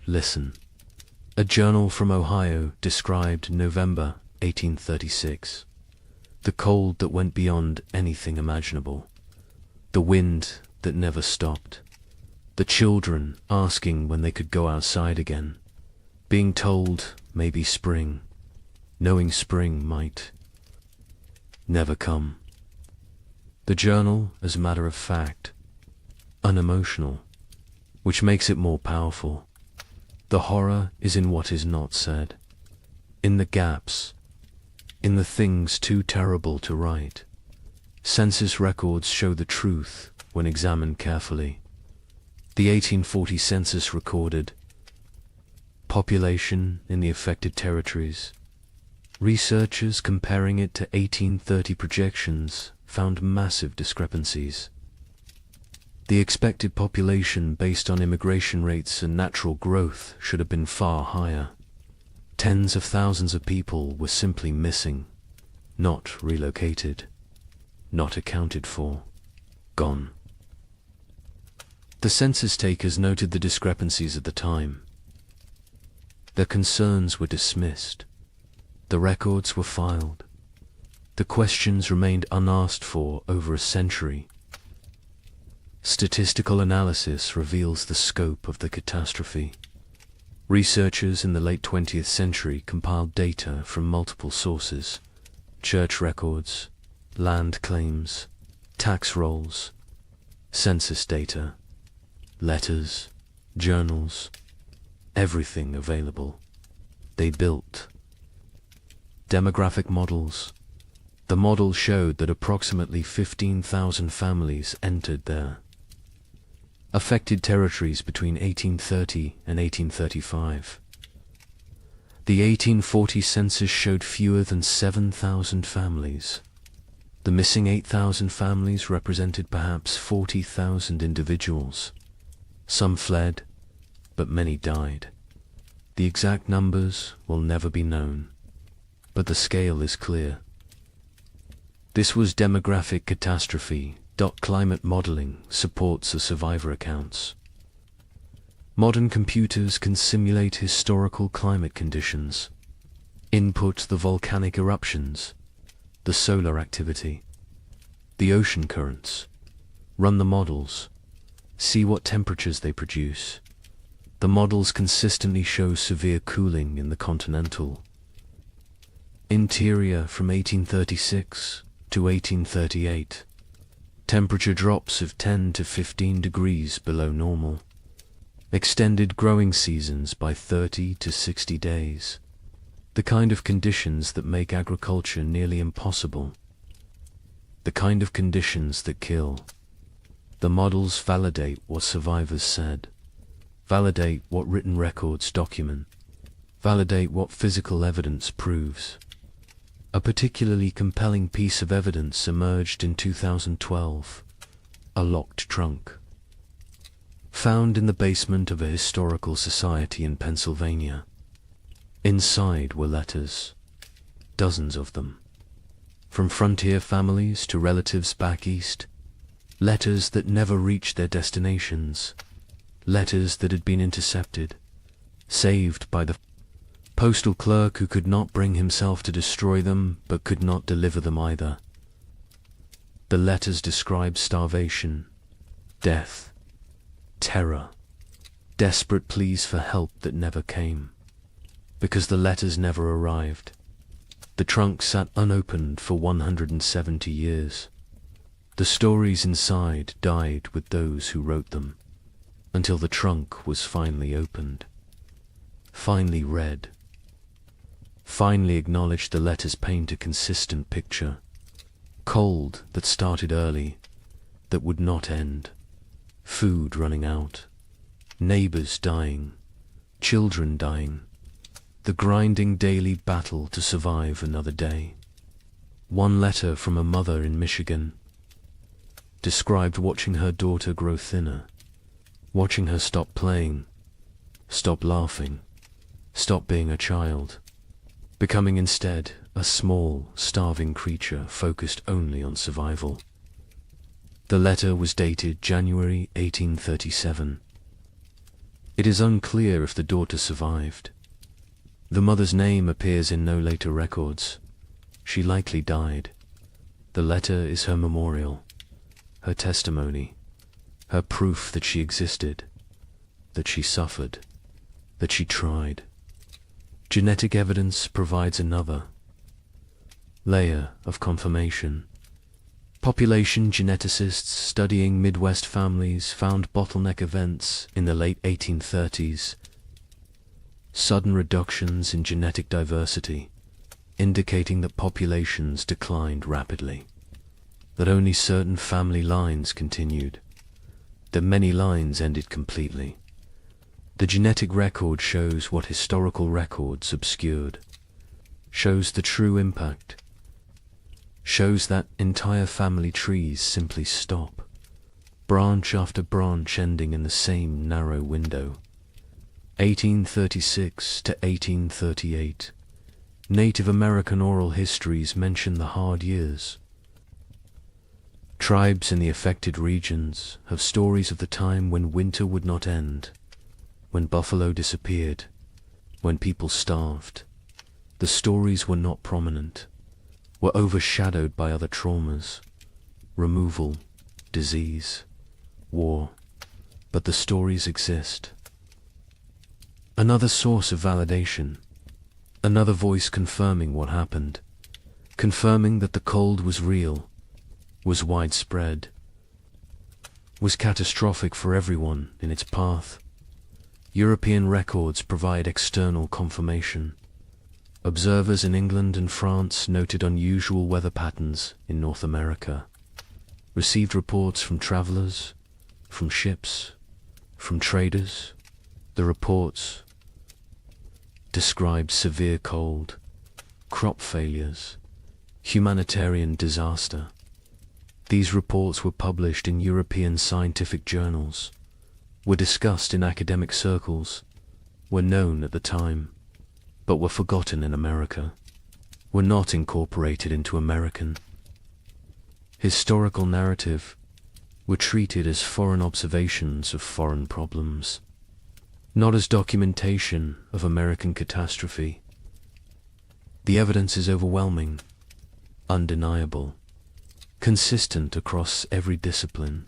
Listen. A journal from Ohio described November 1836. The cold that went beyond anything imaginable. The wind that never stopped. The children asking when they could go outside again. Being told maybe spring, knowing spring might never come. The journal, as a matter of fact, unemotional, which makes it more powerful. The horror is in what is not said, in the gaps, in the things too terrible to write. Census records show the truth when examined carefully. The 1840 census recorded population in the affected territories. Researchers comparing it to 1830 projections found massive discrepancies. The expected population based on immigration rates and natural growth should have been far higher. Tens of thousands of people were simply missing, not relocated, not accounted for, gone. The census takers noted the discrepancies at the time. Their concerns were dismissed. The records were filed. The questions remained unasked for over a century. Statistical analysis reveals the scope of the catastrophe. Researchers in the late 20th century compiled data from multiple sources: church records, land claims, tax rolls, census data, letters, journals, everything available. They built demographic models. The model showed that approximately 15,000 families entered their affected territories between 1830 and 1835. The 1840 census showed fewer than 7,000 families. The missing 8,000 families represented perhaps 40,000 individuals. Some fled, but many died. The exact numbers will never be known, but the scale is clear. This was demographic catastrophe. Climate modeling supports the survivor accounts. Modern computers can simulate historical climate conditions, input the volcanic eruptions, the solar activity, the ocean currents, Run the models. See what temperatures they produce. The models consistently show severe cooling in the continental interior from 1836 to 1838. Temperature drops of 10 to 15 degrees below normal. Extended growing seasons by 30 to 60 days. The kind of conditions that make agriculture nearly impossible. The kind of conditions that kill. The models validate what survivors said. Validate what written records document. Validate what physical evidence proves. A particularly compelling piece of evidence emerged in 2012. A locked trunk. Found in the basement of a historical society in Pennsylvania. Inside were letters. Dozens of them. From frontier families to relatives back east. Letters that never reached their destinations. Letters that had been intercepted. Saved by the postal clerk who could not bring himself to destroy them, but could not deliver them either. The letters described starvation, death, terror, desperate pleas for help that never came. Because the letters never arrived. The trunk sat unopened for 170 years. The stories inside died with those who wrote them, until the trunk was finally opened, finally read. Finally acknowledged the letters paint a consistent picture. Cold that started early, that would not end. Food running out. Neighbors dying. Children dying. The grinding daily battle to survive another day. One letter from a mother in Michigan described watching her daughter grow thinner, watching her stop playing, stop laughing, stop being a child, becoming instead a small, starving creature focused only on survival. The letter was dated January 1837. It is unclear if the daughter survived. The mother's name appears in no later records. She likely died. The letter is her memorial, her testimony, her proof that she existed, that she suffered, that she tried. Genetic evidence provides another layer of confirmation. Population geneticists studying Midwest families found bottleneck events in the late 1830s. Sudden reductions in genetic diversity, indicating that populations declined rapidly, that only certain family lines continued, that many lines ended completely. The genetic record shows what historical records obscured, shows the true impact, shows that entire family trees simply stop, branch after branch ending in the same narrow window. 1836 to 1838. Native American oral histories mention the hard years. Tribes in the affected regions have stories of the time when winter would not end, when buffalo disappeared, when people starved. The stories were not prominent, were overshadowed by other traumas, removal, disease, war, but the stories exist. Another source of validation, another voice confirming what happened, confirming that the cold was real, was widespread, was catastrophic for everyone in its path. European records provide external confirmation. Observers in England and France noted unusual weather patterns in North America, received reports from travelers, from ships, from traders. The reports described severe cold, crop failures, humanitarian disaster. These reports were published in European scientific journals, were discussed in academic circles, were known at the time, but were forgotten in America, were not incorporated into American historical narrative, were treated as foreign observations of foreign problems, not as documentation of American catastrophe. The evidence is overwhelming, undeniable, consistent across every discipline,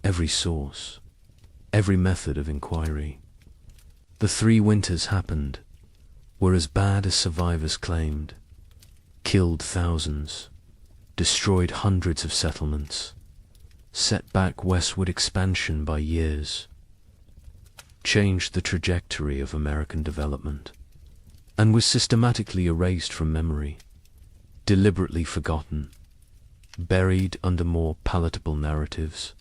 every source, every method of inquiry. The 3 winters happened, were as bad as survivors claimed, killed thousands, destroyed hundreds of settlements, set back westward expansion by years, changed the trajectory of American development, and was systematically erased from memory, deliberately forgotten, buried under more palatable narratives.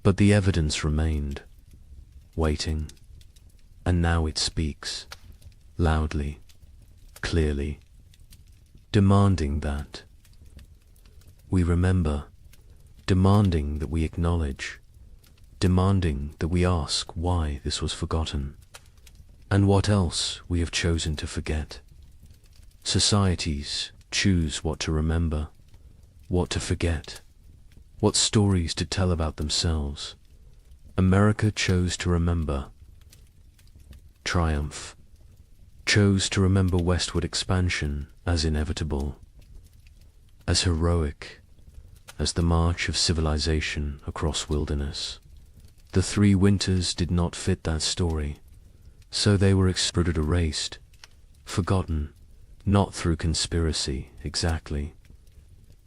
But the evidence remained, waiting, and now it speaks, loudly, clearly, demanding that we remember, demanding that we acknowledge, demanding that we ask why this was forgotten, and what else we have chosen to forget. Societies choose what to remember, what to forget, what stories to tell about themselves. America chose to remember triumph, chose to remember westward expansion as inevitable, as heroic as the march of civilization across wilderness. The 3 winters did not fit that story, so they were exploded, erased, forgotten, not through conspiracy exactly,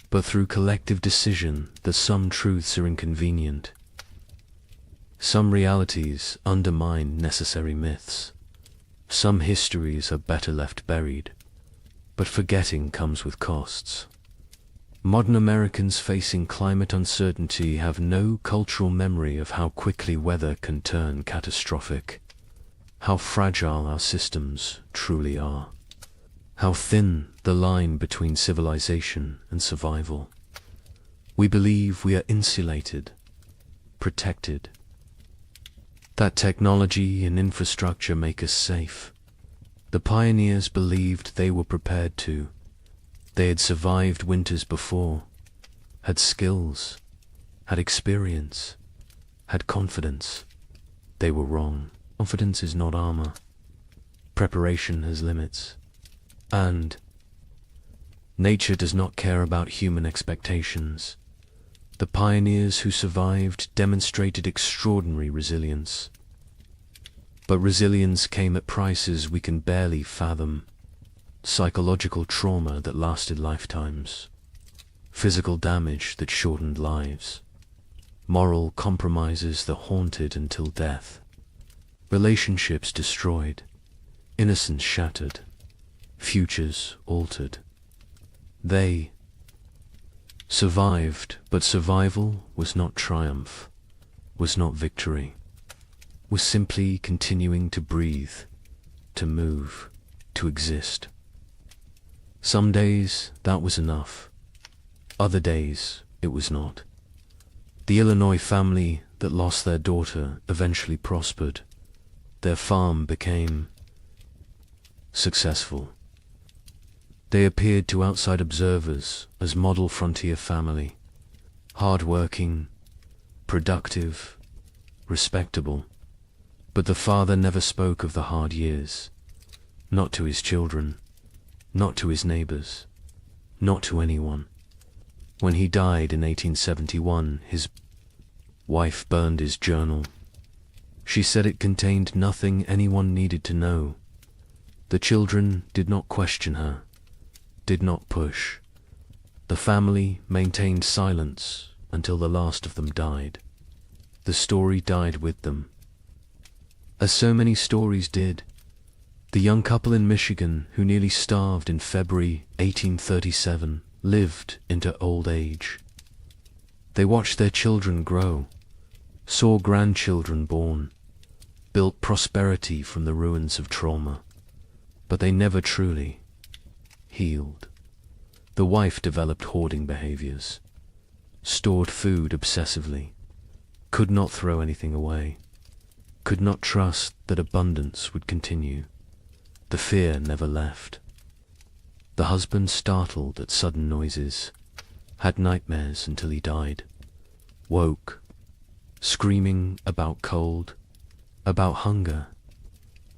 but through collective decision that some truths are inconvenient, some realities undermine necessary myths, some histories are better left buried, but forgetting comes with costs. Modern Americans facing climate uncertainty have no cultural memory of how quickly weather can turn catastrophic, how fragile our systems truly are, how thin the line between civilization and survival. We believe we are insulated, protected, that technology and infrastructure make us safe. The pioneers believed they were prepared to. They had survived winters before, had skills, had experience, had confidence. They were wrong. Confidence is not armor. Preparation has limits. And nature does not care about human expectations. The pioneers who survived demonstrated extraordinary resilience. But resilience came at prices we can barely fathom. Psychological trauma that lasted lifetimes. Physical damage that shortened lives. Moral compromises that haunted until death. Relationships destroyed. Innocence shattered. Futures altered. They survived, but survival was not triumph, was not victory, was simply continuing to breathe, to move, to exist. Some days that was enough. Other days it was not. The Illinois family that lost their daughter eventually prospered. Their farm became successful. They appeared to outside observers as model frontier family, hard-working, productive, respectable. But the father never spoke of the hard years, not to his children, not to his neighbors, not to anyone. When he died in 1871, his wife burned his journal. She said it contained nothing anyone needed to know. The children did not question her, did not push. The family maintained silence until the last of them died. The story died with them. As so many stories did, the young couple in Michigan who nearly starved in February 1837 lived into old age. They watched their children grow, saw grandchildren born, built prosperity from the ruins of trauma, but they never truly healed. The wife developed hoarding behaviors, stored food obsessively, could not throw anything away, could not trust that abundance would continue. The fear never left. The husband, startled at sudden noises, had nightmares until he died, woke, screaming about cold, about hunger,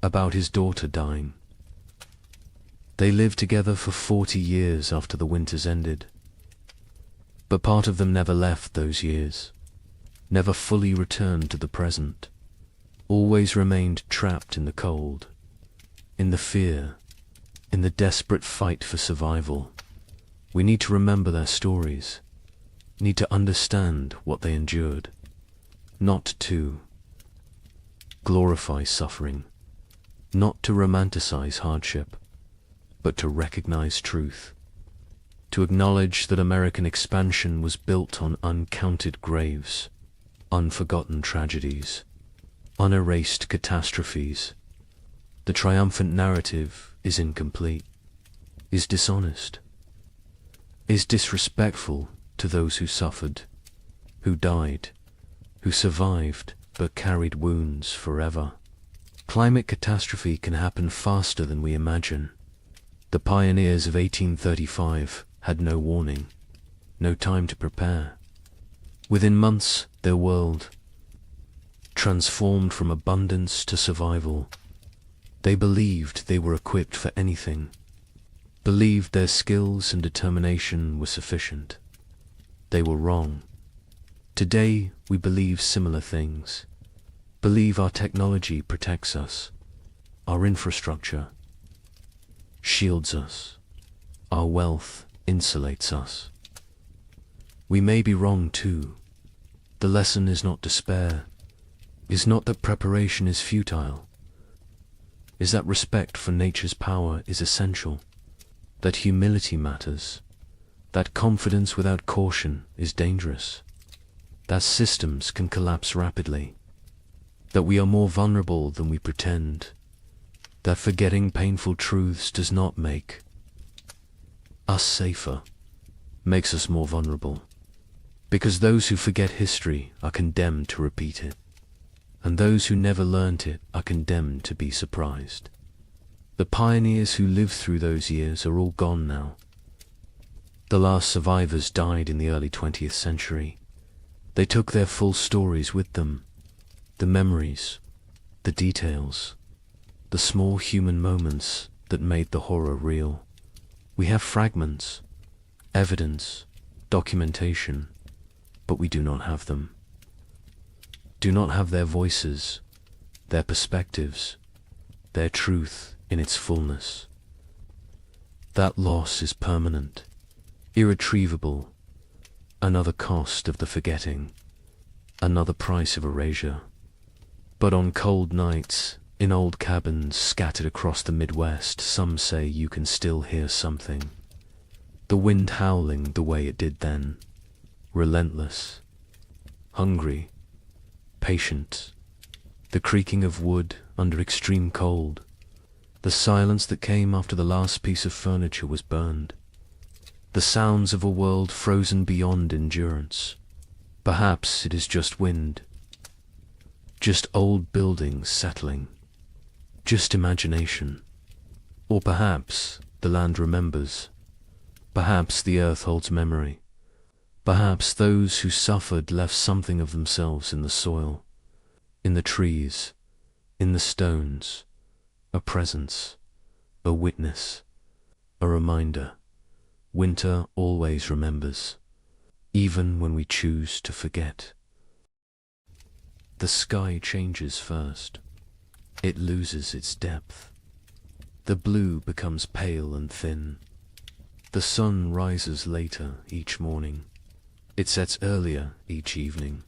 about his daughter dying. They lived together for 40 years after the winters ended. But part of them never left those years. never fully returned to the present, always remained trapped in the cold, in the fear, in the desperate fight for survival. We need to remember their stories, need to understand what they endured, not to glorify suffering, not to romanticize hardship, but to recognize truth, to acknowledge that American expansion was built on uncounted graves, unforgotten tragedies, unerased catastrophes. The triumphant narrative is incomplete, is dishonest, is disrespectful to those who suffered, who died, who survived but carried wounds forever. Climate catastrophe can happen faster than we imagine. The pioneers of 1835 had no warning, no time to prepare. Within months, their world transformed from abundance to survival. They believed they were equipped for anything, believed their skills and determination were sufficient. They were wrong. Today, we believe similar things, believe our technology protects us, our infrastructure shields us, our wealth insulates us. We may be wrong too. The lesson is not despair, is not that preparation is futile, is that respect for nature's power is essential, that humility matters, that confidence without caution is dangerous, that systems can collapse rapidly, that we are more vulnerable than we pretend, that forgetting painful truths does not make us safer, makes us more vulnerable, because those who forget history are condemned to repeat it, and those who never learnt it are condemned to be surprised. The pioneers who lived through those years are all gone now. The last survivors died in the early 20th century. They took their full stories with them, the memories, the details, the small human moments that made the horror real. We have fragments, evidence, documentation, but we do not have them. Do not have their voices, their perspectives, their truth in its fullness. That loss is permanent, irretrievable, another cost of the forgetting, another price of erasure. But on cold nights, in old cabins scattered across the Midwest, some say you can still hear something. The wind howling the way it did then, relentless, hungry, patient, the creaking of wood under extreme cold, the silence that came after the last piece of furniture was burned, the sounds of a world frozen beyond endurance. Perhaps it is just wind, just old buildings settling, just imagination. Or perhaps the land remembers, perhaps the earth holds memory, perhaps those who suffered left something of themselves in the soil, in the trees, in the stones, a presence, a witness, a reminder. Winter always remembers, even when we choose to forget. The sky changes first. It loses its depth. The blue becomes pale and thin. The sun rises later each morning. It sets earlier each evening.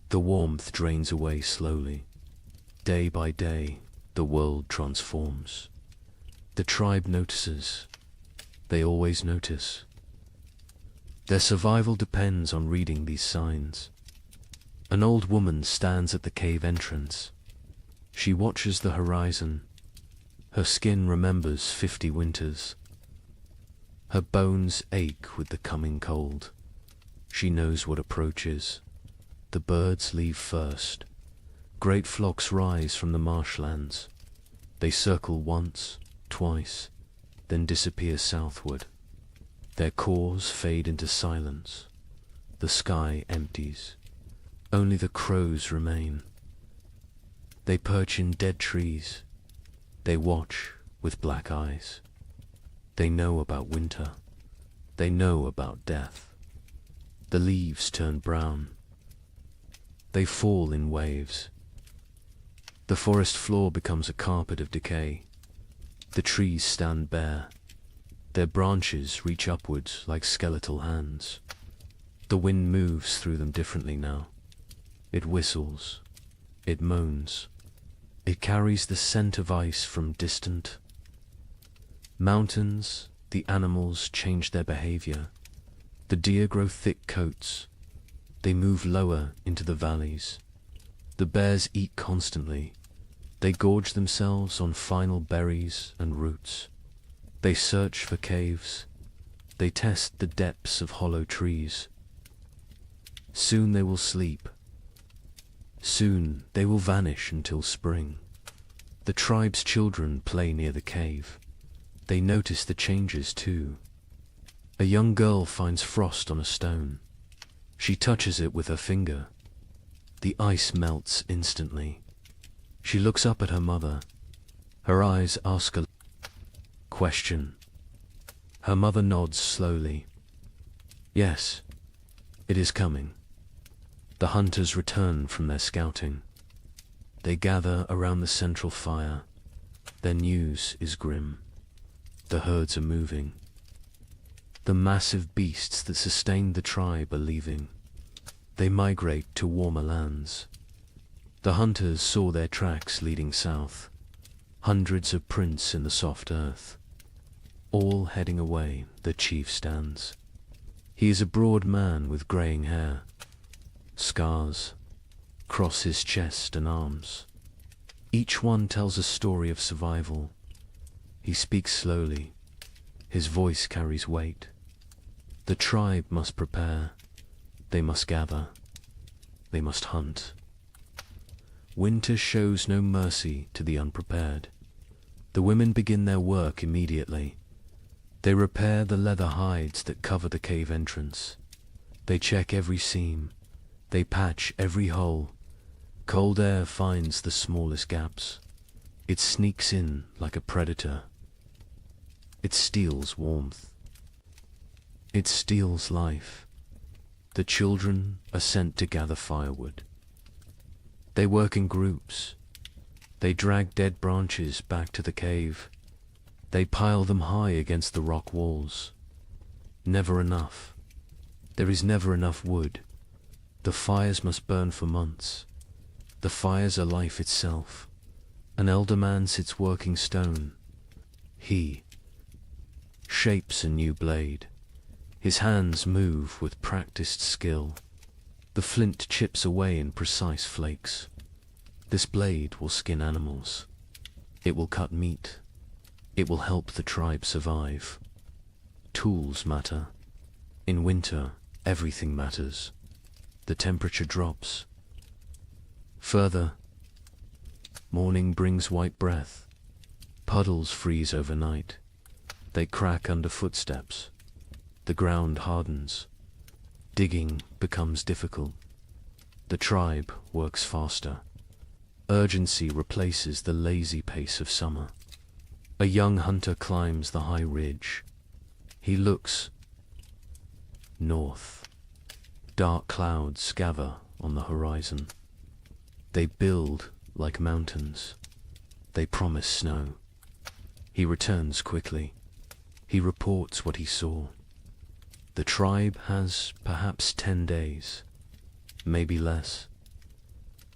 The warmth drains away slowly. Day by day, the world transforms. The tribe notices. They always notice. Their survival depends on reading these signs. An old woman stands at the cave entrance. She watches the horizon. Her skin remembers 50 winters. Her bones ache with the coming cold. She knows what approaches. The birds leave first. Great flocks rise from the marshlands. They circle once, twice, then disappear southward. Their cores fade into silence. The sky empties. Only the crows remain. They perch in dead trees. They watch with black eyes. They know about winter. They know about death. The leaves turn brown. They fall in waves. The forest floor becomes a carpet of decay. The trees stand bare. Their branches reach upwards like skeletal hands. The wind moves through them differently now. It whistles. It moans. It carries the scent of ice from distant mountains. The animals change their behavior. The deer grow thick coats. They move lower into the valleys. The bears eat constantly. They gorge themselves on final berries and roots. They search for caves. They test the depths of hollow trees. Soon they will sleep. Soon they will vanish until spring. The tribe's children play near the cave. They notice the changes too. A young girl finds frost on a stone. She touches it with her finger. The ice melts instantly. She looks up at her mother. Her eyes ask a question. Her mother nods slowly. Yes, it is coming. The hunters return from their scouting. They gather around the central fire. Their news is grim. The herds are moving. The massive beasts that sustained the tribe are leaving. They migrate to warmer lands. The hunters saw their tracks leading south. Hundreds of prints in the soft earth. All heading away, the chief stands. He is a broad man with greying hair. Scars cross his chest and arms. Each one tells a story of survival. He speaks slowly. His voice carries weight. The tribe must prepare. They must gather. They must hunt. Winter shows no mercy to the unprepared. The women begin their work immediately. They repair the leather hides that cover the cave entrance. They check every seam. They patch every hole. Cold air finds the smallest gaps. It sneaks in like a predator. It steals warmth. It steals life. The children are sent to gather firewood. They work in groups. They drag dead branches back to the cave. They pile them high against the rock walls. Never enough. There is never enough wood. The fires must burn for months. The fires are life itself. An elder man sits working stone. He shapes a new blade. His hands move with practiced skill. The flint chips away in precise flakes. This blade will skin animals. It will cut meat. It will help the tribe survive. Tools matter. In winter, everything matters. The temperature drops. Further, morning brings white breath. Puddles freeze overnight. They crack under footsteps. The ground hardens. Digging becomes difficult. The tribe works faster. Urgency replaces the lazy pace of summer. A young hunter climbs the high ridge. He looks north. Dark clouds gather on the horizon. They build like mountains. They promise snow. He returns quickly. He reports what he saw. The tribe has perhaps 10 days, maybe less.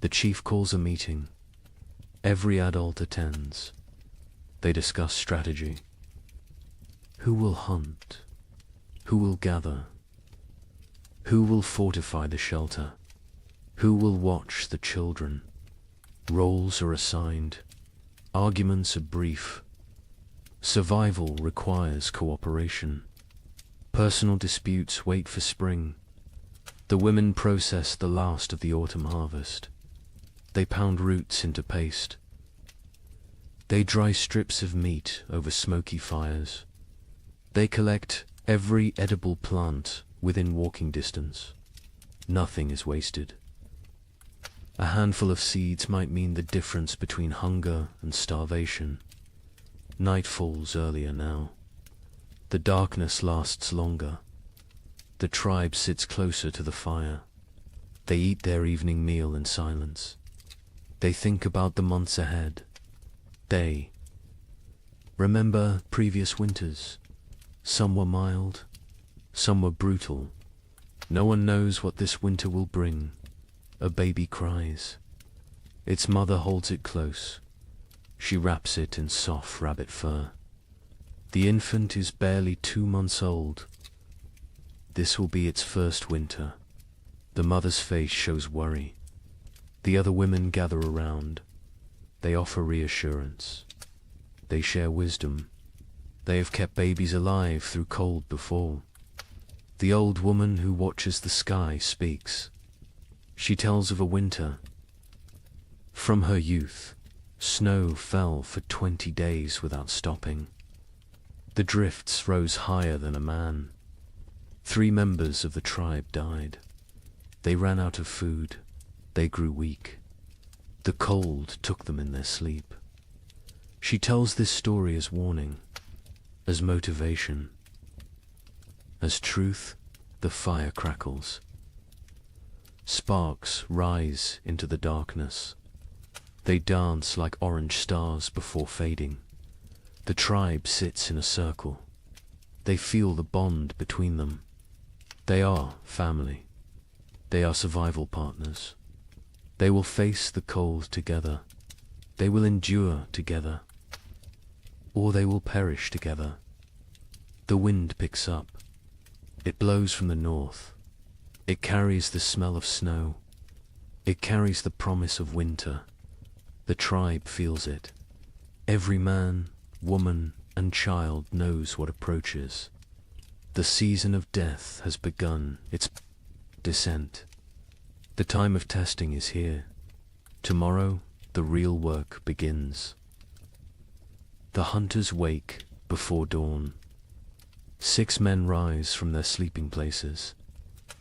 The chief calls a meeting. Every adult attends. They discuss strategy. Who will hunt? Who will gather? Who will fortify the shelter? Who will watch the children? Roles are assigned. Arguments are brief. Survival requires cooperation. Personal disputes wait for spring. The women process the last of the autumn harvest. They pound roots into paste. They dry strips of meat over smoky fires. They collect every edible plant within walking distance. Nothing is wasted. A handful of seeds might mean the difference between hunger and starvation. Night falls earlier now. The darkness lasts longer. The tribe sits closer to the fire. They eat their evening meal in silence. They think about the months ahead. They remember previous winters. Some were mild, some were brutal. No one knows what this winter will bring. A baby cries. Its mother holds it close. She wraps it in soft rabbit fur. The infant is barely 2 months old. This will be its first winter. The mother's face shows worry. The other women gather around. They offer reassurance. They share wisdom. They have kept babies alive through cold before. The old woman who watches the sky speaks. She tells of a winter. From her youth, snow fell for 20 days without stopping. The drifts rose higher than a man. 3 members of the tribe died. They ran out of food. They grew weak. The cold took them in their sleep. She tells this story as warning, as motivation. As truth, the fire crackles. Sparks rise into the darkness. They dance like orange stars before fading. The tribe sits in a circle. They feel the bond between them. They are family. They are survival partners. They will face the cold together. They will endure together. Or they will perish together. The wind picks up. It blows from the north. It carries the smell of snow. It carries the promise of winter. The tribe feels it. Every man, woman, and child knows what approaches. The season of death has begun its descent. The time of testing is here. Tomorrow, the real work begins. The hunters wake before dawn. 6 men rise from their sleeping places.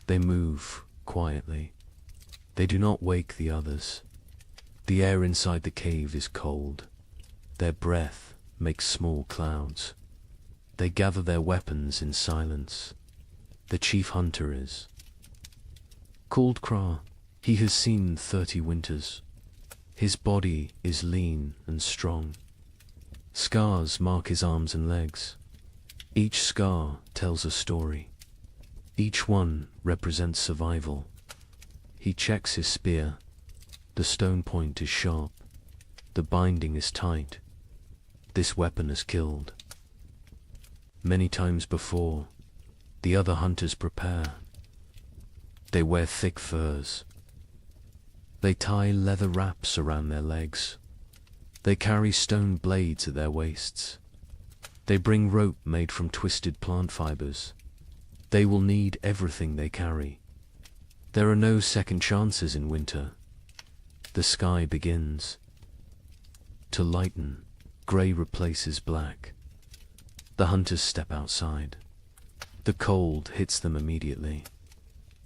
They move quietly. They do not wake the others. The air inside the cave is cold. Their breath makes small clouds. They gather their weapons in silence. The chief hunter is called Kra. He has seen 30 winters. His body is lean and strong. Scars mark his arms and legs. Each scar tells a story. Each one represents survival. He checks his spear. The stone point is sharp. The binding is tight. This weapon has killed. Many times before, the other hunters prepare. They wear thick furs. They tie leather wraps around their legs. They carry stone blades at their waists. They bring rope made from twisted plant fibers. They will need everything they carry. There are no second chances in winter. The sky begins to lighten. Grey replaces black. The hunters step outside. The cold hits them immediately.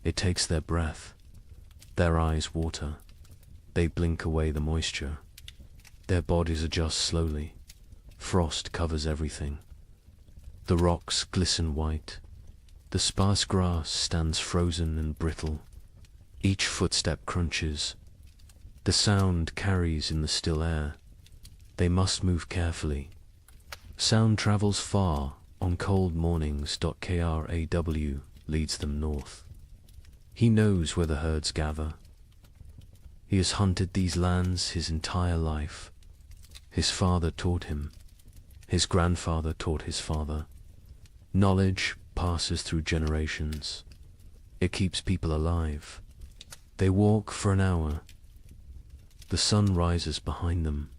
It takes their breath. Their eyes water. They blink away the moisture. Their bodies adjust slowly. Frost covers everything. The rocks glisten white. The sparse grass stands frozen and brittle. Each footstep crunches. The sound carries in the still air. They must move carefully. Sound travels far on cold mornings. Kraw leads them north. He knows where the herds gather. He has hunted these lands his entire life. His father taught him. His grandfather taught his father. Knowledge passes through generations. It keeps people alive. They walk for an hour. The sun rises behind them.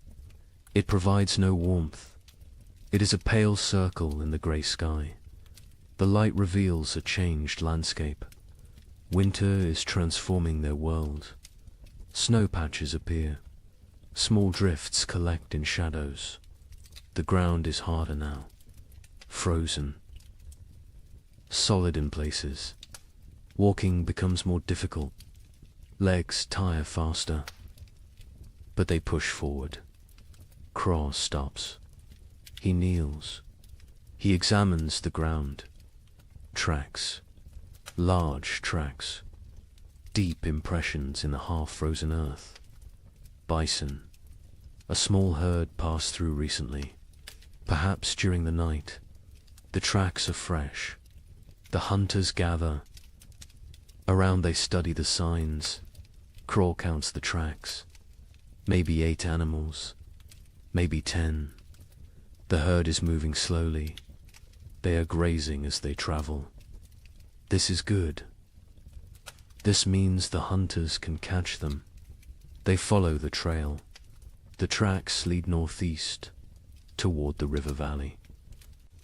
It provides no warmth. It is a pale circle in the grey sky. The light reveals a changed landscape. Winter is transforming their world. Snow patches appear. Small drifts collect in shadows. The ground is harder now. Frozen. Solid in places. Walking becomes more difficult. Legs tire faster. But they push forward. Kraw stops. He kneels. He examines the ground. Tracks. Large tracks. deep impressions in the half-frozen earth. Bison. A small herd passed through recently, perhaps during the night. The tracks are fresh. The hunters gather. Around they study the signs. Craw counts the tracks. Maybe 8 animals. Maybe 10. The herd is moving slowly. They are grazing as they travel. This is good. This means the hunters can catch them. They follow the trail. The tracks lead northeast, toward the river valley.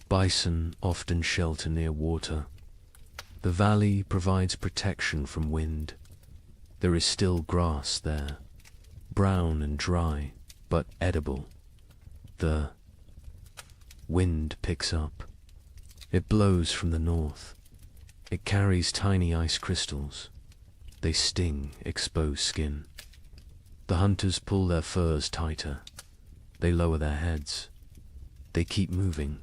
Bison often shelter near water. The valley provides protection from wind. There is still grass there, brown and dry, but edible. The wind picks up. It blows from the north. It carries tiny ice crystals. They sting exposed skin. The hunters pull their furs tighter. They lower their heads. They keep moving.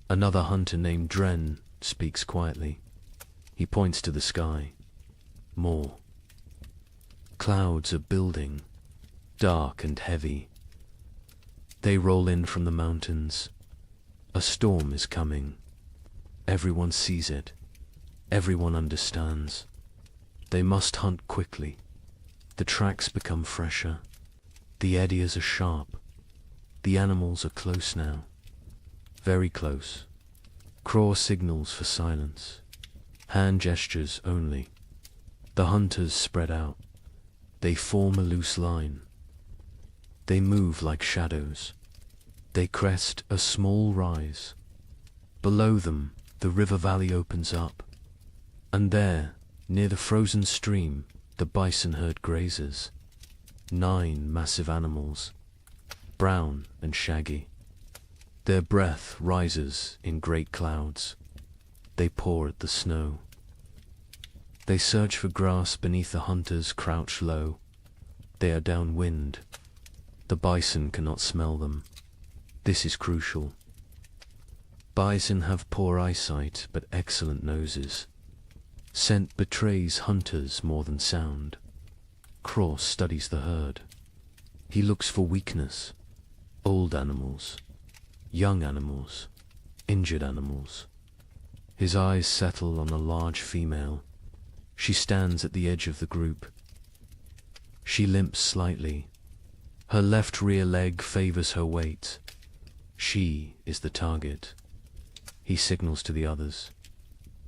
Another hunter named Dren speaks quietly. He points to the sky. More. Clouds are building, dark and heavy. They roll in from the mountains. A storm is coming. Everyone sees it. Everyone understands. They must hunt quickly. The tracks become fresher. The eddies are sharp. The animals are close now. Very close. Craw signals for silence. Hand gestures only. The hunters spread out. They form a loose line. They move like shadows. They crest a small rise. Below them, the river valley opens up. And there, near the frozen stream, the bison herd grazes. 9 massive animals, brown and shaggy. Their breath rises in great clouds. They paw at the snow. They search for grass beneath the hunters crouch low. They are downwind. The bison cannot smell them. This is crucial. Bison have poor eyesight but excellent noses. Scent betrays hunters more than sound. Craw studies the herd. He looks for weakness. Old animals. Young animals. Injured animals. His eyes settle on a large female. She stands at the edge of the group. She limps slightly. Her left rear leg favors her weight. She is the target. He signals to the others.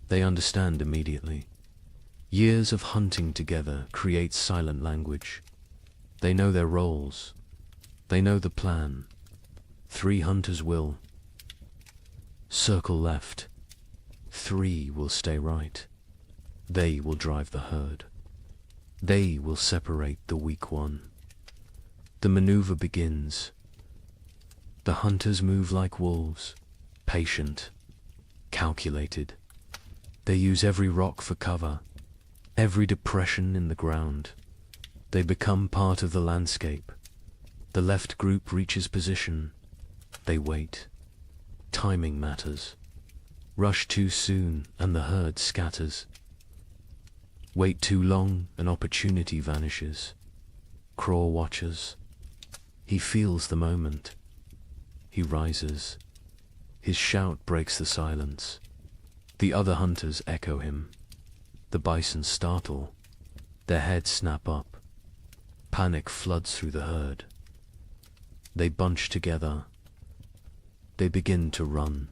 They understand immediately. Years of hunting together create silent language. They know their roles. They know the plan. 3 hunters will circle left. 3 will stay right. They will drive the herd. They will separate the weak one. The maneuver begins. The hunters move like wolves, patient, calculated. They use every rock for cover, every depression in the ground. They become part of the landscape. The left group reaches position. They wait. Timing matters. Rush too soon and the herd scatters. Wait too long, an opportunity vanishes. Craw watches. He feels the moment. He rises. His shout breaks the silence. The other hunters echo him. The bison startle. Their heads snap up. Panic floods through the herd. They bunch together. They begin to run.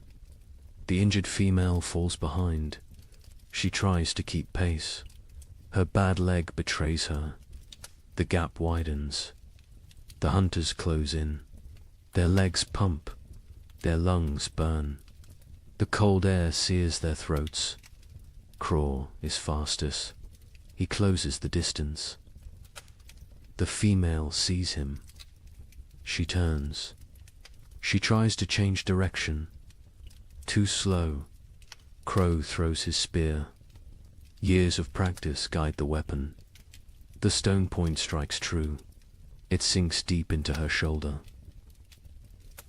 The injured female falls behind. She tries to keep pace. Her bad leg betrays her. The gap widens. The hunters close in. Their legs pump. Their lungs burn. The cold air sears their throats. Craw is fastest. He closes the distance. The female sees him. She turns. She tries to change direction. Too slow. Crow throws his spear. Years of practice guide the weapon. The stone point strikes true. It sinks deep into her shoulder.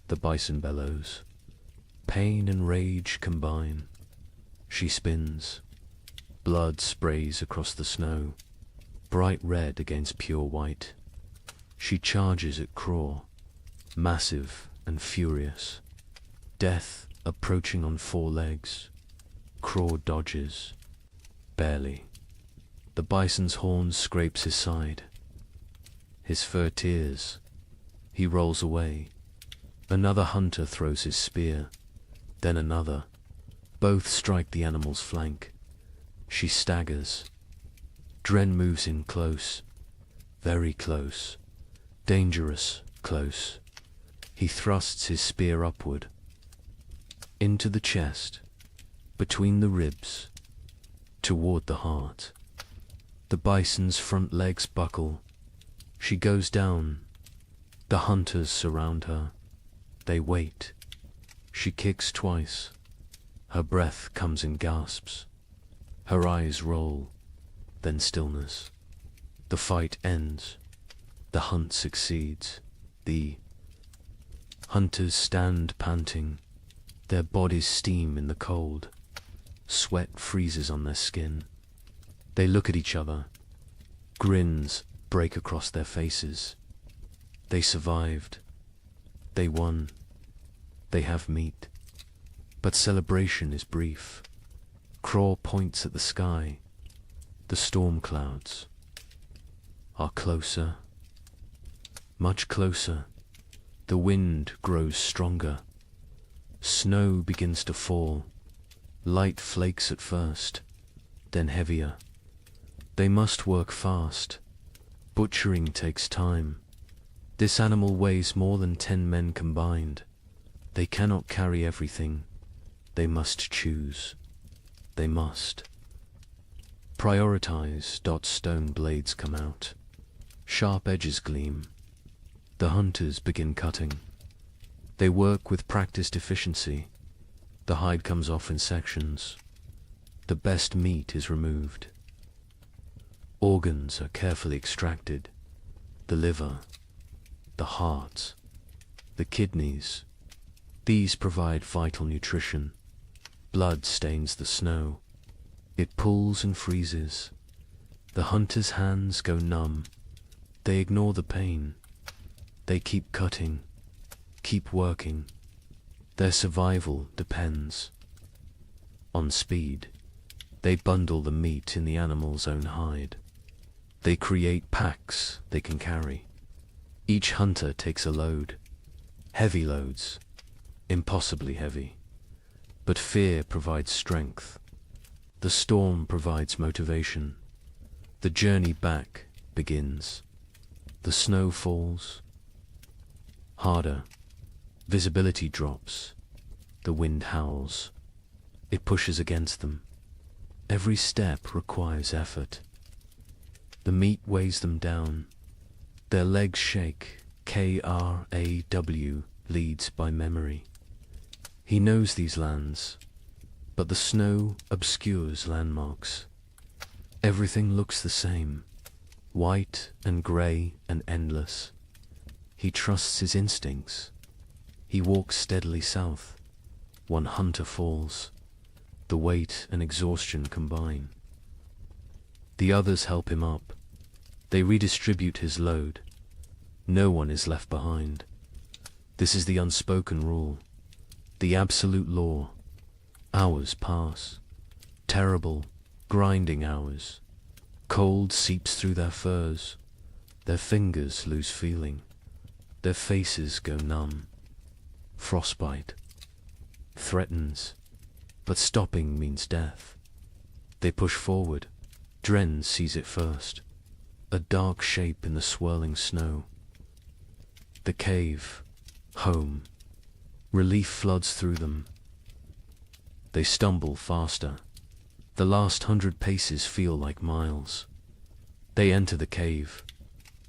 The bison bellows. Pain and rage combine. She spins. Blood sprays across the snow. bright red against pure white. She charges at Craw, massive and furious. Death approaching on 4 legs. Craw dodges, barely. The bison's horn scrapes his side. His fur tears. He rolls away. Another hunter throws his spear, then another. Both strike the animal's flank. She staggers. Dren moves in close, very close, dangerous close. He thrusts his spear upward, into the chest, between the ribs, toward the heart. The bison's front legs buckle. She goes down. The hunters surround her. They wait. She kicks twice. Her breath comes in gasps. Her eyes roll, then stillness. The fight ends. The hunt succeeds. The hunters stand panting. Their bodies steam in the cold. Sweat freezes on their skin. They look at each other. Grins break across their faces. They survived. They won. They have meat. But celebration is brief. Craw points at the sky. The storm clouds are closer, much closer. The wind grows stronger. Snow begins to fall. Light flakes at first, then heavier. They must work fast. Butchering takes time. This animal weighs more than 10 men combined. They cannot carry everything. They must choose. They must prioritize. Stone blades come out. Sharp edges gleam. The hunters begin cutting. They work with practiced efficiency. The hide comes off in sections. The best meat is removed. Organs are carefully extracted. The liver, the heart, the kidneys. These provide vital nutrition. Blood stains the snow. It pulls and freezes. The hunter's hands go numb. They ignore the pain. They keep cutting, keep working. Their survival depends on speed. They bundle the meat in the animal's own hide. They create packs they can carry. Each hunter takes a load. Heavy loads, impossibly heavy. But fear provides strength. The storm provides motivation. The journey back begins. The snow falls harder. Visibility drops. The wind howls. It pushes against them. Every step requires effort. The meat weighs them down. Their legs shake. Kraw leads by memory. He knows these lands, but the snow obscures landmarks. Everything looks the same, white and grey and endless. He trusts his instincts. He walks steadily south. One hunter falls. The weight and exhaustion combine. The others help him up. They redistribute his load. No one is left behind. This is the unspoken rule, the absolute law. Hours pass. Terrible, grinding hours. Cold seeps through their furs. Their fingers lose feeling. Their faces go numb. Frostbite threatens, but stopping means death. They push forward. Dren sees it first. A dark shape in the swirling snow. The cave. Home. Relief floods through them. They stumble faster. The last 100 paces feel like miles. They enter the cave.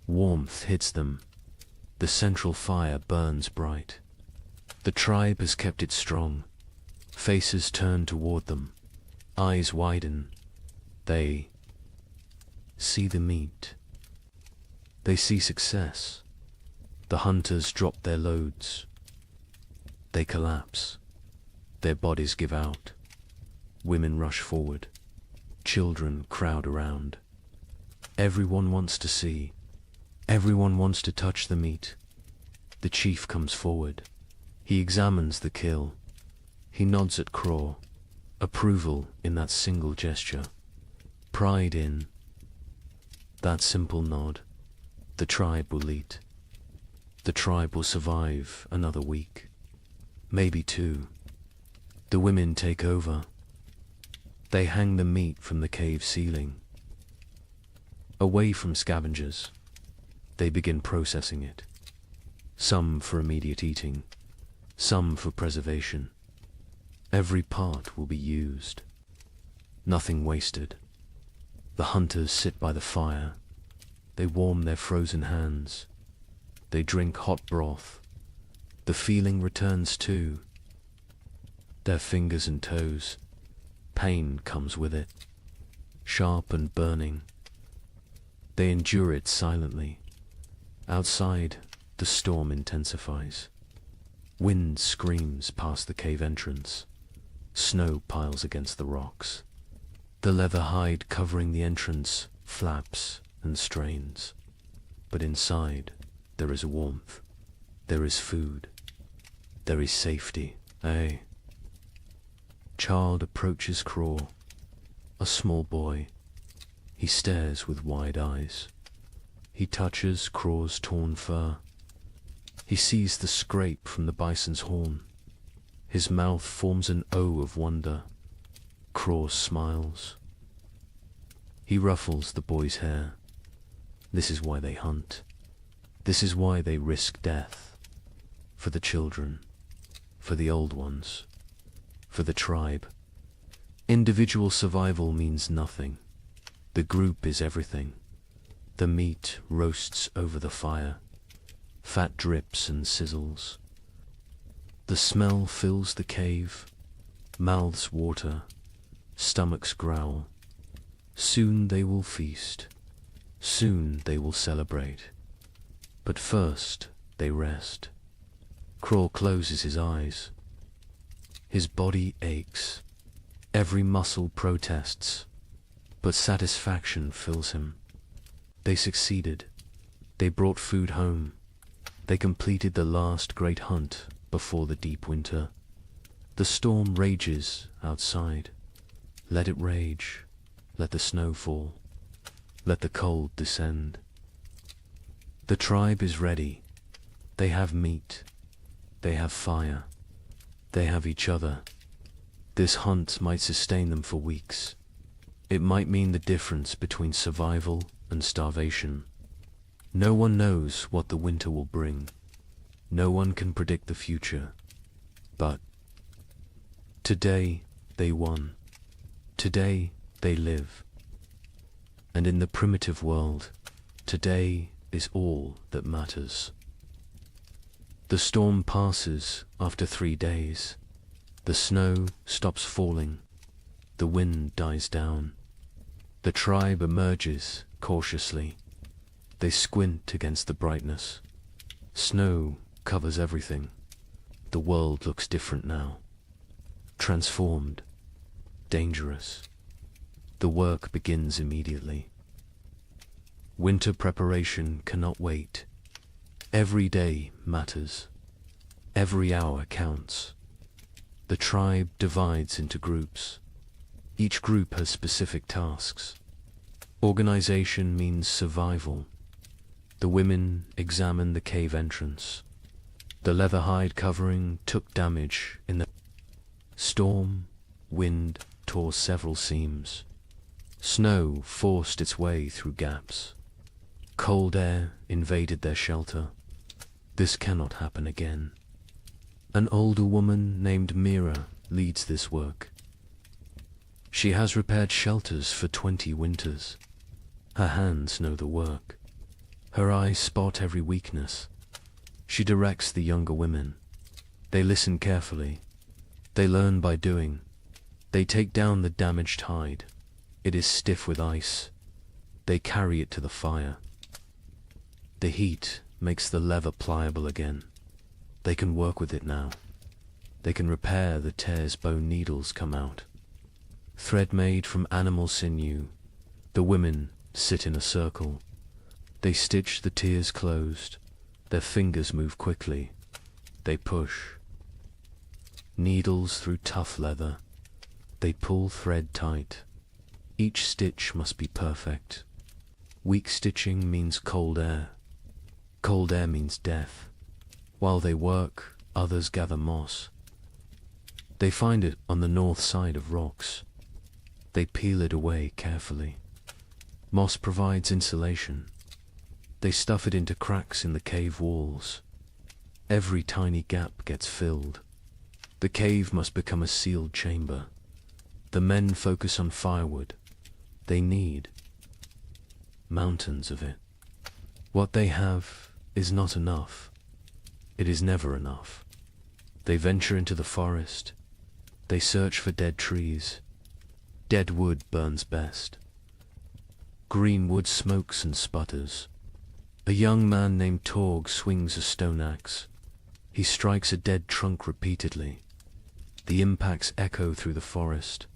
Warmth hits them. The central fire burns bright. The tribe has kept it strong. Faces turn toward them. Eyes widen. They see the meat. They see success. The hunters drop their loads. They collapse. Their bodies give out. Women rush forward. Children crowd around. Everyone wants to see. Everyone wants to touch the meat. The chief comes forward. He examines the kill. He nods at Craw. Approval in that single gesture. Pride in that simple nod. The tribe will eat. The tribe will survive another week. Maybe two. The women take over. They hang the meat from the cave ceiling. Away from scavengers, they begin processing it. Some for immediate eating, some for preservation. Every part will be used. Nothing wasted. The hunters sit by the fire. They warm their frozen hands. They drink hot broth. The feeling returns too. Their fingers and toes. Pain comes with it. Sharp and burning. They endure it silently. Outside, the storm intensifies. Wind screams past the cave entrance. Snow piles against the rocks. The leather hide covering the entrance flaps and strains. But inside, there is warmth. There is food. There is safety. Aye. Child approaches Craw. A small boy. He stares with wide eyes. He touches Craw's torn fur. He sees the scrape from the bison's horn. His mouth forms an O of wonder. Craw smiles. He ruffles the boy's hair. This is why they hunt. This is why they risk death. For the children. For the old ones. For the tribe. Individual survival means nothing. The group is everything. The meat roasts over the fire. Fat drips and sizzles. The smell fills the cave. Mouths water. Stomachs growl. Soon they will feast. Soon they will celebrate. But first they rest. Craw closes his eyes. His body aches. Every muscle protests. But satisfaction fills him. They succeeded. They brought food home. They completed the last great hunt before the deep winter. The storm rages outside. Let it rage. Let the snow fall. Let the cold descend. The tribe is ready. They have meat. They have fire. They have each other. This hunt might sustain them for weeks. It might mean the difference between survival and starvation. No one knows what the winter will bring. No one can predict the future. But today they won. Today they live. And in the primitive world, today is all that matters. The storm passes after 3 days. The snow stops falling. The wind dies down. The tribe emerges cautiously. They squint against the brightness. Snow covers everything. The world looks different now. Transformed. Dangerous. The work begins immediately. Winter preparation cannot wait. Every day matters. Every hour counts. The tribe divides into groups. Each group has specific tasks. Organization means survival. The women examine the cave entrance. The leather hide covering took damage in the storm. Wind tore several seams. Snow forced its way through gaps. Cold air invaded their shelter. This cannot happen again. An older woman named Mira leads this work. She has repaired shelters for 20 winters. Her hands know the work. Her eyes spot every weakness. She directs the younger women. They listen carefully. They learn by doing. They take down the damaged hide. It is stiff with ice. They carry it to the fire. The heat makes the leather pliable again. They can work with it now. They can repair the tears bone needles come out. Thread made from animal sinew, the women sit in a circle. They stitch the tears closed. Their fingers move quickly. They push. Needles through tough leather. They pull thread tight. Each stitch must be perfect. Weak stitching means cold air. Cold air means death. While they work, others gather moss. They find it on the north side of rocks. They peel it away carefully. Moss provides insulation. They stuff it into cracks in the cave walls. Every tiny gap gets filled. The cave must become a sealed chamber. The men focus on firewood. They need mountains of it. What they have is not enough. It is never enough. They venture into the forest. They search for dead trees. Dead wood burns best. Green wood smokes and sputters. A young man named Torg swings a stone axe. He strikes a dead trunk repeatedly. The impacts echo through the forest.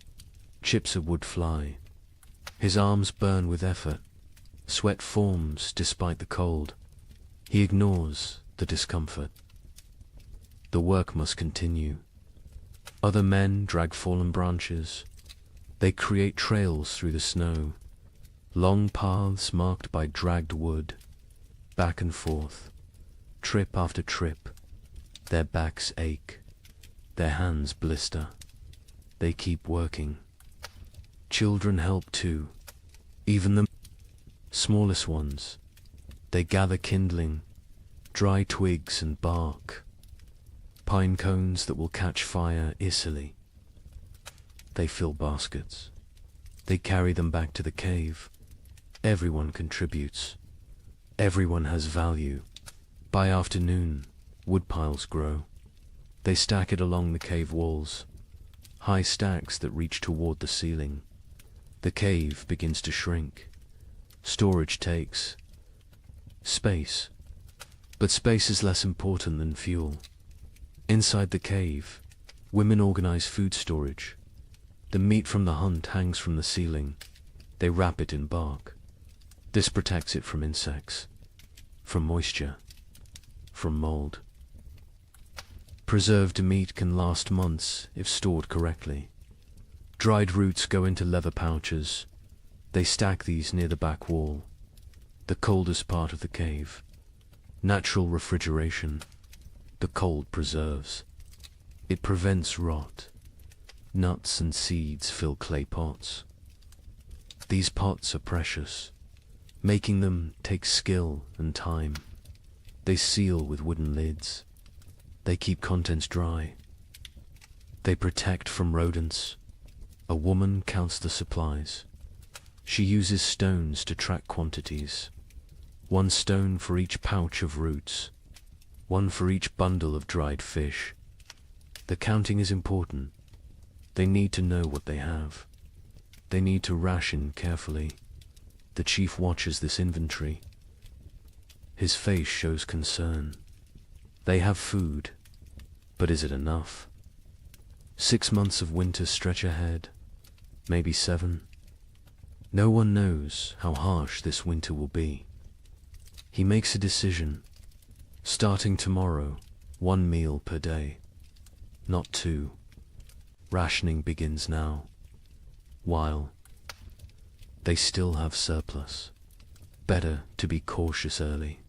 Chips of wood fly. His arms burn with effort. Sweat forms despite the cold. He ignores the discomfort. The work must continue. Other men drag fallen branches. They create trails through the snow. Long paths marked by dragged wood. Back and forth. Trip after trip. Their backs ache. Their hands blister. They keep working. Children help too. Even the smallest ones. They gather kindling, dry twigs and bark, pine cones that will catch fire easily. They fill baskets. They carry them back to the cave. Everyone contributes. Everyone has value. By afternoon, wood piles grow. They stack it along the cave walls, high stacks that reach toward the ceiling. The cave begins to shrink. Storage takes space. But space is less important than fuel. Inside the cave, women organize food storage. The meat from the hunt hangs from the ceiling. They wrap it in bark. This protects it from insects, from moisture, from mold. Preserved meat can last months if stored correctly. Dried roots go into leather pouches. They stack these near the back wall, the coldest part of the cave. Natural refrigeration. The cold preserves. It prevents rot. Nuts and seeds fill clay pots. These pots are precious. Making them takes skill and time. They seal with wooden lids. They keep contents dry. They protect from rodents. A woman counts the supplies. She uses stones to track quantities. 1 stone for each pouch of roots. 1 for each bundle of dried fish. The counting is important. They need to know what they have. They need to ration carefully. The chief watches this inventory. His face shows concern. They have food, but is it enough? 6 months of winter stretch ahead, maybe 7. No one knows how harsh this winter will be. He makes a decision. Starting tomorrow, 1 meal per day, not 2. Rationing begins now, while they still have surplus. Better to be cautious early.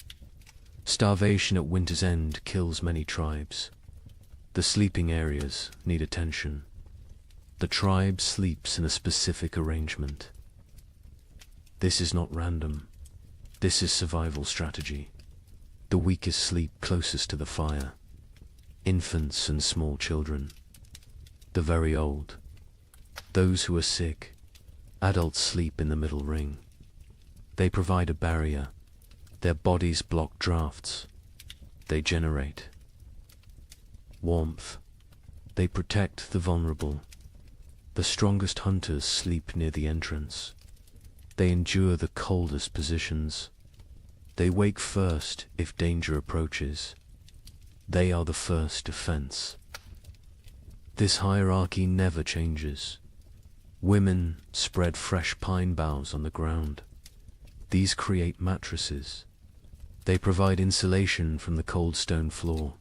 Starvation at winter's end kills many tribes. The sleeping areas need attention. The tribe sleeps in a specific arrangement. This is not random. This is survival strategy. The weakest sleep closest to the fire. Infants and small children. The very old. Those who are sick. Adults sleep in the middle ring. They provide a barrier. Their bodies block drafts. They generate warmth. They protect the vulnerable. The strongest hunters sleep near the entrance. They endure the coldest positions. They wake first if danger approaches. They are the first defense. This hierarchy never changes. Women spread fresh pine boughs on the ground. These create mattresses. They provide insulation from the cold stone floor.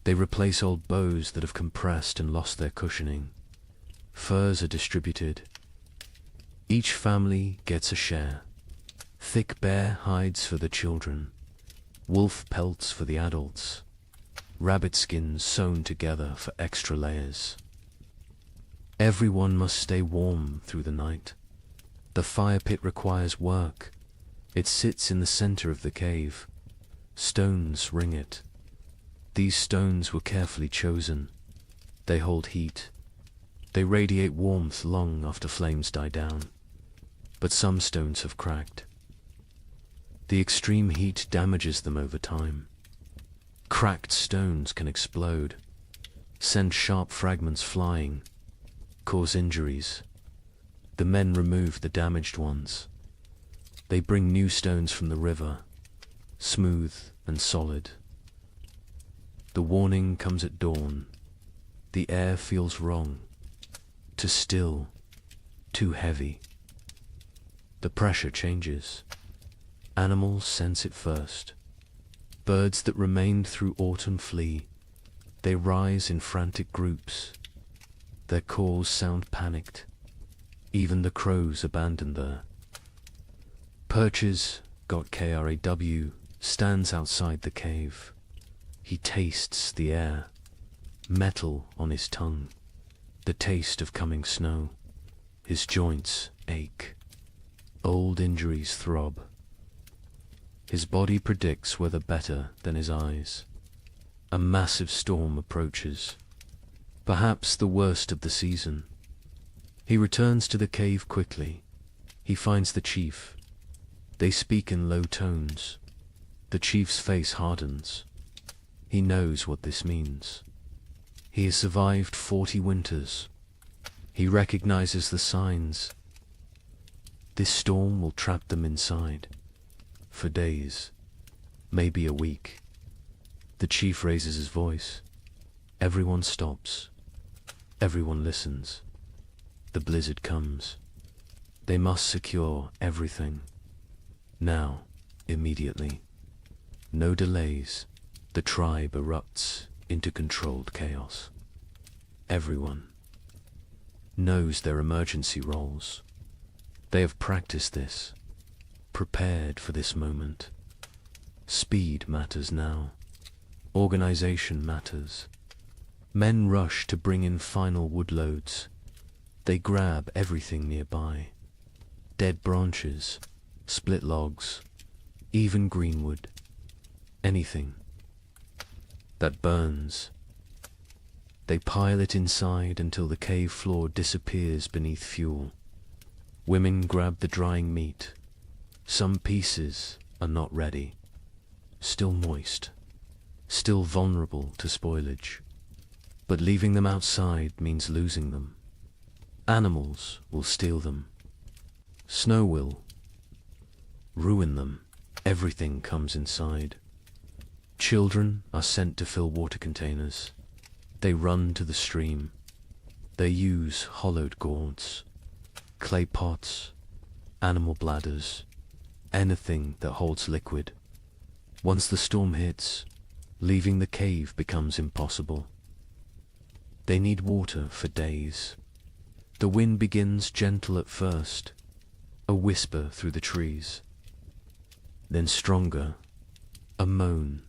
They replace old bows that have compressed and lost their cushioning. Furs are distributed. Each family gets a share. Thick bear hides for the children, wolf pelts for the adults, rabbit skins sewn together for extra layers. Everyone must stay warm through the night. The fire pit requires work. It sits in the center of the cave. Stones ring it. These stones were carefully chosen. They hold heat. They radiate warmth long after flames die down. But some stones have cracked. The extreme heat damages them over time. Cracked stones can explode, send sharp fragments flying, cause injuries. The men remove the damaged ones. They bring new stones from the river, smooth and solid. The warning comes at dawn. The air feels wrong, too still, too heavy. The pressure changes. Animals sense it first. Birds that remained through autumn flee. They rise in frantic groups. Their calls sound panicked. Even the crows abandon there. Perches, got KRAW, stands outside the cave. He tastes the air, metal on his tongue, the taste of coming snow. His joints ache. Old injuries throb. His body predicts weather better than his eyes. A massive storm approaches, perhaps the worst of the season. He returns to the cave quickly. He finds the chief. They speak in low tones. The chief's face hardens. He knows what this means. He has survived 40 winters. He recognizes the signs. This storm will trap them inside. For days, maybe a week. The chief raises his voice. Everyone stops. Everyone listens. The blizzard comes. They must secure everything. Now, immediately. No delays. The tribe erupts into controlled chaos. Everyone knows their emergency roles. They have practiced this, prepared for this moment. Speed matters now. Organization matters. Men rush to bring in final wood loads. They grab everything nearby. Dead branches, split logs, even greenwood. Anything that burns. They pile it inside until the cave floor disappears beneath fuel. Women grab the drying meat. Some pieces are not ready, still moist, still vulnerable to spoilage. But leaving them outside means losing them. Animals will steal them. Snow will ruin them. Everything comes inside. Children are sent to fill water containers. They run to the stream. They use hollowed gourds, clay pots, animal bladders, anything that holds liquid. Once the storm hits, leaving the cave becomes impossible. They need water for days. The wind begins gentle at first, a whisper through the trees. Then stronger, a moan,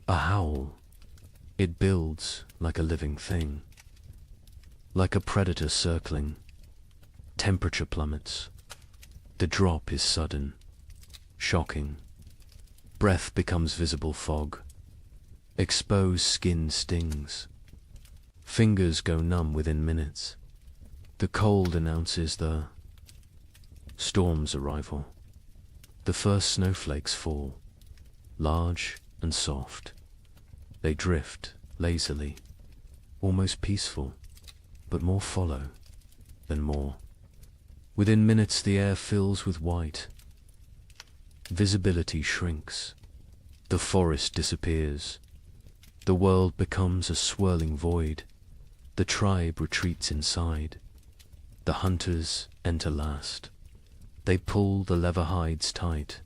a howl. It builds like a living thing, like a predator circling. Temperature plummets. The drop is sudden, shocking. Breath becomes visible fog. Exposed skin stings. Fingers go numb within minutes. The cold announces the storm's arrival. The first snowflakes fall, large and soft. They drift lazily, almost peaceful, but more follow than more. Within minutes the air fills with white. Visibility shrinks. The forest disappears. The world becomes a swirling void. The tribe retreats inside. The hunters enter last. They pull the leather hides tight.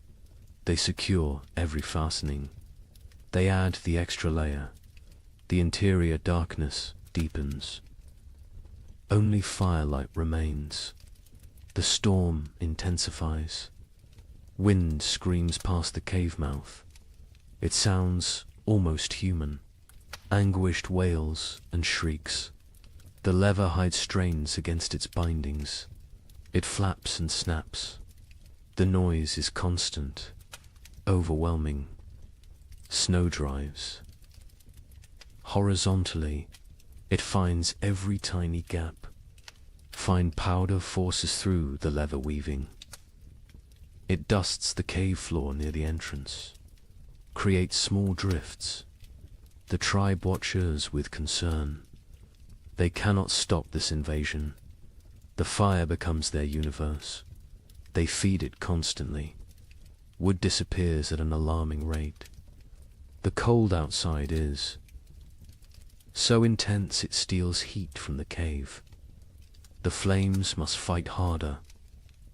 They secure every fastening. They add the extra layer. The interior darkness deepens. Only firelight remains. The storm intensifies. Wind screams past the cave mouth. It sounds almost human. Anguished wails and shrieks. The leather hide strains against its bindings. It flaps and snaps. The noise is constant, overwhelming. Snow drives. Horizontally, it finds every tiny gap. Fine powder forces through the leather weaving. It dusts the cave floor near the entrance, creates small drifts. The tribe watches with concern. They cannot stop this invasion. The fire becomes their universe. They feed it constantly. Wood disappears at an alarming rate. The cold outside is so intense it steals heat from the cave. The flames must fight harder,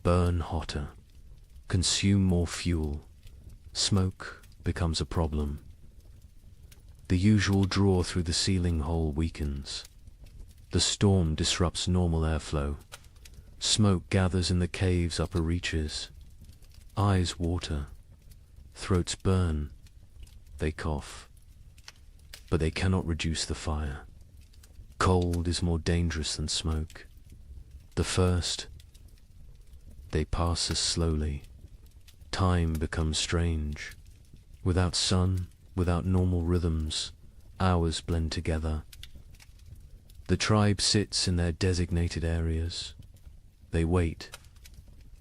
burn hotter, consume more fuel. Smoke becomes a problem. The usual draw through the ceiling hole weakens. The storm disrupts normal airflow. Smoke gathers in the cave's upper reaches. Eyes water. Throats burn. They cough. But they cannot reduce the fire. Cold is more dangerous than smoke. The first, they pass us slowly. Time becomes strange. Without sun, without normal rhythms, hours blend together. The tribe sits in their designated areas. They wait.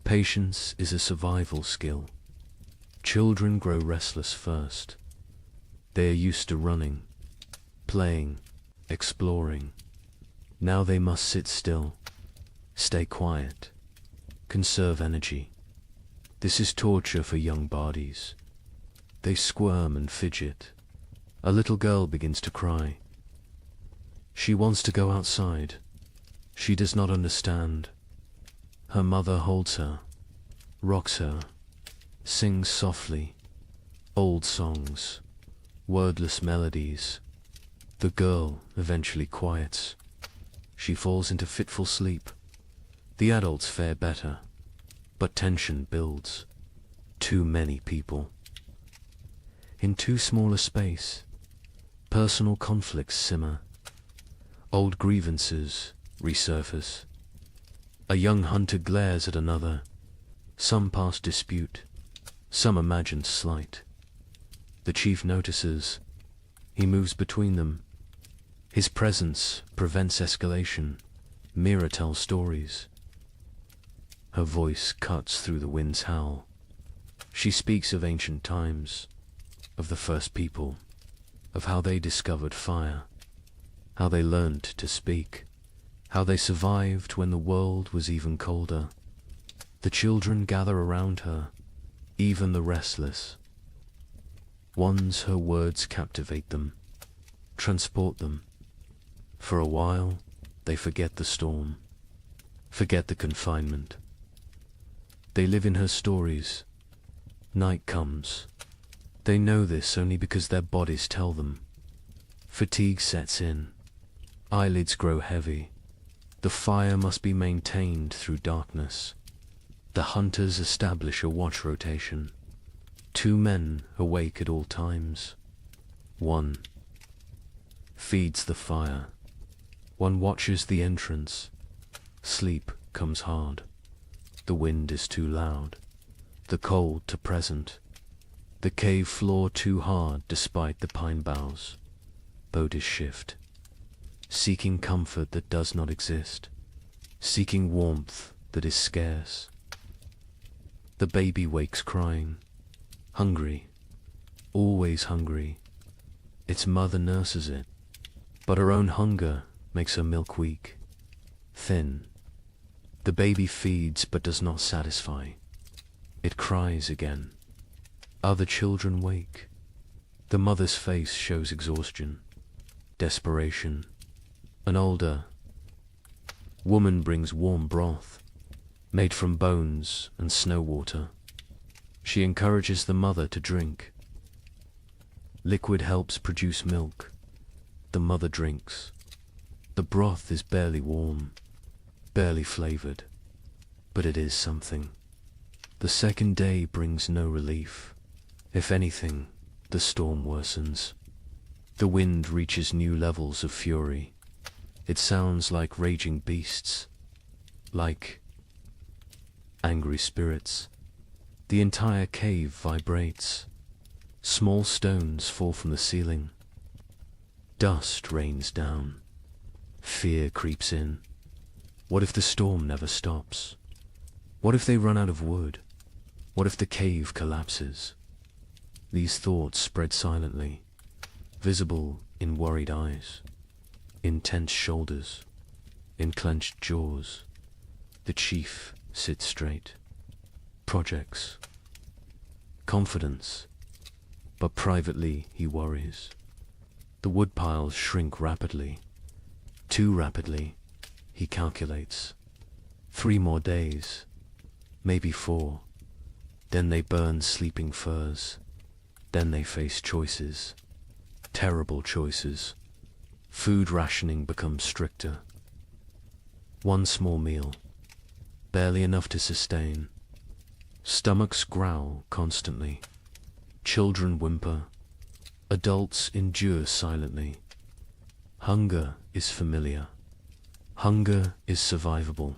Patience is a survival skill. Children grow restless first. They are used to running, playing, exploring. Now they must sit still, stay quiet, conserve energy. This is torture for young bodies. They squirm and fidget. A little girl begins to cry. She wants to go outside. She does not understand. Her mother holds her, rocks her, sings softly, old songs, wordless melodies. The girl eventually quiets. She falls into fitful sleep. The adults fare better, but tension builds. Too many people. In too small a space, personal conflicts simmer. Old grievances resurface. A young hunter glares at another. Some past dispute, some imagined slight. The chief notices. He moves between them. His presence prevents escalation. Mira tells stories. Her voice cuts through the wind's howl. She speaks of ancient times, of the first people, of how they discovered fire, how they learned to speak, how they survived when the world was even colder. The children gather around her, even the restless. Once her words captivate them, transport them. For a while, they forget the storm, forget the confinement. They live in her stories. Night comes. They know this only because their bodies tell them. Fatigue sets in. Eyelids grow heavy. The fire must be maintained through darkness. The hunters establish a watch rotation. 2 men awake at all times. 1 feeds the fire. 1 watches the entrance. Sleep comes hard. The wind is too loud. The cold too present. The cave floor too hard despite the pine boughs. Bodies shift. Seeking comfort that does not exist. Seeking warmth that is scarce. The baby wakes crying. Hungry. Always hungry. Its mother nurses it. But her own hunger makes her milk weak. Thin. The baby feeds but does not satisfy. It cries again. Other children wake. The mother's face shows exhaustion, desperation. An older woman brings warm broth. made from bones and snow water. She encourages the mother to drink. Liquid helps produce milk. The mother drinks. The broth is barely warm, barely flavored, but it is something. The second day brings no relief. If anything, the storm worsens. The wind reaches new levels of fury. It sounds like raging beasts, like angry spirits. The entire cave vibrates. Small stones fall from the ceiling. Dust rains down. Fear creeps in. What if the storm never stops? What if they run out of wood? What if the cave collapses? These thoughts spread silently, visible in worried eyes, in tense shoulders, in clenched jaws. The chief sits straight. Projects. Confidence. But privately he worries. The wood piles shrink rapidly. Too rapidly, he calculates. 3 more days, maybe 4. Then they burn sleeping firs. Then they face choices. Terrible choices. Food rationing becomes stricter. 1 small meal, barely enough to sustain. Stomachs growl constantly. Children whimper. Adults endure silently. Hunger is familiar. Hunger is survivable.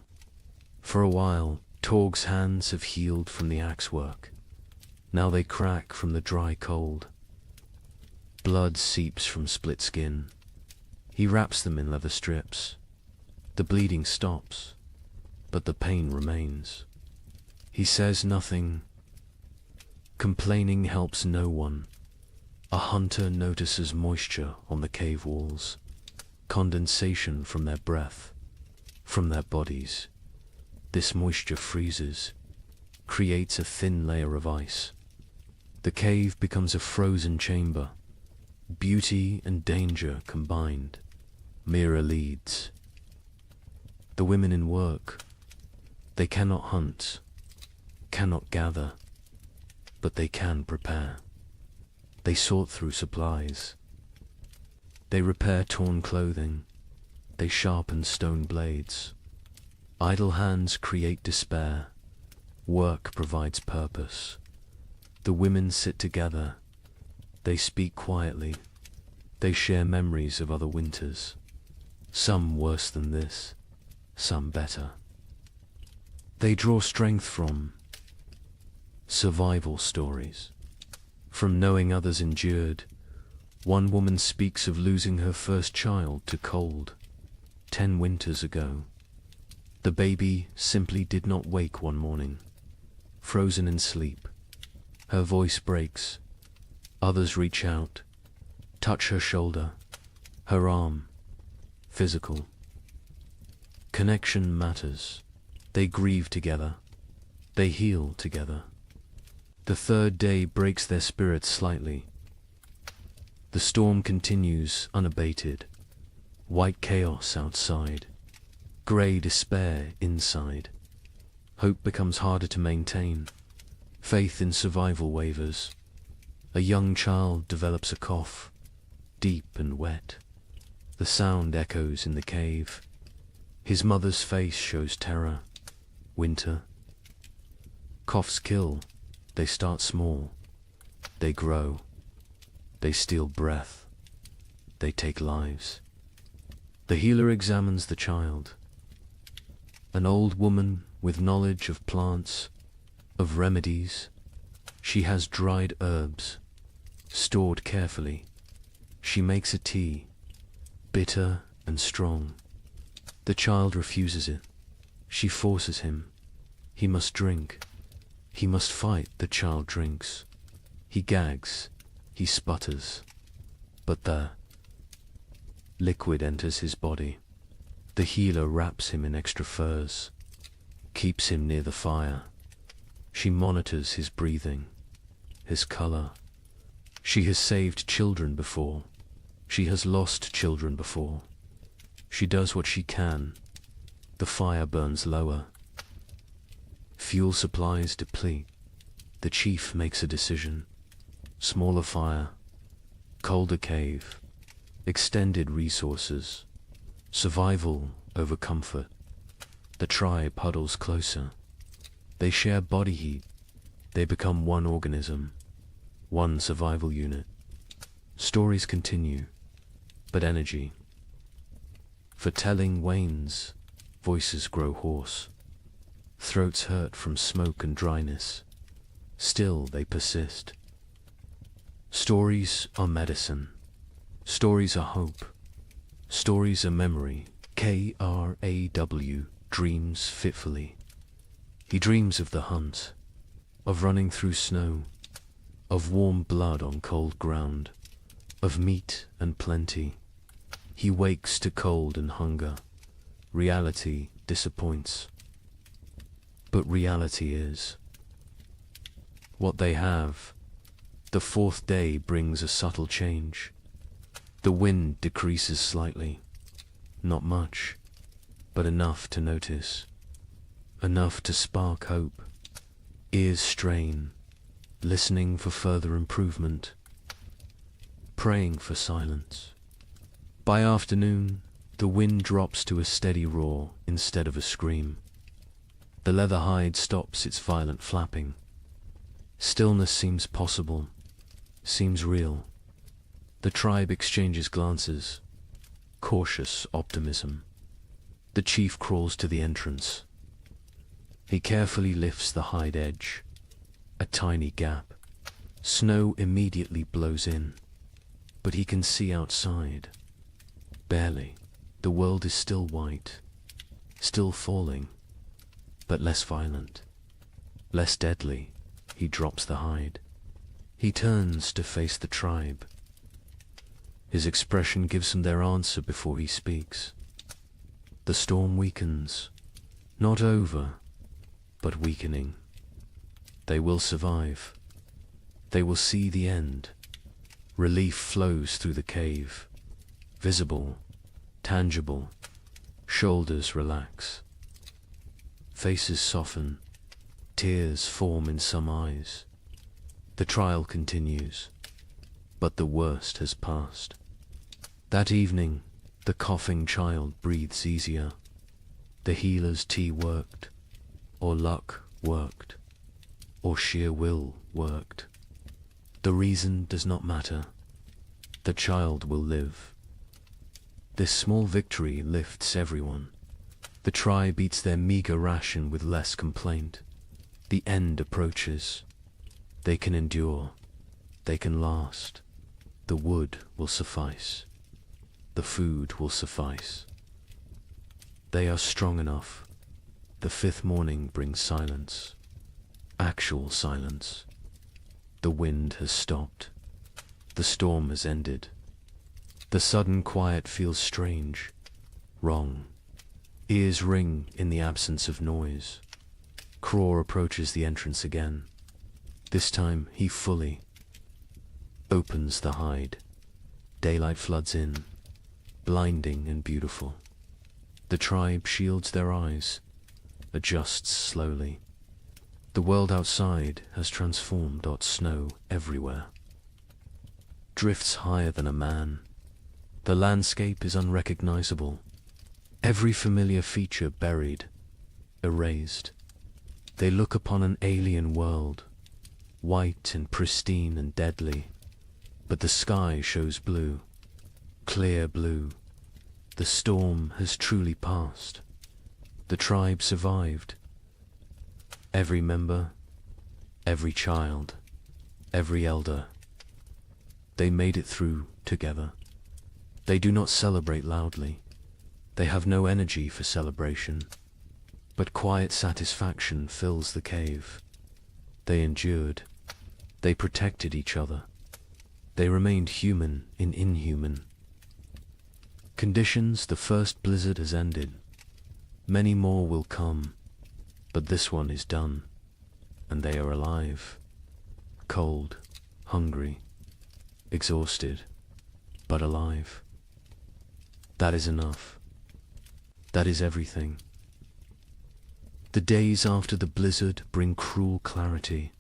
For a while, Torg's hands have healed from the axe work. Now they crack from the dry cold. Blood seeps from split skin. He wraps them in leather strips. The bleeding stops, but the pain remains. He says nothing. Complaining helps no one. A hunter notices moisture on the cave walls, condensation from their breath, from their bodies. This moisture freezes, creates a thin layer of ice. The cave becomes a frozen chamber. Beauty and danger combined. Mira leads. The women in work. They cannot hunt, cannot gather, but they can prepare. They sort through supplies. They repair torn clothing. They sharpen stone blades. Idle hands create despair. Work provides purpose. The women sit together. They speak quietly. They share memories of other winters. Some worse than this, some better. They draw strength from survival stories. From knowing others endured. One woman speaks of losing her first child to cold 10 winters ago. The baby simply did not wake one morning, frozen in sleep. Her voice breaks. Others reach out, touch her shoulder, her arm. Physical. Connection matters. They grieve together. They heal together. The 3rd day breaks their spirits slightly. The storm continues unabated. White chaos outside. Grey despair inside. Hope becomes harder to maintain. Faith in survival wavers. A young child develops a cough, deep and wet. The sound echoes in the cave. His mother's face shows terror. Winter. Coughs kill. They start small. They grow. They steal breath. They take lives. The healer examines the child. An old woman with knowledge of plants, of remedies. She has dried herbs, stored carefully. She makes a tea, bitter and strong. The child refuses it. She forces him. He must drink. He must fight. The child drinks. He gags. He sputters. But the liquid enters his body. The healer wraps him in extra furs, keeps him near the fire. She monitors his breathing, his color. She has saved children before. She has lost children before. She does what she can. The fire burns lower. Fuel supplies deplete. The chief makes a decision. Smaller fire, colder cave, extended resources, survival over comfort. The tribe huddles closer. They share body heat. They become one organism, one survival unit. Stories continue, but energy for telling wanes. Voices grow hoarse. Throats hurt from smoke and dryness. Still they persist. Stories are medicine. Stories are hope. Stories are memory. Kraw dreams fitfully. He dreams of the hunt, of running through snow, of warm blood on cold ground, of meat and plenty. He wakes to cold and hunger. Reality disappoints. But reality is what they have. The fourth day brings a subtle change. The wind decreases slightly. Not much, but enough to notice. Enough to spark hope. Ears strain, listening for further improvement. Praying for silence. By afternoon, the wind drops to a steady roar instead of a scream. The leather hide stops its violent flapping. Stillness seems possible, seems real. The tribe exchanges glances, cautious optimism. The chief crawls to the entrance. He carefully lifts the hide edge, a tiny gap. Snow immediately blows in, but he can see outside. Barely. The world is still white, still falling, but less violent, less deadly. He drops the hide. He turns to face the tribe. His expression gives them their answer before he speaks. The storm weakens, not over, but weakening. They will survive. They will see the end. Relief flows through the cave, visible, tangible. Shoulders relax. Faces soften. Tears form in some eyes. The trial continues, but the worst has passed. That evening, the coughing child breathes easier. The healer's tea worked, or luck worked, or sheer will worked. The reason does not matter. The child will live. This small victory lifts everyone. The tribe eats their meager ration with less complaint. The end approaches. They can endure. They can last. The wood will suffice. The food will suffice. They are strong enough. The fifth morning brings silence. Actual silence. The wind has stopped. The storm has ended. The sudden quiet feels strange, wrong. Ears ring in the absence of noise. Kraw approaches the entrance again. This time he fully opens the hide. Daylight floods in, blinding and beautiful. The tribe shields their eyes, adjusts slowly. The world outside has transformed. Snow everywhere. Drifts higher than a man. The landscape is unrecognizable. Every familiar feature buried, erased. They look upon an alien world, white and pristine and deadly. But the sky shows blue, clear blue. The storm has truly passed. The tribe survived. Every member, every child, every elder. They made it through together. They do not celebrate loudly. They have no energy for celebration. But quiet satisfaction fills the cave. They endured. They protected each other. They remained human in inhuman conditions. The first blizzard has ended. Many more will come, but this one is done, and they are alive. Cold, hungry, exhausted, but alive. That is enough. That is everything. The days after the blizzard bring cruel clarity.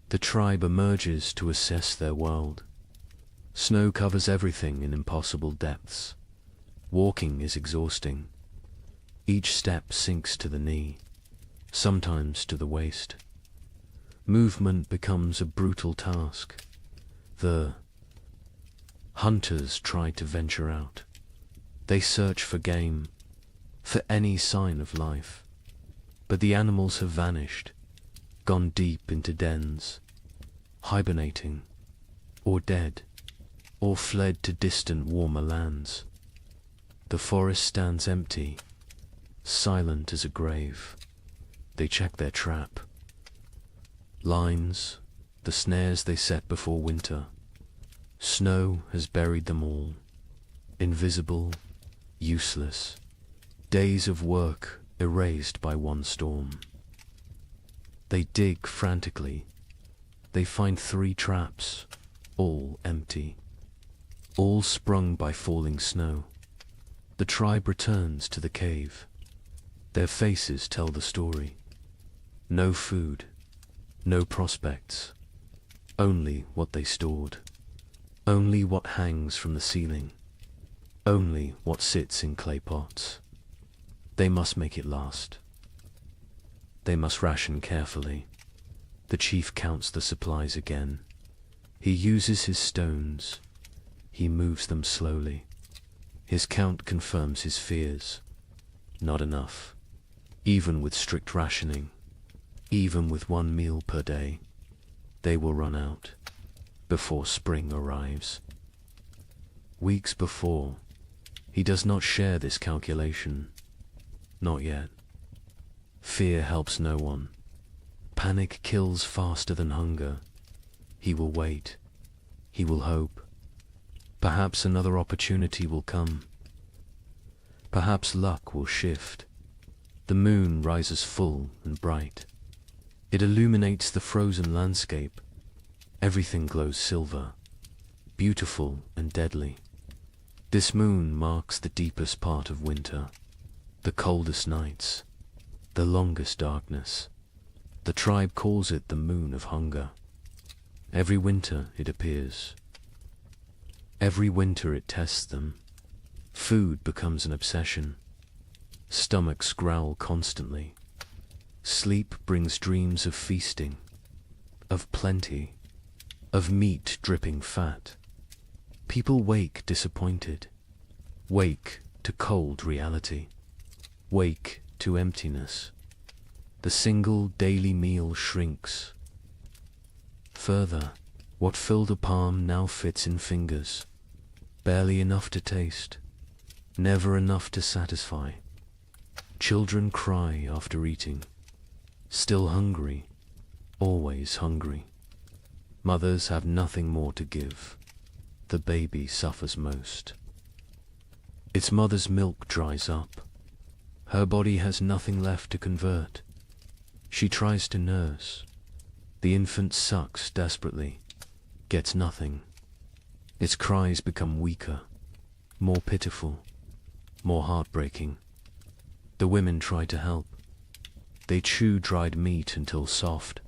The tribe emerges to assess their world. Snow covers everything in impossible depths. Walking is exhausting. Each step sinks to the knee, sometimes to the waist. Movement becomes a brutal task. The hunters try to venture out. They search for game, for any sign of life. But the animals have vanished, gone deep into dens, hibernating, or dead, or fled to distant warmer lands. The forest stands empty, silent as a grave. They check their trap. Lines, the snares they set before winter. Snow has buried them all. Invisible, useless. Days of work erased by one storm. They dig frantically. They find 3 traps, all empty. All sprung by falling snow. The tribe returns to the cave. Their faces tell the story. No food, no prospects, only what they stored. Only what hangs from the ceiling. Only what sits in clay pots. They must make it last. They must ration carefully. The chief counts the supplies again. He uses his stones. He moves them slowly. His count confirms his fears. Not enough. Even with strict rationing, even with 1 meal per day, they will run out before spring arrives. Weeks before, he does not share this calculation. Not yet. Fear helps no one. Panic kills faster than hunger. He will wait. He will hope. Perhaps another opportunity will come. Perhaps luck will shift. The moon rises full and bright. It illuminates the frozen landscape. Everything glows silver, beautiful and deadly. This moon marks the deepest part of winter, the coldest nights, the longest darkness. The tribe calls it the moon of hunger. Every winter it appears. Every winter it tests them. Food becomes an obsession. Stomachs growl constantly. Sleep brings dreams of feasting, of plenty, of meat dripping fat. People wake disappointed, wake to cold reality, wake to emptiness. The single daily meal shrinks. Further, what filled a palm now fits in fingers, barely enough to taste, never enough to satisfy. Children cry after eating, still hungry, always hungry. Mothers have nothing more to give. The baby suffers most. Its mother's milk dries up. Her body has nothing left to convert. She tries to nurse. The infant sucks desperately, gets nothing. Its cries become weaker, more pitiful, more heartbreaking. The women try to help. They chew dried meat until soft.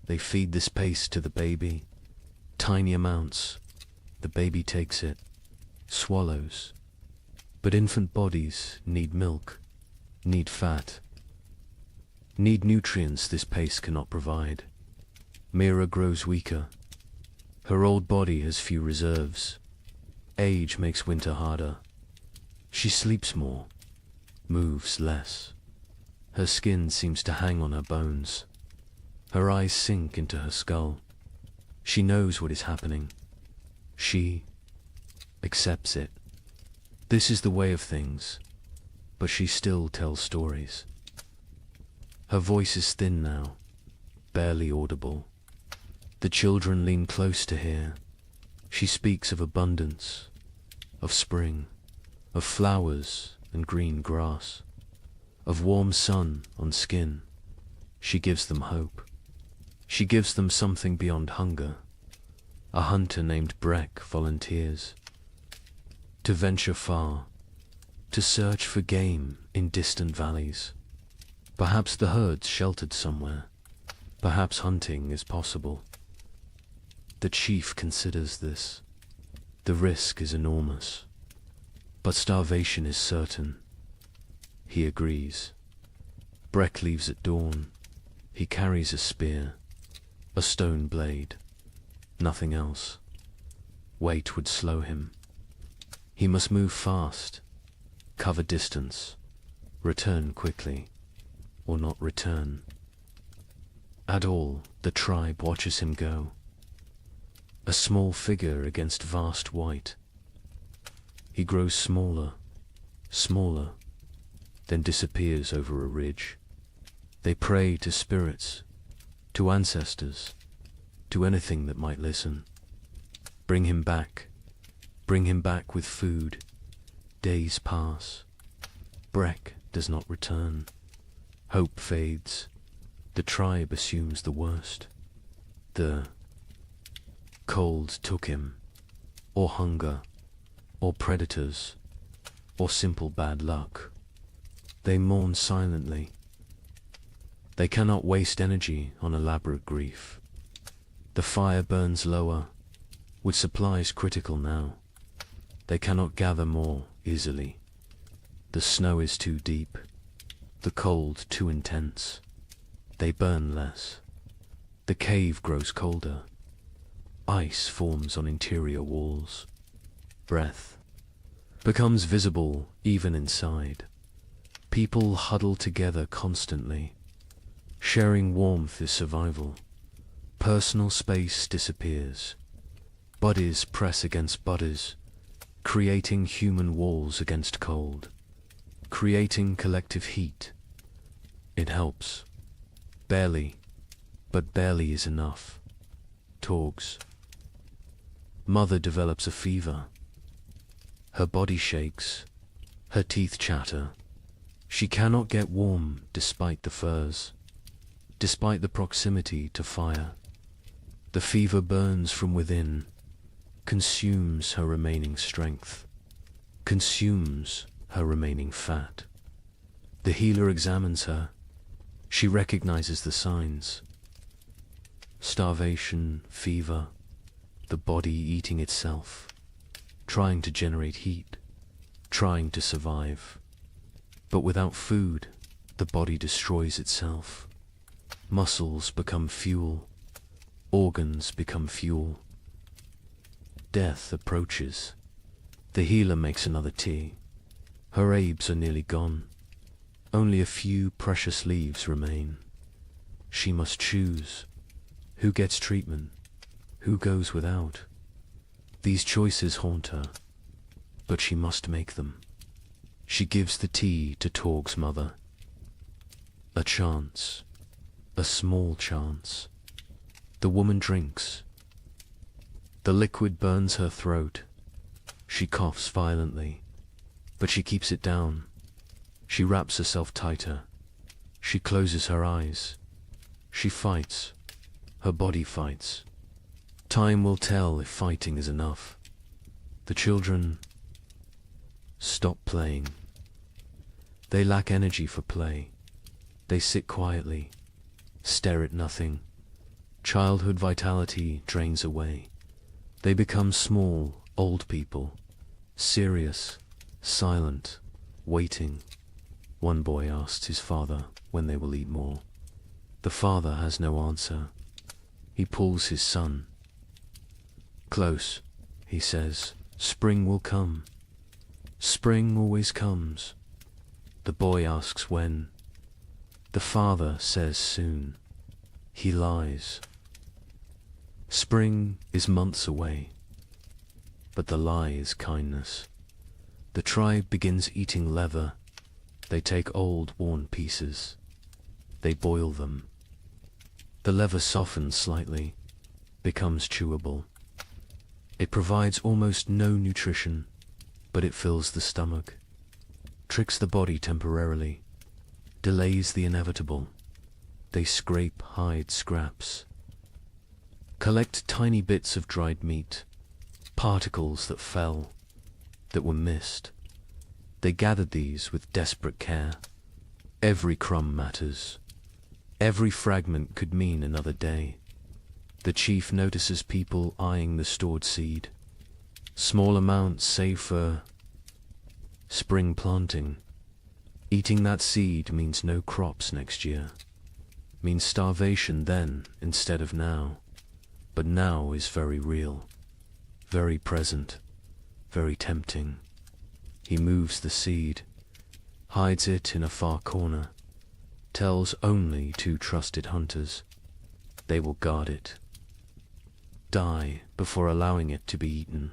They feed this paste to the baby, tiny amounts. The baby takes it, swallows. But infant bodies need milk, need fat, need nutrients this paste cannot provide. Mira grows weaker. Her old body has few reserves. Age makes winter harder. She sleeps more, moves less. Her skin seems to hang on her bones. Her eyes sink into her skull. She knows what is happening. She accepts it. This is the way of things, but she still tells stories. Her voice is thin now, barely audible. The children lean close to hear. She speaks of abundance, of spring, of flowers and green grass, of warm sun on skin. She gives them hope. She gives them something beyond hunger. A hunter named Breck volunteers to venture far, to search for game in distant valleys. Perhaps the herd's sheltered somewhere. Perhaps hunting is possible. The chief considers this. The risk is enormous. But starvation is certain. He agrees. Breck leaves at dawn. He carries a spear, a stone blade, nothing else. Weight would slow him. He must move fast, cover distance, return quickly, or not return. At all, the tribe watches him go. A small figure against vast white. He grows smaller, smaller, then disappears over a ridge. They pray to spirits, to ancestors, to anything that might listen. Bring him back with food. Days pass. Breck does not return. Hope fades. The tribe assumes the worst. The cold took him, or hunger, or predators, or simple bad luck. They mourn silently. They cannot waste energy on elaborate grief. The fire burns lower, with supplies critical now. They cannot gather more easily. The snow is too deep, the cold too intense. They burn less. The cave grows colder. Ice forms on interior walls. Breath becomes visible even inside. People huddle together constantly. Sharing warmth is survival. Personal space disappears. Bodies press against bodies, creating human walls against cold, creating collective heat. It helps. Barely, but barely is enough. Torgs. Mother develops a fever. Her body shakes. Her teeth chatter. She cannot get warm despite the furs, despite the proximity to fire. The fever burns from within, consumes her remaining strength, consumes her remaining fat. The healer examines her. She recognizes the signs. Starvation, fever, the body eating itself, trying to generate heat, trying to survive. But without food, the body destroys itself. Muscles become fuel, organs become fuel. Death approaches. The healer makes another tea. Her herbs are nearly gone. Only a few precious leaves remain. She must choose. Who gets treatment? Who goes without? These choices haunt her, but she must make them. She gives the tea to Torg's mother. A chance. A small chance. The woman drinks. The liquid burns her throat. She coughs violently, but she keeps it down. She wraps herself tighter. She closes her eyes. She fights. Her body fights. Time will tell if fighting is enough. The children stop playing. They lack energy for play. They sit quietly, stare at nothing. Childhood vitality drains away. They become small, old people, serious, silent, waiting. One boy asks his father when they will eat more. The father has no answer. He pulls his son. Close, he says, spring will come. Spring always comes. The boy asks when. The father says soon. He lies. Spring is months away, but the lie is kindness. The tribe begins eating leather. They take old, worn pieces. They boil them. The leather softens slightly, becomes chewable. It provides almost no nutrition, but it fills the stomach, tricks the body temporarily, delays the inevitable. They scrape hide scraps, collect tiny bits of dried meat, particles that fell, that were missed. They gathered these with desperate care. Every crumb matters. Every fragment could mean another day. The chief notices people eyeing the stored seed. Small amounts save for spring planting. Eating that seed means no crops next year. Means starvation then instead of now. But now is very real, very present, very tempting. He moves the seed, hides it in a far corner, tells only 2 trusted hunters. They will guard it. Die before allowing it to be eaten.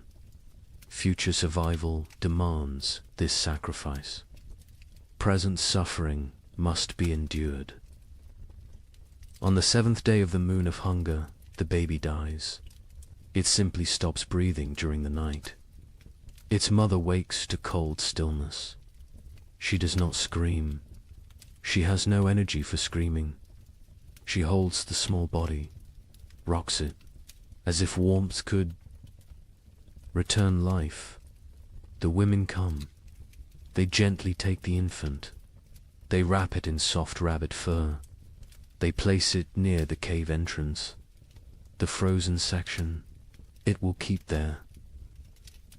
Future survival demands this sacrifice. Present suffering must be endured. On the 7th day of the moon of hunger, the baby dies. It simply stops breathing during the night. Its mother wakes to cold stillness. She does not scream. She has no energy for screaming. She holds the small body, rocks it, as if warmth could return life. The women come. They gently take the infant. They wrap it in soft rabbit fur. They place it near the cave entrance. The frozen section, it will keep there.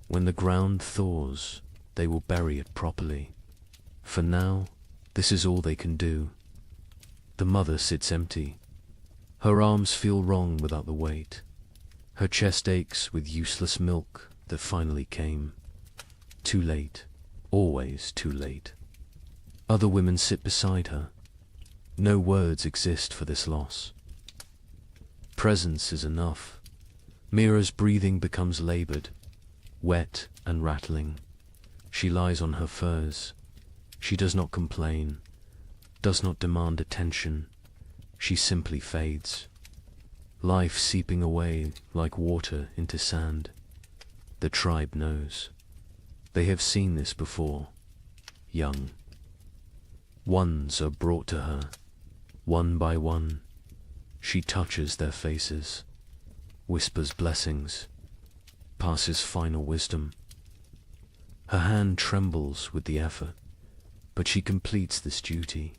When the ground thaws, they will bury it properly. For now, this is all they can do. The mother sits empty. Her arms feel wrong without the weight. Her chest aches with useless milk that finally came. Too late, always too late. Other women sit beside her. No words exist for this loss. Presence is enough. Mira's breathing becomes labored, wet and rattling. She lies on her furs. She does not complain, does not demand attention. She simply fades. Life seeping away like water into sand. The tribe knows. They have seen this before. Young. Ones are brought to her, one by one. She touches their faces, whispers blessings, passes final wisdom. Her hand trembles with the effort, but she completes this duty,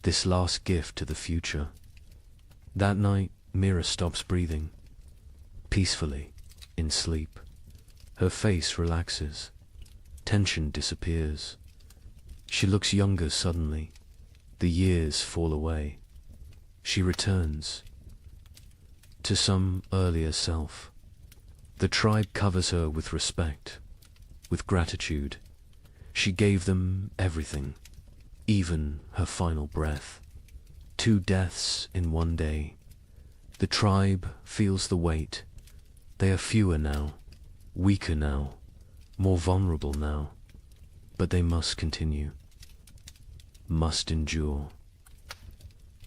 this last gift to the future. That night, Mira stops breathing, peacefully, in sleep. Her face relaxes, tension disappears. She looks younger suddenly. The years fall away. She returns to some earlier self. The tribe covers her with respect, with gratitude. She gave them everything, even her final breath. 2 deaths in one day. The tribe feels the weight. They are fewer now, weaker now, more vulnerable now. But they must continue, must endure,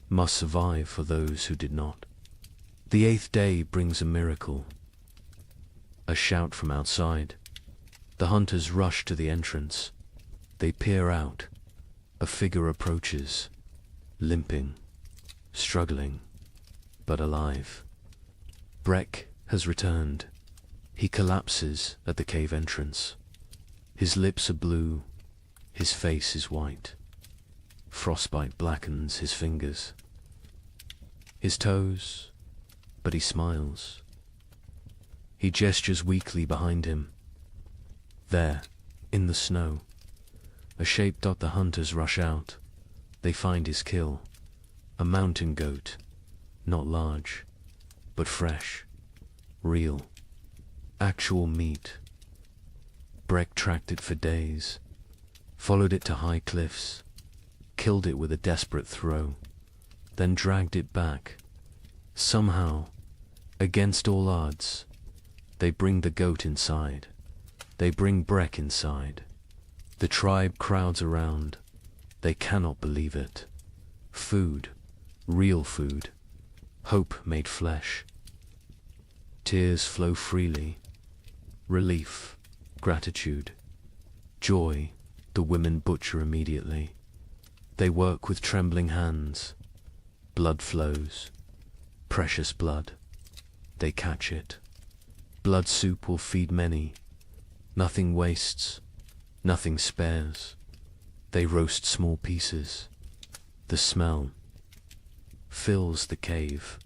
must survive for those who did not. The 8th day brings a miracle. A shout from outside. The hunters rush to the entrance. They peer out. A figure approaches, limping, struggling, but alive. Breck has returned. He collapses at the cave entrance. His lips are blue, his face is white. Frostbite blackens his fingers, his toes, but he smiles. He gestures weakly behind him. There, in the snow, a shape dot the hunters rush out. They find his kill, a mountain goat, not large, but fresh, real, actual meat. Breck tracked it for days, followed it to high cliffs, killed it with a desperate throw, then dragged it back. Somehow, against all odds, they bring the goat inside. They bring Breck inside. The tribe crowds around. They cannot believe it. Food, real food, hope made flesh. Tears flow freely. Relief, gratitude, joy. The women butcher immediately. They work with trembling hands. Blood flows. Precious blood. They catch it. Blood soup will feed many. Nothing wastes. Nothing spares. They roast small pieces. The smell fills the cave,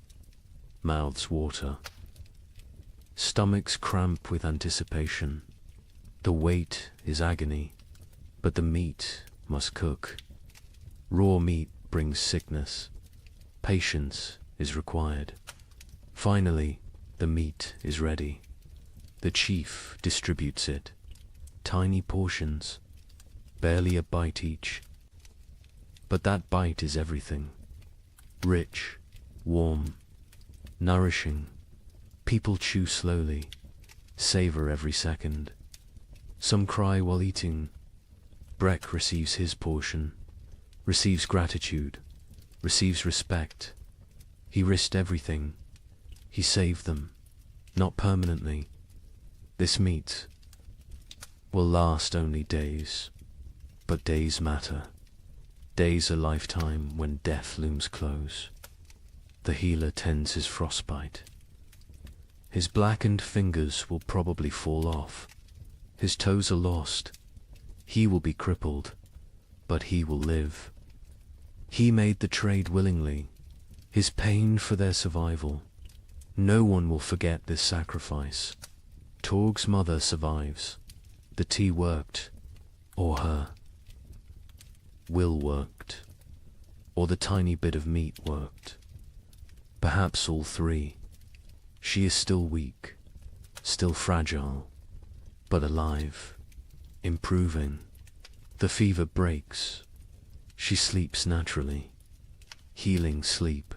mouths water, stomachs cramp with anticipation. The wait is agony, but the meat must cook. Raw meat brings sickness. Patience is required. Finally, the meat is ready. The chief distributes it. Tiny portions, barely a bite each. But that bite is everything. Rich, warm, nourishing. People chew slowly, savor every second. Some cry while eating. Breck receives his portion, receives gratitude, receives respect. He risked everything. He saved them, not permanently. This meat will last only days, but days matter. Days a lifetime when death looms close. The healer tends his frostbite. His blackened fingers will probably fall off. His toes are lost. He will be crippled, but he will live. He made the trade willingly, his pain for their survival. No one will forget this sacrifice. Torg's mother survives. The tea worked, or her will worked, or the tiny bit of meat worked. Perhaps all three. She is still weak, still fragile, but alive, improving. The fever breaks. She sleeps naturally. Healing sleep.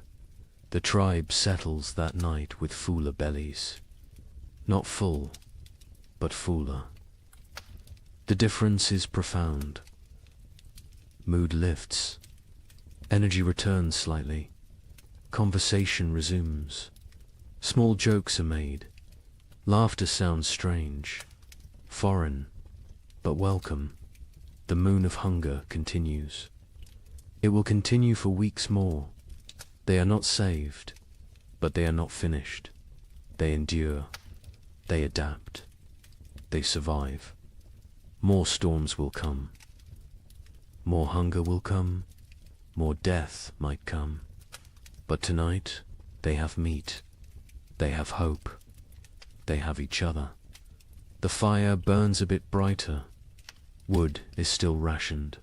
The tribe settles that night with fuller bellies. Not full, but fuller. The difference is profound. Mood lifts. Energy returns slightly. Conversation resumes. Small jokes are made. Laughter sounds strange, foreign, but welcome. The moon of hunger continues. It will continue for weeks more. They are not saved, but they are not finished. They endure. They adapt. They survive. More storms will come. More hunger will come. More death might come. But tonight, they have meat. They have hope. They have each other. The fire burns a bit brighter. Wood is still rationed.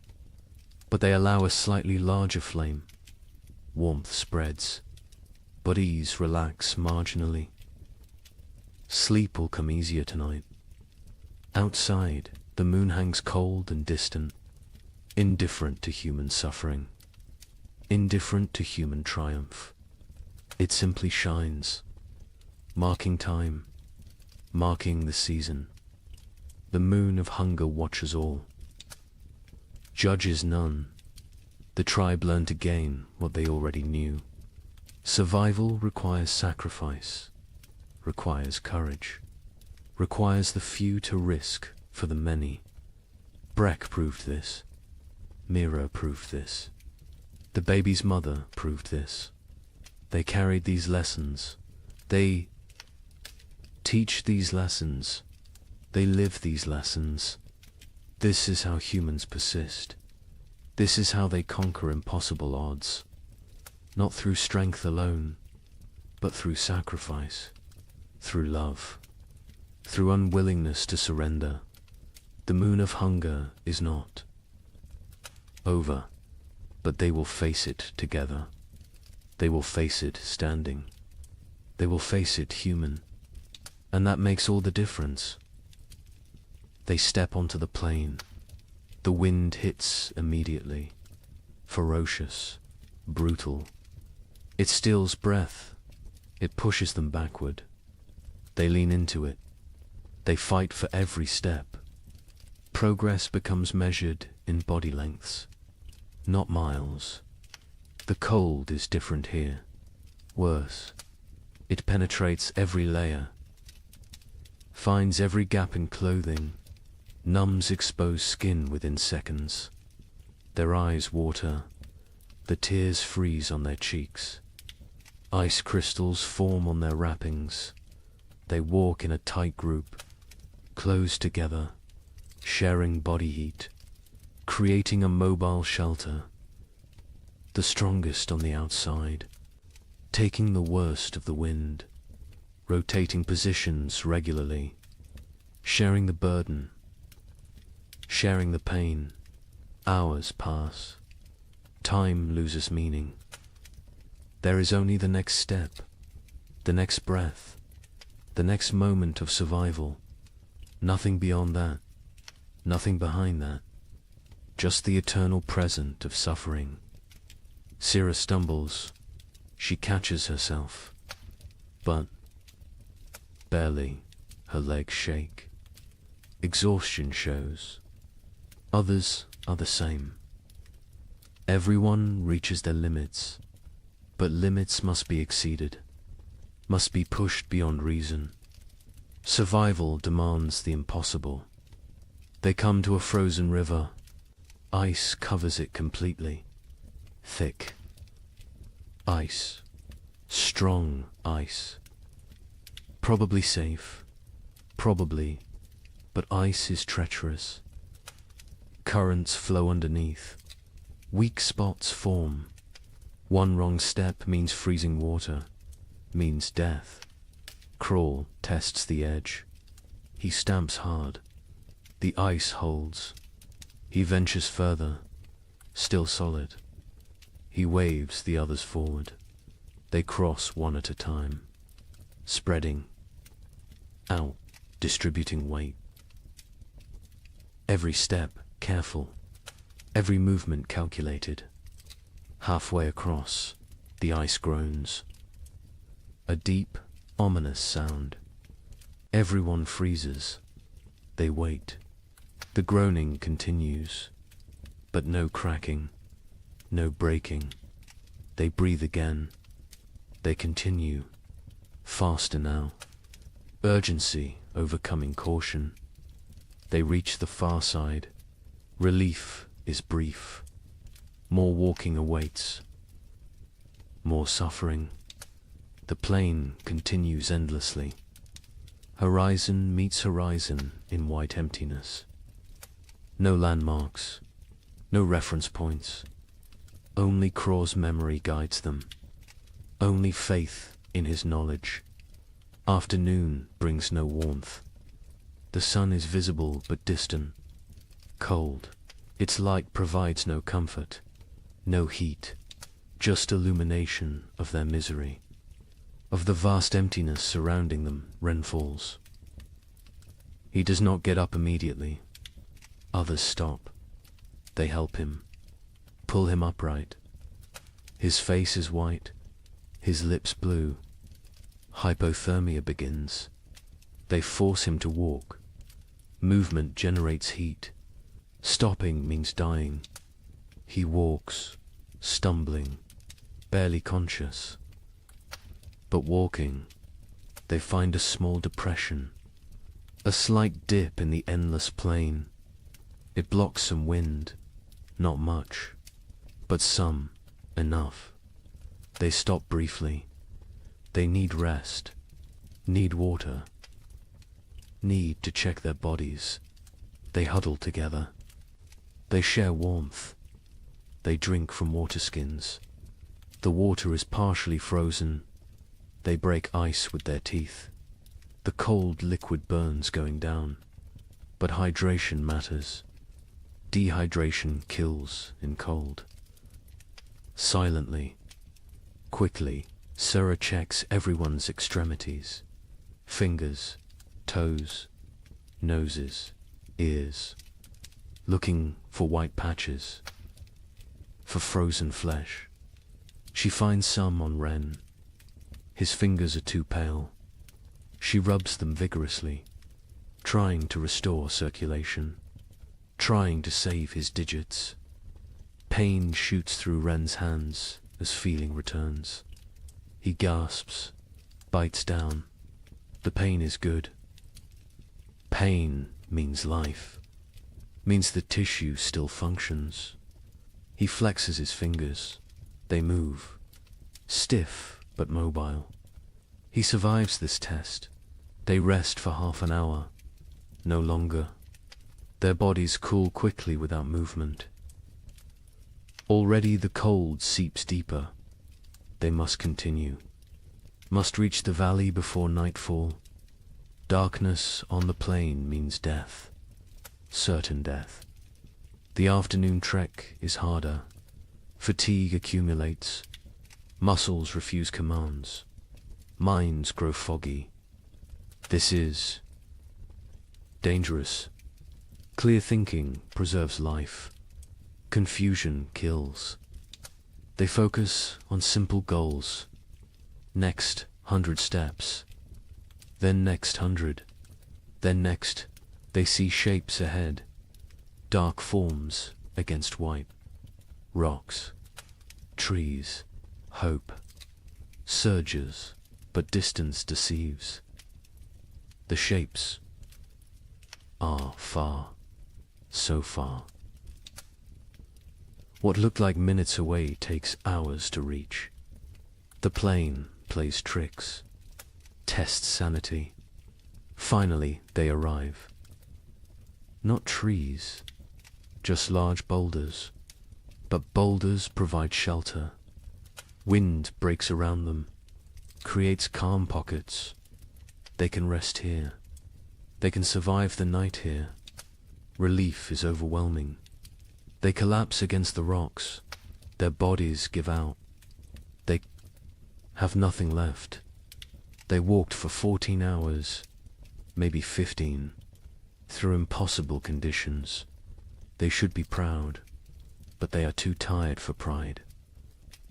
But they allow a slightly larger flame. Warmth spreads. Bodies relax marginally. Sleep will come easier tonight. Outside, the moon hangs cold and distant, indifferent to human suffering, indifferent to human triumph. It simply shines, marking time, marking the season. The moon of hunger watches all, judges none. The tribe learned again what they already knew. Survival requires sacrifice, requires courage, requires the few to risk for the many. Breck proved this. Mira proved this. The baby's mother proved this. They carried these lessons. They teach these lessons. They live these lessons. This is how humans persist. This is how they conquer impossible odds. Not through strength alone, but through sacrifice, through love, through unwillingness to surrender. The moon of hunger is not over, but they will face it together. They will face it standing. They will face it human. And that makes all the difference. They step onto the plain. The wind hits immediately. Ferocious, brutal. It steals breath. It pushes them backward. They lean into it. They fight for every step. Progress becomes measured in body lengths, not miles. The cold is different here. Worse. It penetrates every layer, finds every gap in clothing, numbs exposed skin within seconds. Their eyes water, the tears freeze on their cheeks. Ice crystals form on their wrappings. They walk in a tight group, close together, sharing body heat, creating a mobile shelter. the strongest on the outside, taking the worst of the wind, rotating positions regularly, sharing the burden, sharing the pain. Hours pass. Time loses meaning. There is only the next step, the next breath, the next moment of survival. Nothing beyond that, nothing behind that. Just the eternal present of suffering. Sira stumbles. She catches herself. But barely. Her legs shake. Exhaustion shows. Others are the same. Everyone reaches their limits, but limits must be exceeded, must be pushed beyond reason. Survival demands the impossible. They come to a frozen river. Ice covers it completely. Thick. Ice. Strong ice. Probably safe. Probably. But ice is treacherous. Currents flow underneath. Weak spots form. One wrong step means freezing water, means death. Crawl tests the edge. He stamps hard. The ice holds. He ventures further, still solid. He waves the others forward. They cross one at a time, spreading out, distributing weight. Every step careful, every movement calculated. Halfway across, the ice groans. A deep, ominous sound. Everyone freezes. They wait. The groaning continues, but no cracking, no breaking. They breathe again. They continue, faster now. Urgency overcoming caution. They reach the far side. Relief is brief. More walking awaits. More suffering. The plane continues endlessly. Horizon meets horizon in white emptiness. No landmarks, no reference points. Only Craw's memory guides them. Only faith in his knowledge. Afternoon brings no warmth. The sun is visible but distant, cold. Its light provides no comfort, no heat, just illumination of their misery. Of the vast emptiness surrounding them, Ren falls. He does not get up immediately. Others stop. They help him, pull him upright. His face is white, his lips blue. Hypothermia begins. They force him to walk. Movement generates heat. Stopping means dying. He walks, stumbling, barely conscious. But walking, they find a small depression, a slight dip in the endless plain. It blocks some wind, not much, but some, enough. They stop briefly. They need rest, need water, need to check their bodies. They huddle together. They share warmth. They drink from water skins. The water is partially frozen. They break ice with their teeth. The cold liquid burns going down. But hydration matters. Dehydration kills in cold. Silently, quickly, Sarah checks everyone's extremities. Fingers, toes, noses, ears. Looking for white patches, for frozen flesh. She finds some on Ren. His fingers are too pale. She rubs them vigorously, trying to restore circulation, trying to save his digits. Pain shoots through Ren's hands as feeling returns. He gasps, bites down. The pain is good. Pain means life, means the tissue still functions. He flexes his fingers. They move, stiff but mobile. He survives this test. They rest for half an hour, no longer. Their bodies cool quickly without movement. Already the cold seeps deeper. They must continue. Must reach the valley before nightfall. Darkness on the plain means death. Certain death. The afternoon trek is harder. Fatigue accumulates. Muscles refuse commands. Minds grow foggy. This is dangerous. Clear thinking preserves life. Confusion kills. They focus on simple goals. Next 100 steps. Then next 100. Then next, they see shapes ahead. Dark forms against white. Rocks. Trees. Hope. Surges, but distance deceives. The shapes are far. So far. What looked like minutes away takes hours to reach. The plain plays tricks, tests sanity. Finally, they arrive. Not trees, just large boulders. But boulders provide shelter. Wind breaks around them, creates calm pockets. They can rest here. They can survive the night here. Relief is overwhelming. They collapse against the rocks. Their bodies give out. They have nothing left. They walked for 14 hours, maybe 15, through impossible conditions. They should be proud, but they are too tired for pride,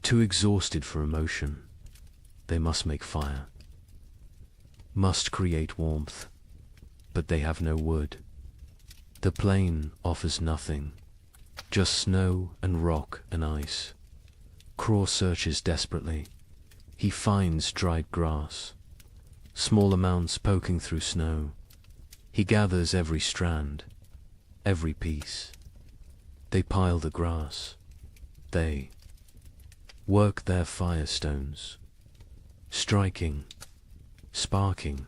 too exhausted for emotion. They must make fire, must create warmth, but they have no wood. The plain offers nothing, just snow and rock and ice. Craw searches desperately. He finds dried grass, small amounts poking through snow. He gathers every strand, every piece. They pile the grass. They work their firestones, striking, sparking,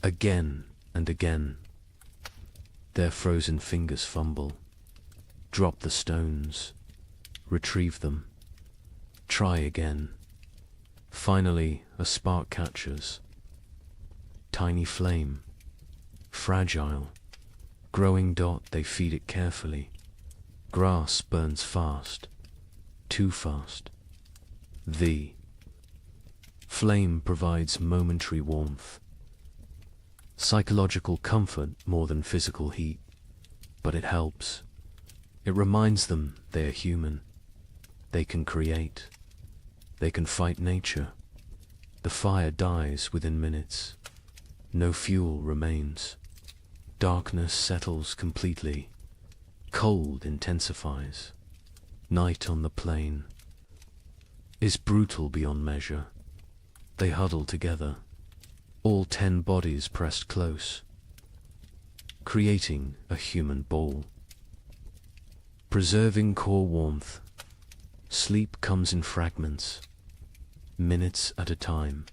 again and again. Their frozen fingers fumble, drop the stones, retrieve them, try again. Finally, a spark catches. Tiny flame, fragile, growing dot, they feed it carefully. Grass burns fast, too fast. The flame provides momentary warmth, psychological comfort more than physical heat, but it helps. It reminds them they are human. They can create. They can fight nature. The fire dies within minutes. No fuel remains. Darkness settles completely. Cold intensifies. Night on the plain is brutal beyond measure. They huddle together, all 10 bodies pressed close, creating a human ball. Preserving core warmth, sleep comes in fragments, minutes at a time.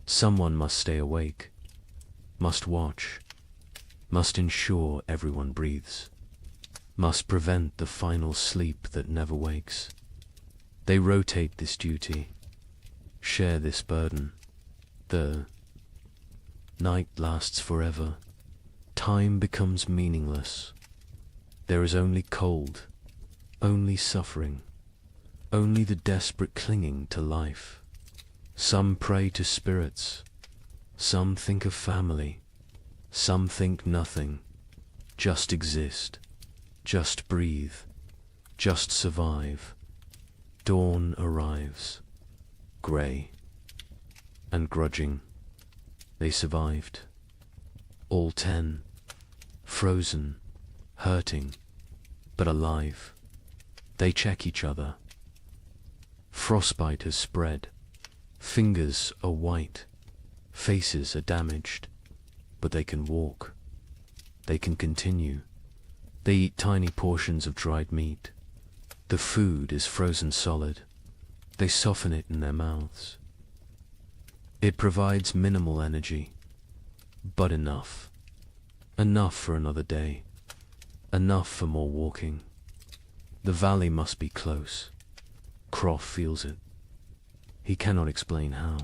Someone must stay awake, must watch, must ensure everyone breathes, must prevent the final sleep that never wakes. They rotate this duty, share this burden. The night lasts forever. Time becomes meaningless. There is only cold, only suffering, only the desperate clinging to life. Some pray to spirits, some think of family, some think nothing. Just exist, just breathe, just survive. Dawn arrives, grey and grudging. They survived. All 10, frozen, hurting, but alive. They check each other. Frostbite has spread. Fingers are white. Faces are damaged. But they can walk. They can continue. They eat tiny portions of dried meat. The food is frozen solid. They soften it in their mouths. It provides minimal energy, but enough. Enough for another day. Enough for more walking. The valley must be close. Croft feels it. He cannot explain how,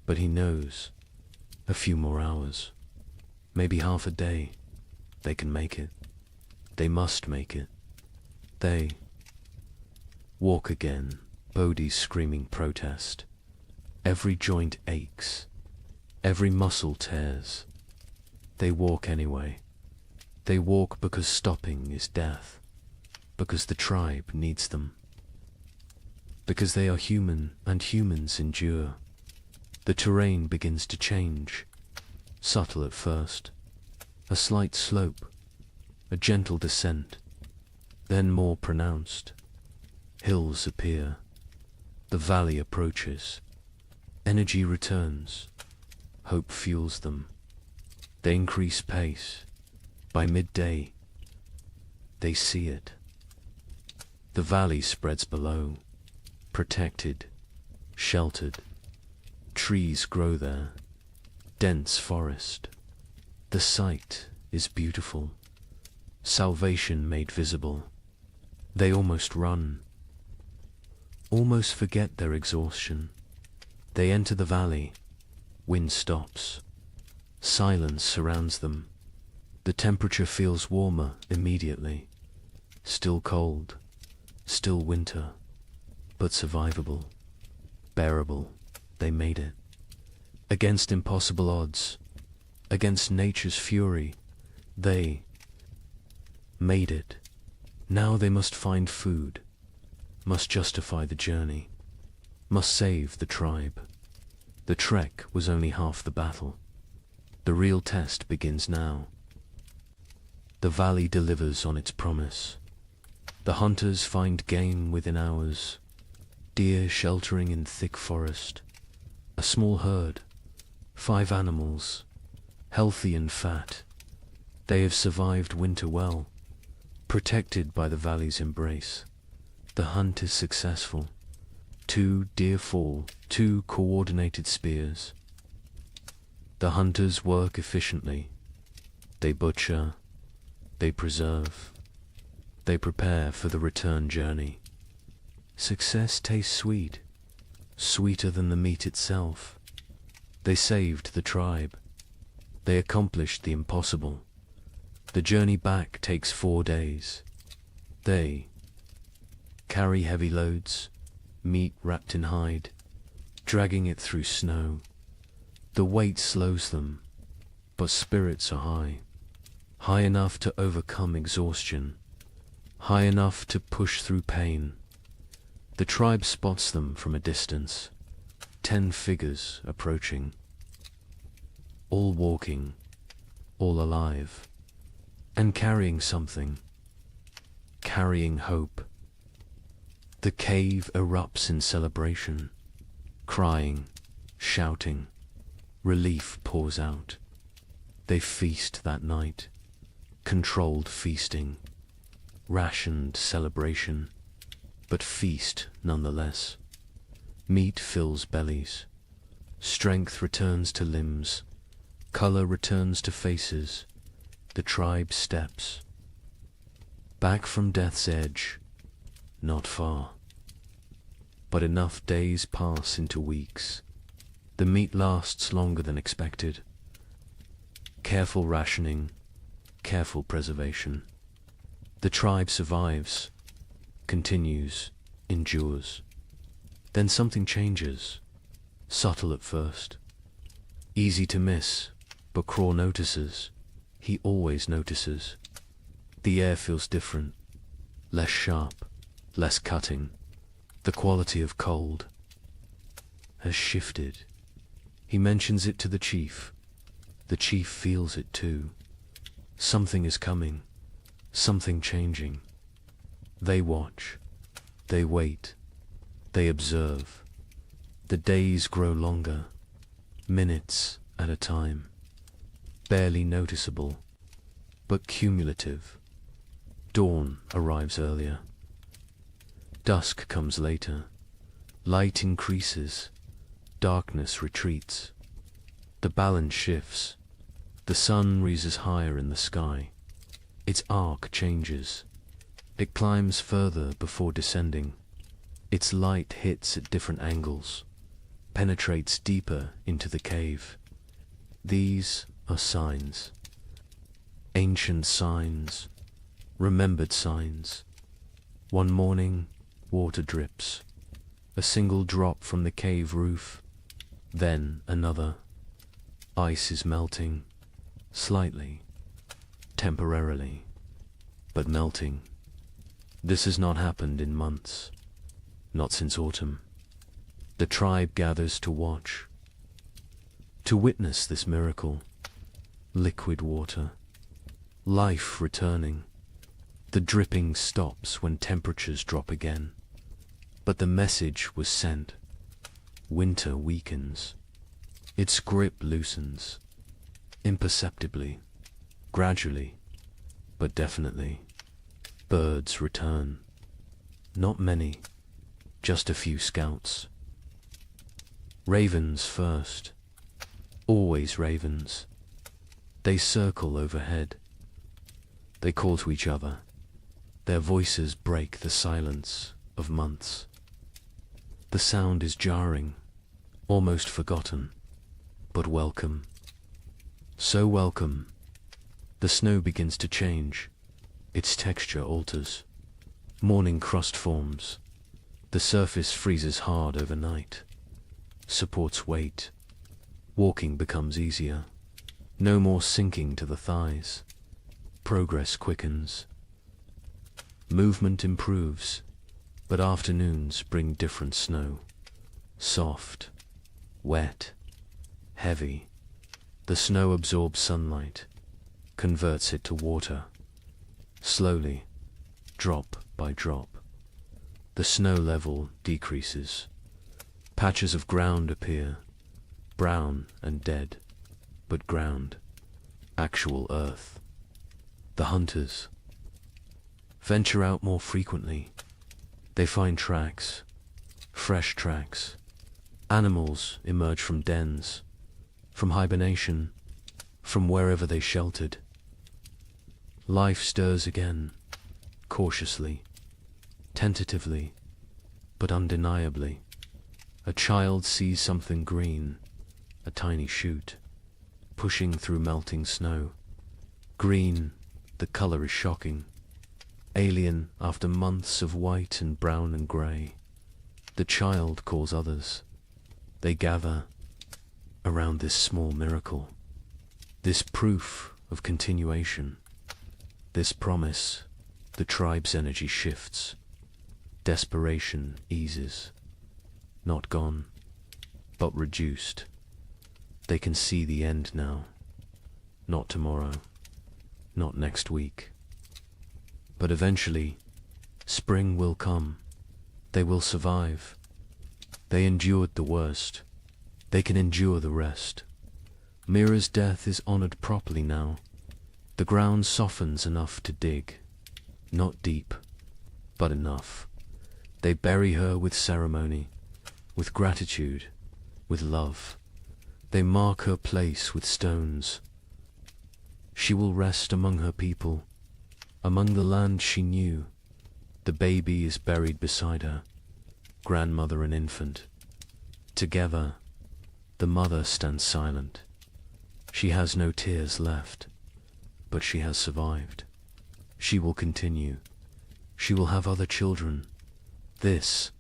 but he knows. A few more hours, maybe half a day, they can make it. They must make it. They walk again, Bodhi's screaming protest. Every joint aches, every muscle tears. They walk anyway. They walk because stopping is death, because the tribe needs them, because they are human and humans endure. The terrain begins to change, subtle at first, a slight slope, a gentle descent, then more pronounced. Hills appear, the valley approaches, energy returns, hope fuels them. They increase pace. By midday, they see it. The valley spreads below, protected, sheltered. Trees grow there, dense forest. The sight is beautiful, salvation made visible. They almost run, almost forget their exhaustion. They enter the valley, wind stops, silence surrounds them. The temperature feels warmer immediately, still cold, still winter, but survivable, bearable. They made it. Against impossible odds, against nature's fury, they made it. Now they must find food, must justify the journey, must save the tribe. The trek was only half the battle. The real test begins now. The valley delivers on its promise. The hunters find game within hours, deer sheltering in thick forest. A small herd, 5 animals, healthy and fat. They have survived winter well, protected by the valley's embrace. The hunt is successful. 2 deer fall, 2 coordinated spears. The hunters work efficiently. They butcher, they preserve, they prepare for the return journey. Success tastes sweet, sweeter than the meat itself. They saved the tribe. They accomplished the impossible. The journey back takes 4 days. They carry heavy loads, meat wrapped in hide, dragging it through snow. The weight slows them, but spirits are high, high enough to overcome exhaustion, high enough to push through pain. The tribe spots them from a distance, 10 figures approaching, all walking, all alive, and carrying something, carrying hope. The cave erupts in celebration, crying, shouting. Relief pours out. They feast that night, controlled feasting, rationed celebration, but feast nonetheless. Meat fills bellies, strength returns to limbs, color returns to faces. The tribe steps back from death's edge, not far, but enough days pass into weeks. The meat lasts longer than expected. Careful rationing, careful preservation. The tribe survives, continues, endures. Then something changes, subtle at first, easy to miss, but Craw notices. He always notices. The air feels different, less sharp, less cutting. The quality of cold has shifted. He mentions it to the chief. The chief feels it too. Something is coming, something changing. They watch, they wait, they observe. The days grow longer, minutes at a time, barely noticeable, but cumulative. Dawn arrives earlier. Dusk comes later. Light increases. Darkness retreats. The balance shifts. The sun rises higher in the sky. Its arc changes. It climbs further before descending. Its light hits at different angles, penetrates deeper into the cave. These are signs. Ancient signs, remembered signs. One morning, water drips. A single drop from the cave roof, then another. Ice is melting, slightly, temporarily, but melting. This has not happened in months, not since autumn. The tribe gathers to watch, to witness this miracle. Liquid water, life returning. The dripping stops when temperatures drop again. But the message was sent. Winter weakens. Its grip loosens. Imperceptibly, gradually, but definitely. Birds return. Not many, just a few scouts. Ravens first. Always ravens. They circle overhead. They call to each other. Their voices break the silence of months. The sound is jarring, almost forgotten, but welcome. So welcome. The snow begins to change. Its texture alters. Morning crust forms. The surface freezes hard overnight. Supports weight. Walking becomes easier. No more sinking to the thighs. Progress quickens. Movement improves, but afternoons bring different snow. Soft, wet, heavy. The snow absorbs sunlight, converts it to water. Slowly, drop by drop, the snow level decreases. Patches of ground appear, brown and dead, but ground, actual earth. The hunters venture out more frequently. They find tracks, fresh tracks. Animals emerge from dens, from hibernation, from wherever they sheltered. Life stirs again, cautiously, tentatively, but undeniably. A child sees something green, a tiny shoot, pushing through melting snow. Green, the color is shocking. Alien after months of white and brown and grey. The child calls others. They gather around this small miracle, this proof of continuation, this promise. The tribe's energy shifts. Desperation eases. Not gone, but reduced. They can see the end now. Not tomorrow, not next week. But eventually, spring will come. They will survive. They endured the worst. They can endure the rest. Mira's death is honored properly now. The ground softens enough to dig. Not deep, but enough. They bury her with ceremony, with gratitude, with love. They mark her place with stones. She will rest among her people, among the land she knew. The baby is buried beside her, grandmother and infant. Together, the mother stands silent. She has no tears left, but she has survived. She will continue. She will have other children. This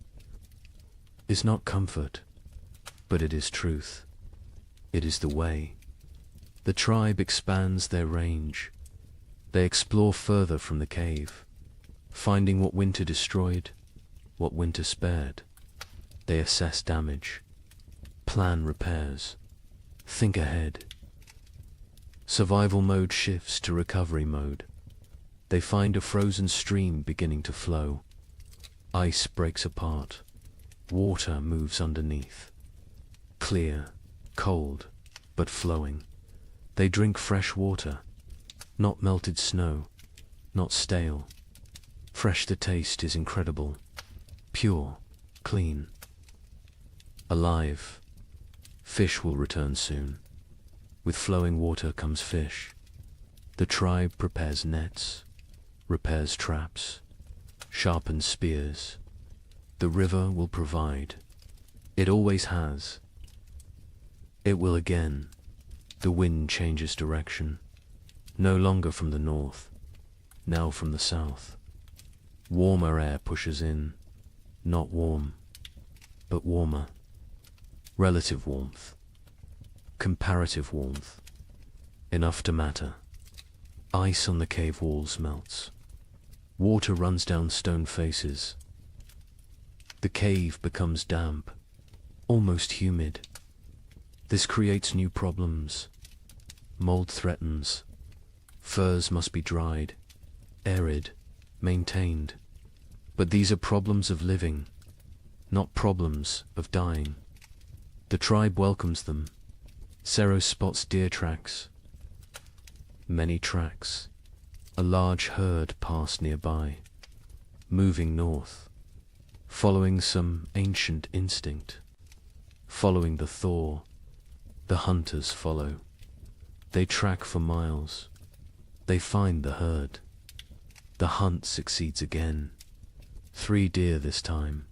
is not comfort, but it is truth. It is the way. The tribe expands their range. They explore further from the cave, finding what winter destroyed, what winter spared. They assess damage, plan repairs, think ahead. Survival mode shifts to recovery mode. They find a frozen stream beginning to flow. Ice breaks apart. Water moves underneath. Clear, cold, but flowing. They drink fresh water, not melted snow, not stale. Fresh the taste is incredible, pure, clean, alive. Fish will return soon. With flowing water comes fish. The tribe prepares nets, repairs traps, sharpened spears. The river will provide. It always has. It will again. The wind changes direction, no longer from the north, now from the south. Warmer air pushes in, not warm, but warmer. Relative warmth, comparative warmth, enough to matter. Ice on the cave walls melts. Water runs down stone faces. The cave becomes damp, almost humid. This creates new problems. Mold threatens. Furs must be dried, arid, maintained. But these are problems of living, not problems of dying. The tribe welcomes them. Sero spots deer tracks. Many tracks. A large herd pass nearby, moving north, following some ancient instinct. Following the thaw, the hunters follow. They track for miles. They find the herd. The hunt succeeds again. 3 deer this time.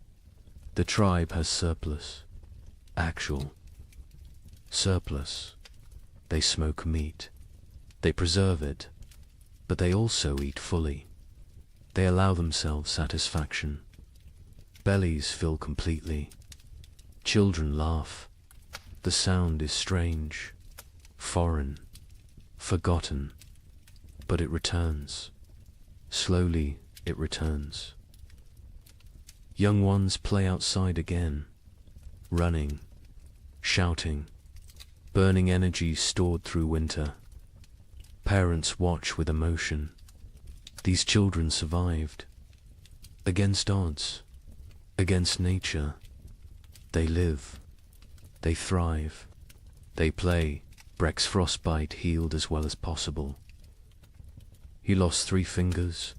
The tribe has surplus. Actual. Surplus. They smoke meat. They preserve it. But they also eat fully. They allow themselves satisfaction. Bellies fill completely. Children laugh. The sound is strange, foreign, forgotten, but it returns. Slowly it returns. Young ones play outside again, running, shouting, burning energy stored through winter. Parents watch with emotion. These children survived. Against odds, against nature, they live. They thrive. They play. Breck's frostbite healed as well as possible. He lost 3 fingers,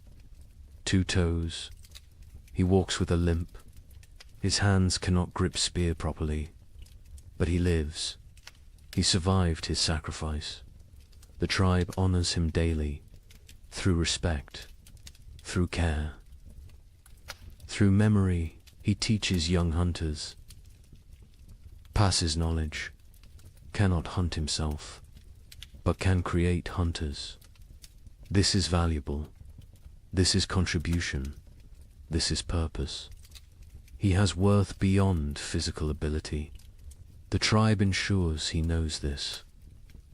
2 toes. He walks with a limp. His hands cannot grip spear properly. But he lives. He survived his sacrifice. The tribe honors him daily, through respect, through care. Through memory, he teaches young hunters. Passes knowledge, cannot hunt himself, but can create hunters. This is valuable. This is contribution. This is purpose. He has worth beyond physical ability. The tribe ensures he knows this.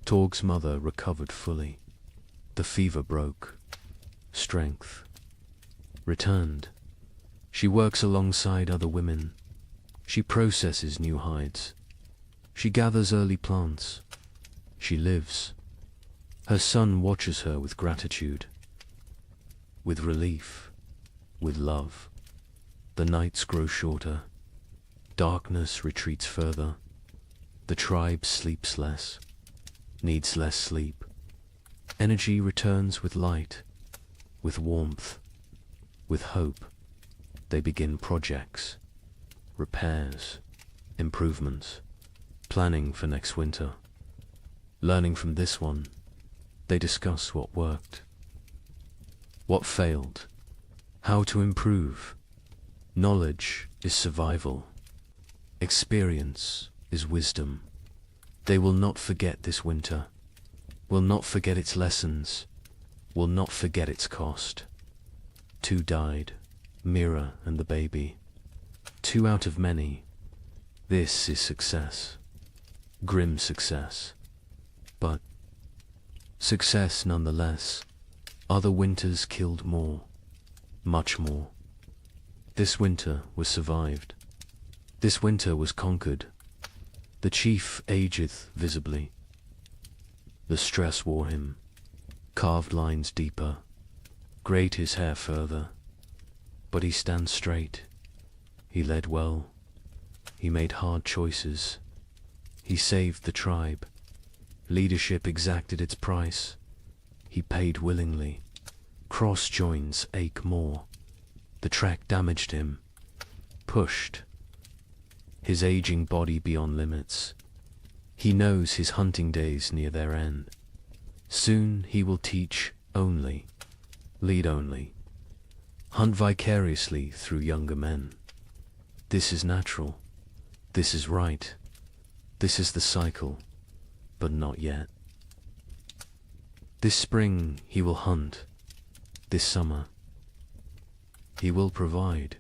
Torg's mother recovered fully. The fever broke. Strength returned. She works alongside other women. She processes new hides. She gathers early plants. She lives. Her son watches her with gratitude, with relief, with love. The nights grow shorter. Darkness retreats further. The tribe sleeps less, needs less sleep. Energy returns with light, with warmth, with hope. They begin projects, repairs, improvements, planning for next winter. Learning from this one, they discuss what worked, what failed, how to improve. Knowledge is survival. Experience is wisdom. They will not forget this winter, will not forget its lessons, will not forget its cost. 2 died, Mira and the baby. 2 out of many. This is success. Grim success. But success nonetheless. Other winters killed more, much more. This winter was survived. This winter was conquered. The chief ageth visibly. The stress wore him. Carved lines deeper. Grayed his hair further. But he stands straight. He led well. He made hard choices. He saved the tribe. Leadership exacted its price. He paid willingly. Cross joins ache more. The track damaged him. Pushed. His aging body beyond limits. He knows his hunting days near their end. Soon he will teach only, lead only. hunt vicariously through younger men. This is natural. This is right. This is the cycle, but not yet. This spring he will hunt. This summer he will provide.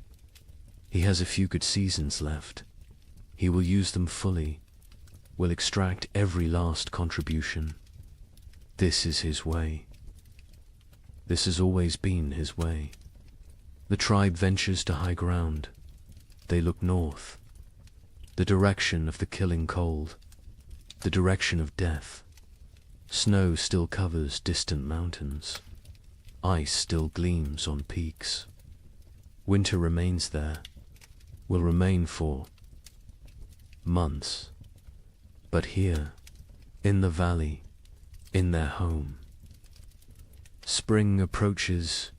He has a few good seasons left. He will use them fully, will extract every last contribution. This is his way. This has always been his way. The tribe ventures to high ground. They look north, the direction of the killing cold, the direction of death. Snow still covers distant mountains. Ice still gleams on peaks. Winter remains there, will remain for months. But here, in the valley, in their home, spring approaches,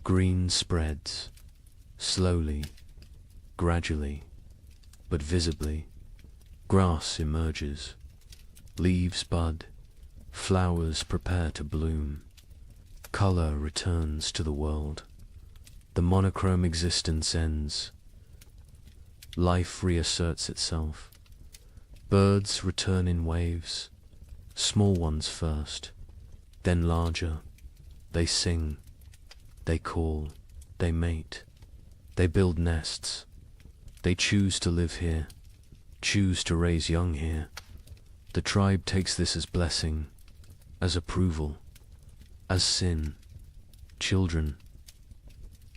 green spreads, slowly, gradually, but visibly. Grass emerges, leaves bud, flowers prepare to bloom. Color returns to the world. The monochrome existence ends. Life reasserts itself. Birds return in waves, small ones first, then larger. They sing, they call, they mate, they build nests. They choose to live here, choose to raise young here. The tribe takes this as blessing, as approval, as sin. Children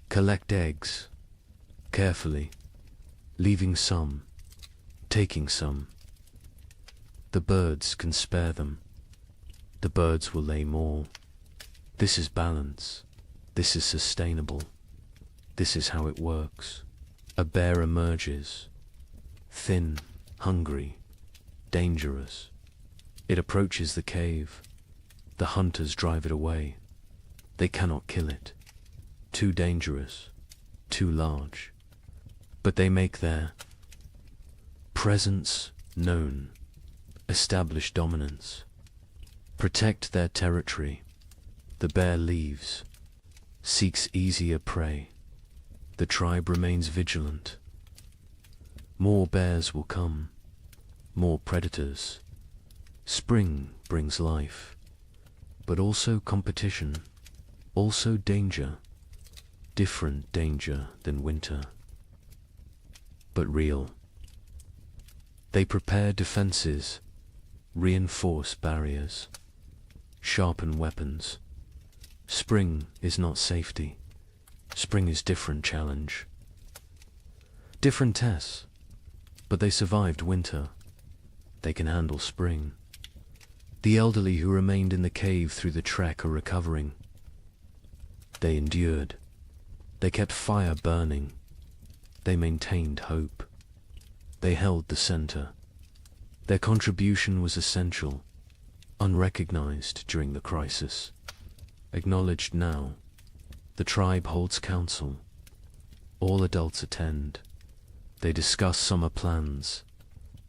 collect eggs, carefully, leaving some, taking some. The birds can spare them. The birds will lay more. This is balance. This is sustainable. This is how it works. A bear emerges, thin, hungry, dangerous. It approaches the cave. The hunters drive it away. They cannot kill it. Too dangerous, too large. But they make their presence known, establish dominance, protect their territory. The bear leaves, seeks easier prey. The tribe remains vigilant. More bears will come, more predators. Spring brings life, but also competition, also danger, different danger than winter, but real. They prepare defenses, reinforce barriers, sharpen weapons. Spring is not safety. Spring is different challenge. Different tests, but they survived winter. They can handle spring. The elderly who remained in the cave through the trek are recovering. They endured. They kept fire burning. They maintained hope. They held the center. Their contribution was essential, unrecognized during the crisis, acknowledged now. The tribe holds council. All adults attend. They discuss summer plans.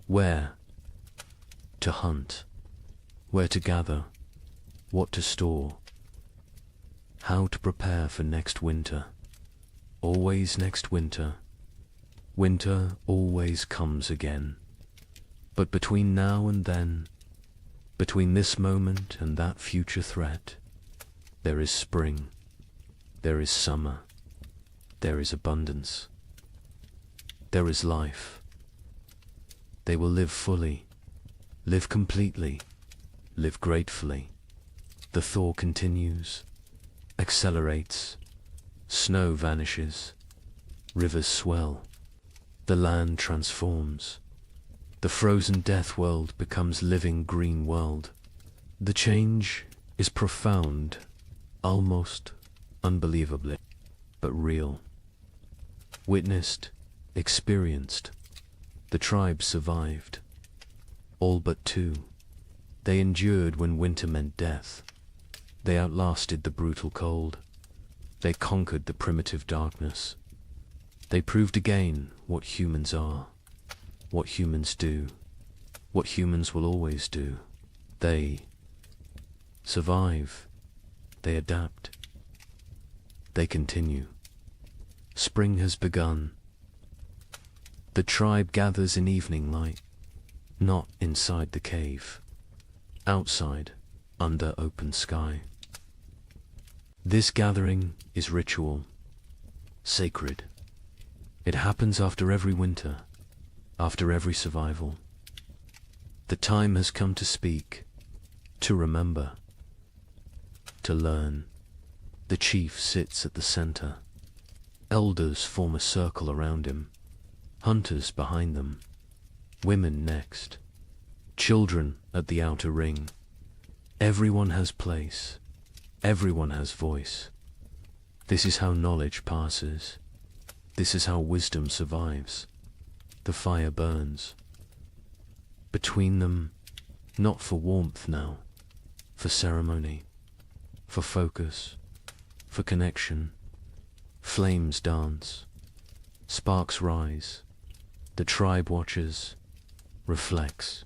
Where to hunt, where to gather, what to store, how to prepare for next winter. Always next winter. Winter always comes again. But between now and then, between this moment and that future threat, there is spring. There is summer. There is abundance. There is life. They will live fully, live completely, live gratefully. The thaw continues, accelerates, snow vanishes, rivers swell, the land transforms. The frozen death world becomes living green world. The change is profound, almost unbelievably, but real. Witnessed, experienced. The tribe survived. All but two. They endured when winter meant death. They outlasted the brutal cold. They conquered the primitive darkness. They proved again what humans are, what humans do, what humans will always do. They survive. They adapt. They continue. Spring has begun. The tribe gathers in evening light, not inside the cave, outside, under open sky. This gathering is ritual, sacred. It happens after every winter, after every survival. The time has come to speak, to remember, to learn. The chief sits at the center. Elders form a circle around him, hunters behind them, women next, children at the outer ring. Everyone has place, everyone has voice. This is how knowledge passes. This is how wisdom survives. The fire burns. Between them, not for warmth now, for ceremony, for focus, for connection. Flames dance, sparks rise. The tribe watches, reflects,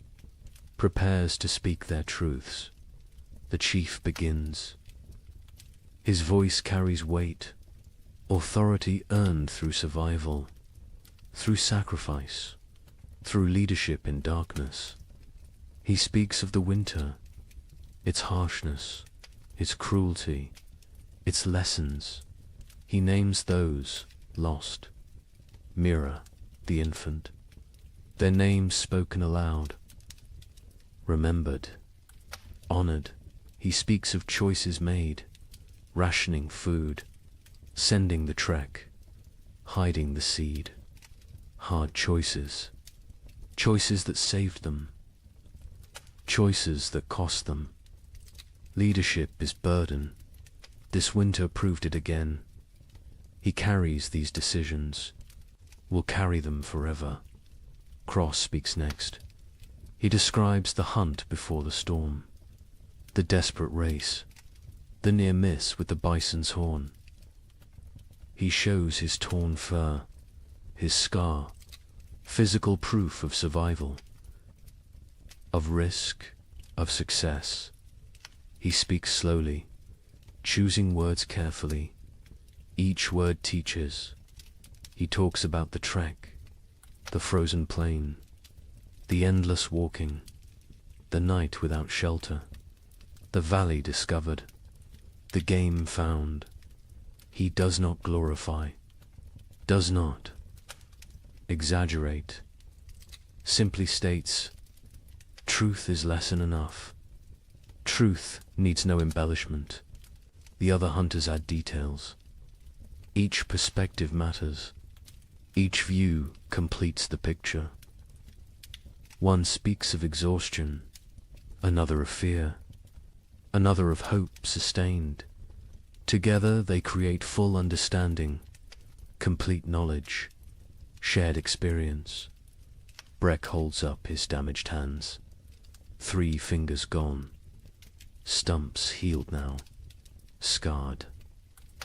prepares to speak their truths. The chief begins. His voice carries weight, authority earned through survival, through sacrifice, through leadership in darkness. He speaks of the winter, its harshness, its cruelty, its lessons. He names those lost. Mira, the infant, their names spoken aloud, remembered, honored. He speaks of choices made, rationing food, sending the trek, hiding the seed. Hard choices, choices that saved them, choices that cost them. Leadership is burden. This winter proved it again. He carries these decisions, will carry them forever. Cross speaks next. He describes the hunt before the storm, the desperate race, the near miss with the bison's horn. He shows his torn fur, his scar, physical proof of survival, of risk, of success. He speaks slowly, choosing words carefully. Each word teaches. He talks about the trek, the frozen plain, the endless walking, the night without shelter, the valley discovered, the game found. He does not glorify, does not exaggerate, simply states, truth is lesson enough. Truth needs no embellishment. The other hunters add details. Each perspective matters. Each view completes the picture. One speaks of exhaustion, another of fear, another of hope sustained. Together they create full understanding, complete knowledge, shared experience. Breck holds up his damaged hands. 3 fingers gone. Stumps healed now, scarred.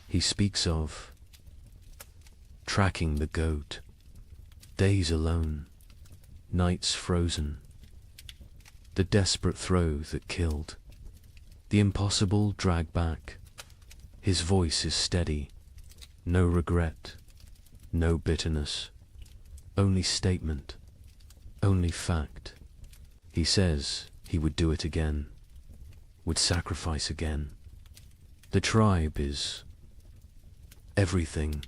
He speaks of tracking the goat, days alone, nights frozen, the desperate throw that killed, the impossible drag back. His voice is steady, no regret, no bitterness, only statement, only fact. He says he would do it again, would sacrifice again. The tribe is everything.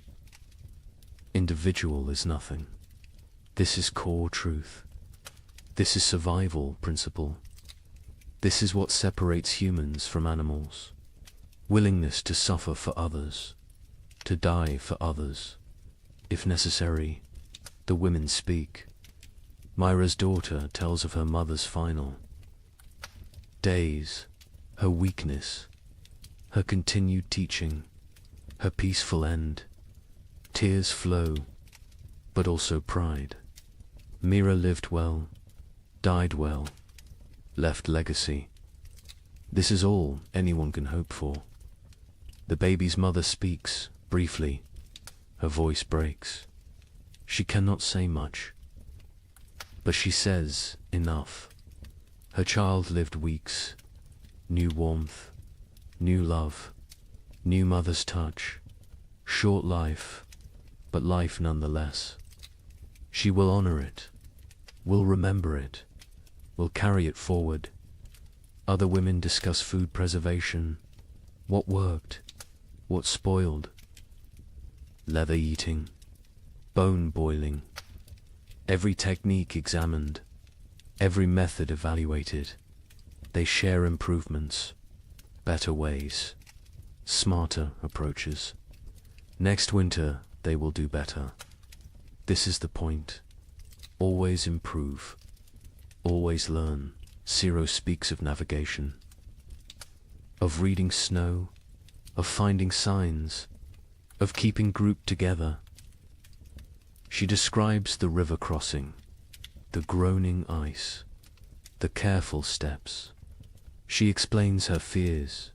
Individual is nothing. This is core truth. This is survival principle. This is what separates humans from animals. Willingness to suffer for others, to die for others. If necessary, the women speak. Myra's daughter tells of her mother's final days, her weakness, her continued teaching, her peaceful end. Tears flow, but also pride. Mira lived well, died well, left legacy. This is all anyone can hope for. The baby's mother speaks, briefly. Her voice breaks. She cannot say much, but she says enough. Her child lived weeks, new warmth, new love, new mother's touch, short life, but life nonetheless. She will honor it, will remember it, will carry it forward. Other women discuss food preservation, what worked, what spoiled, leather eating, bone boiling, every technique examined, every method evaluated. They share improvements, better ways, smarter approaches. Next winter, they will do better. This is the point. Always improve. Always learn. Ciro speaks of navigation, of reading snow, of finding signs, of keeping group together. She describes the river crossing, the groaning ice, the careful steps. She explains her fears,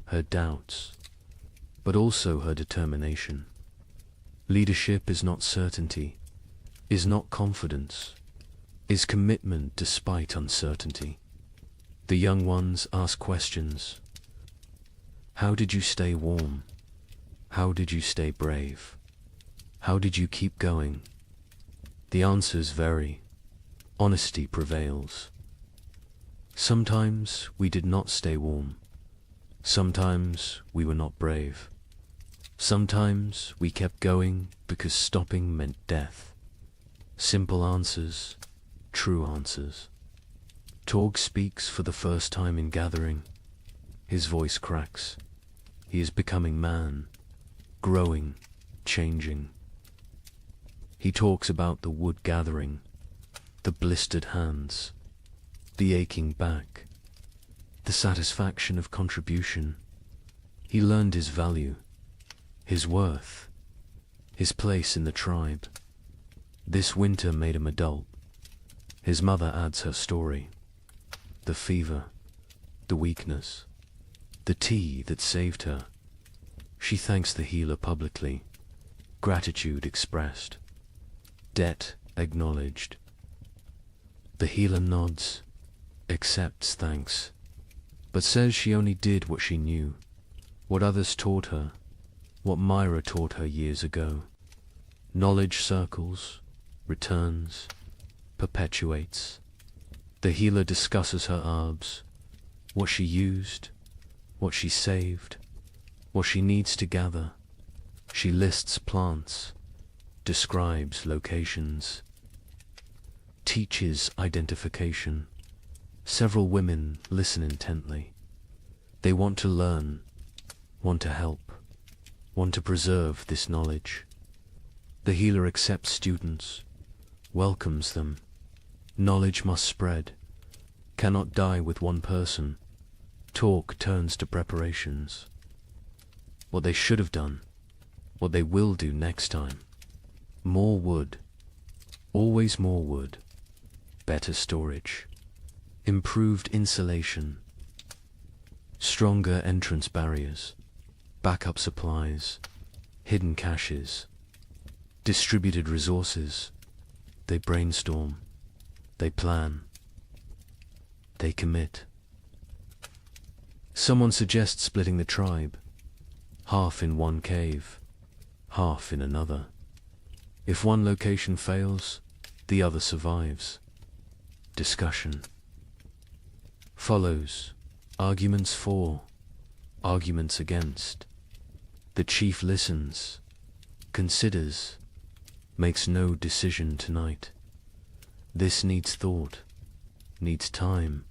her doubts, but also her determination. Leadership is not certainty, is not confidence, is commitment despite uncertainty. The young ones ask questions. How did you stay warm? How did you stay brave? How did you keep going? The answers vary. Honesty prevails. Sometimes we did not stay warm. Sometimes we were not brave. Sometimes we kept going because stopping meant death. Simple answers, true answers. Torg speaks for the first time in gathering. His voice cracks. He is becoming man, growing, changing. He talks about the wood gathering, the blistered hands, the aching back, the satisfaction of contribution. He learned his value, his worth, his place in the tribe. This winter made him adult. His mother adds her story. The fever, the weakness, the tea that saved her. She thanks the healer publicly, gratitude expressed, debt acknowledged. The healer nods, accepts thanks, but says she only did what she knew, what others taught her, what Myra taught her years ago. Knowledge circles, returns, perpetuates. The healer discusses her herbs, what she used, what she saved, what she needs to gather. She lists plants, describes locations, teaches identification. Several women listen intently. They want to learn, want to help, want to preserve this knowledge. The healer accepts students, welcomes them. Knowledge must spread, cannot die with one person. Talk turns to preparations. What they should have done, what they will do next time. More wood, always more wood. Better storage, improved insulation, stronger entrance barriers, backup supplies, hidden caches, distributed resources. They brainstorm, they plan, they commit. Someone suggests splitting the tribe, half in one cave, half in another. If one location fails, the other survives. Discussion follows, arguments for, arguments against. The chief listens, considers, makes no decision tonight. This needs thought, needs time.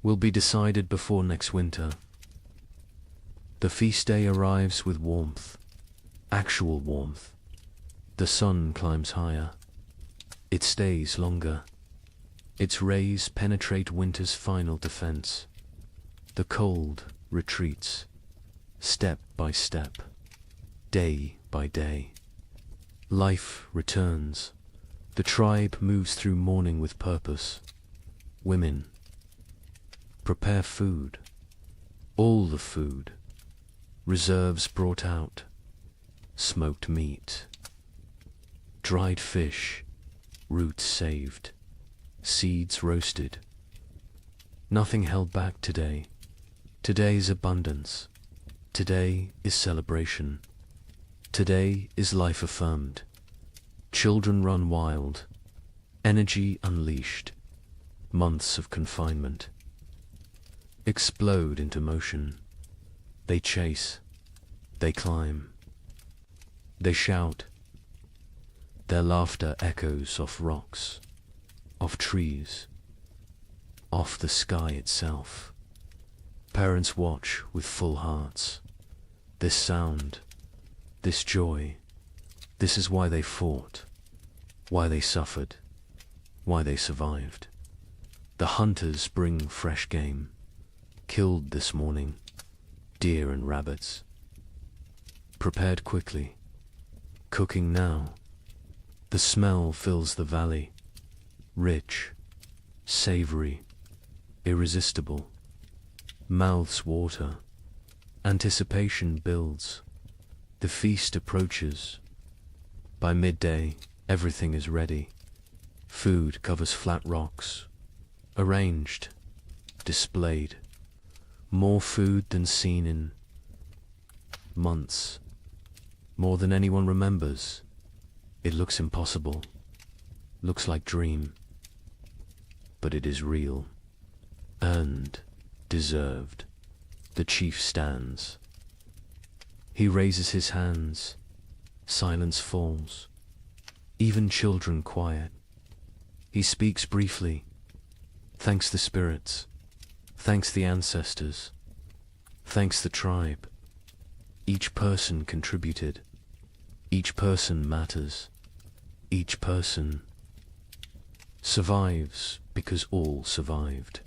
Will be decided before next winter. The feast day arrives with warmth, actual warmth. The sun climbs higher. It stays longer. Its rays penetrate winter's final defense. The cold retreats, step by step, day by day. Life returns. The tribe moves through mourning with purpose. Women prepare food, all the food, reserves brought out, smoked meat, dried fish, roots saved, seeds roasted. Nothing held back today. Today's abundance. Today is celebration. Today is life affirmed. Children run wild, energy unleashed, months of confinement explode into motion. They chase, they climb, they shout. Their laughter echoes off rocks, off trees, off the sky itself. Parents watch with full hearts. This sound, this joy, this is why they fought, why they suffered, why they survived. The hunters bring fresh game, killed this morning, deer and rabbits. Prepared quickly, cooking now. The smell fills the valley, rich, savory, irresistible. Mouths water, anticipation builds. The feast approaches. By midday, everything is ready. Food covers flat rocks, arranged, displayed. More food than seen in months, more than anyone remembers. It looks impossible, looks like dream, but it is real, earned, deserved. The chief stands. He raises his hands, silence falls, even children quiet. He speaks briefly, thanks the spirits, thanks the ancestors, thanks the tribe. Each person contributed, each person matters, each person survives because all survived.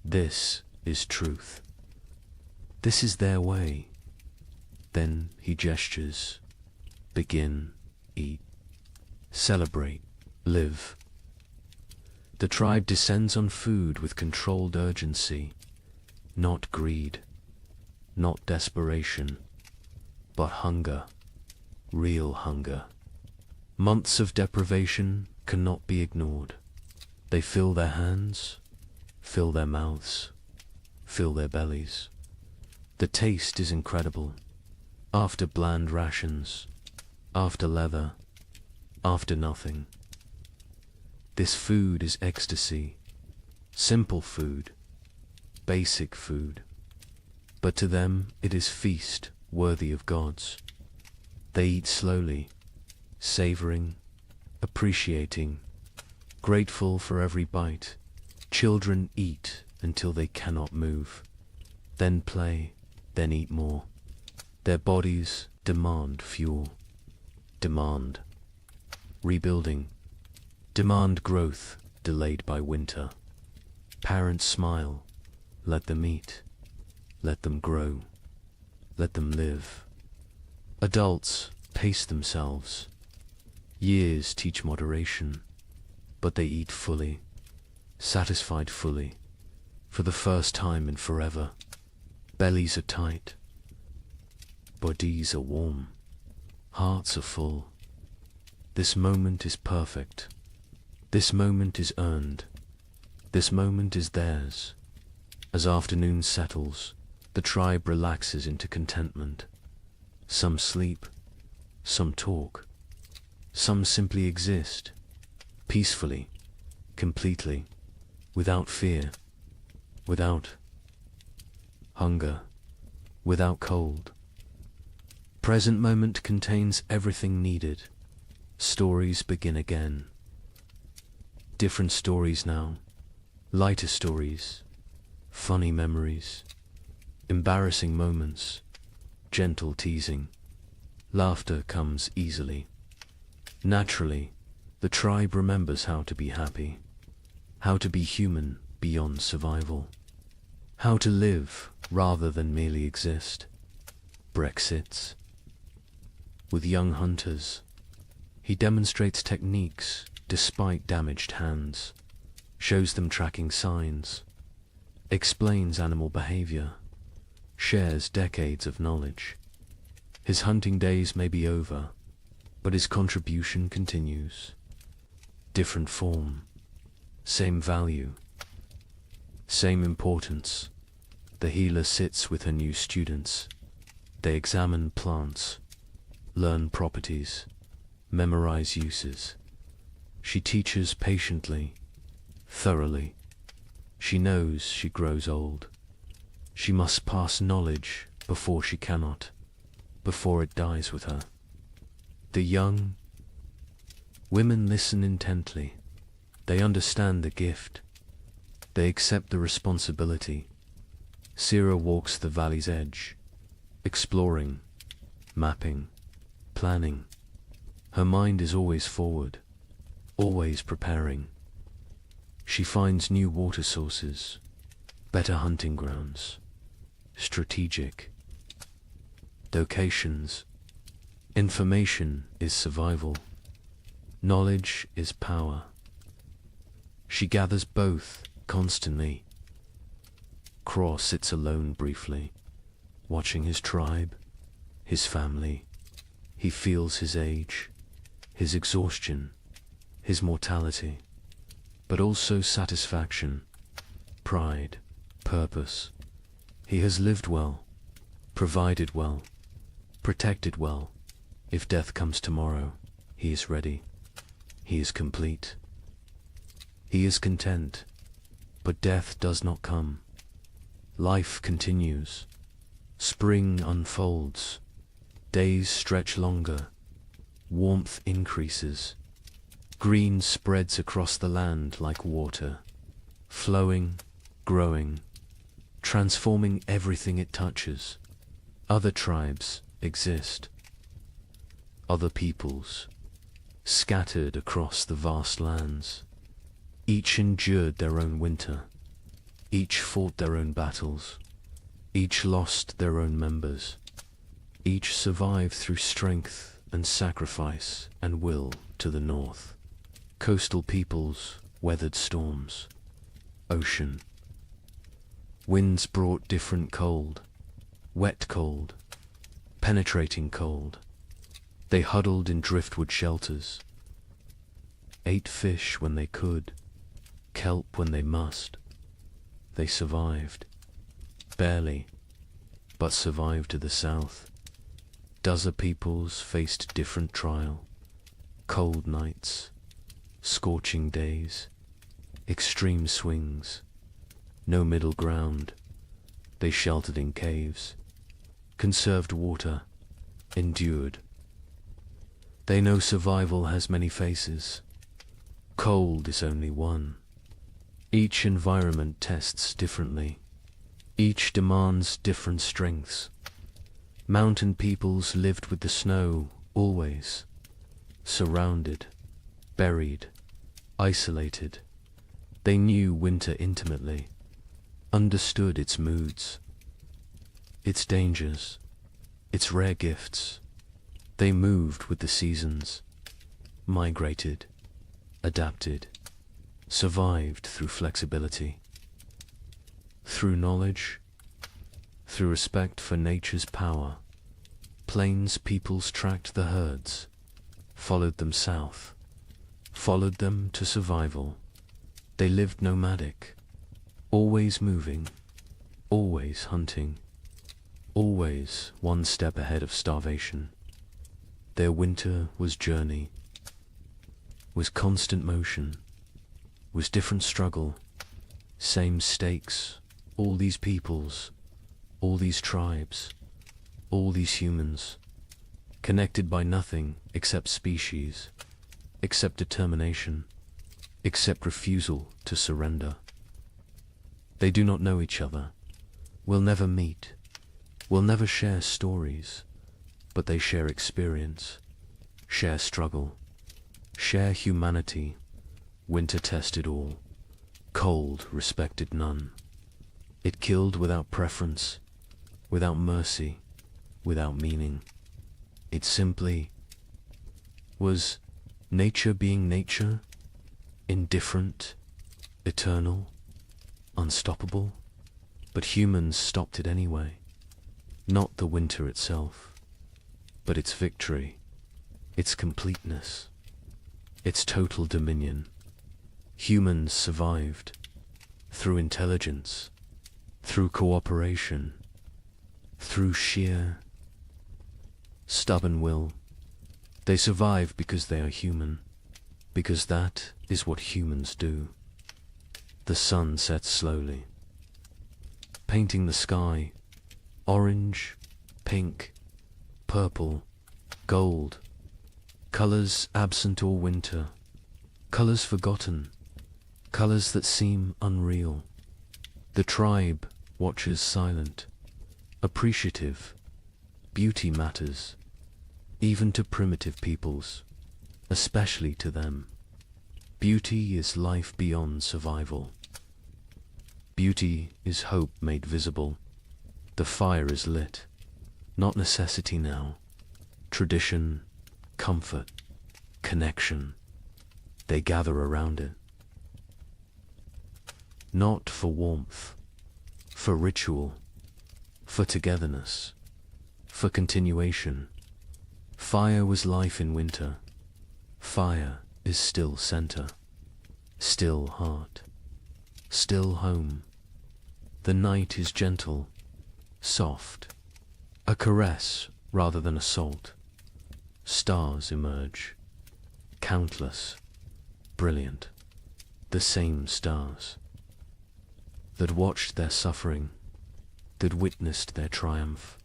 This is truth. This is their way. Then he gestures. Begin, eat, celebrate, live. The tribe descends on food with controlled urgency, not greed, not desperation, but hunger, real hunger. Months of deprivation cannot be ignored. They fill their hands, fill their mouths, fill their bellies. The taste is incredible. After bland rations, after leather, after nothing. This food is ecstasy, simple food, basic food. But to them it is feast worthy of gods. They eat slowly, savoring, appreciating, grateful for every bite. Children eat until they cannot move, then play, then eat more. Their bodies demand fuel, demand rebuilding, demand growth delayed by winter. Parents smile, let them eat, let them grow, let them live. Adults pace themselves. Years teach moderation, but they eat fully, satisfied fully, for the first time in forever. Bellies are tight, bodies are warm, hearts are full. This moment is perfect. This moment is earned. This moment is theirs. As afternoon settles, the tribe relaxes into contentment. Some sleep, some talk, some simply exist, peacefully, completely, without fear, without hunger, without cold. Present moment contains everything needed. Stories begin again. Different stories now, lighter stories, funny memories, embarrassing moments, gentle teasing. Laughter comes easily. Naturally, the tribe remembers how to be happy, how to be human beyond survival, how to live rather than merely exist. Brexits. With young hunters, he demonstrates techniques despite damaged hands, shows them tracking signs, explains animal behavior, shares decades of knowledge. His hunting days may be over, but his contribution continues. Different form, same value, same importance. The healer sits with her new students. They examine plants, learn properties, memorize uses. She teaches patiently, thoroughly. She knows she grows old. She must pass knowledge before she cannot, before it dies with her. The young women listen intently. They understand the gift. They accept the responsibility. Sira walks the valley's edge, exploring, mapping, planning. Her mind is always forward, always preparing. She finds new water sources, better hunting grounds, strategic locations. Information is survival. Knowledge is power. She gathers both constantly. Craw sits alone briefly, watching his tribe, his family. He feels his age, his exhaustion, his mortality, but also satisfaction, pride, purpose. He has lived well, provided well, protected well. If death comes tomorrow, he is ready. He is complete. He is content, but death does not come. Life continues. Spring unfolds. Days stretch longer. Warmth increases. Green spreads across the land like water, flowing, growing, transforming everything it touches. Other tribes exist. Other peoples, scattered across the vast lands. Each endured their own winter. Each fought their own battles. Each lost their own members. Each survived through strength and sacrifice and will to the north. Coastal peoples weathered storms. Ocean. Winds brought different cold. Wet cold. Penetrating cold. They huddled in driftwood shelters. Ate fish when they could. Kelp when they must. They survived. Barely, but survived to the south. Dozen peoples faced different trial. Cold nights, scorching days, extreme swings, no middle ground. They sheltered in caves, conserved water, endured. They know survival has many faces. Cold is only one. Each environment tests differently. Each demands different strengths. Mountain peoples lived with the snow, always. Surrounded, buried, isolated. They knew winter intimately, understood its moods, its dangers, its rare gifts. They moved with the seasons, migrated, adapted, survived through flexibility. Through knowledge, through respect for nature's power, plains peoples tracked the herds, followed them south, followed them to survival. They lived nomadic, always moving, always hunting, always one step ahead of starvation. Their winter was journey, was constant motion, was different struggle, same stakes. All these peoples, all these tribes, all these humans, connected by nothing except species, except determination, except refusal to surrender. They do not know each other, will never meet, will never share stories, but they share experience, share struggle, share humanity. Winter tested all, cold respected none. It killed without preference, without mercy, without meaning. It simply was nature being nature, indifferent, eternal, unstoppable. But humans stopped it anyway. Not the winter itself, but its victory, its completeness, its total dominion. Humans survived through intelligence, through cooperation, through sheer stubborn will, They survive because they are human, because that is what humans do. The sun sets slowly, painting the sky orange, pink, purple, gold, colors absent all winter, colors forgotten, colors that seem unreal. The tribe watches silent, appreciative. Beauty matters, even to primitive peoples, especially to them. Beauty is life beyond survival. Beauty is hope made visible. The fire is lit, not necessity now. Tradition, comfort, connection. They gather around it. Not for warmth, for ritual, for togetherness, for continuation. Fire was life in winter. Fire is still center, still heart, still home. The night is gentle, soft, a caress rather than assault. Stars emerge, countless, brilliant, the same stars that watched their suffering, that witnessed their triumph,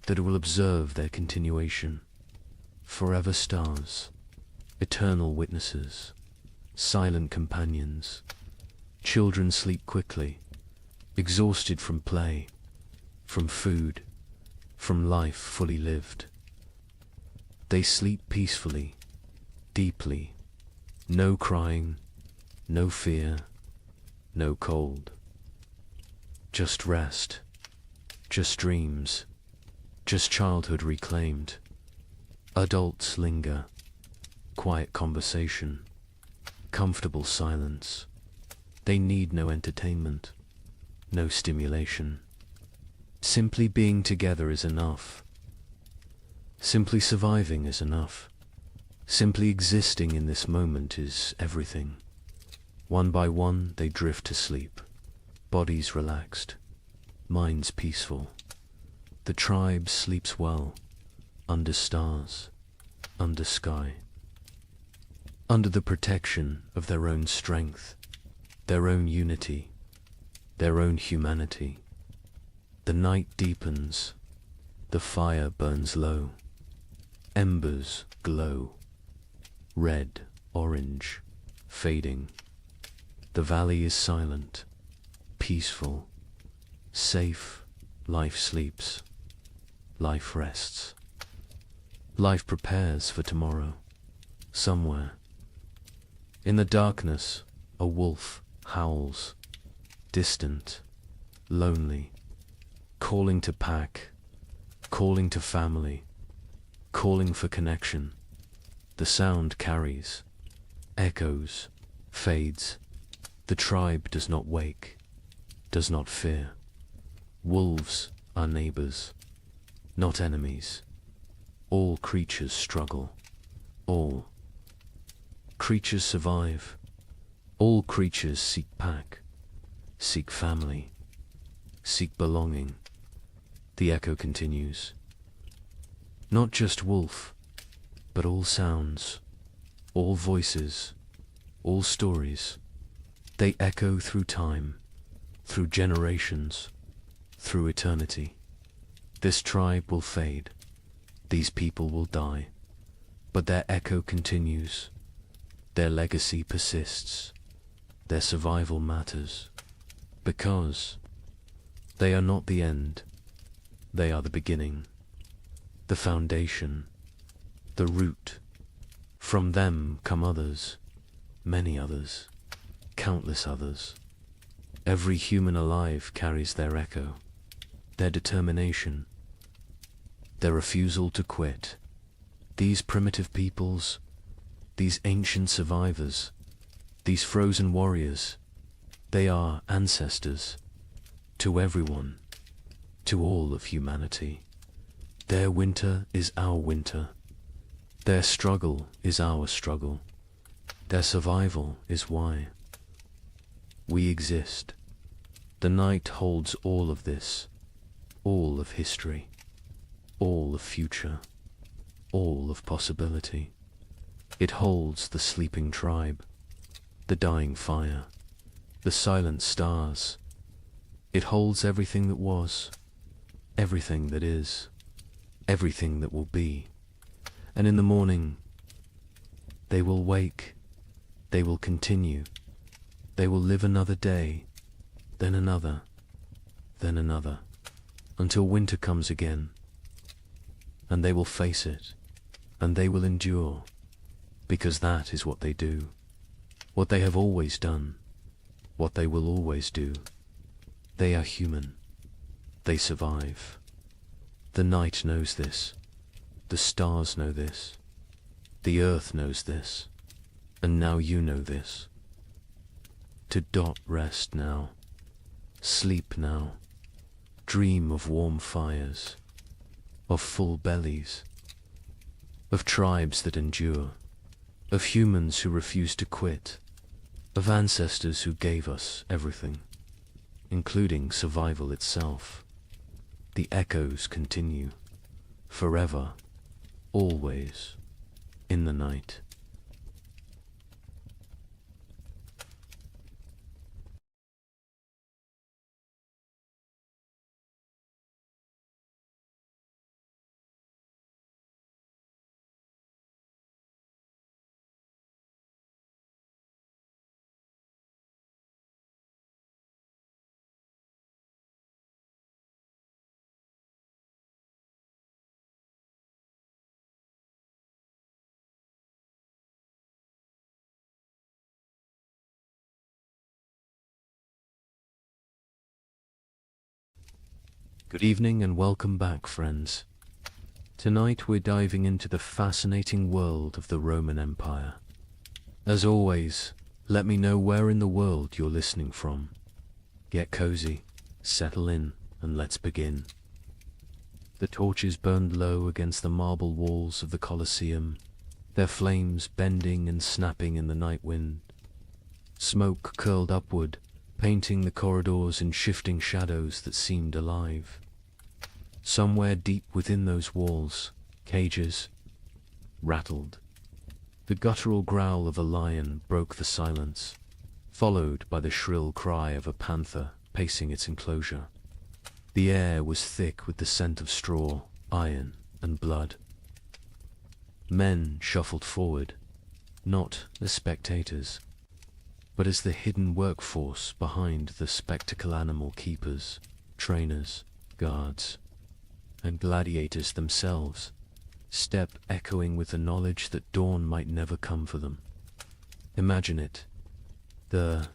that will observe their continuation. Forever stars, eternal witnesses, silent companions. Children sleep quickly, exhausted from play, from food, from life fully lived. They sleep peacefully, deeply, no crying, no fear, no cold. Just rest, just dreams, just childhood reclaimed. Adults linger, quiet conversation, comfortable silence. They need no entertainment, no stimulation. Simply being together is enough. Simply surviving is enough. Simply existing in this moment is everything. One by one they drift to sleep, bodies relaxed, minds peaceful. The tribe sleeps well, under stars, under sky, under the protection of their own strength, their own unity, their own humanity. The night deepens, the fire burns low, embers glow, red, orange, fading. The valley is silent, peaceful, safe. Life sleeps, life rests. Life prepares for tomorrow, somewhere. In the darkness, a wolf howls, distant, lonely, calling to pack, calling to family, calling for connection. The sound carries, echoes, fades. The tribe does not wake, does not fear. Wolves are neighbors, not enemies. All creatures struggle. All creatures survive. All creatures seek pack, seek family, seek belonging. The echo continues. Not just wolf, but all sounds, all voices, all stories. They echo through time, through generations, through eternity. This tribe will fade. These people will die. But their echo continues. Their legacy persists. Their survival matters. Because they are not the end. They are the beginning, the foundation, the root. From them come others, many others, countless others. Every human alive carries their echo, their determination, their refusal to quit. These primitive peoples, these ancient survivors, these frozen warriors, they are ancestors to everyone, to all of humanity. Their winter is our winter. Their struggle is our struggle. Their survival is why we exist. The night holds all of this, all of history, all of future. all of possibility. It holds the sleeping tribe, the dying fire, the silent stars. It holds everything that was, everything that is, everything that will be. And in the morning, they will wake, they will continue, they will live another day, then another, until winter comes again. And they will face it, and they will endure, because that is what they do, what they have always done, what they will always do. They are human. They survive. The night knows this. The stars know this. The earth knows this. And now you know this. To rest now. Sleep now. Dream of warm fires. Of full bellies. Of tribes that endure. Of humans who refuse to quit. Of ancestors who gave us everything, including survival itself. The echoes continue, forever, always, in the night. Good evening and welcome back, friends. Tonight we're diving into the fascinating world of the Roman Empire. As always, let me know where in the world you're listening from. Get cozy, settle in, and let's begin. The torches burned low against the marble walls of the Colosseum, their flames bending and snapping in the night wind. Smoke curled upward, painting the corridors in shifting shadows that seemed alive. Somewhere deep within those walls, cages rattled. The guttural growl of a lion broke the silence, followed by the shrill cry of a panther pacing its enclosure. The air was thick with the scent of straw, iron, and blood. Men shuffled forward, not as spectators, but as the hidden workforce behind the spectacle animal keepers, trainers, guards, and gladiators themselves, step echoing with the knowledge that dawn might never come for them. Imagine it, the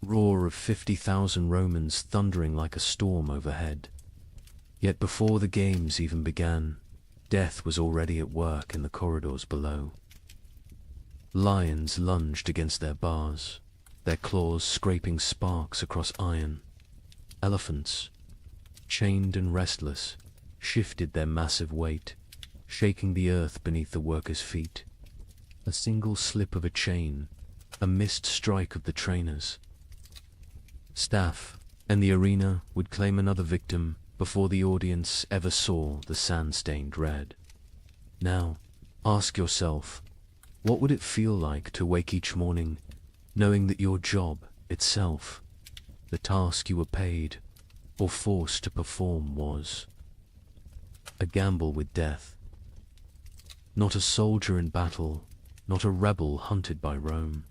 roar of 50,000 Romans thundering like a storm overhead. Yet before the games even began, death was already at work in the corridors below. Lions lunged against their bars, their claws scraping sparks across iron. Elephants, chained and restless, shifted their massive weight, shaking the earth beneath the workers' feet. A single slip of a chain, a missed strike of the trainers. Staff and the arena would claim another victim before the audience ever saw the sand-stained red. Now, ask yourself, what would it feel like to wake each morning knowing that your job itself, the task you were paid or forced to perform, was a gamble with death? Not a soldier in battle, not a rebel hunted by Rome,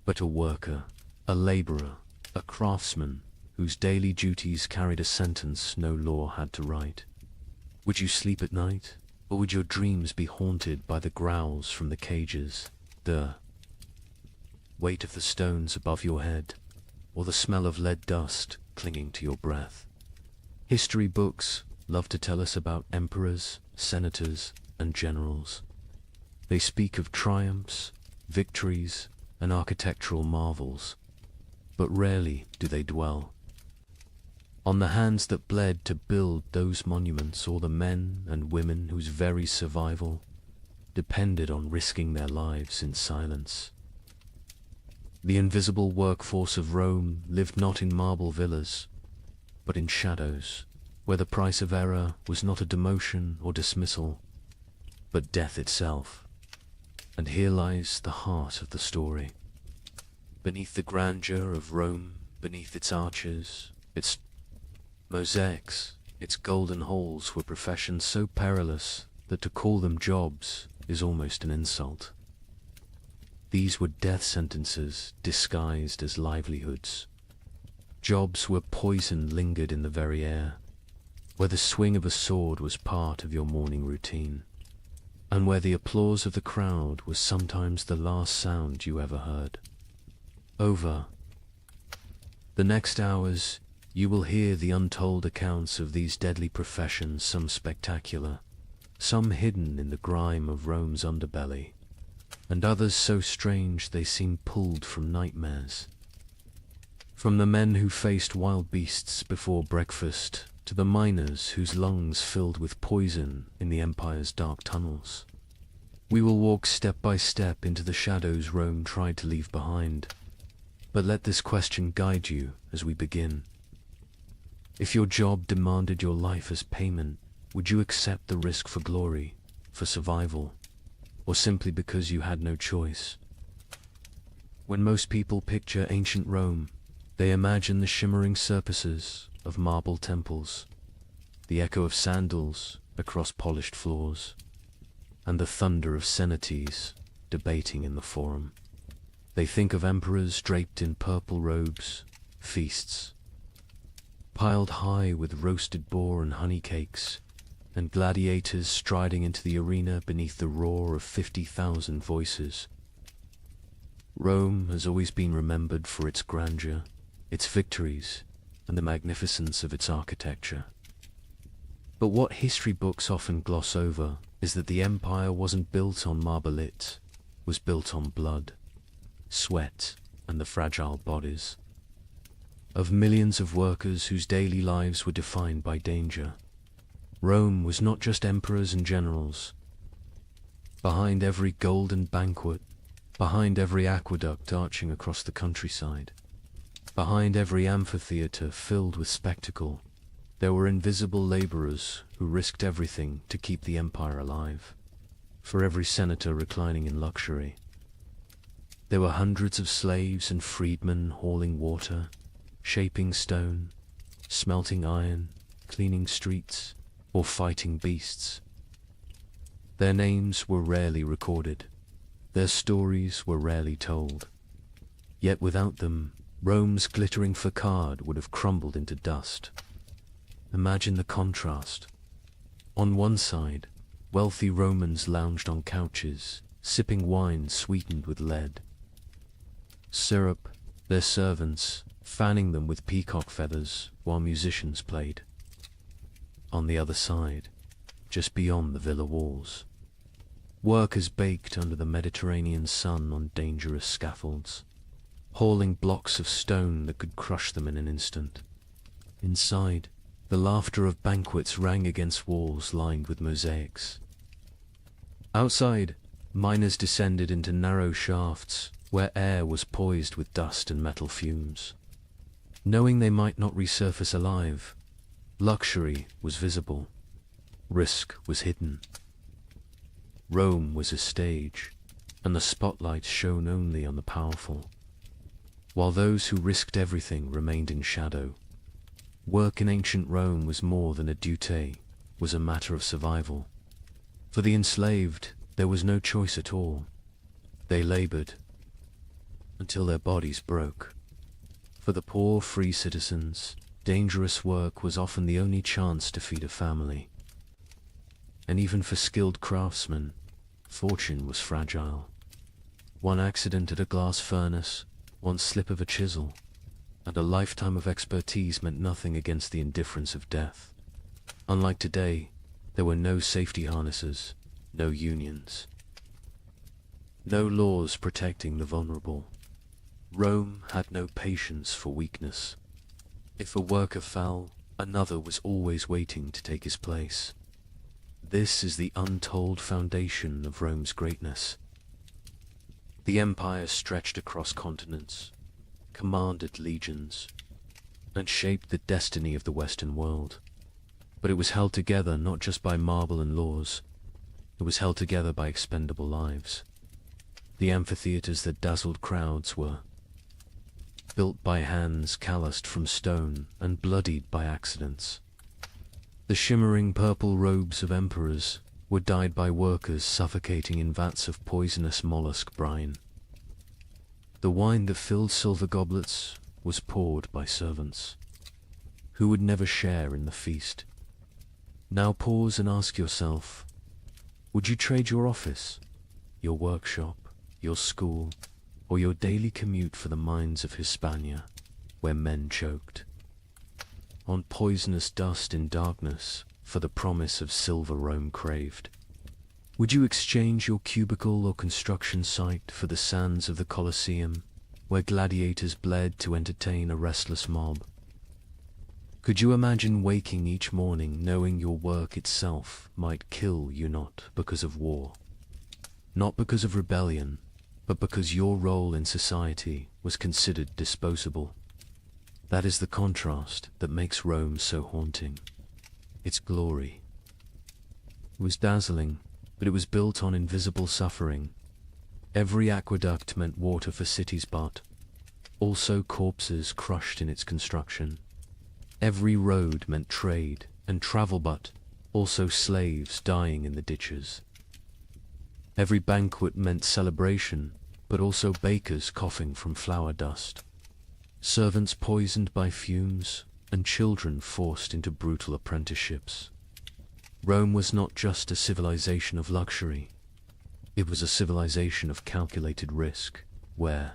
but a worker, a laborer, a craftsman whose daily duties carried a sentence no law had to write. Would you sleep at night? Or would your dreams be haunted by the growls from the cages, the weight of the stones above your head, or the smell of lead dust clinging to your breath? History books love to tell us about emperors, senators, and generals. They speak of triumphs, victories, and architectural marvels, but rarely do they dwell on the hands that bled to build those monuments, or the men and women whose very survival depended on risking their lives in silence. The invisible workforce of Rome lived not in marble villas, but in shadows, where the price of error was not a demotion or dismissal, but death itself. And here lies the heart of the story. Beneath the grandeur of Rome, beneath its arches, its mosaics, its golden halls were professions so perilous that to call them jobs is almost an insult. These were death sentences disguised as livelihoods. Jobs where poison lingered in the very air, where the swing of a sword was part of your morning routine, and where the applause of the crowd was sometimes the last sound you ever heard. Over the next hours, you will hear the untold accounts of these deadly professions, some spectacular, some hidden in the grime of Rome's underbelly, and others so strange they seem pulled from nightmares. From the men who faced wild beasts before breakfast, to the miners whose lungs filled with poison in the empire's dark tunnels. We will walk step by step into the shadows Rome tried to leave behind. But let this question guide you as we begin. If your job demanded your life as payment, would you accept the risk for glory, for survival, or simply because you had no choice? When most people picture ancient Rome, they imagine the shimmering surfaces of marble temples, the echo of sandals across polished floors, and the thunder of cenotes debating in the forum. They think of emperors draped in purple robes, feasts piled high with roasted boar and honey cakes, and gladiators striding into the arena beneath the roar of 50,000 voices. Rome has always been remembered for its grandeur, its victories, and the magnificence of its architecture. But what history books often gloss over is that the empire wasn't built on marble, it was built on blood, sweat, and the fragile bodies of millions of workers whose daily lives were defined by danger. Rome was not just emperors and generals. Behind every golden banquet, behind every aqueduct arching across the countryside, behind every amphitheater filled with spectacle, there were invisible laborers who risked everything to keep the empire alive. For every senator reclining in luxury, there were hundreds of slaves and freedmen hauling water, shaping stone, smelting iron, cleaning streets, or fighting beasts. Their names were rarely recorded. Their stories were rarely told. Yet without them, Rome's glittering facade would have crumbled into dust. Imagine the contrast. On one side, wealthy Romans lounged on couches, sipping wine sweetened with lead. Syrup, their servants, fanning them with peacock feathers while musicians played. On the other side, just beyond the villa walls, workers baked under the Mediterranean sun on dangerous scaffolds, hauling blocks of stone that could crush them in an instant. Inside, the laughter of banquets rang against walls lined with mosaics. Outside, miners descended into narrow shafts where air was poised with dust and metal fumes. Knowing they might not resurface alive, luxury was visible, risk was hidden. Rome was a stage, and the spotlight shone only on the powerful, while those who risked everything remained in shadow. Work in ancient Rome was more than a duty, was a matter of survival. For the enslaved, there was no choice at all. They labored until their bodies broke. For the poor free citizens, dangerous work was often the only chance to feed a family. And even for skilled craftsmen, fortune was fragile. One accident at a glass furnace, one slip of a chisel, and a lifetime of expertise meant nothing against the indifference of death. Unlike today, there were no safety harnesses, no unions, no laws protecting the vulnerable. Rome had no patience for weakness. If a worker fell, another was always waiting to take his place. This is the untold foundation of Rome's greatness. The empire stretched across continents, commanded legions, and shaped the destiny of the Western world. But it was held together not just by marble and laws, It was held together by expendable lives. The amphitheaters that dazzled crowds were built by hands calloused from stone and bloodied by accidents. The shimmering purple robes of emperors were dyed by workers suffocating in vats of poisonous mollusk brine. The wine that filled silver goblets was poured by servants who would never share in the feast. Now pause and ask yourself, would you trade your office, your workshop, your school, or your daily commute for the mines of Hispania, where men choked on poisonous dust in darkness for the promise of silver Rome craved? Would you exchange your cubicle or construction site for the sands of the Colosseum, where gladiators bled to entertain a restless mob? Could you imagine waking each morning knowing your work itself might kill you, not because of war, not because of rebellion, but because your role in society was considered disposable? That is the contrast that makes Rome so haunting. Its glory. It was dazzling, but it was built on invisible suffering. Every aqueduct meant water for cities, but also corpses crushed in its construction. Every road meant trade and travel, but also slaves dying in the ditches. Every banquet meant celebration, but also bakers coughing from flour dust, servants poisoned by fumes, and children forced into brutal apprenticeships. Rome was not just a civilization of luxury. It was a civilization of calculated risk, where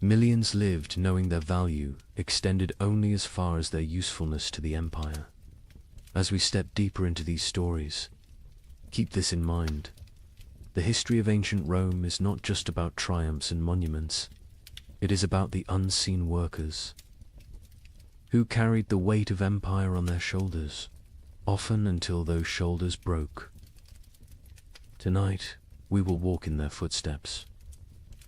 millions lived knowing their value extended only as far as their usefulness to the empire. As we step deeper into these stories, keep this in mind. The history of ancient Rome is not just about triumphs and monuments. It is about the unseen workers who carried the weight of empire on their shoulders, often until those shoulders broke. Tonight, we will walk in their footsteps.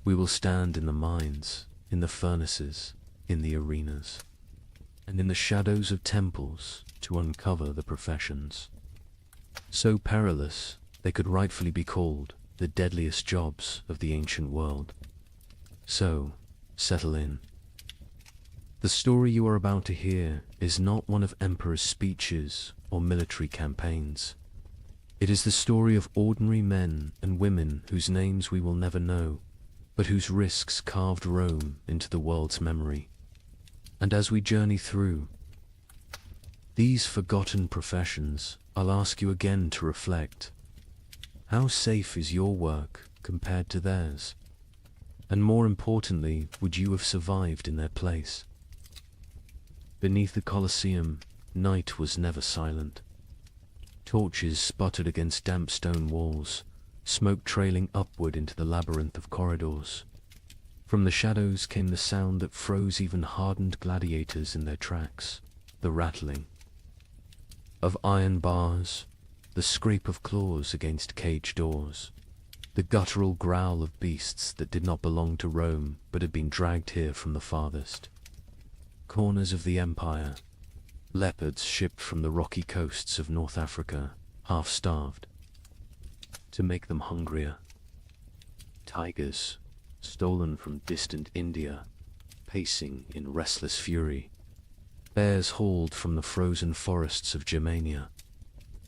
We will stand in the mines, in the furnaces, in the arenas, and in the shadows of temples to uncover the professions so perilous they could rightfully be called the deadliest jobs of the ancient world. So, settle in. The story you are about to hear is not one of emperors' speeches or military campaigns. It is the story of ordinary men and women whose names we will never know, but whose risks carved Rome into the world's memory. And as we journey through these forgotten professions, I'll ask you again to reflect. How safe is your work compared to theirs? And more importantly, would you have survived in their place? Beneath the Colosseum, night was never silent. Torches sputtered against damp stone walls, smoke trailing upward into the labyrinth of corridors. From the shadows came the sound that froze even hardened gladiators in their tracks, the rattling of iron bars, the scrape of claws against cage doors, the guttural growl of beasts that did not belong to Rome but had been dragged here from the farthest corners of the empire. Leopards shipped from the rocky coasts of North Africa, half-starved, to make them hungrier. Tigers, stolen from distant India, pacing in restless fury. Bears hauled from the frozen forests of Germania.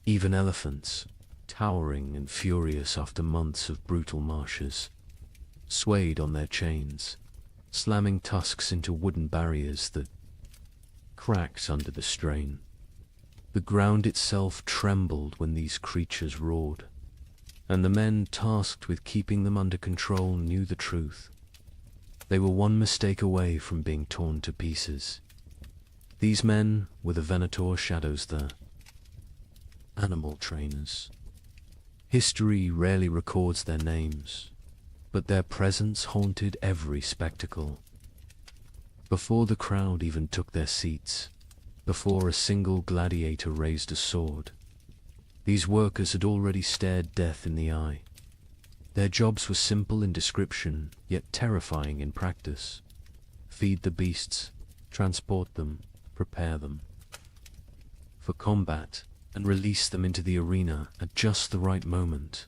Even elephants, towering and furious after months of brutal marshes, swayed on their chains, slamming tusks into wooden barriers that cracked under the strain. The ground itself trembled when these creatures roared, and the men tasked with keeping them under control knew the truth. They were one mistake away from being torn to pieces. These men were the Venator shadows, the animal trainers. History rarely records their names, but their presence haunted every spectacle. Before the crowd even took their seats, before a single gladiator raised a sword, these workers had already stared death in the eye. Their jobs were simple in description, yet terrifying in practice. Feed the beasts, transport them, prepare them for combat, and release them into the arena at just the right moment.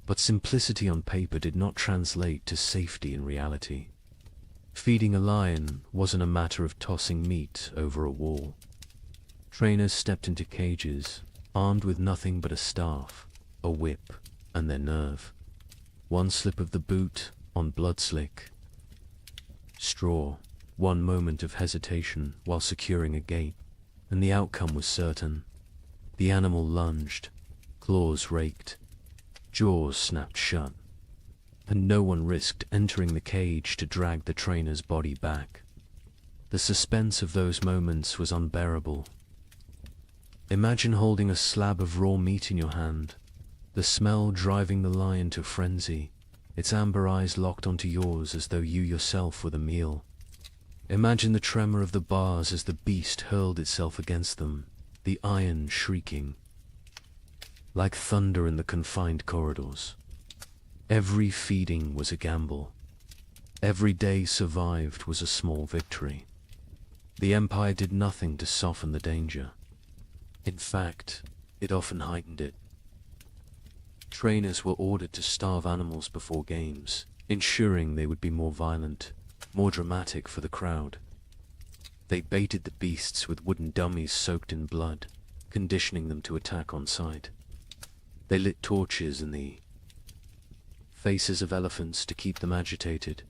But simplicity on paper did not translate to safety in reality. Feeding a lion wasn't a matter of tossing meat over a wall. Trainers stepped into cages, armed with nothing but a staff, a whip, and their nerve. One slip of the boot on blood-slick straw, one moment of hesitation while securing a gate, and the outcome was certain. The animal lunged, claws raked, jaws snapped shut, and no one risked entering the cage to drag the trainer's body back. The suspense of those moments was unbearable. Imagine holding a slab of raw meat in your hand, the smell driving the lion to frenzy, its amber eyes locked onto yours as though you yourself were the meal. Imagine the tremor of the bars as the beast hurled itself against them, the iron shrieking like thunder in the confined corridors. Every feeding was a gamble. Every day survived was a small victory. The Empire did nothing to soften the danger. In fact, it often heightened it. Trainers were ordered to starve animals before games, ensuring they would be more violent, more dramatic for the crowd. They baited the beasts with wooden dummies soaked in blood, conditioning them to attack on sight. They lit torches in the faces of elephants to keep them agitated,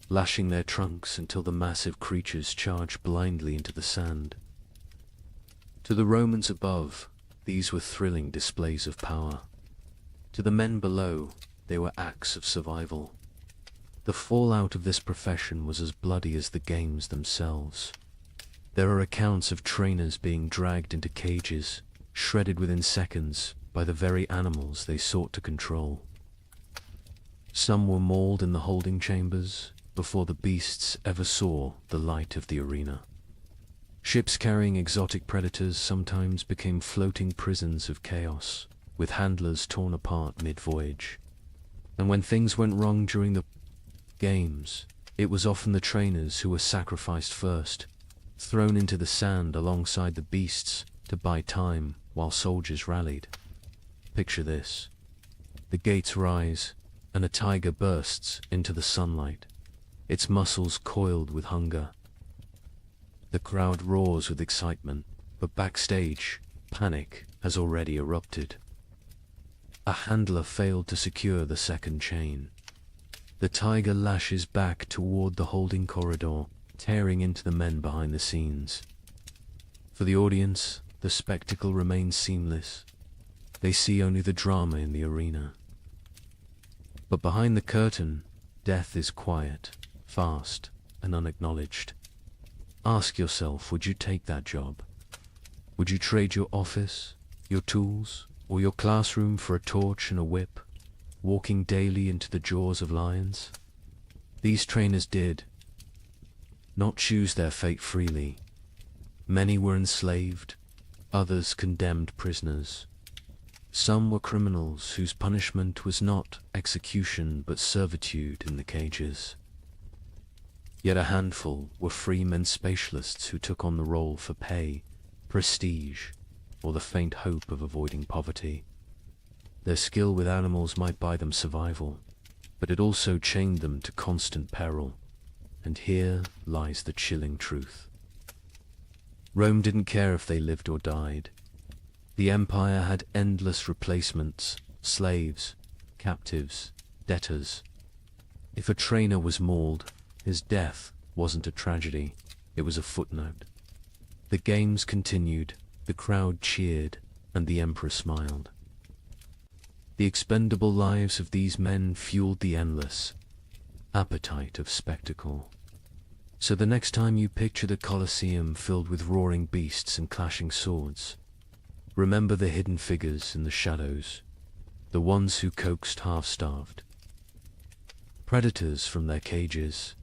lashing their trunks until the massive creatures charged blindly into the sand. To the Romans above, these were thrilling displays of power. To the men below, they were acts of survival. The fallout of this profession was as bloody as the games themselves. There are accounts of trainers being dragged into cages, shredded within seconds by the very animals they sought to control. Some were mauled in the holding chambers before the beasts ever saw the light of the arena. Ships carrying exotic predators sometimes became floating prisons of chaos, with handlers torn apart mid-voyage. And when things went wrong during the games, it was often the trainers who were sacrificed first, thrown into the sand alongside the beasts to buy time while soldiers rallied. Picture this. The gates rise, and a tiger bursts into the sunlight, its muscles coiled with hunger. The crowd roars with excitement, but backstage, panic has already erupted. A handler failed to secure the second chain. The tiger lashes back toward the holding corridor, tearing into the men behind the scenes. For the audience, the spectacle remains seamless. They see only the drama in the arena. But behind the curtain, death is quiet, fast, and unacknowledged. Ask yourself, would you take that job? Would you trade your office, your tools, or your classroom for a torch and a whip, walking daily into the jaws of lions? These trainers did not choose their fate freely. Many were enslaved, others condemned prisoners. Some were criminals whose punishment was not execution but servitude in the cages. Yet a handful were free men spatialists who took on the role for pay, prestige, or the faint hope of avoiding poverty. Their skill with animals might buy them survival, but it also chained them to constant peril. And here lies the chilling truth. Rome didn't care if they lived or died. The empire had endless replacements, slaves, captives, debtors. If a trainer was mauled, his death wasn't a tragedy, it was a footnote. The games continued, the crowd cheered, and the emperor smiled. The expendable lives of these men fueled the endless appetite of spectacle. So the next time you picture the Colosseum filled with roaring beasts and clashing swords, remember the hidden figures in the shadows, the ones who coaxed half-starved. Predators from their cages,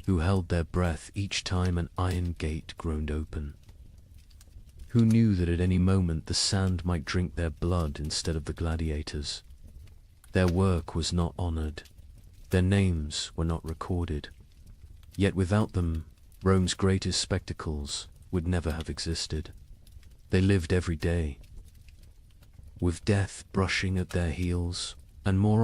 who held their breath each time an iron gate groaned open. Who knew that at any moment the sand might drink their blood instead of the gladiators. Their work was not honored. Their names were not recorded. Yet without them, Rome's greatest spectacles would never have existed. They lived every day, with death brushing at their heels, and more